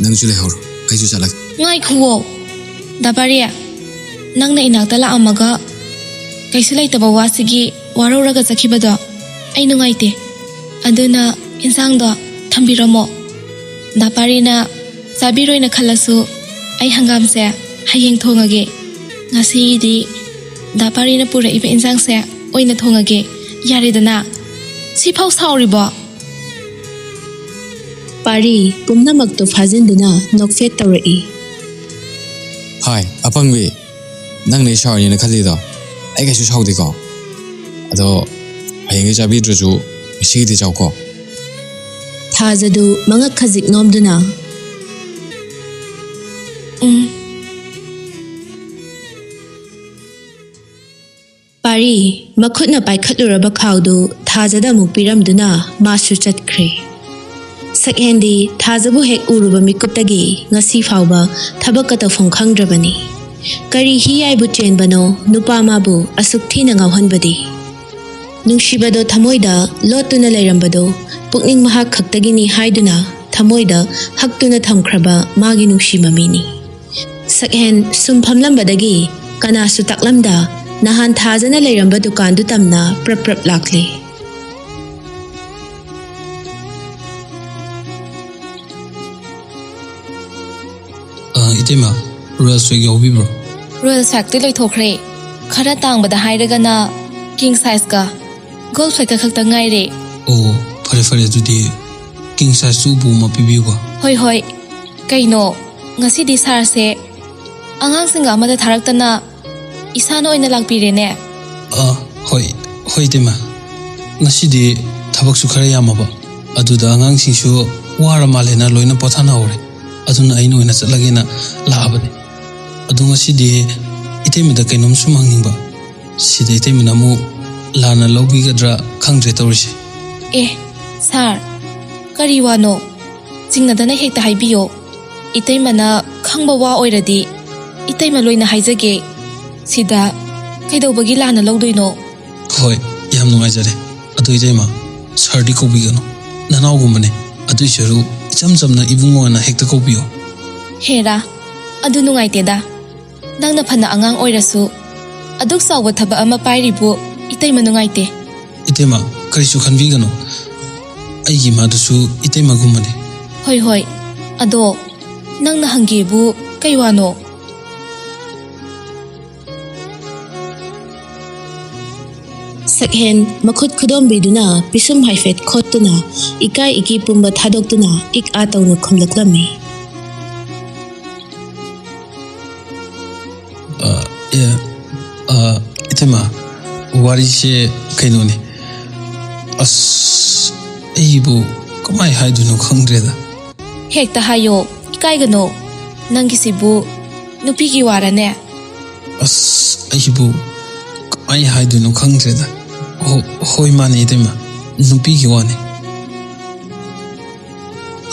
ꯅꯪꯁꯨ ꯂꯩꯍꯧꯔꯣ ꯑꯩꯁꯨ ꯆꯠꯂꯒꯦ ꯉꯥꯏꯈꯨꯋꯣ ꯗꯥꯄꯥꯔꯤꯌꯥ ꯅꯪꯅ ꯏꯅꯥꯛꯇ ꯂꯥꯛꯑꯝꯃꯒ ꯀꯩꯁꯨ ꯂꯩꯇꯕ ꯋꯥꯁꯤꯒꯤ ꯋꯥꯔꯧꯔꯒ ꯆꯠꯈꯤꯕꯗꯣ ꯑꯩ ꯅꯨꯡꯉꯥꯏꯇꯦ ꯑꯗꯨꯅ ꯏꯟꯁꯥꯡꯗꯣ ꯊꯝꯕꯤꯔꯝꯃꯣ ꯗꯥꯄꯥꯔꯤꯅ ꯆꯥꯕꯤꯔꯣꯏꯅ ꯈꯜꯂꯁꯨ ꯑꯩ ꯍꯪꯒꯥꯝꯁꯦ ꯍꯌꯦꯡ ꯊꯣꯡꯉꯒꯦ ꯉꯁꯤꯒꯤꯗꯤ ꯗꯥꯄꯥꯔꯤꯅ ꯄꯨꯔꯛꯏꯕ ꯏꯟꯁꯥꯡꯁꯦ ꯑꯣꯏꯅ ꯊꯣꯡꯉꯒꯦ ꯌꯥꯔꯦꯗꯅ ꯁꯤꯐꯥꯎ ꯁꯥꯎꯔꯤꯕꯣ ꯄꯥꯔꯤ ꯄꯨꯝꯅꯃꯛꯇꯨ ꯐꯥꯖꯤꯟꯗꯨꯅ ꯅꯣꯛꯐꯦꯠ ꯇꯧꯔꯛꯏ ꯍꯥꯏ ꯑꯄꯪꯕꯤ ꯅꯪꯅ ꯁꯥꯎꯔꯤꯅ ꯈꯜꯂꯤꯗꯣ ꯑꯩ ꯀꯩꯁꯨ ꯁꯥꯎꯗꯦꯀꯣ ꯑꯗꯣ ꯍꯌꯦꯡꯗꯤ ꯆꯥꯕꯤꯗ꯭ꯔꯁꯨ ꯉꯁꯤꯒꯤꯗꯤ ꯆꯥꯎꯀꯣ ꯊꯥꯖꯗꯨ ꯃꯉꯛ ꯈꯖꯤꯛ ꯅꯣꯝꯗꯨꯅ ꯄꯥꯔꯤ ꯃꯈꯨꯠꯅ ꯄꯥꯏꯈꯠꯂꯨꯔꯕ ꯈꯥꯎꯗꯨ ꯊꯥꯖꯗ ꯑꯃꯨꯛ ꯄꯤꯔꯝꯗꯨꯅ ꯃꯥꯁꯨ ꯆꯠꯈ꯭ꯔꯦ ꯁꯛꯍꯦꯟꯗꯤ ꯊꯥꯖꯕꯨ ꯍꯦꯛ ꯎꯔꯨꯕ ꯃꯤꯀꯨꯞꯇꯒꯤ ꯉꯁꯤ ꯐꯥꯎꯕ ꯊꯕꯛꯀ ꯇꯧꯐꯝ ꯈꯪꯗ꯭ꯔꯕꯅꯤ ꯀꯔꯤ ꯍꯤꯌꯥꯏꯕꯨ ꯆꯦꯟꯕꯅꯣ ꯅꯨꯄꯥ ꯃꯥꯕꯨ ꯑꯁꯨꯛ ꯊꯤꯅ ꯉꯥꯎꯍꯟꯕꯗꯤ ꯅꯨꯡꯁꯤꯕꯗꯣ ꯊꯃꯣꯏꯗ ꯂꯣꯠꯇꯨꯅ ꯂꯩꯔꯝꯕꯗꯣ ꯄꯨꯛꯅꯤꯡ ꯃꯍꯥꯛ ꯈꯛꯇꯒꯤꯅꯤ ꯍꯥꯏꯗꯨꯅ ꯊꯃꯣꯏꯗ ꯍꯛꯇꯨꯅ ꯊꯝꯈ꯭ꯔꯕ ꯃꯥꯒꯤ ꯅꯨꯡꯁꯤ ꯃꯃꯤꯅꯤ ꯁꯛꯍꯦꯟ ꯁꯨꯝ ꯐꯝꯂꯝꯕꯗꯒꯤ ꯀꯅꯥꯁꯨ ꯇꯥꯛꯂꯝꯗ ꯅꯍꯥꯟ ꯊꯥꯖꯅ ꯂꯩꯔꯝꯕ ꯗꯨꯀꯥꯟꯗꯨ ꯇꯝꯅ ꯄ꯭ꯔꯞ ꯄ꯭ꯔꯞ ꯂꯥꯛꯂꯦ 이때마 로얄 스웨기 오비브로 ꯔꯣꯌꯦꯜ ꯁ꯭ꯋꯥꯛꯇꯤ ꯂꯣꯏꯊꯣꯛꯈ꯭ꯔꯦ ꯈꯔ ꯇꯥꯡꯕꯗ ꯍꯥꯏꯔꯒꯅ ꯀꯤꯡ ꯁꯥꯏꯖꯀ ꯒꯣꯜ ꯐ꯭ꯂꯦꯛꯀ ꯈꯛꯇ ꯉꯥꯏꯔꯦ 오 파레 두디 king size 우부 뭐 비비고 ꯍꯣꯏ ꯍꯣꯏ ꯀꯩꯅꯣ ꯉꯁꯤꯗꯤ ꯁꯥꯔꯁꯦ ꯑꯉꯥꯡꯁꯤꯡꯒ ꯑꯃꯗ ꯊꯥꯔꯛꯇꯅ 이사나 오이나 락비레네 ꯍꯣꯏ 이때마 ngasi디 ꯊꯕꯛꯁꯨ ꯈꯔ ꯌꯥꯝꯃꯕ ꯑꯗꯨꯗ ꯑꯉꯥꯡꯁꯤꯡꯁꯨ ꯋꯥꯔ ꯃꯥꯜꯂꯦꯅ ꯂꯣꯏꯅ ꯄꯣꯊꯥꯅ ꯍꯧꯔꯦ ꯑꯗꯨꯅ ꯑꯩꯅ ꯑꯣꯏꯅ ꯆꯠꯂꯒꯦꯅ ꯂꯥꯛꯑꯕꯅꯦ ꯑꯗꯨ ꯉꯁꯤꯗꯤ ꯏꯇꯩꯃꯗ ꯀꯩꯅꯣꯝ ꯁꯨꯝ ꯍꯪꯅꯤꯡꯕ ꯁꯤꯗ ꯏꯇꯩꯃꯅ ꯑꯃꯨꯛ ꯂꯥꯟꯅ ꯂꯧꯕꯤꯒꯗ꯭ꯔꯥ ꯈꯪꯗ꯭ꯔꯦ ꯇꯧꯔꯤꯁꯦ ꯁꯥꯔ ꯀꯔꯤ ꯋꯥꯅꯣ ꯆꯤꯡꯅꯗꯅ ꯍꯦꯛꯇ ꯍꯥꯏꯕꯤꯌꯣ 이때마나 ꯈꯪꯕ ꯋꯥ ꯑꯣꯏꯔꯗꯤ 이때마 ꯂꯣꯏꯅ ꯍꯥꯏꯖꯒꯦ ꯁꯤꯗ ꯀꯩꯗꯧꯕꯒꯤ ꯂꯥꯟꯅ ꯂꯧꯗꯣꯏꯅꯣ ꯍꯣꯏ ꯌꯥꯝ ꯅꯨꯡꯉꯥꯏꯖꯔꯦ ꯑꯗꯨ 이때마 ꯁꯥꯔꯗꯤ ꯀꯧꯕꯤꯒꯅꯨ ꯅꯅꯥꯎꯒꯨꯝꯕꯅꯦ ꯑꯗꯨꯏ ꯁꯔꯨ 이ꯆꯝ ꯆꯝꯅ ꯏꯕꯨꯡꯉꯣꯅ ꯍꯦꯛꯇ ꯀꯧꯕꯤꯌꯣ ꯍꯦꯔꯥ ꯑꯗꯨ ꯅꯨꯡꯉꯥꯏꯇꯦꯗ ꯅꯪꯅ ꯐꯅ ꯑꯉꯥꯡ ꯑꯣꯏꯔꯁꯨ ꯑꯗꯨꯛ ꯆꯥꯎꯕ ꯊꯕꯛ ꯑꯃ ꯄꯥꯏꯔꯤꯕꯨ 이때마 ꯅꯨꯡꯉꯥꯏꯇꯦ 이때마 ꯀꯔꯤꯁꯨ ꯈꯟꯕꯤꯒꯅꯨ ꯑꯩꯒꯤ ꯃꯥꯗꯨꯁꯨ 이때마ꯒꯨꯝꯕꯅꯦ ꯍꯣꯏ ꯑꯗꯣ ꯅꯪꯅ ꯍꯪꯒꯦꯕꯨ ꯀꯩ ꯋꯥꯅꯣ ꯁꯛꯍꯦꯟ ꯃꯈꯨꯠ ꯈꯨꯗꯣꯝꯕꯤꯗꯨꯅ ꯄꯤꯁꯨꯝ ꯍꯥꯏꯐꯦꯠ ꯈꯣꯠꯇꯨꯅ ꯏꯀꯥꯏ ꯏꯀꯤ ꯄꯨꯝꯕ ꯊꯥꯗꯣꯛꯇꯨꯅ ꯏꯛ ꯑꯥ ꯇꯧꯅ ꯈꯨꯝꯂꯛꯂꯝꯃꯤ 이때마 와리시 그노니 ꯑꯁ ꯑꯩꯕꯨ ꯀꯃꯥꯏ ꯍꯥꯏꯗꯣꯏꯅꯣ ꯈꯪꯗ꯭ꯔꯦꯗ ꯍꯦꯛꯇ ꯍꯥꯏꯌꯣ ꯏꯀꯥꯏꯒꯅꯣ ꯅꯪꯒꯤꯁꯤꯕꯨ ꯅꯨꯄꯤꯒꯤ ꯋꯥꯔꯅꯦ ꯑꯁ ꯑꯩꯕꯨ ꯀꯃꯥꯏ ꯍꯥꯏꯗꯣꯏꯅꯣ ꯈꯪꯗ꯭ꯔꯦꯗ ꯍꯣꯏ ꯃꯥꯅꯦ 이때마 ꯅꯨꯄꯤꯒꯤ ꯋꯥꯅꯤ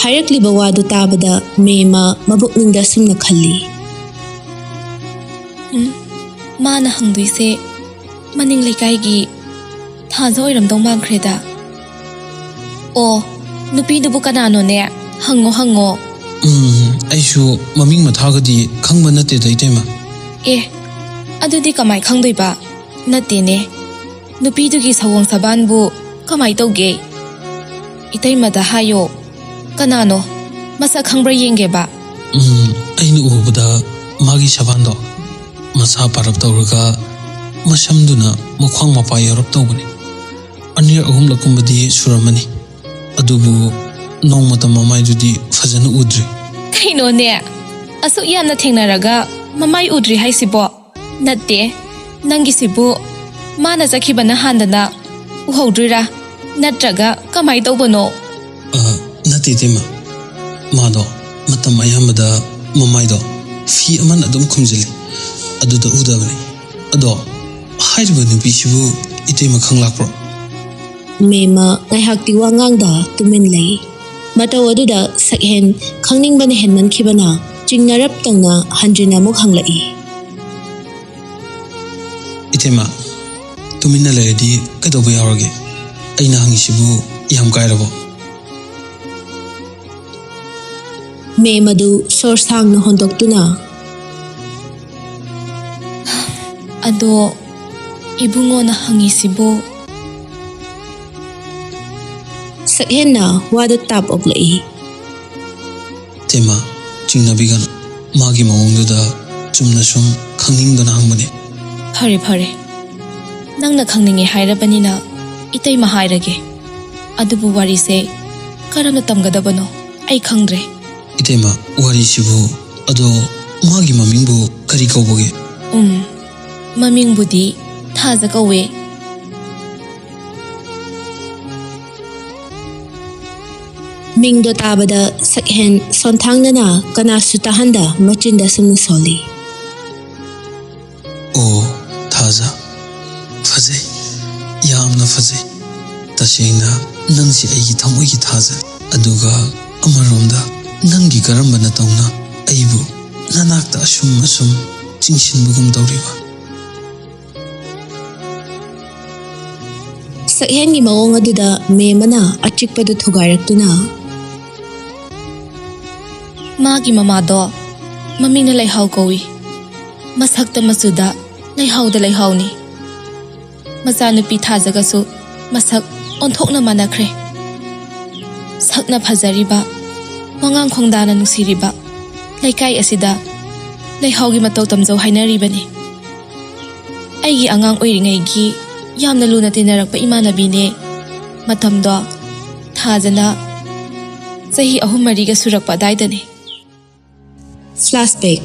ꯍꯥꯏꯔꯛꯂꯤꯕ ꯋꯥꯗꯨ ꯇꯥꯕꯗ ꯃꯦꯃ ꯃꯕꯨꯛꯅꯤꯡꯗ ꯁꯨꯝꯅ ꯈꯜꯂꯤ ꯃꯥꯅ ꯍꯪꯗꯣꯏꯁꯦ ꯃꯅꯤꯡ ꯂꯩꯀꯥꯏꯒꯤ ꯊꯥꯖ ꯑꯣꯏꯔꯝꯗꯧ ꯃꯥꯟꯈ꯭ꯔꯦꯗ ꯑꯣ ꯅꯨꯄꯤꯗꯨꯕꯨ ꯀꯅꯥꯅꯣꯅꯦ ꯍꯪꯉꯣ ꯑꯩꯁꯨ ꯃꯃꯤꯡ ꯃꯊꯥꯒꯗꯤ ꯈꯪꯕ ꯅꯠꯇꯦꯗ 이때마 ꯑꯗꯨꯗꯤ ꯀꯃꯥꯏ ꯈꯪꯗꯣꯏꯕ ꯅꯠꯇꯦꯅꯦ ꯅꯨꯄꯤꯗꯨꯒꯤ ꯁꯑꯣꯡ ꯁꯕꯥꯟꯕꯨ ꯀꯃꯥꯏ ꯇꯧꯒꯦ 이때마다 하요 ꯀꯅꯥꯅꯣ ꯃꯁꯛ ꯈꯪꯕ꯭ꯔꯥ ꯌꯦꯡꯒꯦꯕ ꯑꯩꯅ ꯎꯕꯗ ꯃꯥꯒꯤ ꯁꯕꯥꯟꯗꯣ ꯃꯁꯥ ꯄꯥꯔꯞ ꯇꯧꯔꯒ ꯃꯁꯝꯗꯨꯅ ꯃꯈ꯭ꯋꯥꯡ ꯃꯄꯥ ꯌꯧꯔꯞ ꯇꯧꯕꯅꯤ ꯑꯅꯤꯔꯛ ꯑꯍꯨꯝꯂꯛꯀꯨꯝꯕꯗꯤ ꯁꯨꯔꯝꯃꯅꯤ ꯑꯗꯨꯕꯨ ꯅꯣꯡꯃꯇ ꯃꯃꯥꯏꯗꯨꯗꯤ ꯐꯖꯅ ꯎꯗ꯭ꯔꯤ ꯀꯩꯅꯣꯅꯦ ꯑꯁꯨꯛ ꯌꯥꯝꯅ ꯊꯦꯡꯅꯔꯒ ꯃꯃꯥꯏ ꯎꯗ꯭ꯔꯤ ꯍꯥꯏꯁꯤꯕꯣ ꯅꯠꯇꯦ ꯅꯪꯒꯤꯁꯤꯕꯨ ꯃꯥꯅ ꯆꯠꯈꯤꯕꯅ ꯍꯥꯟꯗꯅ ꯎꯍꯧꯗ꯭ꯔꯤꯔꯥ ꯅꯠꯇ꯭ꯔꯒ ꯀꯃꯥꯏ ꯇꯧꯕꯅꯣ ꯅꯠꯇꯦ 이때마 마도 마tam ayambada mamaydo fi aman adum khumjili aduda udabani ado hairiba nupisibu 이때마 khanglakpro ꯃꯦꯃ ꯉꯥꯏꯍꯥꯛꯇꯤ ꯋꯥꯉꯥꯡꯗ ꯇꯨꯃꯤꯟ ꯂꯩ ꯃꯇꯧ ꯑꯗꯨꯗ ꯁꯛꯍꯦꯟ ꯈꯪꯅꯤꯡꯕꯅ ꯍꯦꯟꯃꯟꯈꯤꯕꯅ ꯆꯤꯡꯅꯔꯞ ꯇꯧꯅ ꯍꯟꯖꯤꯟꯅ ꯑꯃꯨꯛ ꯍꯪꯂꯛꯏ 이때마 tumina leredi kaidoba yaurage aina hangisibu yam kairabo ꯃꯦꯃꯗꯨ ꯁꯣꯔ ꯁꯥꯡꯅ ꯍꯣꯟꯗꯣꯛꯇꯨꯅ ꯑꯗꯣ ꯏꯕꯨꯡꯉꯣꯅ ꯍꯪꯉꯤꯁꯤꯕꯨ ꯁꯛꯍꯦꯟꯅ ꯋꯥꯗꯨ ꯇꯥꯞ ꯑꯣꯛꯂꯛꯏ 이때마 ꯆꯤꯡꯅꯕꯤꯒꯅꯨ ꯃꯥꯒꯤ ꯃꯑꯣꯡꯗꯨꯗ ꯆꯨꯝꯅ ꯁꯨꯝ ꯈꯪꯅꯤꯡꯗꯅ ꯍꯪꯕꯅꯤ ꯐꯔꯦ ꯅꯪꯅ ꯈꯪꯅꯤꯡꯉꯦ ꯍꯥꯏꯔꯕꯅꯤꯅ 이때마 ꯍꯥꯏꯔꯒꯦ ꯑꯗꯨꯕꯨ ꯋꯥꯔꯤꯁꯦ ꯀꯔꯝꯅ ꯇꯝꯒꯗꯕꯅꯣ ꯑꯩ ꯈꯪꯗ꯭ꯔꯦ 이때마 와리시부 ꯑꯗꯣ ꯃꯥꯒꯤ ꯃꯃꯤꯡꯕꯨ ꯀꯔꯤ ꯀꯧꯕꯒꯦ ꯃꯃꯤꯡꯕꯨꯗꯤ ꯊꯥꯖ ꯀꯧꯋꯦ꯫ ꯃꯤꯡꯗꯣ ꯇꯥꯕꯗ ꯁꯛꯍꯦꯟ ꯁꯣꯟꯊꯥꯡꯅꯅ ꯀꯅꯥꯁꯨ ꯇꯥꯍꯟꯗ ꯃꯆꯤꯟꯗ ꯁꯨꯝꯅ ꯁꯣꯜꯂꯤ꯫ ꯑꯣ ꯊꯥꯖ ꯐꯖꯩ ꯌꯥꯝꯅ ꯐꯖꯩ ꯇꯁꯦꯡꯅ ꯅꯪꯁꯤ ꯑꯩꯒꯤ ꯊꯃꯣꯏꯒꯤ ꯊꯥꯖ ꯑꯗꯨꯒ ꯑꯃꯔꯣꯝꯗ ꯅꯪꯒꯤ ꯀꯔꯝꯕꯅ ꯇꯧꯅ ꯑꯩꯕꯨ ꯅꯅꯥꯛꯇ ꯑꯁꯨꯝ ꯆꯤꯡꯁꯤꯟꯕꯒꯨꯝ ꯇꯧꯔꯤꯕ꯫ ꯁꯛꯍꯦꯟꯒꯤ ꯃꯑꯣꯡ ꯑꯗꯨꯗ ꯃꯦꯃꯅ ꯑꯆꯤꯛꯄꯗꯨ ꯊꯨꯒꯥꯏꯔꯛꯇꯨꯅ ꯃꯥꯒꯤ ꯃꯃꯥꯗꯣ ꯃꯃꯤꯡꯅ ꯂꯩꯍꯥꯎ ꯀꯧꯏ꯫ ꯃꯁꯛꯇ ꯃꯆꯨꯗ ꯂꯩꯍꯥꯎꯗ ꯂꯩꯍꯥꯎꯅꯤ꯫ ꯃꯆꯥꯅꯨꯄꯤ ꯊꯥꯖꯒꯁꯨ ꯃꯁꯛ ꯑꯣꯟꯊꯣꯛꯅ ꯃꯥꯟꯅꯈ꯭ꯔꯦ꯫ ꯁꯛꯅ ꯐꯖꯔꯤꯕ ꯋꯥꯉꯥꯡ ꯈꯣꯡꯗꯥꯅ ꯅꯨꯡꯁꯤꯔꯤꯕ ꯂꯩꯀꯥꯏ ꯑꯁꯤꯗ ꯂꯩꯍꯥꯎꯒꯤ ꯃꯇꯧ ꯇꯝꯖꯧ ꯍꯥꯏꯅꯔꯤꯕꯅꯤ꯫ ꯑꯩꯒꯤ ꯑꯉꯥꯡ ꯑꯣꯏꯔꯤꯉꯩꯒꯤ ꯌꯥꯝꯅ ꯂꯨꯅ ꯇꯤꯟꯅꯔꯛꯄ ꯏꯃꯥꯟꯅꯕꯤꯅꯦ꯫ ꯃꯇꯝꯗꯣ ꯊꯥꯖꯅ ꯆꯍꯤ 3-4ꯒ ꯁꯨꯔꯛꯄ ꯑꯗꯥꯏꯗꯅꯤ꯫ ꯐ꯭ꯂꯥꯁꯕꯦꯛ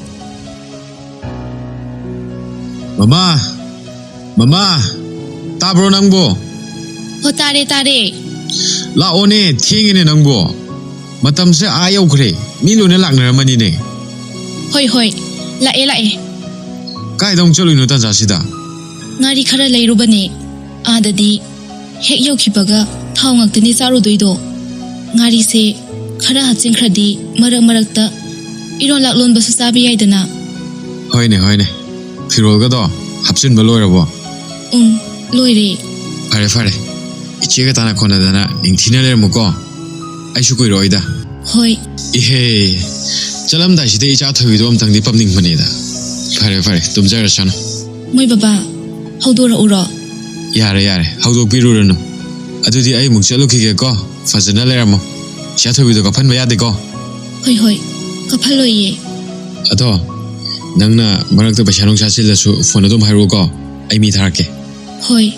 ꯃꯃꯥ ꯃꯃꯥ ꯇꯥꯕ꯭ꯔꯣ ꯅꯪꯕꯣ? ꯍꯣ ꯇꯥꯔꯦ ꯇꯥꯔꯦ꯫ ꯂꯥꯛꯑꯣꯅꯦ ꯊꯦꯡꯉꯦꯅꯦ ꯅꯪꯕꯣ ꯃꯇꯝꯁꯦ ꯌꯧꯈ꯭ꯔꯦ ꯃꯤ ꯂꯣꯏꯅ ꯂꯥꯛꯅꯔꯝꯃꯅꯤꯅꯦ꯫ ꯍꯣꯏ ꯂꯥꯛꯑꯦ꯫ ꯀꯥꯏꯗ ꯑꯃꯨꯛ ꯆꯠꯂꯨꯏꯅꯣ ꯇꯥꯟꯖꯥꯁꯤꯗ? ꯉꯥꯔꯤ ꯈꯔ ꯂꯩꯔꯨꯕꯅꯦ꯫ ꯑꯥꯗꯗꯤ ꯍꯦꯛ ꯌꯧꯈꯤꯕꯒ ꯊꯥꯎ ꯉꯥꯛꯇꯅꯤ ꯆꯥꯔꯨꯗꯣꯏꯗꯣ꯫ ꯉꯥꯔꯤꯁꯦ ꯈꯔ ꯍꯥꯞꯆꯤꯟꯈ꯭ꯔꯗꯤ ꯃꯔꯛꯇ ꯏꯔꯣꯟ ꯂꯥꯛꯂꯣꯟꯕꯁꯨ ꯆꯥꯕ ꯌꯥꯏꯗꯅ꯫ ꯍꯣꯏꯅꯦ ꯐꯤꯔꯣꯜꯒꯗꯣ ꯍꯥꯞꯆꯤꯟꯕ ꯂꯣꯏꯔꯕꯣ? ꯂꯣꯏꯔꯦ꯫ ꯐꯔꯦ ꯏꯆꯦꯒ ꯇꯥꯅ ꯈꯣꯟꯅꯗꯅ ꯅꯤꯡꯊꯤꯅ ꯂꯩꯔꯝꯃꯨꯀꯣ ꯑꯩꯁꯨ ꯀꯨꯏꯔꯛꯑꯣꯏꯗ꯫ ꯍꯣꯏ 이헤 ꯆꯠꯂꯝꯗꯥꯏꯁꯤꯗ ꯏꯆꯥ ꯊꯣꯏꯕꯤꯗꯣ ꯑꯝꯇꯪꯗꯤ ꯄꯝꯅꯤꯡꯕꯅꯦꯗ꯫ ꯐꯔꯦ ꯇꯨꯝꯖꯔꯁꯅꯨ꯫ ꯃꯣꯏ ꯕꯕꯥ ꯍꯧꯗꯣꯔꯛꯎꯔꯣ? ꯌꯥꯔꯦ ꯍꯧꯗꯣꯛꯄꯤꯔꯨꯔꯅꯨ꯫ ꯑꯗꯨꯗꯤ ꯑꯩ ꯑꯃꯨꯛ ꯆꯠꯂꯨꯈꯤꯒꯦꯀꯣ ꯐꯖꯅ ꯂꯩꯔꯝꯃꯣ ꯏꯆꯥ ꯊꯣꯏꯕꯤꯗꯣ ꯀꯞꯍꯟꯕ ꯌꯥꯗꯦꯀꯣ꯫ ꯍꯣꯏ ꯀꯞꯍꯜꯂꯣꯏꯌꯦ꯫ ꯑꯗꯣ ꯅꯪꯅ ꯃꯔꯛꯇ ꯄꯩꯁꯥ ꯅꯨꯡꯁꯥ ꯆꯤꯜꯂꯁꯨ ꯐꯣꯟ ꯑꯗꯨꯝ ꯍꯥꯏꯔꯛꯎꯀꯣ ꯑꯩ ꯃꯤ ꯊꯥꯔꯛꯀꯦ꯫ ꯍꯣꯏ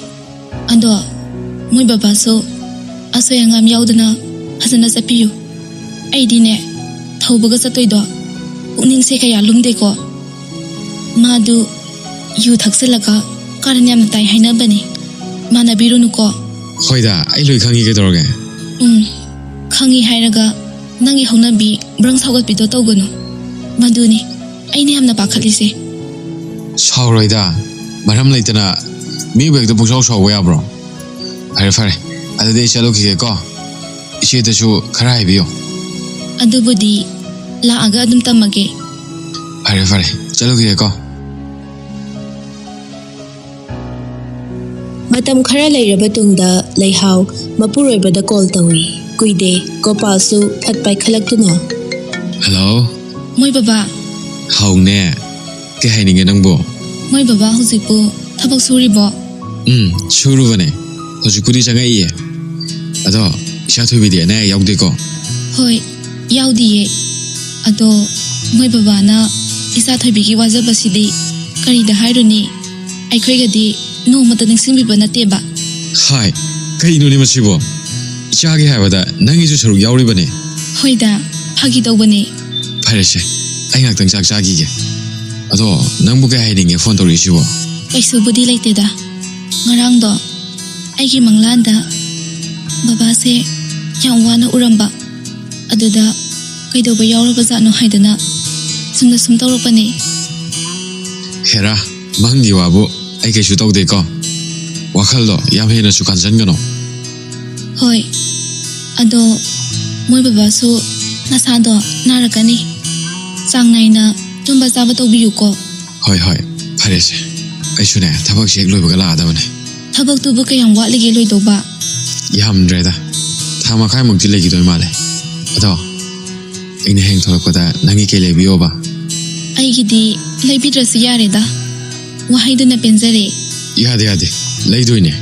ꯑꯗꯣ ꯃꯣꯏ ꯕꯕꯥꯁꯨ ꯑꯁꯣꯏ ꯑꯉꯥꯝ ꯌꯥꯎꯗꯅ ꯐꯖꯅ ꯆꯠꯄꯤꯌꯨ꯫ ꯑꯩꯗꯤꯅꯦ ꯊꯧꯕꯒ ꯆꯠꯇꯣꯏꯗꯣ ꯄꯨꯛꯅꯤꯡꯁꯦ ꯀꯌꯥ ꯂꯨꯝꯗꯦꯀꯣ꯫ ꯃꯥꯗꯨ ꯌꯨ ꯊꯛꯆꯤꯜꯂꯒ ꯀꯥꯔꯟ ꯌꯥꯝꯅ ꯇꯥꯏ ꯍꯥꯏꯅꯕꯅꯤ꯫ ꯃꯥꯟꯅꯕꯤꯔꯨꯅꯨꯀꯣ꯫ ꯍꯣꯏꯗ ꯑꯩ ꯂꯣꯏ ꯈꯪꯉꯤ ꯀꯩꯗꯧꯔꯒꯦ꯫ ꯈꯪꯉꯤ ꯍꯥꯏꯔꯒ ꯅꯪꯒꯤ ꯍꯧꯅꯕꯤ ꯕ꯭ꯔꯪ ꯁꯥꯎꯒꯠꯄꯤꯗꯣ ꯇꯧꯒꯅꯨ꯫ ꯃꯗꯨꯅꯤ ꯑꯩꯅ ꯌꯥꯝꯅ ꯄꯥꯈꯠꯂꯤꯁꯦ꯫ ꯁꯥꯎꯔꯣꯏꯗ ꯃꯔꯝ ꯂꯩꯇꯅ ꯃꯤꯕꯨ ꯍꯦꯛꯇ ꯄꯨꯡꯁꯥꯎ ꯁꯥꯎꯕ ꯌꯥꯕ꯭ꯔꯣ? ꯐꯔꯦ ꯑꯗꯨꯗꯤ ꯑꯩ ꯆꯠꯂꯨꯈꯤꯒꯦꯀꯣ ꯏꯆꯦꯗꯁꯨ ꯈꯔ ꯍꯥꯏꯕꯤꯌꯣ꯫ ꯑꯗꯨꯕꯨꯗꯤ ꯂꯥꯛꯑꯒ ꯑꯗꯨꯝ ꯇꯝꯃꯒꯦ꯫ ꯐꯔꯦ ꯆꯠꯂꯨꯈꯤꯒꯦꯀꯣ꯫ ꯃꯇꯝ ꯈꯔ ꯂꯩꯔꯕ ꯇꯨꯡꯗ ꯂꯩꯍꯥꯎ ꯃꯄꯨꯔꯣꯏꯕꯗ ꯀꯣꯜ ꯇꯧꯏ꯫ ꯀꯨꯏꯗꯦ ꯒꯣꯄꯥꯜꯁꯨ ꯐꯠ ꯄꯥꯏꯈꯠꯂꯛꯇꯨꯅ ꯍꯜꯂꯣ ꯃꯣꯏ ꯕꯕꯥ꯫ ꯍꯥꯎꯅꯦ ꯀꯩ ꯍꯥꯏꯅꯤꯡꯉꯦ ꯅꯪꯕꯣ? ꯃꯣꯏ ꯕꯕꯥ ꯍꯧꯖꯤꯛꯄꯨ ꯊꯕꯛ ꯁꯨꯔꯤꯕꯣ? ꯁꯨꯔꯨꯕꯅꯦ ꯍꯧꯖꯤꯛꯄꯨꯗꯤ ꯆꯪꯉꯛꯏꯌꯦ꯫ ꯑꯗꯣ ꯏꯆꯥ ꯊꯣꯏꯕꯤꯗꯤ ꯑꯅꯥ ꯑꯌꯦꯛ ꯌꯥꯎꯗꯦꯀꯣ? ꯍꯣꯏ ꯌꯥꯎꯗꯤꯌꯦ꯫ ꯑꯗꯣ ꯃꯣꯏ ꯕꯕꯥꯅ ꯏꯆꯥ ꯊꯣꯏꯕꯤꯒꯤ ꯋꯥꯖꯕꯁꯤꯗꯤ ꯀꯔꯤꯗ ꯍꯥꯏꯔꯨꯅꯤ? ꯑꯩꯈꯣꯏꯒꯗꯤ ꯅꯣꯡꯃꯇ ꯅꯤꯡꯁꯤꯡꯕꯤꯕ ꯅꯠꯇꯦꯕ꯫ ꯍꯥꯏ ꯀꯩꯅꯣꯅꯦ ꯃꯁꯤꯕꯣ? ꯏꯆꯥꯒꯤ ꯍꯥꯏꯕꯗ ꯅꯪꯒꯤꯁꯨ ꯁꯔꯨꯛ ꯌꯥꯎꯔꯤꯕꯅꯦ꯫ ꯍꯣꯏꯗ ꯐꯥꯒꯤ ꯇꯧꯕꯅꯦ꯫ ꯐꯔꯦꯁꯦ ꯑꯩ ꯉꯥꯛꯇꯪ ꯆꯥꯛ ꯆꯥꯈꯤꯒꯦ꯫ ꯑꯗꯣ ꯅꯪꯕꯨ ꯀꯩ ꯍꯥꯏꯅꯤꯡꯉꯦ ꯐꯣꯟ ꯇꯧꯔꯛꯏꯁꯤꯕꯣ? ꯀꯩꯁꯨꯕꯨꯗꯤ ꯂꯩꯇꯦꯗ꯫ ꯉꯔꯥꯡꯗꯣ ꯑꯩꯒꯤ ꯃꯪꯂꯥꯟꯗ ꯕꯕꯥꯁꯦ ꯌꯥꯝ ꯋꯥꯅ ꯎꯔꯝꯕ ꯑꯗꯨꯗ ꯀꯩꯗꯧꯕ ꯌꯥꯎꯔꯕꯖꯥꯠꯅꯣ ꯍꯥꯏꯗꯅ ꯁꯨꯝ ꯇꯧꯔꯛꯄꯅꯦ꯫ ꯍꯦꯔꯥ ꯃꯪꯒꯤ ꯋꯥꯕꯨ ꯑꯩ ꯀꯩꯁꯨ ꯇꯧꯗꯦꯀꯣ ꯋꯥꯈꯜꯗꯣ ꯌꯥꯝ ꯍꯦꯟꯅꯁꯨ ꯈꯟꯖꯟꯒꯅꯣ꯫ ꯍꯣꯏ ꯑꯗꯣ ꯃꯣꯏ ꯕꯕꯥꯁꯨ ꯅꯁꯥꯗꯣ ꯅꯥꯔꯛꯀꯅꯤ꯫ ꯆꯥꯡ ꯅꯥꯏꯅ ꯇꯨꯝꯕ ꯆꯥꯕ ꯇꯧꯕꯤꯌꯨꯀꯣ꯫ ꯍꯣꯏ ꯐꯔꯦꯁꯦ ꯑꯩꯁꯨꯅꯦ ꯊꯕꯛꯁꯦ ꯍꯦꯛ ꯂꯣꯏꯕꯒ ꯂꯥꯛꯑꯗꯕꯅꯦ꯫ ꯊꯕꯛꯇꯨꯕꯨ ꯀꯌꯥꯝ ꯋꯥꯠꯂꯤꯒꯦ ꯂꯣꯏꯗꯧꯕ? ꯌꯥꯝꯗ꯭ꯔꯦꯗ ꯊꯥ ꯃꯈꯥꯏꯃꯨꯛꯇꯤ ꯂꯩꯈꯤꯗꯣꯏ ꯃꯥꯜꯂꯦ꯫ ꯑꯗꯣ ꯑꯩꯅ ꯍꯌꯦꯡ ꯊꯣꯛꯂꯛꯄꯗ ꯅꯪꯒꯤ ꯀꯩ ꯂꯩꯕꯤꯌꯣꯕ? ꯑꯩꯒꯤꯗꯤ ꯂꯩꯕꯤꯗ꯭ꯔꯁꯨ ꯌꯥꯔꯦꯗ ꯋꯥꯍꯩꯗꯨꯅ ꯄꯦꯟꯖꯔꯦ꯫ ꯌꯥꯗꯦ ꯂꯩꯗꯣꯏꯅꯦ꯫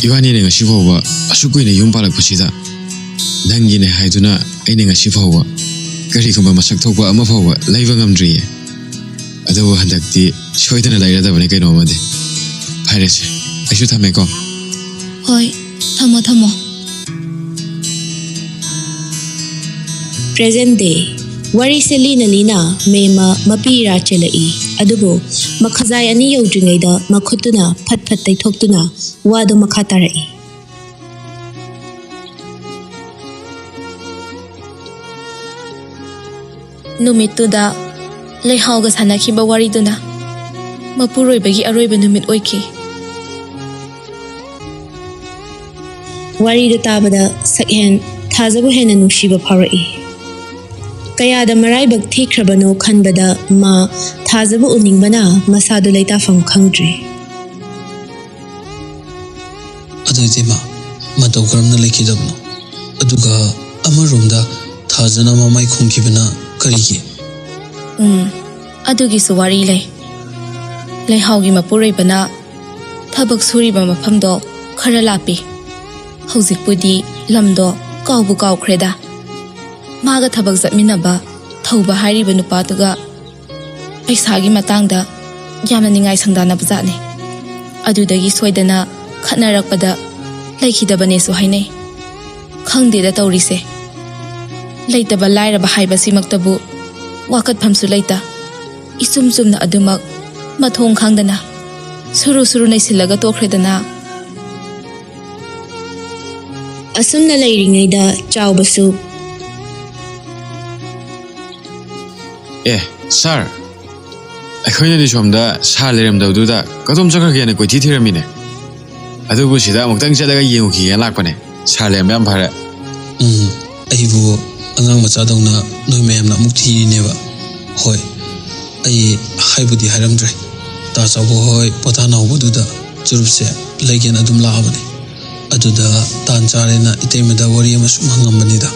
ꯏꯕꯥꯅꯤꯅ ꯉꯁꯤ ꯐꯥꯎꯕ ꯑꯁꯨꯛ ꯀꯨꯏꯅ ꯌꯨꯝ ꯄꯥꯜꯂꯛꯄꯁꯤꯗ ꯅꯪꯒꯤꯅꯦ ꯍꯥꯏꯗꯨꯅ ꯑꯩꯅꯉꯁꯤ ꯐꯥꯎꯕ ꯀꯔꯤꯒꯨꯝꯕ ꯃꯁꯛ ꯊꯣꯛꯄ ꯑꯃ ꯐꯥꯎꯕ ꯂꯩꯕ ꯉꯝꯗ꯭ꯔꯤꯌꯦ꯫ ꯑꯗꯨꯕꯨ ꯍꯟꯗꯛꯇꯤ ꯁꯣꯏꯗꯅ ꯂꯩꯔꯗꯕꯅꯦ ꯀꯩꯅꯣꯃꯗꯤ꯫ ꯐꯔꯦꯁꯦ ꯑꯩꯁꯨ ꯊꯝꯃꯦꯀꯣ꯫ ꯍꯣꯏ ꯊꯝꯃꯣ꯫ ꯄ꯭ꯔꯦꯖꯦꯟ ꯗꯦ Warisi lina lina mema mapira chelai adubo makhazai ani yodringaida makhutuna phat phat taithoktuna wado makhatarai. Numituda Leihao ga sanakhiba wariduna mapuroibagi aroiba numit oiki. Waridu tabada sakhen thazabu hena nungshiba phaurai. Kayada maraibak thikrabano khanbada ma thazabu uningbana masadu leitafam khangdri. Adu itema matau karamna lekidabno aduga amaromda thazana mamai khumkhibana karigi Adugi suwari lay. Leihao gi mapuroibana thabak suriba mafamdo khara lapi. Hojikpudi lamdo kaubu kaukreda. Maga thabak zatminaba thauba hairiba nupatuga paisagi matangda yamna ningai sangdanaba zatne. Adudagi soidana khatnarakpada laikhidabane su hainai. Khangdeda taurise. Leitaba lairaba haibasimaktabu wakat phamsu leita. Isum sumna adumak mathong khangdana suru suru naisilaga tokredana. Asumna leiringaida chawbasu. Sir, akhoi ni somda sa lerem daududa kadom chakha ne koi thi thiramine adubu sida muktang chalaga yengu ki yan lakpane sa lem yam phare aibu angang macha dawna noi mayam na mukthi neba hoi ai haibudi haramdre ta chawo hoi potana obududa churupse legen adum laabane aduda tan charena itemeda wari ama sumhangambani da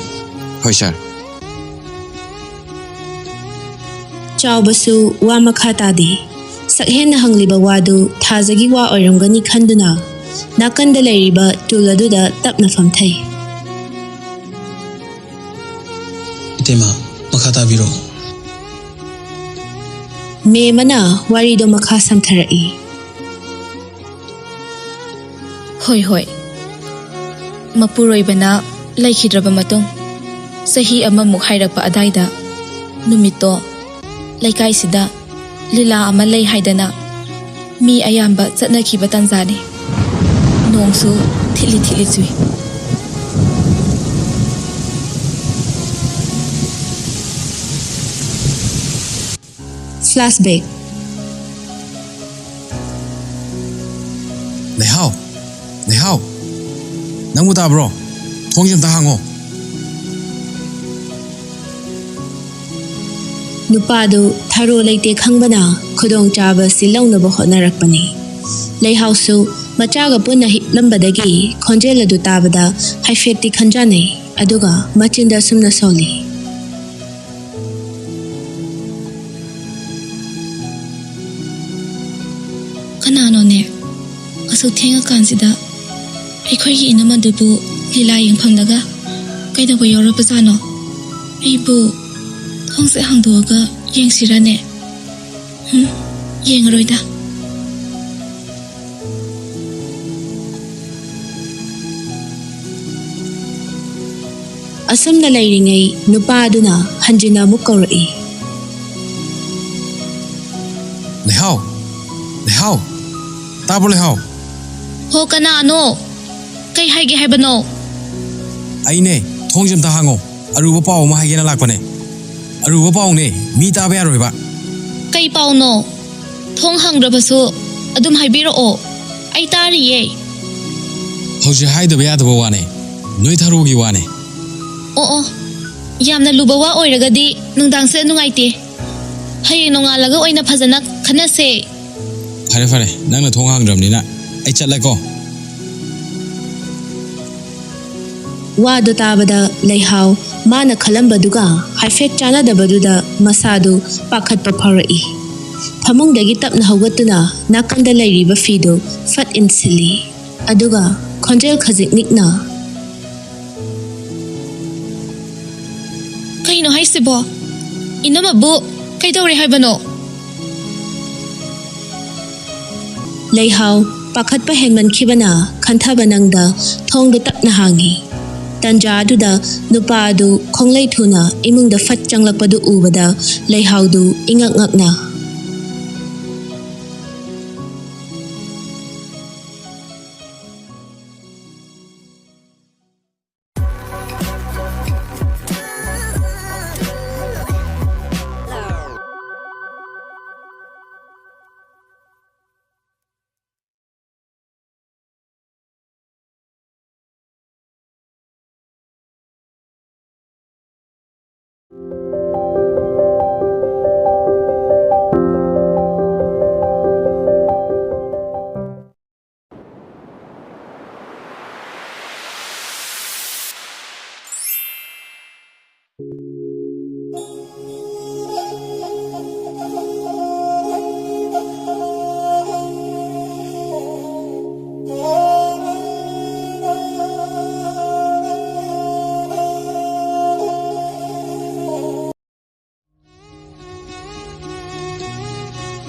hoi sir Chawbasu wa makhatadi sakhen hangliba wadu thazagi wa oiramgani khanduna nakanda leiriba tuladuda tapna famthai. itema makhata biro Me mana warido makha samtharai. Hoi hoi mapuroibana laikhidraba matung sahi ama mukhairapa adaida numito Laikai sida lila ama lay haidana mi ayamba chatnakhiba tanjani nongsu thili thili chui Flashback Leihao nangmu tabro thongjam ta hango Nupadu tharo leite khangbana khudong chaba silaunaba hotnarakpani. Leihao su machaga punna hitlambadagi khonjela du tabada haifetti khanjane aduga machinda sumna soli. Kanano ne asu thenga kansida aikhoi gi inamadubu lila yengphamdaga kaidaba yorapajano aibu Hongse hangdoga yengsirane. Yengaroida. Asumna leiringai nupaduna hanjina mukauri. Leihao tabo Leihao Ho kanano kai haige haibano aine thongjam ta hango aruba paw ma haigena lakpane aruba paw ne mi ta ba roiba kai pauno thong hangrabasu adum haibiro o ai tariye hoje haidaba yadaba wane noi tharogi wane o yamna lubawa oiragadi nungdangse nungaite haye nongalaga oina phajana khanase fare nangna thong hangramnina ai chatlako Wadu tabada Leihao mana khalambaduga haifet chanadabaduda masadu pakhatpa phaurai. Famungdagi tapna haugatuna nakanda leiriba fido fat insili aduga khonjel khajik nikna kaino haisibo inamabu kaidore haibano Leihao pakhatpa henman khibana khantha banangda thongda tapna hangi ꯇꯟꯖꯥ ꯑꯗꯨꯗ ꯅꯨꯄꯥ ꯑꯗꯨ ꯈꯣꯡꯂꯩ ꯊꯨꯅ ꯏꯃꯨꯡꯗ ꯐꯠ ꯆꯪꯂꯛꯄꯗꯨ ꯎꯕꯗ ꯂꯩꯍꯥꯎꯗꯨ ꯏꯉꯛ ꯉꯛꯅ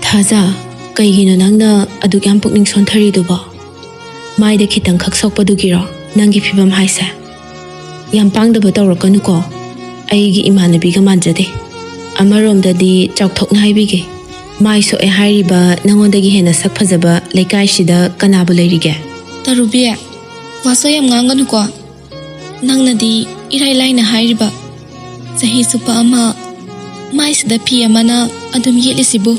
ꯊꯥꯖ ꯀꯩꯒꯤꯅꯣ ꯅꯪꯅ ꯑꯗꯨꯛ ꯌꯥꯝ ꯄꯨꯛꯅꯤꯡ ꯁꯣꯟꯊꯔꯤꯗꯨꯕꯣ ꯃꯥꯏꯗ ꯈꯤꯇꯪ ꯈꯛ ꯁꯣꯛꯄꯗꯨꯒꯤꯔꯣ ꯅꯪꯒꯤ ꯐꯤꯕꯝ ꯍꯥꯏꯁꯦ ꯌꯥꯝ ꯄꯥꯡꯗꯕ ꯇꯧꯔꯛꯀꯅꯨꯀꯣ ꯑꯩꯒꯤ ꯏꯃꯥꯟꯅꯕꯤꯒ ꯃꯥꯟꯖꯗꯦ ꯑꯃꯔꯣꯝꯗꯗꯤ ꯆꯥꯎꯊꯣꯛꯅ ꯍꯥꯏꯕꯤꯒꯦ ꯃꯥꯏ ꯁꯣꯛꯑꯦ ꯍꯥꯏꯔꯤꯕ ꯅꯪꯉꯣꯟꯗꯒꯤ ꯍꯦꯟꯅ ꯁꯛ ꯐꯖꯕ ꯂꯩꯀꯥꯏꯁꯤꯗ ꯀꯅꯥꯕꯨ ꯂꯩꯔꯤꯒꯦ ꯇꯔꯨꯕꯤ ꯋꯥꯁꯣ ꯌꯥꯝ ꯉꯥꯡꯒꯅꯨꯀꯣ ꯅꯪꯅꯗꯤ ꯏꯔꯥꯏ ꯂꯥꯏꯅ ꯍꯥꯏꯔꯤꯕ ꯆꯍꯤ ꯆꯨꯞꯄ ꯑꯃ ꯃꯥꯏꯁꯤꯗ ꯐꯤ ꯑꯃꯅ ꯑꯗꯨꯝ ꯌꯦꯠꯂꯤꯁꯤꯕꯨ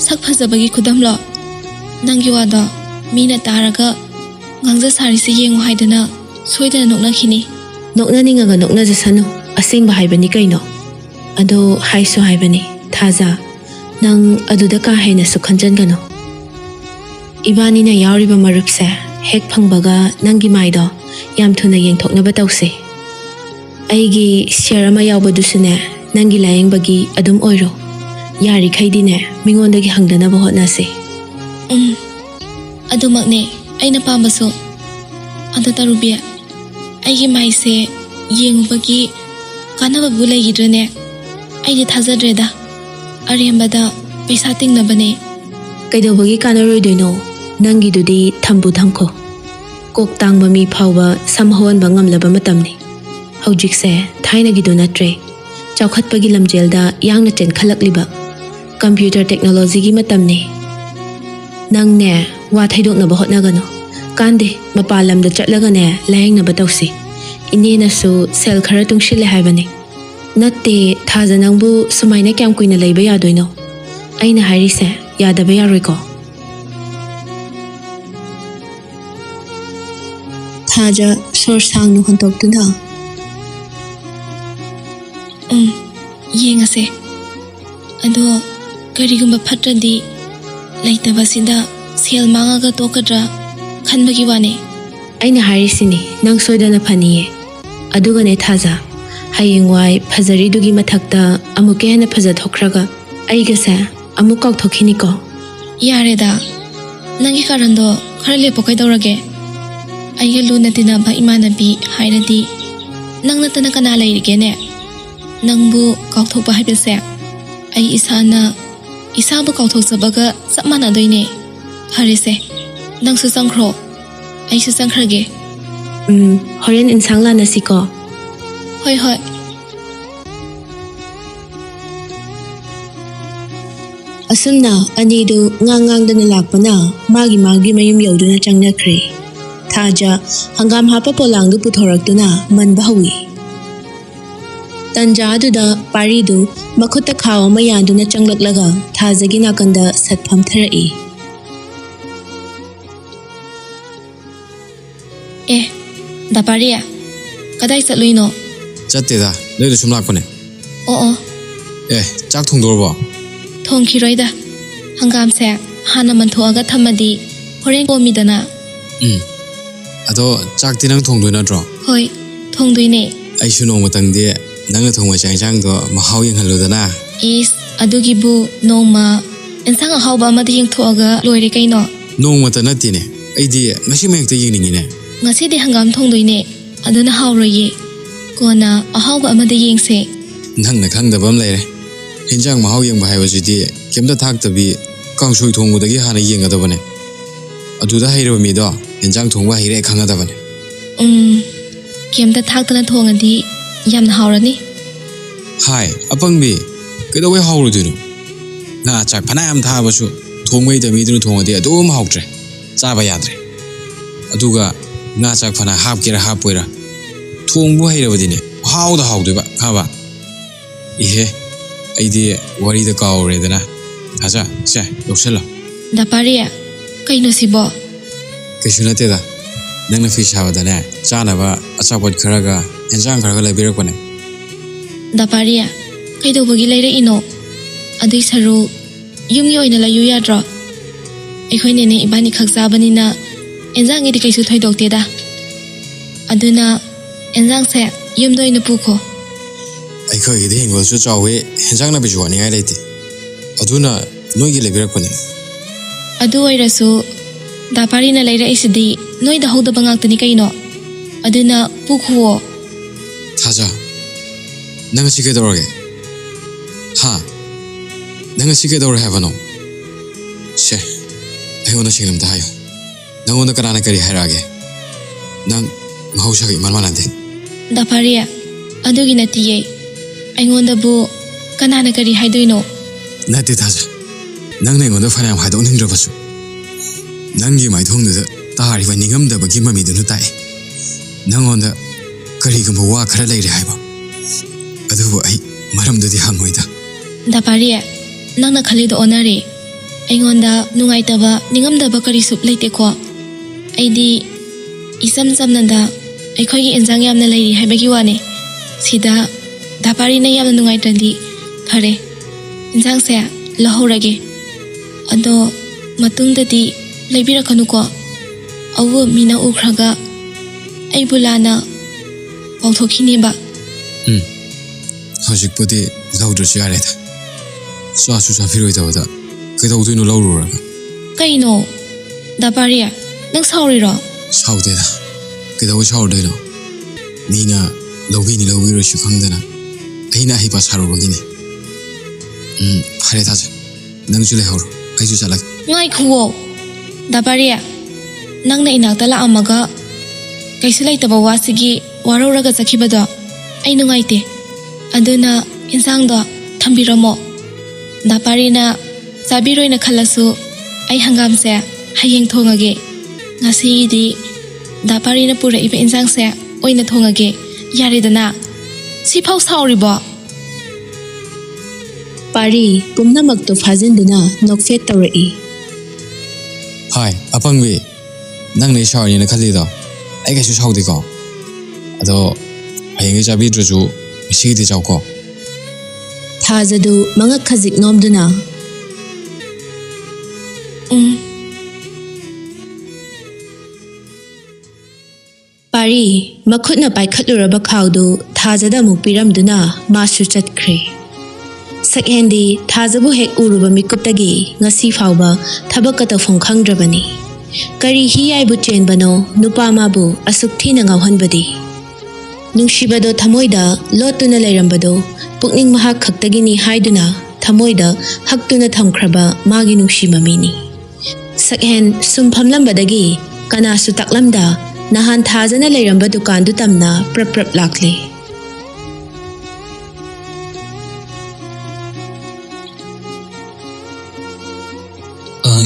ꯁꯛ ꯐꯖꯕꯒꯤ ꯈꯨꯗꯝꯂꯣ ꯅꯪꯒꯤ ꯋꯥꯗꯣ ꯃꯤꯅ ꯇꯥꯔꯒ ꯉꯥꯡꯖ ꯁꯥꯔꯤꯁꯦ ꯌꯦꯡꯉꯨ ꯍꯥꯏꯗꯅ ꯁꯣꯏꯗꯅ ꯅꯣꯛꯅꯈꯤꯅꯤ ꯅꯣꯛꯅꯅꯤꯡꯉꯒ ꯅꯣꯛꯅꯖꯁꯅꯨ ꯑꯁꯦꯡꯕ ꯍꯥꯏꯕꯅꯤ ꯀꯩꯅꯣ ꯑꯗꯣ ꯍꯥꯏꯁꯨ ꯍꯥꯏꯕꯅꯤ ꯊꯥꯖ ꯅꯪ ꯑꯗꯨꯗ ꯀꯥ ꯍꯦꯟꯅꯁꯨ ꯈꯟꯖꯟꯒꯅꯨ ꯏꯕꯥꯅꯤꯅ ꯌꯥꯎꯔꯤꯕ ꯃꯔꯨꯞꯁꯦ ꯍꯦꯛ ꯐꯪꯕꯒ ꯅꯪꯒꯤ ꯃꯥꯏꯗꯣ ꯌꯥꯝ ꯊꯨꯅ ꯌꯦꯡꯊꯣꯛꯅꯕ ꯇꯧꯁꯤ ꯑꯩꯒꯤ ꯁꯤꯌꯔ ꯑꯃ ꯌꯥꯎꯕꯗꯨꯁꯨꯅꯦ ꯅꯪꯒꯤ ꯂꯥꯌꯦꯡꯕꯒꯤ ꯑꯗꯨꯝ ꯑꯣꯏꯔꯣ ꯌꯥꯔꯤꯈꯩꯗꯤꯅꯦ ꯃꯤꯉꯣꯟꯗꯒꯤ ꯍꯪꯗꯅꯕ ꯍꯣꯠꯅꯁꯤ ꯑꯗꯨꯃꯛꯅꯦ ꯑꯩꯅ ꯄꯥꯝꯕꯁꯨ ꯑꯗꯣ ꯇꯔꯨꯕꯤ ꯑꯩꯒꯤ ꯃꯥꯏꯁꯦ ꯌꯦꯡꯉꯨꯕꯒꯤ ꯀꯥꯟꯅꯕꯕꯨ ꯂꯩꯒꯤꯗ꯭ꯔꯅꯦ ꯑꯩꯗꯤ ꯊꯥꯖꯗ꯭ꯔꯦꯗ ꯑꯔꯦꯝꯕꯗ ꯄꯩꯁꯥ ꯇꯤꯡꯅꯕꯅꯦ ꯀꯩꯗꯧꯕꯒꯤ ꯀꯥꯟꯅꯔꯣꯏꯗꯣꯏꯅꯣ ꯅꯪꯒꯤꯗꯨꯗꯤ ꯊꯝꯕꯨ ꯊꯝꯈꯣ ꯀꯣꯛ ꯇꯥꯡꯕ ꯃꯤ ꯐꯥꯎꯕ ꯁꯝ ꯍꯧꯍꯟꯕ ꯉꯝꯂꯕ ꯃꯇꯝꯅꯤ ꯍꯧꯖꯤꯛꯁꯦ ꯊꯥꯏꯅꯒꯤꯗꯨ ꯅꯠꯇ꯭ꯔꯦ ꯆꯥꯎꯈꯠꯄꯒꯤ ꯂꯝꯖꯦꯜꯗ ꯌꯥꯡꯅ ꯆꯦꯟꯈꯠꯂꯛꯂꯤꯕ ꯀꯝꯄ꯭ꯌꯨꯇꯔ ꯇꯦꯛꯅꯣꯂꯣꯖꯤꯒꯤ ꯃꯇꯝꯅꯤ ꯅꯪꯅꯦ ꯋꯥ ꯊꯩꯗꯣꯛꯅꯕ ꯍꯣꯠꯅꯒꯅꯨ ꯀꯥꯟꯗꯦ ꯃꯄꯥꯟ ꯂꯝꯗ ꯆꯠꯂꯒꯅꯦ ꯂꯥꯌꯦꯡꯅꯕ ꯇꯧꯁꯤ ꯏꯅꯦꯅꯁꯨ ꯁꯦꯜ ꯈꯔ ꯇꯨꯡꯁꯤꯜꯂꯦ ꯍꯥꯏꯕꯅꯤ ꯅꯠꯇꯦ ꯊꯥꯖ ꯅꯪꯕꯨ ꯁꯨꯃꯥꯏꯅ ꯀꯌꯥꯝ ꯀꯨꯏꯅ ꯂꯩꯕ ꯌꯥꯗꯣꯏꯅꯣ ꯑꯩꯅ ꯍꯥꯏꯔꯤꯁꯦ ꯌꯥꯗꯕ ꯌꯥꯔꯣꯏꯀꯣ ꯊꯥꯖ ꯁꯣꯔ ꯁꯥꯡꯅ ꯍꯣꯟꯇꯣꯛꯇꯨꯅ ꯌꯦꯡꯉꯁꯦ ꯑꯗꯣ ꯀꯔꯤꯒꯨꯝꯕ ꯐꯠꯇ꯭ꯔꯗꯤ ꯂꯩꯇꯕꯁꯤꯗ ꯁꯦꯜ ꯃꯥꯡꯉꯒ ꯇꯣꯛꯀꯗ꯭ꯔꯥ ꯈꯟꯕꯒꯤ ꯋꯥꯅꯦ ꯑꯩꯅ ꯍꯥꯏꯔꯤꯁꯤꯅꯤ ꯅꯪ ꯁꯣꯏꯗꯅ ꯐꯅꯤꯌꯦ ꯑꯗꯨꯒꯅꯦ ꯊꯥꯖ ꯍꯌꯦꯡꯋꯥꯏ ꯐꯖꯔꯤꯗꯨꯒꯤ ꯃꯊꯛꯇ ꯑꯃꯨꯛꯀ ꯍꯦꯟꯅ ꯐꯖꯊꯣꯛꯈ꯭ꯔꯒ ꯑꯩꯒꯁꯦ ꯑꯃꯨꯛ ꯀꯥꯎꯊꯣꯛꯈꯤꯅꯤꯀꯣ ꯌꯥꯔꯦꯗ ꯅꯪꯒꯤ ꯀꯥꯔꯟꯗꯣ ꯈꯔ ꯂꯦꯞꯄꯣ ꯀꯩꯗꯧꯔꯒꯦ ꯑꯩꯒ ꯂꯨꯅ ꯇꯤꯟꯅꯕ ꯏꯃꯥꯟꯅꯕꯤ ꯍꯥꯏꯔꯗꯤ ꯅꯪ ꯅꯠꯇꯅ ꯀꯅꯥ ꯂꯩꯔꯤꯒꯦꯅꯦ ꯅꯪꯕꯨ ꯀꯥꯎꯊꯣꯛꯄ ꯍꯥꯏꯕꯁꯦ ꯑꯩ ꯏꯁꯥꯅ ꯏꯁꯥꯕꯨ ꯀꯥꯎꯊꯣꯛꯆꯕꯒ ꯆꯞ ꯃꯥꯟꯅꯗꯣꯏꯅꯦ ꯐꯔꯦꯁꯦ ꯅꯪꯁꯨ ꯆꯪꯈ꯭ꯔꯣ ꯑꯩꯁꯨ ꯆꯪꯈ꯭ꯔꯒꯦ ꯍꯣꯔꯦꯟ ꯏꯟꯁꯥꯡ ꯂꯥꯟꯅꯁꯤꯀꯣ ꯍꯣꯏ ꯍꯣꯏ ꯑꯁꯨꯝꯅ ꯑꯅꯤꯗꯨ ꯉꯥꯡꯗꯅ ꯂꯥꯛꯄꯅ ꯃꯥꯒꯤ ꯃꯌꯨꯝ ꯌꯧꯗꯨꯅ ꯆꯪꯅꯈ꯭ꯔꯦ ꯊꯥꯖ ꯍꯪꯒꯥꯝ ꯍꯥꯞꯄ ꯄꯣꯂꯥꯡꯗꯨ ꯄꯨꯊꯣꯔꯛꯇꯨꯅ ꯃꯟꯕ ꯍꯧꯏ ꯇꯟꯖꯥ ꯑꯗꯨꯗ ꯄꯥꯔꯤꯗꯨ ꯃꯈꯨꯠꯇ ꯈꯥꯎ ꯑꯃ ꯌꯥꯟꯗꯨꯅ ꯆꯪꯂꯛꯂꯒ ꯊꯥꯖꯒꯤ ꯅꯥꯀꯟꯗ ꯁꯠ ꯐꯝꯊꯔꯛꯏ ꯗꯥꯄꯥꯔꯤ ꯀꯗꯥꯏ ꯆꯠꯂꯨꯏꯅꯣ ꯆꯠꯇꯦꯗ ꯅꯣꯏꯗ ꯁꯨꯝ ꯂꯥꯛꯄꯅꯦ ꯑꯣ ꯆꯥꯛ ꯊꯣꯡꯗꯣꯔꯕꯣ ꯊꯣꯡꯈꯤꯔꯣꯏꯗ ꯍꯪꯒꯥꯝꯁꯦ ꯍꯥꯟꯅ ꯃꯟꯊꯣꯛꯑꯒ ꯊꯝꯃꯗꯤ ꯍꯣꯔꯦꯟ ꯀꯣꯝꯃꯤꯗꯅ ꯑꯗꯣ ꯆꯥꯛꯇꯤ ꯅꯪ ꯊꯣꯡꯗꯣꯏ ꯅꯠꯇ꯭ꯔꯣ ꯍꯣꯏ ꯊꯣꯡꯗꯣꯏꯅꯦ ꯑꯩꯁꯨ ꯅꯣꯡꯃꯇꯪꯗꯤ ꯅꯪꯅ ꯊꯣꯡꯕ ꯆꯥꯛ ꯏꯟꯁꯥꯡꯗꯣ ꯃꯍꯥꯎ ꯌꯦꯡꯍꯜꯂꯨꯗꯅ ꯏꯁ ꯑꯗꯨꯒꯤꯕꯨ ꯅꯣꯡꯃ ꯏꯟꯁꯥꯡ ꯑꯍꯥꯎꯕ ꯑꯃꯗ ꯌꯦꯡꯊꯣꯛꯑꯒ ꯂꯣꯏꯔꯦ ꯀꯩꯅꯣ ꯅꯣꯡꯃꯇ ꯅꯠꯇꯦꯅꯦ ꯑꯩꯗꯤ ꯉꯁꯤꯃꯛ ꯍꯦꯛꯇ ꯌꯦꯡꯅꯤꯡꯉꯤꯅꯦ ꯉꯁꯤꯗꯤ ꯍꯪꯒꯥꯝ ꯊꯣꯡꯗꯣꯏꯅꯦ ꯑꯗꯨꯅ ꯍꯥꯎꯔꯣꯏꯌꯦ ꯀꯣꯟꯅ ꯑꯍꯥꯎꯕ ꯑꯃꯗ ꯌꯦꯡꯁꯦ ꯅꯪꯅ ꯈꯪꯗꯕ ꯑꯃ ꯂꯩꯔꯦ ꯍꯤꯟꯖꯥꯡ ꯃꯍꯥꯎ ꯌꯦꯡꯕ ꯍꯥꯏꯕꯁꯤꯗꯤ ꯀꯩꯝꯇ ꯊꯥꯛꯇꯕꯤ ꯀꯥꯡꯁꯣꯏ ꯊꯣꯡꯕꯗꯒꯤ ꯍꯥꯟꯅ ꯌꯦꯡꯒꯗꯕꯅꯦ ꯑꯗꯨꯗ ꯍꯩꯔꯕ ꯃꯤꯗꯣ ꯍꯤꯟꯖꯥꯡ ꯊꯣꯡꯕ ꯍꯩꯔꯦ ꯈꯪꯒꯗꯕꯅꯦ ꯀꯦꯝꯇ ꯊꯥꯛꯇꯅ ꯊꯣꯡꯉꯗꯤ ꯌꯥꯝꯅ ꯍꯥꯎꯔꯅꯤ Hai, apangbi, kaidawi hawruduno. Nga chak phanayam thabasu thongbai da midunu thongadi adum hawtre. Chaba yadre. Aduga nga chak phana hapkira happoira. Thongbu hairabadine hawda hawdeba khaba. Ihe aidi wari da kawredana. Thaja se loksala. Dapariya kaino sibo Kaisu nateda. Nangna fish habadane chanaba achapot kharaga enjang kharaga laibirakone. Dapariya kaidobagi leire ino adui saru yumgi oina layu yadro ekhoi nene ibani khaksabani na enjang idi kaisu thoidokte da aduna enjang se yumdo ina pukho Aikhoi gidi hingol su chawe enjang na bijuwa ni ngai leite. Aduna noigi laibirakone. adu oirasu Dapari na leire isidi noi da hoda bangaktani kaino aduna pukhuo Thaja. Nanga si kaidorage. Ha. Nanga si kaidor havano. Se. Ayona singnam da hayo. Nangona karana kari hairage. Nang mahausagi manmanande. Dapariya adugi natiye aingonda bu kanana kari haidoino Nate thaja. Nang nengonda fanayam haidok ningdrabasu. Nangi maithongduda tahariba ningamdabagi mamidunu tai. Nangonda karigamba wa khara leire haiba. Adubu ai maramdudi hangoida. Dapariya nangna khalido onare aingonda nungaitaba ningamdaba kari sup leite ko aidi isam samnanda aikhoi enjang yamna leiri haibagi wane sida Dapari na yamna nungaitrandi phare enjang se lahorage ado matungdadi leibirakhanu ko awu mina ukhraga aibulana pauthokhini ba Hojikpudi laudrusi yareda. Swasu safiroi tawada kaidawduino laururaga. kaino Dapariya nang sauriro Saudeda. Kaidawi saurdaino. Mina lawbini lawbirosu khangdana. Aina hipa sarubagine. Phare thaja. Nangsu lehoro. Aisu chalak. ngai khuo Dapariya nangna inakta la amaga kaisu laitaba wasigi warauraga chakhibado ai nungaite aduna insang do thambiramo Daparina sabiroina khalasu ai hangam se hayeng thongage ngasi di Daparina pura ibe insang se oina thongage yaredana sifau sauribo Pari pumnamakto fajinduna nokfet tawrai Hai, apangbi. Nang ne shawni na khalido. Ai kaisu saudiko. Ado hayeng chabidrusu misigi chawko. thajadu manga khazik nomduna Pari makhutna paikhatluraba khawdu thajada mupiramduna masu chatkhre Sakhendi thajabu hek uruba mikuptagi ngasi fawba thabakata phongkhangdrabani kari hi aibu chenbano nupamabu asukthina ngawhanbadi nungshibado thamoida lotuna leirambado pukning mahak khaktagini haiduna thamoida haktuna thamkhraba magi nungshi mamini sakhen sumphamlambadagi kanasu taklamda nahan thajana leiramba dukan du tamna prap lakle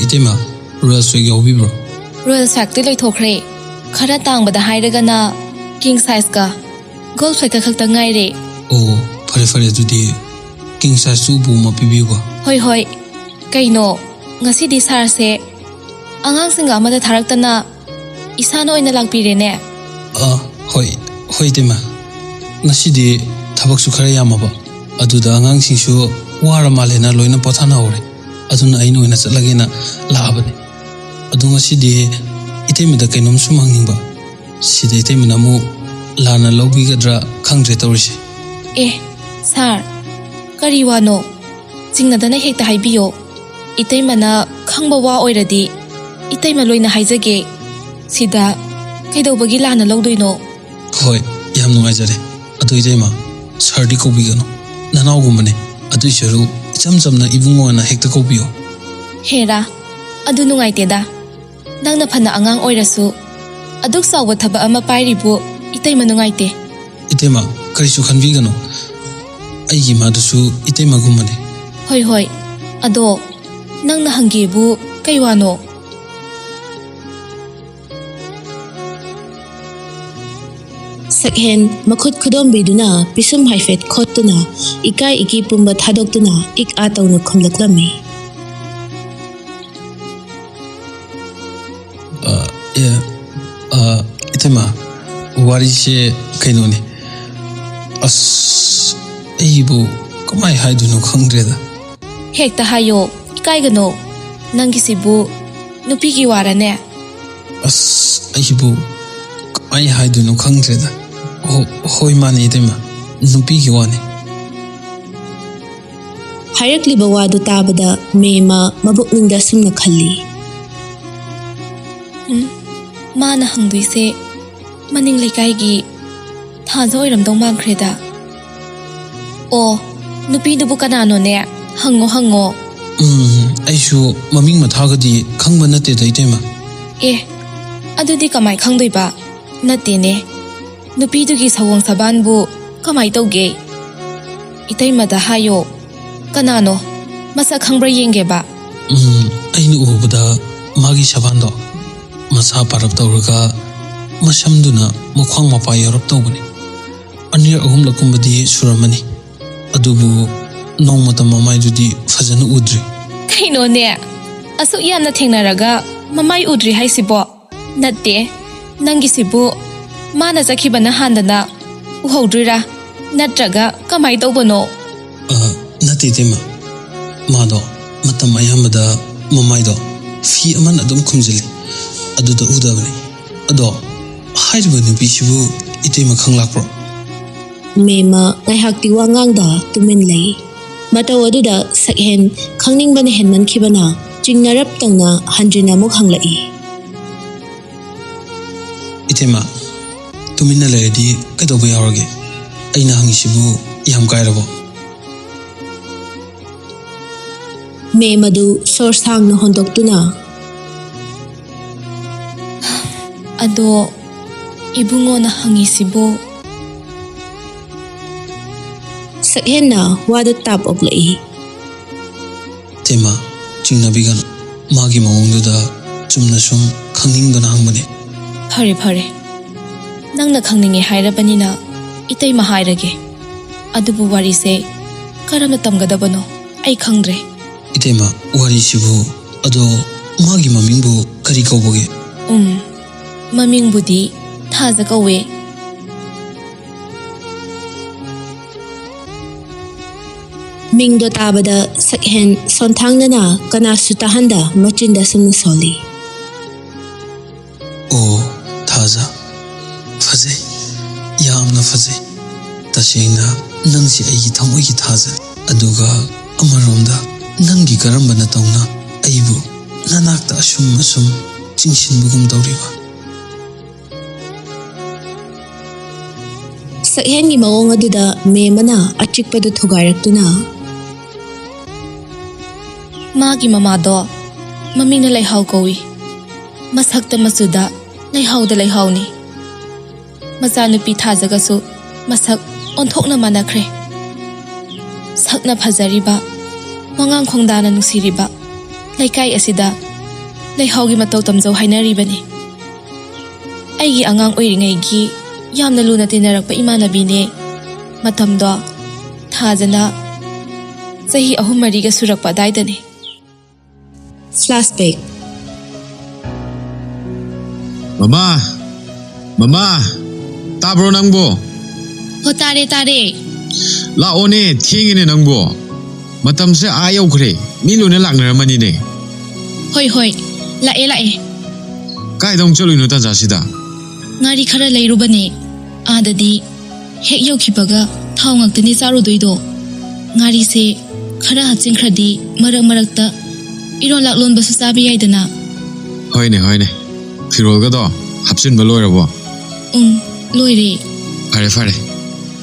Itema rural swag yobi bro royal factory leithokre khara tangbada hairagana king size ka gold flake khakta ngaire oh fare judi king size su bu ma pibi ko hoi kaino ngasi di sar se angang singa amada tharaktana isano oina lakpirene hoi tema ngasi di thabak su khara yamaba aduda angang singsu wara malena loina pothana hore aduna aino ina chatlagena laabane adunga sidi itemida kainom sumangingba sida itemina mu lana lawbigadra khangdre tawrisi sar kari wano jingnadana hekta haibiyo itaimana khangba wa oiradi itaima loina haijage sida kaidobagi lana lawdoino hoi yam nungaijare adu itaima sardi kobigano nanawgumbane adu sharu chamna ibungo na hekta kobiyo hera adu nungaiteda nangna phana angang oirasu aduk sawa thaba ama pairibu ꯏꯇꯩꯃ ꯅꯨꯡꯉꯥꯏꯇꯦ ꯏꯇꯩꯃ ꯀꯔꯤꯁꯨ ꯈꯟꯕꯤꯒꯅꯨ ꯑꯩꯒꯤ ꯏꯃꯥꯗꯨꯁꯨ ꯏꯇꯩꯃꯒꯨꯝꯕꯅꯤ ꯍꯣꯏ ꯍꯣꯏ ꯑꯗꯣ ꯅꯪꯅ ꯍꯪꯒꯦꯕꯨ ꯀꯩ ꯋꯥꯅꯣ ꯁꯛꯍꯦꯟ ꯃꯈꯨꯠ ꯈꯨꯗꯣꯝꯕꯤꯗꯨꯅ ꯄꯤꯁꯨꯝ ꯍꯥꯏꯐꯦꯠ ꯈꯣꯠꯇꯨꯅ ꯏꯀꯥꯏ ꯏꯀꯤ ꯄꯨꯝꯕ ꯊꯥꯗꯣꯛꯇꯨꯅ ꯏꯛ ꯑꯥ ꯇꯧꯅ ꯈꯨꯝꯂꯛꯂꯝꯃꯤ. 이태마 와리시에 그노니 아스 에이보 그마이 하이두노 강드레다 헥타 하요 이까이그노 낭기시부 누피기 와라네 아스 에이보 그마이 하이두노 강드레다 호이마니 이태마 누피기 와니 하이ꯔꯛꯂꯤꯕ ꯋꯥꯗꯨ ꯇꯥꯕꯗ ꯃꯦꯃ ꯃꯕꯨꯛꯅꯤꯡꯗ ꯁꯨꯝꯅ ꯈꯜꯂꯤ. 마나 항도이세 마닝 레이카이기 타자 오이람동 많크레다. 오 누피두부 까나노네 항고 아이슈 마밍마 타가디 강바 나테다 이테마. 에 아두디 까마이 강도이바 나테네 누피두기 사왕 사반부 까마이 떠게 이테마다 하요 까나노 마사 강브라 옌게바. 아이누 우보다 마기 샤반도 masa parap tawraga masamduna mukhang mapa yorop tawbani anir ahum lakumbadi suramani adubu nongmata mamai judi fajana udri kaino ne asu yamna thengnaraga mamai udri haisibo natte nangi sibu mana jakhibana handana uhodrira natraga kamai tawbano nati tema mado matam ayamada mamai do fi aman adum khumjili aduda udabani ado hairiba nupichibu itema khanglakpro ꯃꯦꯃ ꯉꯥꯏꯍꯥꯛꯇꯤ ꯋꯥꯉꯥꯡꯗ ꯇꯨꯃꯤꯟ ꯂꯩ. ꯃꯇꯧ ꯑꯗꯨꯗ ꯁꯛꯍꯦꯟ ꯈꯪꯅꯤꯡꯕꯅ ꯍꯦꯟꯃꯟꯈꯤꯕꯅ ꯆꯤꯡꯅꯔꯞ ꯇꯧꯅ ꯍꯟꯖꯤꯟꯅ ꯑꯃꯨꯛ ꯍꯪꯂꯛꯏ. itema tumina leredi kaidoba yaurage aina hangisibu yam kairabo ꯃꯦꯃꯗꯨ ꯁꯣꯔ ꯁꯥꯡꯅ ꯍꯣꯟꯗꯣꯛꯇꯨꯅ ado ibungona hangisibo ꯁꯛꯍꯦꯟꯅ ꯋꯥꯗ ꯇꯥꯞ ꯑꯣꯛꯂꯛꯏ. tema chingnabigan magi mawongduda chumna sum khangningdana hangbani fare fare nangna khangninge hairabanina itaima hairage adubu warise karamna tamgadabano ai khangdre itema wari sibu ado magi mamingbu kari kauboge maming budi thaja kawe ꯃꯤꯡꯗꯣ ꯇꯥꯕꯗ ꯁꯛꯍꯦꯟ ꯁꯣꯟꯊꯥꯡꯅꯅ ꯀꯅꯥꯁꯨ ꯇꯥꯍꯟꯗ ꯃꯆꯤꯟꯗ ꯁꯨꯝꯅ ꯁꯣꯜꯂꯤ. ꯑꯣ ꯊꯥꯖ ꯐꯖꯩ ꯌꯥꯝꯅ ꯐꯖꯩ ꯇꯁꯦꯡꯅ ꯅꯪꯁꯤ ꯑꯩꯒꯤ ꯊꯃꯣꯏꯒꯤ ꯊꯥꯖ ꯑꯗꯨꯒ ꯑꯃꯔꯣꯝꯗ ꯅꯪꯒꯤ ꯀꯔꯝꯕꯅ ꯇꯧꯅ ꯑꯩꯕꯨ ꯅꯅꯥꯛꯇ ꯑꯁꯨꯝ ꯆꯤꯡꯁꯤꯟꯕꯒꯨꯝ ꯇꯧꯔꯤꯕ ꯁꯛꯍꯦꯟꯒꯤ ꯃꯑꯣꯡ ꯑꯗꯨꯗ ꯃꯦꯃꯅ ꯑꯆꯤꯛꯄꯗꯨ ꯊꯨꯒꯥꯏꯔꯛꯇꯨꯅ magi mamado mamingna Leihao kawi masakta masuda Leihao da Leihao ni mazanupi thajagasu masak onthokna manakre sakna phajariba wangang khongdana nusiriba laikai asida Leihao gi matau tamjau hainaribani aigi angang oiringai gi yamna luna tinarakpa imanabi ne matamdo thajana sahi ahum mariga surakpa daidani. Flashback. Mama, tabro nangbo. Ho tare. La one thiengine nangbo. Matam se ayaw kre. Milune laknaramani ne. Hoi. Lae. Kai dong chalui no ta jasida. Ngari khara leirubane. Adadi hek yokhibaga thau ngaktani charudoido. Ngari se khara hachingkhradi marak-marakta iron laklon basu sabi yaidana. Hoine. Firol ga do hapsin ba loirabo. Loire. Fare.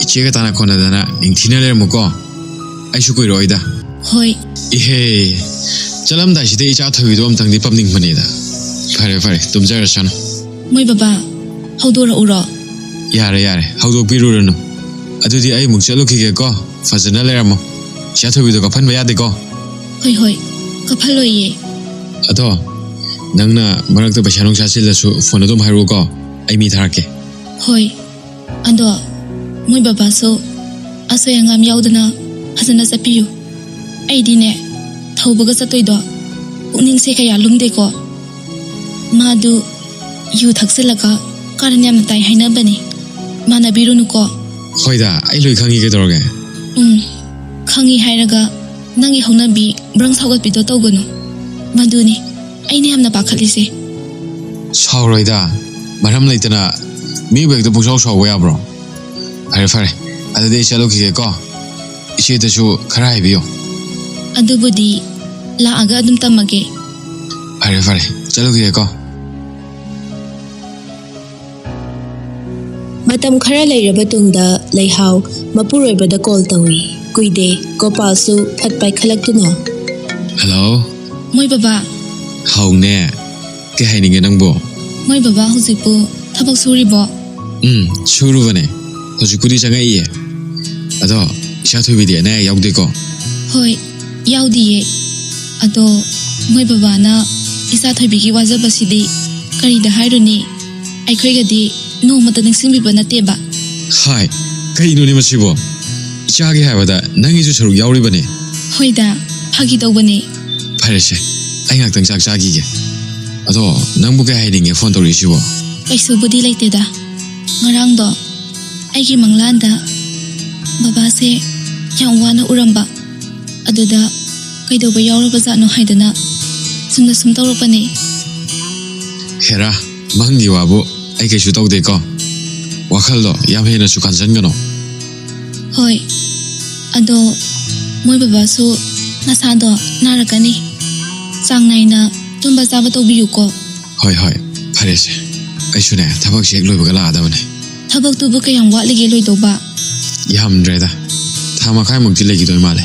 Ichega tana kona dana ningthina lermo ko. Aishu koi roida. Hoi. Ihe. Chalam dai side icha thawi do amtang di pamning mani da. Fare tumjara sana. Moi baba. Haudora uro. Yare yare, hꯧꯗꯣꯛꯄꯤꯔꯨꯔꯅꯨ. ꯑꯗꯨꯗꯤ ꯑꯩ ꯑꯃꯨꯛ ꯆꯠꯂꯨꯈꯤꯒꯦꯀꯣ. ꯐꯖꯅ ꯂꯩꯔꯝꯃꯣ. ꯏꯆꯥ ꯊꯣꯏꯕꯤꯗꯣ ꯀꯞꯍꯟꯕ ꯌꯥꯗꯦꯀꯣ. ꯍꯣꯏ ꯍꯣꯏ, ꯀꯞꯍꯜꯂꯣꯏꯌꯦ. ꯑꯗꯣ ꯅꯪꯅ ꯃꯔꯛꯇ ꯄꯩꯁꯥ ꯅꯨꯡꯁꯥ ꯆꯤꯜꯂꯁꯨ ꯐꯣꯟ ꯑꯗꯨꯝ ꯍꯥꯏꯔꯛꯎꯀꯣ. ꯑꯩ ꯃꯤ ꯊꯥꯔꯛꯀꯦ. ꯍꯣꯏ, ꯑꯗꯣ ꯃꯣꯏ ꯕꯕꯥꯁꯨ ꯑꯁꯣꯏ ꯑꯉꯥꯝ ꯌꯥꯎꯗꯅ ꯐꯖꯅ ꯆꯠꯄꯤꯌꯨ. ꯑꯩꯗꯤꯅꯦ ꯊꯧꯕꯒ ꯆꯠꯇꯣꯏꯗꯣ ꯄꯨꯛꯅꯤꯡꯁꯦ ꯀꯌꯥ ꯂꯨꯝꯗꯦꯀꯣ. ꯃꯥꯗꯨ ꯌꯨ ꯊꯛꯆꯤꯜꯂꯒ ꯀꯥꯔꯟ ꯌꯥꯝꯅ ꯇꯥꯏ ꯍꯥꯏꯅꯕꯅꯤ. ꯃꯥꯟꯅꯕꯤꯔꯨꯅꯨꯀꯣ. ꯍꯣꯏꯗ, ꯑꯩ ꯂꯣꯏ ꯈꯪꯉꯤ ꯀꯩꯗꯧꯔꯒꯦ. ꯈꯪꯉꯤ ꯍꯥꯏꯔꯒ ꯅꯪꯒꯤ ꯍꯧꯅꯕꯤ ꯕ꯭ꯔꯪ ꯁꯥꯎꯒꯠꯄꯤꯗꯣ ꯇꯧꯒꯅꯨ. ꯃꯗꯨꯅꯤ ꯑꯩꯅ ꯌꯥꯝꯅ ꯄꯥꯈꯠꯂꯤꯁꯦ. ꯁꯥꯎꯔꯣꯏꯗ. ꯃꯔꯝ ꯂꯩꯇꯅ ꯃꯤꯕꯨ ꯍꯦꯛꯇ ꯄꯨꯡꯁꯥꯎ ꯁꯥꯎꯕ ꯌꯥꯕ꯭ꯔꯣ? ꯐꯔꯦ ꯐꯔꯦ, ꯑꯗꯨꯗꯤ ꯑꯩ ꯆꯠꯂꯨꯈꯤꯒꯦꯀꯣ. ꯏꯆꯦꯗꯁꯨ ꯈꯔ ꯍꯥꯏꯕꯤꯌꯨ. ꯑꯗꯨꯕꯨꯗꯤ ꯂꯥꯛꯑꯒ ꯑꯗꯨꯝ ꯇꯝꯃꯒꯦ. ꯐꯔꯦ ꯐꯔꯦ, ꯆꯠꯂꯨꯈꯤꯒꯦꯀꯣ. ꯃꯇꯝ ꯈꯔ ꯂꯩꯔꯕ ꯇꯨꯡꯗ ꯂꯩꯍꯥꯎ ꯃꯄꯨꯔꯣꯏꯕꯗ ꯀꯣꯜ ꯇꯧꯏ. ꯀꯨꯏꯗꯦ ꯒꯣꯄꯥꯜꯁꯨ ꯐꯠ ꯄꯥꯏꯈꯠꯂꯛꯇꯨꯅ ꯍꯜꯂꯣ. ꯃꯣꯏ ꯕꯕꯥ. ꯍꯥꯎꯅꯦ. ꯀꯩ ꯍꯥꯏꯅꯤꯡꯉꯦ ꯅꯪꯕꯣ? ꯃꯣꯏ ꯕꯕꯥ ꯍꯧꯖꯤꯛꯄꯨ ꯊꯕꯛ ꯁꯨꯔꯤꯕꯣ? ꯁꯨꯔꯨꯕꯅꯦ. ꯍꯧꯖꯤꯛꯄꯨꯗꯤ ꯆꯪꯉꯛꯏꯌꯦ. ꯑꯗꯣ ꯏꯆꯥ ꯊꯣꯏꯕꯤꯗꯤ ꯑꯅꯥ ꯑꯌꯦꯛ ꯌꯥꯎꯗꯦꯀꯣ? ꯍꯣꯏ, ꯌꯥꯎꯗꯤꯌꯦ. ꯑꯗꯣ ꯃꯣꯏ ꯕꯕꯥꯅ ꯏꯆꯥ ꯊꯣꯏꯕꯤꯒꯤ ꯋꯥꯖꯕꯁꯤꯗꯤ ꯀꯔꯤꯗ ꯍꯥꯏꯔꯨꯅꯤ? ꯑꯩꯈꯣꯏꯒꯗꯤ ꯅꯣꯡꯃꯇ ꯅꯤꯡꯁꯤꯡꯕꯤꯕ ꯅꯠꯇꯦꯕ. ꯍꯥꯏ, ꯀꯩꯅꯣꯅꯦ ꯃꯁꯤꯕꯣ? ꯏꯆꯥꯒꯤ ꯍꯥꯏꯕꯗ ꯅꯪꯒꯤꯁꯨ ꯁꯔꯨꯛ ꯌꯥꯎꯔꯤꯕꯅꯦ. ꯍꯣꯏꯗ, ꯐꯥꯒꯤ ꯇꯧꯕꯅꯦ. ꯐꯔꯦꯁꯦ, ꯑꯩ ꯉꯥꯛꯇꯪ ꯆꯥꯛ ꯆꯥꯈꯤꯒꯦ. ꯑꯗꯣ ꯅꯪꯕꯨ ꯀꯩ ꯍꯥꯏꯅꯤꯡꯉꯦ ꯐꯣꯟ ꯇꯧꯔꯛꯏꯁꯤꯕꯣ? ꯀꯩꯁꯨꯕꯨꯗꯤ ꯂꯩꯇꯦꯗ. ꯉꯔꯥꯡꯗꯣ ꯑꯩꯒꯤ ꯃꯪꯂꯥꯟꯗ ꯕꯕꯥꯁꯦ ꯌꯥꯝ ꯋꯥꯅ ꯎꯔꯝꯕ. ꯑꯗꯨꯗ ꯀꯩꯗꯧꯕ ꯌꯥꯎꯔꯕꯖꯥꯠꯅꯣ ꯍꯥꯏꯗꯅ ꯆꯨꯝꯅ ꯁꯨꯝ ꯇꯧꯔꯛꯄꯅꯦ. ꯍꯦꯔꯥ, ꯃꯪꯒꯤ ꯋꯥꯕꯨ ꯑꯩ ꯀꯩꯁꯨ ꯇꯧꯗꯦꯀꯣ. ꯋꯥꯈꯜꯗꯣ ꯌꯥꯝ ꯍꯦꯟꯅꯁꯨ ꯈꯟꯖꯟꯒꯅꯣ. ꯍꯣꯏ, ꯑꯗꯣ ꯃꯣꯏ ꯕꯕꯥꯁꯨ ꯅꯁꯥꯗꯣ ꯅꯥꯔꯛꯀꯅꯤ. ꯆꯥꯡ ꯅꯥꯏꯅ ꯇꯨꯝꯕ ꯆꯥꯕ ꯇꯧꯕꯤꯌꯨꯀꯣ. ꯍꯣꯏ ꯍꯣꯏ, ꯐꯔꯦꯁꯦ. ꯑꯩꯁꯨꯅꯦ ꯊꯕꯛꯁꯦ ꯍꯦꯛ ꯂꯣꯏꯕꯒ ꯂꯥꯛꯑꯗꯕꯅꯦ. ꯊꯕꯛꯇꯨꯕꯨ ꯀꯌꯥꯝ ꯋꯥꯠꯂꯤꯒꯦ ꯂꯣꯏꯗꯧꯕ? ꯌꯥꯝꯗ꯭ꯔꯦꯗ. ꯊꯥ ꯃꯈꯥꯏꯃꯨꯛꯇꯤ ꯂꯩꯈꯤꯗꯣꯏ ꯃꯥꯜꯂꯦ.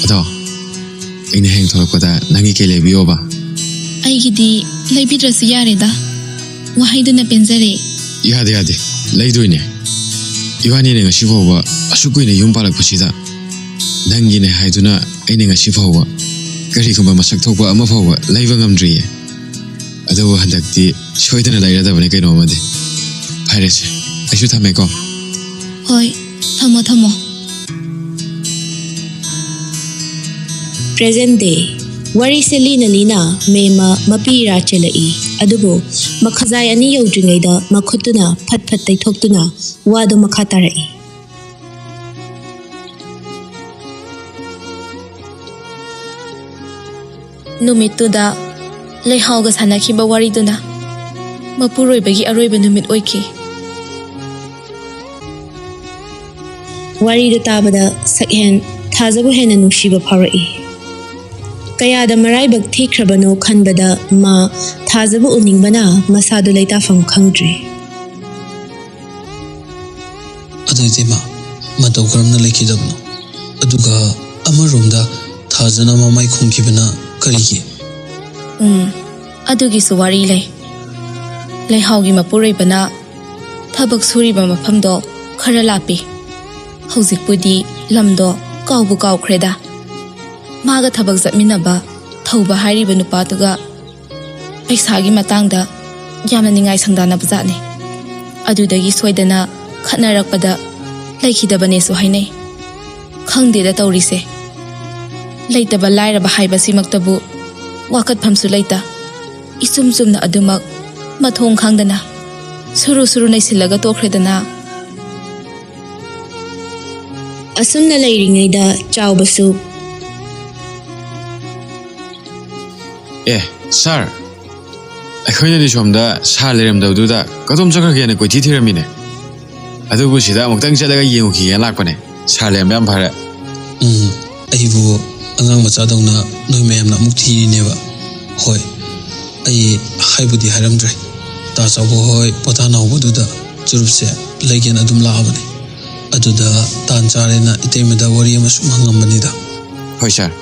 ꯑꯗꯣ ꯑꯩꯅ ꯍꯌꯦꯡ ꯊꯣꯛꯂꯛꯄꯗ ꯅꯪꯒꯤ ꯀꯩ ꯂꯩꯕꯤꯌꯣꯕ? ꯑꯩꯒꯤꯗꯤ ꯂꯩꯕꯤꯗ꯭ꯔꯁꯨ ꯌꯥꯔꯦꯗ. ꯋꯥꯍꯩꯗꯨꯅ ꯄꯦꯟꯖꯔꯦ. ꯌꯥꯗꯦ ꯌꯥꯗꯦ, ꯂꯩꯗꯣꯏꯅꯦ. ꯏꯕꯥꯅꯤꯅ ꯉꯁꯤ ꯐꯥꯎꯕ ꯑꯁꯨꯛ ꯀꯨꯏꯅ ꯌꯨꯝ ꯄꯥꯜꯂꯛꯄꯁꯤꯗ ꯅꯪꯒꯤꯅꯦ ꯍꯥꯏꯗꯨꯅ ꯑꯩꯅ ꯉꯁꯤ ꯐꯥꯎꯕ ꯀꯔꯤꯒꯨꯝꯕ ꯃꯁꯛ ꯊꯣꯛꯄ ꯑꯃ ꯐꯥꯎꯕ ꯂꯩꯕ ꯉꯝꯗ꯭ꯔꯤꯌꯦ. ꯑꯗꯨꯕꯨ ꯍꯟꯗꯛꯇꯤ ꯁꯣꯏꯗꯅ ꯂꯩꯔꯗꯕꯅꯦ ꯀꯩꯅꯣꯃꯗꯤ. ꯐꯔꯦꯁꯦ, ꯑꯩꯁꯨ ꯊꯝꯃꯦꯀꯣ. ꯍꯣꯏ, ꯊꯝꯃꯣ ꯊꯝꯃꯣ. ꯄ꯭ꯔꯦꯖꯦꯟ ꯗꯦ ꯋꯥꯔꯤꯁꯦ ꯂꯤꯅ ꯂꯤꯅ ꯃꯦꯝꯃ ꯃꯄꯤꯔꯥ ꯆꯦꯜꯂꯛꯏ. ꯑꯗꯨꯕꯨ ꯃꯈꯖꯥꯏ ꯑꯅꯤ ꯌꯧꯗ꯭ꯔꯤꯉꯩꯗ ꯃꯈꯨꯠꯇꯨꯅ ꯐꯠ ꯐꯠ ꯇꯩꯊꯣꯛꯇꯨꯅ ꯋꯥꯗꯨ ꯃꯈꯥ ꯇꯥꯔꯛꯏ. ꯅꯨꯃꯤꯠꯇꯨꯗ ꯂꯩꯍꯥꯎꯒ ꯁꯥꯟꯅꯈꯤꯕ ꯋꯥꯔꯤꯗꯨꯅ ꯃꯄꯨꯔꯣꯏꯕꯒꯤ ꯑꯔꯣꯏꯕ ꯅꯨꯃꯤꯠ ꯑꯣꯏꯈꯤ. ꯋꯥꯔꯤꯗꯨ ꯇꯥꯕꯗ ꯁꯛꯍꯦꯟ ꯊꯥꯖꯕꯨ ꯍꯦꯟꯅ ꯅꯨꯡꯁꯤꯕ ꯐꯥꯎꯔꯛꯏ. ꯀꯌꯥꯗ ꯃꯔꯥꯏꯕꯛ ꯊꯤꯈ꯭ꯔꯕꯅꯣ ꯈꯟꯕꯗ ꯃꯥ ꯊꯥꯖꯕ ꯎꯅꯤꯡꯕꯅ ꯃꯁꯥꯗꯨ ꯂꯩꯇꯥꯐꯝ ꯈꯪꯗ꯭ꯔꯤ. ꯑꯗꯨꯗꯤ ꯃꯇꯧ ꯀꯔꯝꯅ ꯂꯩꯈꯤꯗꯕꯅꯣ? ꯑꯗꯨꯒ ꯑꯃꯔꯣꯝꯗ ꯊꯥꯖꯅ ꯃꯃꯥꯏ ꯈꯨꯝꯈꯤꯕꯅ ꯀꯔꯤꯒꯤ? ꯑꯗꯨꯒꯤꯁꯨ ꯋꯥꯔꯤ ꯂꯩ. ꯂꯩꯍꯥꯎꯒꯤ ꯃꯄꯨꯔꯣꯏꯕꯅ ꯊꯕꯛ ꯁꯨꯔꯤꯕ ꯃꯐꯝꯗꯣ ꯈꯔ ꯂꯥꯞꯄꯤ. ꯍꯧꯖꯤꯛꯄꯨꯗꯤ ꯂꯝꯗꯣ ꯀꯥꯎꯕꯨ ꯀꯥꯎꯈ꯭ꯔꯦꯗ. ꯃꯥꯒ ꯊꯕꯛ ꯆꯠꯃꯤꯟꯅꯕ ꯊꯧꯕ ꯍꯥꯏꯔꯤꯕ ꯅꯨꯄꯥꯗꯨꯒ ꯄꯩꯁꯥꯒꯤ ꯃꯇꯥꯡꯗ ꯌꯥꯝꯅ ꯅꯤꯡꯉꯥꯏ ꯁꯪꯗꯥꯅꯕ ꯖꯥꯠꯅꯤ. ꯑꯗꯨꯗꯒꯤ ꯁꯣꯏꯗꯅ ꯈꯠꯅꯔꯛꯄꯗ ꯂꯩꯈꯤꯗꯕꯅꯦꯁꯨ ꯍꯥꯏꯅꯩ. ꯈꯪꯗꯦꯗ ꯇꯧꯔꯤꯁꯦ. ꯂꯩꯇꯕ ꯂꯥꯏꯔꯕ ꯍꯥꯏꯕꯁꯤꯃꯛꯇꯕꯨ ꯋꯥꯀꯠꯐꯝꯁꯨ ꯂꯩꯇ. ꯏꯆꯨꯝ ꯆꯨꯝꯅ ꯑꯗꯨꯃꯛ ꯃꯊꯣꯡ ꯈꯪꯗꯅ ꯁꯨꯔꯨ ꯁꯨꯔꯨ ꯅꯩꯁꯤꯜꯂꯒ ꯇꯣꯛꯈ꯭ꯔꯦꯗꯅ. ꯑꯁꯨꯝꯅ ꯂꯩꯔꯤꯉꯩꯗ ꯆꯥꯎꯕꯁꯨ ꯁꯥꯔ, ꯑꯩꯈꯣꯏꯅꯗꯤ ꯁꯣꯝꯗ ꯁꯥꯔ ꯂꯩꯔꯝꯗꯕꯗꯨꯗ ꯀꯗꯣꯝ ꯆꯠꯈ꯭ꯔꯒꯦꯅ ꯀꯣꯏꯊꯤ ꯊꯤꯔꯝꯃꯤꯅꯦ. ꯑꯗꯨꯕꯨ ꯁꯤꯗ ꯑꯃꯨꯛꯇꯪ ꯆꯠꯂꯒ ꯌꯦꯡꯉꯨꯈꯤꯒꯦꯅ ꯂꯥꯛꯄꯅꯦ. ꯁꯥꯔ ꯂꯩꯔꯝꯕ ꯌꯥꯝ ꯐꯔꯦ. ꯑꯩꯕꯨ ꯑꯉꯥꯡ ꯃꯆꯥꯗꯧꯅ ꯅꯣꯏ ꯃꯌꯥꯝꯅ ꯑꯃꯨꯛ ꯊꯤꯔꯤꯅꯦꯕ. ꯍꯣꯏ, ꯑꯩ ꯍꯥꯏꯕꯨꯗꯤ ꯍꯥꯏꯔꯝꯗ꯭ꯔꯦ. ꯇꯥ ꯆꯥꯎꯕ ꯍꯣꯏ ꯄꯣꯊꯥꯅꯍꯧꯕꯗꯨꯗ ꯆꯨꯔꯨꯞꯁꯦ ꯂꯩꯒꯦꯅ ꯑꯗꯨꯝ ꯂꯥꯛꯑꯕꯅꯦ. ꯑꯗꯨꯗ ꯇꯥꯟ ꯆꯥꯔꯦꯅ ꯏꯇꯩꯃꯗ ꯋꯥꯔꯤ ꯑꯃ ꯁꯨꯝ ꯍꯪꯉꯝꯕꯅꯤꯗ. ꯍꯣꯏ ꯁꯥꯔ.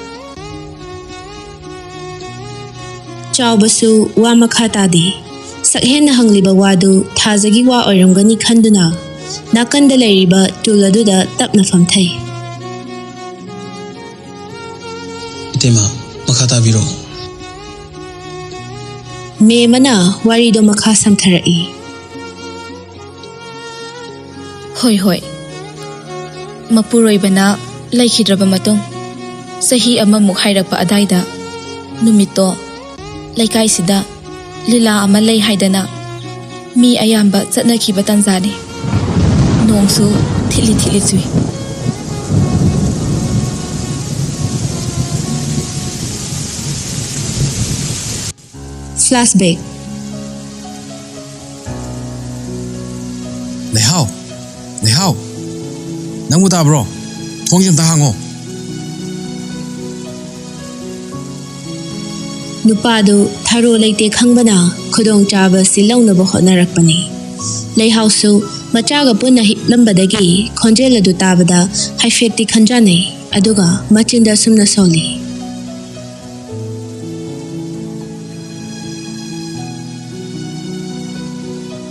ꯆꯥꯎꯕꯁꯨ ꯋꯥ ꯃꯈꯥ ꯇꯥꯗꯦ. ꯁꯛꯍꯦꯟꯅ ꯍꯪꯂꯤꯕ ꯋꯥꯗꯨ ꯊꯥꯖꯒꯤ ꯋꯥ ꯑꯣꯏꯔꯝꯒꯅꯤ ꯈꯟꯗꯨꯅ ꯅꯥꯀꯟꯗ ꯂꯩꯔꯤꯕ ꯇꯨꯜ ꯑꯗꯨꯗ ꯇꯞꯅ ꯐꯝꯊꯩ꯫ ꯏꯇꯩꯃ ꯃꯈꯥ ꯇꯥꯕꯤꯔꯣ꯫ ꯃꯦꯃꯅ ꯋꯥꯔꯤꯗꯣ ꯃꯈꯥ ꯁꯝꯊꯔꯛꯏ꯫ ꯍꯣꯏ ꯍꯣꯏ, ꯃꯄꯨꯔꯣꯏꯕꯅ ꯂꯩꯈꯤꯗ꯭ꯔꯕ ꯃꯇꯨꯡ ꯆꯍꯤ ꯑꯃꯃꯨꯛ ꯍꯥꯏꯔꯛꯄ ꯑꯗꯥꯏꯗ ꯅꯨꯃꯤꯠꯇꯣ ꯂꯩꯀꯥꯏꯁꯤꯗ ꯂꯤꯂꯥ ꯑꯃ ꯂꯩ ꯍꯥꯏꯗꯅ ꯃꯤ ꯑꯌꯥꯝꯕ ꯆꯠꯅꯈꯤꯕ ꯇꯥꯟꯖꯥꯅꯤ꯫ ꯅꯣꯡꯁꯨ ꯊꯤꯠꯂꯤ ꯊꯤꯠꯂꯤ ꯆꯨꯏ꯫ Flashback. Leihao, Leihao, nangbu tabro? Thong amta hango. ꯅꯨꯄꯥꯗꯨ ꯊꯥꯔꯣ ꯂꯩꯇꯦ ꯈꯪꯕꯅ ꯈꯨꯗꯣꯡꯆꯥꯕ ꯑꯁꯤ ꯂꯧꯅꯕ ꯍꯣꯠꯅꯔꯛꯄꯅꯤ꯫ ꯂꯩꯍꯥꯎꯁꯨ ꯃꯆꯥꯒ ꯄꯨꯟꯅ ꯍꯤꯞꯂꯝꯕꯗꯒꯤ ꯈꯣꯟꯖꯦꯜ ꯑꯗꯨ ꯇꯥꯕꯗ ꯍꯥꯏꯐꯦꯠꯇꯤ ꯈꯟꯖꯥꯟꯅꯩ, ꯑꯗꯨꯒ ꯃꯆꯤꯟꯗ ꯑꯁꯨꯝꯅ ꯁꯣꯜꯂꯤ꯫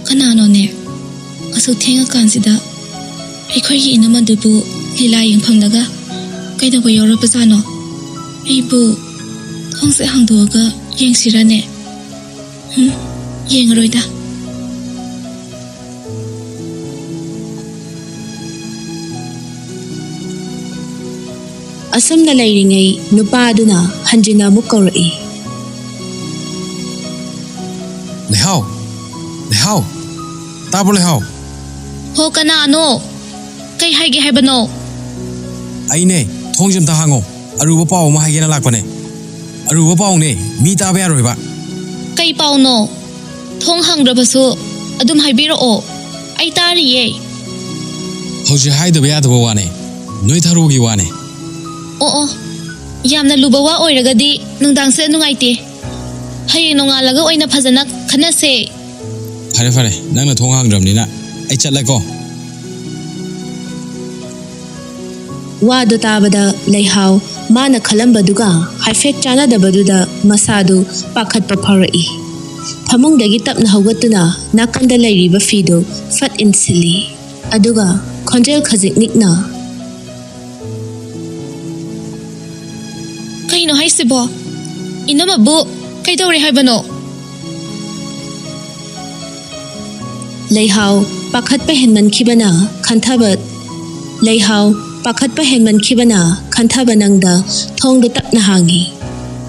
ꯀꯅꯥꯅꯣꯅꯦ ꯑꯁꯨꯛ ꯊꯦꯡꯉꯀꯥꯟꯁꯤꯗ ꯑꯩꯈꯣꯏꯒꯤ ꯏꯅꯝꯃꯗꯨꯕꯨ ꯂꯤꯂꯥ ꯌꯦꯡꯐꯝꯗꯒ ꯀꯩꯗꯧꯕ ꯌꯧꯔꯕꯖꯥꯠꯅꯣ? ꯑꯩꯕꯨ ꯊꯣꯡꯁꯦ ꯍꯥꯡꯗꯣꯛꯑꯒ ꯌꯦꯡꯁꯤꯔꯅꯦ? ꯌꯦꯡꯉꯔꯣꯏꯗ꯫ ꯑꯁꯨꯝꯅ ꯂꯩꯔꯤꯉꯩ ꯅꯨꯄꯥ ꯑꯗꯨꯅ ꯍꯟꯖꯤꯟꯅ ꯑꯃꯨꯛ ꯀꯧꯔꯛꯏ꯫ Leihao, Leihao, tabro Leihao. ꯍꯣ ꯀꯅꯥꯅꯣ? ꯀꯩ ꯍꯥꯏꯒꯦ ꯍꯥꯏꯕꯅꯣ? Aine, thong amta hango. Aruba pao ma haigena lakpane. Aruba pao ne, mi taba yaroiba. ꯀꯩ ꯄꯥꯎꯅꯣ? ꯊꯣꯡ ꯍꯥꯡꯗ꯭ꯔꯕꯁꯨ ꯑꯗꯨꯝ ꯍꯥꯏꯕꯤꯔꯛꯑꯣ, ꯑꯩ ꯇꯥꯔꯤꯌꯦ꯫ Hauji haidaba yadaba wane. Noi tharogi wane. ꯑꯣ, ꯌꯥꯝꯅ ꯂꯨꯕ ꯋꯥ ꯑꯣꯏꯔꯒꯗꯤ ꯅꯨꯡꯗꯥꯡꯁꯦ ꯅꯨꯡꯉꯥꯏꯇꯦ꯫ ꯍꯌꯦꯡ ꯅꯣꯡꯉꯥꯜꯂꯒ ꯑꯣꯏꯅ ꯐꯖꯅ ꯈꯟꯅꯁꯦ꯫ Fare fare, nangna thong hangdramnina. Ai chatleko. ꯋꯥꯗꯨ ꯇꯥꯕꯗ ꯂꯩꯍꯥꯎ ꯃꯥꯅ ꯈꯜꯂꯝꯕꯗꯨꯒ ꯍꯥꯏꯐꯦꯠ ꯆꯥꯟꯅꯗꯕꯗꯨꯗ ꯃꯁꯥꯗꯨ ꯄꯥꯈꯠꯄ ꯐꯥꯎꯔꯛꯏ꯫ ꯐꯃꯨꯡꯗꯒꯤ ꯇꯞꯅ ꯍꯧꯒꯠꯇꯨꯅ ꯅꯥꯀꯟꯗ ꯂꯩꯔꯤꯕ ꯐꯤꯗꯨ ꯐꯠ ꯏꯟꯁꯤꯜꯂꯤ, ꯑꯗꯨꯒ ꯈꯣꯟꯖꯦꯜ ꯈꯖꯤꯛ ꯅꯤꯛꯅ ꯀꯩꯅꯣ ꯍꯥꯏꯁꯤꯕꯣ? ꯏꯅꯝꯃꯕꯨ ꯀꯩꯗꯧꯔꯦ ꯍꯥꯏꯕꯅꯣ? ꯂꯩꯍꯥꯎ ꯄꯥꯈꯠꯄ ꯍꯦꯟꯃꯟꯈꯤꯕꯅ ꯈꯟꯊꯕ ꯅꯪꯗ ꯊꯣꯡꯗꯨ ꯇꯞꯅ ꯍꯥꯡꯉꯤ꯫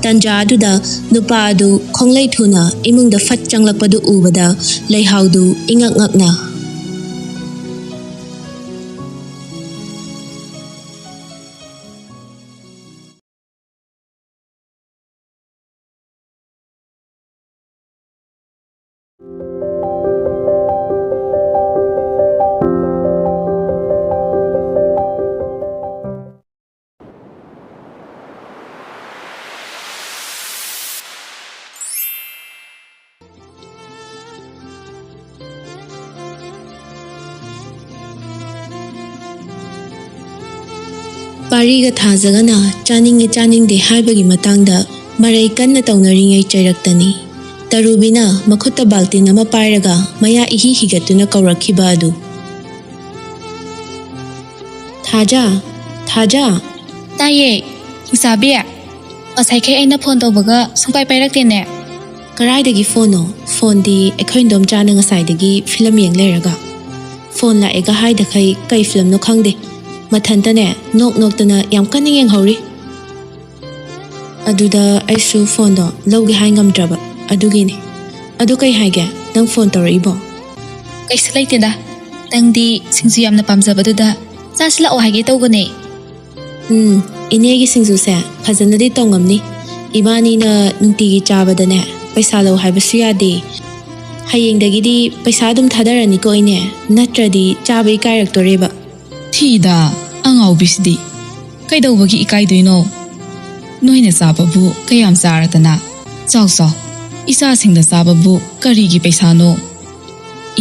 ꯇꯟꯖꯥ ꯑꯗꯨꯗ ꯅꯨꯄꯥ ꯑꯗꯨ ꯈꯣꯡꯂꯩ ꯊꯨꯅ ꯏꯃꯨꯡꯗ ꯐꯠ ꯆꯪꯂꯛꯄꯗꯨ ꯎꯕꯗ ꯂꯩꯍꯥꯎꯗꯨ ꯏꯉꯛ ꯉꯛꯅ ꯄꯥꯔꯤꯒ ꯊꯥꯖꯒꯅ ꯆꯥꯅꯤꯡꯉꯤ ꯆꯥꯅꯤꯡꯗꯦ ꯍꯥꯏꯕꯒꯤ ꯃꯇꯥꯡꯗ ꯃꯔꯩ ꯀꯟꯅ ꯇꯧꯅꯔꯤꯉꯩ ꯆꯩꯔꯛꯇꯅꯤ ꯇꯔꯨꯕꯤꯅ ꯃꯈꯨꯠꯇ ꯕꯥꯜꯇꯤꯟ ꯑꯃ ꯄꯥꯏꯔꯒ ꯃꯌꯥ ꯏꯍꯤ ꯍꯤꯒꯠꯇꯨꯅ ꯀꯧꯔꯛꯈꯤꯕ ꯑꯗꯨ꯫ ꯊꯥꯖ꯫ ꯇꯥꯏꯌꯦ, ꯍꯤꯡꯆꯥꯕꯤ꯫ ꯉꯁꯥꯏꯈꯩ ꯑꯩꯅ ꯐꯣꯟ ꯇꯧꯕꯒ ꯁꯨꯡꯄꯥꯏ ꯄꯥꯏꯔꯛꯇꯦꯅꯦ꯫ ꯀꯔꯥꯏꯗꯒꯤ ꯐꯣꯟꯅꯣ? ꯐꯣꯟꯗꯤ ꯑꯩꯈꯣꯏ ꯏꯟꯗꯣꯝꯆꯥꯅ ꯉꯁꯥꯏꯗꯒꯤ ꯐꯤꯂꯝ ꯌꯦꯡ ꯂꯩꯔꯒ꯫ ꯐꯣꯟ ꯂꯥꯛꯑꯦꯒ ꯍꯥꯏꯗꯈꯩ ꯀꯩ ꯐꯤꯂꯝꯅꯣ ꯈꯪꯗꯦ, ꯃꯊꯟꯇꯅꯦ ꯅꯣꯛ ꯅꯣꯛꯇꯅ ꯌꯥꯝ ꯀꯟꯅ ꯌꯦꯡꯍꯧꯔꯤ꯫ ꯑꯗꯨꯗ ꯑꯩꯁꯨ ꯐꯣꯟꯗꯣ ꯂꯧꯒꯦ ꯍꯥꯏ ꯉꯝꯗ꯭ꯔꯕ, ꯑꯗꯨꯒꯤꯅꯤ꯫ ꯑꯗꯨ ꯀꯩ ꯍꯥꯏꯒꯦ? ꯅꯪ ꯐꯣꯟ ꯇꯧꯔꯛꯏꯕꯣ? ꯀꯩꯁꯨ ꯂꯩꯇꯦꯗ, ꯅꯪꯗꯤ ꯁꯤꯡꯖꯨ ꯌꯥꯝꯅ ꯄꯥꯝꯖꯕꯗꯨꯗ ꯆꯥꯁꯤꯜꯂꯛꯑꯣ ꯍꯥꯏꯒꯦ ꯇꯧꯕꯅꯦ꯫ ꯏꯅꯦꯒꯤ ꯁꯤꯡꯖꯨꯁꯦ ꯐꯖꯅꯗꯤ ꯇꯧꯉꯝꯅꯤ꯫ ꯏꯕꯥꯅꯤꯅ ꯅꯨꯡꯇꯤꯒꯤ ꯆꯥꯕꯗꯅꯦ ꯄꯩꯁꯥ ꯂꯧ ꯍꯥꯏꯕꯁꯨ ꯌꯥꯗꯦ꯫ ꯍꯌꯦꯡꯗꯒꯤꯗꯤ ꯄꯩꯁꯥ ꯑꯗꯨꯝ ꯊꯥꯗꯔꯅꯤꯀꯣ ꯏꯅꯦ, ꯅꯠꯇ꯭ꯔꯗꯤ ꯆꯥꯕ ꯏꯀꯥꯏꯔꯛꯇꯣꯔꯦꯕ꯫ ꯊꯤꯗ ꯑꯉꯥꯎꯕꯤꯁꯤꯗꯤ ꯀꯩꯗꯧꯕꯒꯤ ꯏꯀꯥꯏꯗꯣꯏꯅꯣ? ꯅꯣꯏꯅ ꯆꯥꯕꯕꯨ ꯀꯌꯥꯝ ꯆꯥꯔꯗꯅ? ꯆꯥꯎ ꯏꯆꯥꯁꯤꯡꯅ ꯆꯥꯕꯕꯨ ꯀꯔꯤꯒꯤ ꯄꯩꯁꯥꯅꯣ?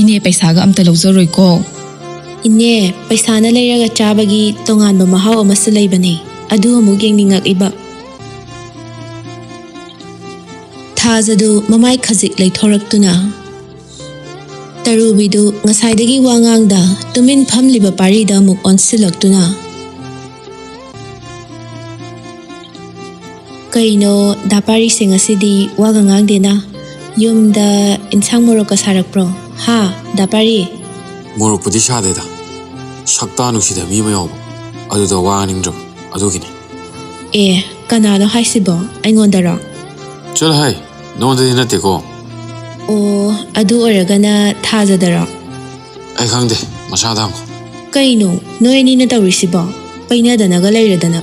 ꯏꯅꯦ ꯄꯩꯁꯥꯒ ꯑꯝꯇ ꯂꯧꯖꯔꯣꯏꯀꯣ꯫ ꯏꯅꯦ, ꯄꯩꯁꯥꯅ ꯂꯩꯔꯒ ꯆꯥꯕꯒꯤ ꯇꯣꯉꯥꯟꯕ ꯃꯍꯥꯎ ꯑꯃꯁꯨ ꯂꯩꯕꯅꯦ, ꯑꯗꯨ ꯑꯃꯨꯛ ꯌꯦꯡꯅꯤꯡꯉꯛꯏꯕ꯫ ꯊꯥꯖꯗꯨ ꯃꯃꯥꯏ ꯈꯖꯤꯛ ꯂꯩꯊꯣꯔꯛꯇꯨꯅ Tarubidu ngasaidagi wangangda tumin phamliba parida muk onsilaktuna. Kaino dapari sing asidi wagangang dena yumda insang morok sarakpro ha dapari Morok pudi shadeda. Shakta nusida mi mayaw. Aduda waningdra. Adugini. e kanano haisibo aingondaro Chal hai. Nonda dina teko. o adu oragana thajadaro Ai khangde. Masada ko. kaino noeni na tawrisibo paina danaga leiradana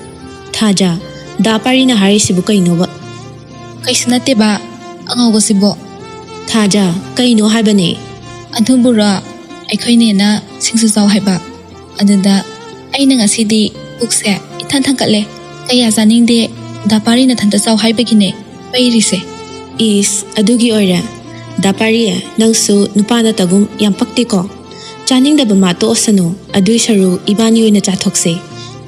thaja dapari na harisibu kaino ba Kaisu nate ba ang ako si Bo. thaja kaino haibane Adubura aikoy na singsu saw haiba. Adada ay na nga sidi bukse itan tangkale. Kaya zaning de dapari na tanda saw haiba gine. Pairise. is adugi ora dapari nangsu nupana tagum yampakti ko chaning da bama to osano adui saru ibani oina chathokse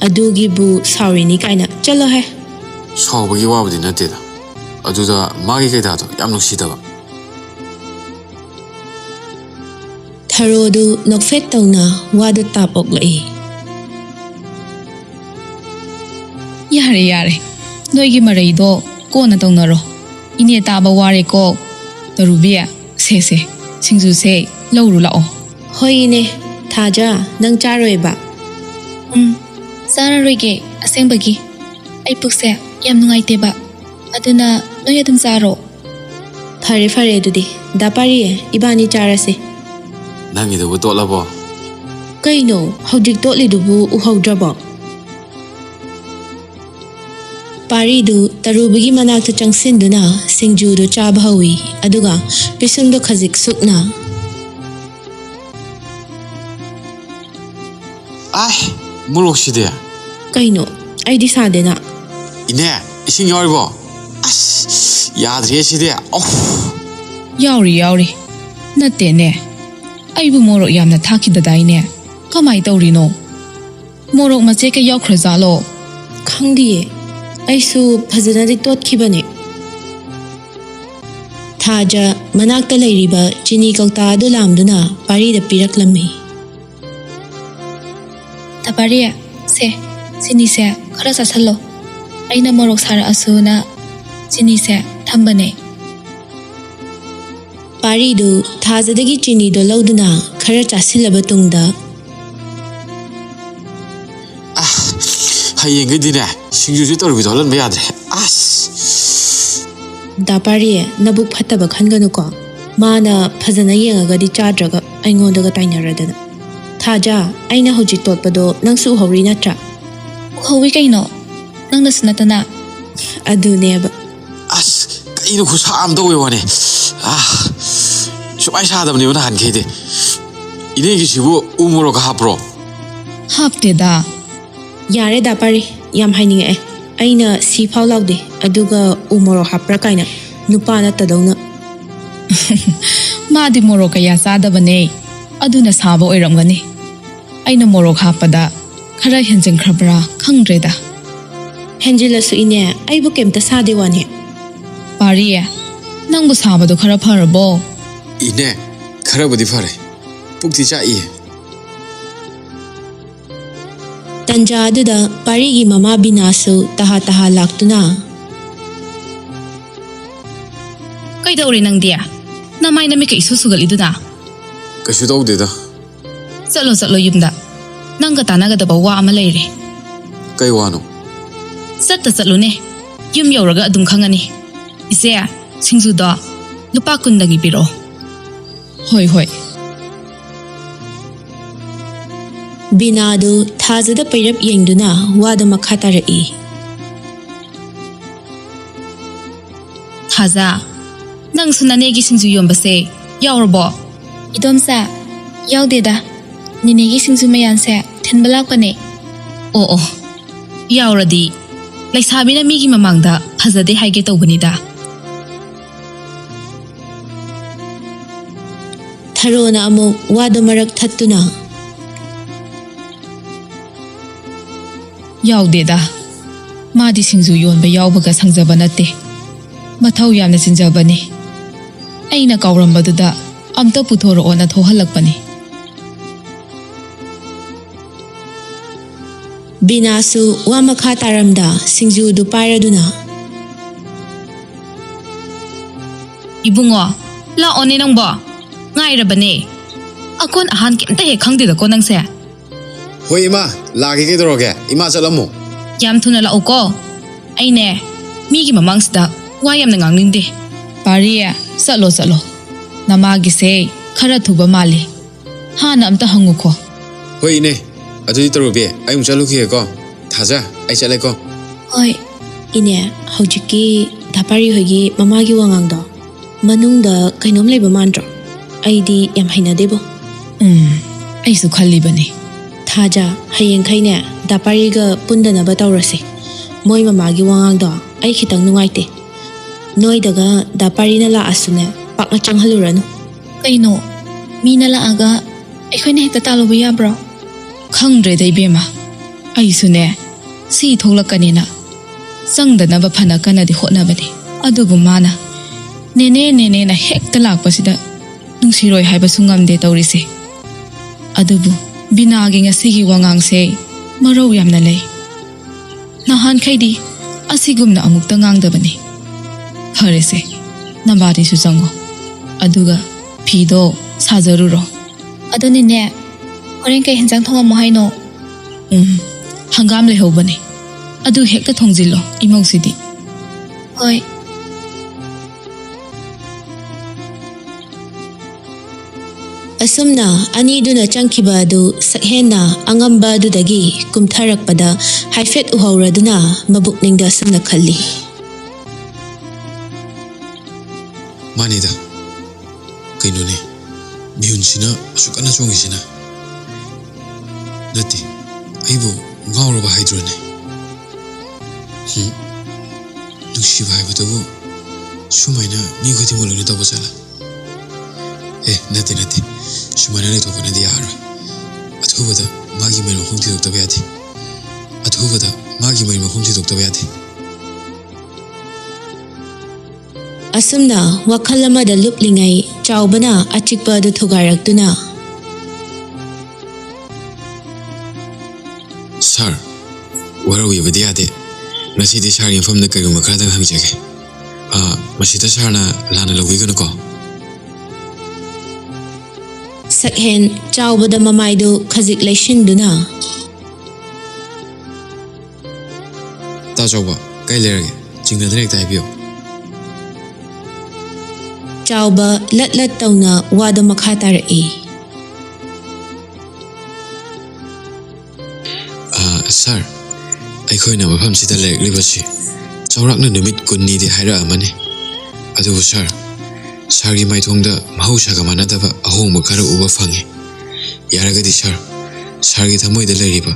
adugi bu saurini kaina chalo hai Shawbagi wabdi nateda. Aduda magi kaidado yam nusida. Tharodu nokfet tawna wadu tap oklai Yare yare. Noigi maraido ko na taunaro. Ini taba ware ko. Tarubia se singsu se lauru lao. hoine thaja nang charoi ba Sara roige aseng bagi. Ay pukse yam nungay teba. Aduna noy adum saro. phare phare dudi dapari ibani charase Nangido buto labo. kaino hojik totli dubu uhaudrabo paridu tarubigi manakta changsinduna singjudu chabhawi aduga pisumdo khajik sukna Ai. Mulok shide. kaino aidi sadena Ine. Ising yoribo. As. Yadri shide. Oh. Yauri. Nate ne. Aibu morok yamna thakidadai ne. Kamai taurino. Morok mache ka yaukhrajalo. khangdiye aisu phajana tot khibane thaja manakta leiriba chini kauta adu lamduna parida piraklami Tapari se sini se khara sasalo. Aina morok sara asuna sini se thambane. paridu thajadagi chini do lauduna khara chasilaba tungda Hayengidine. Singju torbi dolan mayadre. As. dapari nabuk phataba khanganu ko mana phajana yengagadi chadraga aingondaga tainaradana thaja aina hoji totpado nangsu hori natra Uhawi kaino. Nang nasunatana. aduneba As. Kaino khusam do wane. Ah. Sumai sadamni una han khede. Ine gi sibu umuro ka hapro. Hapte da. yare dapari yam haining aina si phau laude aduga umoro hapra kaina nupana tadawna Madi morok kaya sadabane. Aduna sabo oiramgani. Aina morok hapada. Khara henjeng khrabra khangdreda. henjilasu ine aibu kemta sade wane Pariye. Nangbu sabado khara pharabo. Ine. Kharabudi fare. Pukti cha iye. tanja aduda parigi mama binasu taha laktuna Kay dauri nang dia. Namay na mi ka isusugal iduna. Kasu tawdeda. Salo yumda. Nang katanaga da bawa ama leire. Kay wano. Salo ne. Yum yauraga adum khangani. Isea singsu da lupa kundagi biro. Hoi. binadu thajada pairap yengduna wada makhatara Thaza. Nang sunanegi singsu yombase. Yaurabo. Idomsa. Yaudeda. Ninegi singsu mayanse. Tenbalak pane. Oo. Yauradi. Laisabi na migi mamangda. Phazade haige tawbanida. tharona amuk wada marak thattuna Yaudeda. Madi singsu yonba yaubaga sangjaba nate. Mathau yamna sinjabani. Aina kaurambadada ꯑꯝꯇ ꯄꯨꯊꯣꯔꯛꯑꯣꯅ ꯊꯣꯛꯍꯜꯂꯛꯄꯅꯤ. ꯕꯤꯅꯥꯁꯨ ꯋꯥ ꯃꯈꯥ ꯇꯥꯔꯝꯗ ꯁꯤꯡꯖꯨꯗꯨ ꯄꯥꯏꯔꯗꯨꯅ Ibungo, laone nangbo. Ngairabane. Akon ahan kemta he khangdidako nangse. Hoi ima, lagi kaidoroge, ima chalamu. Yam thuna lauko. Aine migi mamangsda wa yamna ngangningde. Pariya salo. Namagi se khara thuba mali. Hana amta hanguko. Hoi ne, adudi tarubi, ai mu chaluki ko. Thaja, ai chale ko. ꯍꯣꯏ ꯏꯅꯦ ꯍꯧꯖꯤꯛꯀꯤ ꯙꯥꯄꯥꯔꯤ ꯍꯣꯏꯒꯤ ꯃꯃꯥꯒꯤ ꯋꯥꯉꯥꯡꯗꯣ ꯃꯅꯨꯡꯗ ꯀꯩꯅꯣꯝ ꯂꯩꯕ ꯃꯥꯟꯗ꯭ꯔꯣ ꯑꯩꯗꯤ ꯌꯥꯝ ꯍꯩꯅꯗꯦꯕꯣ ꯑꯩꯁꯨ ꯈꯜꯂꯤꯕꯅꯤ ꯊꯥꯖ ꯍꯌꯦꯡꯈꯩꯅꯦ ꯙꯥꯄꯥꯔꯤꯒ ꯄꯨꯟꯗꯅꯕ ꯇꯧꯔꯁꯤ ꯃꯣꯏ ꯃꯃꯥꯒꯤ ꯋꯥꯉꯥꯡꯗꯣ ꯑꯩ ꯈꯤꯇꯪ ꯅꯨꯡꯉꯥꯏꯇꯦ ꯅꯣꯏꯗꯒ ꯙꯥꯄꯥꯔꯤꯅ ꯂꯥꯛꯑꯁꯨꯅꯦ ꯄꯥꯛꯅ ꯆꯪꯍꯜꯂꯨꯔꯅꯨ ꯀꯩꯅꯣ ꯃꯤꯅ ꯂꯥꯛꯑꯒ ꯑꯩꯈꯣꯏꯅ ꯍꯦꯛꯇ ꯇꯥꯜꯂꯨꯕ ꯌꯥꯕ꯭ꯔꯣ ꯈꯪꯗ꯭ꯔꯦꯗ ꯏꯕꯦꯝꯃ ꯑꯩꯁꯨꯅꯦ ꯁꯤ ꯊꯣꯛꯂꯛꯀꯅꯤꯅ ꯆꯪꯗꯅꯕ ꯐꯅ ꯀꯟꯅꯗꯤ ꯍꯣꯠꯅꯕꯅꯤ ꯑꯗꯨꯕꯨ ꯃꯥꯅ ꯅꯦꯅꯦꯅ ꯍꯦꯛꯇ ꯂꯥꯛꯄꯁꯤꯗ ꯅꯨꯡꯁꯤꯔꯣꯏ ꯍꯥꯏꯕꯁꯨ ꯉꯝꯗꯦ ꯇꯧꯔꯤꯁꯦ ꯑꯗꯨꯕꯨ ꯕꯤꯅꯥꯒꯤ ꯉꯁꯤꯒꯤ ꯋꯥꯉꯥꯡꯁꯦ ꯃꯔꯧ ꯌꯥꯝꯅ ꯂꯩ ꯅꯍꯥꯟꯈꯩꯗꯤ ꯑꯁꯤꯒꯨꯝꯅ ꯑꯃꯨꯛꯇ ꯉꯥꯡꯗꯕꯅꯤ ꯐꯔꯦꯁꯦ ꯅꯕꯥꯅꯤꯁꯨ ꯆꯪꯉꯣ ꯑꯗꯨꯒ ꯐꯤꯗꯣ ꯁꯥꯖꯔꯨꯔꯣ ꯑꯗꯨꯅꯤꯅꯦ ꯍꯣꯔꯦꯟ ꯀꯩ ꯍꯦꯟꯖꯥꯡ ꯊꯣꯡꯉꯝꯃꯣ ꯍꯥꯏꯅꯣ ꯍꯪꯒꯥꯝ ꯂꯩꯍꯧꯕꯅꯤ ꯑꯗꯨ ꯍꯦꯛꯇ ꯊꯣꯡꯖꯤꯜꯂꯣ ꯏꯃꯧꯁꯤꯗꯤ ꯍꯣꯏ ꯑꯁꯨꯝꯅ ꯑꯅꯤꯗꯨꯅ ꯆꯪꯈꯤꯕ ꯑꯗꯨ ꯁꯛꯍꯦꯟꯅ ꯑꯉꯝꯕ ꯑꯗꯨꯗꯒꯤ ꯀꯨꯝꯊꯔꯛꯄꯗ ꯍꯥꯏꯐꯦꯠ ꯎꯍꯧꯔꯗꯨꯅ ꯃꯕꯨꯛꯅꯤꯡꯗ ꯑꯁꯨꯝꯅ ꯈꯜꯂꯤ Manida, kainone, mihunsina asukana chongisina. Nati, aibo ngawraba haidrone. Nungsiba haibadabu sumaina mi khudimol lone tawba chala. Nati, sumaina le thokana di yara. Athubada magi mai makhum thidokta yadi. Athubada magi mai makhum thidokta yadi. ꯑꯁꯨꯝꯅ ꯋꯥꯈꯜ ꯑꯃꯗ ꯂꯨꯞꯂꯤꯉꯩ ꯆꯥꯎꯕꯅ ꯑꯆꯤꯛꯄ ꯑꯗꯨ ꯊꯨꯒꯥꯏꯔꯛꯇꯨꯅ Sir, warawibadi yade. Nasidi sar yamfamda kaigumba kharadang hangjage. Masida sarna lana lawigano ko. ꯁꯛꯍꯦꯟ ꯆꯥꯎꯕꯗ ꯃꯃꯥꯏꯗꯨ ꯈꯖꯤꯛ ꯂꯩꯁꯤꯟꯗꯨꯅ Ta chawba, kai lerage, chingna direct haibiyo. ꯆꯥꯎꯕ ꯂꯠ ꯇꯧꯅ ꯋꯥꯗ ꯃꯈꯥ ꯇꯥꯔꯛꯏ Sir, ꯑꯩꯈꯣꯏꯅ ꯃꯐꯝꯁꯤꯗ ꯂꯩꯔꯛꯂꯤꯕꯁꯤ ꯆꯥꯎꯔꯥꯛꯅ ꯅꯨꯃꯤꯠ 10ꯗꯤ ꯍꯥꯏꯔꯛꯑꯃꯅꯤ. ꯑꯗꯨꯕꯨ ꯁꯔ, ꯁꯔꯒꯤ ꯃꯥꯏꯊꯣꯡꯗ ꯃꯍꯧꯁꯥꯒ ꯃꯥꯟꯅꯗꯕ ꯑꯍꯣꯡꯕ ꯈꯔ ꯎꯕ ꯐꯪꯉꯤ. ꯌꯥꯔꯒꯗꯤ ꯁꯔ, ꯁꯔꯒꯤ ꯊꯃꯣꯏꯗ ꯂꯩꯔꯤꯕ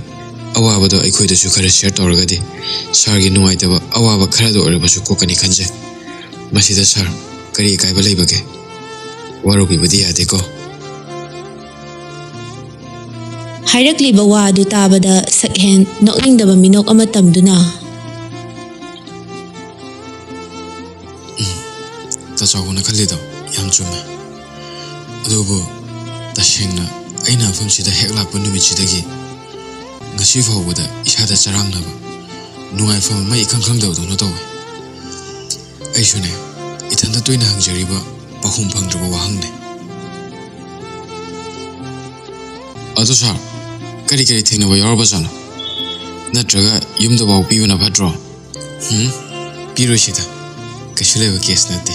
ꯑꯋꯥꯕꯗꯣ ꯑꯩꯈꯣꯏꯗꯁꯨ ꯈꯔ ꯁꯦꯌꯔ ꯇꯧꯔꯒꯗꯤ ꯁꯔꯒꯤ ꯅꯨꯡꯉꯥꯏꯇꯕ ꯑꯋꯥꯕ ꯈꯔꯗ ꯑꯣꯏꯔꯕꯁꯨ ꯀꯣꯛꯀꯅꯤ ꯈꯟꯖꯩ. ꯃꯁꯤꯗ ꯁꯔ ꯀꯔꯤ ꯏꯀꯥꯏꯕ ꯂꯩꯕꯒꯦ? ꯋꯥꯔꯧꯕꯤꯕꯗꯤ ꯌꯥꯗꯦꯀꯣ. ꯍꯥꯏꯔꯛꯂꯤꯕ ꯋꯥ ꯑꯗꯨ ꯇꯥꯕꯗ ꯁꯛꯍꯦꯟ ꯅꯣꯛꯅꯤꯡꯗꯕ ꯃꯤꯅꯣꯛ ꯑꯃ ꯇꯝꯗꯨꯅ ꯇꯆꯥꯎꯕꯅ ꯈꯜꯂꯤꯗꯣ ꯌꯥꯝ ꯆꯨꯝꯃꯦ. ꯑꯗꯨꯕꯨ ꯇꯁꯦꯡꯅ ꯑꯩꯅ ꯃꯐꯝꯁꯤꯗ ꯍꯦꯛ ꯂꯥꯛꯄ ꯅꯨꯃꯤꯠꯁꯤꯗꯒꯤ ꯉꯁꯤ ꯐꯥꯎꯕꯗ ꯏꯁꯥꯗ ꯆꯔꯥꯡꯅꯕ ꯅꯨꯡꯉꯥꯏꯐꯝ ꯑꯃ ꯏꯈꯪ ꯈꯪꯗꯕꯗꯧꯅ ꯇꯧꯋꯦ. ꯑꯩꯁꯨꯅꯦ ꯏꯊꯟꯇ ꯇꯣꯏꯅ ꯍꯪꯖꯔꯤꯕ ꯄꯥꯎꯈꯨꯝ ꯐꯪꯗ꯭ꯔꯕ ꯋꯥꯍꯪꯅꯦ. ꯑꯗꯨ ꯁꯥꯔ, ꯀꯔꯤ ꯊꯦꯡꯅꯕ ꯌꯥꯎꯔꯕꯖꯥꯠꯅꯣ? ꯅꯠꯇ꯭ꯔꯒ ꯌꯨꯝꯗꯐꯥꯎ ꯄꯤꯕꯅ ꯐꯠꯇ꯭ꯔꯣ? ꯄꯤꯔꯣꯏꯁꯤꯗ, ꯀꯩꯁꯨ ꯂꯩꯕ ꯀꯦꯁ ꯅꯠꯇꯦ.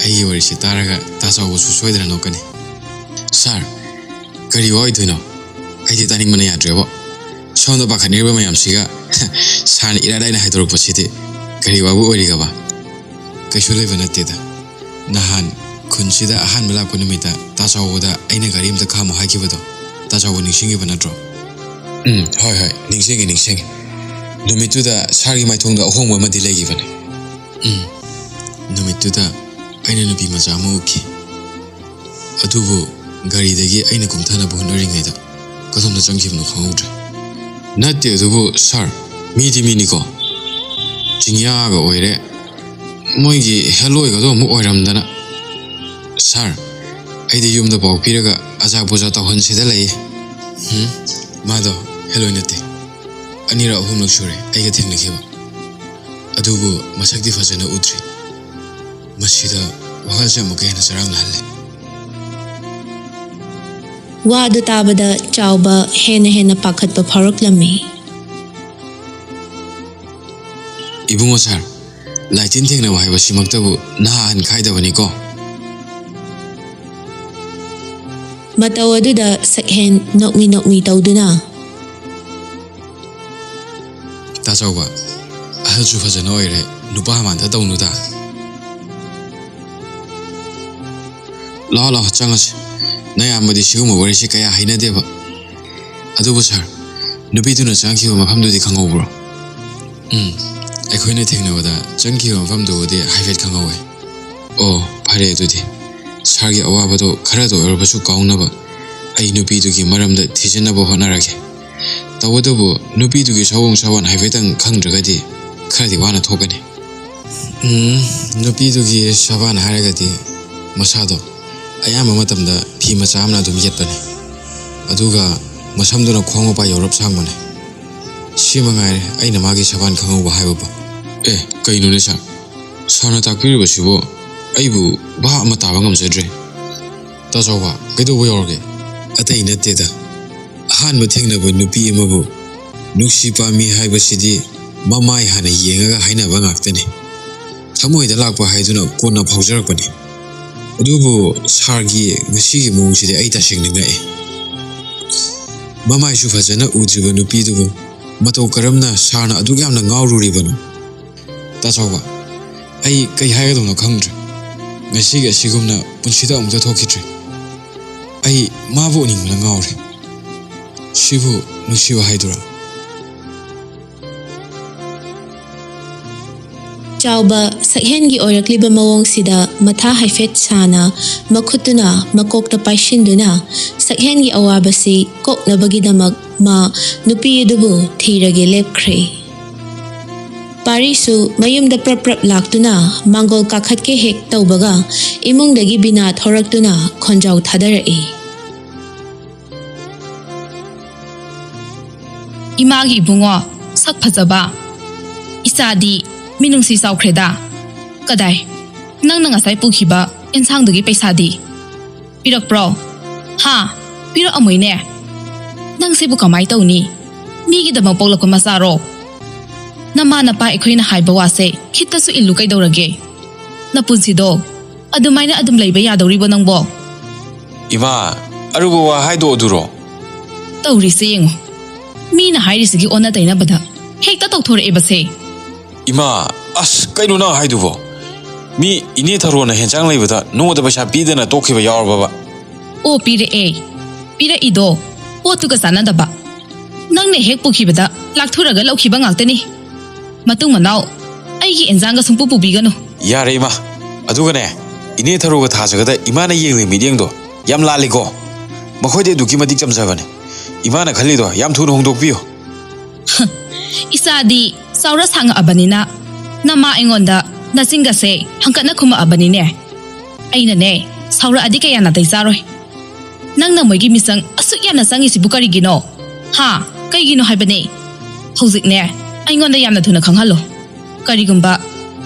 ꯑꯩꯒꯤ ꯋꯥꯔꯤꯁꯤ ꯇꯥꯔꯒ ꯇꯥꯆꯥꯎꯕꯁꯨ ꯁꯣꯏꯗꯅ ꯅꯣꯛꯀꯅꯤ. ꯁꯥꯔ, ꯀꯔꯤ ꯋꯥ ꯑꯣꯏꯗꯣꯏꯅꯣ? ꯑꯩꯗꯤ ꯇꯥꯅꯤꯡꯕꯅ ꯌꯥꯗ꯭ꯔꯦꯕꯣ. ꯁꯣꯝꯗ ꯄꯥꯈꯠꯅꯤꯡꯕ ꯃꯌꯥꯝꯁꯤꯒ ꯁꯥꯔꯅ ꯏꯔꯥꯏ ꯂꯥꯏꯅ ꯍꯥꯏꯗꯣꯔꯛꯄꯁꯤꯗꯤ ꯀꯔꯤ ꯋꯥꯕꯨ ꯑꯣꯏꯔꯤꯒꯕ? ꯀꯩꯁꯨ ꯂꯩꯕ ꯅꯠꯇꯦꯗ. ꯅꯍꯥꯟ ꯈꯨꯟꯁꯤꯗ ꯑꯍꯥꯟꯕ ꯂꯥꯛꯄ ꯅꯨꯃꯤꯠꯇ ꯇꯥꯆꯥꯎꯕꯗ ꯑꯩꯅ ꯒꯥꯔꯤ ꯑꯃꯇ ꯈꯥꯝꯃꯣ ꯍꯥꯏꯈꯤꯕꯗꯣ ꯇꯥꯆꯥꯎꯕ ꯅꯤꯡꯁꯤꯡꯉꯤꯕ ꯅꯠꯇ꯭ꯔꯣ? ꯍꯣꯏ, ꯅꯤꯡꯁꯤꯡꯉꯤ. ꯅꯨꯃꯤꯠꯇꯨꯗ ꯁꯥꯔꯒꯤ ꯃꯥꯏꯊꯣꯡꯗ ꯑꯍꯣꯡꯕ ꯑꯃꯗꯤ ꯂꯩꯈꯤꯕꯅꯤ. ꯅꯨꯃꯤꯠꯇꯨꯗ ꯑꯩꯅ ꯅꯨꯄꯤ ꯃꯆꯥ ꯑꯃ ꯎꯈꯤ. ꯑꯗꯨꯕꯨ ꯒꯥꯔꯤꯗꯒꯤ ꯑꯩꯅ ꯀꯨꯝꯊꯅꯕ ꯍꯣꯠꯅꯔꯤꯉꯩꯗ ꯀꯗꯣꯝꯗ ꯆꯪꯈꯤꯕꯅꯣ ꯈꯪꯍꯧꯗ꯭ꯔꯦ. ꯅꯠꯇꯦ, ꯑꯗꯨꯕꯨ ꯁꯥꯔ, ꯃꯤꯗꯤ ꯃꯤꯅꯤꯀꯣ. ꯆꯤꯡꯌꯥꯒ ꯑꯣꯏꯔꯦ. ꯃꯣꯏꯒꯤ ꯍꯦꯜꯂꯣꯏꯒꯗꯣ ꯑꯃꯨꯛ ꯑꯣꯏꯔꯝꯗꯅ. ꯁꯥꯔ, ꯑꯩꯗꯤ ꯌꯨꯝꯗ ꯄꯥꯎ ꯄꯤꯔꯒ ꯑꯆꯥ ꯄꯨꯖꯥ ꯇꯧꯍꯟꯁꯤꯗ ꯂꯩꯌꯦ ꯃꯥꯗꯣ ꯍꯦꯂꯣꯏ ꯅꯠꯇꯦ ꯑꯅꯤꯔꯛ ꯑꯍꯨꯝꯂꯛ ꯁꯨꯔꯦ ꯑꯩꯒ ꯊꯦꯡꯅꯈꯤꯕ ꯑꯗꯨꯕꯨ ꯃꯁꯛꯇꯤ ꯐꯖꯅ ꯎꯗ꯭ꯔꯤ ꯃꯁꯤꯗ ꯋꯥꯈꯜꯁꯦ ꯑꯃꯨꯛꯀ ꯍꯦꯟꯅ ꯆꯔꯥꯡꯅꯍꯜꯂꯦ ꯋꯥ ꯑꯗꯨ ꯇꯥꯕꯗ ꯆꯥꯎꯕ ꯍꯦꯟꯅ ꯄꯥꯈꯠꯄ ꯐꯥꯎꯔꯛꯂꯝꯃꯤ ꯏꯕꯨꯡꯉꯣ ꯁꯥꯔ ꯂꯥꯏꯇꯤꯟ ꯊꯦꯡꯅꯕ ꯍꯥꯏꯕꯁꯤꯃꯛꯇꯕꯨ ꯅꯍꯥ ꯑꯍꯟ ꯈꯥꯏꯗꯕꯅꯤꯀꯣ ꯃꯇꯧ ꯑꯗꯨꯗ ꯁꯛꯍꯦꯟ ꯅꯣꯛꯃꯤ ꯇꯧꯗꯨꯅ ꯇꯥꯆꯧꯕ ꯑꯍꯜꯁꯨ ꯐꯖꯅ ꯑꯣꯏꯔꯦ ꯅꯨꯄꯥ ꯃꯥꯟꯗ ꯇꯧꯅꯨꯗ ꯂꯥꯛꯑꯣ ꯆꯪꯉꯁꯤ ꯅꯌꯥꯝꯕꯗꯤ ꯁꯤꯒꯨꯝꯕ ꯋꯥꯔꯤꯁꯤ ꯀꯌꯥ ꯍꯩꯅꯗꯦꯕ ꯑꯗꯨꯕꯨ ꯁꯥꯔ ꯅꯨꯄꯤꯗꯨꯅ ꯆꯪꯈꯤꯕ ꯃꯐꯝꯗꯨꯗꯤ ꯈꯪꯍꯧꯕ꯭ꯔꯣ ꯑꯩꯈꯣꯏꯅ ꯊꯦꯡꯅꯕꯗ ꯆꯪꯈꯤꯕ ꯃꯐꯝꯗꯨꯕꯨꯗꯤ ꯍꯥꯏꯐꯦꯠ ꯈꯪꯍꯧꯋꯦ ꯑꯣ ꯐꯔꯦ ꯑꯗꯨꯗꯤ ꯁꯥꯔꯒꯤ ꯑꯋꯥꯕꯗꯣ ꯈꯔꯗ ꯑꯣꯏꯔꯕꯁꯨ ꯀꯥꯎꯅꯕ ꯑꯩ ꯅꯨꯄꯤꯗꯨꯒꯤ ꯃꯔꯝꯗ ꯊꯤꯖꯤꯟꯅꯕ ꯍꯣꯠꯅꯔꯒꯦ ꯇꯧꯕꯇꯕꯨ ꯅꯨꯄꯤꯗꯨꯒꯤ ꯁꯑꯣꯡ ꯁꯥꯋꯣꯟ ꯍꯥꯏꯐꯦꯠꯇꯪ ꯈꯪꯗ꯭ꯔꯒꯗꯤ ꯈꯔꯗꯤ ꯋꯥꯅ ꯊꯣꯛꯀꯅꯤ ꯅꯨꯄꯤꯗꯨꯒꯤ ꯁꯕꯥꯟ ꯍꯥꯏꯔꯒꯗꯤ ꯃꯁꯥꯗꯣ ꯑꯌꯥꯝꯕ ꯃꯇꯝꯗ ꯐꯤ ꯃꯆꯥ ꯑꯃꯅ ꯑꯗꯨꯝ ꯌꯦꯠꯄꯅꯦ ꯑꯗꯨꯒ ꯃꯁꯝꯗꯨꯅ ꯈꯣꯡ ꯃꯄꯥ ꯌꯧꯔꯞ ꯁꯥꯡꯕꯅꯦ ꯁꯤ ꯃꯉꯥꯏꯔꯦ ꯑꯩꯅ ꯃꯥꯒꯤ ꯁꯕꯥꯟ ꯈꯪꯍꯧꯕ ꯍꯥꯏꯕꯕꯨ ꯀꯩꯅꯣꯅꯦ ꯁꯥꯔ ꯁꯥꯔꯅ ꯇꯥꯛꯄꯤꯔꯤꯕꯁꯤꯕꯨ ꯑꯩꯕꯨ ꯚꯥꯞ ꯑꯃ ꯇꯥꯕ ꯉꯝꯖꯗ꯭ꯔꯦ ꯇꯥꯆꯧꯕ ꯀꯩꯗꯧꯕ ꯌꯥꯎꯔꯒꯦ ꯑꯇꯩ ꯅꯠꯇꯦꯗ ꯑꯍꯥꯟꯕ ꯊꯦꯡꯅꯕ ꯅꯨꯄꯤ ꯑꯃꯕꯨ ꯅꯨꯡꯁꯤ ꯄꯥꯝꯃꯤ ꯍꯥꯏꯕꯁꯤꯗꯤ ꯃꯃꯥꯏ ꯍꯥꯟꯅ ꯌꯦꯡꯉꯒ ꯍꯥꯏꯅꯕ ꯉꯥꯛꯇꯅꯤ ꯊꯃꯣꯏꯗ ꯂꯥꯛꯄ ꯍꯥꯏꯗꯨꯅ ꯀꯣꯟꯅ ꯐꯥꯎꯖꯔꯛꯄꯅꯤ ꯑꯗꯨꯕꯨ ꯁꯥꯔꯒꯤ ꯉꯁꯤꯒꯤ ꯃꯑꯣꯡꯁꯤꯗꯤ ꯑꯩ ꯇꯁꯦꯡꯅ ꯉꯛꯑꯦ ꯃꯃꯥꯏꯁꯨ ꯐꯖꯅ ꯎꯗ꯭ꯔꯤꯕ ꯅꯨꯄꯤꯗꯨꯕꯨ ꯃꯇꯧ ꯀꯔꯝꯅ ꯁꯥꯔꯅ ꯑꯗꯨꯛ ꯌꯥꯝꯅ ꯉꯥꯎꯔꯨꯔꯤꯕꯅꯣ ꯇꯥꯆꯧꯕ ꯑꯩ ꯀꯩ ꯍꯥꯏꯒꯗꯧꯅꯣ ꯈꯪꯗ꯭ꯔꯦ ꯉꯁꯤꯒꯤ ꯑꯁꯤꯒꯨꯝꯅ ꯄꯨꯟꯁꯤꯗ ꯑꯃꯨꯛꯇ ꯊꯣꯛꯈꯤꯗ꯭ꯔꯤ ꯑꯩ ꯃꯥꯕꯨ ꯎꯅꯤꯡꯕꯅ ꯉꯥꯎꯔꯦ ꯁꯤꯕꯨ ꯅꯨꯡꯁꯤꯕ ꯍꯥꯏꯗꯨꯔꯥ ꯆꯥꯎꯕ ꯁꯛꯍꯦꯟꯒꯤ ꯑꯣꯏꯔꯛꯂꯤꯕ ꯃꯑꯣꯡꯁꯤꯗ ꯃꯊꯥ ꯍꯥꯏꯐꯦꯠ ꯁꯥꯅ ꯃꯈꯨꯠꯇꯨꯅ ꯃꯀꯣꯛꯇ ꯄꯥꯏꯁꯤꯟꯗꯨꯅ ꯁꯛꯍꯦꯟꯒꯤ ꯑꯋꯥꯕꯁꯤ ꯀꯣꯛꯅꯕꯒꯤꯗꯃꯛ ꯃꯥ ꯅꯨꯄꯤ ꯑꯗꯨꯕꯨ ꯊꯤꯔꯒꯦ ꯂꯦꯞꯈ꯭ꯔꯦ ꯄꯥꯔꯤꯁꯨ ꯃꯌꯨꯝꯗ ꯄ꯭ꯔꯞ ꯂꯥꯛꯇꯨꯅ ꯃꯥꯡꯒꯣꯜ ꯀꯥꯈꯠꯀꯦ ꯍꯦꯛ ꯇꯧꯕꯒ ꯏꯃꯨꯡꯗꯒꯤ ꯕꯤꯅꯥ ꯊꯣꯔꯛꯇꯨꯅ ꯈꯣꯟꯖꯥꯎ ꯊꯥꯗꯔꯛꯏ 이마기 이붕어 삭 파자바 이사디 미능시 싸우크레다 까다이 낭낭 아사이 뿌키바 엔상득이 빼사디 삐럭브로 하 삐럭 어머이네 낭세부 가마이 떠우니 미기다방 뽀글럭고 마사로 나마나빠 이코이나 하이바 와세 키타수 일루 까이더라게 나뿐시도 아두마이나 아둠 레이베 야더리보 낭보 이마 아르고와 하이도 어두로 떠우리스 잉어 미나 하이리스기 오나 다이나바다 헥다 덕토레이바세 이마 아스 까이노나 하이두보 미 이네 타로나 현장 레이보다 농어다 바샤 비드나 또키바 야워바바 오 삐레에 삐레이도 포투가 사나다바 낭네 헥 뿌키바다 락토라가 럭키바 ngaktani matung manau aigi enjanga sungpu pubigano 야레 이마 아두가네 이네 타로가 타자가다 이마나 예응리 미딩도 얌 랄리고 마코이데 두키 마딕 잠자바네 이마나 칼리도 얌 투노 홍독비요 이사디 사우라 상가 아바니나 나마 앵온다 나싱가세 한칸나 쿠마 아바니네 아이나네 사우라 아디 까야나 다이자로이 낭나 모이기 미상 아숙 얌나 상이시 부카리기노 하 까이기노 하이바네 호직네 아잉온다 얌나 투나 강할로 까리금바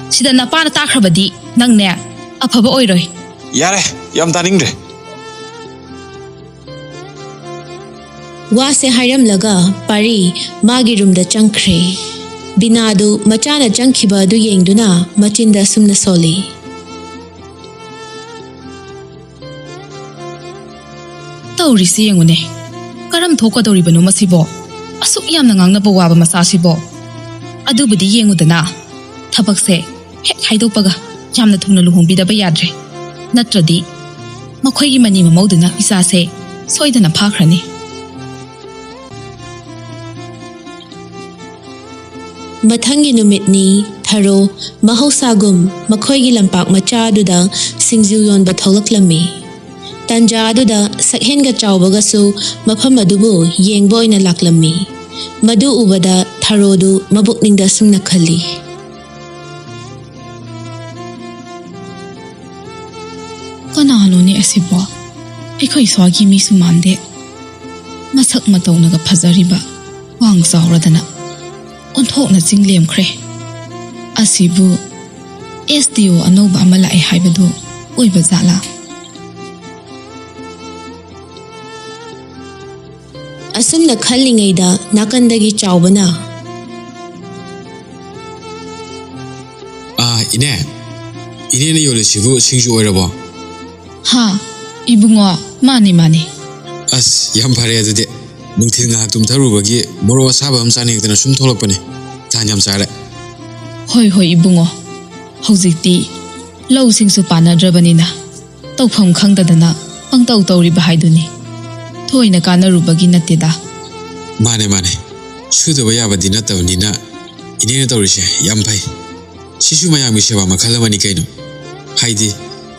시다 나빠나 따크라바디 낭네 아파바 오이로이 야레 얌 다닝데 वासे हायरमलगा पारी मागी रूमदा चंख्रे बिनादु मचाना चंखिबा दु येंगदुना मचिंदा सुमना सोली तौरिसे येंगुने करम थोकदौरिबनो मसिबो असुक यामना ngangnaba waba masasibo adubudi yengudana thabakse hek haidokpaga yamna thungna luhongbidaba yadre natradi makhoigi mani mamauduna isase soidana phakhrani मथंगी नुमितनी थरो महौसागुम मखोइगी लंपाक मचादुदा सिंजु योनबा थौलक्लमी तंजादुदा सकहेनगा चावबगसु मफम अदुबु येंगबो ओइना लाक्लमी मदु उबदा थरोदु मबुकनिंगदा सुंगना खल्ली कनानोने असिबो ꯑꯩꯈꯣꯏ ꯁ꯭ꯋꯥꯏꯒꯤ ꯃꯤꯁꯨ ꯃꯥꯟꯗꯦ ꯃꯁꯛ ꯃꯇꯧꯅꯒ ꯐꯖꯔꯤꯕ ꯋꯥꯡ ꯆꯥꯎꯔꯗꯅ ꯑꯣꯟꯊꯣꯛꯅ ꯆꯤꯡꯂꯦꯝꯈ꯭ꯔꯦ ꯑꯁꯤꯕꯨ SDO ꯑꯅꯧꯕ ꯑꯃ ꯂꯥꯛꯑꯦ ꯍꯥꯏꯕꯗꯨ ꯑꯣꯏꯕ ꯖꯥꯠꯂꯥ ꯑꯁꯨꯝꯅ ꯈꯜꯂꯤꯉꯩꯗ ꯅꯥꯀꯟꯗꯒꯤ ꯆꯥꯎꯕꯅ ꯏꯅꯦꯅ ꯌꯣꯜꯂꯤꯁꯤꯕꯨ ꯁꯤꯡꯖꯨ ꯑꯣꯏꯔꯕꯣ ꯍꯥ ꯏꯕꯨꯡꯉꯣ ꯃꯥꯅꯤ ꯑꯁ ꯌꯥꯝ ꯐꯔꯦ ꯑꯗꯨꯗꯤ ꯅꯨꯡꯊꯤꯜ ꯉꯥꯏꯍꯥꯛ ꯇꯨꯝꯊꯔꯨꯕꯒꯤ ꯃꯣꯔꯣꯛ ꯑꯁꯥꯕ ꯑꯃ ꯆꯥꯅꯤꯡꯗꯅ ꯁꯨꯝ ꯊꯣꯛꯂꯛꯄꯅꯦ ꯊꯥꯟ ꯌꯥꯝ ꯆꯥꯔꯦ ꯍꯣꯏ ꯏꯕꯨꯡꯉꯣ ꯍꯧꯖꯤꯛꯇꯤ ꯂꯧꯁꯤꯡꯁꯨ ꯄꯥꯟꯅꯗ꯭ꯔꯕꯅꯤꯅ ꯇꯧꯐꯝ ꯈꯪꯗꯗꯅ ꯄꯪꯇꯧ ꯇꯧꯔꯤꯕ ꯍꯥꯏꯗꯨꯅꯤ ꯊꯣꯏꯅ ꯀꯥꯟꯅꯔꯨꯕꯒꯤ ꯅꯠꯇꯦꯗ ꯃꯥꯅꯦ ꯁꯨꯗꯕ ꯌꯥꯕꯗꯤ ꯅꯠꯇꯕꯅꯤꯅ ꯏꯅꯦꯅ ꯇꯧꯔꯤꯁꯦ ꯌꯥꯝ ꯐꯩ ꯁꯤꯁꯨ ꯃꯌꯥꯝꯒꯤ ꯁꯦꯕꯥ ꯃꯈꯜ ꯑꯃꯅꯤ ꯀꯩꯅꯣ ꯍꯥꯏꯗꯤ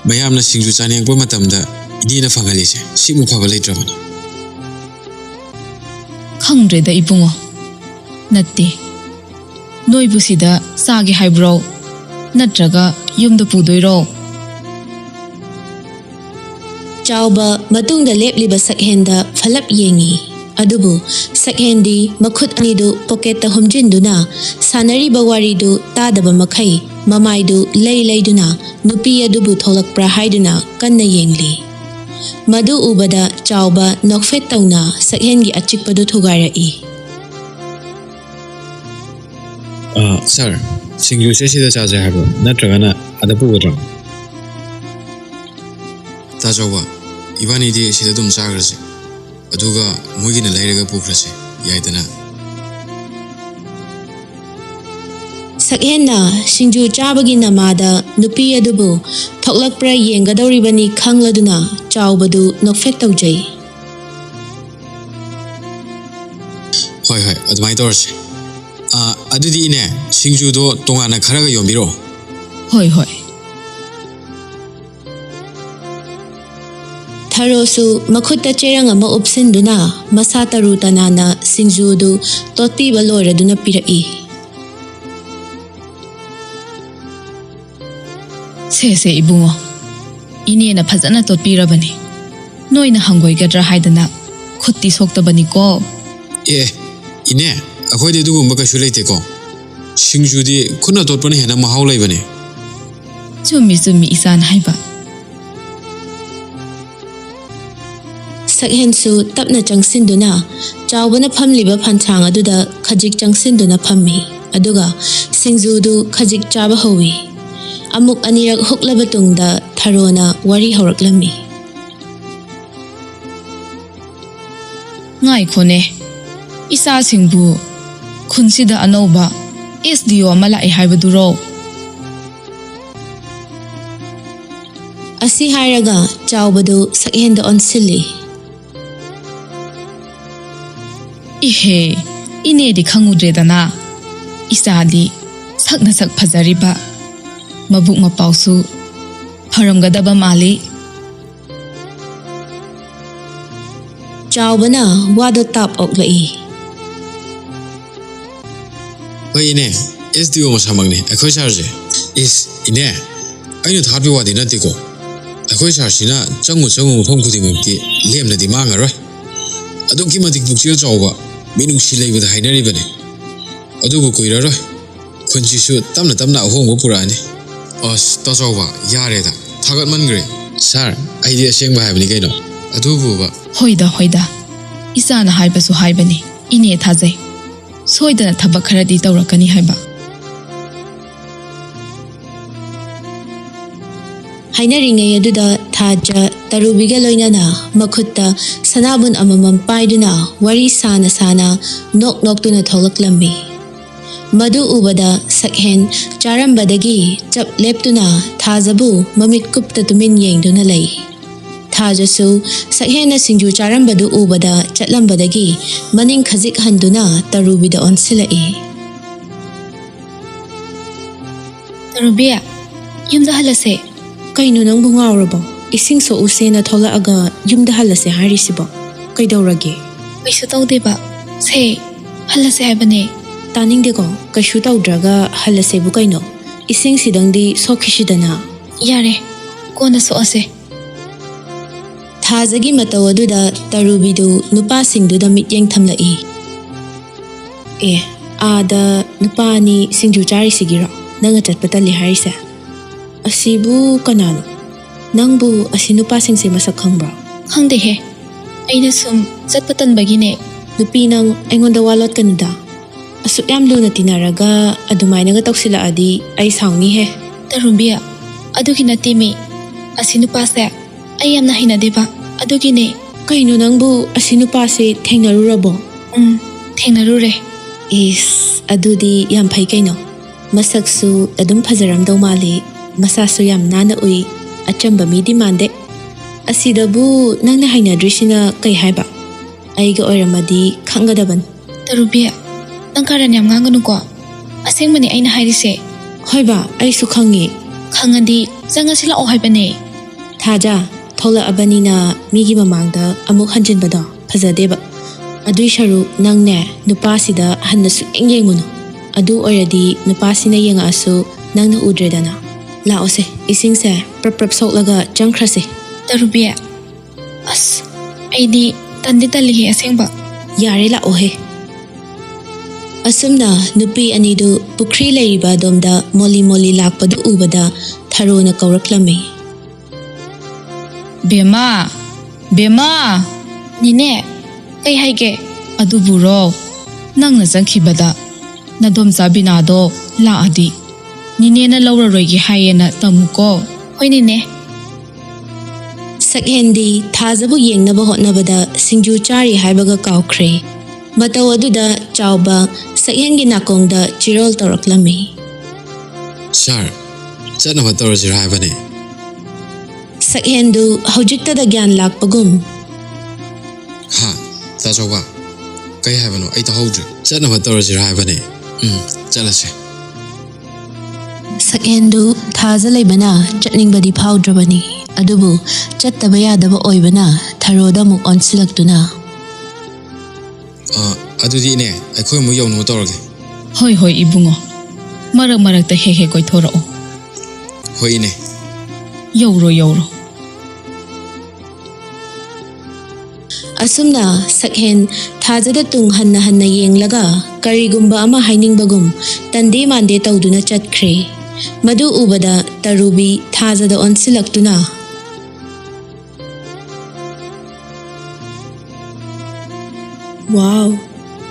ꯃꯌꯥꯝꯅ ꯁꯤꯡꯖꯨ ꯆꯥꯅꯤꯡꯉꯛꯄ ꯃꯇꯝꯗ ꯏꯅꯦꯅ ꯐꯪꯍꯜꯂꯤꯁꯦ ꯁꯤꯃꯨꯛ ꯐꯕ ꯂꯩꯇ꯭ꯔꯕꯅꯤ ꯈꯪꯗ꯭ꯔꯦꯗ ꯏꯕꯨꯡꯉꯣ ꯅꯠꯇꯦ ꯅꯣꯏꯕꯨ ꯁꯤꯗ ꯆꯥꯒꯦ ꯍꯥꯏꯕ꯭ꯔꯣ ꯅꯠꯇ꯭ꯔꯒ ꯌꯨꯝꯗ ꯄꯨꯗꯣꯏꯔꯣ ꯆꯥꯎꯕ ꯃꯇꯨꯡꯗ ꯂꯦꯞꯂꯤꯕ ꯁꯛꯍꯦꯟꯗ ꯐꯂꯞ ꯌꯦꯡꯉꯤ ꯑꯗꯨꯕꯨ ꯁꯛꯍꯦꯟꯗꯤ ꯃꯈꯨꯠ ꯑꯅꯤꯗꯨ ꯄꯣꯀꯦꯠꯇ ꯍꯨꯝꯖꯤꯟꯗꯨꯅ ꯁꯥꯟꯅꯔꯤꯕ ꯋꯥꯔꯤꯗꯨ ꯇꯥꯗꯕ ꯃꯈꯩ ꯃꯃꯥꯏꯗꯨ ꯂꯩꯗꯨꯅ ꯅꯨꯄꯤ ꯑꯗꯨꯕꯨ ꯊꯣꯛꯂꯛꯄ꯭ꯔꯥ ꯍꯥꯏꯗꯨꯅ ꯀꯟꯅ ꯌꯦꯡꯂꯤ ꯃꯗꯨ ꯎꯕꯗ ꯆꯥꯎꯕ ꯅꯣꯛꯐꯦꯠ ꯇꯧꯅ ꯁꯛꯍꯦꯟꯒꯤ ꯑꯆꯤꯛꯄꯗꯨ ꯊꯨꯒꯥꯏꯔꯛꯏ ꯁꯥꯔ ꯁꯤꯡꯖꯨꯁꯦ ꯁꯤꯗ ꯆꯥꯖꯦ ꯍꯥꯏꯕ꯭ꯔꯣ ꯅꯠꯇ꯭ꯔꯒꯅ ꯑꯗ ꯄꯨꯒꯗ꯭ꯔꯣ ꯇꯥꯆꯧꯕ 이반이디 시대 좀 싸그러지 ꯑꯗꯨꯒ ꯃꯣꯏꯒꯤꯅ ꯂꯩꯔꯒ ꯄꯨꯈ꯭ꯔꯁꯤ ꯌꯥꯏꯗꯅ ꯁꯛꯍꯦꯟꯅ ꯁꯤꯡꯖꯨ ꯆꯥꯕꯒꯤ ꯅꯃꯥꯗ ꯅꯨꯄꯤ ꯑꯗꯨꯕꯨ ꯊꯣꯛꯂꯛꯄ꯭ꯔꯥ ꯌꯦꯡꯒꯗꯧꯔꯤꯕꯅꯤ ꯈꯪꯂꯗꯨꯅ ꯆꯥꯎꯕꯗꯨ ꯅꯣꯛꯐꯦꯠ ꯇꯧꯖꯩ ꯍꯣꯏ ꯑꯗꯨꯃꯥꯏꯅ ꯇꯧꯔꯁꯤ ꯑꯗꯨꯗꯤ 이네 ꯁꯤꯡꯖꯨꯗꯣ ꯇꯣꯉꯥꯟꯅ ꯈꯔꯒ ꯌꯣꯟꯕꯤꯔꯣ ꯍꯣꯏ ꯊꯔꯣꯁꯨ ꯃꯈꯨꯠꯇ ꯆꯦꯔꯪ ꯑꯃ ꯎꯞꯁꯤꯟꯗꯨꯅ ꯃꯁꯥ ꯇꯔꯨ ꯇꯅꯥꯟꯅ ꯁꯤꯡꯖꯨꯗꯨ ꯇꯣꯠꯄꯤꯕ ꯂꯣꯏꯔꯗꯨꯅ ꯄꯤꯔꯛꯏ ꯁꯦ ꯏꯕꯨꯡꯉꯣ ꯏꯅꯦꯅ ꯐꯖꯅ ꯇꯣꯠꯄꯤꯔꯕꯅꯤ ꯅꯣꯏꯅ ꯍꯪꯒꯣꯏꯒꯗ꯭ꯔꯥ ꯍꯥꯏꯗꯅ ꯈꯨꯠꯇꯤ ꯁꯣꯛꯇꯕꯅꯤꯀꯣ 이네 ꯑꯩꯈꯣꯏꯗꯤ ꯑꯗꯨꯒꯨꯝꯕ ꯀꯩꯁꯨ ꯂꯩꯇꯦꯀꯣ ꯁꯤꯡꯖꯨꯗꯤ ꯈꯨꯠꯅ ꯇꯣꯠꯄꯅ ꯍꯦꯟꯅ ꯃꯍꯥꯎ ꯂꯩꯕꯅꯦ ꯆꯨꯝꯃꯤ ꯏꯆꯥꯅ ꯍꯥꯏꯕ ꯁꯛꯍꯦꯟꯁꯨ ꯇꯞꯅ ꯆꯪꯁꯤꯟꯗꯨꯅ ꯆꯥꯎꯕꯅ ꯐꯝꯂꯤꯕ ꯐꯟꯁꯥꯡ ꯑꯗꯨꯗ ꯈꯖꯤꯛ ꯆꯪꯁꯤꯟꯗꯨꯅ ꯐꯝꯃꯤ ꯑꯗꯨꯒ ꯁꯤꯡꯖꯨꯗꯨ ꯈꯖꯤꯛ ꯆꯥꯕ ꯍꯧꯋꯤ ꯑꯃꯨꯛ ꯑꯅꯤꯔꯛ ꯍꯨꯛꯂꯕ ꯇꯨꯡꯗ ꯊꯔꯣꯅ ꯋꯥꯔꯤ ꯍꯧꯔꯛꯂꯝꯃꯤ ꯉꯥꯏꯈꯣꯅꯦ ꯏꯆꯥꯁꯤꯡꯕꯨ ꯈꯨꯟꯁꯤꯗ ꯑꯅꯧꯕ SDO ꯑꯃ ꯂꯥꯛꯑꯦ ꯍꯥꯏꯕꯗꯨꯔꯣ ꯑꯁꯤ ꯍꯥꯏꯔꯒ ꯆꯥꯎꯕꯗꯨ ꯁꯛꯍꯦꯟꯗ ꯑꯣꯟꯁꯤꯜꯂꯤ 이헤 이네디 ꯈꯪꯉꯨꯗ꯭ꯔꯦꯗꯅ 이사디 ꯁꯛ ꯐꯖꯔꯤꯕ ꯃꯕꯨꯛ ꯃꯄꯥꯎꯁꯨ ꯐꯔꯝꯒꯗꯕ ꯃꯥꯜꯂꯤ ꯆꯥꯎꯕꯅ ꯋꯥꯗꯣ ꯇꯥꯞ ꯑꯣꯛꯂꯛꯏ ꯍꯣꯏ 이네 SDO ꯃꯁꯥꯃꯛꯅꯤ ꯑꯩꯈꯣꯏ ꯁꯥꯔꯁꯦ 이네 ꯑꯩꯅ ꯊꯥꯕꯤ ꯋꯥꯗꯤ ꯅꯠꯇꯦꯀꯣ ꯑꯩꯈꯣꯏ ꯁꯥꯔꯁꯤꯅ ꯆꯪꯉꯨ ꯃꯐꯝ ꯈꯨꯗꯤꯡꯃꯛꯇꯤ ꯂꯦꯝꯅꯗꯤ ꯃꯥꯡꯉꯔꯣꯏ ꯑꯗꯨꯛꯀꯤ ꯃꯇꯤꯛ ꯄꯨꯛꯆꯦꯜ ꯆꯥꯎꯕ ꯃꯤꯅꯨꯡꯁꯤ ꯂꯩꯕꯗ ꯍꯥꯏꯅꯔꯤꯕꯅꯤ ꯑꯗꯨꯕꯨ ꯀꯨꯏꯔꯔꯣꯏ ꯈꯨꯟꯁꯤꯁꯨ ꯇꯞꯅ ꯑꯍꯣꯡꯕ ꯄꯨꯔꯛꯑꯅꯤ ꯑꯁ ꯇꯥꯆꯧꯕ ꯌꯥꯔꯦꯗ ꯊꯥꯒꯠꯃꯟꯈ꯭ꯔꯦ ꯁꯥꯔ ꯑꯩꯗꯤ ꯑꯁꯦꯡꯕ ꯍꯥꯏꯕꯅꯤ ꯀꯩꯅꯣ ꯑꯗꯨꯕꯨꯕ ꯍꯣꯏꯗ ꯏꯆꯥꯅ ꯍꯥꯏꯕꯁꯨ ꯍꯥꯏꯕꯅꯤ ꯏꯅꯦ ꯊꯥꯖꯩ ꯁꯣꯏꯗꯅ ꯊꯕꯛ ꯈꯔꯗꯤ ꯇꯧꯔꯛꯀꯅꯤ ꯍꯥꯏꯕ ꯍꯥꯏꯅꯔꯤꯉꯩ ꯑꯗꯨꯗ ꯊꯥꯖ ꯇꯔꯨꯕꯤꯒ ꯂꯣꯏꯅꯅ ꯃꯈꯨꯠꯇ ꯁꯅꯥꯕꯨꯟ ꯑꯃꯃꯝ ꯄꯥꯏꯗꯨꯅ ꯋꯥꯔꯤ ꯁꯥꯅ ꯅꯣꯛꯇꯨꯅ ꯊꯣꯛꯂꯛꯂꯝꯃꯤ ꯃꯗꯨ ꯎꯕꯗ ꯁꯛꯍꯦꯟ ꯆꯥꯔꯝꯕꯗꯒꯤ ꯆꯞ ꯂꯦꯞꯇꯨꯅ ꯊꯥꯖꯕꯨ ꯃꯃꯤꯠ ꯀꯨꯞꯇ ꯇꯨꯃꯤꯟ ꯌꯦꯡꯗꯨꯅ ꯂꯩ ꯊꯥꯖꯁꯨ ꯁꯛꯍꯦꯟꯅ ꯁꯤꯡꯖꯨ ꯆꯥꯔꯝꯕꯗꯨ ꯎꯕꯗ ꯆꯠꯂꯝꯕꯗꯒꯤ ꯃꯅꯤꯡ ꯈꯖꯤꯛ ꯍꯟꯗꯨꯅ ꯇꯔꯨꯕꯤꯗ ꯑꯣꯟꯁꯤꯜꯂꯛꯏ ꯇꯔꯨꯕꯤ ꯌꯨꯝꯗ ꯍꯜꯂꯁꯦ ꯀꯩꯅꯣ ꯅꯪꯕꯨ ꯉꯥꯎꯔꯕꯣ ꯏꯁꯤꯡ ꯁꯣꯛꯎꯁꯦꯅ ꯊꯣꯛꯂꯛꯑꯒ ꯌꯨꯝꯗ ꯍꯜꯂꯁꯦ ꯍꯥꯏꯔꯤꯁꯤꯕꯣ ꯀꯩꯗꯧꯔꯒꯦ ꯀꯩꯁꯨ ꯇꯧꯗꯦꯕ ꯁꯦ ꯍꯜꯂꯁꯦ ꯍꯥꯏꯕꯅꯦ ꯇꯥꯅꯤꯡꯗꯦꯀꯣ ꯀꯩꯁꯨ ꯇꯧꯗ꯭ꯔꯒ ꯍꯜꯂꯁꯦꯕꯨ ꯀꯩꯅꯣ ꯏꯁꯤꯡꯁꯤꯗꯪꯗꯤ ꯁꯣꯛꯈꯤꯁꯤꯗꯅ ꯌꯥꯔꯦ ꯀꯣꯟꯅ ꯁꯣꯛꯑꯁꯦ ꯊꯥꯖꯒꯤ ꯃꯇꯧ ꯑꯗꯨꯗ ꯇꯔꯨꯕꯤꯗꯨ ꯅꯨꯄꯥꯁꯤꯡꯗꯨꯗ ꯃꯤꯠꯌꯦꯡ ꯊꯝꯂꯛꯏ꯫ ꯑꯥꯗ ꯅꯨꯄꯥ ꯑꯅꯤ ꯁꯤꯡꯖꯨ ꯆꯥꯔꯤꯁꯤꯒꯤꯔꯣ ꯅꯪꯅ ꯆꯠꯄ ꯇꯜꯂꯤ ꯍꯥꯏꯔꯤꯁꯦ? ꯑꯁꯤꯕꯨ ꯀꯅꯥꯅꯣ? ꯅꯪꯕꯨ ꯑꯁꯤ ꯅꯨꯄꯥꯁꯤꯡꯁꯦ ꯃꯁꯛ ꯈꯪꯕ꯭ꯔꯣ? ꯈꯪꯗꯦꯍꯦ, ꯑꯩꯅ ꯁꯨꯝ ꯆꯠꯄ ꯇꯟꯕꯒꯤꯅꯦ꯫ ꯅꯨꯄꯤ ꯅꯪ ꯑꯩꯉꯣꯟꯗ ꯋꯥ ꯂꯣꯠꯀꯅꯨꯗ꯫ ꯑꯁꯨꯛ ꯌꯥꯝ ꯂꯨꯅ ꯇꯤꯟꯅꯔꯒ ꯑꯗꯨꯃꯥꯏꯅꯒ ꯇꯧꯁꯤꯜꯂꯛꯑꯗꯤ ꯑꯩ ꯁꯥꯎꯅꯤꯍꯦ꯫ ꯇꯔꯨꯕꯤ, ꯑꯗꯨꯒꯤ ꯅꯠꯇꯦꯃꯤ, ꯑꯁꯤ ꯅꯨꯄꯥꯁꯦ ꯑꯩ ꯌꯥꯝꯅ ꯍꯩꯅꯗꯦꯕ, ꯑꯗꯨꯒꯤꯅꯦ꯫ ꯀꯩꯅꯣ ꯅꯪꯕꯨ ꯑꯁꯤ ꯅꯨꯄꯥꯁꯦ ꯊꯦꯡꯅꯔꯨꯔꯕꯣ? ꯊꯦꯡꯅꯔꯨꯔꯦ꯫ ꯏꯁ, ꯑꯗꯨꯗꯤ ꯌꯥꯝ ꯐꯩ ꯀꯩꯅꯣ꯫ ꯃꯁꯛꯁꯨ ꯑꯗꯨꯝ ꯐꯖꯔꯝꯗꯧ ꯃꯥꯜꯂꯤ, ꯃꯁꯥꯁꯨ ꯌꯥꯝ ꯅꯥꯟꯅ ꯎꯏ, ꯑꯆꯝꯕ ꯃꯤꯗꯤ ꯃꯥꯟꯗꯦ꯫ ꯑꯁꯤꯗꯕꯨ ꯅꯪꯅ ꯍꯩꯅꯗ꯭ꯔꯤꯁꯤꯅ ꯀꯩ ꯍꯥꯏꯕ? ꯑꯩꯒ ꯑꯣꯏꯔꯝꯃꯗꯤ ꯈꯪꯒꯗꯕꯅꯤ꯫ ꯇꯔꯨꯕꯤ, ꯅꯪ ꯀꯥꯔꯟ ꯌꯥꯝ ꯉꯥꯡꯒꯅꯨꯀꯣ, ꯑꯁꯦꯡꯕꯅꯦ ꯑꯩꯅ ꯍꯥꯏꯔꯤꯁꯦ꯫ ꯍꯣꯏꯕ, ꯑꯩꯁꯨ ꯈꯪꯉꯤ꯫ ꯈꯪꯉꯗꯤ ꯆꯪꯉꯁꯤ ꯂꯥꯛꯑꯣ ꯍꯥꯏꯕꯅꯦ꯫ ꯊꯥꯖ, ꯊꯣꯛꯂꯛꯑꯕꯅꯤꯅ ꯃꯤꯒꯤ ꯃꯃꯥꯡꯗ ꯑꯃꯨꯛ ꯍꯟꯖꯤꯟꯕꯗꯣ ꯐꯖꯗꯦꯕ꯫ ꯑꯗꯨꯏ ꯁꯔꯨꯛ ꯅꯪꯅꯦ ꯅꯨꯄꯥꯁꯤꯗ ꯍꯟꯅ ꯁꯨꯛꯌꯦꯡ ꯌꯦꯡꯉꯨꯅꯨ꯫ ꯑꯗꯨ ꯑꯣꯏꯔꯗꯤ ꯅꯨꯄꯥꯁꯤꯅ ꯌꯦꯡꯉꯛꯑꯁꯨ ꯅꯪꯅ ꯎꯗ꯭ꯔꯦꯗꯅ꯫ ꯂꯥꯛꯑꯣꯁꯦ, ꯏꯁꯤꯡꯁꯦ ꯄ꯭ꯔꯞ ꯄ꯭ꯔꯞ ꯁꯣꯛꯂꯒ ꯆꯪꯈ꯭ꯔꯁꯦ꯫ ꯇꯔꯨꯕꯤ, ꯑꯁ ꯑꯩꯗꯤ ꯇꯟꯗꯤ ꯇꯜꯂꯤꯍꯦ ꯑꯁꯦꯡꯕ꯫ ꯌꯥꯔꯦ, ꯂꯥꯛꯑꯣꯍꯦ꯫ ꯑꯁꯨꯝꯅ ꯅꯨꯄꯤ ꯑꯅꯤꯗꯨ ꯄꯨꯈ꯭ꯔꯤ ꯂꯩꯔꯤꯕ ꯑꯗꯣꯝꯗ ꯃꯣꯂꯤ ꯃꯣꯂꯤ ꯂꯥꯛꯄꯗꯨ ꯎꯕꯗ ꯊꯔꯣꯅ ꯀꯧꯔꯛꯂꯝꯃꯤ꯫ ꯕꯦꯃꯥ, ꯕꯦꯃꯥ! ꯅꯤꯅꯦ, ꯀꯩ ꯍꯥꯏꯒꯦ? ꯑꯗꯨꯕꯨꯔꯣ, ꯅꯪꯅ ꯆꯪꯈꯤꯕꯗ ꯅꯗꯣꯝꯆꯥ ꯕꯤꯅꯥꯗꯣ ꯂꯥꯛꯑꯗꯤ ꯅꯤꯅꯦꯅ ꯂꯧꯔꯔꯣꯏꯒꯦ ꯍꯥꯏꯌꯦꯅ ꯇꯝꯃꯨꯀꯣ꯫ ꯍꯣꯏ ꯅꯤꯅꯦ꯫ ꯁꯛꯍꯦꯟꯗꯤ ꯊꯥꯖꯕꯨ ꯌꯦꯡꯅꯕ ꯍꯣꯠꯅꯕꯗ ꯁꯤꯡꯖꯨ ꯆꯥꯔꯤ ꯍꯥꯏꯕꯒ ꯀꯥꯎꯈ꯭ꯔꯦ꯫ ꯃꯇꯧ ꯑꯗꯨꯗ ꯆꯥꯎꯕ ꯁꯛꯍꯦꯟꯒꯤ ꯅꯥꯀꯣꯡꯗ ꯆꯤꯔꯣꯜ ꯇꯧꯔꯛꯂꯝꯃꯤ꯫ ꯁꯥꯔ, ꯆꯠꯅꯕ ꯇꯧꯔꯁꯤꯔ ꯍꯥꯏꯕꯅꯦ꯫ ꯁꯛꯍꯦꯟꯗꯨ ꯍꯧꯖꯤꯛꯇꯗ ꯒ꯭ꯌꯥꯟ ꯂꯥꯛꯄꯒꯨꯝ, ꯍꯥ, ꯇꯥꯆꯧꯕ, ꯀꯩ ꯍꯥꯏꯕꯅꯣ ꯑꯩ ꯇꯥꯍꯧꯗ꯭ꯔꯦ꯫ ꯆꯠꯅꯕ ꯇꯧꯔꯁꯤꯔ ꯍꯥꯏꯕꯅꯦ꯫ ꯆꯠꯂꯁꯦ꯫ ꯁꯛꯍꯦꯟꯗꯨ ꯊꯥꯖ ꯂꯩꯕꯅ ꯆꯠꯅꯤꯡꯕꯗꯤ ꯐꯥꯎꯗ꯭ꯔꯕꯅꯤ, ꯑꯗꯨꯕꯨ ꯆꯠꯇꯕ ꯌꯥꯗꯕ ꯑꯣꯏꯕꯅ ꯊꯔꯣꯗ ꯑꯃꯨꯛ ꯑꯣꯟꯁꯤꯜꯂꯛꯇꯨꯅ, ꯑꯗꯨꯗꯤ ꯏꯅꯦ, ꯑꯩꯈꯣꯏ ꯑꯃꯨꯛ ꯌꯧꯅꯕ ꯇꯧꯔꯒꯦ꯫ ꯍꯣꯏ ꯍꯣꯏ ꯏꯕꯨꯡꯉꯣ, ꯃꯔꯛ ꯃꯔꯛꯇ ꯍꯦꯛ ꯍꯦꯛ ꯀꯣꯏꯊꯣꯔꯛꯑꯣ꯫ ꯍꯣꯏ ꯏꯅꯦ꯫ ꯌꯧꯔꯣ ꯌꯧꯔꯣ꯫ ꯑꯁꯨꯝꯅ ꯁꯛꯍꯦꯟ ꯊꯥꯖꯗ ꯇꯨꯡ ꯍꯟꯅ ꯍꯟꯅ ꯌꯦꯡꯂꯒ ꯀꯔꯤꯒꯨꯝꯕ ꯑꯃ ꯍꯥꯏꯅꯤꯡꯕꯒꯨꯝ ꯇꯟꯗꯦ ꯃꯥꯟꯗꯦ ꯇꯧꯗꯨꯅ ꯆꯠꯈ꯭ꯔꯦ꯫ ꯃꯗꯨ ꯎꯕꯗ ꯇꯔꯨꯕꯤ ꯊꯥꯖꯗ ꯑꯣꯟꯁꯤꯜꯂꯛꯇꯨꯅ, ꯋꯥꯎ,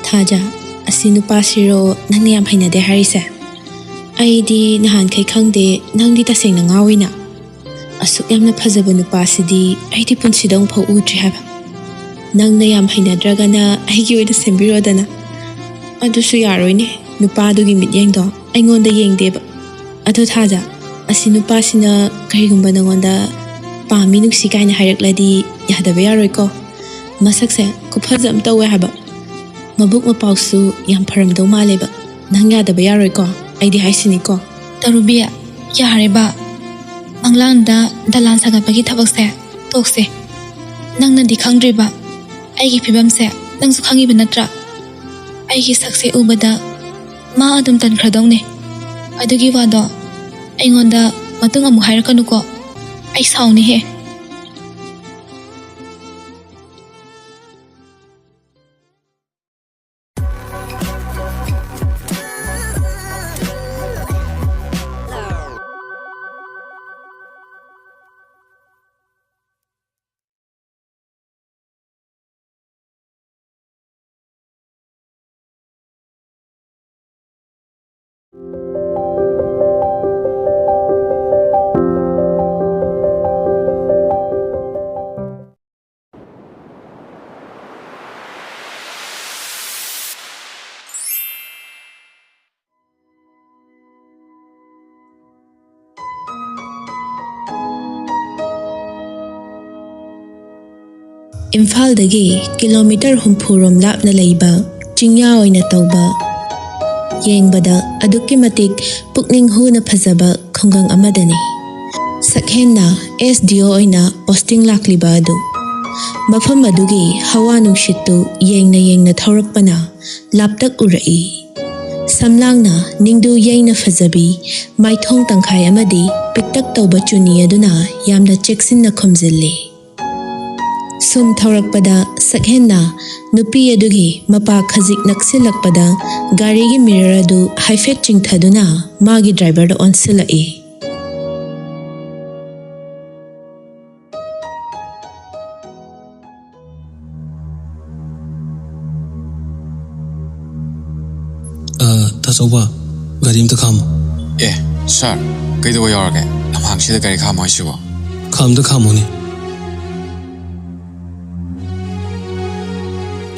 ꯊꯥꯖ, ꯑꯁꯤ ꯅꯨꯄꯥꯁꯤꯔꯣ ꯅꯪꯅ ꯌꯥꯝ ꯍꯩꯅꯗꯦ ꯍꯥꯏꯔꯤꯁꯦ? ꯑꯩꯗꯤ ꯅꯍꯥꯟꯈꯩ ꯈꯪꯗꯦ ꯅꯪꯗꯤ ꯇꯁꯦꯡꯅ ꯉꯥꯎꯏꯅ꯫ ꯑꯁꯨꯛ ꯌꯥꯝꯅ ꯐꯖꯕ ꯅꯨꯄꯥꯁꯤꯗꯤ ꯑꯩꯗꯤ ꯄꯨꯟꯁꯤꯗ ꯑꯃꯨꯛꯐꯥꯎ ꯎꯗ꯭ꯔꯤ ꯍꯥꯏꯕ꯫ ꯅꯪꯅ ꯌꯥꯝ ꯍꯩꯅꯗ꯭ꯔꯒꯅ ꯑꯩꯒꯤ ꯑꯣꯏꯅ ꯁꯦꯝꯕꯤꯔꯣꯗꯅ꯫ ꯑꯗꯨꯁꯨ ꯌꯥꯔꯣꯏꯅꯦ, ꯅꯨꯄꯥꯗꯨꯒꯤ ꯃꯤꯠꯌꯦꯡꯗꯣ ꯑꯩꯉꯣꯟꯗ ꯌꯦꯡꯗꯦꯕ꯫ ꯑꯗꯣ ꯊꯥꯖ, ꯑꯁꯤ ꯅꯨꯄꯥꯁꯤꯅ ꯀꯔꯤꯒꯨꯝꯕ ꯅꯪꯉꯣꯟꯗ ꯄꯥꯝꯃꯤ ꯅꯨꯡꯁꯤ ꯀꯥꯏꯅ ꯍꯥꯏꯔꯛꯂꯗꯤ ꯌꯥꯗꯕ ꯌꯥꯔꯣꯏꯀꯣ? ꯃꯁꯛꯁꯦ ꯈꯨꯐꯖ ꯑꯃ ꯇꯧꯋꯦ ꯍꯥꯏꯕ, ꯃꯕꯨꯛ ꯃꯄꯥꯎꯁꯨ ꯌꯥꯝ ꯐꯔꯝꯗꯧ ꯃꯥꯜꯂꯦꯕ꯫ ꯅꯪ ꯌꯥꯗꯕ ꯌꯥꯔꯣꯏꯀꯣ? ꯑꯩꯗꯤ ꯍꯥꯏꯁꯤꯅꯤꯀꯣ꯫ ꯇꯔꯨꯕꯤ, ꯌꯥꯔꯦꯕ, ꯃꯪꯂꯥꯟꯗ ꯗꯂꯥꯟ ꯁꯥꯒꯠꯄꯒꯤ ꯊꯕꯛꯁꯦ ꯇꯣꯛꯁꯦ꯫ ꯅꯪꯅꯗꯤ ꯈꯪꯗ꯭ꯔꯤꯕ ꯑꯩꯒꯤ ꯐꯤꯕꯝꯁꯦ ꯅꯪꯁꯨ ꯈꯪꯉꯤꯕ ꯅꯠꯇ꯭ꯔꯥ? ꯑꯩꯒꯤ ꯁꯛꯁꯦ ꯎꯕꯗ ꯃꯥ ꯑꯗꯨꯝ ꯇꯟꯈ꯭ꯔꯗꯧꯅꯦ꯫ ꯑꯗꯨꯒꯤ ꯋꯥꯗꯣ ꯑꯩꯉꯣꯟꯗ ꯃꯇꯨꯡ ꯑꯃꯨꯛ ꯍꯥꯏꯔꯛꯀꯅꯨꯀꯣ, ꯑꯩ ꯁꯥꯎꯅꯤꯍꯦ꯫ ꯏꯝꯐꯥꯜꯗꯒꯤ ꯀꯤꯂꯣꯃꯤꯇꯔ 60 ꯂꯥꯞꯅ ꯂꯩꯕ ꯆꯤꯡꯌꯥ ꯑꯣꯏꯅ ꯇꯧꯕ, ꯌꯦꯡꯕꯗ ꯑꯗꯨꯛꯀꯤ ꯃꯇꯤꯛ ꯄꯨꯛꯅꯤꯡ ꯍꯨꯅ ꯐꯖꯕ ꯈꯨꯡꯒꯪ ꯑꯃꯗꯅꯤ ꯁꯛꯍꯦꯟꯅ SDO ꯑꯣꯏꯅ ꯄꯣꯁꯇꯤꯡ ꯂꯥꯛꯂꯤꯕ ꯑꯗꯨ꯫ ꯃꯐꯝ ꯑꯗꯨꯒꯤ ꯍꯋꯥ ꯅꯨꯡꯁꯤꯠꯇꯨ ꯌꯦꯡꯅ ꯌꯦꯡꯅ ꯊꯧꯔꯛꯄꯅ ꯂꯥꯞꯇꯛ ꯎꯔꯛꯏ꯫ ꯁꯝꯂꯥꯡꯅ ꯅꯤꯡꯗꯨ ꯌꯩꯅ ꯐꯖꯕꯤ ꯃꯥꯏꯊꯣꯡ ꯇꯪꯈꯥꯏ ꯑꯃꯗꯤ ꯄꯤꯛꯇꯛ ꯇꯧꯕ ꯆꯨꯅꯤ ꯑꯗꯨꯅ ꯌꯥꯝꯅ ꯆꯦꯛꯁꯤꯟꯅ ꯈꯨꯝꯖꯤꯜꯂꯤ꯫ ꯁꯨꯝ ꯊꯧꯔꯛꯄꯗ ꯁꯛꯍꯦꯟꯅ ꯅꯨꯄꯤ ꯑꯗꯨꯒꯤ ꯃꯄꯥ ꯈꯖꯤꯛ ꯅꯛꯁꯤꯜꯂꯛꯄꯗ ꯒꯥꯔꯤꯒꯤ ꯃꯤꯔꯔ ꯑꯗꯨ ꯍꯥꯏꯐꯦꯠ ꯆꯤꯡꯊꯗꯨꯅ ꯃꯥꯒꯤ ꯗ꯭ꯔꯥꯏꯚꯔꯗ ꯑꯣꯟꯁꯤꯜꯂꯛꯏ꯫ ꯇꯥꯆꯧꯕ ꯒꯥꯔꯤ ꯑꯝꯇ ꯈꯥꯝꯃꯣ꯫ ꯑꯦ ꯁꯥꯔ ꯀꯩꯗꯧꯕ ꯌꯥꯎꯔꯒꯦ ꯂꯝꯍꯥꯡꯁꯤꯗ ꯒꯥꯔꯤ ꯈꯥꯝꯃꯣ ꯍꯥꯏꯁꯤꯕꯣ? ꯈꯥꯝꯃꯣꯅꯦ꯫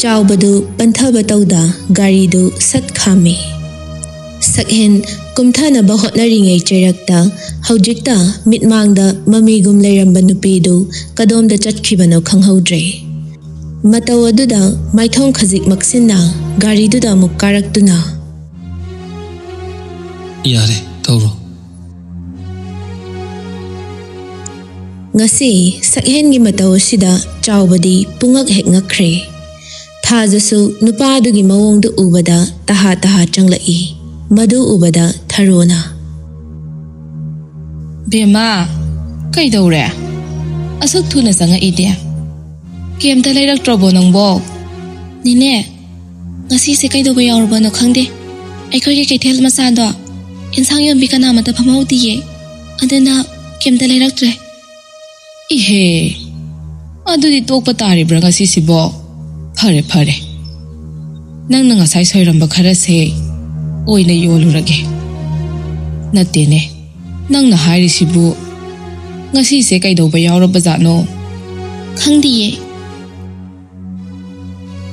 ꯆꯥꯎꯕꯗꯨ ꯄꯟꯊꯕ ꯇꯧꯗ ꯒꯥꯔꯤꯗꯨ ꯁꯠ ꯈꯥꯝꯃꯤ꯫ ꯁꯛꯍꯦꯟ ꯀꯨꯝꯊꯅꯕ ꯍꯣꯠꯅꯔꯤꯉꯩ ꯆꯩꯔꯛꯇ ꯍꯧꯖꯤꯛꯇ ꯃꯤꯠꯃꯥꯡꯗ ꯃꯃꯤꯒꯨꯝ ꯂꯩꯔꯝꯕ ꯅꯨꯄꯤꯗꯨ ꯀꯗꯣꯝꯗ ꯆꯠꯈꯤꯕꯅꯣ ꯈꯪꯍꯧꯗ꯭ꯔꯦ꯫ ꯃꯇꯧ ꯑꯗꯨꯗ ꯃꯥꯏꯊꯣꯡ ꯈꯖꯤꯛ ꯃꯛꯁꯤꯟꯅ ꯒꯥꯔꯤꯗꯨꯗ ꯑꯃꯨꯛ ꯀꯥꯔꯛꯇꯨꯅ ꯌꯥꯔꯦ ꯇꯧꯔꯣ꯫ ꯉꯁꯤ ꯁꯛꯍꯦꯟꯒꯤ ꯃꯇꯧ ꯑꯁꯤꯗ ꯆꯥꯎꯕꯗꯤ ꯄꯨꯡꯉꯛ ꯍꯦꯛ ꯉꯛꯈ꯭ꯔꯦ꯫ ꯊꯥꯖꯁꯨ ꯅꯨꯄꯥ ꯑꯗꯨꯒꯤ ꯃꯑꯣꯡꯗꯨ ꯎꯕꯗ ꯇꯍꯥ ꯆꯪꯂꯛꯏ꯫ ꯃꯗꯨ ꯎꯕꯗ ꯊꯔꯣꯅ ꯕꯦꯝꯃ ꯀꯩꯗꯧꯔꯦ? ꯑꯁꯨꯛ ꯊꯨꯅ ꯆꯪꯉꯛꯏꯗꯤ? ꯀꯦꯝꯇ ꯂꯩꯔꯛꯇ꯭ꯔꯕꯣ ꯅꯪꯕꯣ? ꯅꯦꯅꯦ, ꯉꯁꯤꯁꯦ ꯀꯩꯗꯧꯕ ꯌꯥꯎꯔꯕꯅꯣ ꯈꯪꯗꯦ꯫ ꯑꯩꯈꯣꯏꯒꯤ ꯀꯩꯊꯦꯜ ꯃꯆꯥꯗꯣ ꯏꯟꯁꯥꯡ ꯌꯣꯟꯕꯤ ꯀꯅꯥꯃꯠꯇ ꯐꯝꯍꯧꯗꯤꯌꯦ, ꯑꯗꯨꯅ ꯀꯦꯝꯇ ꯂꯩꯔꯛꯇ꯭ꯔꯦ꯫ ꯏꯍꯦ, ꯑꯗꯨꯗꯤ ꯇꯣꯛꯄ ꯇꯥꯔꯤꯕ꯭ꯔꯥ ꯉꯁꯤꯁꯤꯕꯣ? ꯐꯔꯦ ꯅꯪꯅ ꯉꯁꯥꯏ ꯁꯣꯏꯔꯝꯕ ꯈꯔꯁꯦ ꯑꯣꯏꯅ ꯌꯣꯜꯂꯨꯔꯒꯦ꯫ ꯅꯠꯇꯦꯅꯦ, ꯅꯪꯅ ꯍꯥꯏꯔꯤꯁꯤꯕꯨ ꯉꯁꯤꯁꯦ ꯀꯩꯗꯧꯕ ꯌꯥꯎꯔꯕꯖꯥꯠꯅꯣ? ꯈꯪꯗꯤꯌꯦ꯫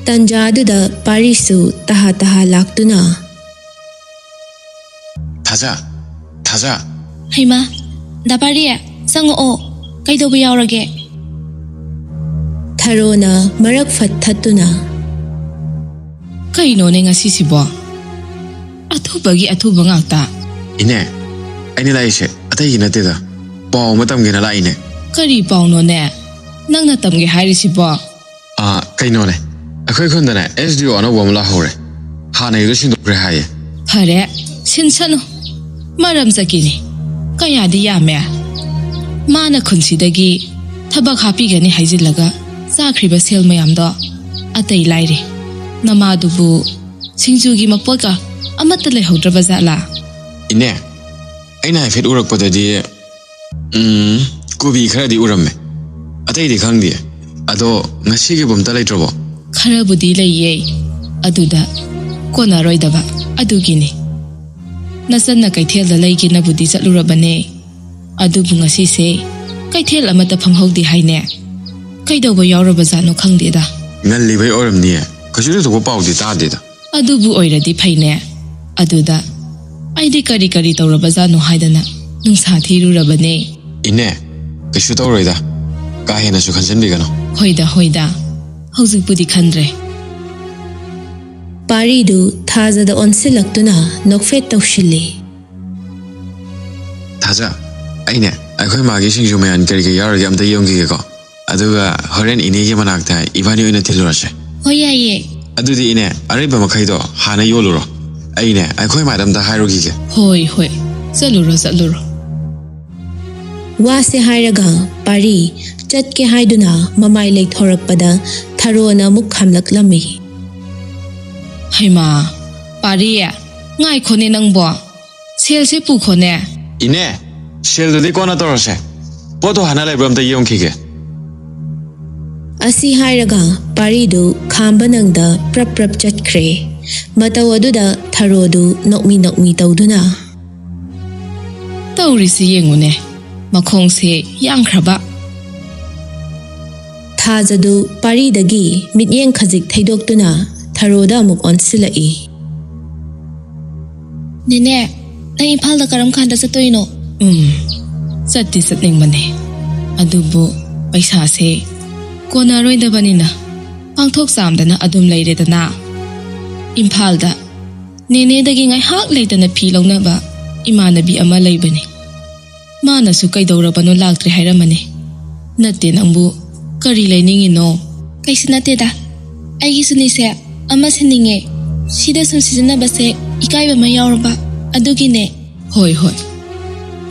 ꯇꯟꯖꯥ ꯑꯗꯨꯗ ꯄꯥꯔꯤꯁꯨ ꯇꯍꯥ ꯂꯥꯛꯇꯨꯅ ꯊꯥꯖ ꯍꯩꯃꯥ, ꯗꯥ ꯄꯥꯔꯤ ꯆꯪꯉꯛꯑꯣ, ꯀꯩꯗꯧꯕ ꯌꯥꯎꯔꯒꯦ? ꯊꯔꯣꯅ ꯃꯔꯛ ꯐꯠ ꯊꯠꯇꯨꯅ ꯀꯩꯅꯣꯅꯦ ꯉꯁꯤꯁꯤꯕꯣ? ꯑꯊꯨꯕꯒꯤ ꯑꯊꯨꯕ ꯉꯥꯛꯇ꯫ ꯏꯅꯦ, ꯑꯩꯅ ꯂꯥꯛꯏꯁꯦ ꯑꯇꯩꯒꯤ ꯅꯠꯇꯦꯗ, ꯄꯥꯎ ꯑꯃ ꯇꯝꯒꯦꯅ ꯂꯥꯛꯏꯅꯦ꯫ ꯀꯔꯤ ꯄꯥꯎꯅꯣꯅꯦ ꯅꯪꯅ ꯇꯝꯒꯦ ꯍꯥꯏꯔꯤꯁꯤꯕꯣ? ꯀꯩꯅꯣꯅꯦ, ꯑꯩꯈꯣꯏ ꯈꯨꯟꯗꯅꯦ SDO ꯑꯅꯧꯕ ꯑꯃ ꯂꯥꯛꯍꯧꯔꯦ꯫ ꯍꯥꯟꯅꯒꯤꯗꯣ ꯁꯤꯟꯗꯣꯛꯈ꯭ꯔꯦ ꯍꯥꯏꯌꯦ꯫ ꯐꯔꯦ, ꯁꯤꯟꯁꯅꯨ, ꯃꯔꯝ ꯆꯠꯀꯤꯅꯤ ꯀꯌꯥꯗꯤ ꯌꯥꯝꯃꯦ꯫ ꯃꯥꯅ ꯈꯨꯟꯁꯤꯗꯒꯤ ꯊꯕꯛ ꯍꯥꯞꯄꯤꯒꯅꯤ ꯍꯥꯏꯖꯤꯜꯂꯒ ꯆꯥꯈ꯭ꯔꯤꯕ ꯁꯦꯜ ꯃꯌꯥꯝꯗꯣ ꯑꯇꯩ ꯂꯥꯏꯔꯤ ꯅꯃꯥꯗꯨꯕꯨ ꯁꯤꯡꯖꯨꯒꯤ ꯃꯄꯣꯠꯀ ꯑꯃꯠꯇ ꯂꯩꯍꯧꯗ꯭ꯔꯕ ꯖꯥꯠꯂꯥ? ꯏꯅꯦ, ꯑꯩꯅ ꯍꯥꯏꯐꯦꯠ ꯎꯔꯛꯄꯗꯗꯤ ꯀꯣꯕꯤ ꯈꯔꯗꯤ ꯎꯔꯝꯃꯦ, ꯑꯇꯩꯗꯤ ꯈꯪꯗꯦ꯫ ꯑꯗꯣ ꯉꯁꯤꯒꯤꯕꯨ ꯑꯝꯇ ꯂꯩꯇ꯭ꯔꯕꯣ? ꯈꯔꯕꯨꯗꯤ ꯂꯩꯌꯦ, ꯑꯗꯨꯗ ꯀꯣꯟꯅꯔꯣꯏꯗꯕ ꯑꯗꯨꯒꯤꯅꯤ꯫ ꯅꯆꯟꯅ ꯀꯩꯊꯦꯜꯗ ꯂꯩꯒꯦꯅꯕꯨꯗꯤ ꯆꯠꯂꯨꯔꯕꯅꯦ, ꯑꯗꯨꯕꯨ ꯉꯁꯤꯁꯦ ꯀꯩꯊꯦꯜ ꯑꯃꯠꯇ ꯐꯝꯍꯧꯗꯦ ꯍꯥꯏꯅꯦ꯫ ꯀꯩꯗꯧꯕ ꯌꯥꯎꯔꯕꯖꯥꯠꯅꯣ ꯈꯪꯗꯦꯗ꯫ ꯉꯜꯂꯤꯕꯩ ꯑꯣꯏꯔꯝꯅꯤꯌꯦ, ꯀꯩꯁꯨ ꯊꯣꯏꯗꯣꯛꯄ ꯄꯥꯎꯗꯤ ꯇꯥꯗꯦꯗ꯫ ꯑꯗꯨꯕꯨ ꯑꯣꯏꯔꯗꯤ ꯐꯩꯅꯦ꯫ ꯑꯗꯨꯗ ꯑꯩꯗꯤ ꯀꯔꯤ ꯇꯧꯔꯕꯖꯥꯠꯅꯣ ꯍꯥꯏꯗꯅ ꯅꯨꯡꯁꯥ ꯊꯤꯔꯨꯔꯕꯅꯦ꯫ ꯏꯅꯦ, ꯀꯩꯁꯨ ꯇꯧꯔꯣꯏꯗ, ꯀꯥ ꯍꯦꯟꯅꯁꯨ ꯈꯟꯖꯟꯕꯤꯒꯅꯨ꯫ ꯍꯣꯏꯗ ꯍꯧꯖꯤꯛꯄꯨꯗꯤ ꯈꯟꯗ꯭ꯔꯦ꯫ ꯄꯥꯔꯤꯗꯨ ꯊꯥꯖꯗ ꯑꯣꯟꯁꯤꯜꯂꯛꯇꯨꯅ ꯅꯣꯛꯐꯦꯠ ꯇꯧꯁꯤꯜꯂꯤ꯫ ꯊꯥꯖ, ꯑꯩꯅꯦ ꯑꯩꯈꯣꯏ ꯃꯥꯒꯤ ꯁꯤꯡꯖꯨ ꯃꯌꯥꯟ ꯀꯔꯤ ꯌꯥꯎꯔꯒꯦ ꯑꯝꯇ ꯌꯦꯡꯈꯤꯒꯦꯀꯣ, ꯑꯗꯨꯒ ꯍꯣꯔꯦꯟ ꯏꯅꯦꯒꯤ ꯃꯅꯥꯛꯇ ꯏꯕꯥꯅꯤ ꯑꯣꯏꯅ ꯊꯤꯜꯂꯨꯔꯁꯦ꯫ ꯍꯣꯏ ꯌꯥꯏꯌꯦ꯫ ꯑꯗꯨꯗꯤ ꯏꯅꯦ, ꯑꯔꯩꯕ ꯃꯈꯩꯗꯣ ꯍꯥꯟꯅ ꯌꯣꯜꯂꯨꯔꯣ, ꯑꯩꯅꯦ ꯑꯩꯈꯣꯏ ꯃꯥꯗ ꯑꯝꯇ ꯍꯥꯏꯔꯨꯈꯤꯒꯦ꯫ ꯍꯣꯏ, ꯆꯠꯂꯨꯔꯣ꯫ ꯋꯥꯁꯦ ꯍꯥꯏꯔꯒ ꯄꯥꯔꯤ ꯆꯠꯀꯦ ꯍꯥꯏꯗꯨꯅ ꯃꯃꯥꯏ ꯂꯩꯊꯣꯔꯛꯄꯗ ꯊꯔꯣꯅ ꯑꯃꯨꯛ ꯈꯥꯝꯂꯛꯂꯝꯃꯤ꯫ ꯍꯩꯃꯥ, ꯄꯥꯔꯤ ꯉꯥꯏꯈꯣꯅꯦ ꯅꯪꯕꯣ, ꯁꯦꯜꯁꯦ ꯄꯨꯈꯣꯅꯦ꯫ ꯏꯅꯦ, ꯁꯦꯜꯗꯨꯗꯤ ꯀꯣꯟꯅ ꯇꯧꯔꯁꯦ, ꯄꯣꯠꯇꯣ ꯍꯥꯟꯅ ꯂꯩꯕ꯭ꯔꯥ ꯑꯝꯇ ꯌꯦꯡꯈꯤꯒꯦ꯫ ꯑꯁꯤ ꯍꯥꯏꯔꯒ ꯄꯥꯔꯤꯗꯨ ꯈꯥꯝꯕ ꯅꯪꯗ ꯄ꯭ꯔꯞ ꯆꯠꯈ꯭ꯔꯦ꯫ ꯃꯇꯧ ꯑꯗꯨꯗ ꯊꯔꯣꯗꯨ ꯅꯣꯛꯃꯤ ꯇꯧꯗꯨꯅ ꯇꯧꯔꯤꯁꯤ ꯌꯦꯡꯉꯨꯅꯦ, ꯃꯈꯣꯡꯁꯦ ꯌꯥꯡꯈ꯭ꯔꯕ꯫ ꯊꯥꯖꯗꯨ ꯄꯥꯔꯤꯗꯒꯤ ꯃꯤꯠꯌꯦꯡ ꯈꯖꯤꯛ ꯊꯩꯗꯣꯛꯇꯨꯅ ꯊꯔꯣꯗ ꯑꯃꯨꯛ ꯑꯣꯟꯁꯤꯜꯂꯛꯏ꯫ ꯅꯦꯅꯦ, ꯅꯪ ꯏꯝꯐꯥꯜꯗ ꯀꯔꯝ ꯀꯥꯟꯗ ꯆꯠꯇꯣꯏꯅꯣ? ꯆꯠꯇꯤ ꯆꯠꯅꯤꯡꯕꯅꯦ, ꯑꯗꯨꯕꯨ ꯄꯩꯁꯥꯁꯦ ꯀꯣꯟꯅꯔꯣꯏꯗꯕꯅꯤꯅ ꯄꯥꯡꯊꯣꯛ ꯆꯥꯝꯗꯅ ꯑꯗꯨꯝ ꯂꯩꯔꯦꯗꯅ꯫ ꯏꯝꯐꯥꯜꯗ ꯅꯦꯅꯦꯗꯒꯤ ꯉꯥꯏꯍꯥꯛ ꯂꯩꯇꯅ ꯐꯤ ꯂꯧꯅꯕ ꯏꯃꯥꯟꯅꯕꯤ ꯑꯃ ꯂꯩꯕꯅꯤ꯫ ꯃꯥꯅꯁꯨ ꯀꯩꯗꯧꯔꯕꯅꯣ ꯂꯥꯛꯇ꯭ꯔꯦ ꯍꯥꯏꯔꯝꯃꯅꯤ꯫ ꯅꯠꯇꯦ, ꯅꯪꯕꯨ ꯀꯔꯤ ꯂꯩꯅꯤꯡꯉꯤꯅꯣ? ꯀꯩꯁꯨ ꯅꯠꯇꯦꯗ, ꯑꯩꯒꯤꯁꯨꯅꯤꯁꯦ ꯑꯃ ꯁꯤꯟꯅꯤꯡꯉꯦ꯫ ꯁꯤꯗ ꯁꯨꯝ ꯁꯤꯖꯤꯟꯅꯕꯁꯦ ꯏꯀꯥꯏꯕ ꯑꯃ ꯌꯥꯎꯔꯕ, ꯑꯗꯨꯒꯤꯅꯦ꯫ ꯍꯣꯏ,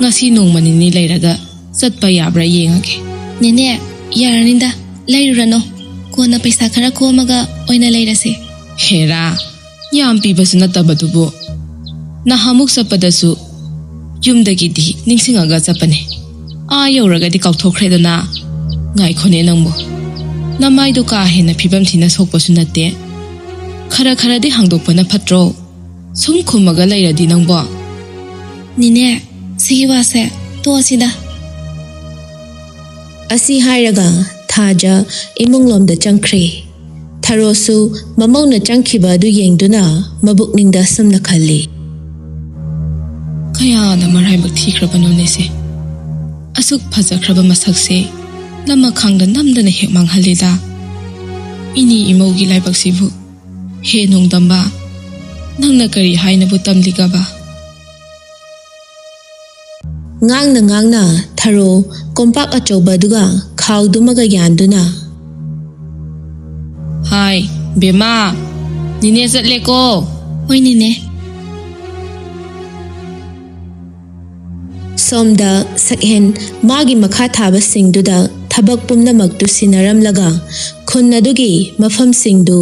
ꯉꯁꯤ ꯅꯣꯡꯃ ꯅꯤני ꯂꯩꯔꯒ ꯆꯠꯄ ꯌꯥꯕ꯭ꯔꯥ ꯌꯦꯡꯉꯒꯦ꯫ ꯅꯦꯅꯦ, ꯌꯥꯔꯅꯤꯗ, ꯂꯩꯔꯨꯔꯅꯣ ꯀꯣꯟꯅ ꯄꯩꯁꯥ ꯈꯔ ꯈꯣꯝꯃꯒ ꯑꯣꯏꯅ ꯂꯩꯔꯁꯦ ꯍꯦꯔꯥ ꯌꯥꯝ ꯄꯤꯕꯁꯨ ꯅꯠꯇꯕꯗꯨꯕꯨ ꯅꯍꯥꯃꯨꯛ ꯆꯠꯄꯗꯁꯨ ꯌꯨꯝꯗꯒꯤꯗꯤ ꯅꯤꯡꯁꯤꯡꯉꯒ ꯆꯠꯄꯅꯦ ꯌꯧꯔꯒꯗꯤ ꯀꯥꯎꯊꯣꯛꯈ꯭ꯔꯦꯗꯅ ꯉꯥꯏꯈꯣꯅꯦ ꯅꯪꯕꯨ ꯅꯃꯥꯏꯗꯣ ꯀꯥ ꯍꯦꯟꯅ ꯐꯤꯕꯝ ꯊꯤꯅ ꯁꯣꯛꯄꯁꯨ ꯅꯠꯇꯦ ꯈꯔ ꯈꯔꯗꯤ ꯍꯥꯡꯗꯣꯛꯄꯅ ꯐꯠꯇ꯭ꯔꯣ ꯁꯨꯝ ꯈꯨꯝꯃꯒ ꯂꯩꯔꯗꯤ ꯅꯪꯕꯣ ꯅꯤꯅꯦ ꯁꯤꯒꯤ ꯋꯥꯁꯦ ꯇꯣꯛꯑꯁꯤꯗ ꯑꯁꯤ ꯍꯥꯏꯔꯒ ꯊꯥꯖ ꯏꯃꯨꯡꯂꯣꯝꯗ ꯆꯪꯈ꯭ꯔꯦ ꯊꯔꯣꯁꯨ ꯃꯃꯧꯅ ꯆꯪꯈꯤꯕ ꯑꯗꯨ ꯌꯦꯡꯗꯨꯅ ꯃꯕꯨꯛꯅꯤꯡꯗ ꯑꯁꯨꯝꯅ ꯈꯜꯂꯤ ꯀꯌꯥꯅ ꯃꯔꯥꯏꯕꯛ ꯊꯤꯈ꯭ꯔꯕꯅꯣꯅꯦꯁꯦ ꯑꯁꯨꯛ ꯐꯖꯈ꯭ꯔꯕ ꯃꯁꯛꯁꯦ ꯂꯃꯈꯥꯡꯗ ꯅꯝꯗꯅ ꯍꯦꯛ ꯃꯥꯡꯍꯜꯂꯤꯗ ꯏꯅꯤ ꯏꯃꯧꯒꯤ ꯂꯥꯏꯕꯛꯁꯤꯕꯨ ꯍꯦ ꯅꯣꯡꯗꯝꯕ ꯅꯪꯅ ꯀꯔꯤ ꯍꯥꯏꯅꯕꯨ ꯇꯝꯂꯤꯒꯕ ꯉꯥꯡꯅ ꯉꯥꯡꯅ ꯊꯔꯣ ꯀꯣꯝꯄꯥꯛ ꯑꯆꯧꯕ ꯑꯗꯨꯒ ꯈꯥꯎꯗꯨꯃꯒ ꯌꯥꯟꯗꯨꯅ ꯍꯥꯏ ꯕꯦꯃꯥ ꯅꯤꯅꯦ ꯆꯠꯂꯦꯀꯣ ꯍꯣꯏ ꯅꯤꯅꯦ ꯁꯣꯝꯗ ꯁꯛꯍꯦꯟ ꯃꯥꯒꯤ ꯃꯈꯥ ꯊꯥꯕꯁꯤꯡꯗꯨꯗ ꯊꯕꯛ ꯄꯨꯝꯅꯃꯛꯇꯨ ꯁꯤꯟꯅꯔꯝꯂꯒ ꯈꯨꯟ ꯑꯗꯨꯒꯤ ꯃꯐꯝꯁꯤꯡꯗꯨ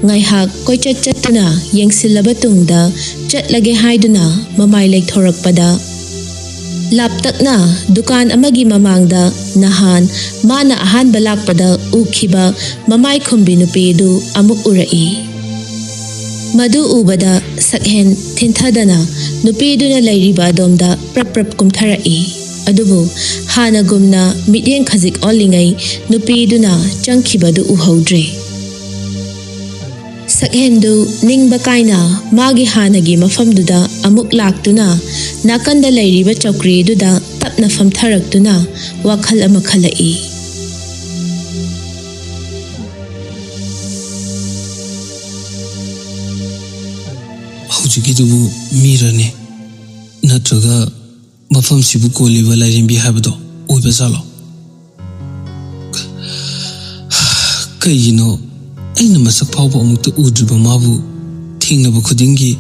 ꯉꯥꯏꯍꯥꯛ ꯀꯣꯏꯆꯠ ꯆꯠꯇꯨꯅ ꯌꯦꯡꯁꯤꯜꯂꯕ ꯇꯨꯡꯗ ꯆꯠꯂꯒꯦ ꯍꯥꯏꯗꯨꯅ ꯃꯃꯥꯏ ꯂꯩꯊꯣꯔꯛꯄꯗ ꯂꯥꯞꯇꯛꯅ ꯗꯨꯀꯥꯟ ꯑꯃꯒꯤ ꯃꯃꯥꯡꯗ ꯅꯍꯥꯟ ꯃꯥꯅ ꯑꯍꯥꯟꯕ ꯂꯥꯛꯄꯗ ꯎꯈꯤꯕ ꯃꯃꯥꯏ ꯈꯨꯝꯕꯤ ꯅꯨꯄꯤ ꯑꯗꯨ ꯑꯃꯨꯛ ꯎꯔꯛꯏ ꯃꯗꯨ ꯎꯕꯗ ꯁꯛꯍꯦꯟ ꯊꯤꯟꯊꯗꯅ ꯅꯨꯄꯤꯗꯨꯅ ꯂꯩꯔꯤꯕ ꯑꯗꯣꯝꯗ ꯄ꯭ꯔꯞ ꯄ꯭ꯔꯞ ꯀꯨꯝꯊꯔꯛꯏ ꯑꯗꯨꯕꯨ ꯍꯥꯟꯅꯒꯨꯝꯅ ꯃꯤꯠꯌꯦꯡ ꯈꯖꯤꯛ ꯑꯣꯜꯂꯤꯉꯩ ꯅꯨꯄꯤꯗꯨꯅ ꯆꯪꯈꯤꯕꯗꯨ ꯎꯍꯧꯗ꯭ꯔꯦ ꯁꯛꯍꯦꯟꯗꯨ ꯅꯤꯡꯕ ꯀꯥꯏꯅ ꯃꯥꯒꯤ ꯍꯥꯟꯅꯒꯤ ꯃꯐꯝꯗꯨꯗ ꯑꯃꯨꯛ ꯂꯥꯛꯇꯨꯅ ꯅꯥꯀꯟꯗ ꯂꯩꯔꯤꯕ ꯆꯧꯀ꯭ꯔꯤ ꯑꯗꯨꯗ ꯇꯞꯅ ꯐꯝꯊꯔꯛꯇꯨꯅ ꯋꯥꯈꯜ ꯑꯃ ꯈꯜꯂꯛꯏ ꯍꯧꯖꯤꯛꯀꯤꯗꯨꯕꯨ ꯃꯤꯔꯅꯤ ꯅꯠꯇ꯭ꯔꯒ ꯃꯐꯝꯁꯤꯕꯨ ꯀꯣꯜꯂꯤꯕ ꯂꯥꯏꯔꯦꯝꯕꯤ ꯍꯥꯏꯕꯗꯣ ꯑꯣꯏꯕ ꯖꯥꯠꯂꯣ ꯀꯩꯒꯤꯅꯣ ꯑꯩꯅ ꯃꯁꯛ ꯐꯥꯎꯕ ꯑꯃꯨꯛꯇ ꯎꯗ꯭ꯔꯤꯕ ꯃꯥꯕꯨ ꯊꯦꯡꯅꯕ ꯈꯨꯗꯤꯡꯒꯤ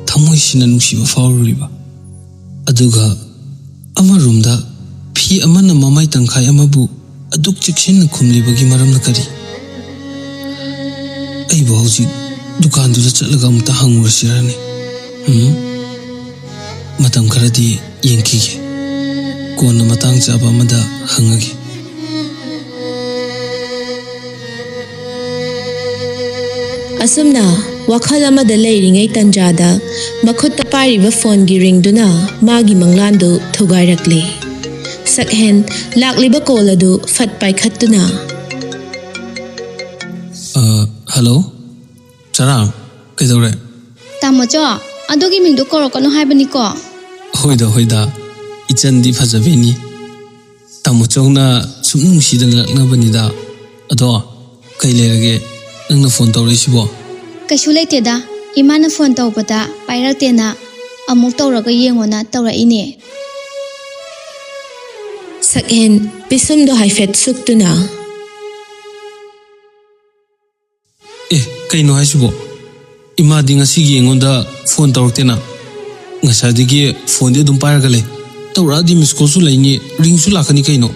ꯊꯃꯣꯏꯁꯤꯅ ꯅꯨꯡꯁꯤꯕ ꯐꯥꯎꯔꯨꯔꯤꯕ ꯑꯗꯨꯒ ꯑꯃꯔꯣꯝꯗ ꯐꯤ ꯑꯃꯅ ꯃꯃꯥꯏ ꯇꯪꯈꯥꯏ ꯑꯃꯕꯨ ꯑꯗꯨꯛ ꯆꯦꯛꯁꯤꯟꯅ ꯈꯨꯝꯂꯤꯕꯒꯤ ꯃꯔꯝꯅ ꯀꯔꯤ ꯑꯩꯕꯨ ꯍꯧꯖꯤꯛ ꯗꯨꯀꯥꯟꯗꯨꯗ ꯆꯠꯂꯒ ꯑꯃꯨꯛꯇ ꯍꯪꯉꯨꯔꯁꯤꯔꯅꯤ ꯃꯇꯝ ꯈꯔꯗꯤ ꯌꯦꯡꯈꯤꯒꯦ ꯀꯣꯟꯅ ꯃꯇꯥꯡ ꯆꯥꯕ ꯑꯃꯗ ꯍꯪꯉꯒꯦ ꯑꯁꯨꯝꯅ ꯋꯥꯈꯜ ꯑꯃꯗ ꯂꯩꯔꯤꯉꯩ ꯇꯟꯖꯥꯗ ꯃꯈꯨꯠꯇ ꯄꯥꯏꯔꯤꯕ ꯐꯣꯟꯒꯤ ꯔꯤꯡꯗꯨꯅ ꯃꯥꯒꯤ ꯃꯪꯂꯥꯟꯗꯨ ꯊꯨꯒꯥꯏꯔꯛꯂꯤ ꯁꯛꯍꯦꯟ ꯂꯥꯛꯂꯤꯕ ꯀꯣꯜ ꯑꯗꯨ ꯐꯠ ꯄꯥꯏꯈꯠꯇꯨꯅ ꯍꯜꯂꯣ ꯆꯔꯥꯡ ꯀꯩꯗꯧꯔꯦ ꯇꯥꯃꯣꯆꯣ ꯑꯗꯨꯒꯤ ꯃꯤꯡꯗꯣ ꯀꯧꯔꯛꯀꯅꯣ ꯍꯥꯏꯕꯅꯤꯀꯣ ꯍꯣꯏꯗ ꯏꯆꯟꯗꯤ ꯐꯖꯕꯤꯅꯤ ꯇꯥꯃꯣꯆꯧꯅ ꯁꯨꯝ ꯅꯨꯡꯁꯤꯗꯅ ꯂꯛꯅꯕꯅꯤꯗ ꯑꯗꯣ ꯀꯩ ꯂꯩꯔꯒꯦ ꯅꯪꯅ ꯐꯣꯟ ꯇꯧꯔꯛꯏꯁꯤꯕꯣ ꯀꯩꯁꯨ ꯂꯩꯇꯦꯗ ꯏꯃꯥꯅ ꯐꯣꯟ ꯇꯧꯕꯗ ꯄꯥꯏꯔꯛꯇꯦꯅ ꯑꯃꯨꯛ ꯇꯧꯔꯒ ꯌꯦꯡꯉꯣꯅ ꯇꯧꯔꯛꯏꯅꯦ ꯁꯛꯍꯦꯟ ꯄꯤꯁꯨꯝꯗꯣ ꯍꯥꯏꯐꯦꯠ ꯁꯨꯛꯇꯨꯅ ꯀꯩꯅꯣ ꯍꯥꯏꯁꯤꯕꯣ ꯏꯃꯥꯗꯤ ꯉꯁꯤꯒꯤ ꯑꯩꯉꯣꯟꯗ ꯐꯣꯟ ꯇꯧꯔꯛꯇꯦꯅ ꯉꯁꯥꯏꯗꯒꯤ ꯐꯣꯟꯗꯤ ꯑꯗꯨꯝ ꯄꯥꯏꯔꯒ ꯂꯩ ꯇꯧꯔꯛꯑꯗꯤ ꯃꯤꯁ ꯀꯣꯜꯁꯨ ꯂꯩꯅꯤ ꯔꯤꯡꯁꯨ ꯂꯥꯛꯀꯅꯤ ꯀꯩꯅꯣ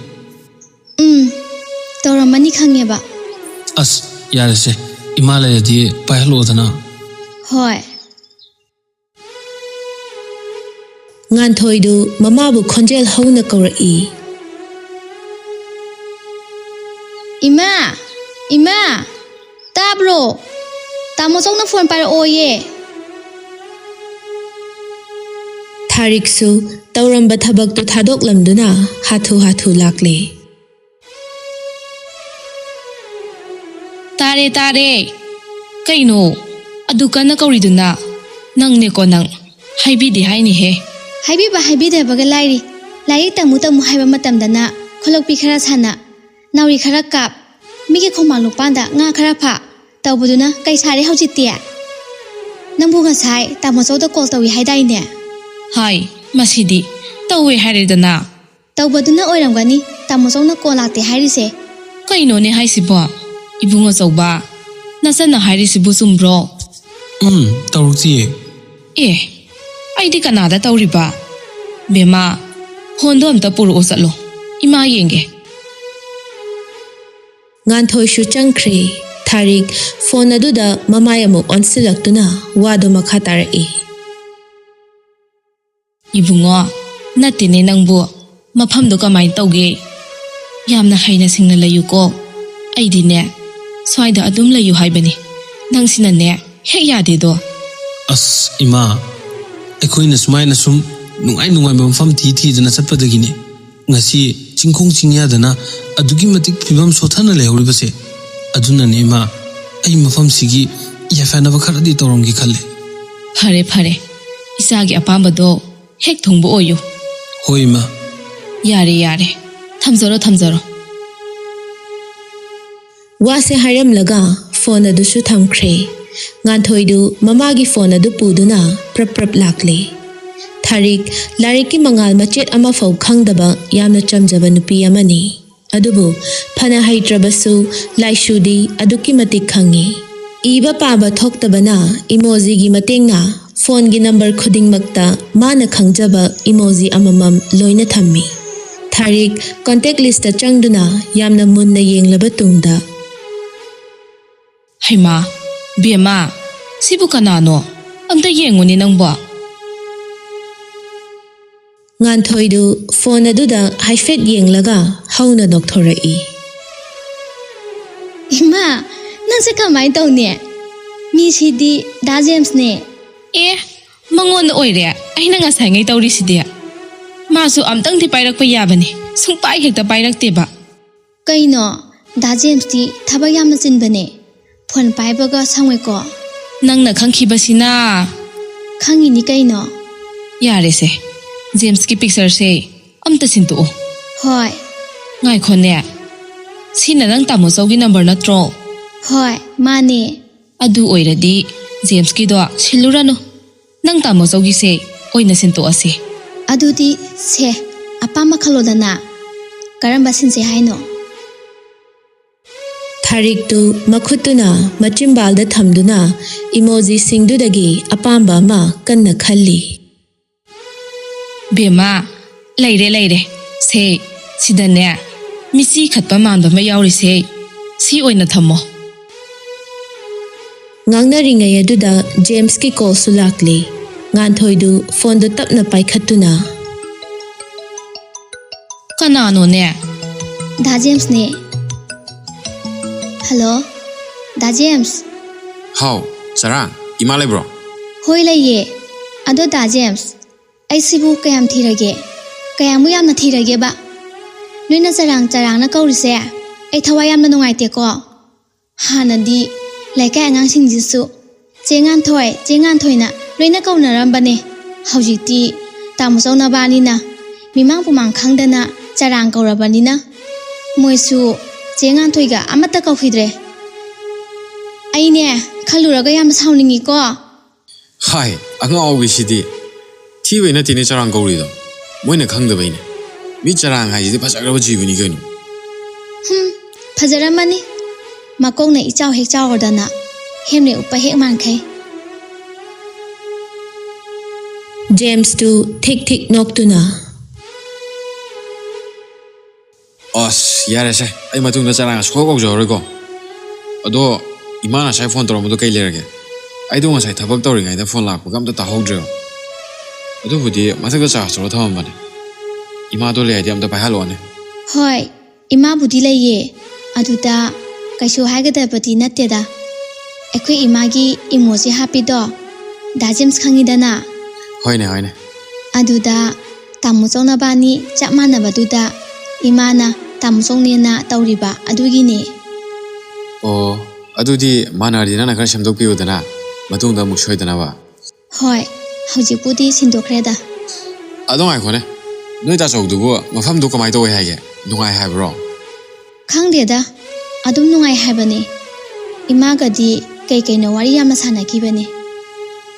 ꯇꯧꯔꯝꯃꯅꯤ ꯈꯪꯉꯦꯕ ꯑꯁ ꯌꯥꯔꯦꯁꯦ ꯏꯃꯥ ꯂꯩꯔꯗꯤ ꯄꯥꯏꯍꯜꯂꯛꯑꯣꯗꯅ ꯍꯣꯏ ꯉꯥꯟꯊꯣꯏꯗꯨ ꯃꯃꯥꯕꯨ ꯈꯣꯟꯖꯦꯜ ꯍꯧꯅ ꯀꯧꯔꯛꯏ ꯏꯃꯥ ꯇꯥꯕ꯭ꯔꯣ ꯇꯥꯃꯣꯆꯧꯅ ꯐꯣꯟ ꯄꯥꯏꯔꯛꯑꯣꯌꯦ ꯊꯥꯔꯤꯛꯁꯨ ꯇꯧꯔꯝꯕ ꯊꯕꯛꯇꯨ ꯊꯥꯗꯣꯛꯂꯝꯗꯨꯅ ꯍꯥꯊꯨ ꯍꯥꯊꯨ ꯂꯥꯛꯂꯦ ꯇꯥꯔꯦ ꯀꯩꯅꯣ ꯑꯗꯨ ꯀꯟꯅ ꯀꯧꯔꯤꯗꯨꯅ ꯅꯪꯅꯦꯀꯣ ꯅꯪ ꯍꯥꯏꯕꯤꯗꯦ ꯍꯥꯏꯅꯤꯍꯦ ꯍꯥꯏꯕꯤꯕ ꯍꯥꯏꯕꯤꯗꯕꯒ ꯂꯥꯏꯔꯤ ꯂꯥꯏꯔꯤꯛ ꯇꯝꯃꯨ ꯍꯥꯏꯕ ꯃꯇꯝꯗꯅ ꯈꯣꯂꯣꯛꯄꯤ ꯈꯔ ꯁꯥꯟꯅ ꯅꯥꯎꯔꯤ ꯈꯔ ꯀꯥꯞ ꯃꯤꯒꯤ ꯈꯣꯡꯃꯥꯡ ꯂꯨꯄꯥꯟꯗ ꯉꯥ ꯈꯔ ꯐꯥ ꯇꯧꯕꯗꯨꯅ ꯀꯩ ꯁꯥꯔꯦ ꯍꯧꯖꯤꯛꯇꯤ ꯅꯪꯕꯨ ꯉꯁꯥꯏ ꯇꯥꯃꯣꯆꯧꯗ ꯀꯣꯜ ꯇꯧꯏ ꯍꯥꯏꯗꯥꯏꯅꯦ ꯍꯥꯏ ꯃꯁꯤꯗꯤ ꯇꯧꯋꯦ ꯍꯥꯏꯔꯦꯗꯅ ꯇꯧꯕꯗꯨꯅ ꯑꯣꯏꯔꯝꯒꯅꯤ ꯇꯥꯃꯣꯆꯧꯅ ꯀꯣꯜ ꯂꯥꯛꯇꯦ ꯍꯥꯏꯔꯤꯁꯦ ꯀꯩꯅꯣꯅꯦ ꯍꯥꯏꯁꯤꯕꯣ ꯏꯕꯨꯡ ꯑꯆꯧꯕ ꯅꯆꯟꯅ ꯍꯥꯏꯔꯤꯁꯤꯕꯨ ꯆꯨꯝꯕ꯭ꯔꯣ ꯇꯧꯔꯛꯇꯤꯌꯦ ꯑꯩꯗꯤ ꯀꯅꯥꯗ ꯇꯧꯔꯤꯕ ꯕꯦꯃꯥ ꯐꯣꯟꯗꯣ ꯑꯝꯇ ꯄꯨꯔꯛꯑꯣ ꯆꯠꯂꯣ ꯏꯃꯥ ꯌꯦꯡꯒꯦ Nganthoi shu changkhre. Tharik phone aduda mamai amuk onsilaktuna wado makha tarai. Ibungo, natine nangbo, mafamdo kamay tawge. Yamna haina singna layu ko. Ay di ne, swaida adum layu haibani. Nang sina ne, hek yade do. As ima, ako'y nasumay na nungay mafam ti dana satpadagine. Ngasi chingkong chingya dana adugi matik pibam sothana lehuri base. Aduna ne ima, ay mafam sige yafana bakaradi toronggi khalle. Pare, isagi apamba do, hek thongbo oyo. Hoi ma. Yare, thamzaro. Wase haram laga phone adu shu thamkhre. Nganthoi du mamagi phone adu puduna prap lakle. Tharik lariki mangal machet ama fau khangdaba yamna chamjaba nupi amani. Adubu phana haitrabasu laishudi aduki matik khangi. Iba paba thoktabana emoji gi matengna phone gi number khuding makta mana khangjaba emoji amamam loina thammi. Tharik contact list ta changduna yamna munna yenglaba tungda. Haima, Bema, sibu kanano, amta yenguni nangbo. Nganthoi du phone aduda haifet yenglaga hauna doktorai. Ima, nang se kamay daw ne? Mi sidi da James ne. Mangon oire, ay na nga sangay tawri si dia. Masu amtang ti pairak pa yabani, sungpay hekta pairak tiba. Kaino, da James di tabayam na sinbane. Phone paibaga sangwe ko. Nang nakhangkiba sina. Khangi ni kaino. Yare se, James ki picture se, amta sintuo. Hoi. Ngay khone, sina nang tamo saugi number na tro. Hoi, mane. Adu oira di, James ki do silurano. Nang tamo saugi se, oy na sintuo se. Adu di se, apama kalodana. Karamba sinse haino. Tharik tu makhutuna machimbalda thamduna emoji singdudagi apamba ma kanna khalli. Bema, leire, se, sidane, misi khatpa manba ma yauri se, si oina thamo. Ngangna ringay aduda James ki call sulakli. Nganthoi du phone du tapna paikhatuna. Kanano ne? Da James ne. Hello, da James. How? Sarang, ima lebro? Hoi ye. Ado da James. Ay sibu kayam thirage. Kayamu yam na thirage ba. Nuina sarang na kaurise. Ay thawayam na nungaite ko. Hanadi, laika angang singjisu. Jengan thoi na. Nuina kau narambane. Haujiti, tamusaw na bani na. Mimang pumang khangdana charang kaurabani na. Moisu, jengan thoi ga amata kau hidre. Ay ne, kaluraga yam sauningi ko. Hai, anga awishidi. Tiwe na tini charang gauri do. Moina khangda baine. Mi charang hai jidi pasagraba jibuni kaino. Fajaramani. Makong na ichaw hek chaw ordana. Hemne upa hek mangkai. James tu tik noktuna. Os, yare se. Ay matungda charang sokok jawrego. Ado, imana sai phone tawrambado kai lerage. Ay do ngasai thabak tawringai da phone lakpa gamta tahodreo. Ado budi mathakda charge tawra thamambane. Ima do leadi amta paihalo ne. Hoi, ima budi leye. Aduda kaisu haigadabadi natteda. Ekhui imagi emoji happy do. Da James khangidana. Hoine. Aduda tamusong na bani chapmana baduda imana tamusong nena tawriba adugine. Oh, adudi mana ardina na kar shamdok piu dana. Matungda mushoi dana ba. Hoi, haujipudi sindokrada. Adong ai khone. Noi ta chawdubu mafam du kamai toy haige. Nungai haibro. Khangdeda adum nungai haibane. Imagadi kaino wari yama sanakibane.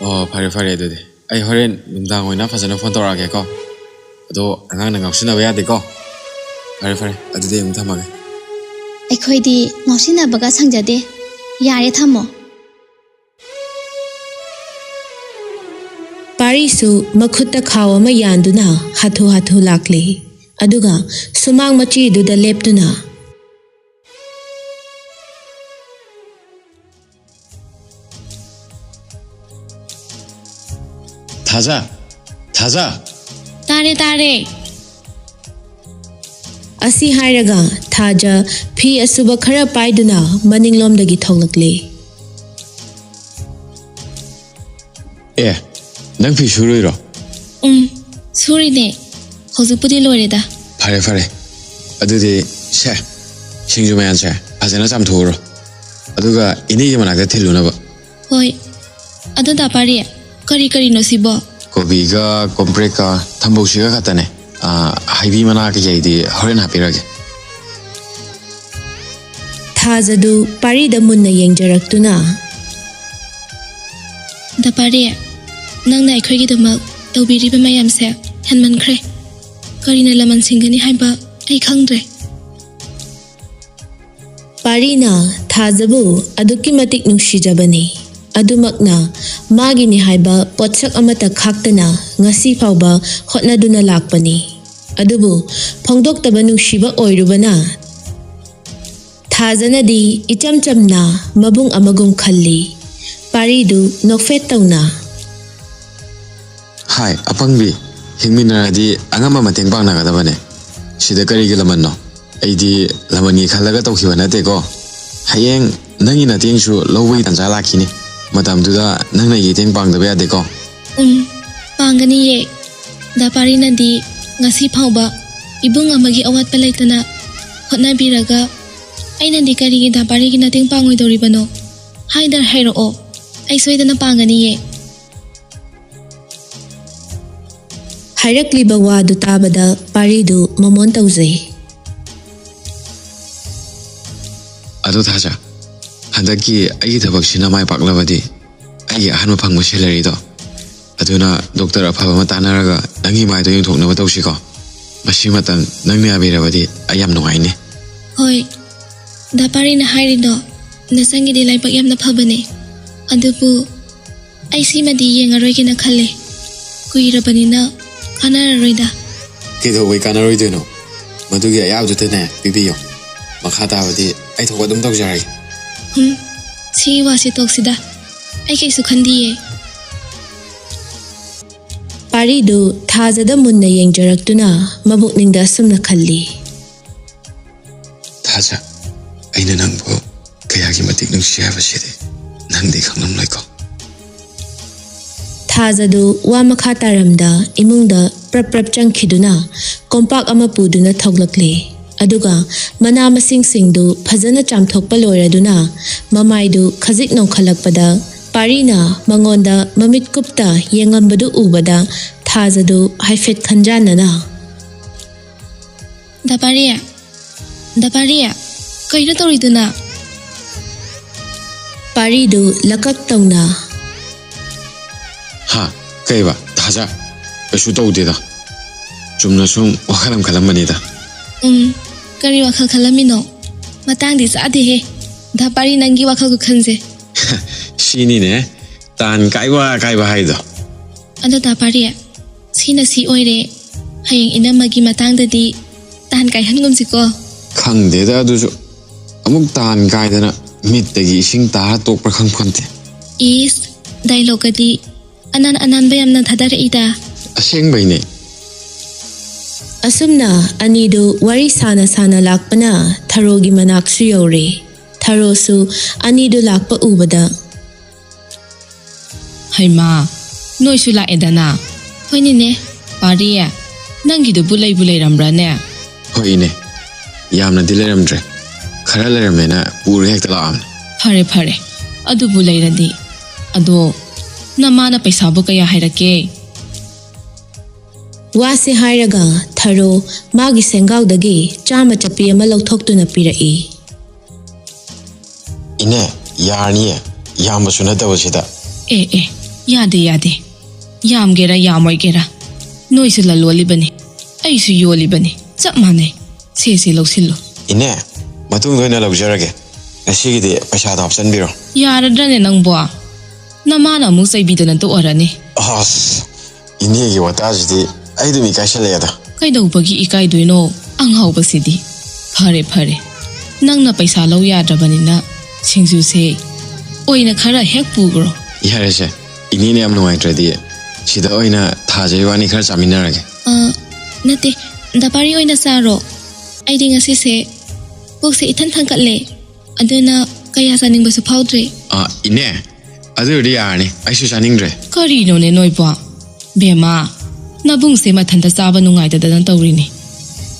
Oh, fare adudi. Ay horen nungdang oina fajana phone tawrage ko. Ado angang na ngausinaba yade ko. Fare adudi ang thamage. Ekhoidi ngausina baga sangjade. Yare thamo. Parisu makhutta khaw ama yanduna hathu lakli. Aduga sumang machi duda leptuna. Thaja, Thaja. Tare tare. ꯑꯁꯤ ꯍꯥꯏꯔꯒ ꯊꯥꯖ ꯐꯤ ꯑꯁꯨꯕ ꯈꯔ ꯄꯥꯏꯗꯨꯅ ꯃꯅꯤꯡꯂꯣꯝꯗꯒꯤ ꯊꯣꯛꯂꯛꯂꯤ. Nang fi shuruiro. Surine. Hozupudi loreda. Fare fare. Adudi she. Singju mayan she. Fazana samthuro. Aduga inigi manakta thilunaba. Hoi. Ado dapari. Kari no sibo. Kobiga, kompreka, thamboshiga khatane. Haibi mana ka jaidi horen hapirage. ꯊꯥꯖꯗꯨ ꯄꯥꯔꯤꯗ ꯃꯨꯟꯅ ꯌꯦꯡꯖꯔꯛꯇꯨꯅ Dapari. Nangna ꯑꯩꯈꯣꯏꯒꯤꯗꯃꯛ ꯇꯧꯕꯤꯔꯤꯕ ꯃꯌꯥꯝꯁꯦ ꯍꯦꯟꯃꯟꯈ꯭ꯔꯦ. ꯀꯔꯤꯅ ꯂꯃꯟ ꯁꯤꯡꯒꯅꯤ ꯍꯥꯏꯕ ꯑꯩ ꯈꯪꯗ꯭ꯔꯦ. ꯄꯥꯔꯤꯅ ꯊꯥꯖꯕꯨ ꯑꯗꯨꯛꯀꯤ ꯃꯇꯤꯛ ꯅꯨꯡꯁꯤꯖꯕꯅꯤ. ꯑꯗꯨꯃꯛꯅ ꯃꯥꯒꯤꯅꯤ ꯍꯥꯏꯕ ꯄꯣꯠꯁꯛ ꯑꯃꯠꯇ ꯈꯥꯛꯇꯅ ꯉꯁꯤ ꯐꯥꯎꯕ ꯍꯣꯠꯅꯗꯨꯅ ꯂꯥꯛꯄꯅꯤ. ꯑꯗꯨꯕꯨ ꯐꯣꯡꯗꯣꯛꯇꯕ ꯅꯨꯡꯁꯤꯕ ꯑꯣꯏꯔꯨꯕꯅ ꯊꯥꯖꯅꯗꯤ ꯏꯆꯝ ꯆꯝꯅ ꯃꯕꯨꯡ ꯑꯃꯒꯨꯝ ꯈꯜꯂꯤ. ꯄꯥꯔꯤꯗꯨ ꯅꯣꯛꯐꯦꯠ ꯇꯧꯅ Hai, apangbi. Hingminaradi angama mateng pangnagadabane. Sida karigi lamanno. Aidi lamani khalaga tawkhiba nate ko. Hayeng nangi na tengsu lowai tansa lakini. Matamduda nangna yiteng pangdabe ade ko. Pangani ye. Dapari nadi ngasi phauba ibung amagi awat palaitana hotnabiraga aina di karigi dapari gi nateng pangoi doribano. Haidar hairo o. Ai soidana pangani ye. ꯍꯥꯏꯔꯛꯂꯤꯕ ꯋꯥꯗꯨ ꯇꯥꯕꯗ ꯄꯥꯔꯤꯗꯨ ꯃꯃꯣꯟ ꯇꯧꯖꯩ. Ado Thaja. Handaki aigi thabak sina mai paklabadi. Aigi ahanma phangma salary do. Aduna doctor afaba ma tanaraga nangi mai do yungthoknaba tawsi ko. Masi matan nangni abirabadi ayam nungaine. Hoi. Dapari na hairido nasangi di laipak yamna phabane. Adubu ai simadi yengaroi kina khalle. Kuirabanina Kanararoida. Kido we kanaroiduno. Madugi ayabdutane bibiyo. Makhatabadi ai thokwa dum tawjari. Si wasi toksida. Ai kaisu khandiye. ꯄꯥꯔꯤꯗꯨ ꯊꯥꯖꯗ ꯃꯨꯟꯅ ꯌꯦꯡꯖꯔꯛꯇꯨꯅ ꯃꯕꯨꯛꯅꯤꯡꯗ ꯑꯁꯨꯝꯅ ꯈꯜꯂꯤ. Thaja. Aina nangbo kayagi matik nungsi habasidi. Nangdi khangamloiko. ꯊꯥꯖꯗꯨ ꯋꯥ ꯃꯈꯥ ꯇꯥꯔꯝꯗ ꯏꯃꯨꯡꯗ ꯄ꯭ꯔꯞ ꯆꯪꯈꯤꯗꯨꯅ ꯀꯣꯝꯄꯥꯛ ꯑꯃ ꯄꯨꯗꯨꯅ ꯊꯣꯛꯂꯛꯂꯤ. ꯑꯗꯨꯒ ꯃꯅꯥ ꯃꯁꯤꯡꯁꯤꯡꯗꯨ ꯐꯖꯅ ꯆꯥꯝꯊꯣꯛꯄ ꯂꯣꯏꯔꯗꯨꯅ ꯃꯃꯥꯏꯗꯨ ꯈꯖꯤꯛ ꯅꯣꯡꯈꯠꯂꯛꯄꯗ ꯄꯥꯔꯤꯅ ꯃꯉꯣꯟꯗ ꯃꯃꯤꯠ ꯀꯨꯞꯇ ꯌꯦꯡꯉꯝꯕꯗꯨ ꯎꯕꯗ ꯊꯥꯖꯗꯨ ꯍꯥꯏꯐꯦꯠ ꯈꯟꯖꯥꯟꯅꯅ Dapari. Kaino tawriduna. ꯄꯥꯔꯤꯗꯨ ꯂꯀꯛ ꯇꯧꯅ Ha, kaiba, Thaja. Kaisu tawdeda. Chumna sum wakhalam khalambanida. Kari wakhal khalamino. Matangdi saade he. Dapari nangi wakhal ku khanse. Sini ne, tan kaiba haido. Ado dapari. Sina si oire. Hayeng inamagi matangdadi tan kai hangum siko. Khangdeda adusu. Amuk tan kaidana mittagi ising tara tokpra khangphante. Is dialogue adi anan bayamna thadar ida. Asengbaine. ꯑꯁꯨꯝꯅ ꯑꯅꯤꯗꯨ ꯋꯥꯔꯤ ꯁꯥꯅ ꯂꯥꯛꯄꯅ ꯊꯔꯣꯒꯤ ꯃꯅꯥꯛꯁꯨ ꯌꯧꯔꯦ. ꯊꯔꯣꯁꯨ ꯑꯅꯤꯗꯨ ꯂꯥꯛꯄ ꯎꯕꯗ Haima, noisu laedana. Hoinine, Pariya. Nangidubu laibu lairambrane. Hoine. Yamna dileramdre. Khara lairamena pura hekta laamne. Pare. Adubu lairadi. Ado namana paisabu kaya hairake. ꯋꯥꯁꯦ ꯍꯥꯏꯔꯒ ꯊꯔꯣ ꯃꯥꯒꯤ ꯁꯦꯡꯒꯥꯎꯗꯒꯤ ꯆꯥꯃ ꯆꯞꯄꯤ ꯑꯃ ꯂꯧꯊꯣꯛꯇꯨꯅ ꯄꯤꯔꯛꯏ. Ine, yarniye. Yambasu natabasida. Yade. Yamgera yamoigera. Noisu lalolibani. Aisu yolibani. Chap mane. Sesi lausillo. Ine, matung doina laujarage. Nasigide paisada hapsanbiro. Yaradrane nangbo. Namana amuk saibidana to orani. Inegi watajidi aidu mi kaishalayada. Kaidawbagi ikaidoino anghawbasidi. Pare. Nangna paisa lau yadrabanina singju se oina khara hek pugro. Yarese, inine am nuaitradi Sida oina thajay wani khara chaminarage. Nate, dapari oina saro. Ai ding asise pokse ithan thangkatle. Aduna kaya saning basu phaudre. Ine. Adu ri yarni. Aisu chaningre. Karino ne noipa. Bema. Nabung se mathanda chaba nungai da dan tawrini.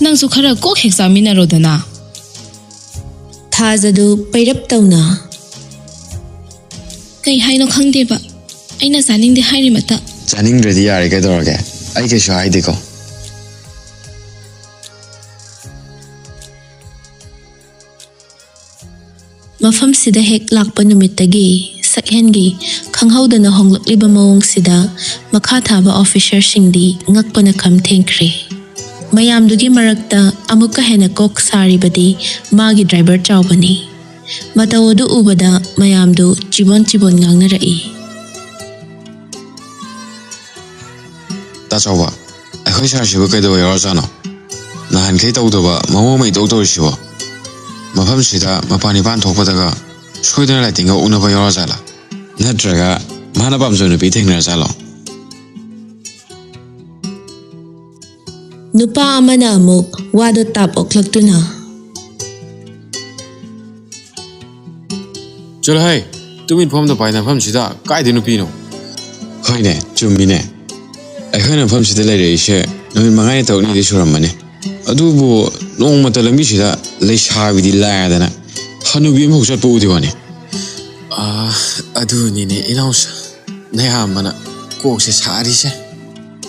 Nangsu khara kok hexamina rodana. Thazadu pairap tawna. Kai haino khangdeba. Aina saning de hairi mata. Chaningre di yari kai dorage. Ai ke shu haide ko. Mafam sida hek lakpa numittagi sakhengi khanghaudana honglakliba mawong sida makha thaba officer singdi ngakpana kham thengkre. Mayamdugi marakta amukka hena kok saribadi magi driver chawbani. Matawodu ubada mayamdu chibon ngangnarai. Ta chawa. Akhoi sar shibu kai do yaro chano. Nahan kai tawdoba mawo mai tawdo shibu. Mafam sida mapani pan thokpadaga soidana la tinga unaba yaro chala. Natraga mana pamjonu pi thengna chalo. Nupa amana amuk wado tap oklaktuna. Cholo hai, tumin phom da paina pham sida kai dinu pino. Hoine, chumine. Akhona pham sida lai re she, nomi mangai tawni de suramane. Adubu nongmata lambi sida leishabi di laadana. Hanubi mo chat pu diwani. Adu ni ne inausa. Naya mana ko se sari se.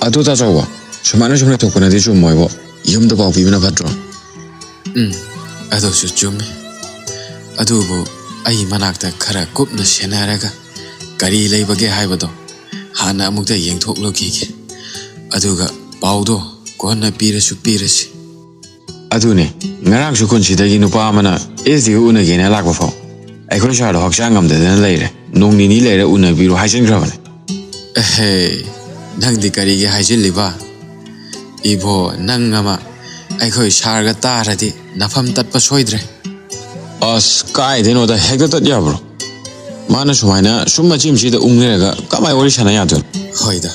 Adu ta chawa. Sumana sumna thokpana de chu moibo. Yumda pau pi bina patro. Adu su chume. Adubu ai manakta khara kupna senaraga gari leibage haibado. Hana amukta yengthoklo kike. Aduga paudo konna pirasi. Adune, ngarang su kun sidagi nupa amana SD una gena lakba fo. Aikhoi shar do hakchang amda dana leire. Nongni ni leire una biro haisin grabane. Nang di kari ge haisin liba. Ibo nang ama aikhoi shar ga taradi nafam tatpa soidre. As kai deno da hekta tat ya bro. Mana sumaina summa chim sida ungrega kamai wari sana ya dun. Hoida.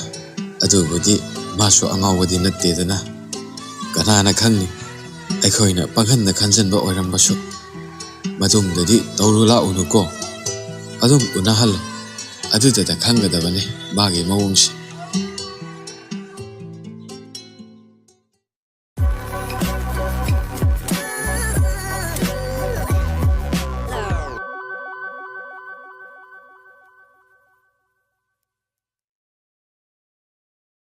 Adu budi masu angawadi natte dana. Kanana khangni. Aikhoina panghanna khanjanba oirambasu madumdadi tawrula unuko adum unahal adudada khangadabane magi mawungsi